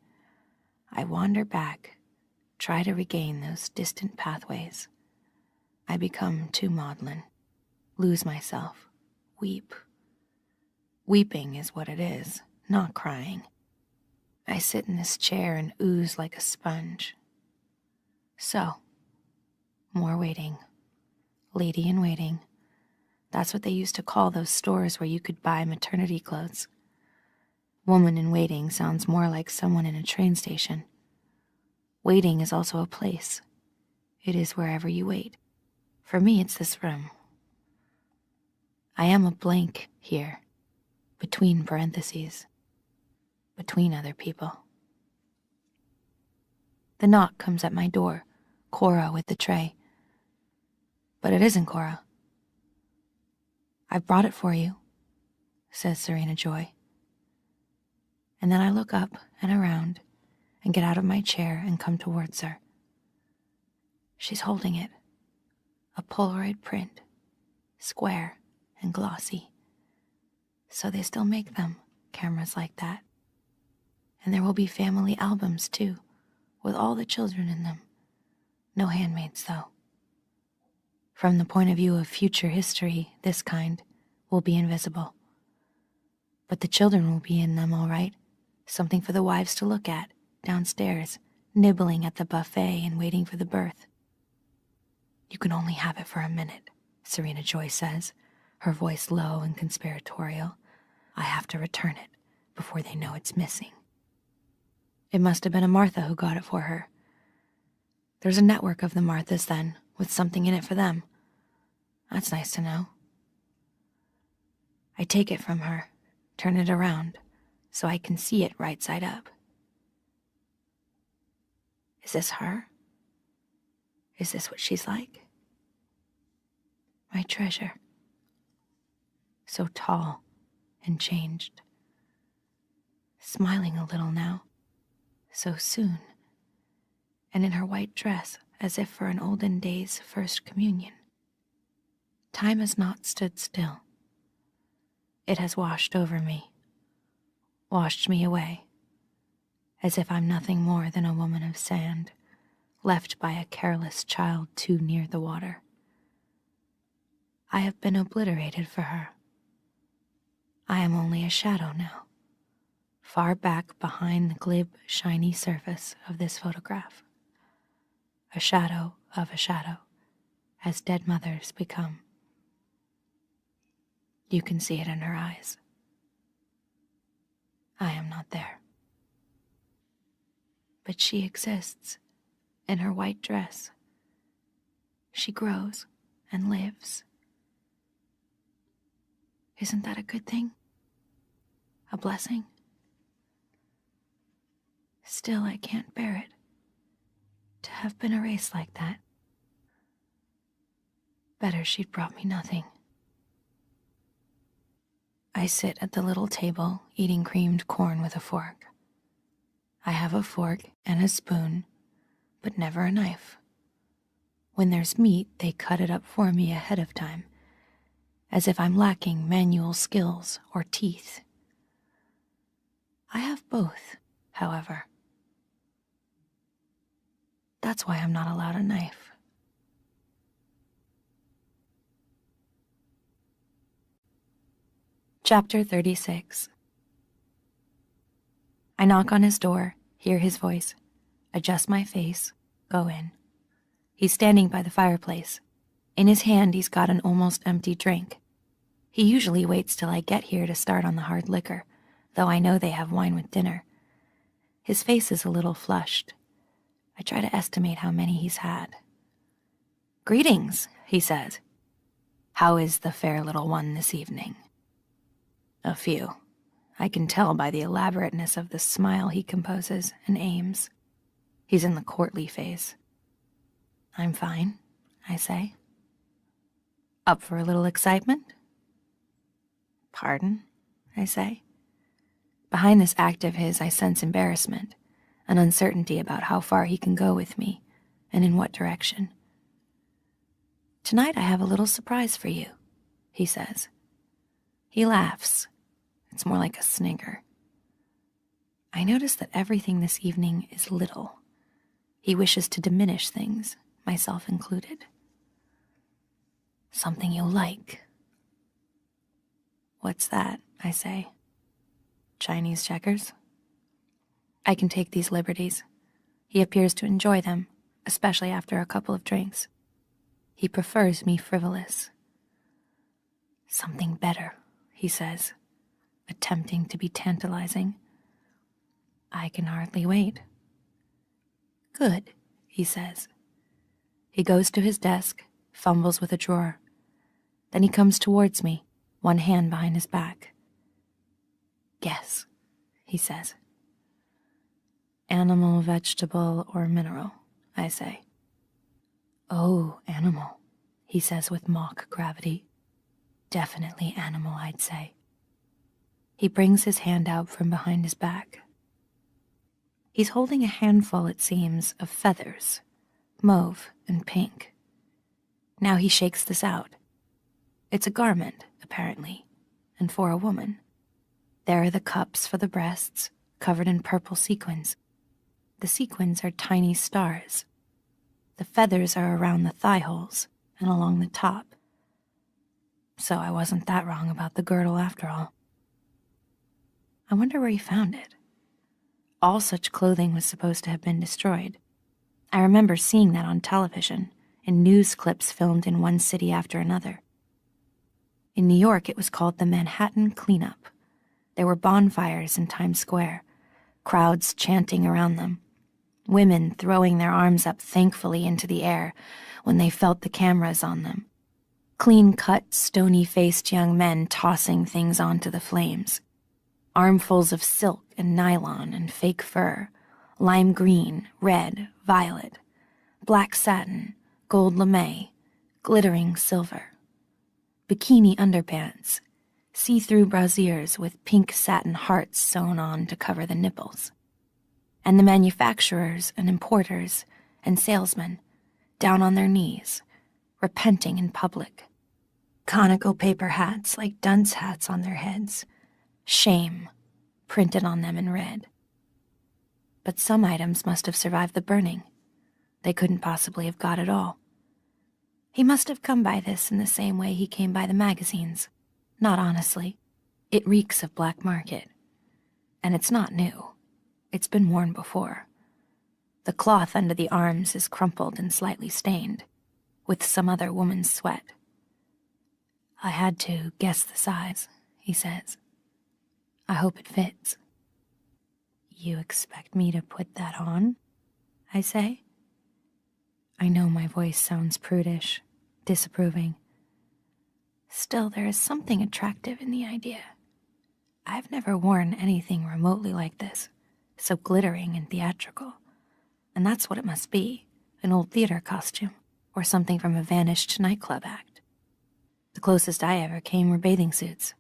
I wander back, try to regain those distant pathways. I become too maudlin, lose myself, weep. Weeping is what it is, not crying. I sit in this chair and ooze like a sponge. So, more waiting. Lady in waiting. That's what they used to call those stores where you could buy maternity clothes. Woman in waiting sounds more like someone in a train station. Waiting is also a place. It is wherever you wait. For me, it's this room. I am a blank here, between parentheses, between other people. The knock comes at my door, Cora with the tray. But it isn't Cora. "I've brought it for you," says Serena Joy. And then I look up and around and get out of my chair and come towards her. She's holding it, a Polaroid print, square and glossy. So they still make them, cameras like that. And there will be family albums too, with all the children in them. No handmaids though. From the point of view of future history, this kind will be invisible. But the children will be in them all right, something for the wives to look at, downstairs, nibbling at the buffet and waiting for the birth. "You can only have it for a minute," Serena Joy says, her voice low and conspiratorial. "I have to return it before they know it's missing." It must have been a Martha who got it for her. There's a network of the Marthas then, with something in it for them. That's nice to know. I take it from her, turn it around, so I can see it right side up. Is this her? Is this what she's like? My treasure. So tall and changed. Smiling a little now, so soon, and in her white dress as if for an olden days first communion. Time has not stood still. It has washed over me, washed me away, as if I'm nothing more than a woman of sand, left by a careless child too near the water. I have been obliterated for her. I am only a shadow now, far back behind the glib, shiny surface of this photograph. A shadow of a shadow, as dead mothers become. You can see it in her eyes. I am not there. But she exists in her white dress. She grows and lives. Isn't that a good thing? A blessing? Still, I can't bear it. To have been erased like that. Better she'd brought me nothing. I sit at the little table eating creamed corn with a fork. I have a fork and a spoon, but never a knife. When there's meat, they cut it up for me ahead of time, as if I'm lacking manual skills or teeth. I have both, however. That's why I'm not allowed a knife. Chapter 36. I knock on his door, hear his voice, adjust my face, go in. He's standing by the fireplace. In his hand, he's got an almost empty drink. He usually waits till I get here to start on the hard liquor, though I know they have wine with dinner. His face is a little flushed. I try to estimate how many he's had. "Greetings," he says. "How is the fair little one this evening?" "A few. I can tell by the elaborateness of the smile he composes and aims. He's in the courtly phase." "I'm fine," I say. "Up for a little excitement?" "Pardon?" I say. Behind this act of his, I sense embarrassment, an uncertainty about how far he can go with me, and in what direction. "Tonight I have a little surprise for you," he says. He laughs. It's more like a snigger. I notice that everything this evening is little. He wishes to diminish things, myself included. "Something you'll like." "What's that?" I say. "Chinese checkers?" I can take these liberties. He appears to enjoy them, especially after a couple of drinks. He prefers me frivolous. "Something better," he says, attempting to be tantalizing. I can hardly wait. "Good," he says. He goes to his desk, fumbles with a drawer. Then he comes towards me, one hand behind his back. "Guess," he says. "Animal, vegetable, or mineral?" I say. "Oh, animal," he says with mock gravity. "Definitely animal, I'd say." He brings his hand out from behind his back. He's holding a handful, it seems, of feathers, mauve and pink. Now he shakes this out. It's a garment, apparently, and for a woman. There are the cups for the breasts, covered in purple sequins. The sequins are tiny stars. The feathers are around the thigh holes and along the top. So I wasn't that wrong about the girdle after all. I wonder where he found it. All such clothing was supposed to have been destroyed. I remember seeing that on television, in news clips filmed in one city after another. In New York, it was called the Manhattan Cleanup. There were bonfires in Times Square, crowds chanting around them, women throwing their arms up thankfully into the air when they felt the cameras on them, clean-cut, stony-faced young men tossing things onto the flames, armfuls of silk and nylon and fake fur, lime green, red, violet, black satin, gold lame, glittering silver, bikini underpants, see-through brasiers with pink satin hearts sewn on to cover the nipples, and the manufacturers and importers and salesmen down on their knees, repenting in public, conical paper hats like dunce hats on their heads, shame printed on them in red. But some items must have survived the burning. They couldn't possibly have got it all. He must have come by this in the same way he came by the magazines. Not honestly. It reeks of black market. And it's not new. It's been worn before. The cloth under the arms is crumpled and slightly stained, with some other woman's sweat. I had to guess the size, he says. I hope it fits. You expect me to put that on? I say. I know my voice sounds prudish, disapproving. Still, there is something attractive in the idea. I've never worn anything remotely like this, so glittering and theatrical. And that's what it must be, an old theater costume, or something from a vanished nightclub act. The closest I ever came were bathing suits,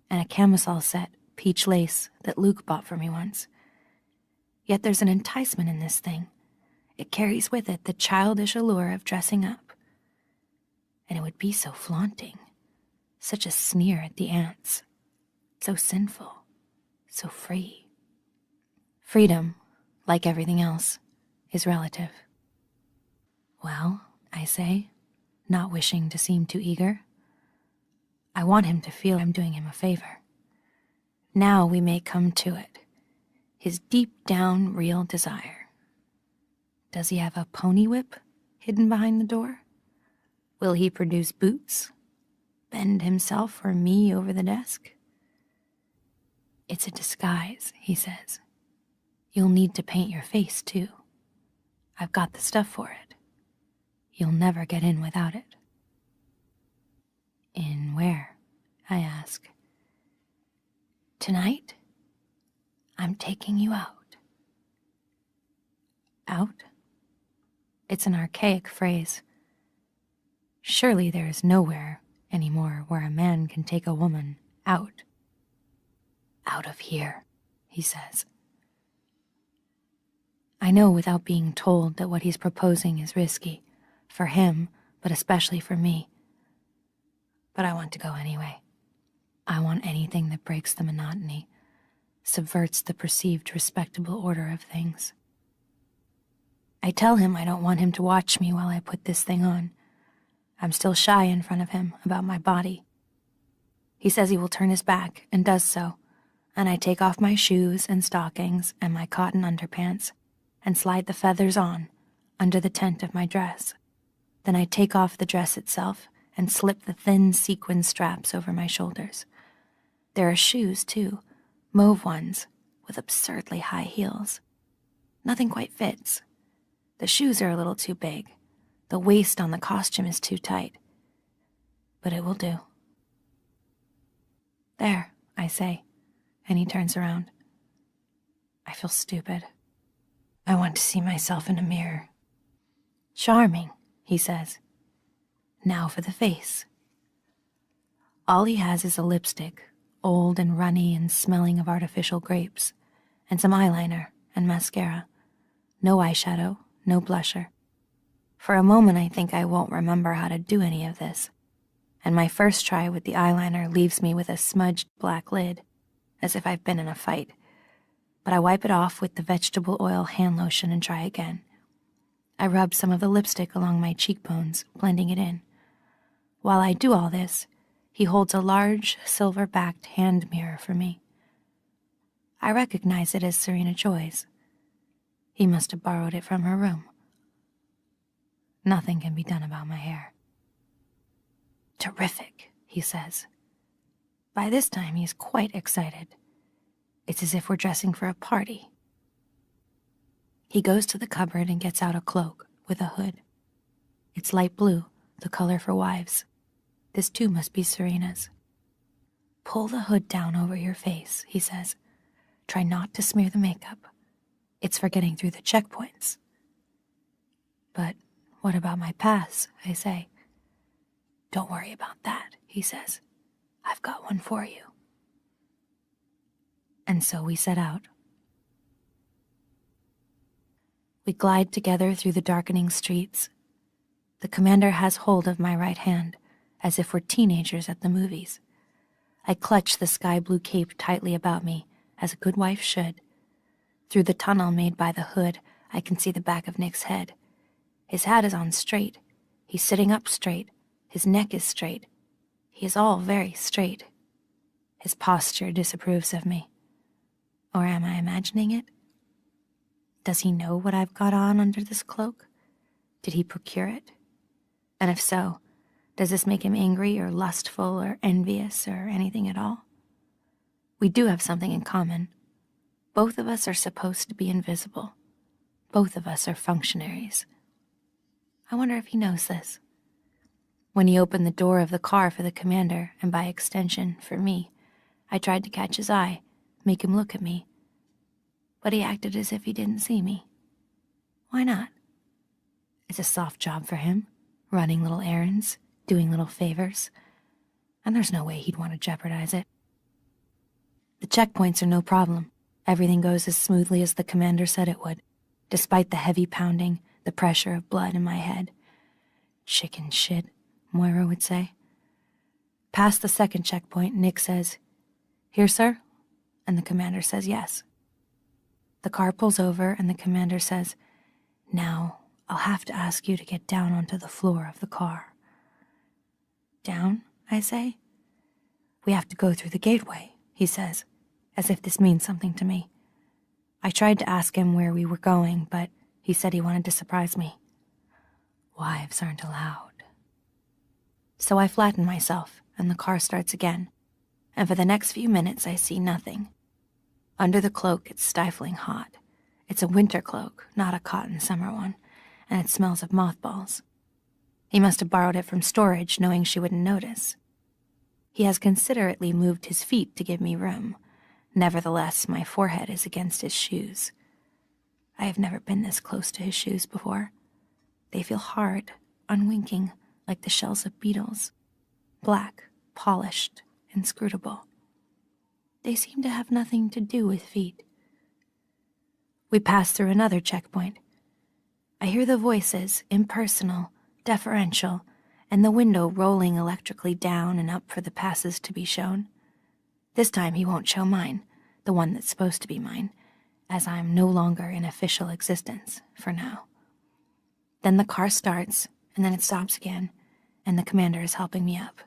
and a camisole set, peach lace, that Luke bought for me once. Yet there's an enticement in this thing. It carries with it the childish allure of dressing up. And it would be so flaunting, such a sneer at the ants, so sinful, so free. Freedom, like everything else, is relative. Well, I say, not wishing to seem too eager. I want him to feel I'm doing him a favor. Now we may come to it. His deep down real desire. Does he have a pony whip hidden behind the door? Will he produce boots? Bend himself for me over the desk? It's a disguise, he says. You'll need to paint your face, too. I've got the stuff for it. You'll never get in without it. In where? I ask. Tonight, I'm taking you out. Out? It's an archaic phrase. Surely there is nowhere anymore where a man can take a woman out. Out of here, he says. I know without being told that what he's proposing is risky, for him, but especially for me. But I want to go anyway. I want anything that breaks the monotony, subverts the perceived respectable order of things. I tell him I don't want him to watch me while I put this thing on. I'm still shy in front of him about my body. He says he will turn his back, and does so, and I take off my shoes and stockings and my cotton underpants and slide the feathers on under the tent of my dress. Then I take off the dress itself and slip the thin sequin straps over my shoulders. There are shoes, too, mauve ones, with absurdly high heels. Nothing quite fits. The shoes are a little too big. The waist on the costume is too tight. But it will do. There, I say, and he turns around. I feel stupid. I want to see myself in a mirror. Charming, he says. Now for the face. All he has is a lipstick, old and runny and smelling of artificial grapes, and some eyeliner and mascara. No eyeshadow, no blusher. For a moment I think I won't remember how to do any of this, and my first try with the eyeliner leaves me with a smudged black lid, as if I've been in a fight. But I wipe it off with the vegetable oil hand lotion and try again. I rub some of the lipstick along my cheekbones, blending it in. While I do all this, he holds a large, silver-backed hand mirror for me. I recognize it as Serena Joy's. He must have borrowed it from her room. Nothing can be done about my hair. Terrific, he says. By this time, he's quite excited. It's as if we're dressing for a party. He goes to the cupboard and gets out a cloak with a hood. It's light blue, the color for wives. This too must be Serena's. Pull the hood down over your face, he says. Try not to smear the makeup. It's for getting through the checkpoints. But what about my pass, I say. Don't worry about that, he says. I've got one for you. And so we set out. We glide together through the darkening streets. The commander has hold of my right hand, as if we're teenagers at the movies. I clutch the sky-blue cape tightly about me, as a good wife should. Through the tunnel made by the hood, I can see the back of Nick's head. His hat is on straight. He's sitting up straight. His neck is straight. He is all very straight. His posture disapproves of me. Or am I imagining it? Does he know what I've got on under this cloak? Did he procure it? And if so, does this make him angry or lustful or envious or anything at all? We do have something in common. Both of us are supposed to be invisible. Both of us are functionaries. I wonder if he knows this. When he opened the door of the car for the commander, and by extension, for me, I tried to catch his eye, make him look at me. But he acted as if he didn't see me. Why not? It's a soft job for him, running little errands, doing little favors, and there's no way he'd want to jeopardize it. The checkpoints are no problem. Everything goes as smoothly as the commander said it would, despite the heavy pounding, the pressure of blood in my head. Chicken shit, Moira would say. Past the second checkpoint, Nick says, "Here, sir?" And the commander says yes. The car pulls over and the commander says, "Now, I'll have to ask you to get down onto the floor of the car." "Down?" I say. "We have to go through the gateway," he says, as if this means something to me. I tried to ask him where we were going, but he said he wanted to surprise me. Wives aren't allowed. So I flatten myself, and the car starts again, and for the next few minutes I see nothing. Under the cloak, it's stifling hot. It's a winter cloak, not a cotton summer one, and it smells of mothballs. He must have borrowed it from storage, knowing she wouldn't notice. He has considerately moved his feet to give me room. Nevertheless, my forehead is against his shoes. I have never been this close to his shoes before. They feel hard, unwinking, like the shells of beetles. Black, polished, inscrutable. They seem to have nothing to do with feet. We pass through another checkpoint. I hear the voices, impersonal, deferential, and the window rolling electrically down and up for the passes to be shown. This time he won't show mine, the one that's supposed to be mine, as I'm no longer in official existence, for now. Then the car starts, and then it stops again, and the commander is helping me up.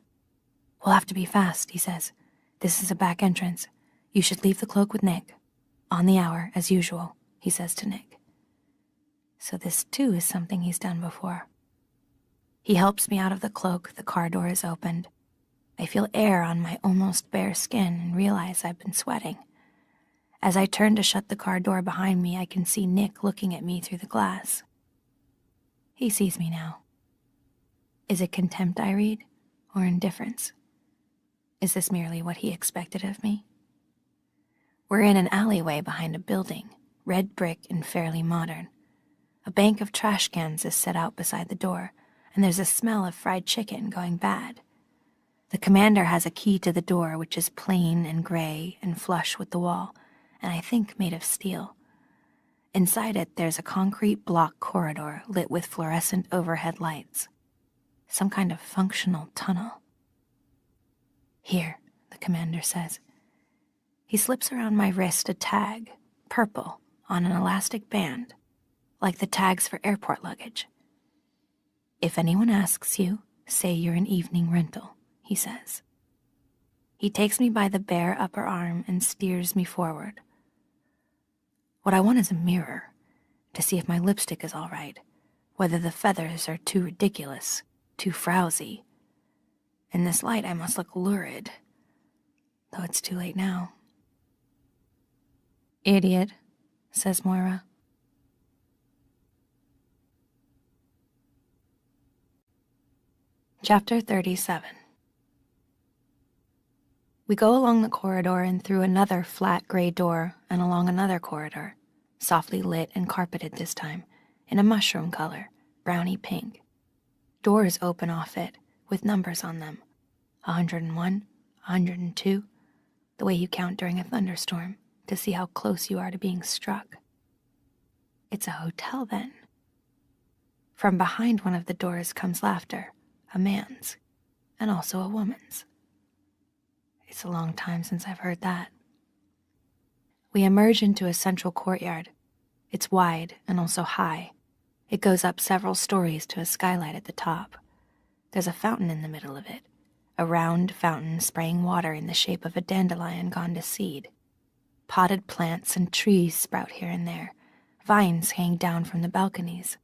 "We'll have to be fast," he says. "This is a back entrance. You should leave the cloak with Nick. On the hour, as usual," he says to Nick. So this, too, is something he's done before. He helps me out of the cloak, the car door is opened. I feel air on my almost bare skin and realize I've been sweating. As I turn to shut the car door behind me, I can see Nick looking at me through the glass. He sees me now. Is it contempt I read, or indifference? Is this merely what he expected of me? We're in an alleyway behind a building, red brick and fairly modern. A bank of trash cans is set out beside the door, and there's a smell of fried chicken going bad. The commander has a key to the door, which is plain and gray and flush with the wall, and I think made of steel. Inside it, there's a concrete block corridor lit with fluorescent overhead lights. Some kind of functional tunnel. "Here," the commander says. He slips around my wrist a tag, purple, on an elastic band, like the tags for airport luggage. "If anyone asks you, say you're an evening rental," he says. He takes me by the bare upper arm and steers me forward. What I want is a mirror, to see if my lipstick is all right, whether the feathers are too ridiculous, too frowsy. In this light, I must look lurid, though it's too late now. "Idiot," says Moira. Chapter 37. We go along the corridor and through another flat gray door and along another corridor, softly lit and carpeted this time, in a mushroom color, browny pink. Doors open off it, with numbers on them, 101, 102, the way you count during a thunderstorm, to see how close you are to being struck. It's a hotel, then. From behind one of the doors comes laughter, a man's, and also a woman's. It's a long time since I've heard that. We emerge into a central courtyard. It's wide and also high, It goes up several stories to a skylight at the top. There's a fountain in the middle of it, a round fountain spraying water in the shape of a dandelion gone to seed. Potted plants and trees sprout here and there. Vines hang down from the balconies.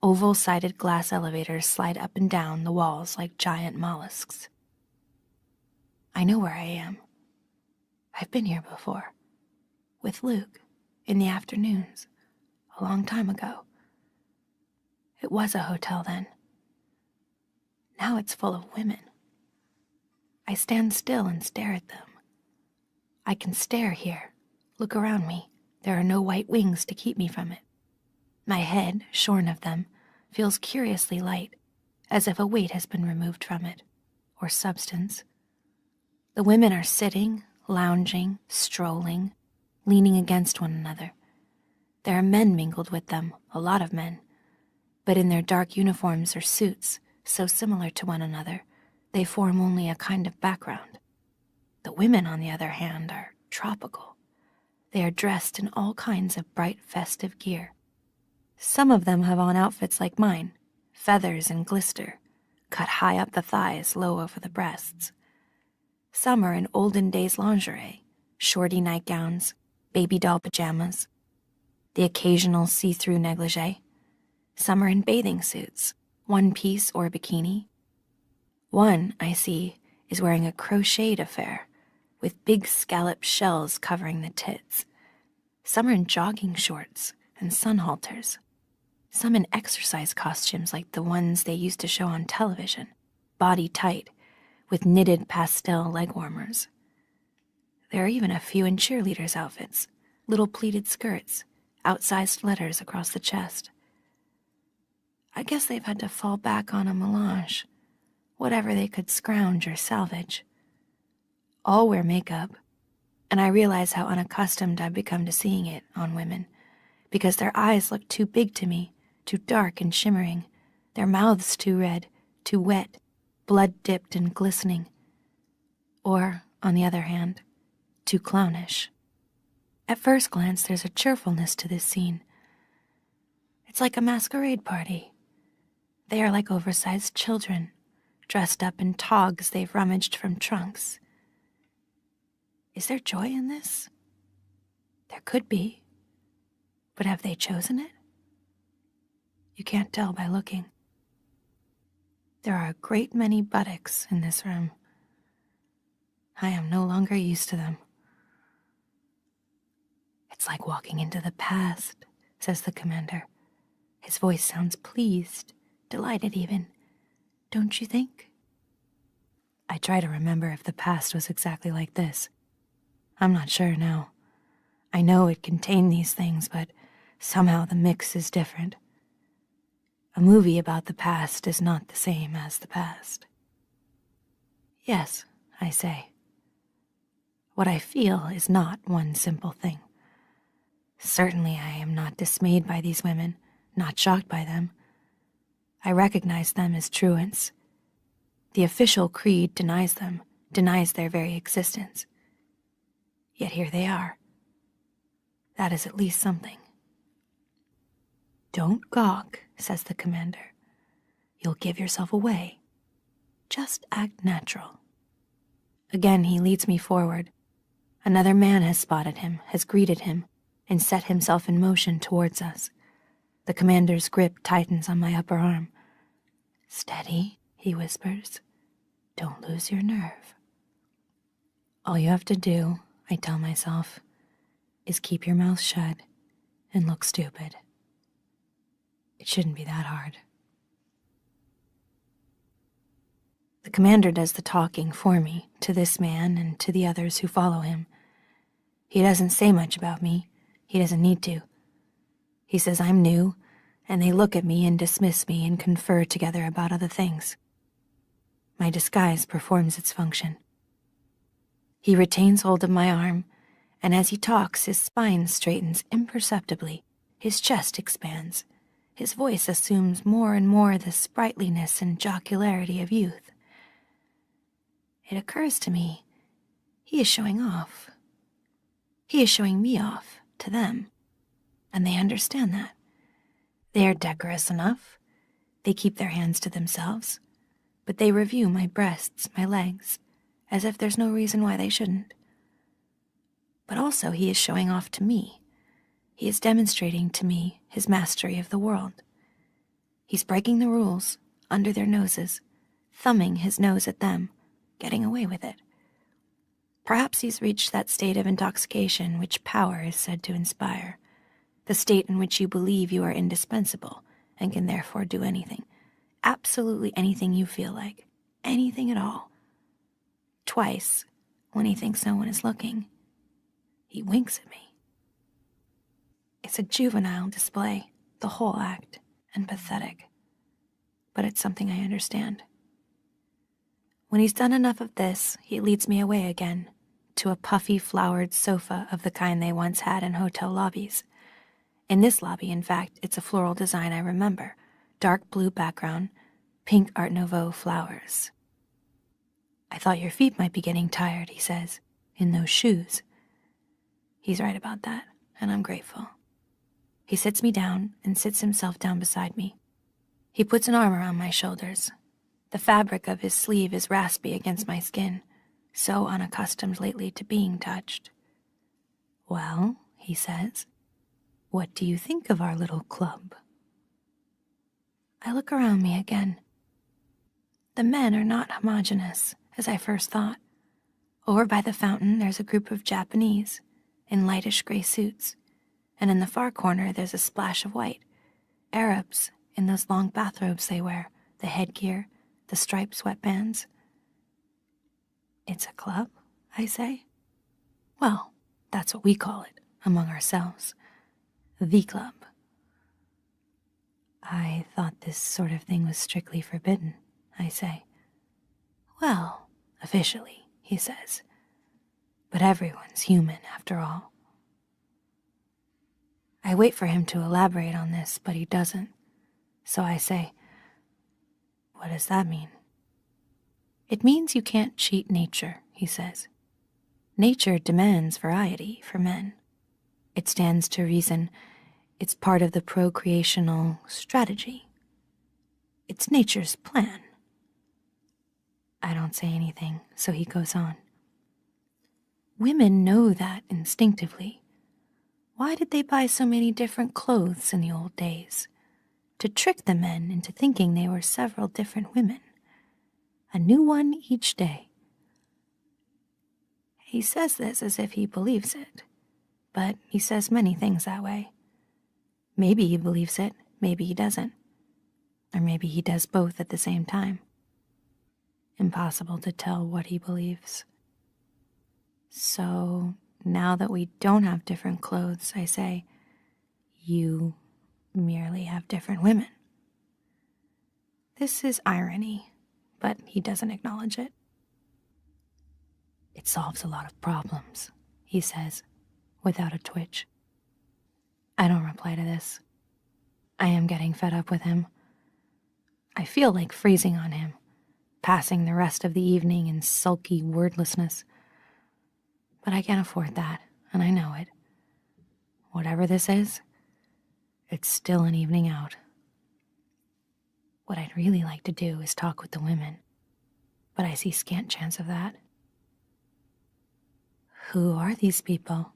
Oval-sided glass elevators slide up and down the walls like giant mollusks. I know where I am. I've been here before. With Luke, in the afternoons, a long time ago. It was a hotel then. Now it's full of women. I stand still and stare at them. I can stare here, look around me. There are no white wings to keep me from it. My head, shorn of them, feels curiously light, as if a weight has been removed from it, or substance. The women are sitting, lounging, strolling, leaning against one another. There are men mingled with them, a lot of men, but in their dark uniforms or suits, so similar to one another, they form only a kind of background. The women, on the other hand, are tropical. They are dressed in all kinds of bright festive gear. Some of them have on outfits like mine, feathers and glister, cut high up the thighs, low over the breasts. Some are in olden days lingerie, shorty nightgowns, baby doll pajamas, the occasional see-through negligee. Some are in bathing suits, one piece or bikini. One, I see, is wearing a crocheted affair, with big scallop shells covering the tits. Some are in jogging shorts and sun halters. Some in exercise costumes like the ones they used to show on television, body tight, with knitted pastel leg warmers. There are even a few in cheerleaders' outfits, little pleated skirts, outsized letters across the chest. I guess they've had to fall back on a melange, whatever they could scrounge or salvage. All wear makeup, and I realize how unaccustomed I've become to seeing it on women, because their eyes look too big to me, too dark and shimmering, their mouths too red, too wet, blood-dipped and glistening. Or, on the other hand, too clownish. At first glance, there's a cheerfulness to this scene. It's like a masquerade party. They are like oversized children, dressed up in togs they've rummaged from trunks. Is there joy in this? There could be. But have they chosen it? You can't tell by looking. There are a great many buttocks in this room. I am no longer used to them. It's like walking into the past, says the commander. His voice sounds pleased, delighted even. Don't you think? I try to remember if the past was exactly like this. I'm not sure now. I know it contained these things, but somehow the mix is different. A movie about the past is not the same as the past. Yes, I say. What I feel is not one simple thing. Certainly I am not dismayed by these women, not shocked by them. I recognize them as truants. The official creed denies them, denies their very existence. Yet here they are. That is at least something. Don't gawk, says the commander. You'll give yourself away. Just act natural. Again he leads me forward. Another man has spotted him, has greeted him, and set himself in motion towards us. The commander's grip tightens on my upper arm. Steady, he whispers. Don't lose your nerve. All you have to do, I tell myself, is keep your mouth shut and look stupid. It shouldn't be that hard. The commander does the talking for me, to this man and to the others who follow him. He doesn't say much about me. He doesn't need to. He says I'm new, and they look at me and dismiss me and confer together about other things. My disguise performs its function. He retains hold of my arm, and as he talks, his spine straightens imperceptibly, his chest expands, his voice assumes more and more the sprightliness and jocularity of youth. It occurs to me, he is showing off. He is showing me off to them, and they understand that. They are decorous enough. They keep their hands to themselves, but they review my breasts, my legs, as if there's no reason why they shouldn't. But also he is showing off to me. He is demonstrating to me his mastery of the world. He's breaking the rules under their noses, thumbing his nose at them, getting away with it. Perhaps he's reached that state of intoxication which power is said to inspire, the state in which you believe you are indispensable and can therefore do anything, absolutely anything you feel like, anything at all. Twice, when he thinks no one is looking, he winks at me. It's a juvenile display, the whole act, and pathetic, but it's something I understand. When he's done enough of this, he leads me away again, to a puffy flowered sofa of the kind they once had in hotel lobbies. In this lobby, in fact, it's a floral design I remember. Dark blue background, pink Art Nouveau flowers. "I thought your feet might be getting tired," he says, "in those shoes." He's right about that, and I'm grateful. He sits me down and sits himself down beside me. He puts an arm around my shoulders. The fabric of his sleeve is raspy against my skin, so unaccustomed lately to being touched. "Well," he says, "what do you think of our little club?" I look around me again. The men are not homogeneous, as I first thought. Over by the fountain there's a group of Japanese, in lightish gray suits, and in the far corner there's a splash of white, Arabs in those long bathrobes they wear, the headgear, the striped sweatbands. "It's a club," I say. "Well, that's what we call it, among ourselves. The club." "I thought this sort of thing was strictly forbidden," I say. "Well, officially," he says. "But everyone's human, after all." I wait for him to elaborate on this, but he doesn't. So I say, "What does that mean?" "It means you can't cheat nature," he says. "Nature demands variety for men. It stands to reason. It's part of the procreational strategy. It's nature's plan." I don't say anything, so he goes on. "Women know that instinctively. Why did they buy so many different clothes in the old days? To trick the men into thinking they were several different women. A new one each day." He says this as if he believes it, but he says many things that way. Maybe he believes it, maybe he doesn't. Or maybe he does both at the same time. Impossible to tell what he believes. "So, now that we don't have different clothes," I say, "you merely have different women." This is irony, but he doesn't acknowledge it. "It solves a lot of problems," he says, without a twitch. I don't reply to this. I am getting fed up with him. I feel like freezing on him, passing the rest of the evening in sulky wordlessness. But I can't afford that, and I know it. Whatever this is, it's still an evening out. What I'd really like to do is talk with the women, but I see scant chance of that. "Who are these people?"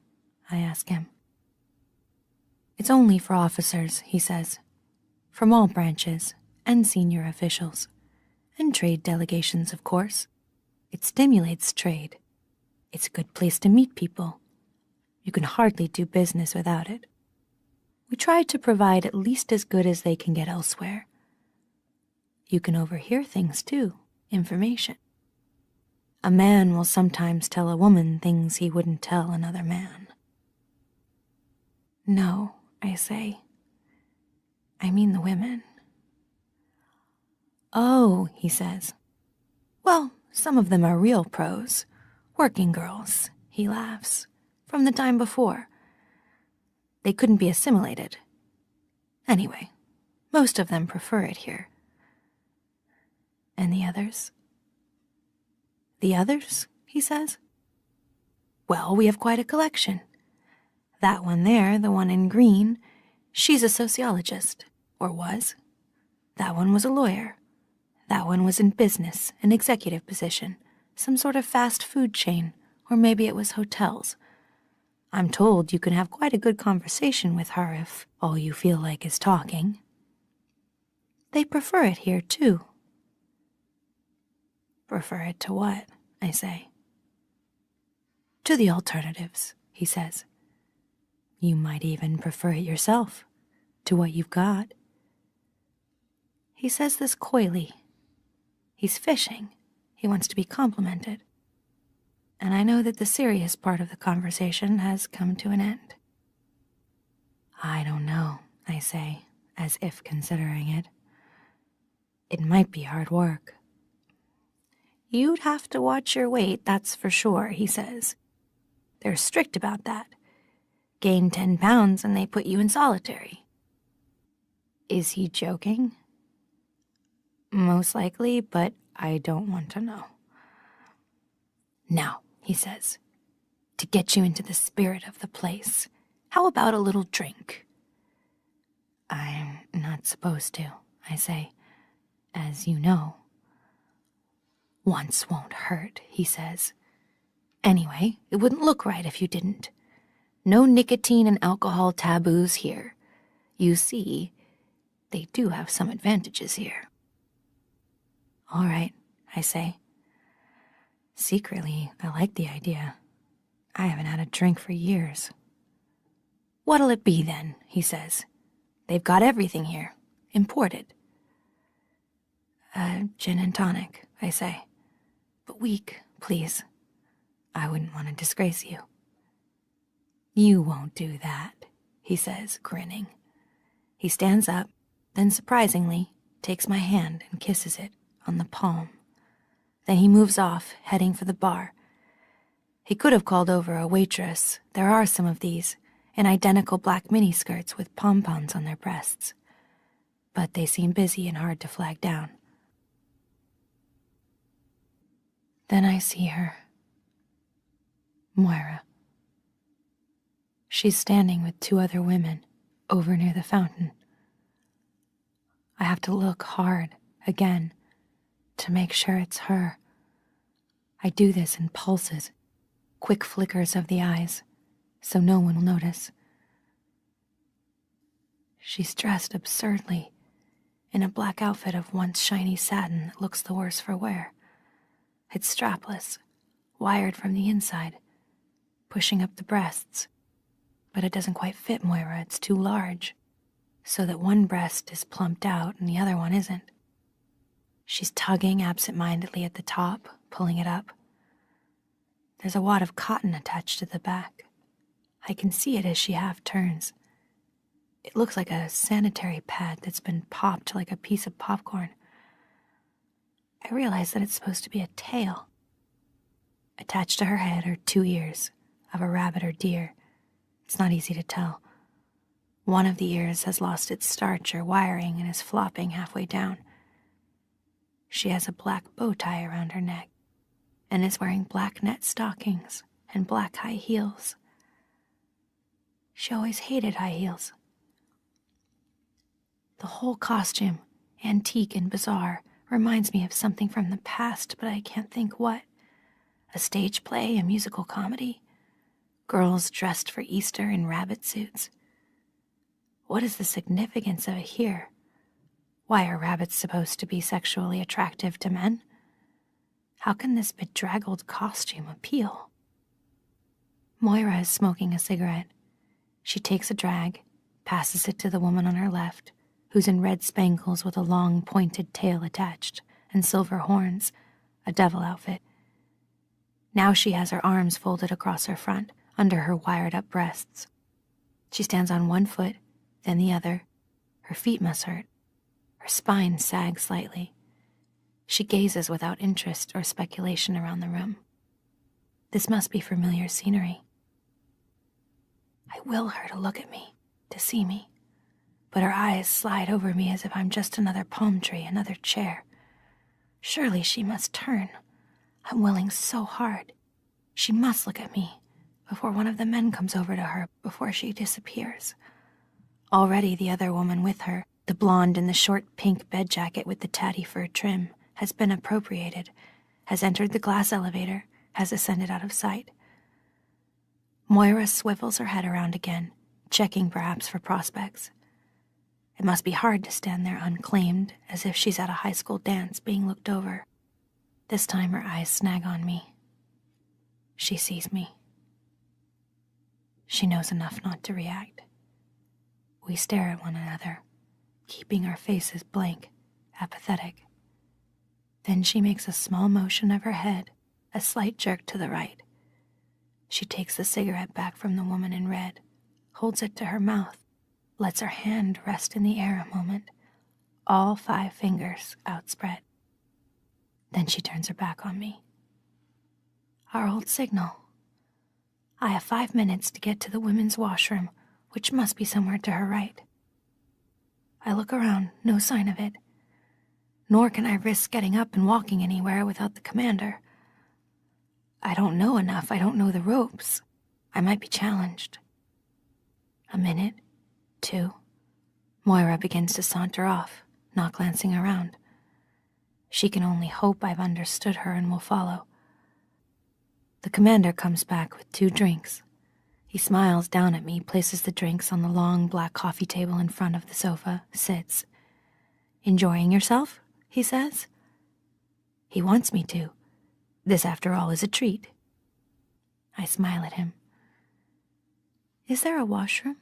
I ask him. "It's only for officers," he says, "from all branches, and senior officials, and trade delegations, of course. It stimulates trade. It's a good place to meet people. You can hardly do business without it. We try to provide at least as good as they can get elsewhere. You can overhear things too, information. A man will sometimes tell a woman things he wouldn't tell another man." "No," I say. "I mean the women." "Oh," he says. "Well, some of them are real pros. Working girls," he laughs, "from the time before. They couldn't be assimilated. Anyway, most of them prefer it here." "And the others?" "The others?" he says. "Well, we have quite a collection. That one there, the one in green, she's a sociologist. or was. That one was a lawyer. That one was in business, an executive position, some sort of fast food chain, or maybe it was hotels. I'm told you can have quite a good conversation with her if all you feel like is talking. They prefer it here, too. Prefer it to what? I say. To the alternatives, he says. You might even prefer it yourself, to what you've got. He says this coyly. He's fishing. He wants to be complimented. And I know that the serious part of the conversation has come to an end. I don't know, I say, as if considering it. It might be hard work. You'd have to watch your weight, that's for sure, he says. They're strict about that. Gain 10 pounds and they put you in solitary. Is he joking? Most likely, but I don't want to know. Now, he says, to get you into the spirit of the place, how about a little drink? I'm not supposed to, I say, as you know. Once won't hurt, he says. Anyway, it wouldn't look right if you didn't. No nicotine and alcohol taboos here. You see, they do have some advantages here. All right, I say. Secretly, I like the idea. I haven't had a drink for years. What'll it be then, he says. They've got everything here, imported. Gin and tonic, I say. But weak, please. I wouldn't want to disgrace you. You won't do that, he says, grinning. He stands up, then surprisingly takes my hand and kisses it on the palm. Then he moves off, heading for the bar. He could have called over a waitress. There are some of these, in identical black miniskirts with pom-poms on their breasts. But they seem busy and hard to flag down. Then I see her. Moira. She's standing with 2 other women over near the fountain. I have to look hard, again, to make sure it's her. I do this in pulses, quick flickers of the eyes, so no one will notice. She's dressed absurdly, in a black outfit of once shiny satin that looks the worse for wear. It's strapless, wired from the inside, pushing up the breasts. But it doesn't quite fit Moira, it's too large, so that one breast is plumped out and the other one isn't. She's tugging absent-mindedly at the top, pulling it up. There's a wad of cotton attached to the back. I can see it as she half turns. It looks like a sanitary pad that's been popped like a piece of popcorn. I realize that it's supposed to be a tail. Attached to her head are 2 ears of a rabbit or deer. It's not easy to tell. One of the ears has lost its starch or wiring and is flopping halfway down. She has a black bow tie around her neck and is wearing black net stockings and black high heels. She always hated high heels. The whole costume, antique and bizarre, reminds me of something from the past, but I can't think what. A stage play, a musical comedy? Girls dressed for Easter in rabbit suits. What is the significance of it here? Why are rabbits supposed to be sexually attractive to men? How can this bedraggled costume appeal? Moira is smoking a cigarette. She takes a drag, passes it to the woman on her left, who's in red spangles with a long pointed tail attached and silver horns, a devil outfit. Now she has her arms folded across her front, under her wired-up breasts. She stands on one foot, then the other. Her feet must hurt. Her spine sags slightly. She gazes without interest or speculation around the room. This must be familiar scenery. I will her to look at me, to see me, but her eyes slide over me as if I'm just another palm tree, another chair. Surely she must turn. I'm willing so hard. She must look at me before one of the men comes over to her, before she disappears. Already the other woman with her The blonde in the short pink bed jacket with the tatty fur trim has been appropriated, has entered the glass elevator, has ascended out of sight. Moira swivels her head around again, checking perhaps for prospects. It must be hard to stand there unclaimed, as if she's at a high school dance being looked over. This time her eyes snag on me. She sees me. She knows enough not to react. We stare at one another, keeping our faces blank, apathetic. Then she makes a small motion of her head, a slight jerk to the right. She takes the cigarette back from the woman in red, holds it to her mouth, lets her hand rest in the air a moment, all 5 fingers outspread. Then she turns her back on me. Our old signal. I have 5 minutes to get to the women's washroom, which must be somewhere to her right. I look around, no sign of it. Nor can I risk getting up and walking anywhere without the commander. I don't know enough. I don't know the ropes. I might be challenged. A minute, 2. Moira begins to saunter off, not glancing around. She can only hope I've understood her and will follow. The commander comes back with 2 drinks. He smiles down at me, places the drinks on the long black coffee table in front of the sofa, sits. "Enjoying yourself?" he says. He wants me to. This, after all, is a treat. I smile at him. "Is there a washroom?"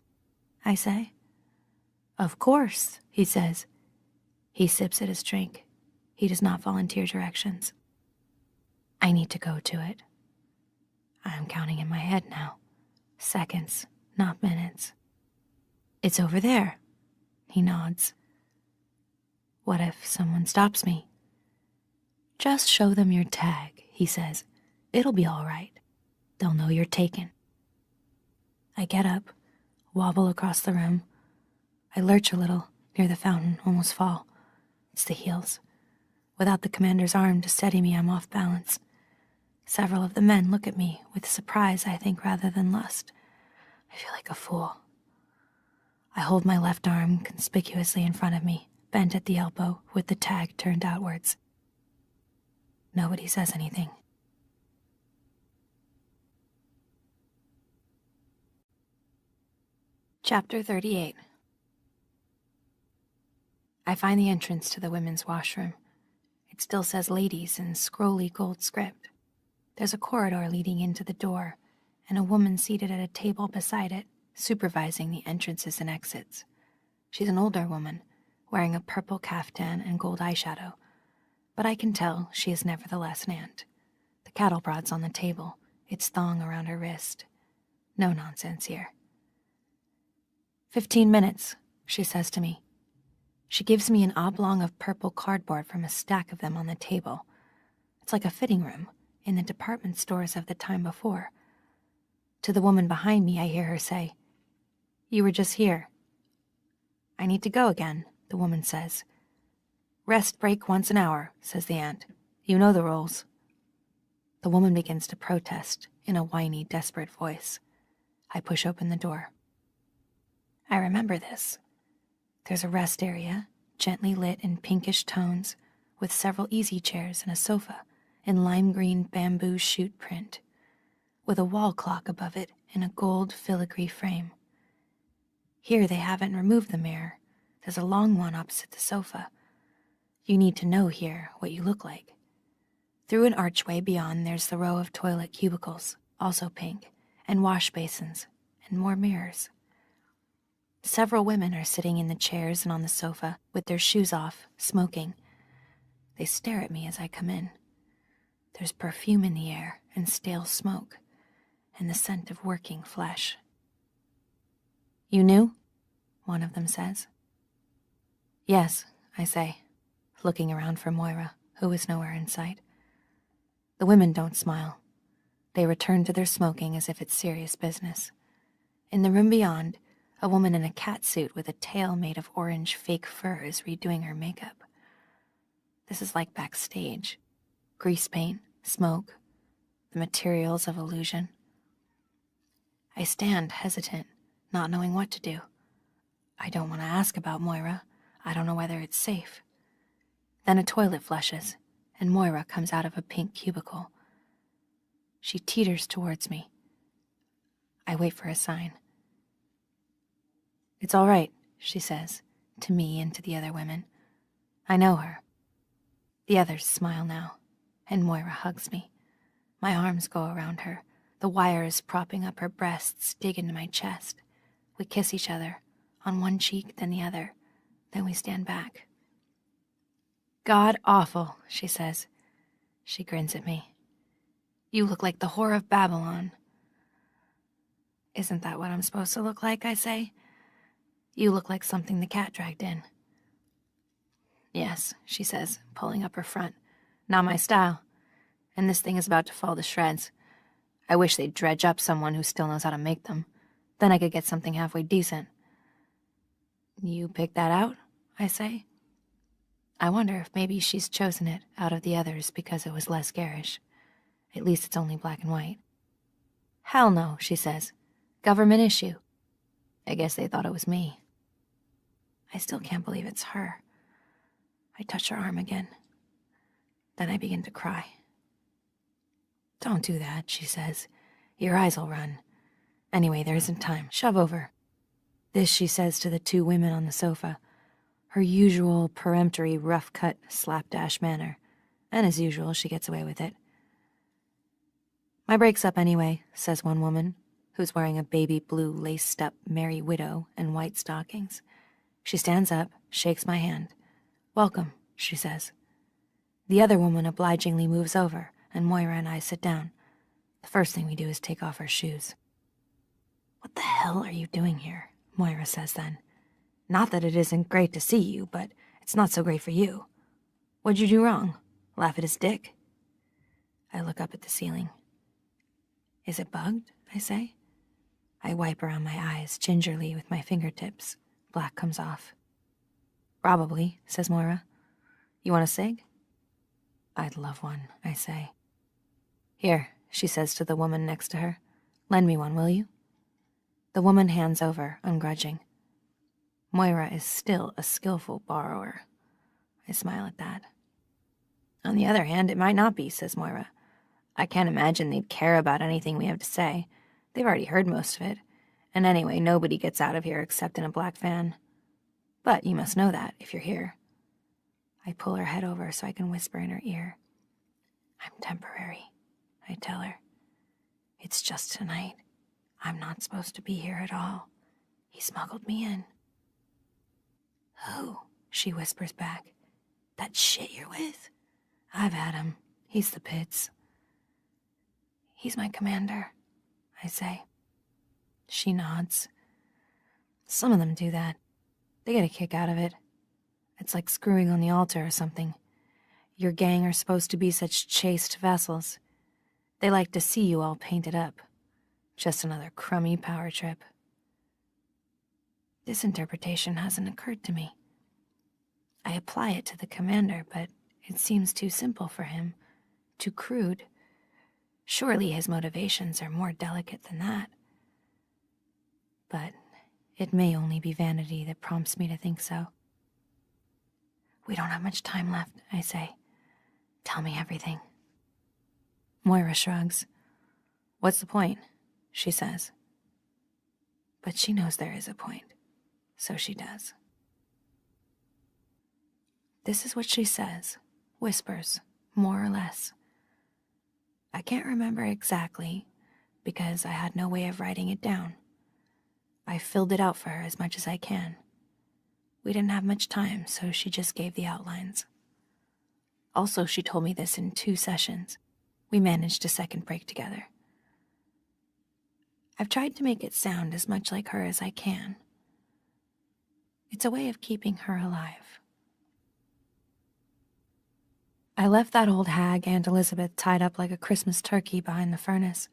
I say. "Of course," he says. He sips at his drink. He does not volunteer directions. I need to go to it. I am counting in my head now. Seconds, not minutes. "It's over there." He nods. "What if someone stops me?" "Just show them your tag," he says. "It'll be all right. They'll know you're taken." I get up, wobble across the room. I lurch a little, near the fountain, almost fall. It's the heels. Without the commander's arm to steady me, I'm off balance. Several of the men look at me, with surprise, I think, rather than lust. I feel like a fool. I hold my left arm conspicuously in front of me, bent at the elbow, with the tag turned outwards. Nobody says anything. Chapter 38. I find the entrance to the women's washroom. It still says ladies in scrolly gold script. There's a corridor leading into the door, and a woman seated at a table beside it, supervising the entrances and exits. She's an older woman, wearing a purple caftan and gold eyeshadow, but I can tell she is nevertheless an aunt. The cattle prod's on the table, its thong around her wrist. No nonsense here. 15 minutes, she says to me. She gives me an oblong of purple cardboard from a stack of them on the table. It's like a fitting room in the department stores of the time before. To the woman behind me, I hear her say, "You were just here." "I need to go again," the woman says. "Rest break once an hour," says the aunt. "You know the rules." The woman begins to protest in a whiny, desperate voice. I push open the door. I remember this. There's a rest area, gently lit in pinkish tones, with several easy chairs and a sofa in lime green bamboo shoot print, with a wall clock above it in a gold filigree frame. Here they haven't removed the mirror. There's a long one opposite the sofa. You need to know here what you look like. Through an archway beyond, there's the row of toilet cubicles, also pink, and wash basins, and more mirrors. Several women are sitting in the chairs and on the sofa, with their shoes off, smoking. They stare at me as I come in. There's perfume in the air, and stale smoke, and the scent of working flesh. "You knew?" one of them says. "Yes," I say, looking around for Moira, who is nowhere in sight. The women don't smile. They return to their smoking as if it's serious business. In the room beyond, a woman in a catsuit with a tail made of orange fake fur is redoing her makeup. This is like backstage. Grease paint, smoke, the materials of illusion. I stand hesitant, not knowing what to do. I don't want to ask about Moira. I don't know whether it's safe. Then a toilet flushes, and Moira comes out of a pink cubicle. She teeters towards me. I wait for a sign. "It's all right," she says, to me and to the other women. I know her. The others smile now, and Moira hugs me. My arms go around her. The wires propping up her breasts dig into my chest. We kiss each other, on one cheek, then the other. Then we stand back. "God awful," she says. She grins at me. "You look like the whore of Babylon." "Isn't that what I'm supposed to look like?" I say. "You look like something the cat dragged in." "Yes," she says, pulling up her front. "Not my style. And this thing is about to fall to shreds. I wish they'd dredge up someone who still knows how to make them. Then I could get something halfway decent." "You picked that out?" I say. I wonder if maybe she's chosen it out of the others because it was less garish. At least it's only black and white. "Hell no," she says. "Government issue." I guess they thought it was me. I still can't believe it's her. I touch her arm again. Then I begin to cry. "Don't do that," she says. "Your eyes'll run. Anyway, there isn't time. Shove over." This she says to the two women on the sofa. Her usual peremptory, rough-cut, slapdash manner. And as usual, she gets away with it. "My break's up anyway," says one woman, who's wearing a baby blue lace-up Merry Widow and white stockings. She stands up, shakes my hand. "Welcome," she says. The other woman obligingly moves over, and Moira and I sit down. The first thing we do is take off our shoes. "What the hell are you doing here?" Moira says then. "Not that it isn't great to see you, but it's not so great for you. What'd you do wrong? Laugh at his dick?" I look up at the ceiling. "Is it bugged?" I say. I wipe around my eyes gingerly with my fingertips. Black comes off. "Probably," says Moira. "You want a cig?" "I'd love one," I say. "Here," she says to the woman next to her. "Lend me one, will you?" The woman hands over, ungrudging. Moira is still a skillful borrower. I smile at that. "On the other hand, it might not be," says Moira. "I can't imagine they'd care about anything we have to say. They've already heard most of it. And anyway, nobody gets out of here except in a black van. But you must know that, if you're here." I pull her head over so I can whisper in her ear. "I'm temporary," I tell her. "It's just tonight. I'm not supposed to be here at all. He smuggled me in." "Who?" she whispers back. "That shit you're with?" "I've had him. He's the pits." "He's my commander," I say. She nods. "Some of them do that. They get a kick out of it. It's like screwing on the altar or something. Your gang are supposed to be such chaste vessels. They like to see you all painted up. Just another crummy power trip." This interpretation hasn't occurred to me. I apply it to the commander, but it seems too simple for him, too crude. Surely his motivations are more delicate than that. But it may only be vanity that prompts me to think so. "We don't have much time left," I say. "Tell me everything." Moira shrugs. "What's the point?" she says. But she knows there is a point, so she does. This is what she says, whispers, more or less. I can't remember exactly, because I had no way of writing it down. I filled it out for her as much as I can. We didn't have much time, so she just gave the outlines. Also, she told me this in 2 sessions. We managed a second break together. I've tried to make it sound as much like her as I can. It's a way of keeping her alive. I left that old hag, Aunt Elisabeth, tied up like a Christmas turkey behind the furnace.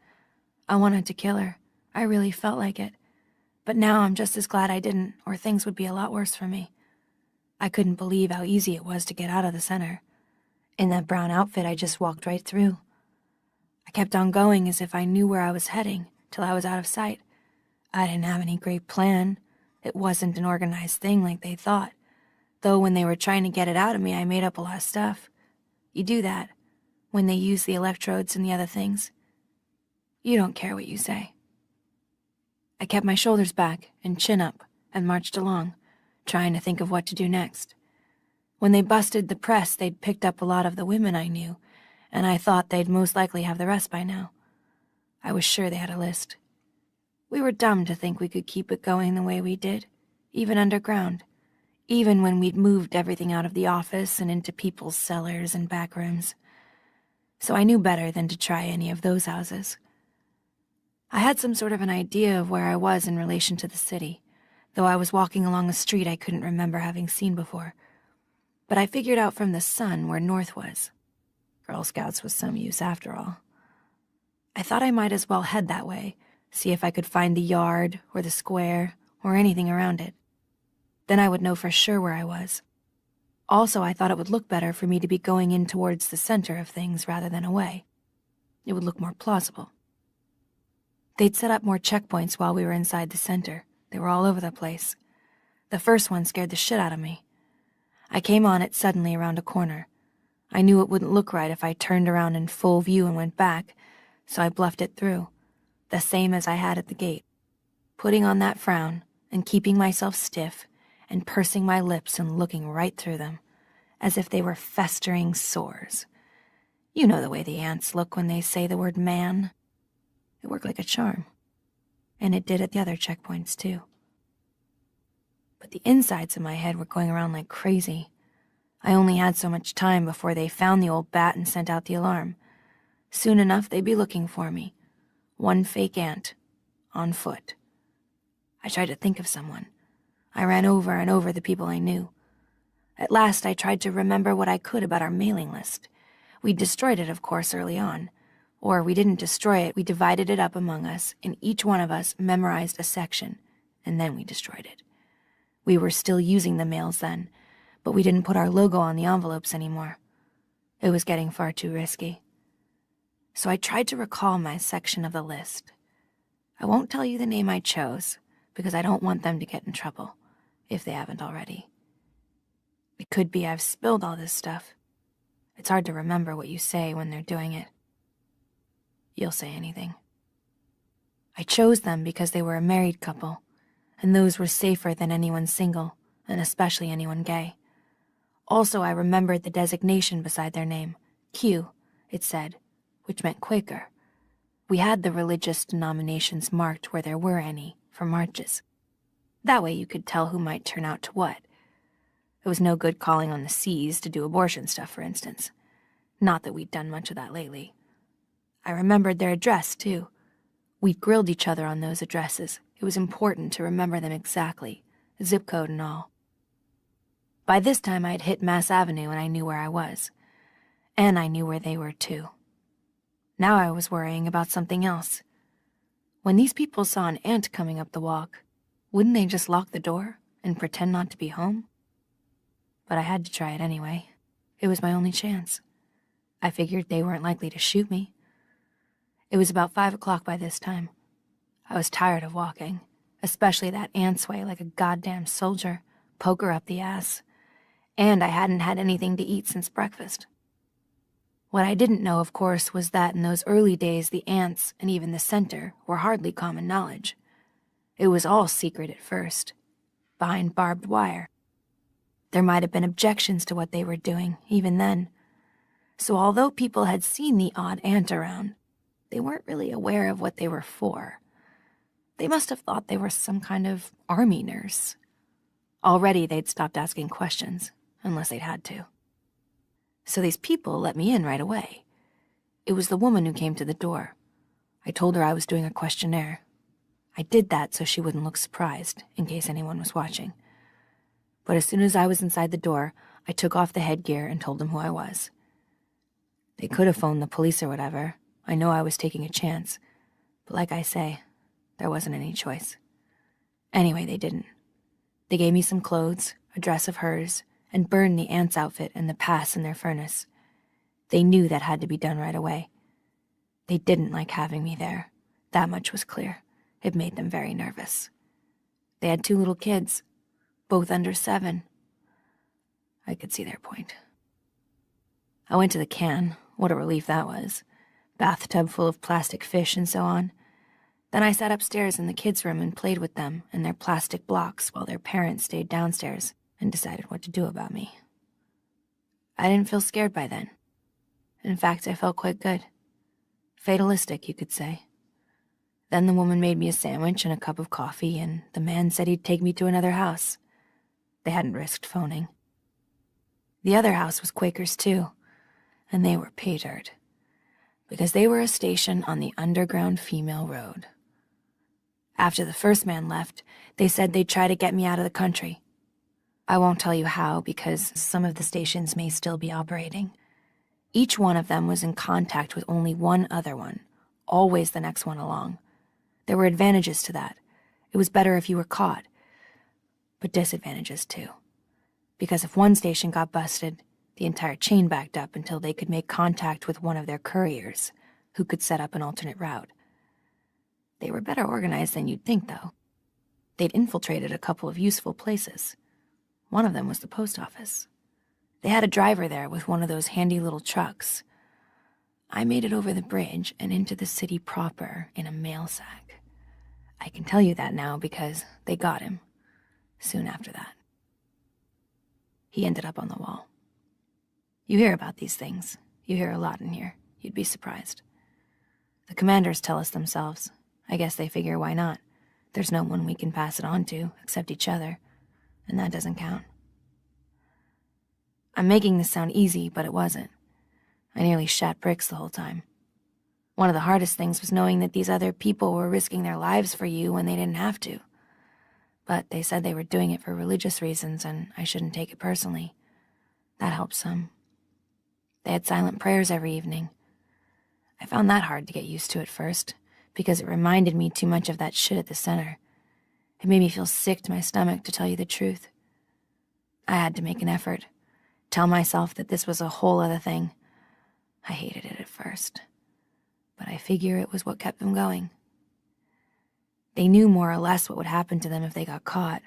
I wanted to kill her. I really felt like it. But now I'm just as glad I didn't, or things would be a lot worse for me. I couldn't believe how easy it was to get out of the center. In that brown outfit, I just walked right through. I kept on going as if I knew where I was heading, till I was out of sight. I didn't have any great plan. It wasn't an organized thing like they thought. Though when they were trying to get it out of me, I made up a lot of stuff. You do that when they use the electrodes and the other things. You don't care what you say. I kept my shoulders back and chin up and marched along, trying to think of what to do next. When they busted the press, they'd picked up a lot of the women I knew, and I thought they'd most likely have the rest by now. I was sure they had a list. We were dumb to think we could keep it going the way we did, even underground, even when we'd moved everything out of the office and into people's cellars and back rooms. So I knew better than to try any of those houses. I had some sort of an idea of where I was in relation to the city, though I was walking along a street I couldn't remember having seen before. But I figured out from the sun where north was. Girl Scouts was some use after all. I thought I might as well head that way, see if I could find the yard or the square or anything around it. Then I would know for sure where I was. Also, I thought it would look better for me to be going in towards the center of things rather than away. It would look more plausible. They'd set up more checkpoints while we were inside the center. They were all over the place. The first one scared the shit out of me. I came on it suddenly around a corner. I knew it wouldn't look right if I turned around in full view and went back, so I bluffed it through, the same as I had at the gate, putting on that frown and keeping myself stiff and pursing my lips and looking right through them, as if they were festering sores. You know the way the ants look when they say the word man. It worked like a charm. And it did at the other checkpoints, too. But the insides of my head were going around like crazy. I only had so much time before they found the old bat and sent out the alarm. Soon enough, they'd be looking for me. One fake ant, on foot. I tried to think of someone. I ran over and over the people I knew. At last, I tried to remember what I could about our mailing list. We destroyed it, of course, early on. Or we didn't destroy it, we divided it up among us, and each one of us memorized a section, and then we destroyed it. We were still using the mails then, but we didn't put our logo on the envelopes anymore. It was getting far too risky. So I tried to recall my section of the list. I won't tell you the name I chose, because I don't want them to get in trouble, if they haven't already. It could be I've spilled all this stuff. It's hard to remember what you say when they're doing it. You'll say anything. I chose them because they were a married couple, and those were safer than anyone single, and especially anyone gay. Also, I remembered the designation beside their name. Q, it said, which meant Quaker. We had the religious denominations marked where there were any, for marches. That way you could tell who might turn out to what. It was no good calling on the C's to do abortion stuff, for instance. Not that we'd done much of that lately. I remembered their address, too. We'd grilled each other on those addresses. It was important to remember them exactly, zip code and all. By this time, I had hit Mass Avenue and I knew where I was. And I knew where they were, too. Now I was worrying about something else. When these people saw an ant coming up the walk, wouldn't they just lock the door and pretend not to be home? But I had to try it anyway. It was my only chance. I figured they weren't likely to shoot me. It was about 5 o'clock by this time. I was tired of walking, especially that ant's way like a goddamn soldier, poker up the ass. And I hadn't had anything to eat since breakfast. What I didn't know, of course, was that in those early days the ants, and even the center, were hardly common knowledge. It was all secret at first, behind barbed wire. There might have been objections to what they were doing, even then. So although people had seen the odd ant around, they weren't really aware of what they were for. They must have thought they were some kind of army nurse. Already they'd stopped asking questions, unless they'd had to. So these people let me in right away. It was the woman who came to the door. I told her I was doing a questionnaire. I did that so she wouldn't look surprised, in case anyone was watching. But as soon as I was inside the door, I took off the headgear and told them who I was. They could have phoned the police or whatever. I know I was taking a chance, but like I say, there wasn't any choice. Anyway, they didn't. They gave me some clothes, a dress of hers, and burned the ant's outfit and the pass in their furnace. They knew that had to be done right away. They didn't like having me there. That much was clear. It made them very nervous. They had 2 little kids, both under 7. I could see their point. I went to the can. What a relief that was. Bathtub full of plastic fish and so on. Then I sat upstairs in the kids' room and played with them and their plastic blocks while their parents stayed downstairs and decided what to do about me. I didn't feel scared by then. In fact, I felt quite good. Fatalistic, you could say. Then the woman made me a sandwich and a cup of coffee, and the man said he'd take me to another house. They hadn't risked phoning. The other house was Quakers too, and they were pay dirt, because they were a station on the underground female road. After the first man left, they said they'd try to get me out of the country. I won't tell you how, because some of the stations may still be operating. Each one of them was in contact with only one other one, always the next one along. There were advantages to that. It was better if you were caught. But disadvantages too. Because if one station got busted, the entire chain backed up until they could make contact with one of their couriers, who could set up an alternate route. They were better organized than you'd think, though. They'd infiltrated a couple of useful places. One of them was the post office. They had a driver there with one of those handy little trucks. I made it over the bridge and into the city proper in a mail sack. I can tell you that now because they got him soon after that. He ended up on the wall. You hear about these things. You hear a lot in here. You'd be surprised. The commanders tell us themselves. I guess they figure why not? There's no one we can pass it on to except each other, and that doesn't count. I'm making this sound easy, but it wasn't. I nearly shat bricks the whole time. One of the hardest things was knowing that these other people were risking their lives for you when they didn't have to. But they said they were doing it for religious reasons, and I shouldn't take it personally. That helped some. They had silent prayers every evening. I found that hard to get used to at first, because it reminded me too much of that shit at the center. It made me feel sick to my stomach, to tell you the truth. I had to make an effort, tell myself that this was a whole other thing. I hated it at first, but I figure it was what kept them going. They knew more or less what would happen to them if they got caught.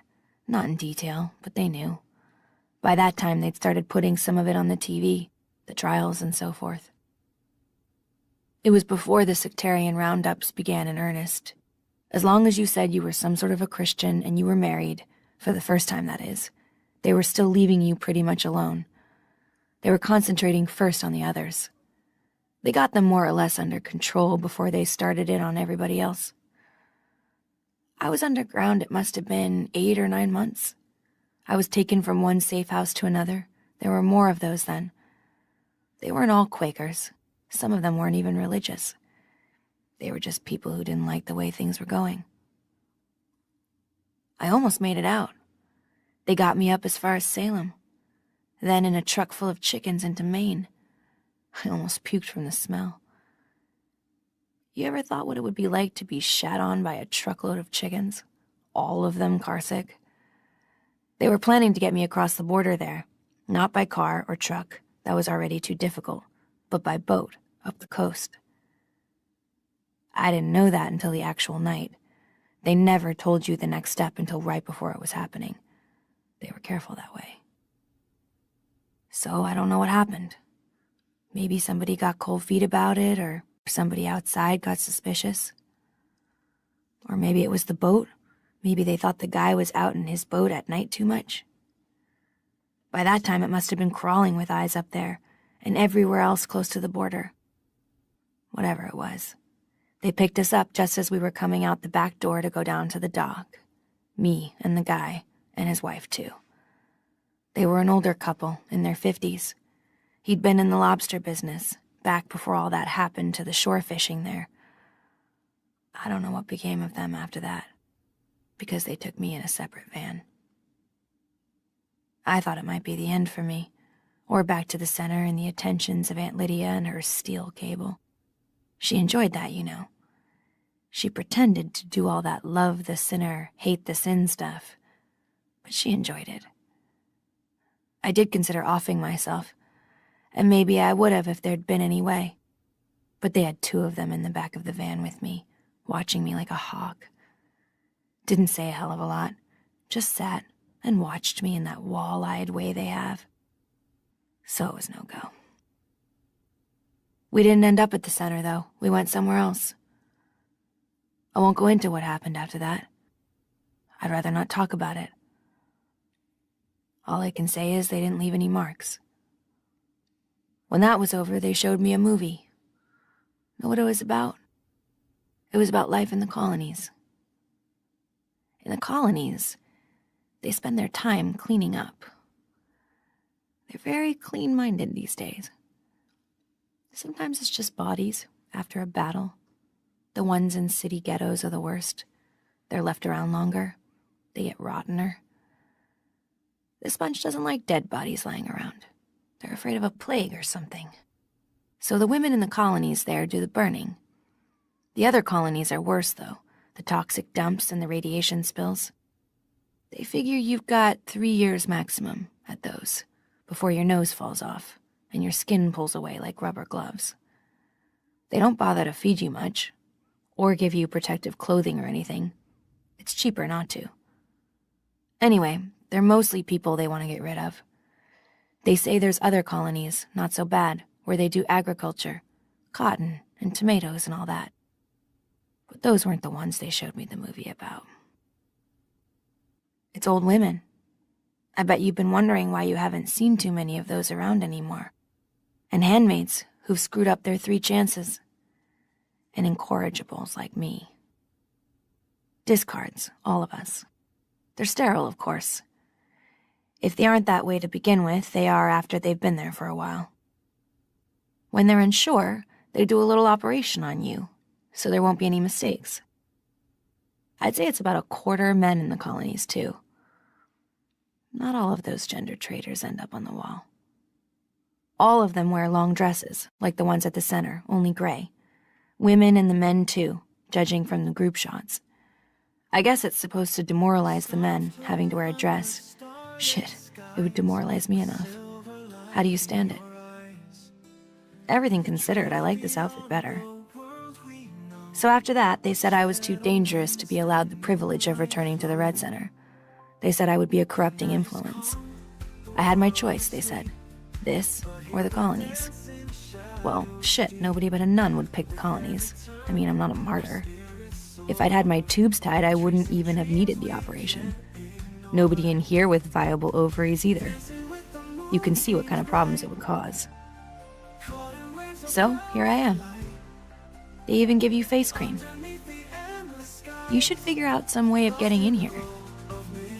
Not in detail, but they knew. By that time, they'd started putting some of it on the TV, the trials and so forth. It was before the sectarian roundups began in earnest. As long as you said you were some sort of a Christian and you were married, for the first time that is, they were still leaving you pretty much alone. They were concentrating first on the others. They got them more or less under control before they started it on everybody else. I was underground, it must have been 8 or 9 months. I was taken from one safe house to another. There were more of those then. They weren't all Quakers. Some of them weren't even religious. They were just people who didn't like the way things were going. I almost made it out. They got me up as far as Salem. Then in a truck full of chickens into Maine. I almost puked from the smell. You ever thought what it would be like to be shat on by a truckload of chickens? All of them carsick? They were planning to get me across the border there, not by car or truck, that was already too difficult, but by boat, up the coast. I didn't know that until the actual night. They never told you the next step until right before it was happening. They were careful that way. So I don't know what happened. Maybe somebody got cold feet about it, or somebody outside got suspicious. Or maybe it was the boat. Maybe they thought the guy was out in his boat at night too much. By that time, it must have been crawling with eyes up there, and everywhere else close to the border. Whatever it was. They picked us up just as we were coming out the back door to go down to the dock. Me and the guy, and his wife too. They were an older couple, in their 50s. He'd been in the lobster business, back before all that happened to the shore fishing there. I don't know what became of them after that, because they took me in a separate van. I thought it might be the end for me, or back to the center and the attentions of Aunt Lydia and her steel cable. She enjoyed that, you know. She pretended to do all that love the sinner, hate the sin stuff, but she enjoyed it. I did consider offing myself, and maybe I would have if there'd been any way. But they had 2 of them in the back of the van with me, watching me like a hawk. Didn't say a hell of a lot, just sat and watched me in that wall-eyed way they have. So it was no go. We didn't end up at the center, though. We went somewhere else. I won't go into what happened after that. I'd rather not talk about it. All I can say is they didn't leave any marks. When that was over, they showed me a movie. Know what it was about? It was about life in the colonies. In the colonies, they spend their time cleaning up. They're very clean-minded these days. Sometimes it's just bodies after a battle. The ones in city ghettos are the worst. They're left around longer. They get rottener. This bunch doesn't like dead bodies lying around. They're afraid of a plague or something. So the women in the colonies there do the burning. The other colonies are worse, though. The toxic dumps and the radiation spills. They figure you've got 3 years maximum at those, before your nose falls off and your skin pulls away like rubber gloves. They don't bother to feed you much, or give you protective clothing or anything. It's cheaper not to. Anyway, they're mostly people they want to get rid of. They say there's other colonies, not so bad, where they do agriculture, cotton and tomatoes and all that. But those weren't the ones they showed me the movie about. It's old women. I bet you've been wondering why you haven't seen too many of those around anymore. And handmaids who've screwed up their 3 chances. And incorrigibles like me. Discards, all of us. They're sterile, of course. If they aren't that way to begin with, they are after they've been there for a while. When they're unsure, they do a little operation on you, so there won't be any mistakes. I'd say it's about a quarter men in the colonies, too. Not all of those gender traitors end up on the wall. All of them wear long dresses, like the ones at the center, only gray. Women and the men, too, judging from the group shots. I guess it's supposed to demoralize the men, having to wear a dress. Shit, it would demoralize me enough. How do you stand it? Everything considered, I like this outfit better. So after that, they said I was too dangerous to be allowed the privilege of returning to the Red Center. They said I would be a corrupting influence. I had my choice, they said. This or the colonies. Well, shit, nobody but a nun would pick the colonies. I mean, I'm not a martyr. If I'd had my tubes tied, I wouldn't even have needed the operation. Nobody in here with viable ovaries either. You can see what kind of problems it would cause. So, here I am. They even give you face cream. You should figure out some way of getting in here.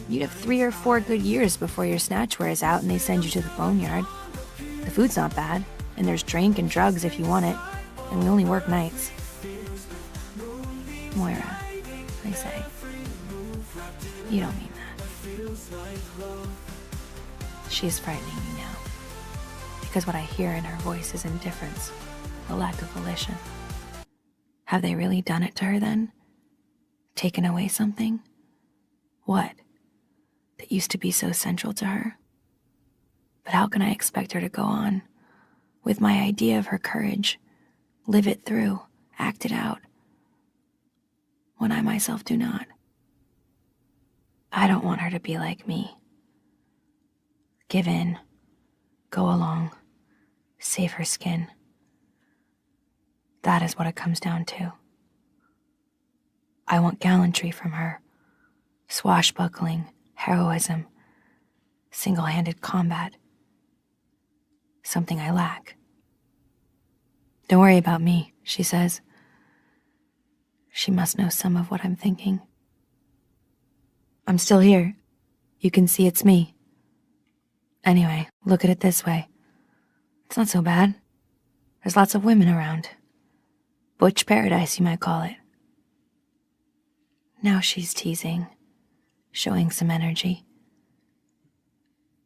You'd have 3 or 4 good years before your snatch wears out and they send you to the boneyard. The food's not bad, and there's drink and drugs if you want it, and we only work nights. Moira, I say. You don't mean that. She's frightening me now, because what I hear in her voice is indifference, a lack of volition. Have they really done it to her then? Taken away something? What? That used to be so central to her? But how can I expect her to go on with my idea of her courage, live it through, act it out, when I myself do not? I don't want her to be like me. Give in, go along, save her skin. That is what it comes down to. I want gallantry from her, swashbuckling, heroism, single-handed combat. Something I lack. Don't worry about me, she says. She must know some of what I'm thinking. I'm still here. You can see it's me. Anyway, look at it this way. It's not so bad. There's lots of women around. Butch paradise, you might call it. Now she's teasing, showing some energy.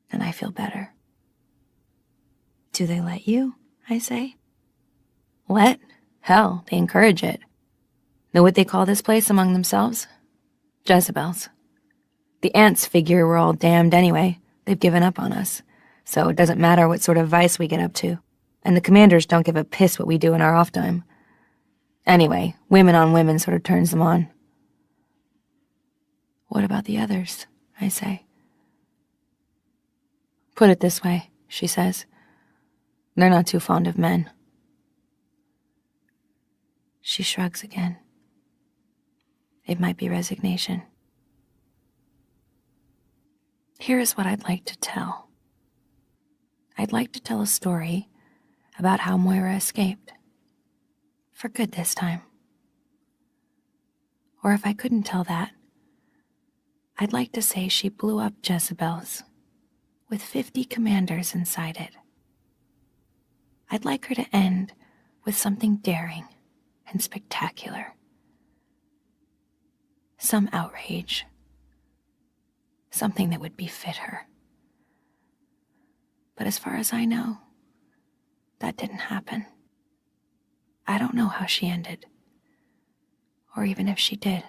And I feel better. Do they let you? I say. Let? Hell, they encourage it. Know what they call this place among themselves? Jezebels. The ants figure we're all damned anyway. They've given up on us. So it doesn't matter what sort of vice we get up to. And the commanders don't give a piss what we do in our off time. Anyway, women on women sort of turns them on. What about the others? I say. Put it this way, she says. They're not too fond of men. She shrugs again. It might be resignation. Here is what I'd like to tell. I'd like to tell a story about how Moira escaped. For good this time. Or if I couldn't tell that, I'd like to say she blew up Jezebel's with 50 commanders inside it. I'd like her to end with something daring and spectacular. Some outrage. Something that would befit her. But as far as I know, that didn't happen. I don't know how she ended, or even if she did,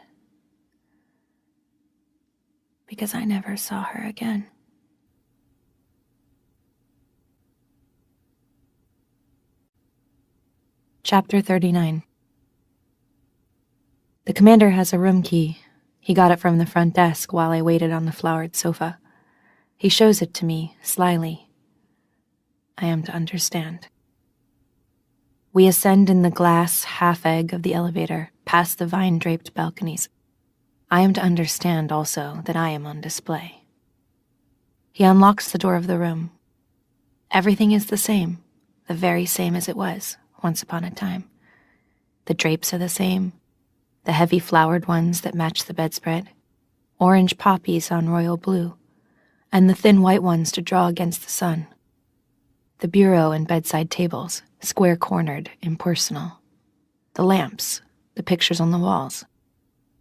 because I never saw her again. Chapter 39. The commander has a room key. He got it from the front desk while I waited on the flowered sofa. He shows it to me, slyly. I am to understand. We ascend in the glass half-egg of the elevator, past the vine-draped balconies. I am to understand also that I am on display. He unlocks the door of the room. Everything is the same, the very same as it was once upon a time. The drapes are the same, the heavy flowered ones that match the bedspread, orange poppies on royal blue, and the thin white ones to draw against the sun. The bureau and bedside tables, square-cornered, impersonal. The lamps, the pictures on the walls.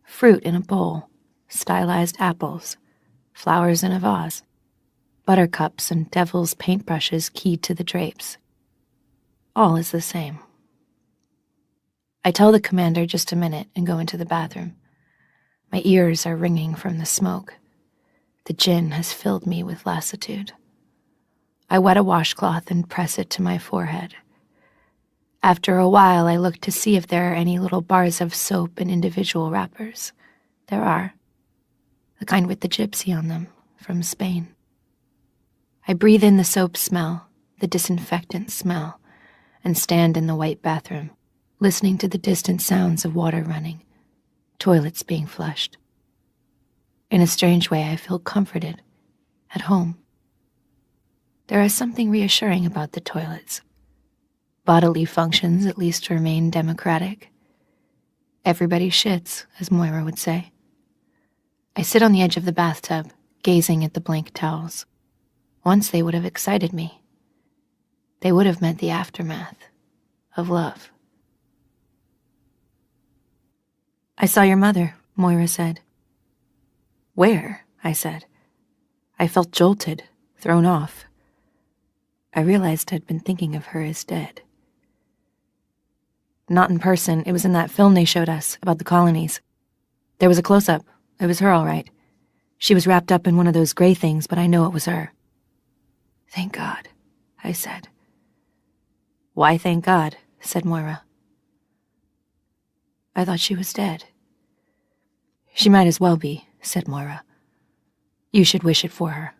Fruit in a bowl, stylized apples, flowers in a vase, buttercups and devil's paintbrushes keyed to the drapes. All is the same. I tell the commander just a minute and go into the bathroom. My ears are ringing from the smoke. The gin has filled me with lassitude. I wet a washcloth and press it to my forehead. After a while, I look to see if there are any little bars of soap in individual wrappers. There are. The kind with the gypsy on them, from Spain. I breathe in the soap smell, the disinfectant smell, and stand in the white bathroom, listening to the distant sounds of water running, toilets being flushed. In a strange way, I feel comforted, at home. There is something reassuring about the toilets. Bodily functions at least remain democratic. Everybody shits, as Moira would say. I sit on the edge of the bathtub, gazing at the blank towels. Once they would have excited me. They would have meant the aftermath of love. "I saw your mother," Moira said. "Where?" I said. I felt jolted, thrown off. I realized I'd been thinking of her as dead. "Not in person. It was in that film they showed us, about the colonies. There was a close-up. It was her, all right. She was wrapped up in one of those gray things, but I know it was her." "Thank God," I said. "Why thank God?" said Moira. "I thought she was dead." "She might as well be," said Moira. "You should wish it for her."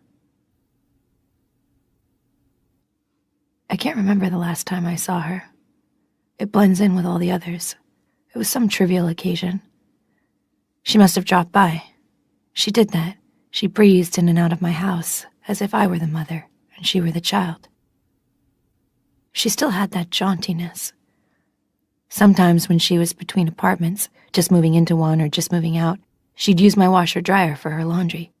I can't remember the last time I saw her. It blends in with all the others. It was some trivial occasion. She must have dropped by. She did that. She breezed in and out of my house, as if I were the mother and she were the child. She still had that jauntiness. Sometimes when she was between apartments, just moving into one or just moving out, she'd use my washer-dryer for her laundry.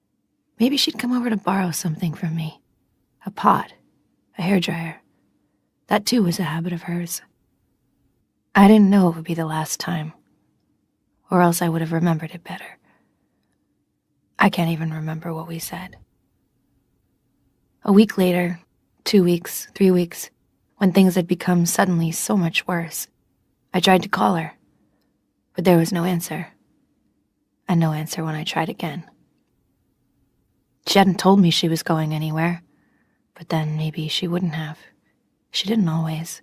Maybe she'd come over to borrow something from me. A pot, a hairdryer. That too was a habit of hers. I didn't know it would be the last time, or else I would have remembered it better. I can't even remember what we said. A week later, 2 weeks, 3 weeks, when things had become suddenly so much worse, I tried to call her, but there was no answer, and no answer when I tried again. She hadn't told me she was going anywhere, but then maybe she wouldn't have. She didn't always.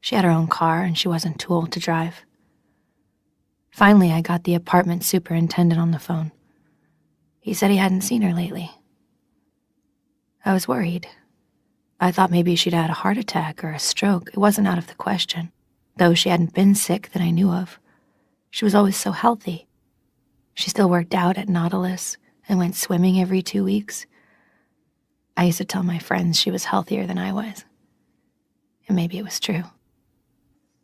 She had her own car, and she wasn't too old to drive. Finally, I got the apartment superintendent on the phone. He said he hadn't seen her lately. I was worried. I thought maybe she'd had a heart attack or a stroke. It wasn't out of the question, though she hadn't been sick that I knew of. She was always so healthy. She still worked out at Nautilus and went swimming every 2 weeks. I used to tell my friends she was healthier than I was. And maybe it was true.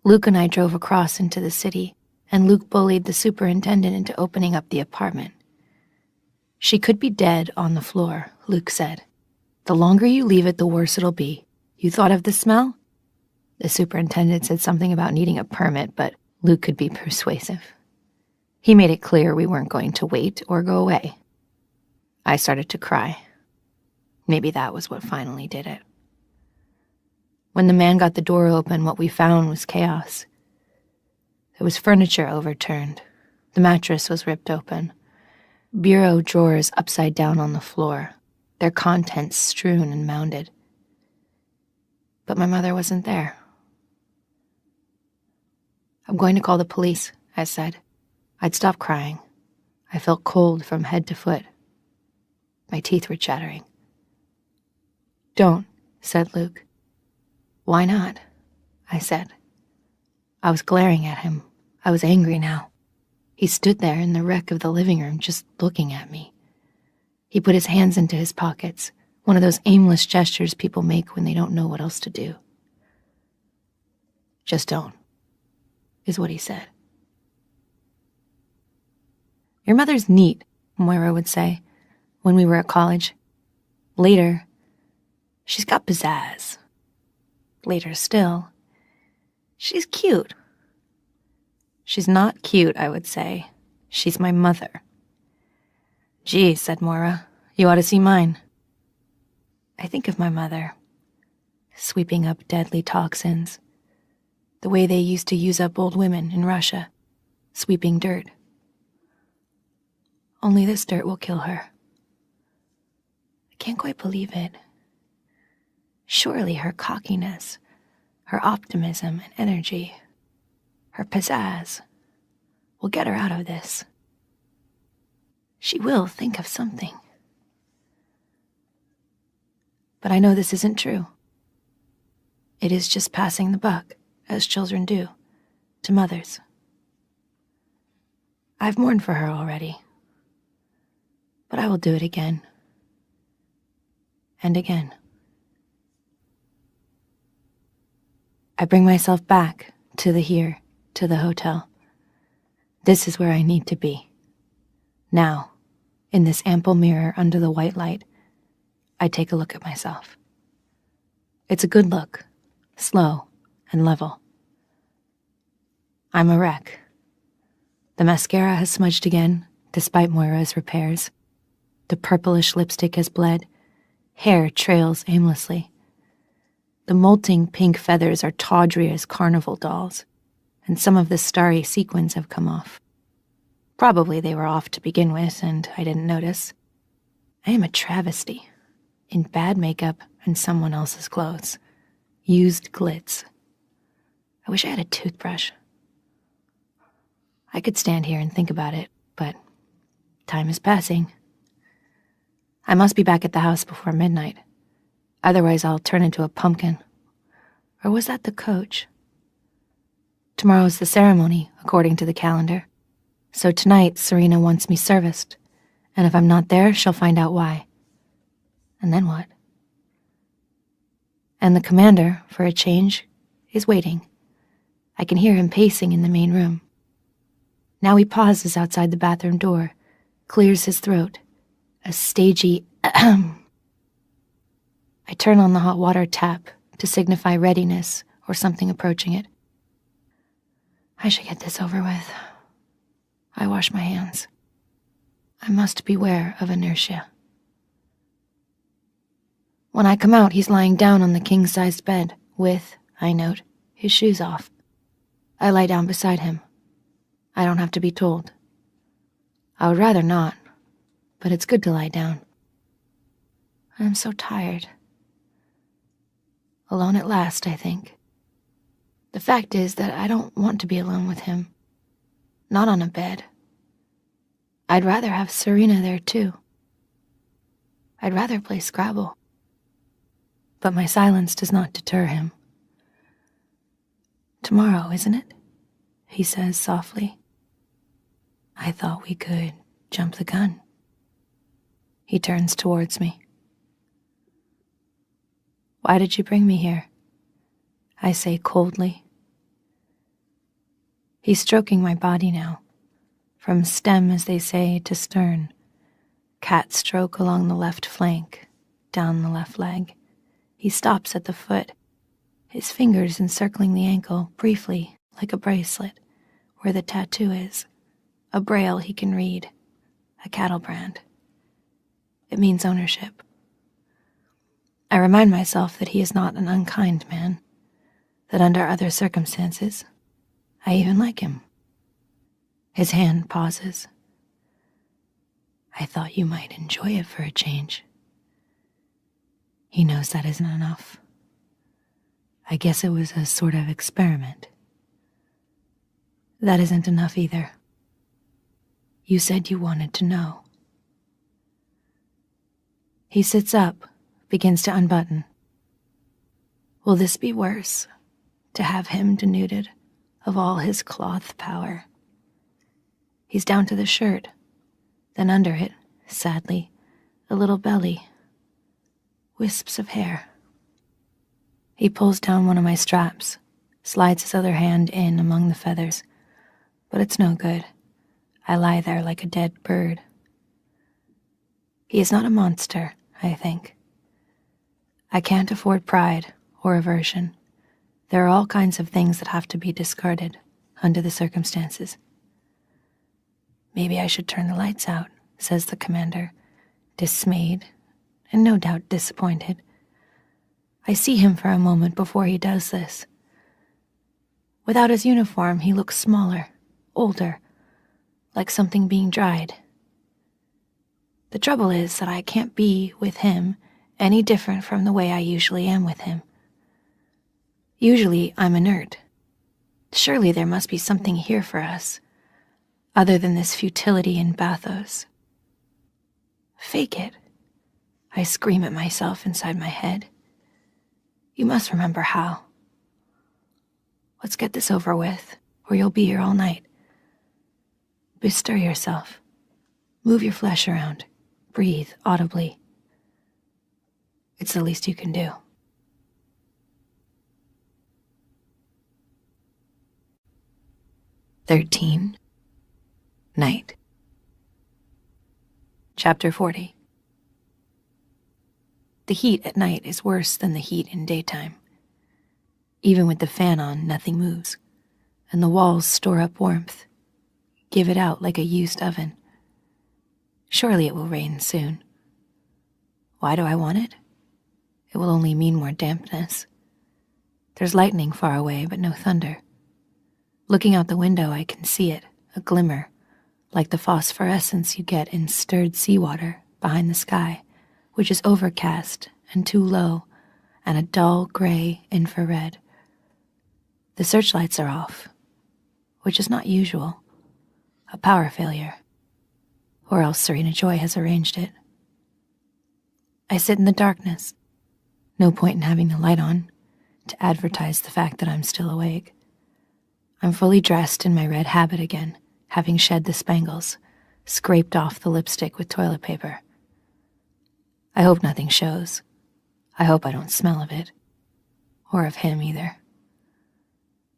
Luke and I drove across into the city, and Luke bullied the superintendent into opening up the apartment. She could be dead on the floor, Luke said. The longer you leave it, the worse it'll be. You thought of the smell? The superintendent said something about needing a permit, but Luke could be persuasive. He made it clear we weren't going to wait or go away. I started to cry. Maybe that was what finally did it. When the man got the door open, what we found was chaos. There was furniture overturned. The mattress was ripped open. Bureau drawers upside down on the floor, their contents strewn and mounded. But my mother wasn't there. I'm going to call the police, I said. I'd stopped crying. I felt cold from head to foot. My teeth were chattering. Don't, said Luke. Why not? I said. I was glaring at him. I was angry now. He stood there in the wreck of the living room, just looking at me. He put his hands into his pockets, one of those aimless gestures people make when they don't know what else to do. Just don't, is what he said. Your mother's neat, Moira would say, when we were at college. Later, she's got pizzazz. Later still, she's cute. She's not cute, I would say. She's my mother. Gee, said Moira, you ought to see mine. I think of my mother, sweeping up deadly toxins, the way they used to use up old women in Russia, sweeping dirt. Only this dirt will kill her. I can't quite believe it. Surely her cockiness, her optimism and energy, her pizzazz will get her out of this. She will think of something. But I know this isn't true. It is just passing the buck, as children do, to mothers. I've mourned for her already. But I will do it again. And again. I bring myself back to the here, to the hotel. This is where I need to be. Now, in this ample mirror under the white light, I take a look at myself. It's a good look, slow and level. I'm a wreck. The mascara has smudged again, despite Moira's repairs. The purplish lipstick has bled. Hair trails aimlessly. The molting pink feathers are tawdry as carnival dolls, and some of the starry sequins have come off. Probably they were off to begin with, and I didn't notice. I am a travesty, in bad makeup and someone else's clothes. Used glitz. I wish I had a toothbrush. I could stand here and think about it, but time is passing. I must be back at the house before midnight. Otherwise, I'll turn into a pumpkin. Or was that the coach? Tomorrow's the ceremony, according to the calendar. So tonight, Serena wants me serviced. And if I'm not there, she'll find out why. And then what? And the commander, for a change, is waiting. I can hear him pacing in the main room. Now he pauses outside the bathroom door, clears his throat. A stagey ahem. I turn on the hot water tap to signify readiness or something approaching it. I should get this over with. I wash my hands. I must beware of inertia. When I come out, he's lying down on the king-sized bed with, I note, his shoes off. I lie down beside him. I don't have to be told. I would rather not. But it's good to lie down. I'm so tired. Alone at last, I think. The fact is that I don't want to be alone with him. Not on a bed. I'd rather have Serena there, too. I'd rather play Scrabble. But my silence does not deter him. "Tomorrow, isn't it?" he says softly. "I thought we could jump the gun." He turns towards me. "Why did you bring me here?" I say coldly. He's stroking my body now, from stem, as they say, to stern. Cat stroke along the left flank, down the left leg. He stops at the foot, his fingers encircling the ankle briefly, like a bracelet, where the tattoo is, a braille he can read, a cattle brand. It means ownership. I remind myself that he is not an unkind man, that under other circumstances, I even like him. His hand pauses. "I thought you might enjoy it for a change." He knows that isn't enough. I guess it was a sort of experiment. That isn't enough either. You said you wanted to know. He sits up, begins to unbutton. Will this be worse, to have him denuded of all his cloth power? He's down to the shirt, then under it, sadly, a little belly, wisps of hair. He pulls down one of my straps, slides his other hand in among the feathers, but it's no good. I lie there like a dead bird. He is not a monster, I think. I can't afford pride or aversion. There are all kinds of things that have to be discarded under the circumstances. "Maybe I should turn the lights out," says the commander, dismayed and no doubt disappointed. I see him for a moment before he does this. Without his uniform, he looks smaller, older, like something being dried. The trouble is that I can't be with him any different from the way I usually am with him. Usually I'm inert. Surely there must be something here for us, other than this futility and bathos. Fake it, I scream at myself inside my head. You must remember how. Let's get this over with, or you'll be here all night. Bestir yourself. Move your flesh around. Breathe audibly. It's the least you can do. 13. Night. Chapter 40. The heat at night is worse than the heat in daytime. Even with the fan on, nothing moves, and the walls store up warmth, give it out like a used oven. Surely it will rain soon. Why do I want it? It will only mean more dampness. There's lightning far away, but no thunder. Looking out the window, I can see it, a glimmer, like the phosphorescence you get in stirred seawater behind the sky, which is overcast and too low, and a dull gray infrared. The searchlights are off, which is not usual. A power failure. Or else Serena Joy has arranged it. I sit in the darkness. No point in having the light on, to advertise the fact that I'm still awake. I'm fully dressed in my red habit again, having shed the spangles, scraped off the lipstick with toilet paper. I hope nothing shows. I hope I don't smell of it. Or of him either.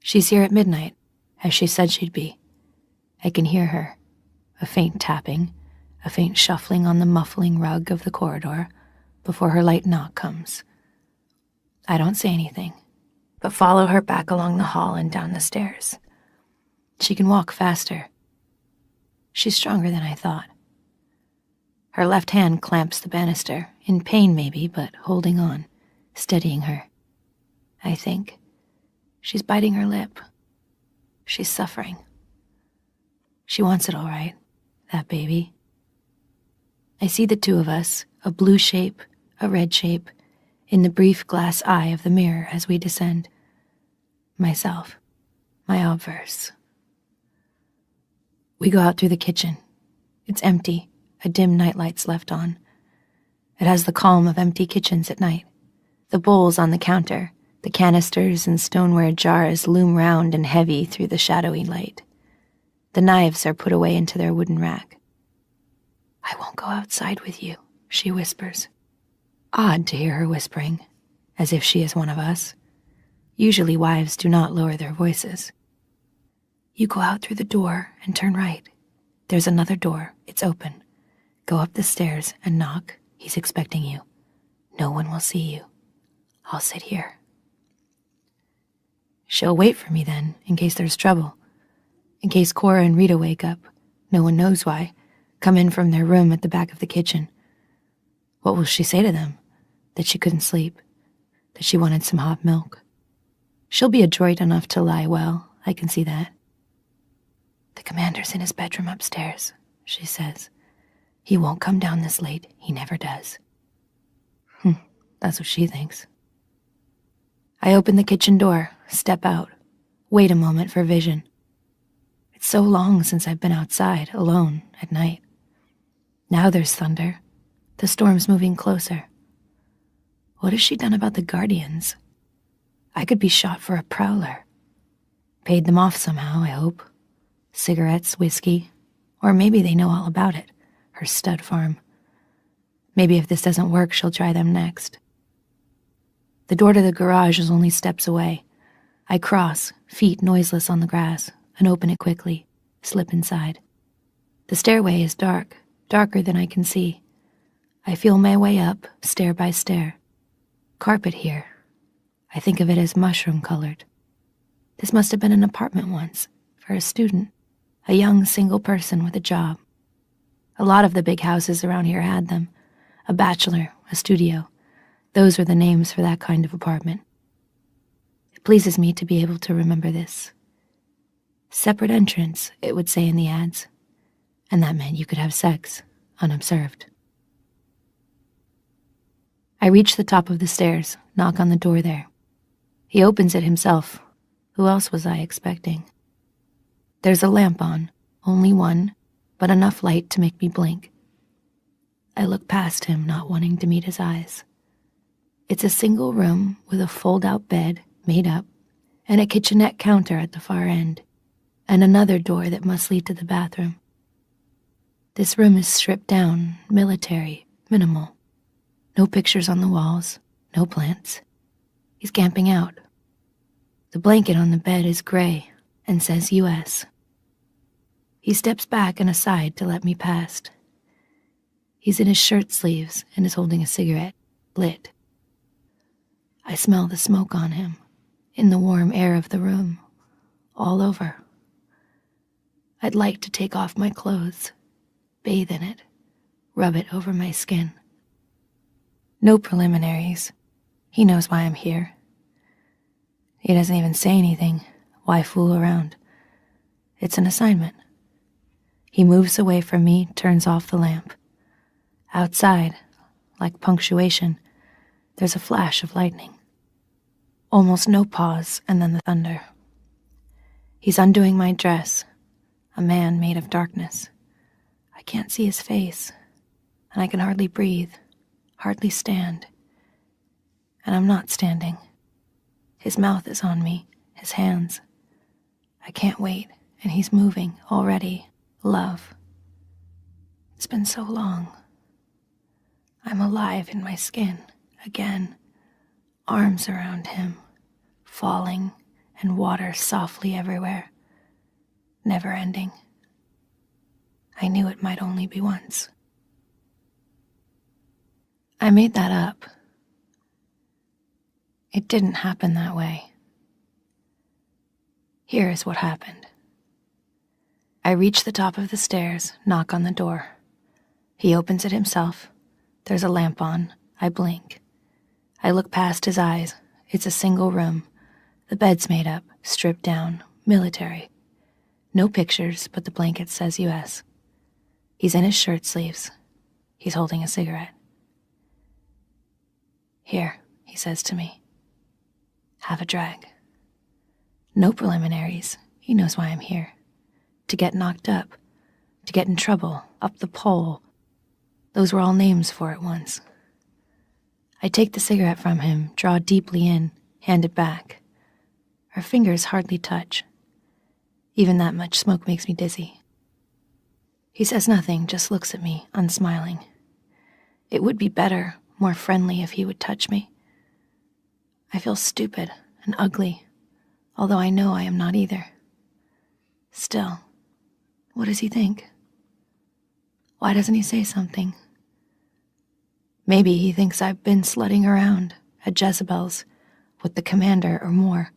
She's here at midnight, as she said she'd be. I can hear her. A faint tapping, a faint shuffling on the muffling rug of the corridor before her light knock comes. I don't say anything, but follow her back along the hall and down the stairs. She can walk faster. She's stronger than I thought. Her left hand clamps the banister, in pain maybe, but holding on, steadying her. I think. She's biting her lip. She's suffering. She wants it all right, that baby. I see the two of us, a blue shape, a red shape, in the brief glass eye of the mirror as we descend. Myself, my obverse. We go out through the kitchen. It's empty, a dim nightlight's left on. It has the calm of empty kitchens at night, The bowls on the counter, the canisters and stoneware jars loom round and heavy through the shadowy light. The knives are put away into their wooden rack. "I won't go outside with you," she whispers. Odd to hear her whispering, as if she is one of us. Usually wives do not lower their voices. "You go out through the door and turn right. There's another door, it's open. Go up the stairs and knock, he's expecting you. No one will see you. I'll sit here." She'll wait for me then, in case there's trouble. In case Cora and Rita wake up, no one knows why, come in from their room at the back of the kitchen. What will she say to them? That she couldn't sleep? That she wanted some hot milk? She'll be adroit enough to lie well, I can see that. "The commander's in his bedroom upstairs," she says. "He won't come down this late, he never does." That's what she thinks. I open the kitchen door, step out, wait a moment for vision. It's so long since I've been outside, alone, at night. Now there's thunder. The storm's moving closer. What has she done about the guardians? I could be shot for a prowler. Paid them off somehow, I hope. Cigarettes, whiskey, or maybe they know all about it, her stud farm. Maybe if this doesn't work, she'll try them next. The door to the garage is only steps away. I cross, feet noiseless on the grass, and open it quickly, slip inside. The stairway is dark, darker than I can see. I feel my way up, stair by stair. Carpet here. I think of it as mushroom-colored. This must have been an apartment once, for a student, a young single person with a job. A lot of the big houses around here had them. A bachelor, a studio. Those were the names for that kind of apartment. It pleases me to be able to remember this. Separate entrance, it would say in the ads. And that meant you could have sex, unobserved. I reach the top of the stairs, knock on the door there. He opens it himself. Who else was I expecting? There's a lamp on, only one, but enough light to make me blink. I look past him, not wanting to meet his eyes. It's a single room with a fold-out bed, made up, and a kitchenette counter at the far end, and another door that must lead to the bathroom. This room is stripped down, military, minimal. No pictures on the walls, no plants. He's camping out. The blanket on the bed is gray and says U.S. He steps back and aside to let me past. He's in his shirt sleeves and is holding a cigarette, lit. I smell the smoke on him, in the warm air of the room, all over. I'd like to take off my clothes, bathe in it, rub it over my skin. No preliminaries. He knows why I'm here. He doesn't even say anything. Why fool around? It's an assignment. He moves away from me, turns off the lamp. Outside, like punctuation, there's a flash of lightning. Almost no pause, and then the thunder. He's undoing my dress, a man made of darkness. I can't see his face, and I can hardly breathe, hardly stand. And I'm not standing. His mouth is on me, his hands. I can't wait, and he's moving already. Love. It's been so long. I'm alive in my skin, again. Arms around him, falling, and water softly everywhere. Never ending. I knew it might only be once. I made that up. It didn't happen that way. Here is what happened. I reach the top of the stairs, knock on the door. He opens it himself. There's a lamp on. I blink. I look past his eyes. It's a single room. The bed's made up, stripped down, military. No pictures, but the blanket says U.S. He's in his shirt sleeves. He's holding a cigarette. "Here," he says to me. "Have a drag." No preliminaries. He knows why I'm here. To get knocked up. To get in trouble. Up the pole. Those were all names for it once. I take the cigarette from him, draw deeply in, hand it back. Our fingers hardly touch. Even that much smoke makes me dizzy. He says nothing, just looks at me, unsmiling. It would be better, more friendly if he would touch me. I feel stupid and ugly, although I know I am not either. Still, what does he think? Why doesn't he say something? Maybe he thinks I've been slutting around at Jezebel's with the commander or more.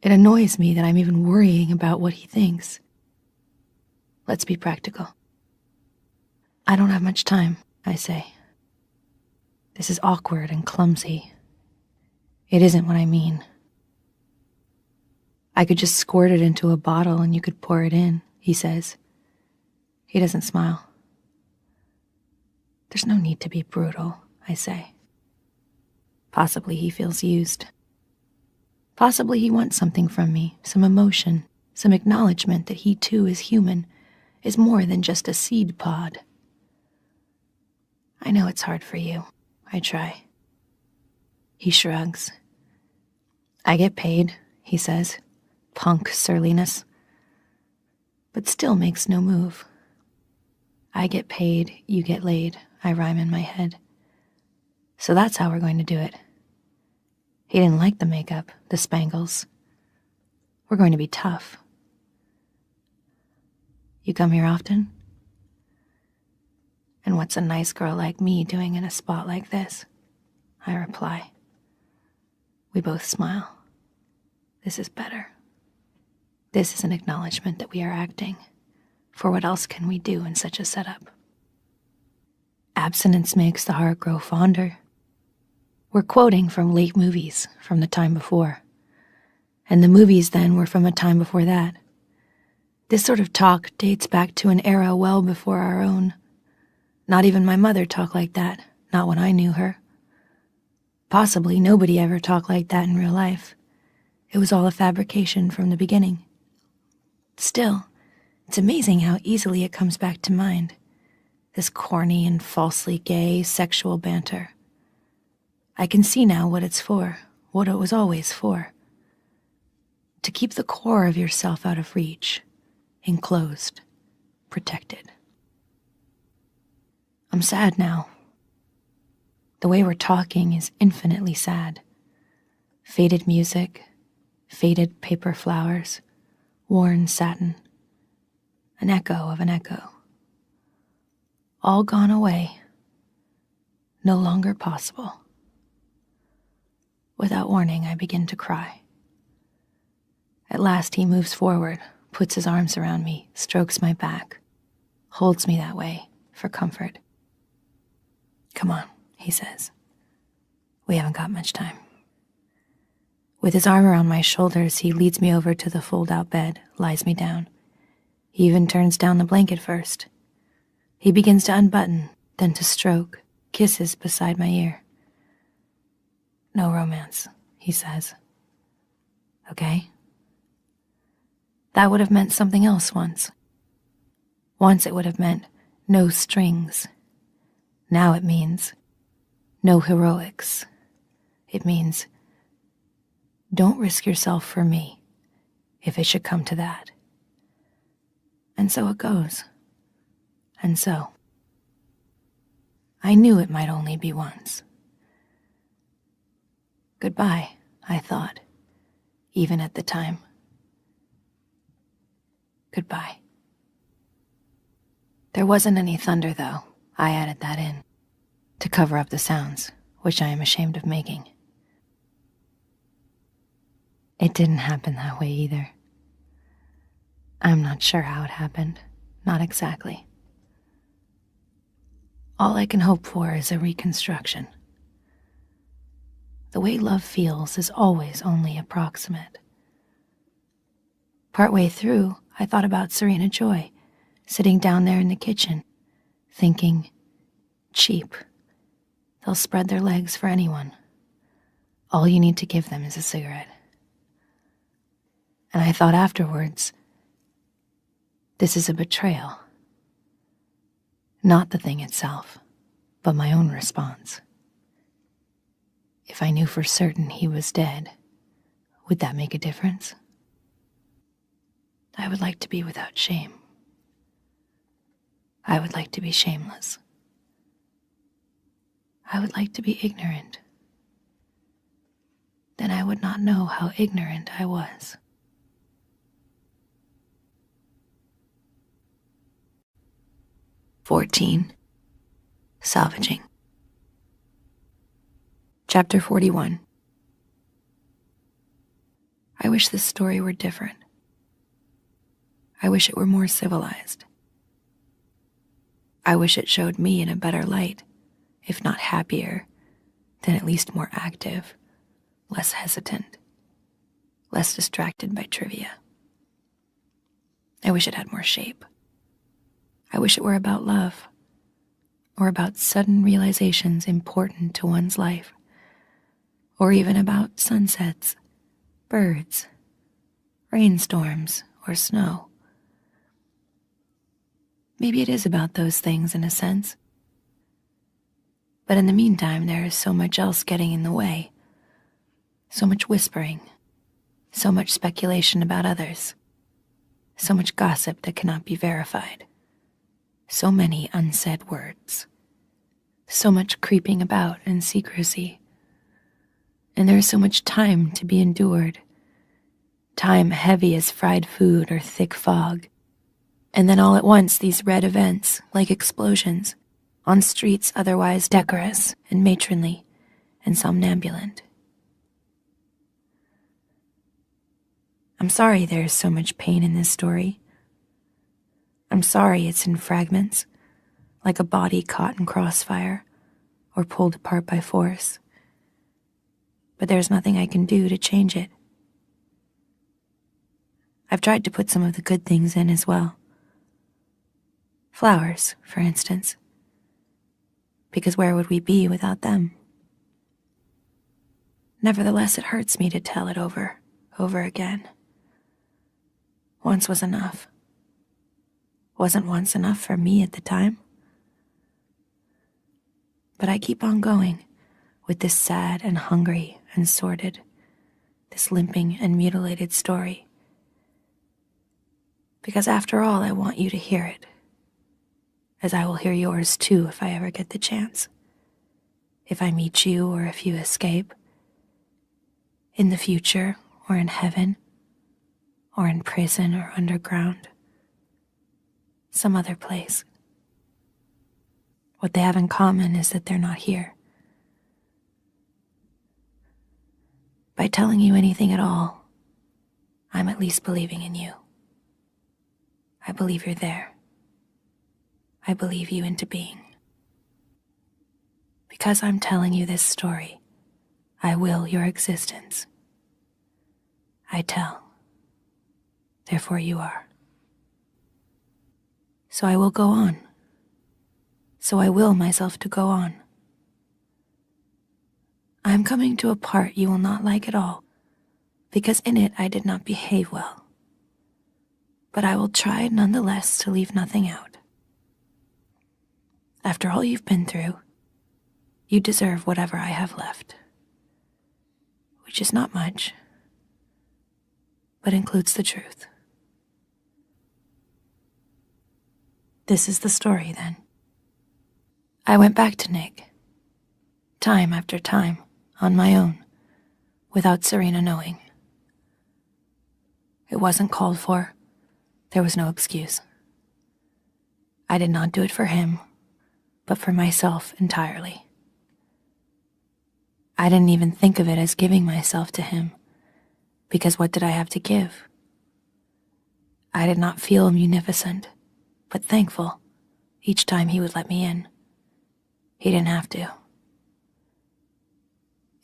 It annoys me that I'm even worrying about what he thinks. Let's be practical. I don't have much time, I say. This is awkward and clumsy. It isn't what I mean. I could just squirt it into a bottle and you could pour it in, he says. He doesn't smile. There's no need to be brutal, I say. Possibly he feels used. Possibly he wants something from me, some emotion, some acknowledgement that he too is human, is more than just a seed pod. I know it's hard for you. I try. He shrugs. I get paid, he says. Punk surliness. But still makes no move. I get paid, you get laid, I rhyme in my head. So that's how we're going to do it. He didn't like the makeup, the spangles. We're going to be tough. You come here often? And what's a nice girl like me doing in a spot like this? I reply. We both smile. This is better. This is an acknowledgement that we are acting. For what else can we do in such a setup? Abstinence makes the heart grow fonder. We're quoting from late movies from the time before. And the movies then were from a time before that. This sort of talk dates back to an era well before our own. Not even my mother talked like that, not when I knew her. Possibly nobody ever talked like that in real life. It was all a fabrication from the beginning. Still, it's amazing how easily it comes back to mind. This corny and falsely gay sexual banter. I can see now what it's for, what it was always for. To keep the core of yourself out of reach, enclosed, protected. I'm sad now. The way we're talking is infinitely sad. Faded music, faded paper flowers, worn satin, an echo of an echo. All gone away, no longer possible. Without warning, I begin to cry. At last he moves forward, puts his arms around me, strokes my back, holds me that way for comfort. Come on, he says. We haven't got much time. With his arm around my shoulders, he leads me over to the fold-out bed, lies me down. He even turns down the blanket first. He begins to unbutton, then to stroke, kisses beside my ear. No romance, he says. Okay? That would have meant something else once. Once it would have meant no strings. Now it means no heroics. It means don't risk yourself for me, if it should come to that. And so it goes. And so. I knew it might only be once. Goodbye, I thought, even at the time. Goodbye. There wasn't any thunder, though. I added that in, to cover up the sounds, which I am ashamed of making. It didn't happen that way either. I'm not sure how it happened, not exactly. All I can hope for is a reconstruction. The way love feels is always only approximate. Partway through, I thought about Serena Joy, sitting down there in the kitchen, thinking, cheap. They'll spread their legs for anyone. All you need to give them is a cigarette. And I thought afterwards, this is a betrayal. Not the thing itself, but my own response. If I knew for certain he was dead, would that make a difference? I would like to be without shame. I would like to be shameless. I would like to be ignorant. Then I would not know how ignorant I was. "14. Salvaging. Chapter 41. I wish this story were different. I wish it were more civilized. I wish it showed me in a better light, if not happier, then at least more active, less hesitant, less distracted by trivia. I wish it had more shape. I wish it were about love, or about sudden realizations important to one's life, or even about sunsets, birds, rainstorms, or snow. Maybe it is about those things in a sense. But in the meantime, there is so much else getting in the way. So much whispering, so much speculation about others, so much gossip that cannot be verified, so many unsaid words, so much creeping about in secrecy. And there is so much time to be endured, time heavy as fried food or thick fog. And then all at once these red events, like explosions, on streets otherwise decorous and matronly and somnambulant. I'm sorry there is so much pain in this story. I'm sorry it's in fragments, like a body caught in crossfire or pulled apart by force. But there's nothing I can do to change it. I've tried to put some of the good things in as well. Flowers, for instance. Because where would we be without them? Nevertheless, it hurts me to tell it over again. Once was enough. Wasn't once enough for me at the time? But I keep on going with this sad and hungry and sordid, this limping and mutilated story. Because after all, I want you to hear it. As I will hear yours too if I ever get the chance. If I meet you or if you escape. In the future or in heaven or in prison or underground. Some other place. What they have in common is that they're not here. By telling you anything at all, I'm at least believing in you. I believe you're there. I believe you into being. Because I'm telling you this story, I will your existence. I tell, therefore you are. So I will go on. So I will myself to go on. I am coming to a part you will not like at all, because in it I did not behave well. But I will try nonetheless to leave nothing out. After all you've been through, you deserve whatever I have left, which is not much, but includes the truth. This is the story, then. I went back to Nick, time after time, on my own, without Serena knowing. It wasn't called for. There was no excuse. I did not do it for him, but for myself entirely. I didn't even think of it as giving myself to him, because what did I have to give? I did not feel munificent, but thankful each time he would let me in. He didn't have to.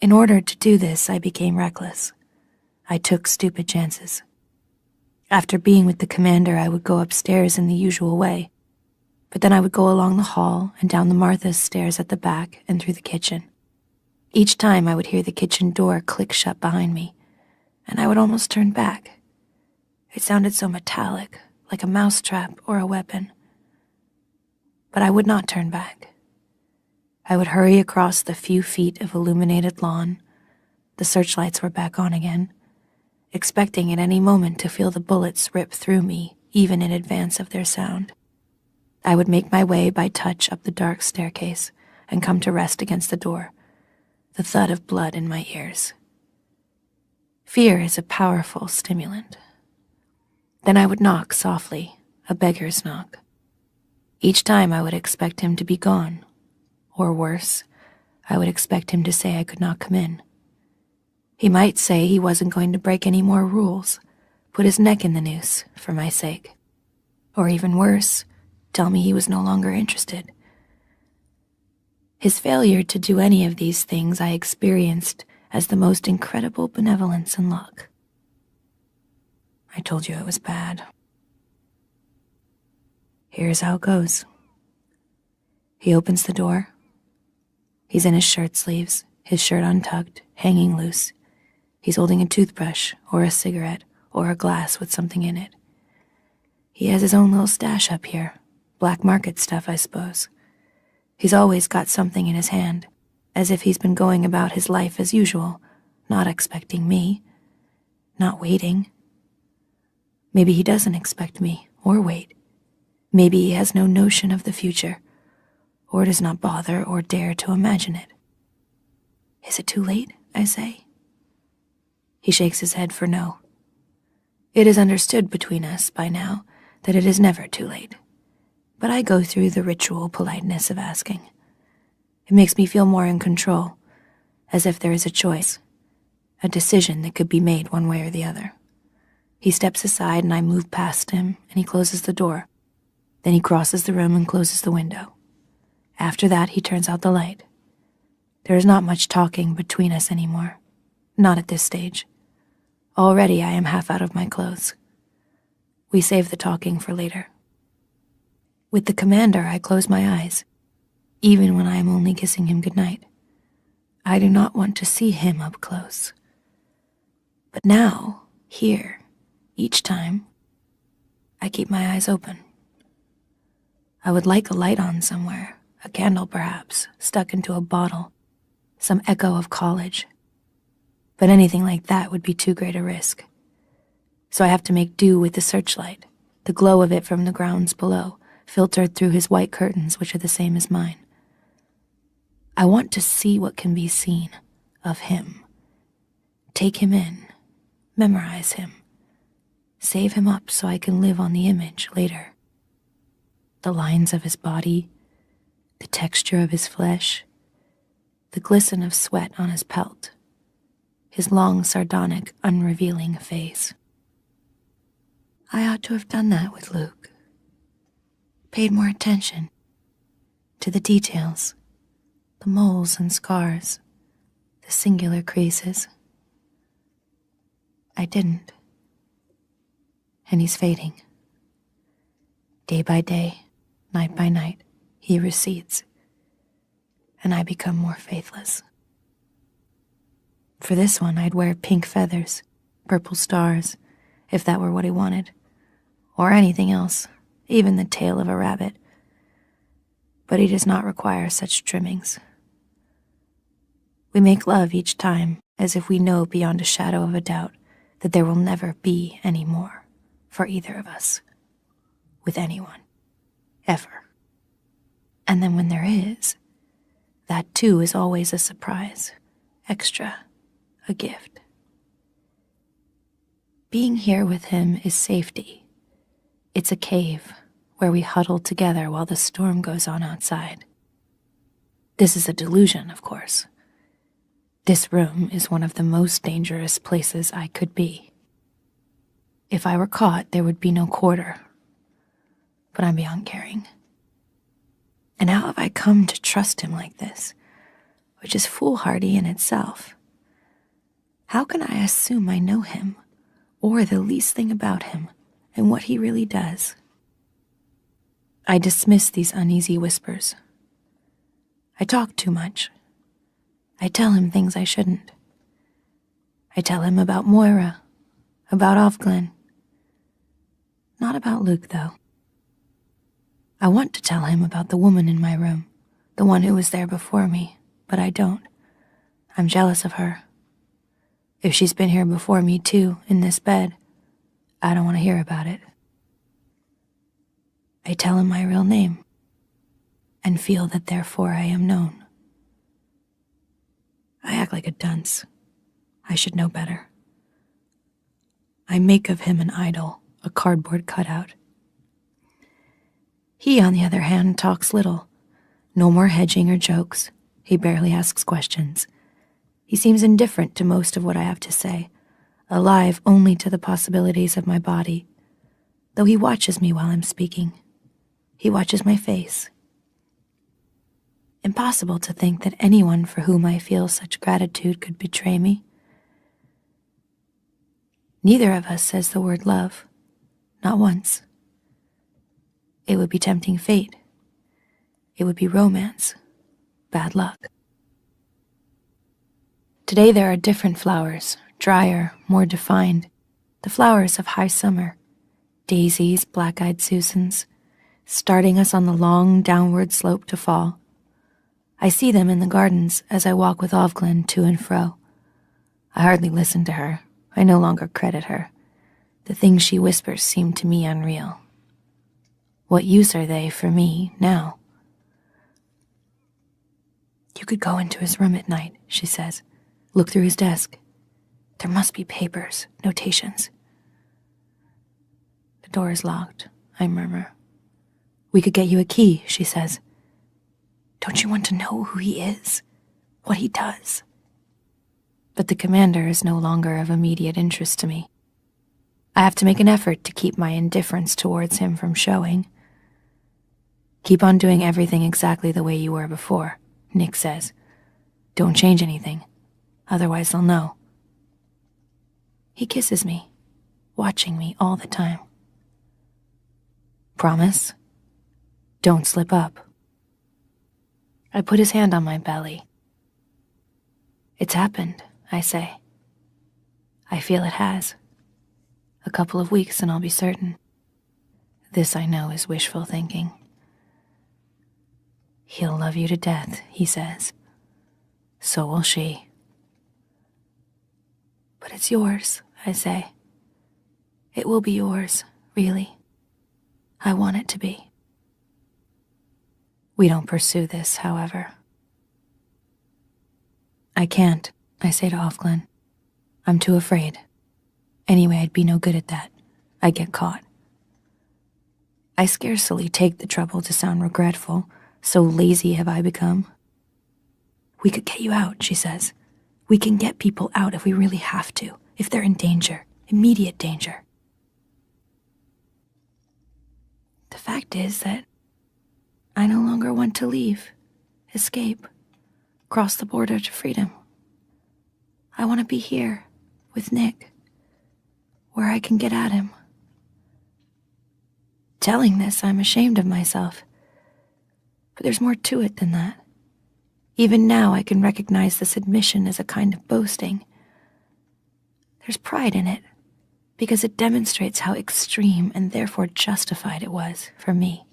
In order to do this, I became reckless. I took stupid chances. After being with the commander, I would go upstairs in the usual way, but then I would go along the hall and down the Martha's stairs at the back and through the kitchen. Each time I would hear the kitchen door click shut behind me, and I would almost turn back. It sounded so metallic, like a mousetrap or a weapon. But I would not turn back. I would hurry across the few feet of illuminated lawn. The searchlights were back on again, expecting at any moment to feel the bullets rip through me, even in advance of their sound. I would make my way by touch up the dark staircase and come to rest against the door, the thud of blood in my ears. Fear is a powerful stimulant. Then I would knock softly, a beggar's knock. Each time I would expect him to be gone, or worse, I would expect him to say I could not come in. He might say he wasn't going to break any more rules, put his neck in the noose for my sake. Or even worse, tell me he was no longer interested. His failure to do any of these things I experienced as the most incredible benevolence and luck. I told you it was bad. Here's how it goes. He opens the door. He's in his shirt sleeves, his shirt untucked, hanging loose. He's holding a toothbrush or a cigarette or a glass with something in it. He has his own little stash up here, black market stuff, I suppose. He's always got something in his hand, as if he's been going about his life as usual, not expecting me, not waiting. Maybe he doesn't expect me or wait. Maybe he has no notion of the future, or does not bother or dare to imagine it. Is it too late, I say? He shakes his head for no. It is understood between us by now that it is never too late, but I go through the ritual politeness of asking. It makes me feel more in control, as if there is a choice, a decision that could be made one way or the other. He steps aside and I move past him, and he closes the door. Then he crosses the room and closes the window. After that, he turns out the light. There is not much talking between us anymore, not at this stage. Already I am half out of my clothes. We save the talking for later. With the commander, I close my eyes, even when I am only kissing him goodnight. I do not want to see him up close. But now, here, each time, I keep my eyes open. I would like a light on somewhere, a candle perhaps, stuck into a bottle, some echo of college. But anything like that would be too great a risk. So I have to make do with the searchlight, the glow of it from the grounds below, filtered through his white curtains, which are the same as mine. I want to see what can be seen of him. Take him in, memorize him, save him up so I can live on the image later. The lines of his body, the texture of his flesh, the glisten of sweat on his pelt, his long, sardonic, unrevealing face. I ought to have done that with Luke. Paid more attention to the details, the moles and scars, the singular creases. I didn't. And he's fading. Day by day, night by night, he recedes, and I become more faithless. For this one, I'd wear pink feathers, purple stars, if that were what he wanted, or anything else, even the tail of a rabbit. But he does not require such trimmings. We make love each time, as if we know beyond a shadow of a doubt that there will never be any more for either of us, with anyone, ever. And then when there is, that too is always a surprise, extra, a gift. Being here with him is safety. It's a cave where we huddle together while the storm goes on outside. This is a delusion, of course. This room is one of the most dangerous places I could be. If I were caught, there would be no quarter. But I'm beyond caring. And how have I come to trust him like this, which is foolhardy in itself? How can I assume I know him, or the least thing about him, and what he really does? I dismiss these uneasy whispers. I talk too much. I tell him things I shouldn't. I tell him about Moira, about Offglen. Not about Luke, though. I want to tell him about the woman in my room, the the one who was there before me, but I don't. I'm jealous of her. If she's been here before me too, in this bed, I don't want to hear about it. I tell him my real name, and feel that therefore I am known. I act like a dunce. I should know better. I make of him an idol, a cardboard cutout. He, on the other hand, talks little. No more hedging or jokes. He barely asks questions. He seems indifferent to most of what I have to say, alive only to the possibilities of my body, though he watches me while I'm speaking. He watches my face. Impossible to think that anyone for whom I feel such gratitude could betray me. Neither of us says the word love, not once. It would be tempting fate. It would be romance, bad luck. Today there are different flowers, drier, more defined, the flowers of high summer, daisies, black-eyed Susans, starting us on the long downward slope to fall. I see them in the gardens as I walk with Offred to and fro. I hardly listen to her. I no longer credit her. The things she whispers seem to me unreal. What use are they for me now? You could go into his room at night, she says. Look through his desk. There must be papers, notations. The door is locked, I murmur. We could get you a key, she says. Don't you want to know who he is? What he does? But the commander is no longer of immediate interest to me. I have to make an effort to keep my indifference towards him from showing. Keep on doing everything exactly the way you were before, Nick says. Don't change anything, otherwise they'll know. He kisses me, watching me all the time. Promise? Don't slip up. I put his hand on my belly. It's happened, I say. I feel it has. A couple of weeks and I'll be certain. This I know is wishful thinking. He'll love you to death, he says. So will she. But it's yours, I say. It will be yours, really. I want it to be. We don't pursue this, however. I can't, I say to Offred. I'm too afraid. Anyway, I'd be no good at that. I'd get caught. I scarcely take the trouble to sound regretful, so lazy have I become. We could get you out, she says. We can get people out if we really have to, if they're in danger, immediate danger. The fact is that I no longer want to leave, escape, cross the border to freedom. I want to be here, with Nick, where I can get at him. Telling this, I'm ashamed of myself. But there's more to it than that. Even now, I can recognize this admission as a kind of boasting. There's pride in it, because it demonstrates how extreme and therefore justified it was for me.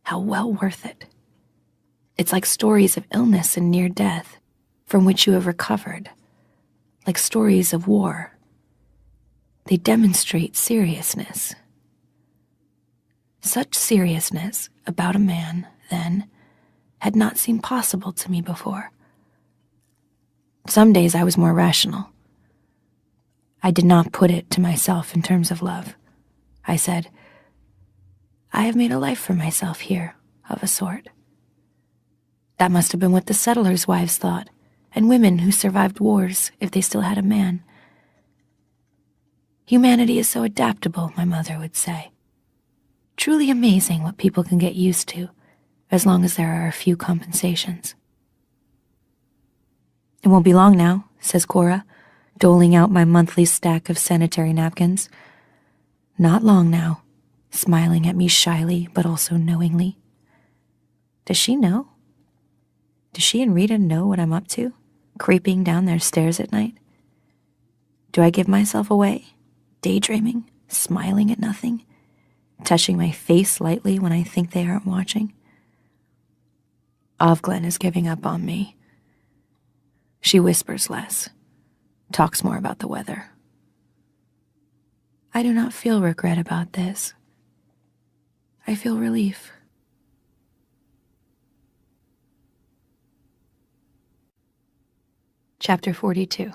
How well worth it. It's like stories of illness and near death, from which you have recovered, like stories of war. They demonstrate seriousness. Such seriousness about a man, then, had not seemed possible to me before. Some days I was more rational. I did not put it to myself in terms of love. I said, I have made a life for myself here, of a sort. That must have been what the settlers' wives thought, and women who survived wars if they still had a man. Humanity is so adaptable, my mother would say. Truly amazing what people can get used to, as long as there are a few compensations. It won't be long now, says Cora, doling out my monthly stack of sanitary napkins. Not long now, smiling at me shyly but also knowingly. Does she know? Does she and Rita know what I'm up to, creeping down their stairs at night? Do I give myself away, daydreaming, smiling at nothing, touching my face lightly when I think they aren't watching? Ovglen is giving up on me. She whispers less, talks more about the weather. I do not feel regret about this. I feel relief. Chapter 42.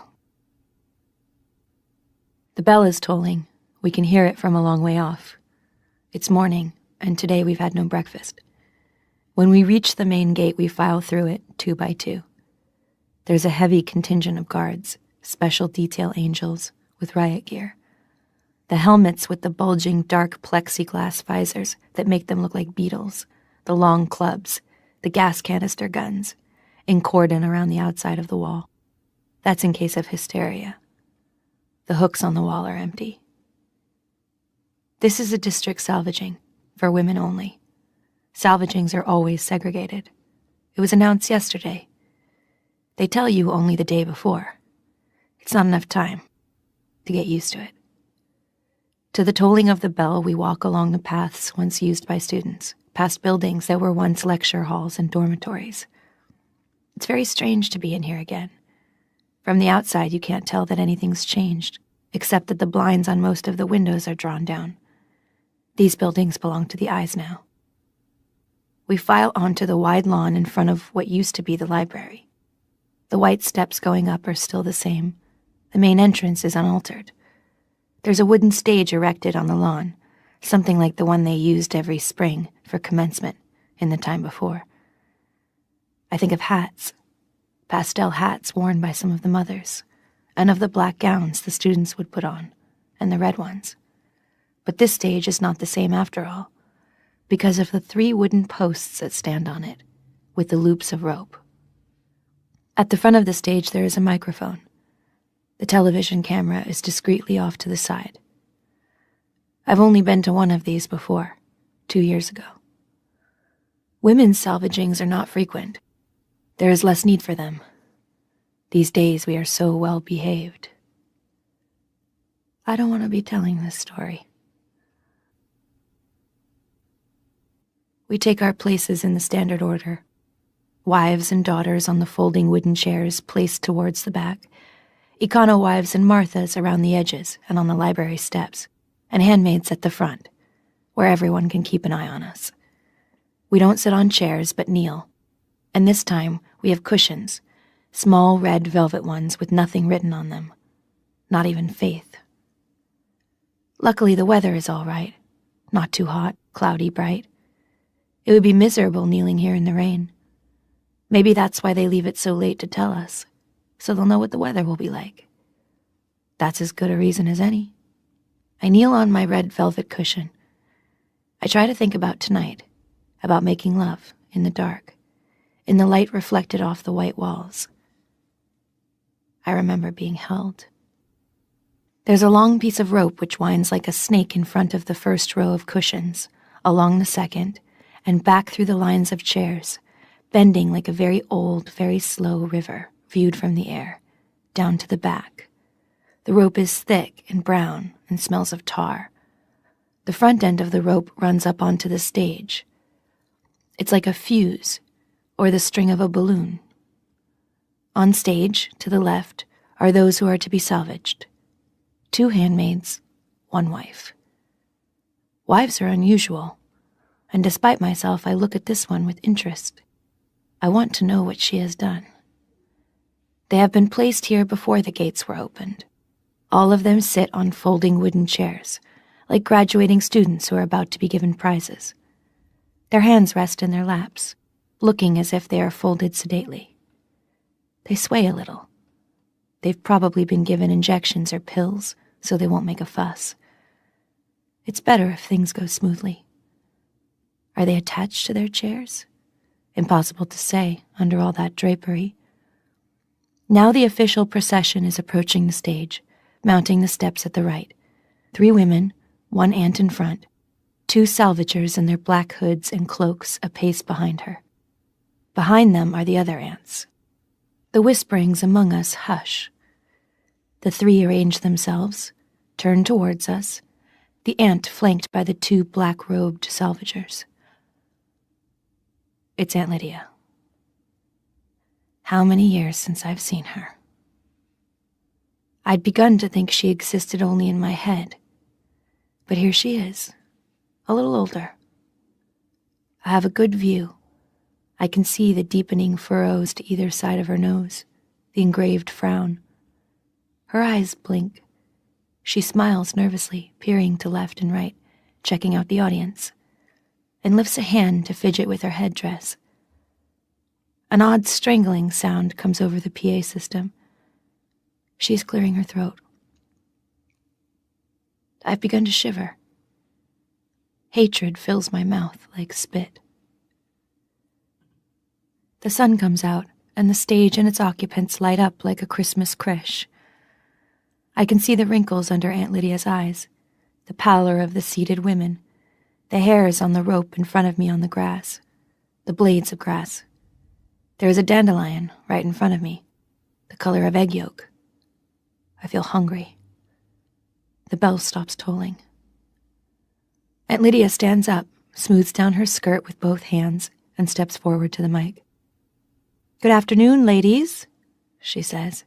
The bell is tolling. We can hear it from a long way off. It's morning, and today we've had no breakfast. When we reach the main gate, we file through it 2 by 2. There's a heavy contingent of guards, special detail angels with riot gear. The helmets with the bulging dark plexiglass visors that make them look like beetles, the long clubs, the gas canister guns, in cordon around the outside of the wall. That's in case of hysteria. The hooks on the wall are empty. This is a district salvaging, for women only. Salvagings are always segregated. It was announced yesterday. They tell you only the day before. It's not enough time to get used to it. To the tolling of the bell, we walk along the paths once used by students, past buildings that were once lecture halls and dormitories. It's very strange to be in here again. From the outside, you can't tell that anything's changed, except that the blinds on most of the windows are drawn down. These buildings belong to the eyes now. We file onto the wide lawn in front of what used to be the library. The white steps going up are still the same. The main entrance is unaltered. There's a wooden stage erected on the lawn, something like the one they used every spring for commencement in the time before. I think of hats, pastel hats worn by some of the mothers, and of the black gowns the students would put on, and the red ones. But this stage is not the same after all, because of the 3 wooden posts that stand on it, with the loops of rope. At the front of the stage there is a microphone. The television camera is discreetly off to the side. I've only been to one of these before, 2 years ago. Women's salvagings are not frequent. There is less need for them. These days we are so well behaved. I don't want to be telling this story. We take our places in the standard order. Wives and daughters on the folding wooden chairs placed towards the back, Econo wives and Marthas around the edges and on the library steps, and handmaids at the front, where everyone can keep an eye on us. We don't sit on chairs but kneel, and this time we have cushions, small red velvet ones with nothing written on them, not even faith. Luckily the weather is all right, not too hot, cloudy, bright. It would be miserable kneeling here in the rain. Maybe that's why they leave it so late to tell us, so they'll know what the weather will be like. That's as good a reason as any. I kneel on my red velvet cushion. I try to think about tonight, about making love in the dark, in the light reflected off the white walls. I remember being held. There's a long piece of rope which winds like a snake in front of the first row of cushions, along the second, and back through the lines of chairs, bending like a very old, very slow river viewed from the air, down to the back. The rope is thick and brown and smells of tar. The front end of the rope runs up onto the stage. It's like a fuse or the string of a balloon. On stage, to the left, are those who are to be salvaged. 2 handmaids, 1 wife. Wives are unusual, and despite myself, I look at this one with interest. I want to know what she has done. They have been placed here before the gates were opened. All of them sit on folding wooden chairs, like graduating students who are about to be given prizes. Their hands rest in their laps, looking as if they are folded sedately. They sway a little. They've probably been given injections or pills, so they won't make a fuss. It's better if things go smoothly. Are they attached to their chairs? Impossible to say under all that drapery. Now the official procession is approaching the stage, mounting the steps at the right. 3 women, 1 aunt in front, 2 salvagers in their black hoods and cloaks a pace behind her. Behind them are the other aunts. The whisperings among us hush. The 3 arrange themselves, turn towards us, the aunt flanked by the 2 black-robed salvagers. It's Aunt Lydia. How many years since I've seen her? I'd begun to think she existed only in my head, but here she is, a little older. I have a good view. I can see the deepening furrows to either side of her nose, the engraved frown. Her eyes blink. She smiles nervously, peering to left and right, checking out the audience, and lifts a hand to fidget with her headdress. An odd strangling sound comes over the PA system. She's clearing her throat. I've begun to shiver. Hatred fills my mouth like spit. The sun comes out, and the stage and its occupants light up like a Christmas creche. I can see the wrinkles under Aunt Lydia's eyes, the pallor of the seated women, the hairs on the rope in front of me on the grass, the blades of grass. There is a dandelion right in front of me, the color of egg yolk. I feel hungry. The bell stops tolling. Aunt Lydia stands up, smooths down her skirt with both hands, and steps forward to the mic. "Good afternoon, ladies," she says,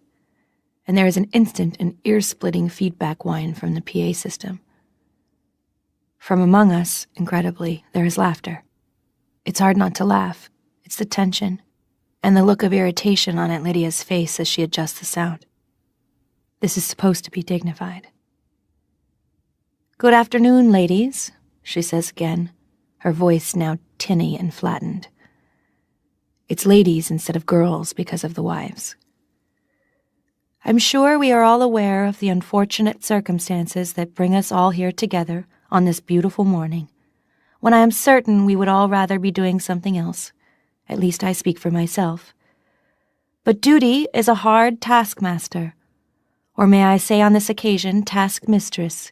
and there is an instant and ear-splitting feedback whine from the PA system. From among us, incredibly, there is laughter. It's hard not to laugh. It's the tension, and the look of irritation on Aunt Lydia's face as she adjusts the sound. This is supposed to be dignified. "Good afternoon, ladies," she says again, her voice now tinny and flattened. It's ladies instead of girls because of the wives. "I'm sure we are all aware of the unfortunate circumstances that bring us all here together on this beautiful morning, when I am certain we would all rather be doing something else. At least I speak for myself. But duty is a hard taskmaster, or may I say on this occasion, taskmistress.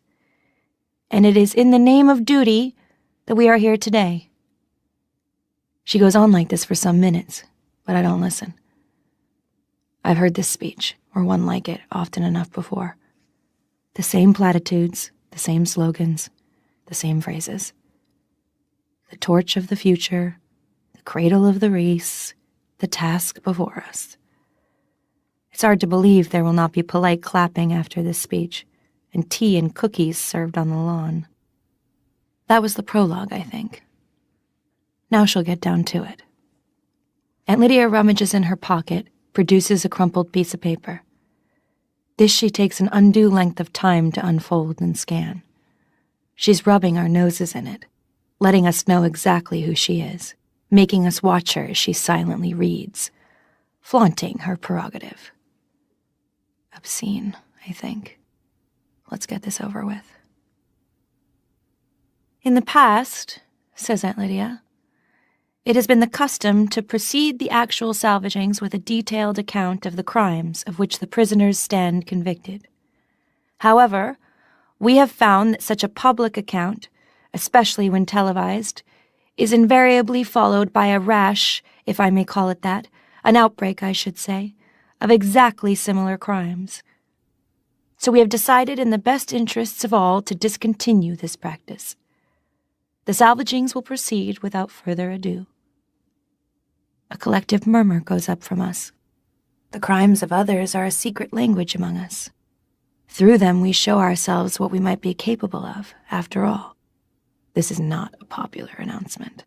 And it is in the name of duty that we are here today." She goes on like this for some minutes, but I don't listen. I've heard this speech, or one like it, often enough before. The same platitudes, the same slogans, the same phrases. The torch of the future, the cradle of the race, the task before us. It's hard to believe there will not be polite clapping after this speech, and tea and cookies served on the lawn. That was the prologue, I think. Now she'll get down to it. Aunt Lydia rummages in her pocket, produces a crumpled piece of paper. This she takes an undue length of time to unfold and scan. She's rubbing our noses in it, letting us know exactly who she is, making us watch her as she silently reads, flaunting her prerogative. Obscene, I think. Let's get this over with. "In the past," says Aunt Lydia, "it has been the custom to precede the actual salvagings with a detailed account of the crimes of which the prisoners stand convicted. However, we have found that such a public account, especially when televised, is invariably followed by a rash, if I may call it that, an outbreak, I should say, of exactly similar crimes. So we have decided in the best interests of all to discontinue this practice. The salvagings will proceed without further ado." A collective murmur goes up from us. The crimes of others are a secret language among us. Through them we show ourselves what we might be capable of, after all. This is not a popular announcement.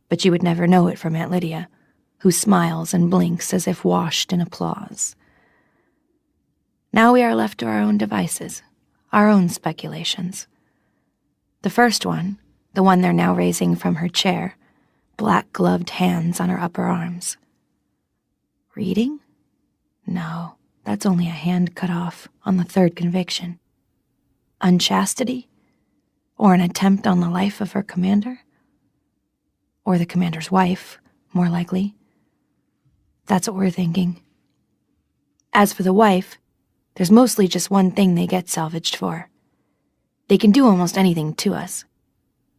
But you would never know it from Aunt Lydia, who smiles and blinks as if washed in applause. Now we are left to our own devices, our own speculations. The first one, the one they're now raising from her chair, black-gloved hands on her upper arms. Reading? No, that's only a hand cut off on the third conviction. Unchastity? Or an attempt on the life of her commander? Or the commander's wife, more likely. That's what we're thinking. As for the wife, there's mostly just one thing they get salvaged for. They can do almost anything to us,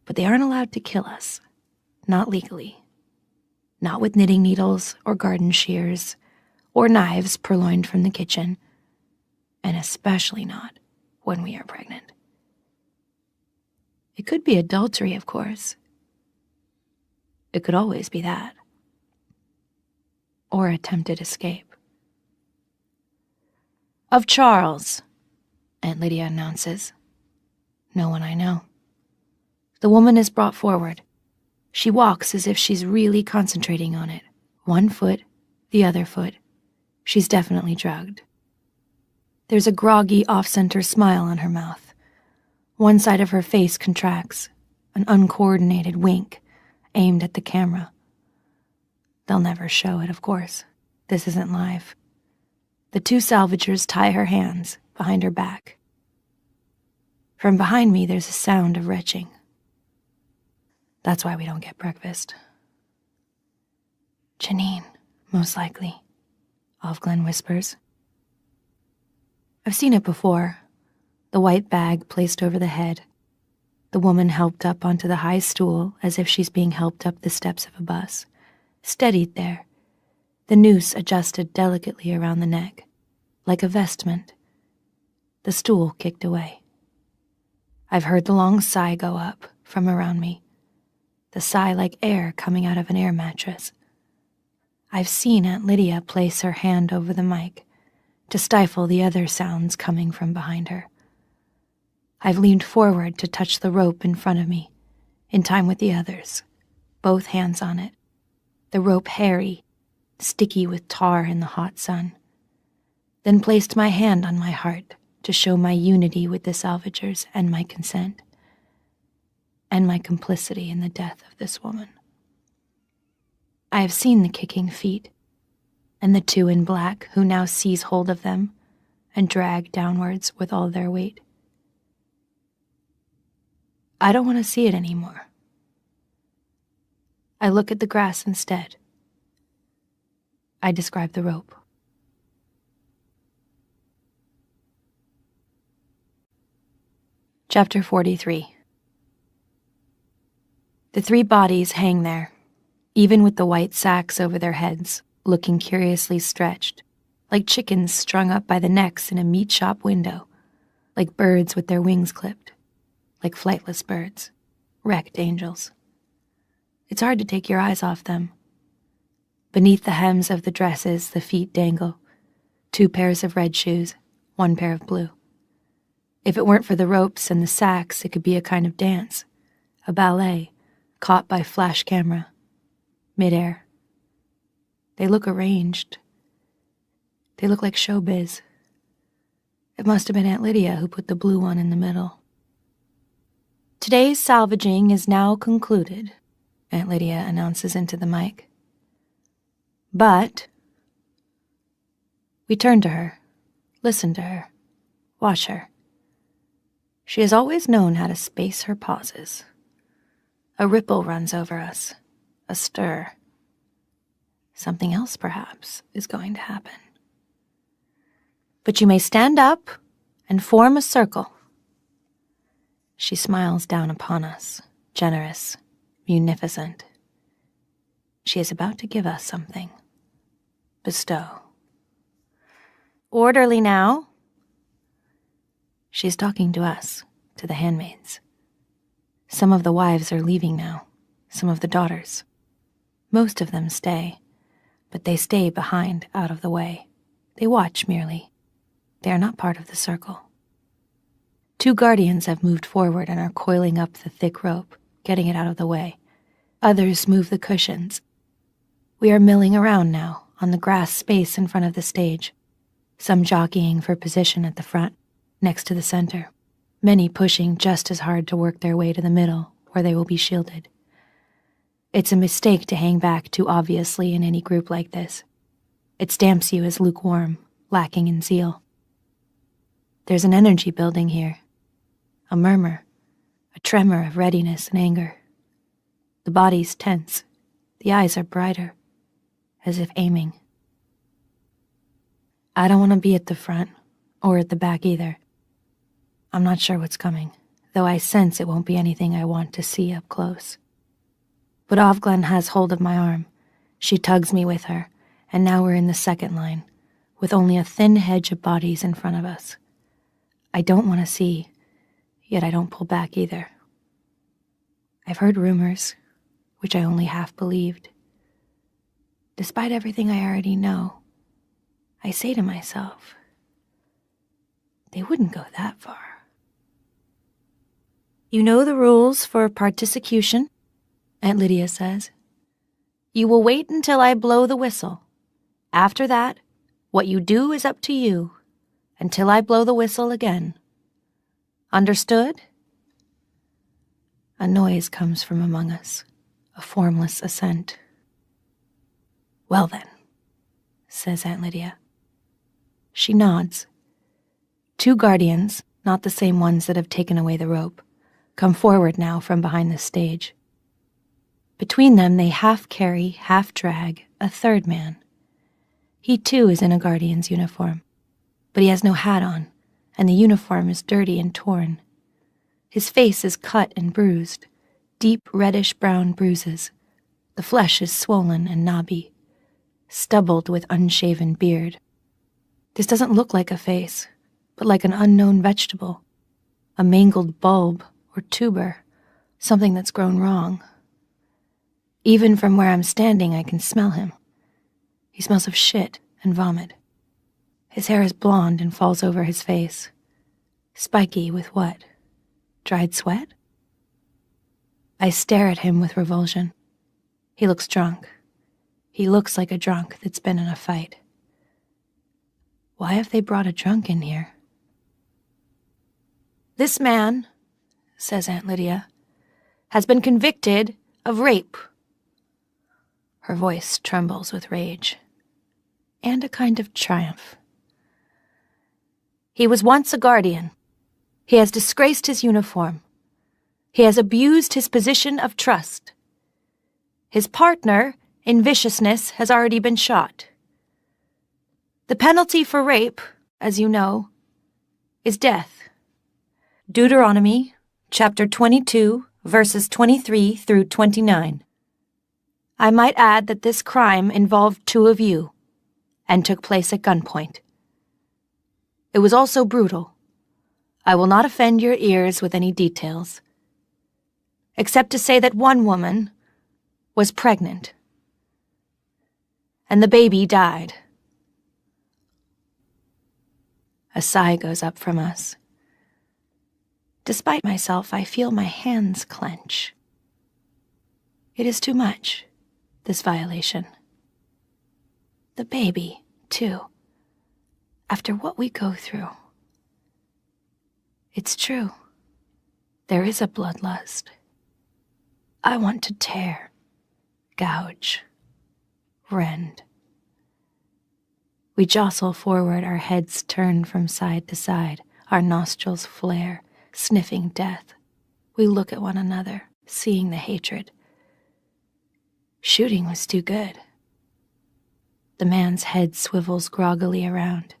but they aren't allowed to kill us. Not legally. Not with knitting needles or garden shears or knives purloined from the kitchen, and especially not when we are pregnant. It could be adultery, of course. It could always be that. or attempted escape. "Of Charles," Aunt Lydia announces. "No one I know." The woman is brought forward. She walks as if she's really concentrating on it. One foot, the other foot. She's definitely drugged. There's a groggy, off-center smile on her mouth. One side of her face contracts, an uncoordinated wink aimed at the camera. They'll never show it, of course. This isn't live. The two salvagers tie her hands behind her back. From behind me, there's a sound of retching. That's why we don't get breakfast. "Janine, most likely," Offglen whispers. I've seen it before. The white bag placed over the head. The woman helped up onto the high stool as if she's being helped up the steps of a bus. Steadied there. The noose adjusted delicately around the neck, like a vestment. The stool kicked away. I've heard the long sigh go up from around me. The sigh like air coming out of an air mattress. I've seen Aunt Lydia place her hand over the mic to stifle the other sounds coming from behind her. I've leaned forward to touch the rope in front of me, in time with the others, both hands on it. The rope hairy, sticky with tar in the hot sun. Then placed my hand on my heart to show my unity with the salvagers and my consent, and my complicity in the death of this woman. I have seen the kicking feet, and the two in black who now seize hold of them and drag downwards with all their weight. I don't want to see it anymore. I look at the grass instead. I describe the rope. Chapter 43. The three bodies hang there, even with the white sacks over their heads, looking curiously stretched, like chickens strung up by the necks in a meat shop window, like birds with their wings clipped, like flightless birds, wrecked angels. It's hard to take your eyes off them. Beneath the hems of the dresses, the feet dangle, 2 pairs of red shoes, 1 pair of blue. If it weren't for the ropes and the sacks, it could be a kind of dance, a ballet, caught by flash camera, midair. They look arranged. They look like showbiz. It must have been Aunt Lydia who put the blue one in the middle. "Today's salvaging is now concluded," Aunt Lydia announces into the mic. "But..." We turn to her, listen to her, watch her. She has always known how to space her pauses. A ripple runs over us, a stir. Something else, perhaps, is going to happen. "But you may stand up and form a circle." She smiles down upon us, generous, munificent. She is about to give us something. Bestow. "Orderly now." She's talking to us, to the handmaids. Some of the wives are leaving now, some of the daughters. Most of them stay, but they stay behind, out of the way. They watch merely. They are not part of the circle. 2 guardians have moved forward and are coiling up the thick rope, getting it out of the way. Others move the cushions. We are milling around now, on the grass space in front of the stage, some jockeying for position at the front, next to the center, many pushing just as hard to work their way to the middle, where they will be shielded. It's a mistake to hang back too obviously in any group like this. It stamps you as lukewarm, lacking in zeal. There's an energy building here, a murmur, a tremor of readiness and anger. The body's tense, the eyes are brighter, as if aiming. I don't want to be at the front, or at the back either. I'm not sure what's coming, though I sense it won't be anything I want to see up close. But Offglen has hold of my arm. She tugs me with her, and now we're in the second line, with only a thin hedge of bodies in front of us. I don't want to see, yet I don't pull back either. I've heard rumors, which I only half believed. Despite everything I already know, I say to myself, they wouldn't go that far. You know the rules for partisecution, Aunt Lydia says. You will wait until I blow the whistle. After that, what you do is up to you, until I blow the whistle again. Understood? A noise comes from among us, a formless assent. Well then, says Aunt Lydia. She nods. 2 guardians, not the same ones that have taken away the rope, come forward now from behind the stage. Between them they half carry, half drag a 3rd man. He too is in a guardian's uniform, but he has no hat on, and the uniform is dirty and torn. His face is cut and bruised, deep reddish-brown bruises. The flesh is swollen and knobby, stubbled with unshaven beard. This doesn't look like a face, but like an unknown vegetable, a mangled bulb or tuber, something that's grown wrong. Even from where I'm standing, I can smell him. He smells of shit and vomit. His hair is blonde and falls over his face. Spiky with what? Dried sweat? I stare at him with revulsion. He looks drunk. He looks like a drunk that's been in a fight. Why have they brought a drunk in here? This man, says Aunt Lydia, has been convicted of rape. Her voice trembles with rage and a kind of triumph. He was once a guardian. He has disgraced his uniform. He has abused his position of trust. His partner, in viciousness, has already been shot. The penalty for rape, as you know, is death. Deuteronomy, chapter 22, verses 23 through 29. I might add that this crime involved 2 of you, and took place at gunpoint. It was also brutal. I will not offend your ears with any details, except to say that one woman was pregnant, and the baby died. A sigh goes up from us. Despite myself, I feel my hands clench. It is too much, this violation. The baby, too, after what we go through. It's true. There is a bloodlust. I want to tear, gouge, rend. We jostle forward, our heads turn from side to side, our nostrils flare, sniffing death. We look at one another, seeing the hatred. Shooting was too good. The man's head swivels groggily around.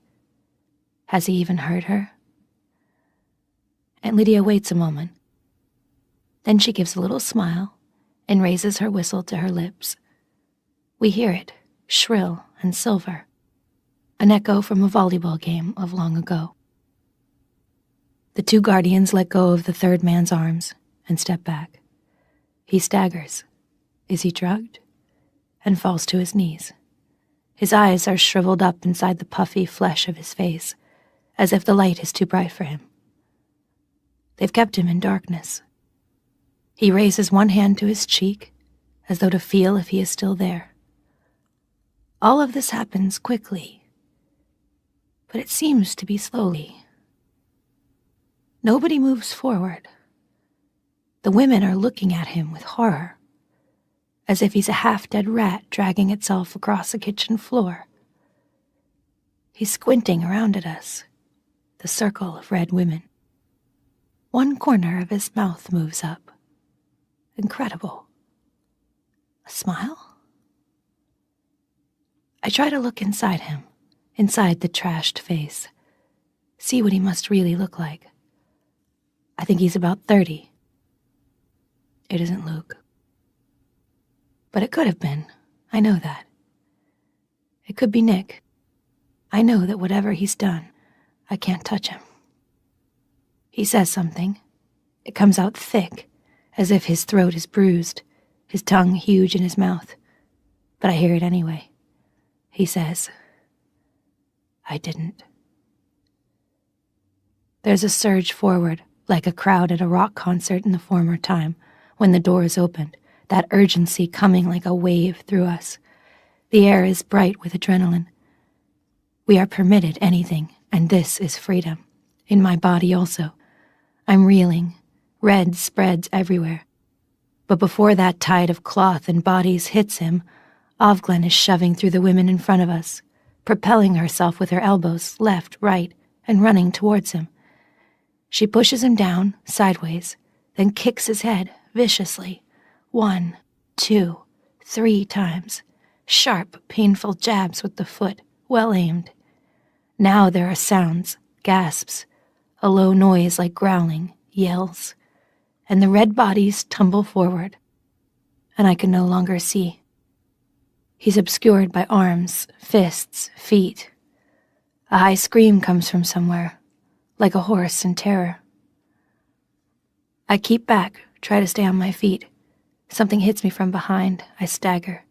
Has he even heard her? Aunt Lydia waits a moment. Then she gives a little smile and raises her whistle to her lips. We hear it, shrill and silver, an echo from a volleyball game of long ago. The 2 guardians let go of the 3rd man's arms and step back. He staggers. Is he drugged? And falls to his knees. His eyes are shriveled up inside the puffy flesh of his face, as if the light is too bright for him. They've kept him in darkness. He raises one hand to his cheek, as though to feel if he is still there. All of this happens quickly, but it seems to be slowly. Nobody moves forward. The women are looking at him with horror, as if he's a half-dead rat dragging itself across a kitchen floor. He's squinting around at us, the circle of red women. One corner of his mouth moves up. Incredible. A smile? I try to look inside him, inside the trashed face, see what he must really look like. I think he's about 30. It isn't Luke. But it could have been. I know that. It could be Nick. I know that whatever he's done, I can't touch him. He says something. It comes out thick, as if his throat is bruised, his tongue huge in his mouth. but I hear it anyway. He says, I didn't. There's a surge forward, like a crowd at a rock concert in the former time, when the door is opened, that urgency coming like a wave through us. The air is bright with adrenaline. We are permitted anything, and this is freedom. In my body also. I'm reeling. Red spreads everywhere. But before that tide of cloth and bodies hits him, Offred is shoving through the women in front of us, propelling herself with her elbows left, right, and running towards him. She pushes him down, sideways, then kicks his head viciously. 1, 2, 3 times. Sharp, painful jabs with the foot, well aimed. Now there are sounds, gasps, a low noise like growling, yells, and the red bodies tumble forward, and I can no longer see. He's obscured by arms, fists, feet. A high scream comes from somewhere, like a horse in terror. I keep back, try to stay on my feet. Something hits me from behind, I stagger.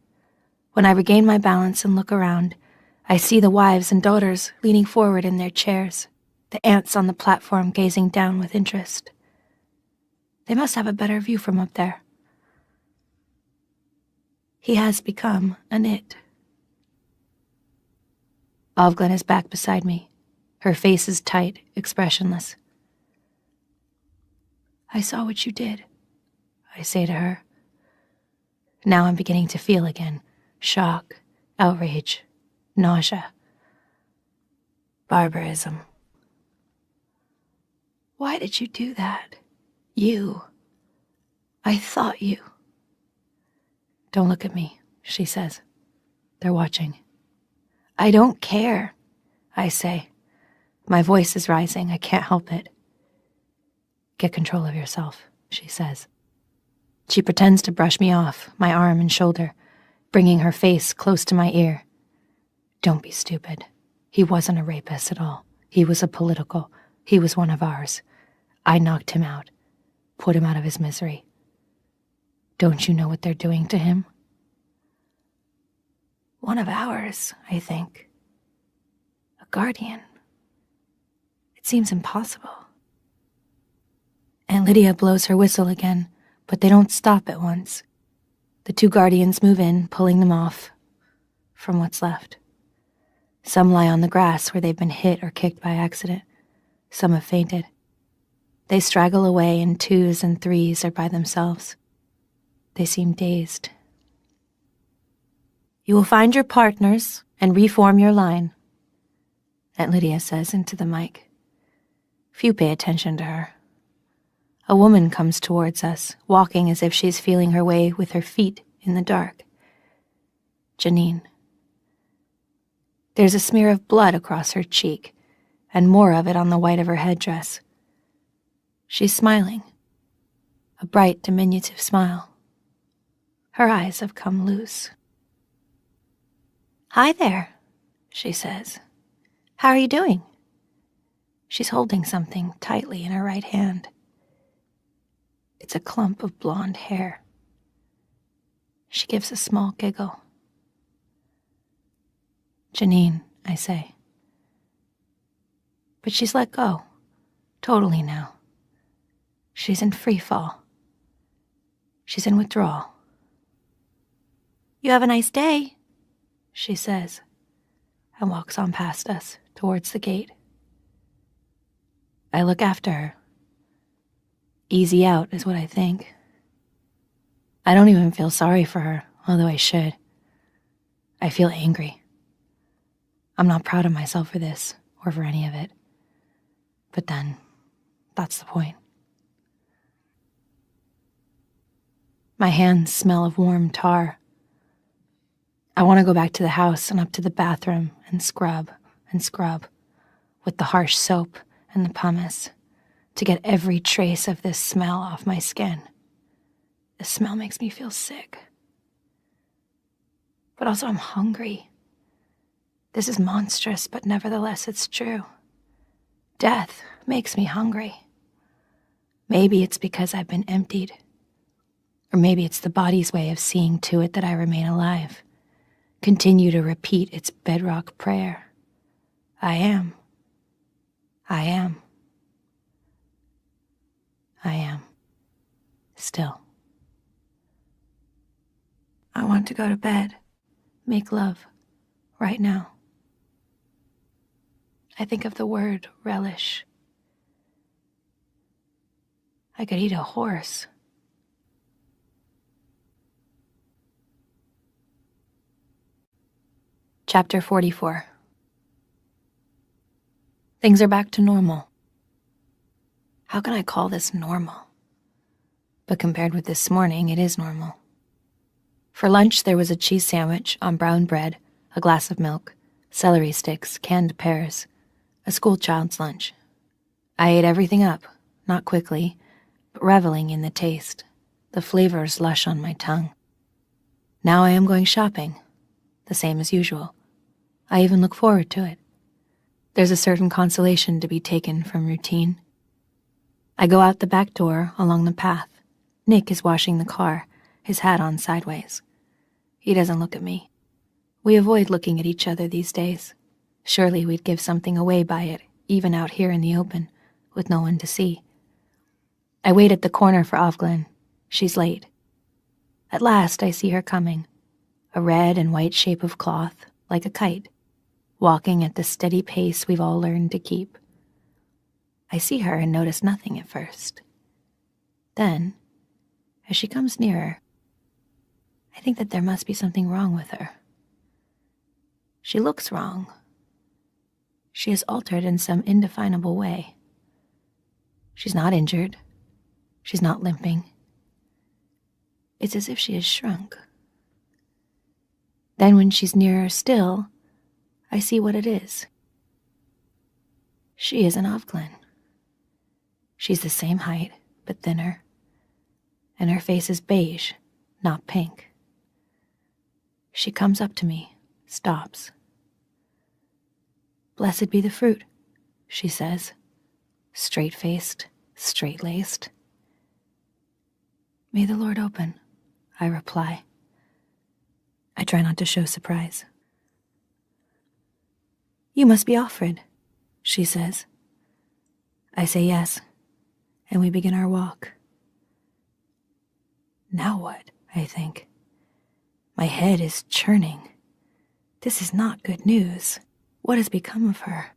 When I regain my balance and look around, I see the wives and daughters leaning forward in their chairs, the aunts on the platform gazing down with interest. They must have a better view from up there. He has become an it. Offred is back beside me. Her face is tight, expressionless. I saw what you did, I say to her. Now I'm beginning to feel again. Shock, outrage, nausea. Barbarism. Why did you do that? You. I thought you. Don't look at me, she says. They're watching. I don't care, I say. My voice is rising, I can't help it. Get control of yourself, she says. She pretends to brush me off, my arm and shoulder, bringing her face close to my ear. Don't be stupid. He wasn't a rapist at all. He was a political. He was one of ours. I knocked him out, put him out of his misery. Don't you know what they're doing to him? One of ours, I think. A guardian. It seems impossible. Aunt Lydia blows her whistle again, but they don't stop at once. The 2 guardians move in, pulling them off from what's left. Some lie on the grass where they've been hit or kicked by accident. Some have fainted. They straggle away in 2s and 3s or by themselves. They seem dazed. You will find your partners and reform your line, Aunt Lydia says into the mic. Few pay attention to her. A woman comes towards us, walking as if she's feeling her way with her feet in the dark. Janine. There's a smear of blood across her cheek, and more of it on the white of her headdress. She's smiling. A bright, diminutive smile. Her eyes have come loose. Hi there, she says. How are you doing? She's holding something tightly in her right hand. It's a clump of blonde hair. She gives a small giggle. Janine, I say. But she's let go, totally now. She's in free fall. She's in withdrawal. You have a nice day, she says, and walks on past us towards the gate. I look after her. Easy out is what I think. I don't even feel sorry for her, although I should. I feel angry. I'm not proud of myself for this, or for any of it. But then, that's the point. My hands smell of warm tar. I want to go back to the house and up to the bathroom and scrub, with the harsh soap and the pumice, to get every trace of this smell off my skin. The smell makes me feel sick. But also I'm hungry. This is monstrous, but nevertheless it's true. Death makes me hungry. Maybe it's because I've been emptied. Or maybe it's the body's way of seeing to it that I remain alive. continue to repeat its bedrock prayer. I am. I am. I am. Still. I want to go to bed, make love, right now. I think of the word relish. I could eat a horse. Chapter 44. Things are back to normal. How can I call this normal? But compared with this morning, it is normal. For lunch, there was a cheese sandwich on brown bread, a glass of milk, celery sticks, canned pears, a schoolchild's lunch. I ate everything up, not quickly, but reveling in the taste, the flavors lush on my tongue. Now I am going shopping, the same as usual. I even look forward to it. There's a certain consolation to be taken from routine. I go out the back door along the path. Nick is washing the car, his hat on sideways. He doesn't look at me. We avoid looking at each other these days. Surely we'd give something away by it, even out here in the open, with no one to see. I wait at the corner for Offred. She's late. At last I see her coming, a red and white shape of cloth, like a kite, walking at the steady pace we've all learned to keep. I see her and notice nothing at first. Then, as she comes nearer, I think that there must be something wrong with her. She looks wrong. She is altered in some indefinable way. She's not injured. She's not limping. It's as if she has shrunk. Then when she's nearer still, I see what it is. She is an Offred. She's the same height, but thinner. And her face is beige, not pink. She comes up to me, stops. Blessed be the fruit, she says, straight-faced, straight-laced. May the Lord open, I reply. I try not to show surprise. You must be Offred, she says. I say yes, and we begin our walk. Now what, I think. My head is churning. This is not good news. What has become of her?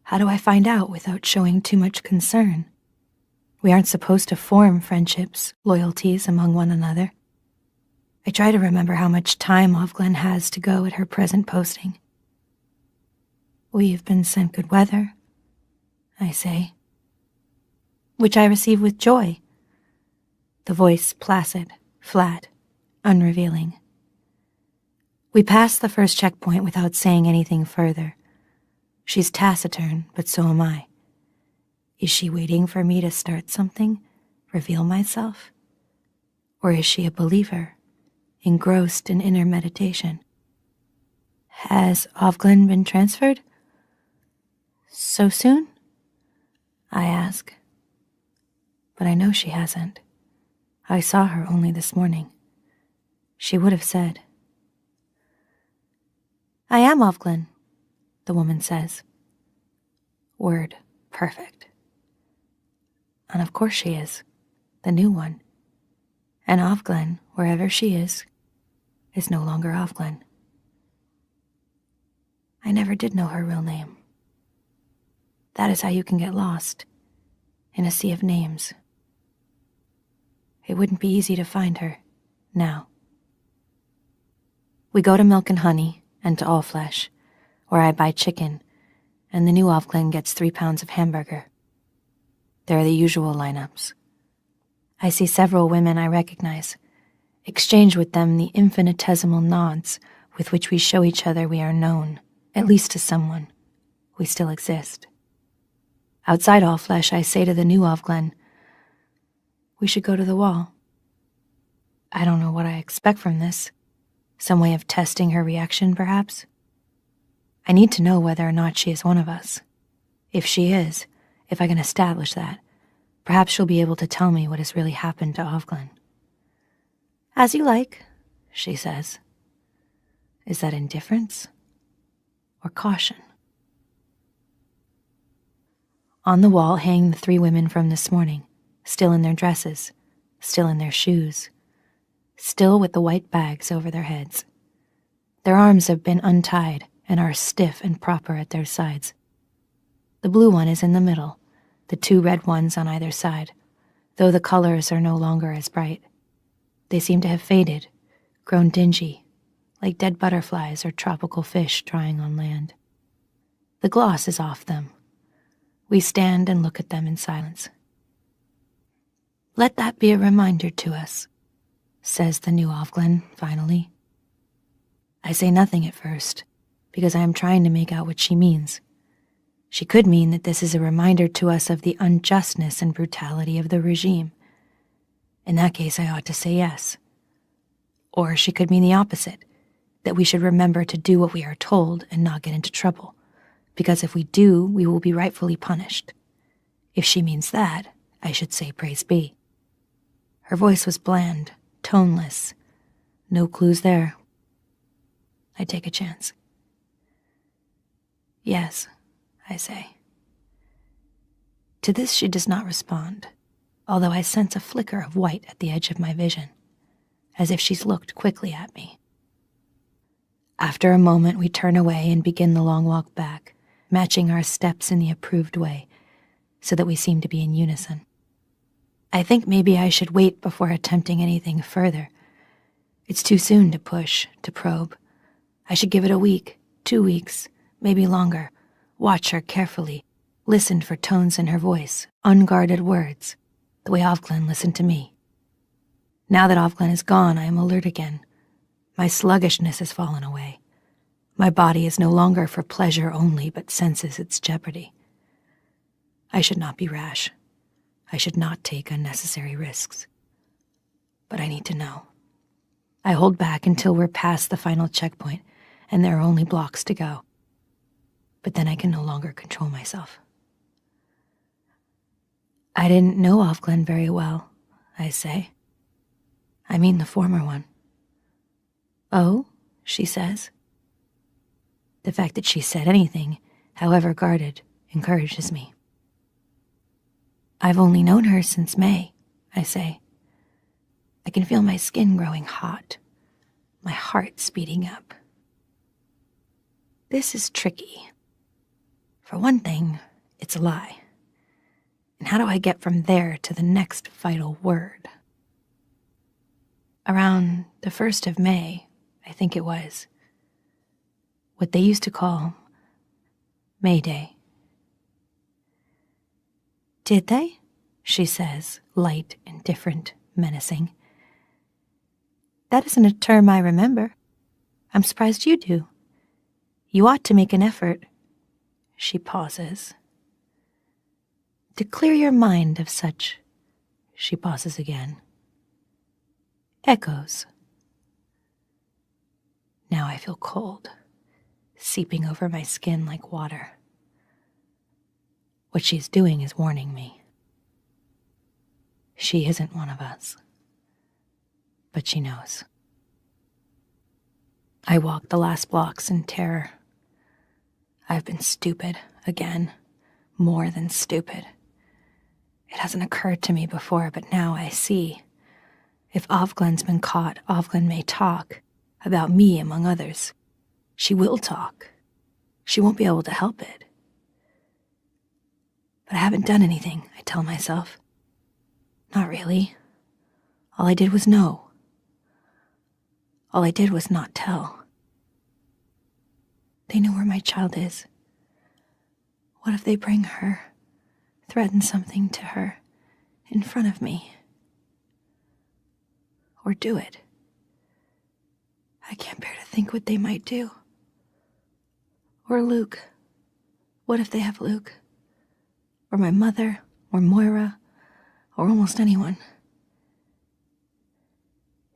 How do I find out without showing too much concern? We aren't supposed to form friendships, loyalties among one another. I try to remember how much time Offred has to go at her present posting. We have been sent good weather, I say, which I receive with joy. The voice placid, flat, unrevealing. We pass the first checkpoint without saying anything further. She's taciturn, but so am I. Is she waiting for me to start something, reveal myself? Or is she a believer, engrossed in inner meditation? Has Offred been transferred? So soon? I ask. But I know she hasn't. I saw her only this morning. She would have said. I am Offred, the woman says. Word perfect. And of course she is, the new one. And Offred, wherever she is no longer Offred. I never did know her real name. That is how you can get lost, in a sea of names. It wouldn't be easy to find her, now. We go to Milk and Honey, and to All Flesh, where I buy chicken, and the new Offred gets 3 pounds of hamburger. There are the usual lineups. I see several women I recognize, exchange with them the infinitesimal nods with which we show each other we are known, at least to someone. We still exist. Outside All Flesh, I say to the new Offred, we should go to the wall. I don't know what I expect from this. Some way of testing her reaction, perhaps? I need to know whether or not she is one of us. If she is, if I can establish that, perhaps she'll be able to tell me what has really happened to Offred. As you like, she says. Is that indifference or caution? On the wall hang the 3 women from this morning, still in their dresses, still in their shoes, still with the white bags over their heads. Their arms have been untied and are stiff and proper at their sides. The blue one is in the middle, the 2 red ones on either side, though the colors are no longer as bright. They seem to have faded, grown dingy, like dead butterflies or tropical fish drying on land. The gloss is off them. We stand and look at them in silence. "Let that be a reminder to us," says the new Offred finally. I say nothing at first, because I am trying to make out what she means. She could mean that this is a reminder to us of the unjustness and brutality of the regime. In that case, I ought to say yes. Or she could mean the opposite, that we should remember to do what we are told and not get into trouble, because if we do, we will be rightfully punished. If she means that, I should say praise be. Her voice was bland, toneless. No clues there. I take a chance. "Yes," I say. To this she does not respond, although I sense a flicker of white at the edge of my vision, as if she's looked quickly at me. After a moment, we turn away and begin the long walk back, matching our steps in the approved way, so that we seem to be in unison. I think maybe I should wait before attempting anything further. It's too soon to push, to probe. I should give it a week, 2 weeks, maybe longer. Watch her carefully, listen for tones in her voice, unguarded words, the way Offred listened to me. Now that Offred is gone, I am alert again. My sluggishness has fallen away. My body is no longer for pleasure only, but senses its jeopardy. I should not be rash. I should not take unnecessary risks. But I need to know. I hold back until we're past the final checkpoint, and there are only blocks to go. But then I can no longer control myself. "I didn't know Offred very well," I say. "I mean the former one." "Oh," she says. The fact that she said anything, however guarded, encourages me. "I've only known her since May," I say. I can feel my skin growing hot, my heart speeding up. This is tricky. For one thing, it's a lie. And how do I get from there to the next vital word? Around the 1st of May, I think it was, what they used to call May Day. "Did they?" she says, light, indifferent, menacing. "That isn't a term I remember. I'm surprised you do. You ought to make an effort." She pauses. "To clear your mind of such," she pauses again, "echoes." Now I feel cold, seeping over my skin like water. What she's doing is warning me. She isn't one of us, but she knows. I walk the last blocks in terror. I've been stupid again, more than stupid. It hasn't occurred to me before, but now I see. If Offred's been caught, Offred may talk, about me among others. She will talk. She won't be able to help it. But I haven't done anything, I tell myself. Not really. All I did was know. All I did was not tell. They know where my child is. What if they bring her, threaten something to her, in front of me? Or do it? I can't bear to think what they might do. Or Luke. What if they have Luke? Or my mother, or Moira, or almost anyone.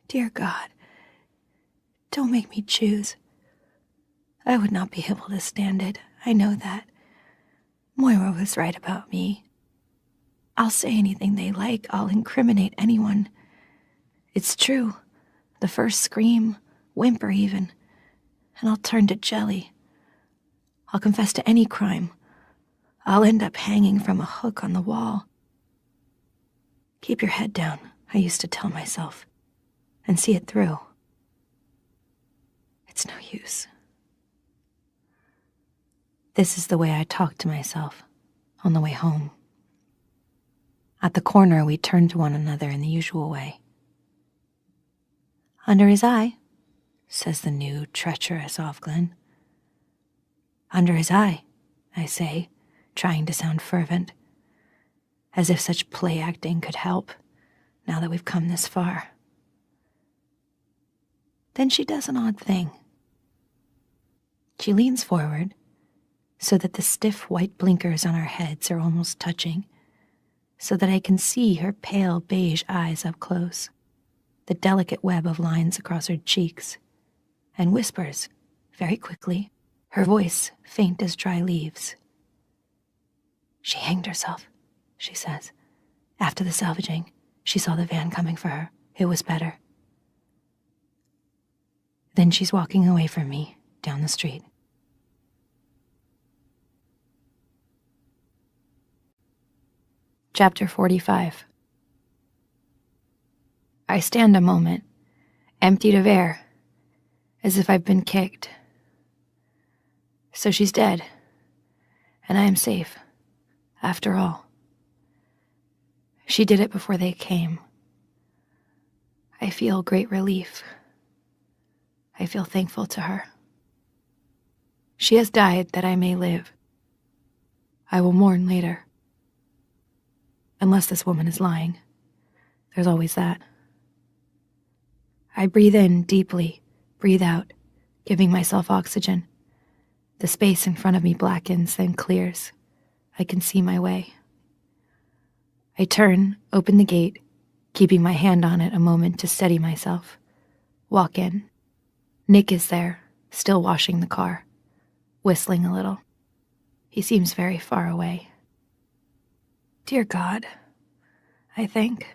Dear God, don't make me choose. I would not be able to stand it, I know that. Moira was right about me. I'll say anything they like, I'll incriminate anyone. It's true. The first scream, whimper even. and I'll turn to jelly. I'll confess to any crime. I'll end up hanging from a hook on the wall. Keep your head down, I used to tell myself, and see it through. It's no use. This is the way I talk to myself on the way home. At the corner, we turn to one another in the usual way. Under his eye, says the new, treacherous Offglen. Under his eye, I say, trying to sound fervent, as if such play acting could help, now that we've come this far. Then she does an odd thing. She leans forward, so that the stiff white blinkers on our heads are almost touching, so that I can see her pale beige eyes up close, the delicate web of lines across her cheeks, and whispers, very quickly, her voice faint as dry leaves. She hanged herself, she says. After the salvaging, she saw the van coming for her. It was better. Then she's walking away from me down the street. Chapter 45. I stand a moment, emptied of air, as if I've been kicked. So she's dead, and I am safe, after all. She did it before they came. I feel great relief. I feel thankful to her. She has died that I may live. I will mourn later. Unless this woman is lying. There's always that. I breathe in deeply, breathe out, giving myself oxygen. The space in front of me blackens, then clears. I can see my way. I turn, open the gate, keeping my hand on it a moment to steady myself. Walk in. Nick is there, still washing the car, whistling a little. He seems very far away. Dear God, I think,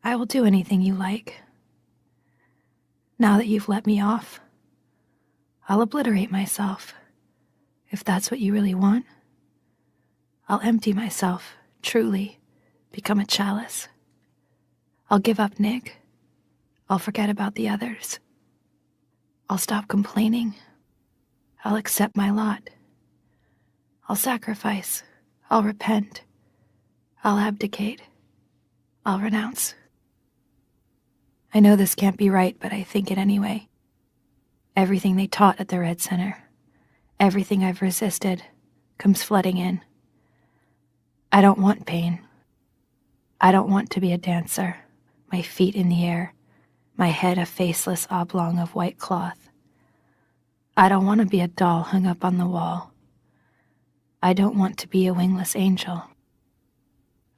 I will do anything you like. Now that you've let me off, I'll obliterate myself, if that's what you really want. I'll empty myself, truly, become a chalice. I'll give up Nick. I'll forget about the others. I'll stop complaining. I'll accept my lot. I'll sacrifice. I'll repent. I'll abdicate. I'll renounce. I know this can't be right, but I think it anyway. Everything they taught at the Red Center, everything I've resisted, comes flooding in. I don't want pain. I don't want to be a dancer, my feet in the air, my head a faceless oblong of white cloth. I don't want to be a doll hung up on the wall. I don't want to be a wingless angel.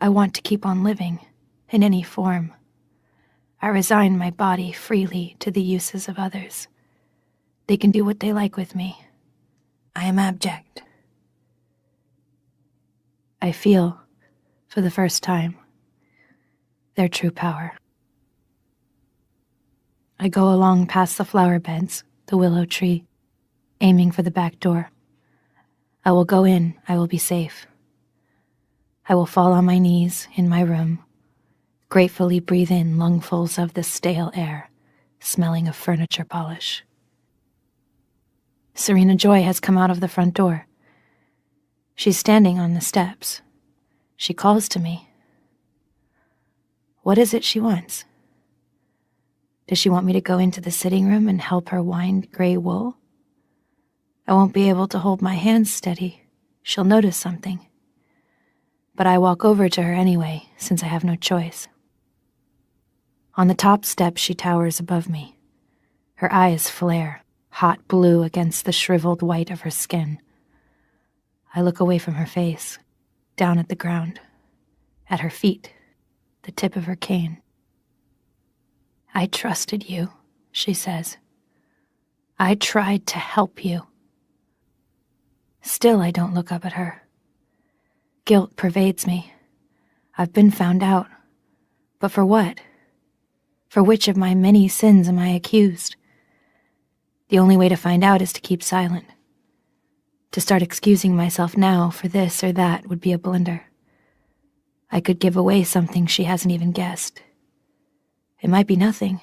I want to keep on living, in any form. I resign my body freely to the uses of others. They can do what they like with me. I am abject. I feel, for the first time, their true power. I go along past the flower beds, the willow tree, aiming for the back door. I will go in, I will be safe. I will fall on my knees in my room, gratefully breathe in lungfuls of the stale air, smelling of furniture polish. Serena Joy has come out of the front door. She's standing on the steps. She calls to me. What is it she wants? Does she want me to go into the sitting room and help her wind gray wool? I won't be able to hold my hands steady. She'll notice something. But I walk over to her anyway, since I have no choice. On the top step, she towers above me. Her eyes flare, hot blue against the shriveled white of her skin. I look away from her face, down at the ground, at her feet, the tip of her cane. I trusted you, she says. I tried to help you. Still, I don't look up at her. Guilt pervades me. I've been found out. But for what? For which of my many sins am I accused? The only way to find out is to keep silent. To start excusing myself now for this or that would be a blunder. I could give away something she hasn't even guessed. It might be nothing.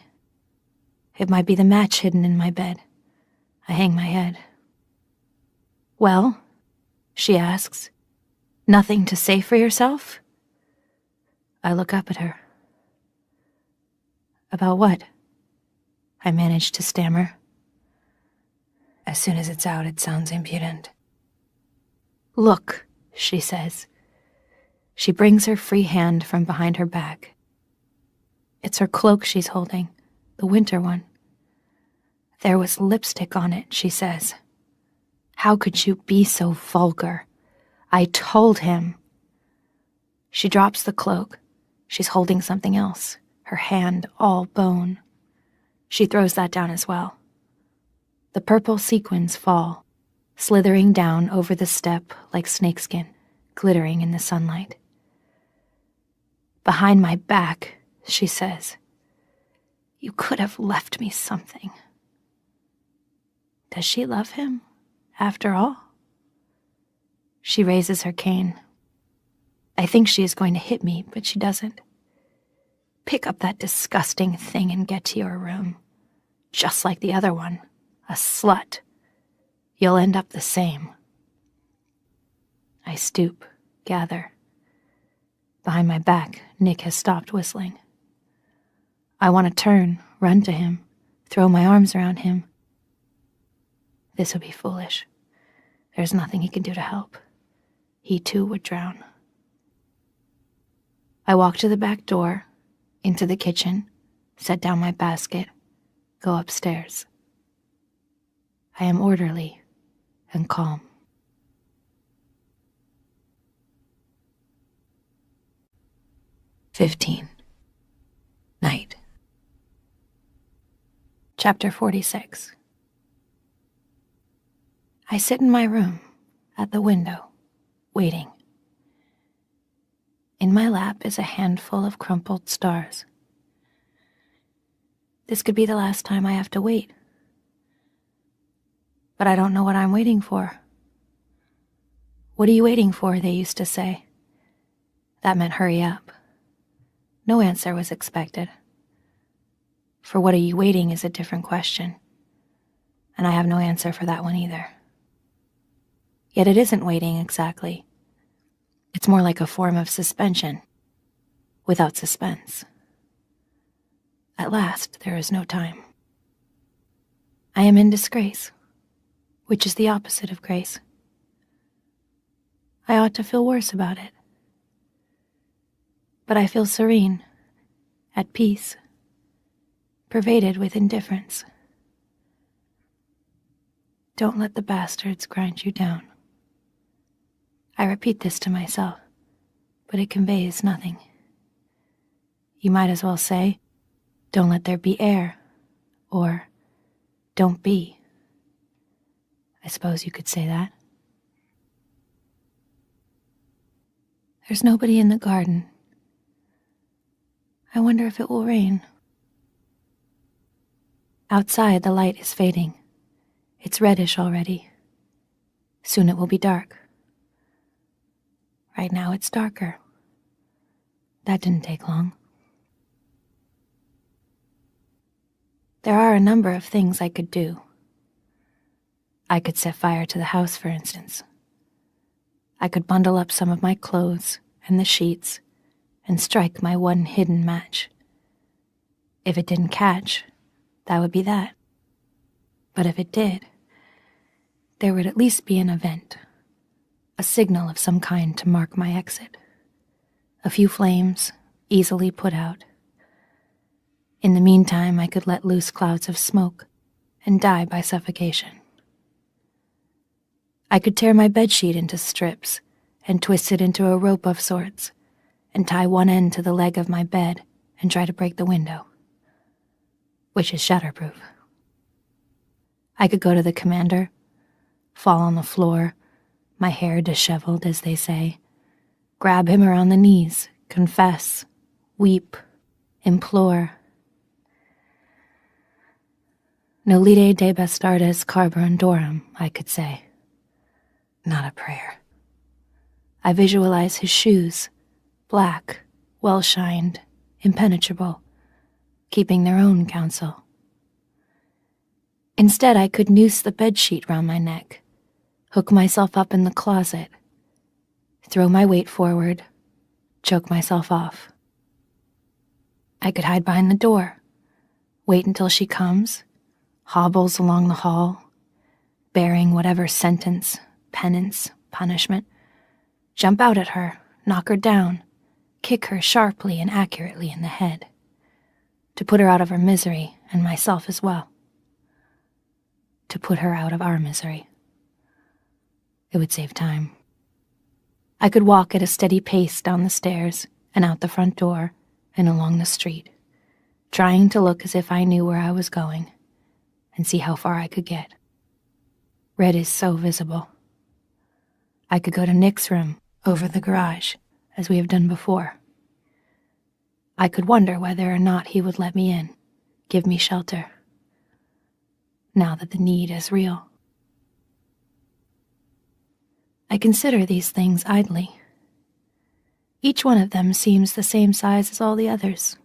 It might be the match hidden in my bed. I hang my head. "Well?" she asks. "Nothing to say for yourself?" I look up at her. "About what?" I manage to stammer. As soon as it's out, it sounds impudent. "Look," she says. She brings her free hand from behind her back. It's her cloak she's holding, the winter one. "There was lipstick on it," she says. "How could you be so vulgar? I told him." She drops the cloak. She's holding something else, her hand all bone. She throws that down as well. The purple sequins fall, slithering down over the step like snakeskin, glittering in the sunlight. "Behind my back," she says. "You could have left me something." Does she love him, after all? She raises her cane. I think she is going to hit me, but she doesn't. "Pick up that disgusting thing and get to your room. Just like the other one, a slut. You'll end up the same." I stoop, gather. Behind my back, Nick has stopped whistling. I want to turn, run to him, throw my arms around him. This would be foolish. There's nothing he can do to help. He too would drown. I walk to the back door, into the kitchen, set down my basket, go upstairs. I am orderly and calm. Night. Chapter 46. I sit in my room, at the window, waiting. In my lap is a handful of crumpled stars. This could be the last time I have to wait. But I don't know what I'm waiting for. "What are you waiting for?" they used to say. That meant hurry up. No answer was expected. For what are you waiting is a different question, and I have no answer for that one either. Yet it isn't waiting exactly. It's more like a form of suspension, without suspense. At last, there is no time. I am in disgrace, which is the opposite of grace. I ought to feel worse about it. But I feel serene, at peace, pervaded with indifference. Don't let the bastards grind you down. I repeat this to myself, but it conveys nothing. You might as well say, "Don't let there be air," or "Don't be." I suppose you could say that. There's nobody in the garden. I wonder if it will rain. Outside, the light is fading. It's reddish already. Soon it will be dark. Right now it's darker. That didn't take long. There are a number of things I could do. I could set fire to the house, for instance. I could bundle up some of my clothes and the sheets and strike my one hidden match. If it didn't catch, that would be that. But if it did, there would at least be an event, a signal of some kind to mark my exit. A few flames, easily put out. In the meantime, I could let loose clouds of smoke and die by suffocation. I could tear my bedsheet into strips and twist it into a rope of sorts and tie one end to the leg of my bed and try to break the window, which is shatterproof. I could go to the commander, fall on the floor, my hair disheveled, as they say, grab him around the knees, confess, weep, implore. Nolite de bastardes carborundorum, I could say. Not a prayer. I visualize his shoes, black, well-shined, impenetrable, keeping their own counsel. Instead, I could noose the bedsheet round my neck, hook myself up in the closet, throw my weight forward, choke myself off. I could hide behind the door, wait until she comes, hobbles along the hall, bearing whatever sentence, penance, punishment, jump out at her, knock her down, kick her sharply and accurately in the head, to put her out of her misery and myself as well. To put her out of our misery. It would save time. I could walk at a steady pace down the stairs and out the front door and along the street, trying to look as if I knew where I was going and see how far I could get. Red is so visible. I could go to Nick's room over the garage, as we have done before. I could wonder whether or not he would let me in, give me shelter, now that the need is real. I consider these things idly. Each one of them seems the same size as all the others.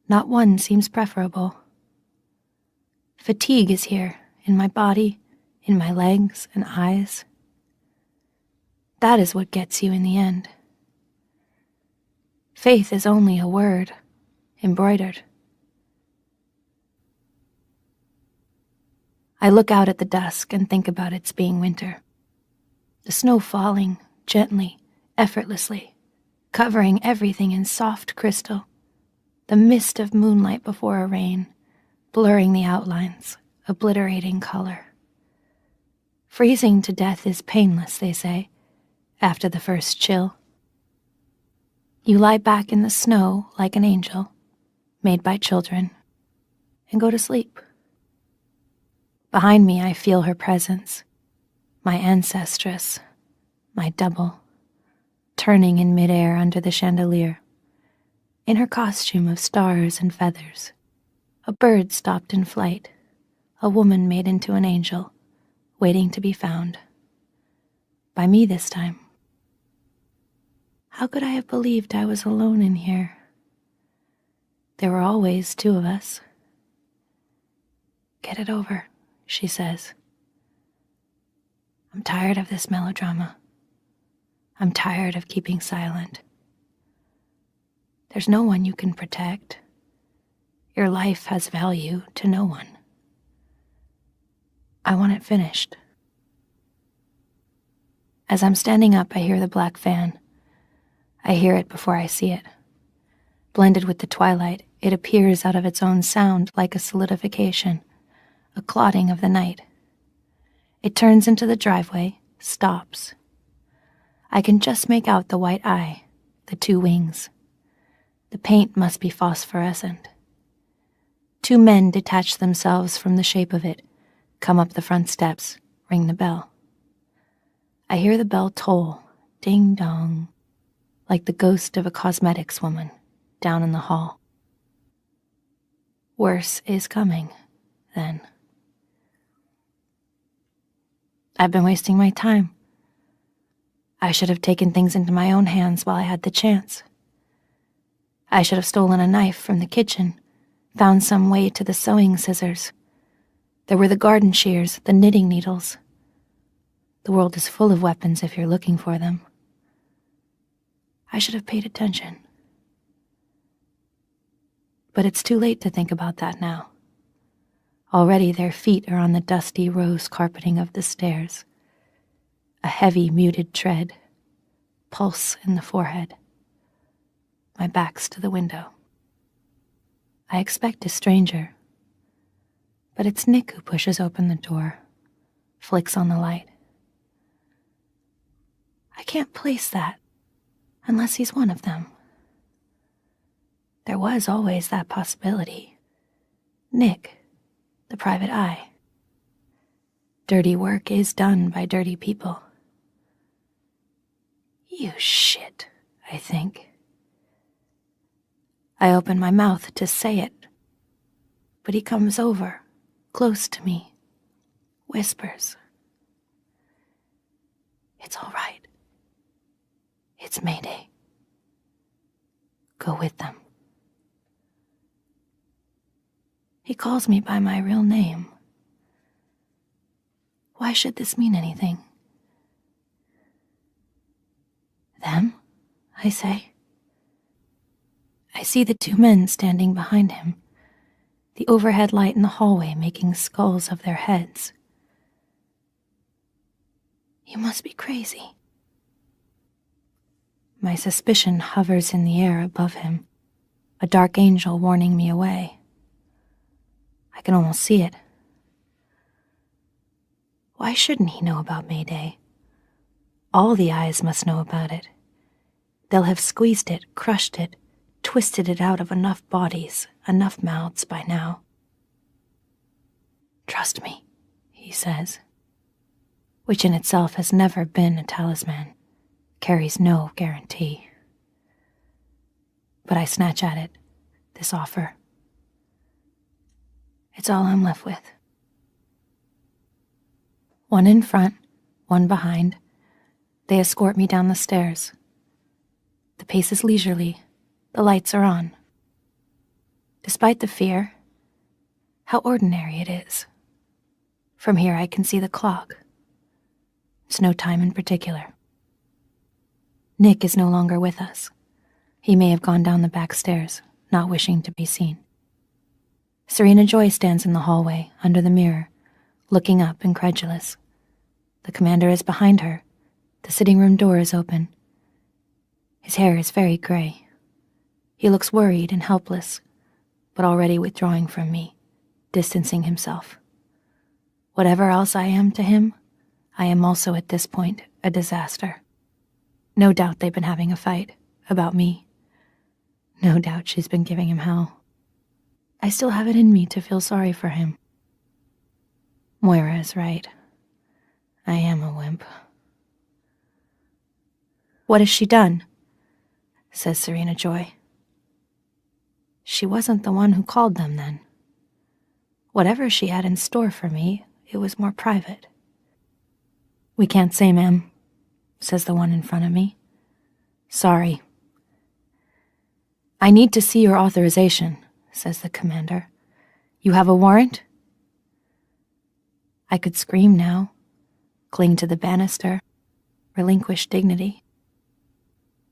Not one seems preferable. Fatigue is here, in my body, in my legs and eyes. That is what gets you in the end. Faith is only a word, embroidered. I look out at the dusk and think about its being winter. The snow falling, gently, effortlessly, covering everything in soft crystal, the mist of moonlight before a rain, blurring the outlines, obliterating color. Freezing to death is painless, they say, after the first chill. You lie back in the snow like an angel, made by children, and go to sleep. Behind me, I feel her presence, my ancestress, my double, turning in midair under the chandelier, in her costume of stars and feathers, a bird stopped in flight, a woman made into an angel, waiting to be found. By me this time. How could I have believed I was alone in here? There were always two of us. Get it over, she says. I'm tired of this melodrama. I'm tired of keeping silent. There's no one you can protect. Your life has value to no one. I want it finished. As I'm standing up, I hear the black fan. I hear it before I see it. Blended with the twilight, it appears out of its own sound like a solidification, a clotting of the night. It turns into the driveway, stops. I can just make out the white eye, the two wings. The paint must be phosphorescent. Two men detach themselves from the shape of it, come up the front steps, ring the bell. I hear the bell toll, ding-dong, like the ghost of a cosmetics woman down in the hall. Worse is coming, then. I've been wasting my time. I should have taken things into my own hands while I had the chance. I should have stolen a knife from the kitchen, found some way to the sewing scissors. There were the garden shears, the knitting needles. The world is full of weapons if you're looking for them. I should have paid attention. But it's too late to think about that now. Already their feet are on the dusty rose carpeting of the stairs. A heavy, muted tread, pulse in the forehead. My back's to the window. I expect a stranger, but it's Nick who pushes open the door, flicks on the light. I can't place that unless he's one of them. There was always that possibility. Nick, the private eye. Dirty work is done by dirty people. You shit, I think. I open my mouth to say it, but he comes over, close to me, whispers, "It's all right. It's Mayday. Go with them." He calls me by my real name. Why should this mean anything? "Them?" I say. I see the two men standing behind him, the overhead light in the hallway making skulls of their heads. You must be crazy. My suspicion hovers in the air above him, a dark angel warning me away. I can almost see it. Why shouldn't he know about Mayday? All the eyes must know about it. They'll have squeezed it, crushed it, twisted it out of enough bodies, enough mouths by now. "Trust me," he says, which in itself has never been a talisman, carries no guarantee. But I snatch at it, this offer. It's all I'm left with. One in front, one behind. They escort me down the stairs. The pace is leisurely. The lights are on. Despite the fear, how ordinary it is. From here I can see the clock. It's no time in particular. Nick is no longer with us. He may have gone down the back stairs, not wishing to be seen. Serena Joy stands in the hallway, under the mirror, looking up, incredulous. The commander is behind her. The sitting room door is open. His hair is very gray. He looks worried and helpless, but already withdrawing from me, distancing himself. Whatever else I am to him, I am also at this point a disaster. No doubt they've been having a fight about me. No doubt she's been giving him hell. I still have it in me to feel sorry for him. Moira is right. I am a wimp. "What has she done?" says Serena Joy. She wasn't the one who called them then. Whatever she had in store for me, it was more private. "We can't say, ma'am," says the one in front of me. "Sorry." "I need to see your authorization," says the commander. "You have a warrant?" I could scream now, cling to the banister, relinquish dignity.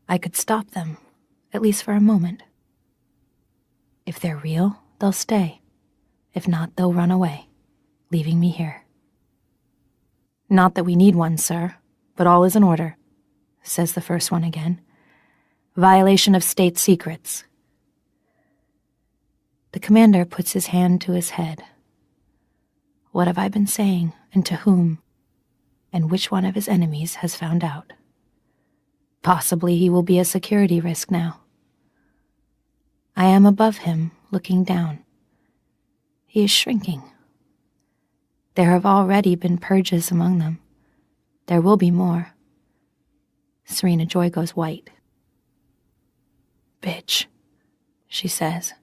I could stop them, at least for a moment. If they're real, they'll stay. If not, they'll run away, leaving me here. "Not that we need one, sir, but all is in order," says the first one again. "Violation of state secrets." The commander puts his hand to his head. What have I been saying, and to whom? And which one of his enemies has found out? Possibly he will be a security risk now. I am above him, looking down. He is shrinking. There have already been purges among them. There will be more. Serena Joy goes white. "Bitch," she says.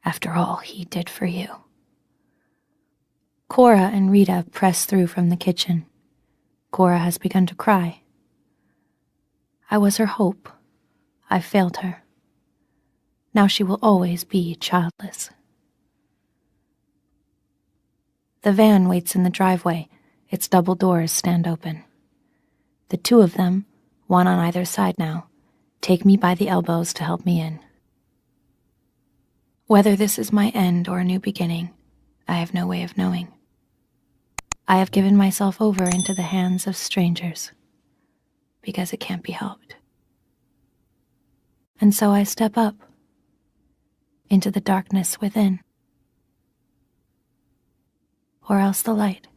"After all he did for you." Cora and Rita press through from the kitchen. Cora has begun to cry. I was her hope. I failed her. Now she will always be childless. The van waits in the driveway. Its double doors stand open. The two of them, one on either side now, take me by the elbows to help me in. Whether this is my end or a new beginning, I have no way of knowing. I have given myself over into the hands of strangers, because it can't be helped. And so I step up into the darkness within, or else the light.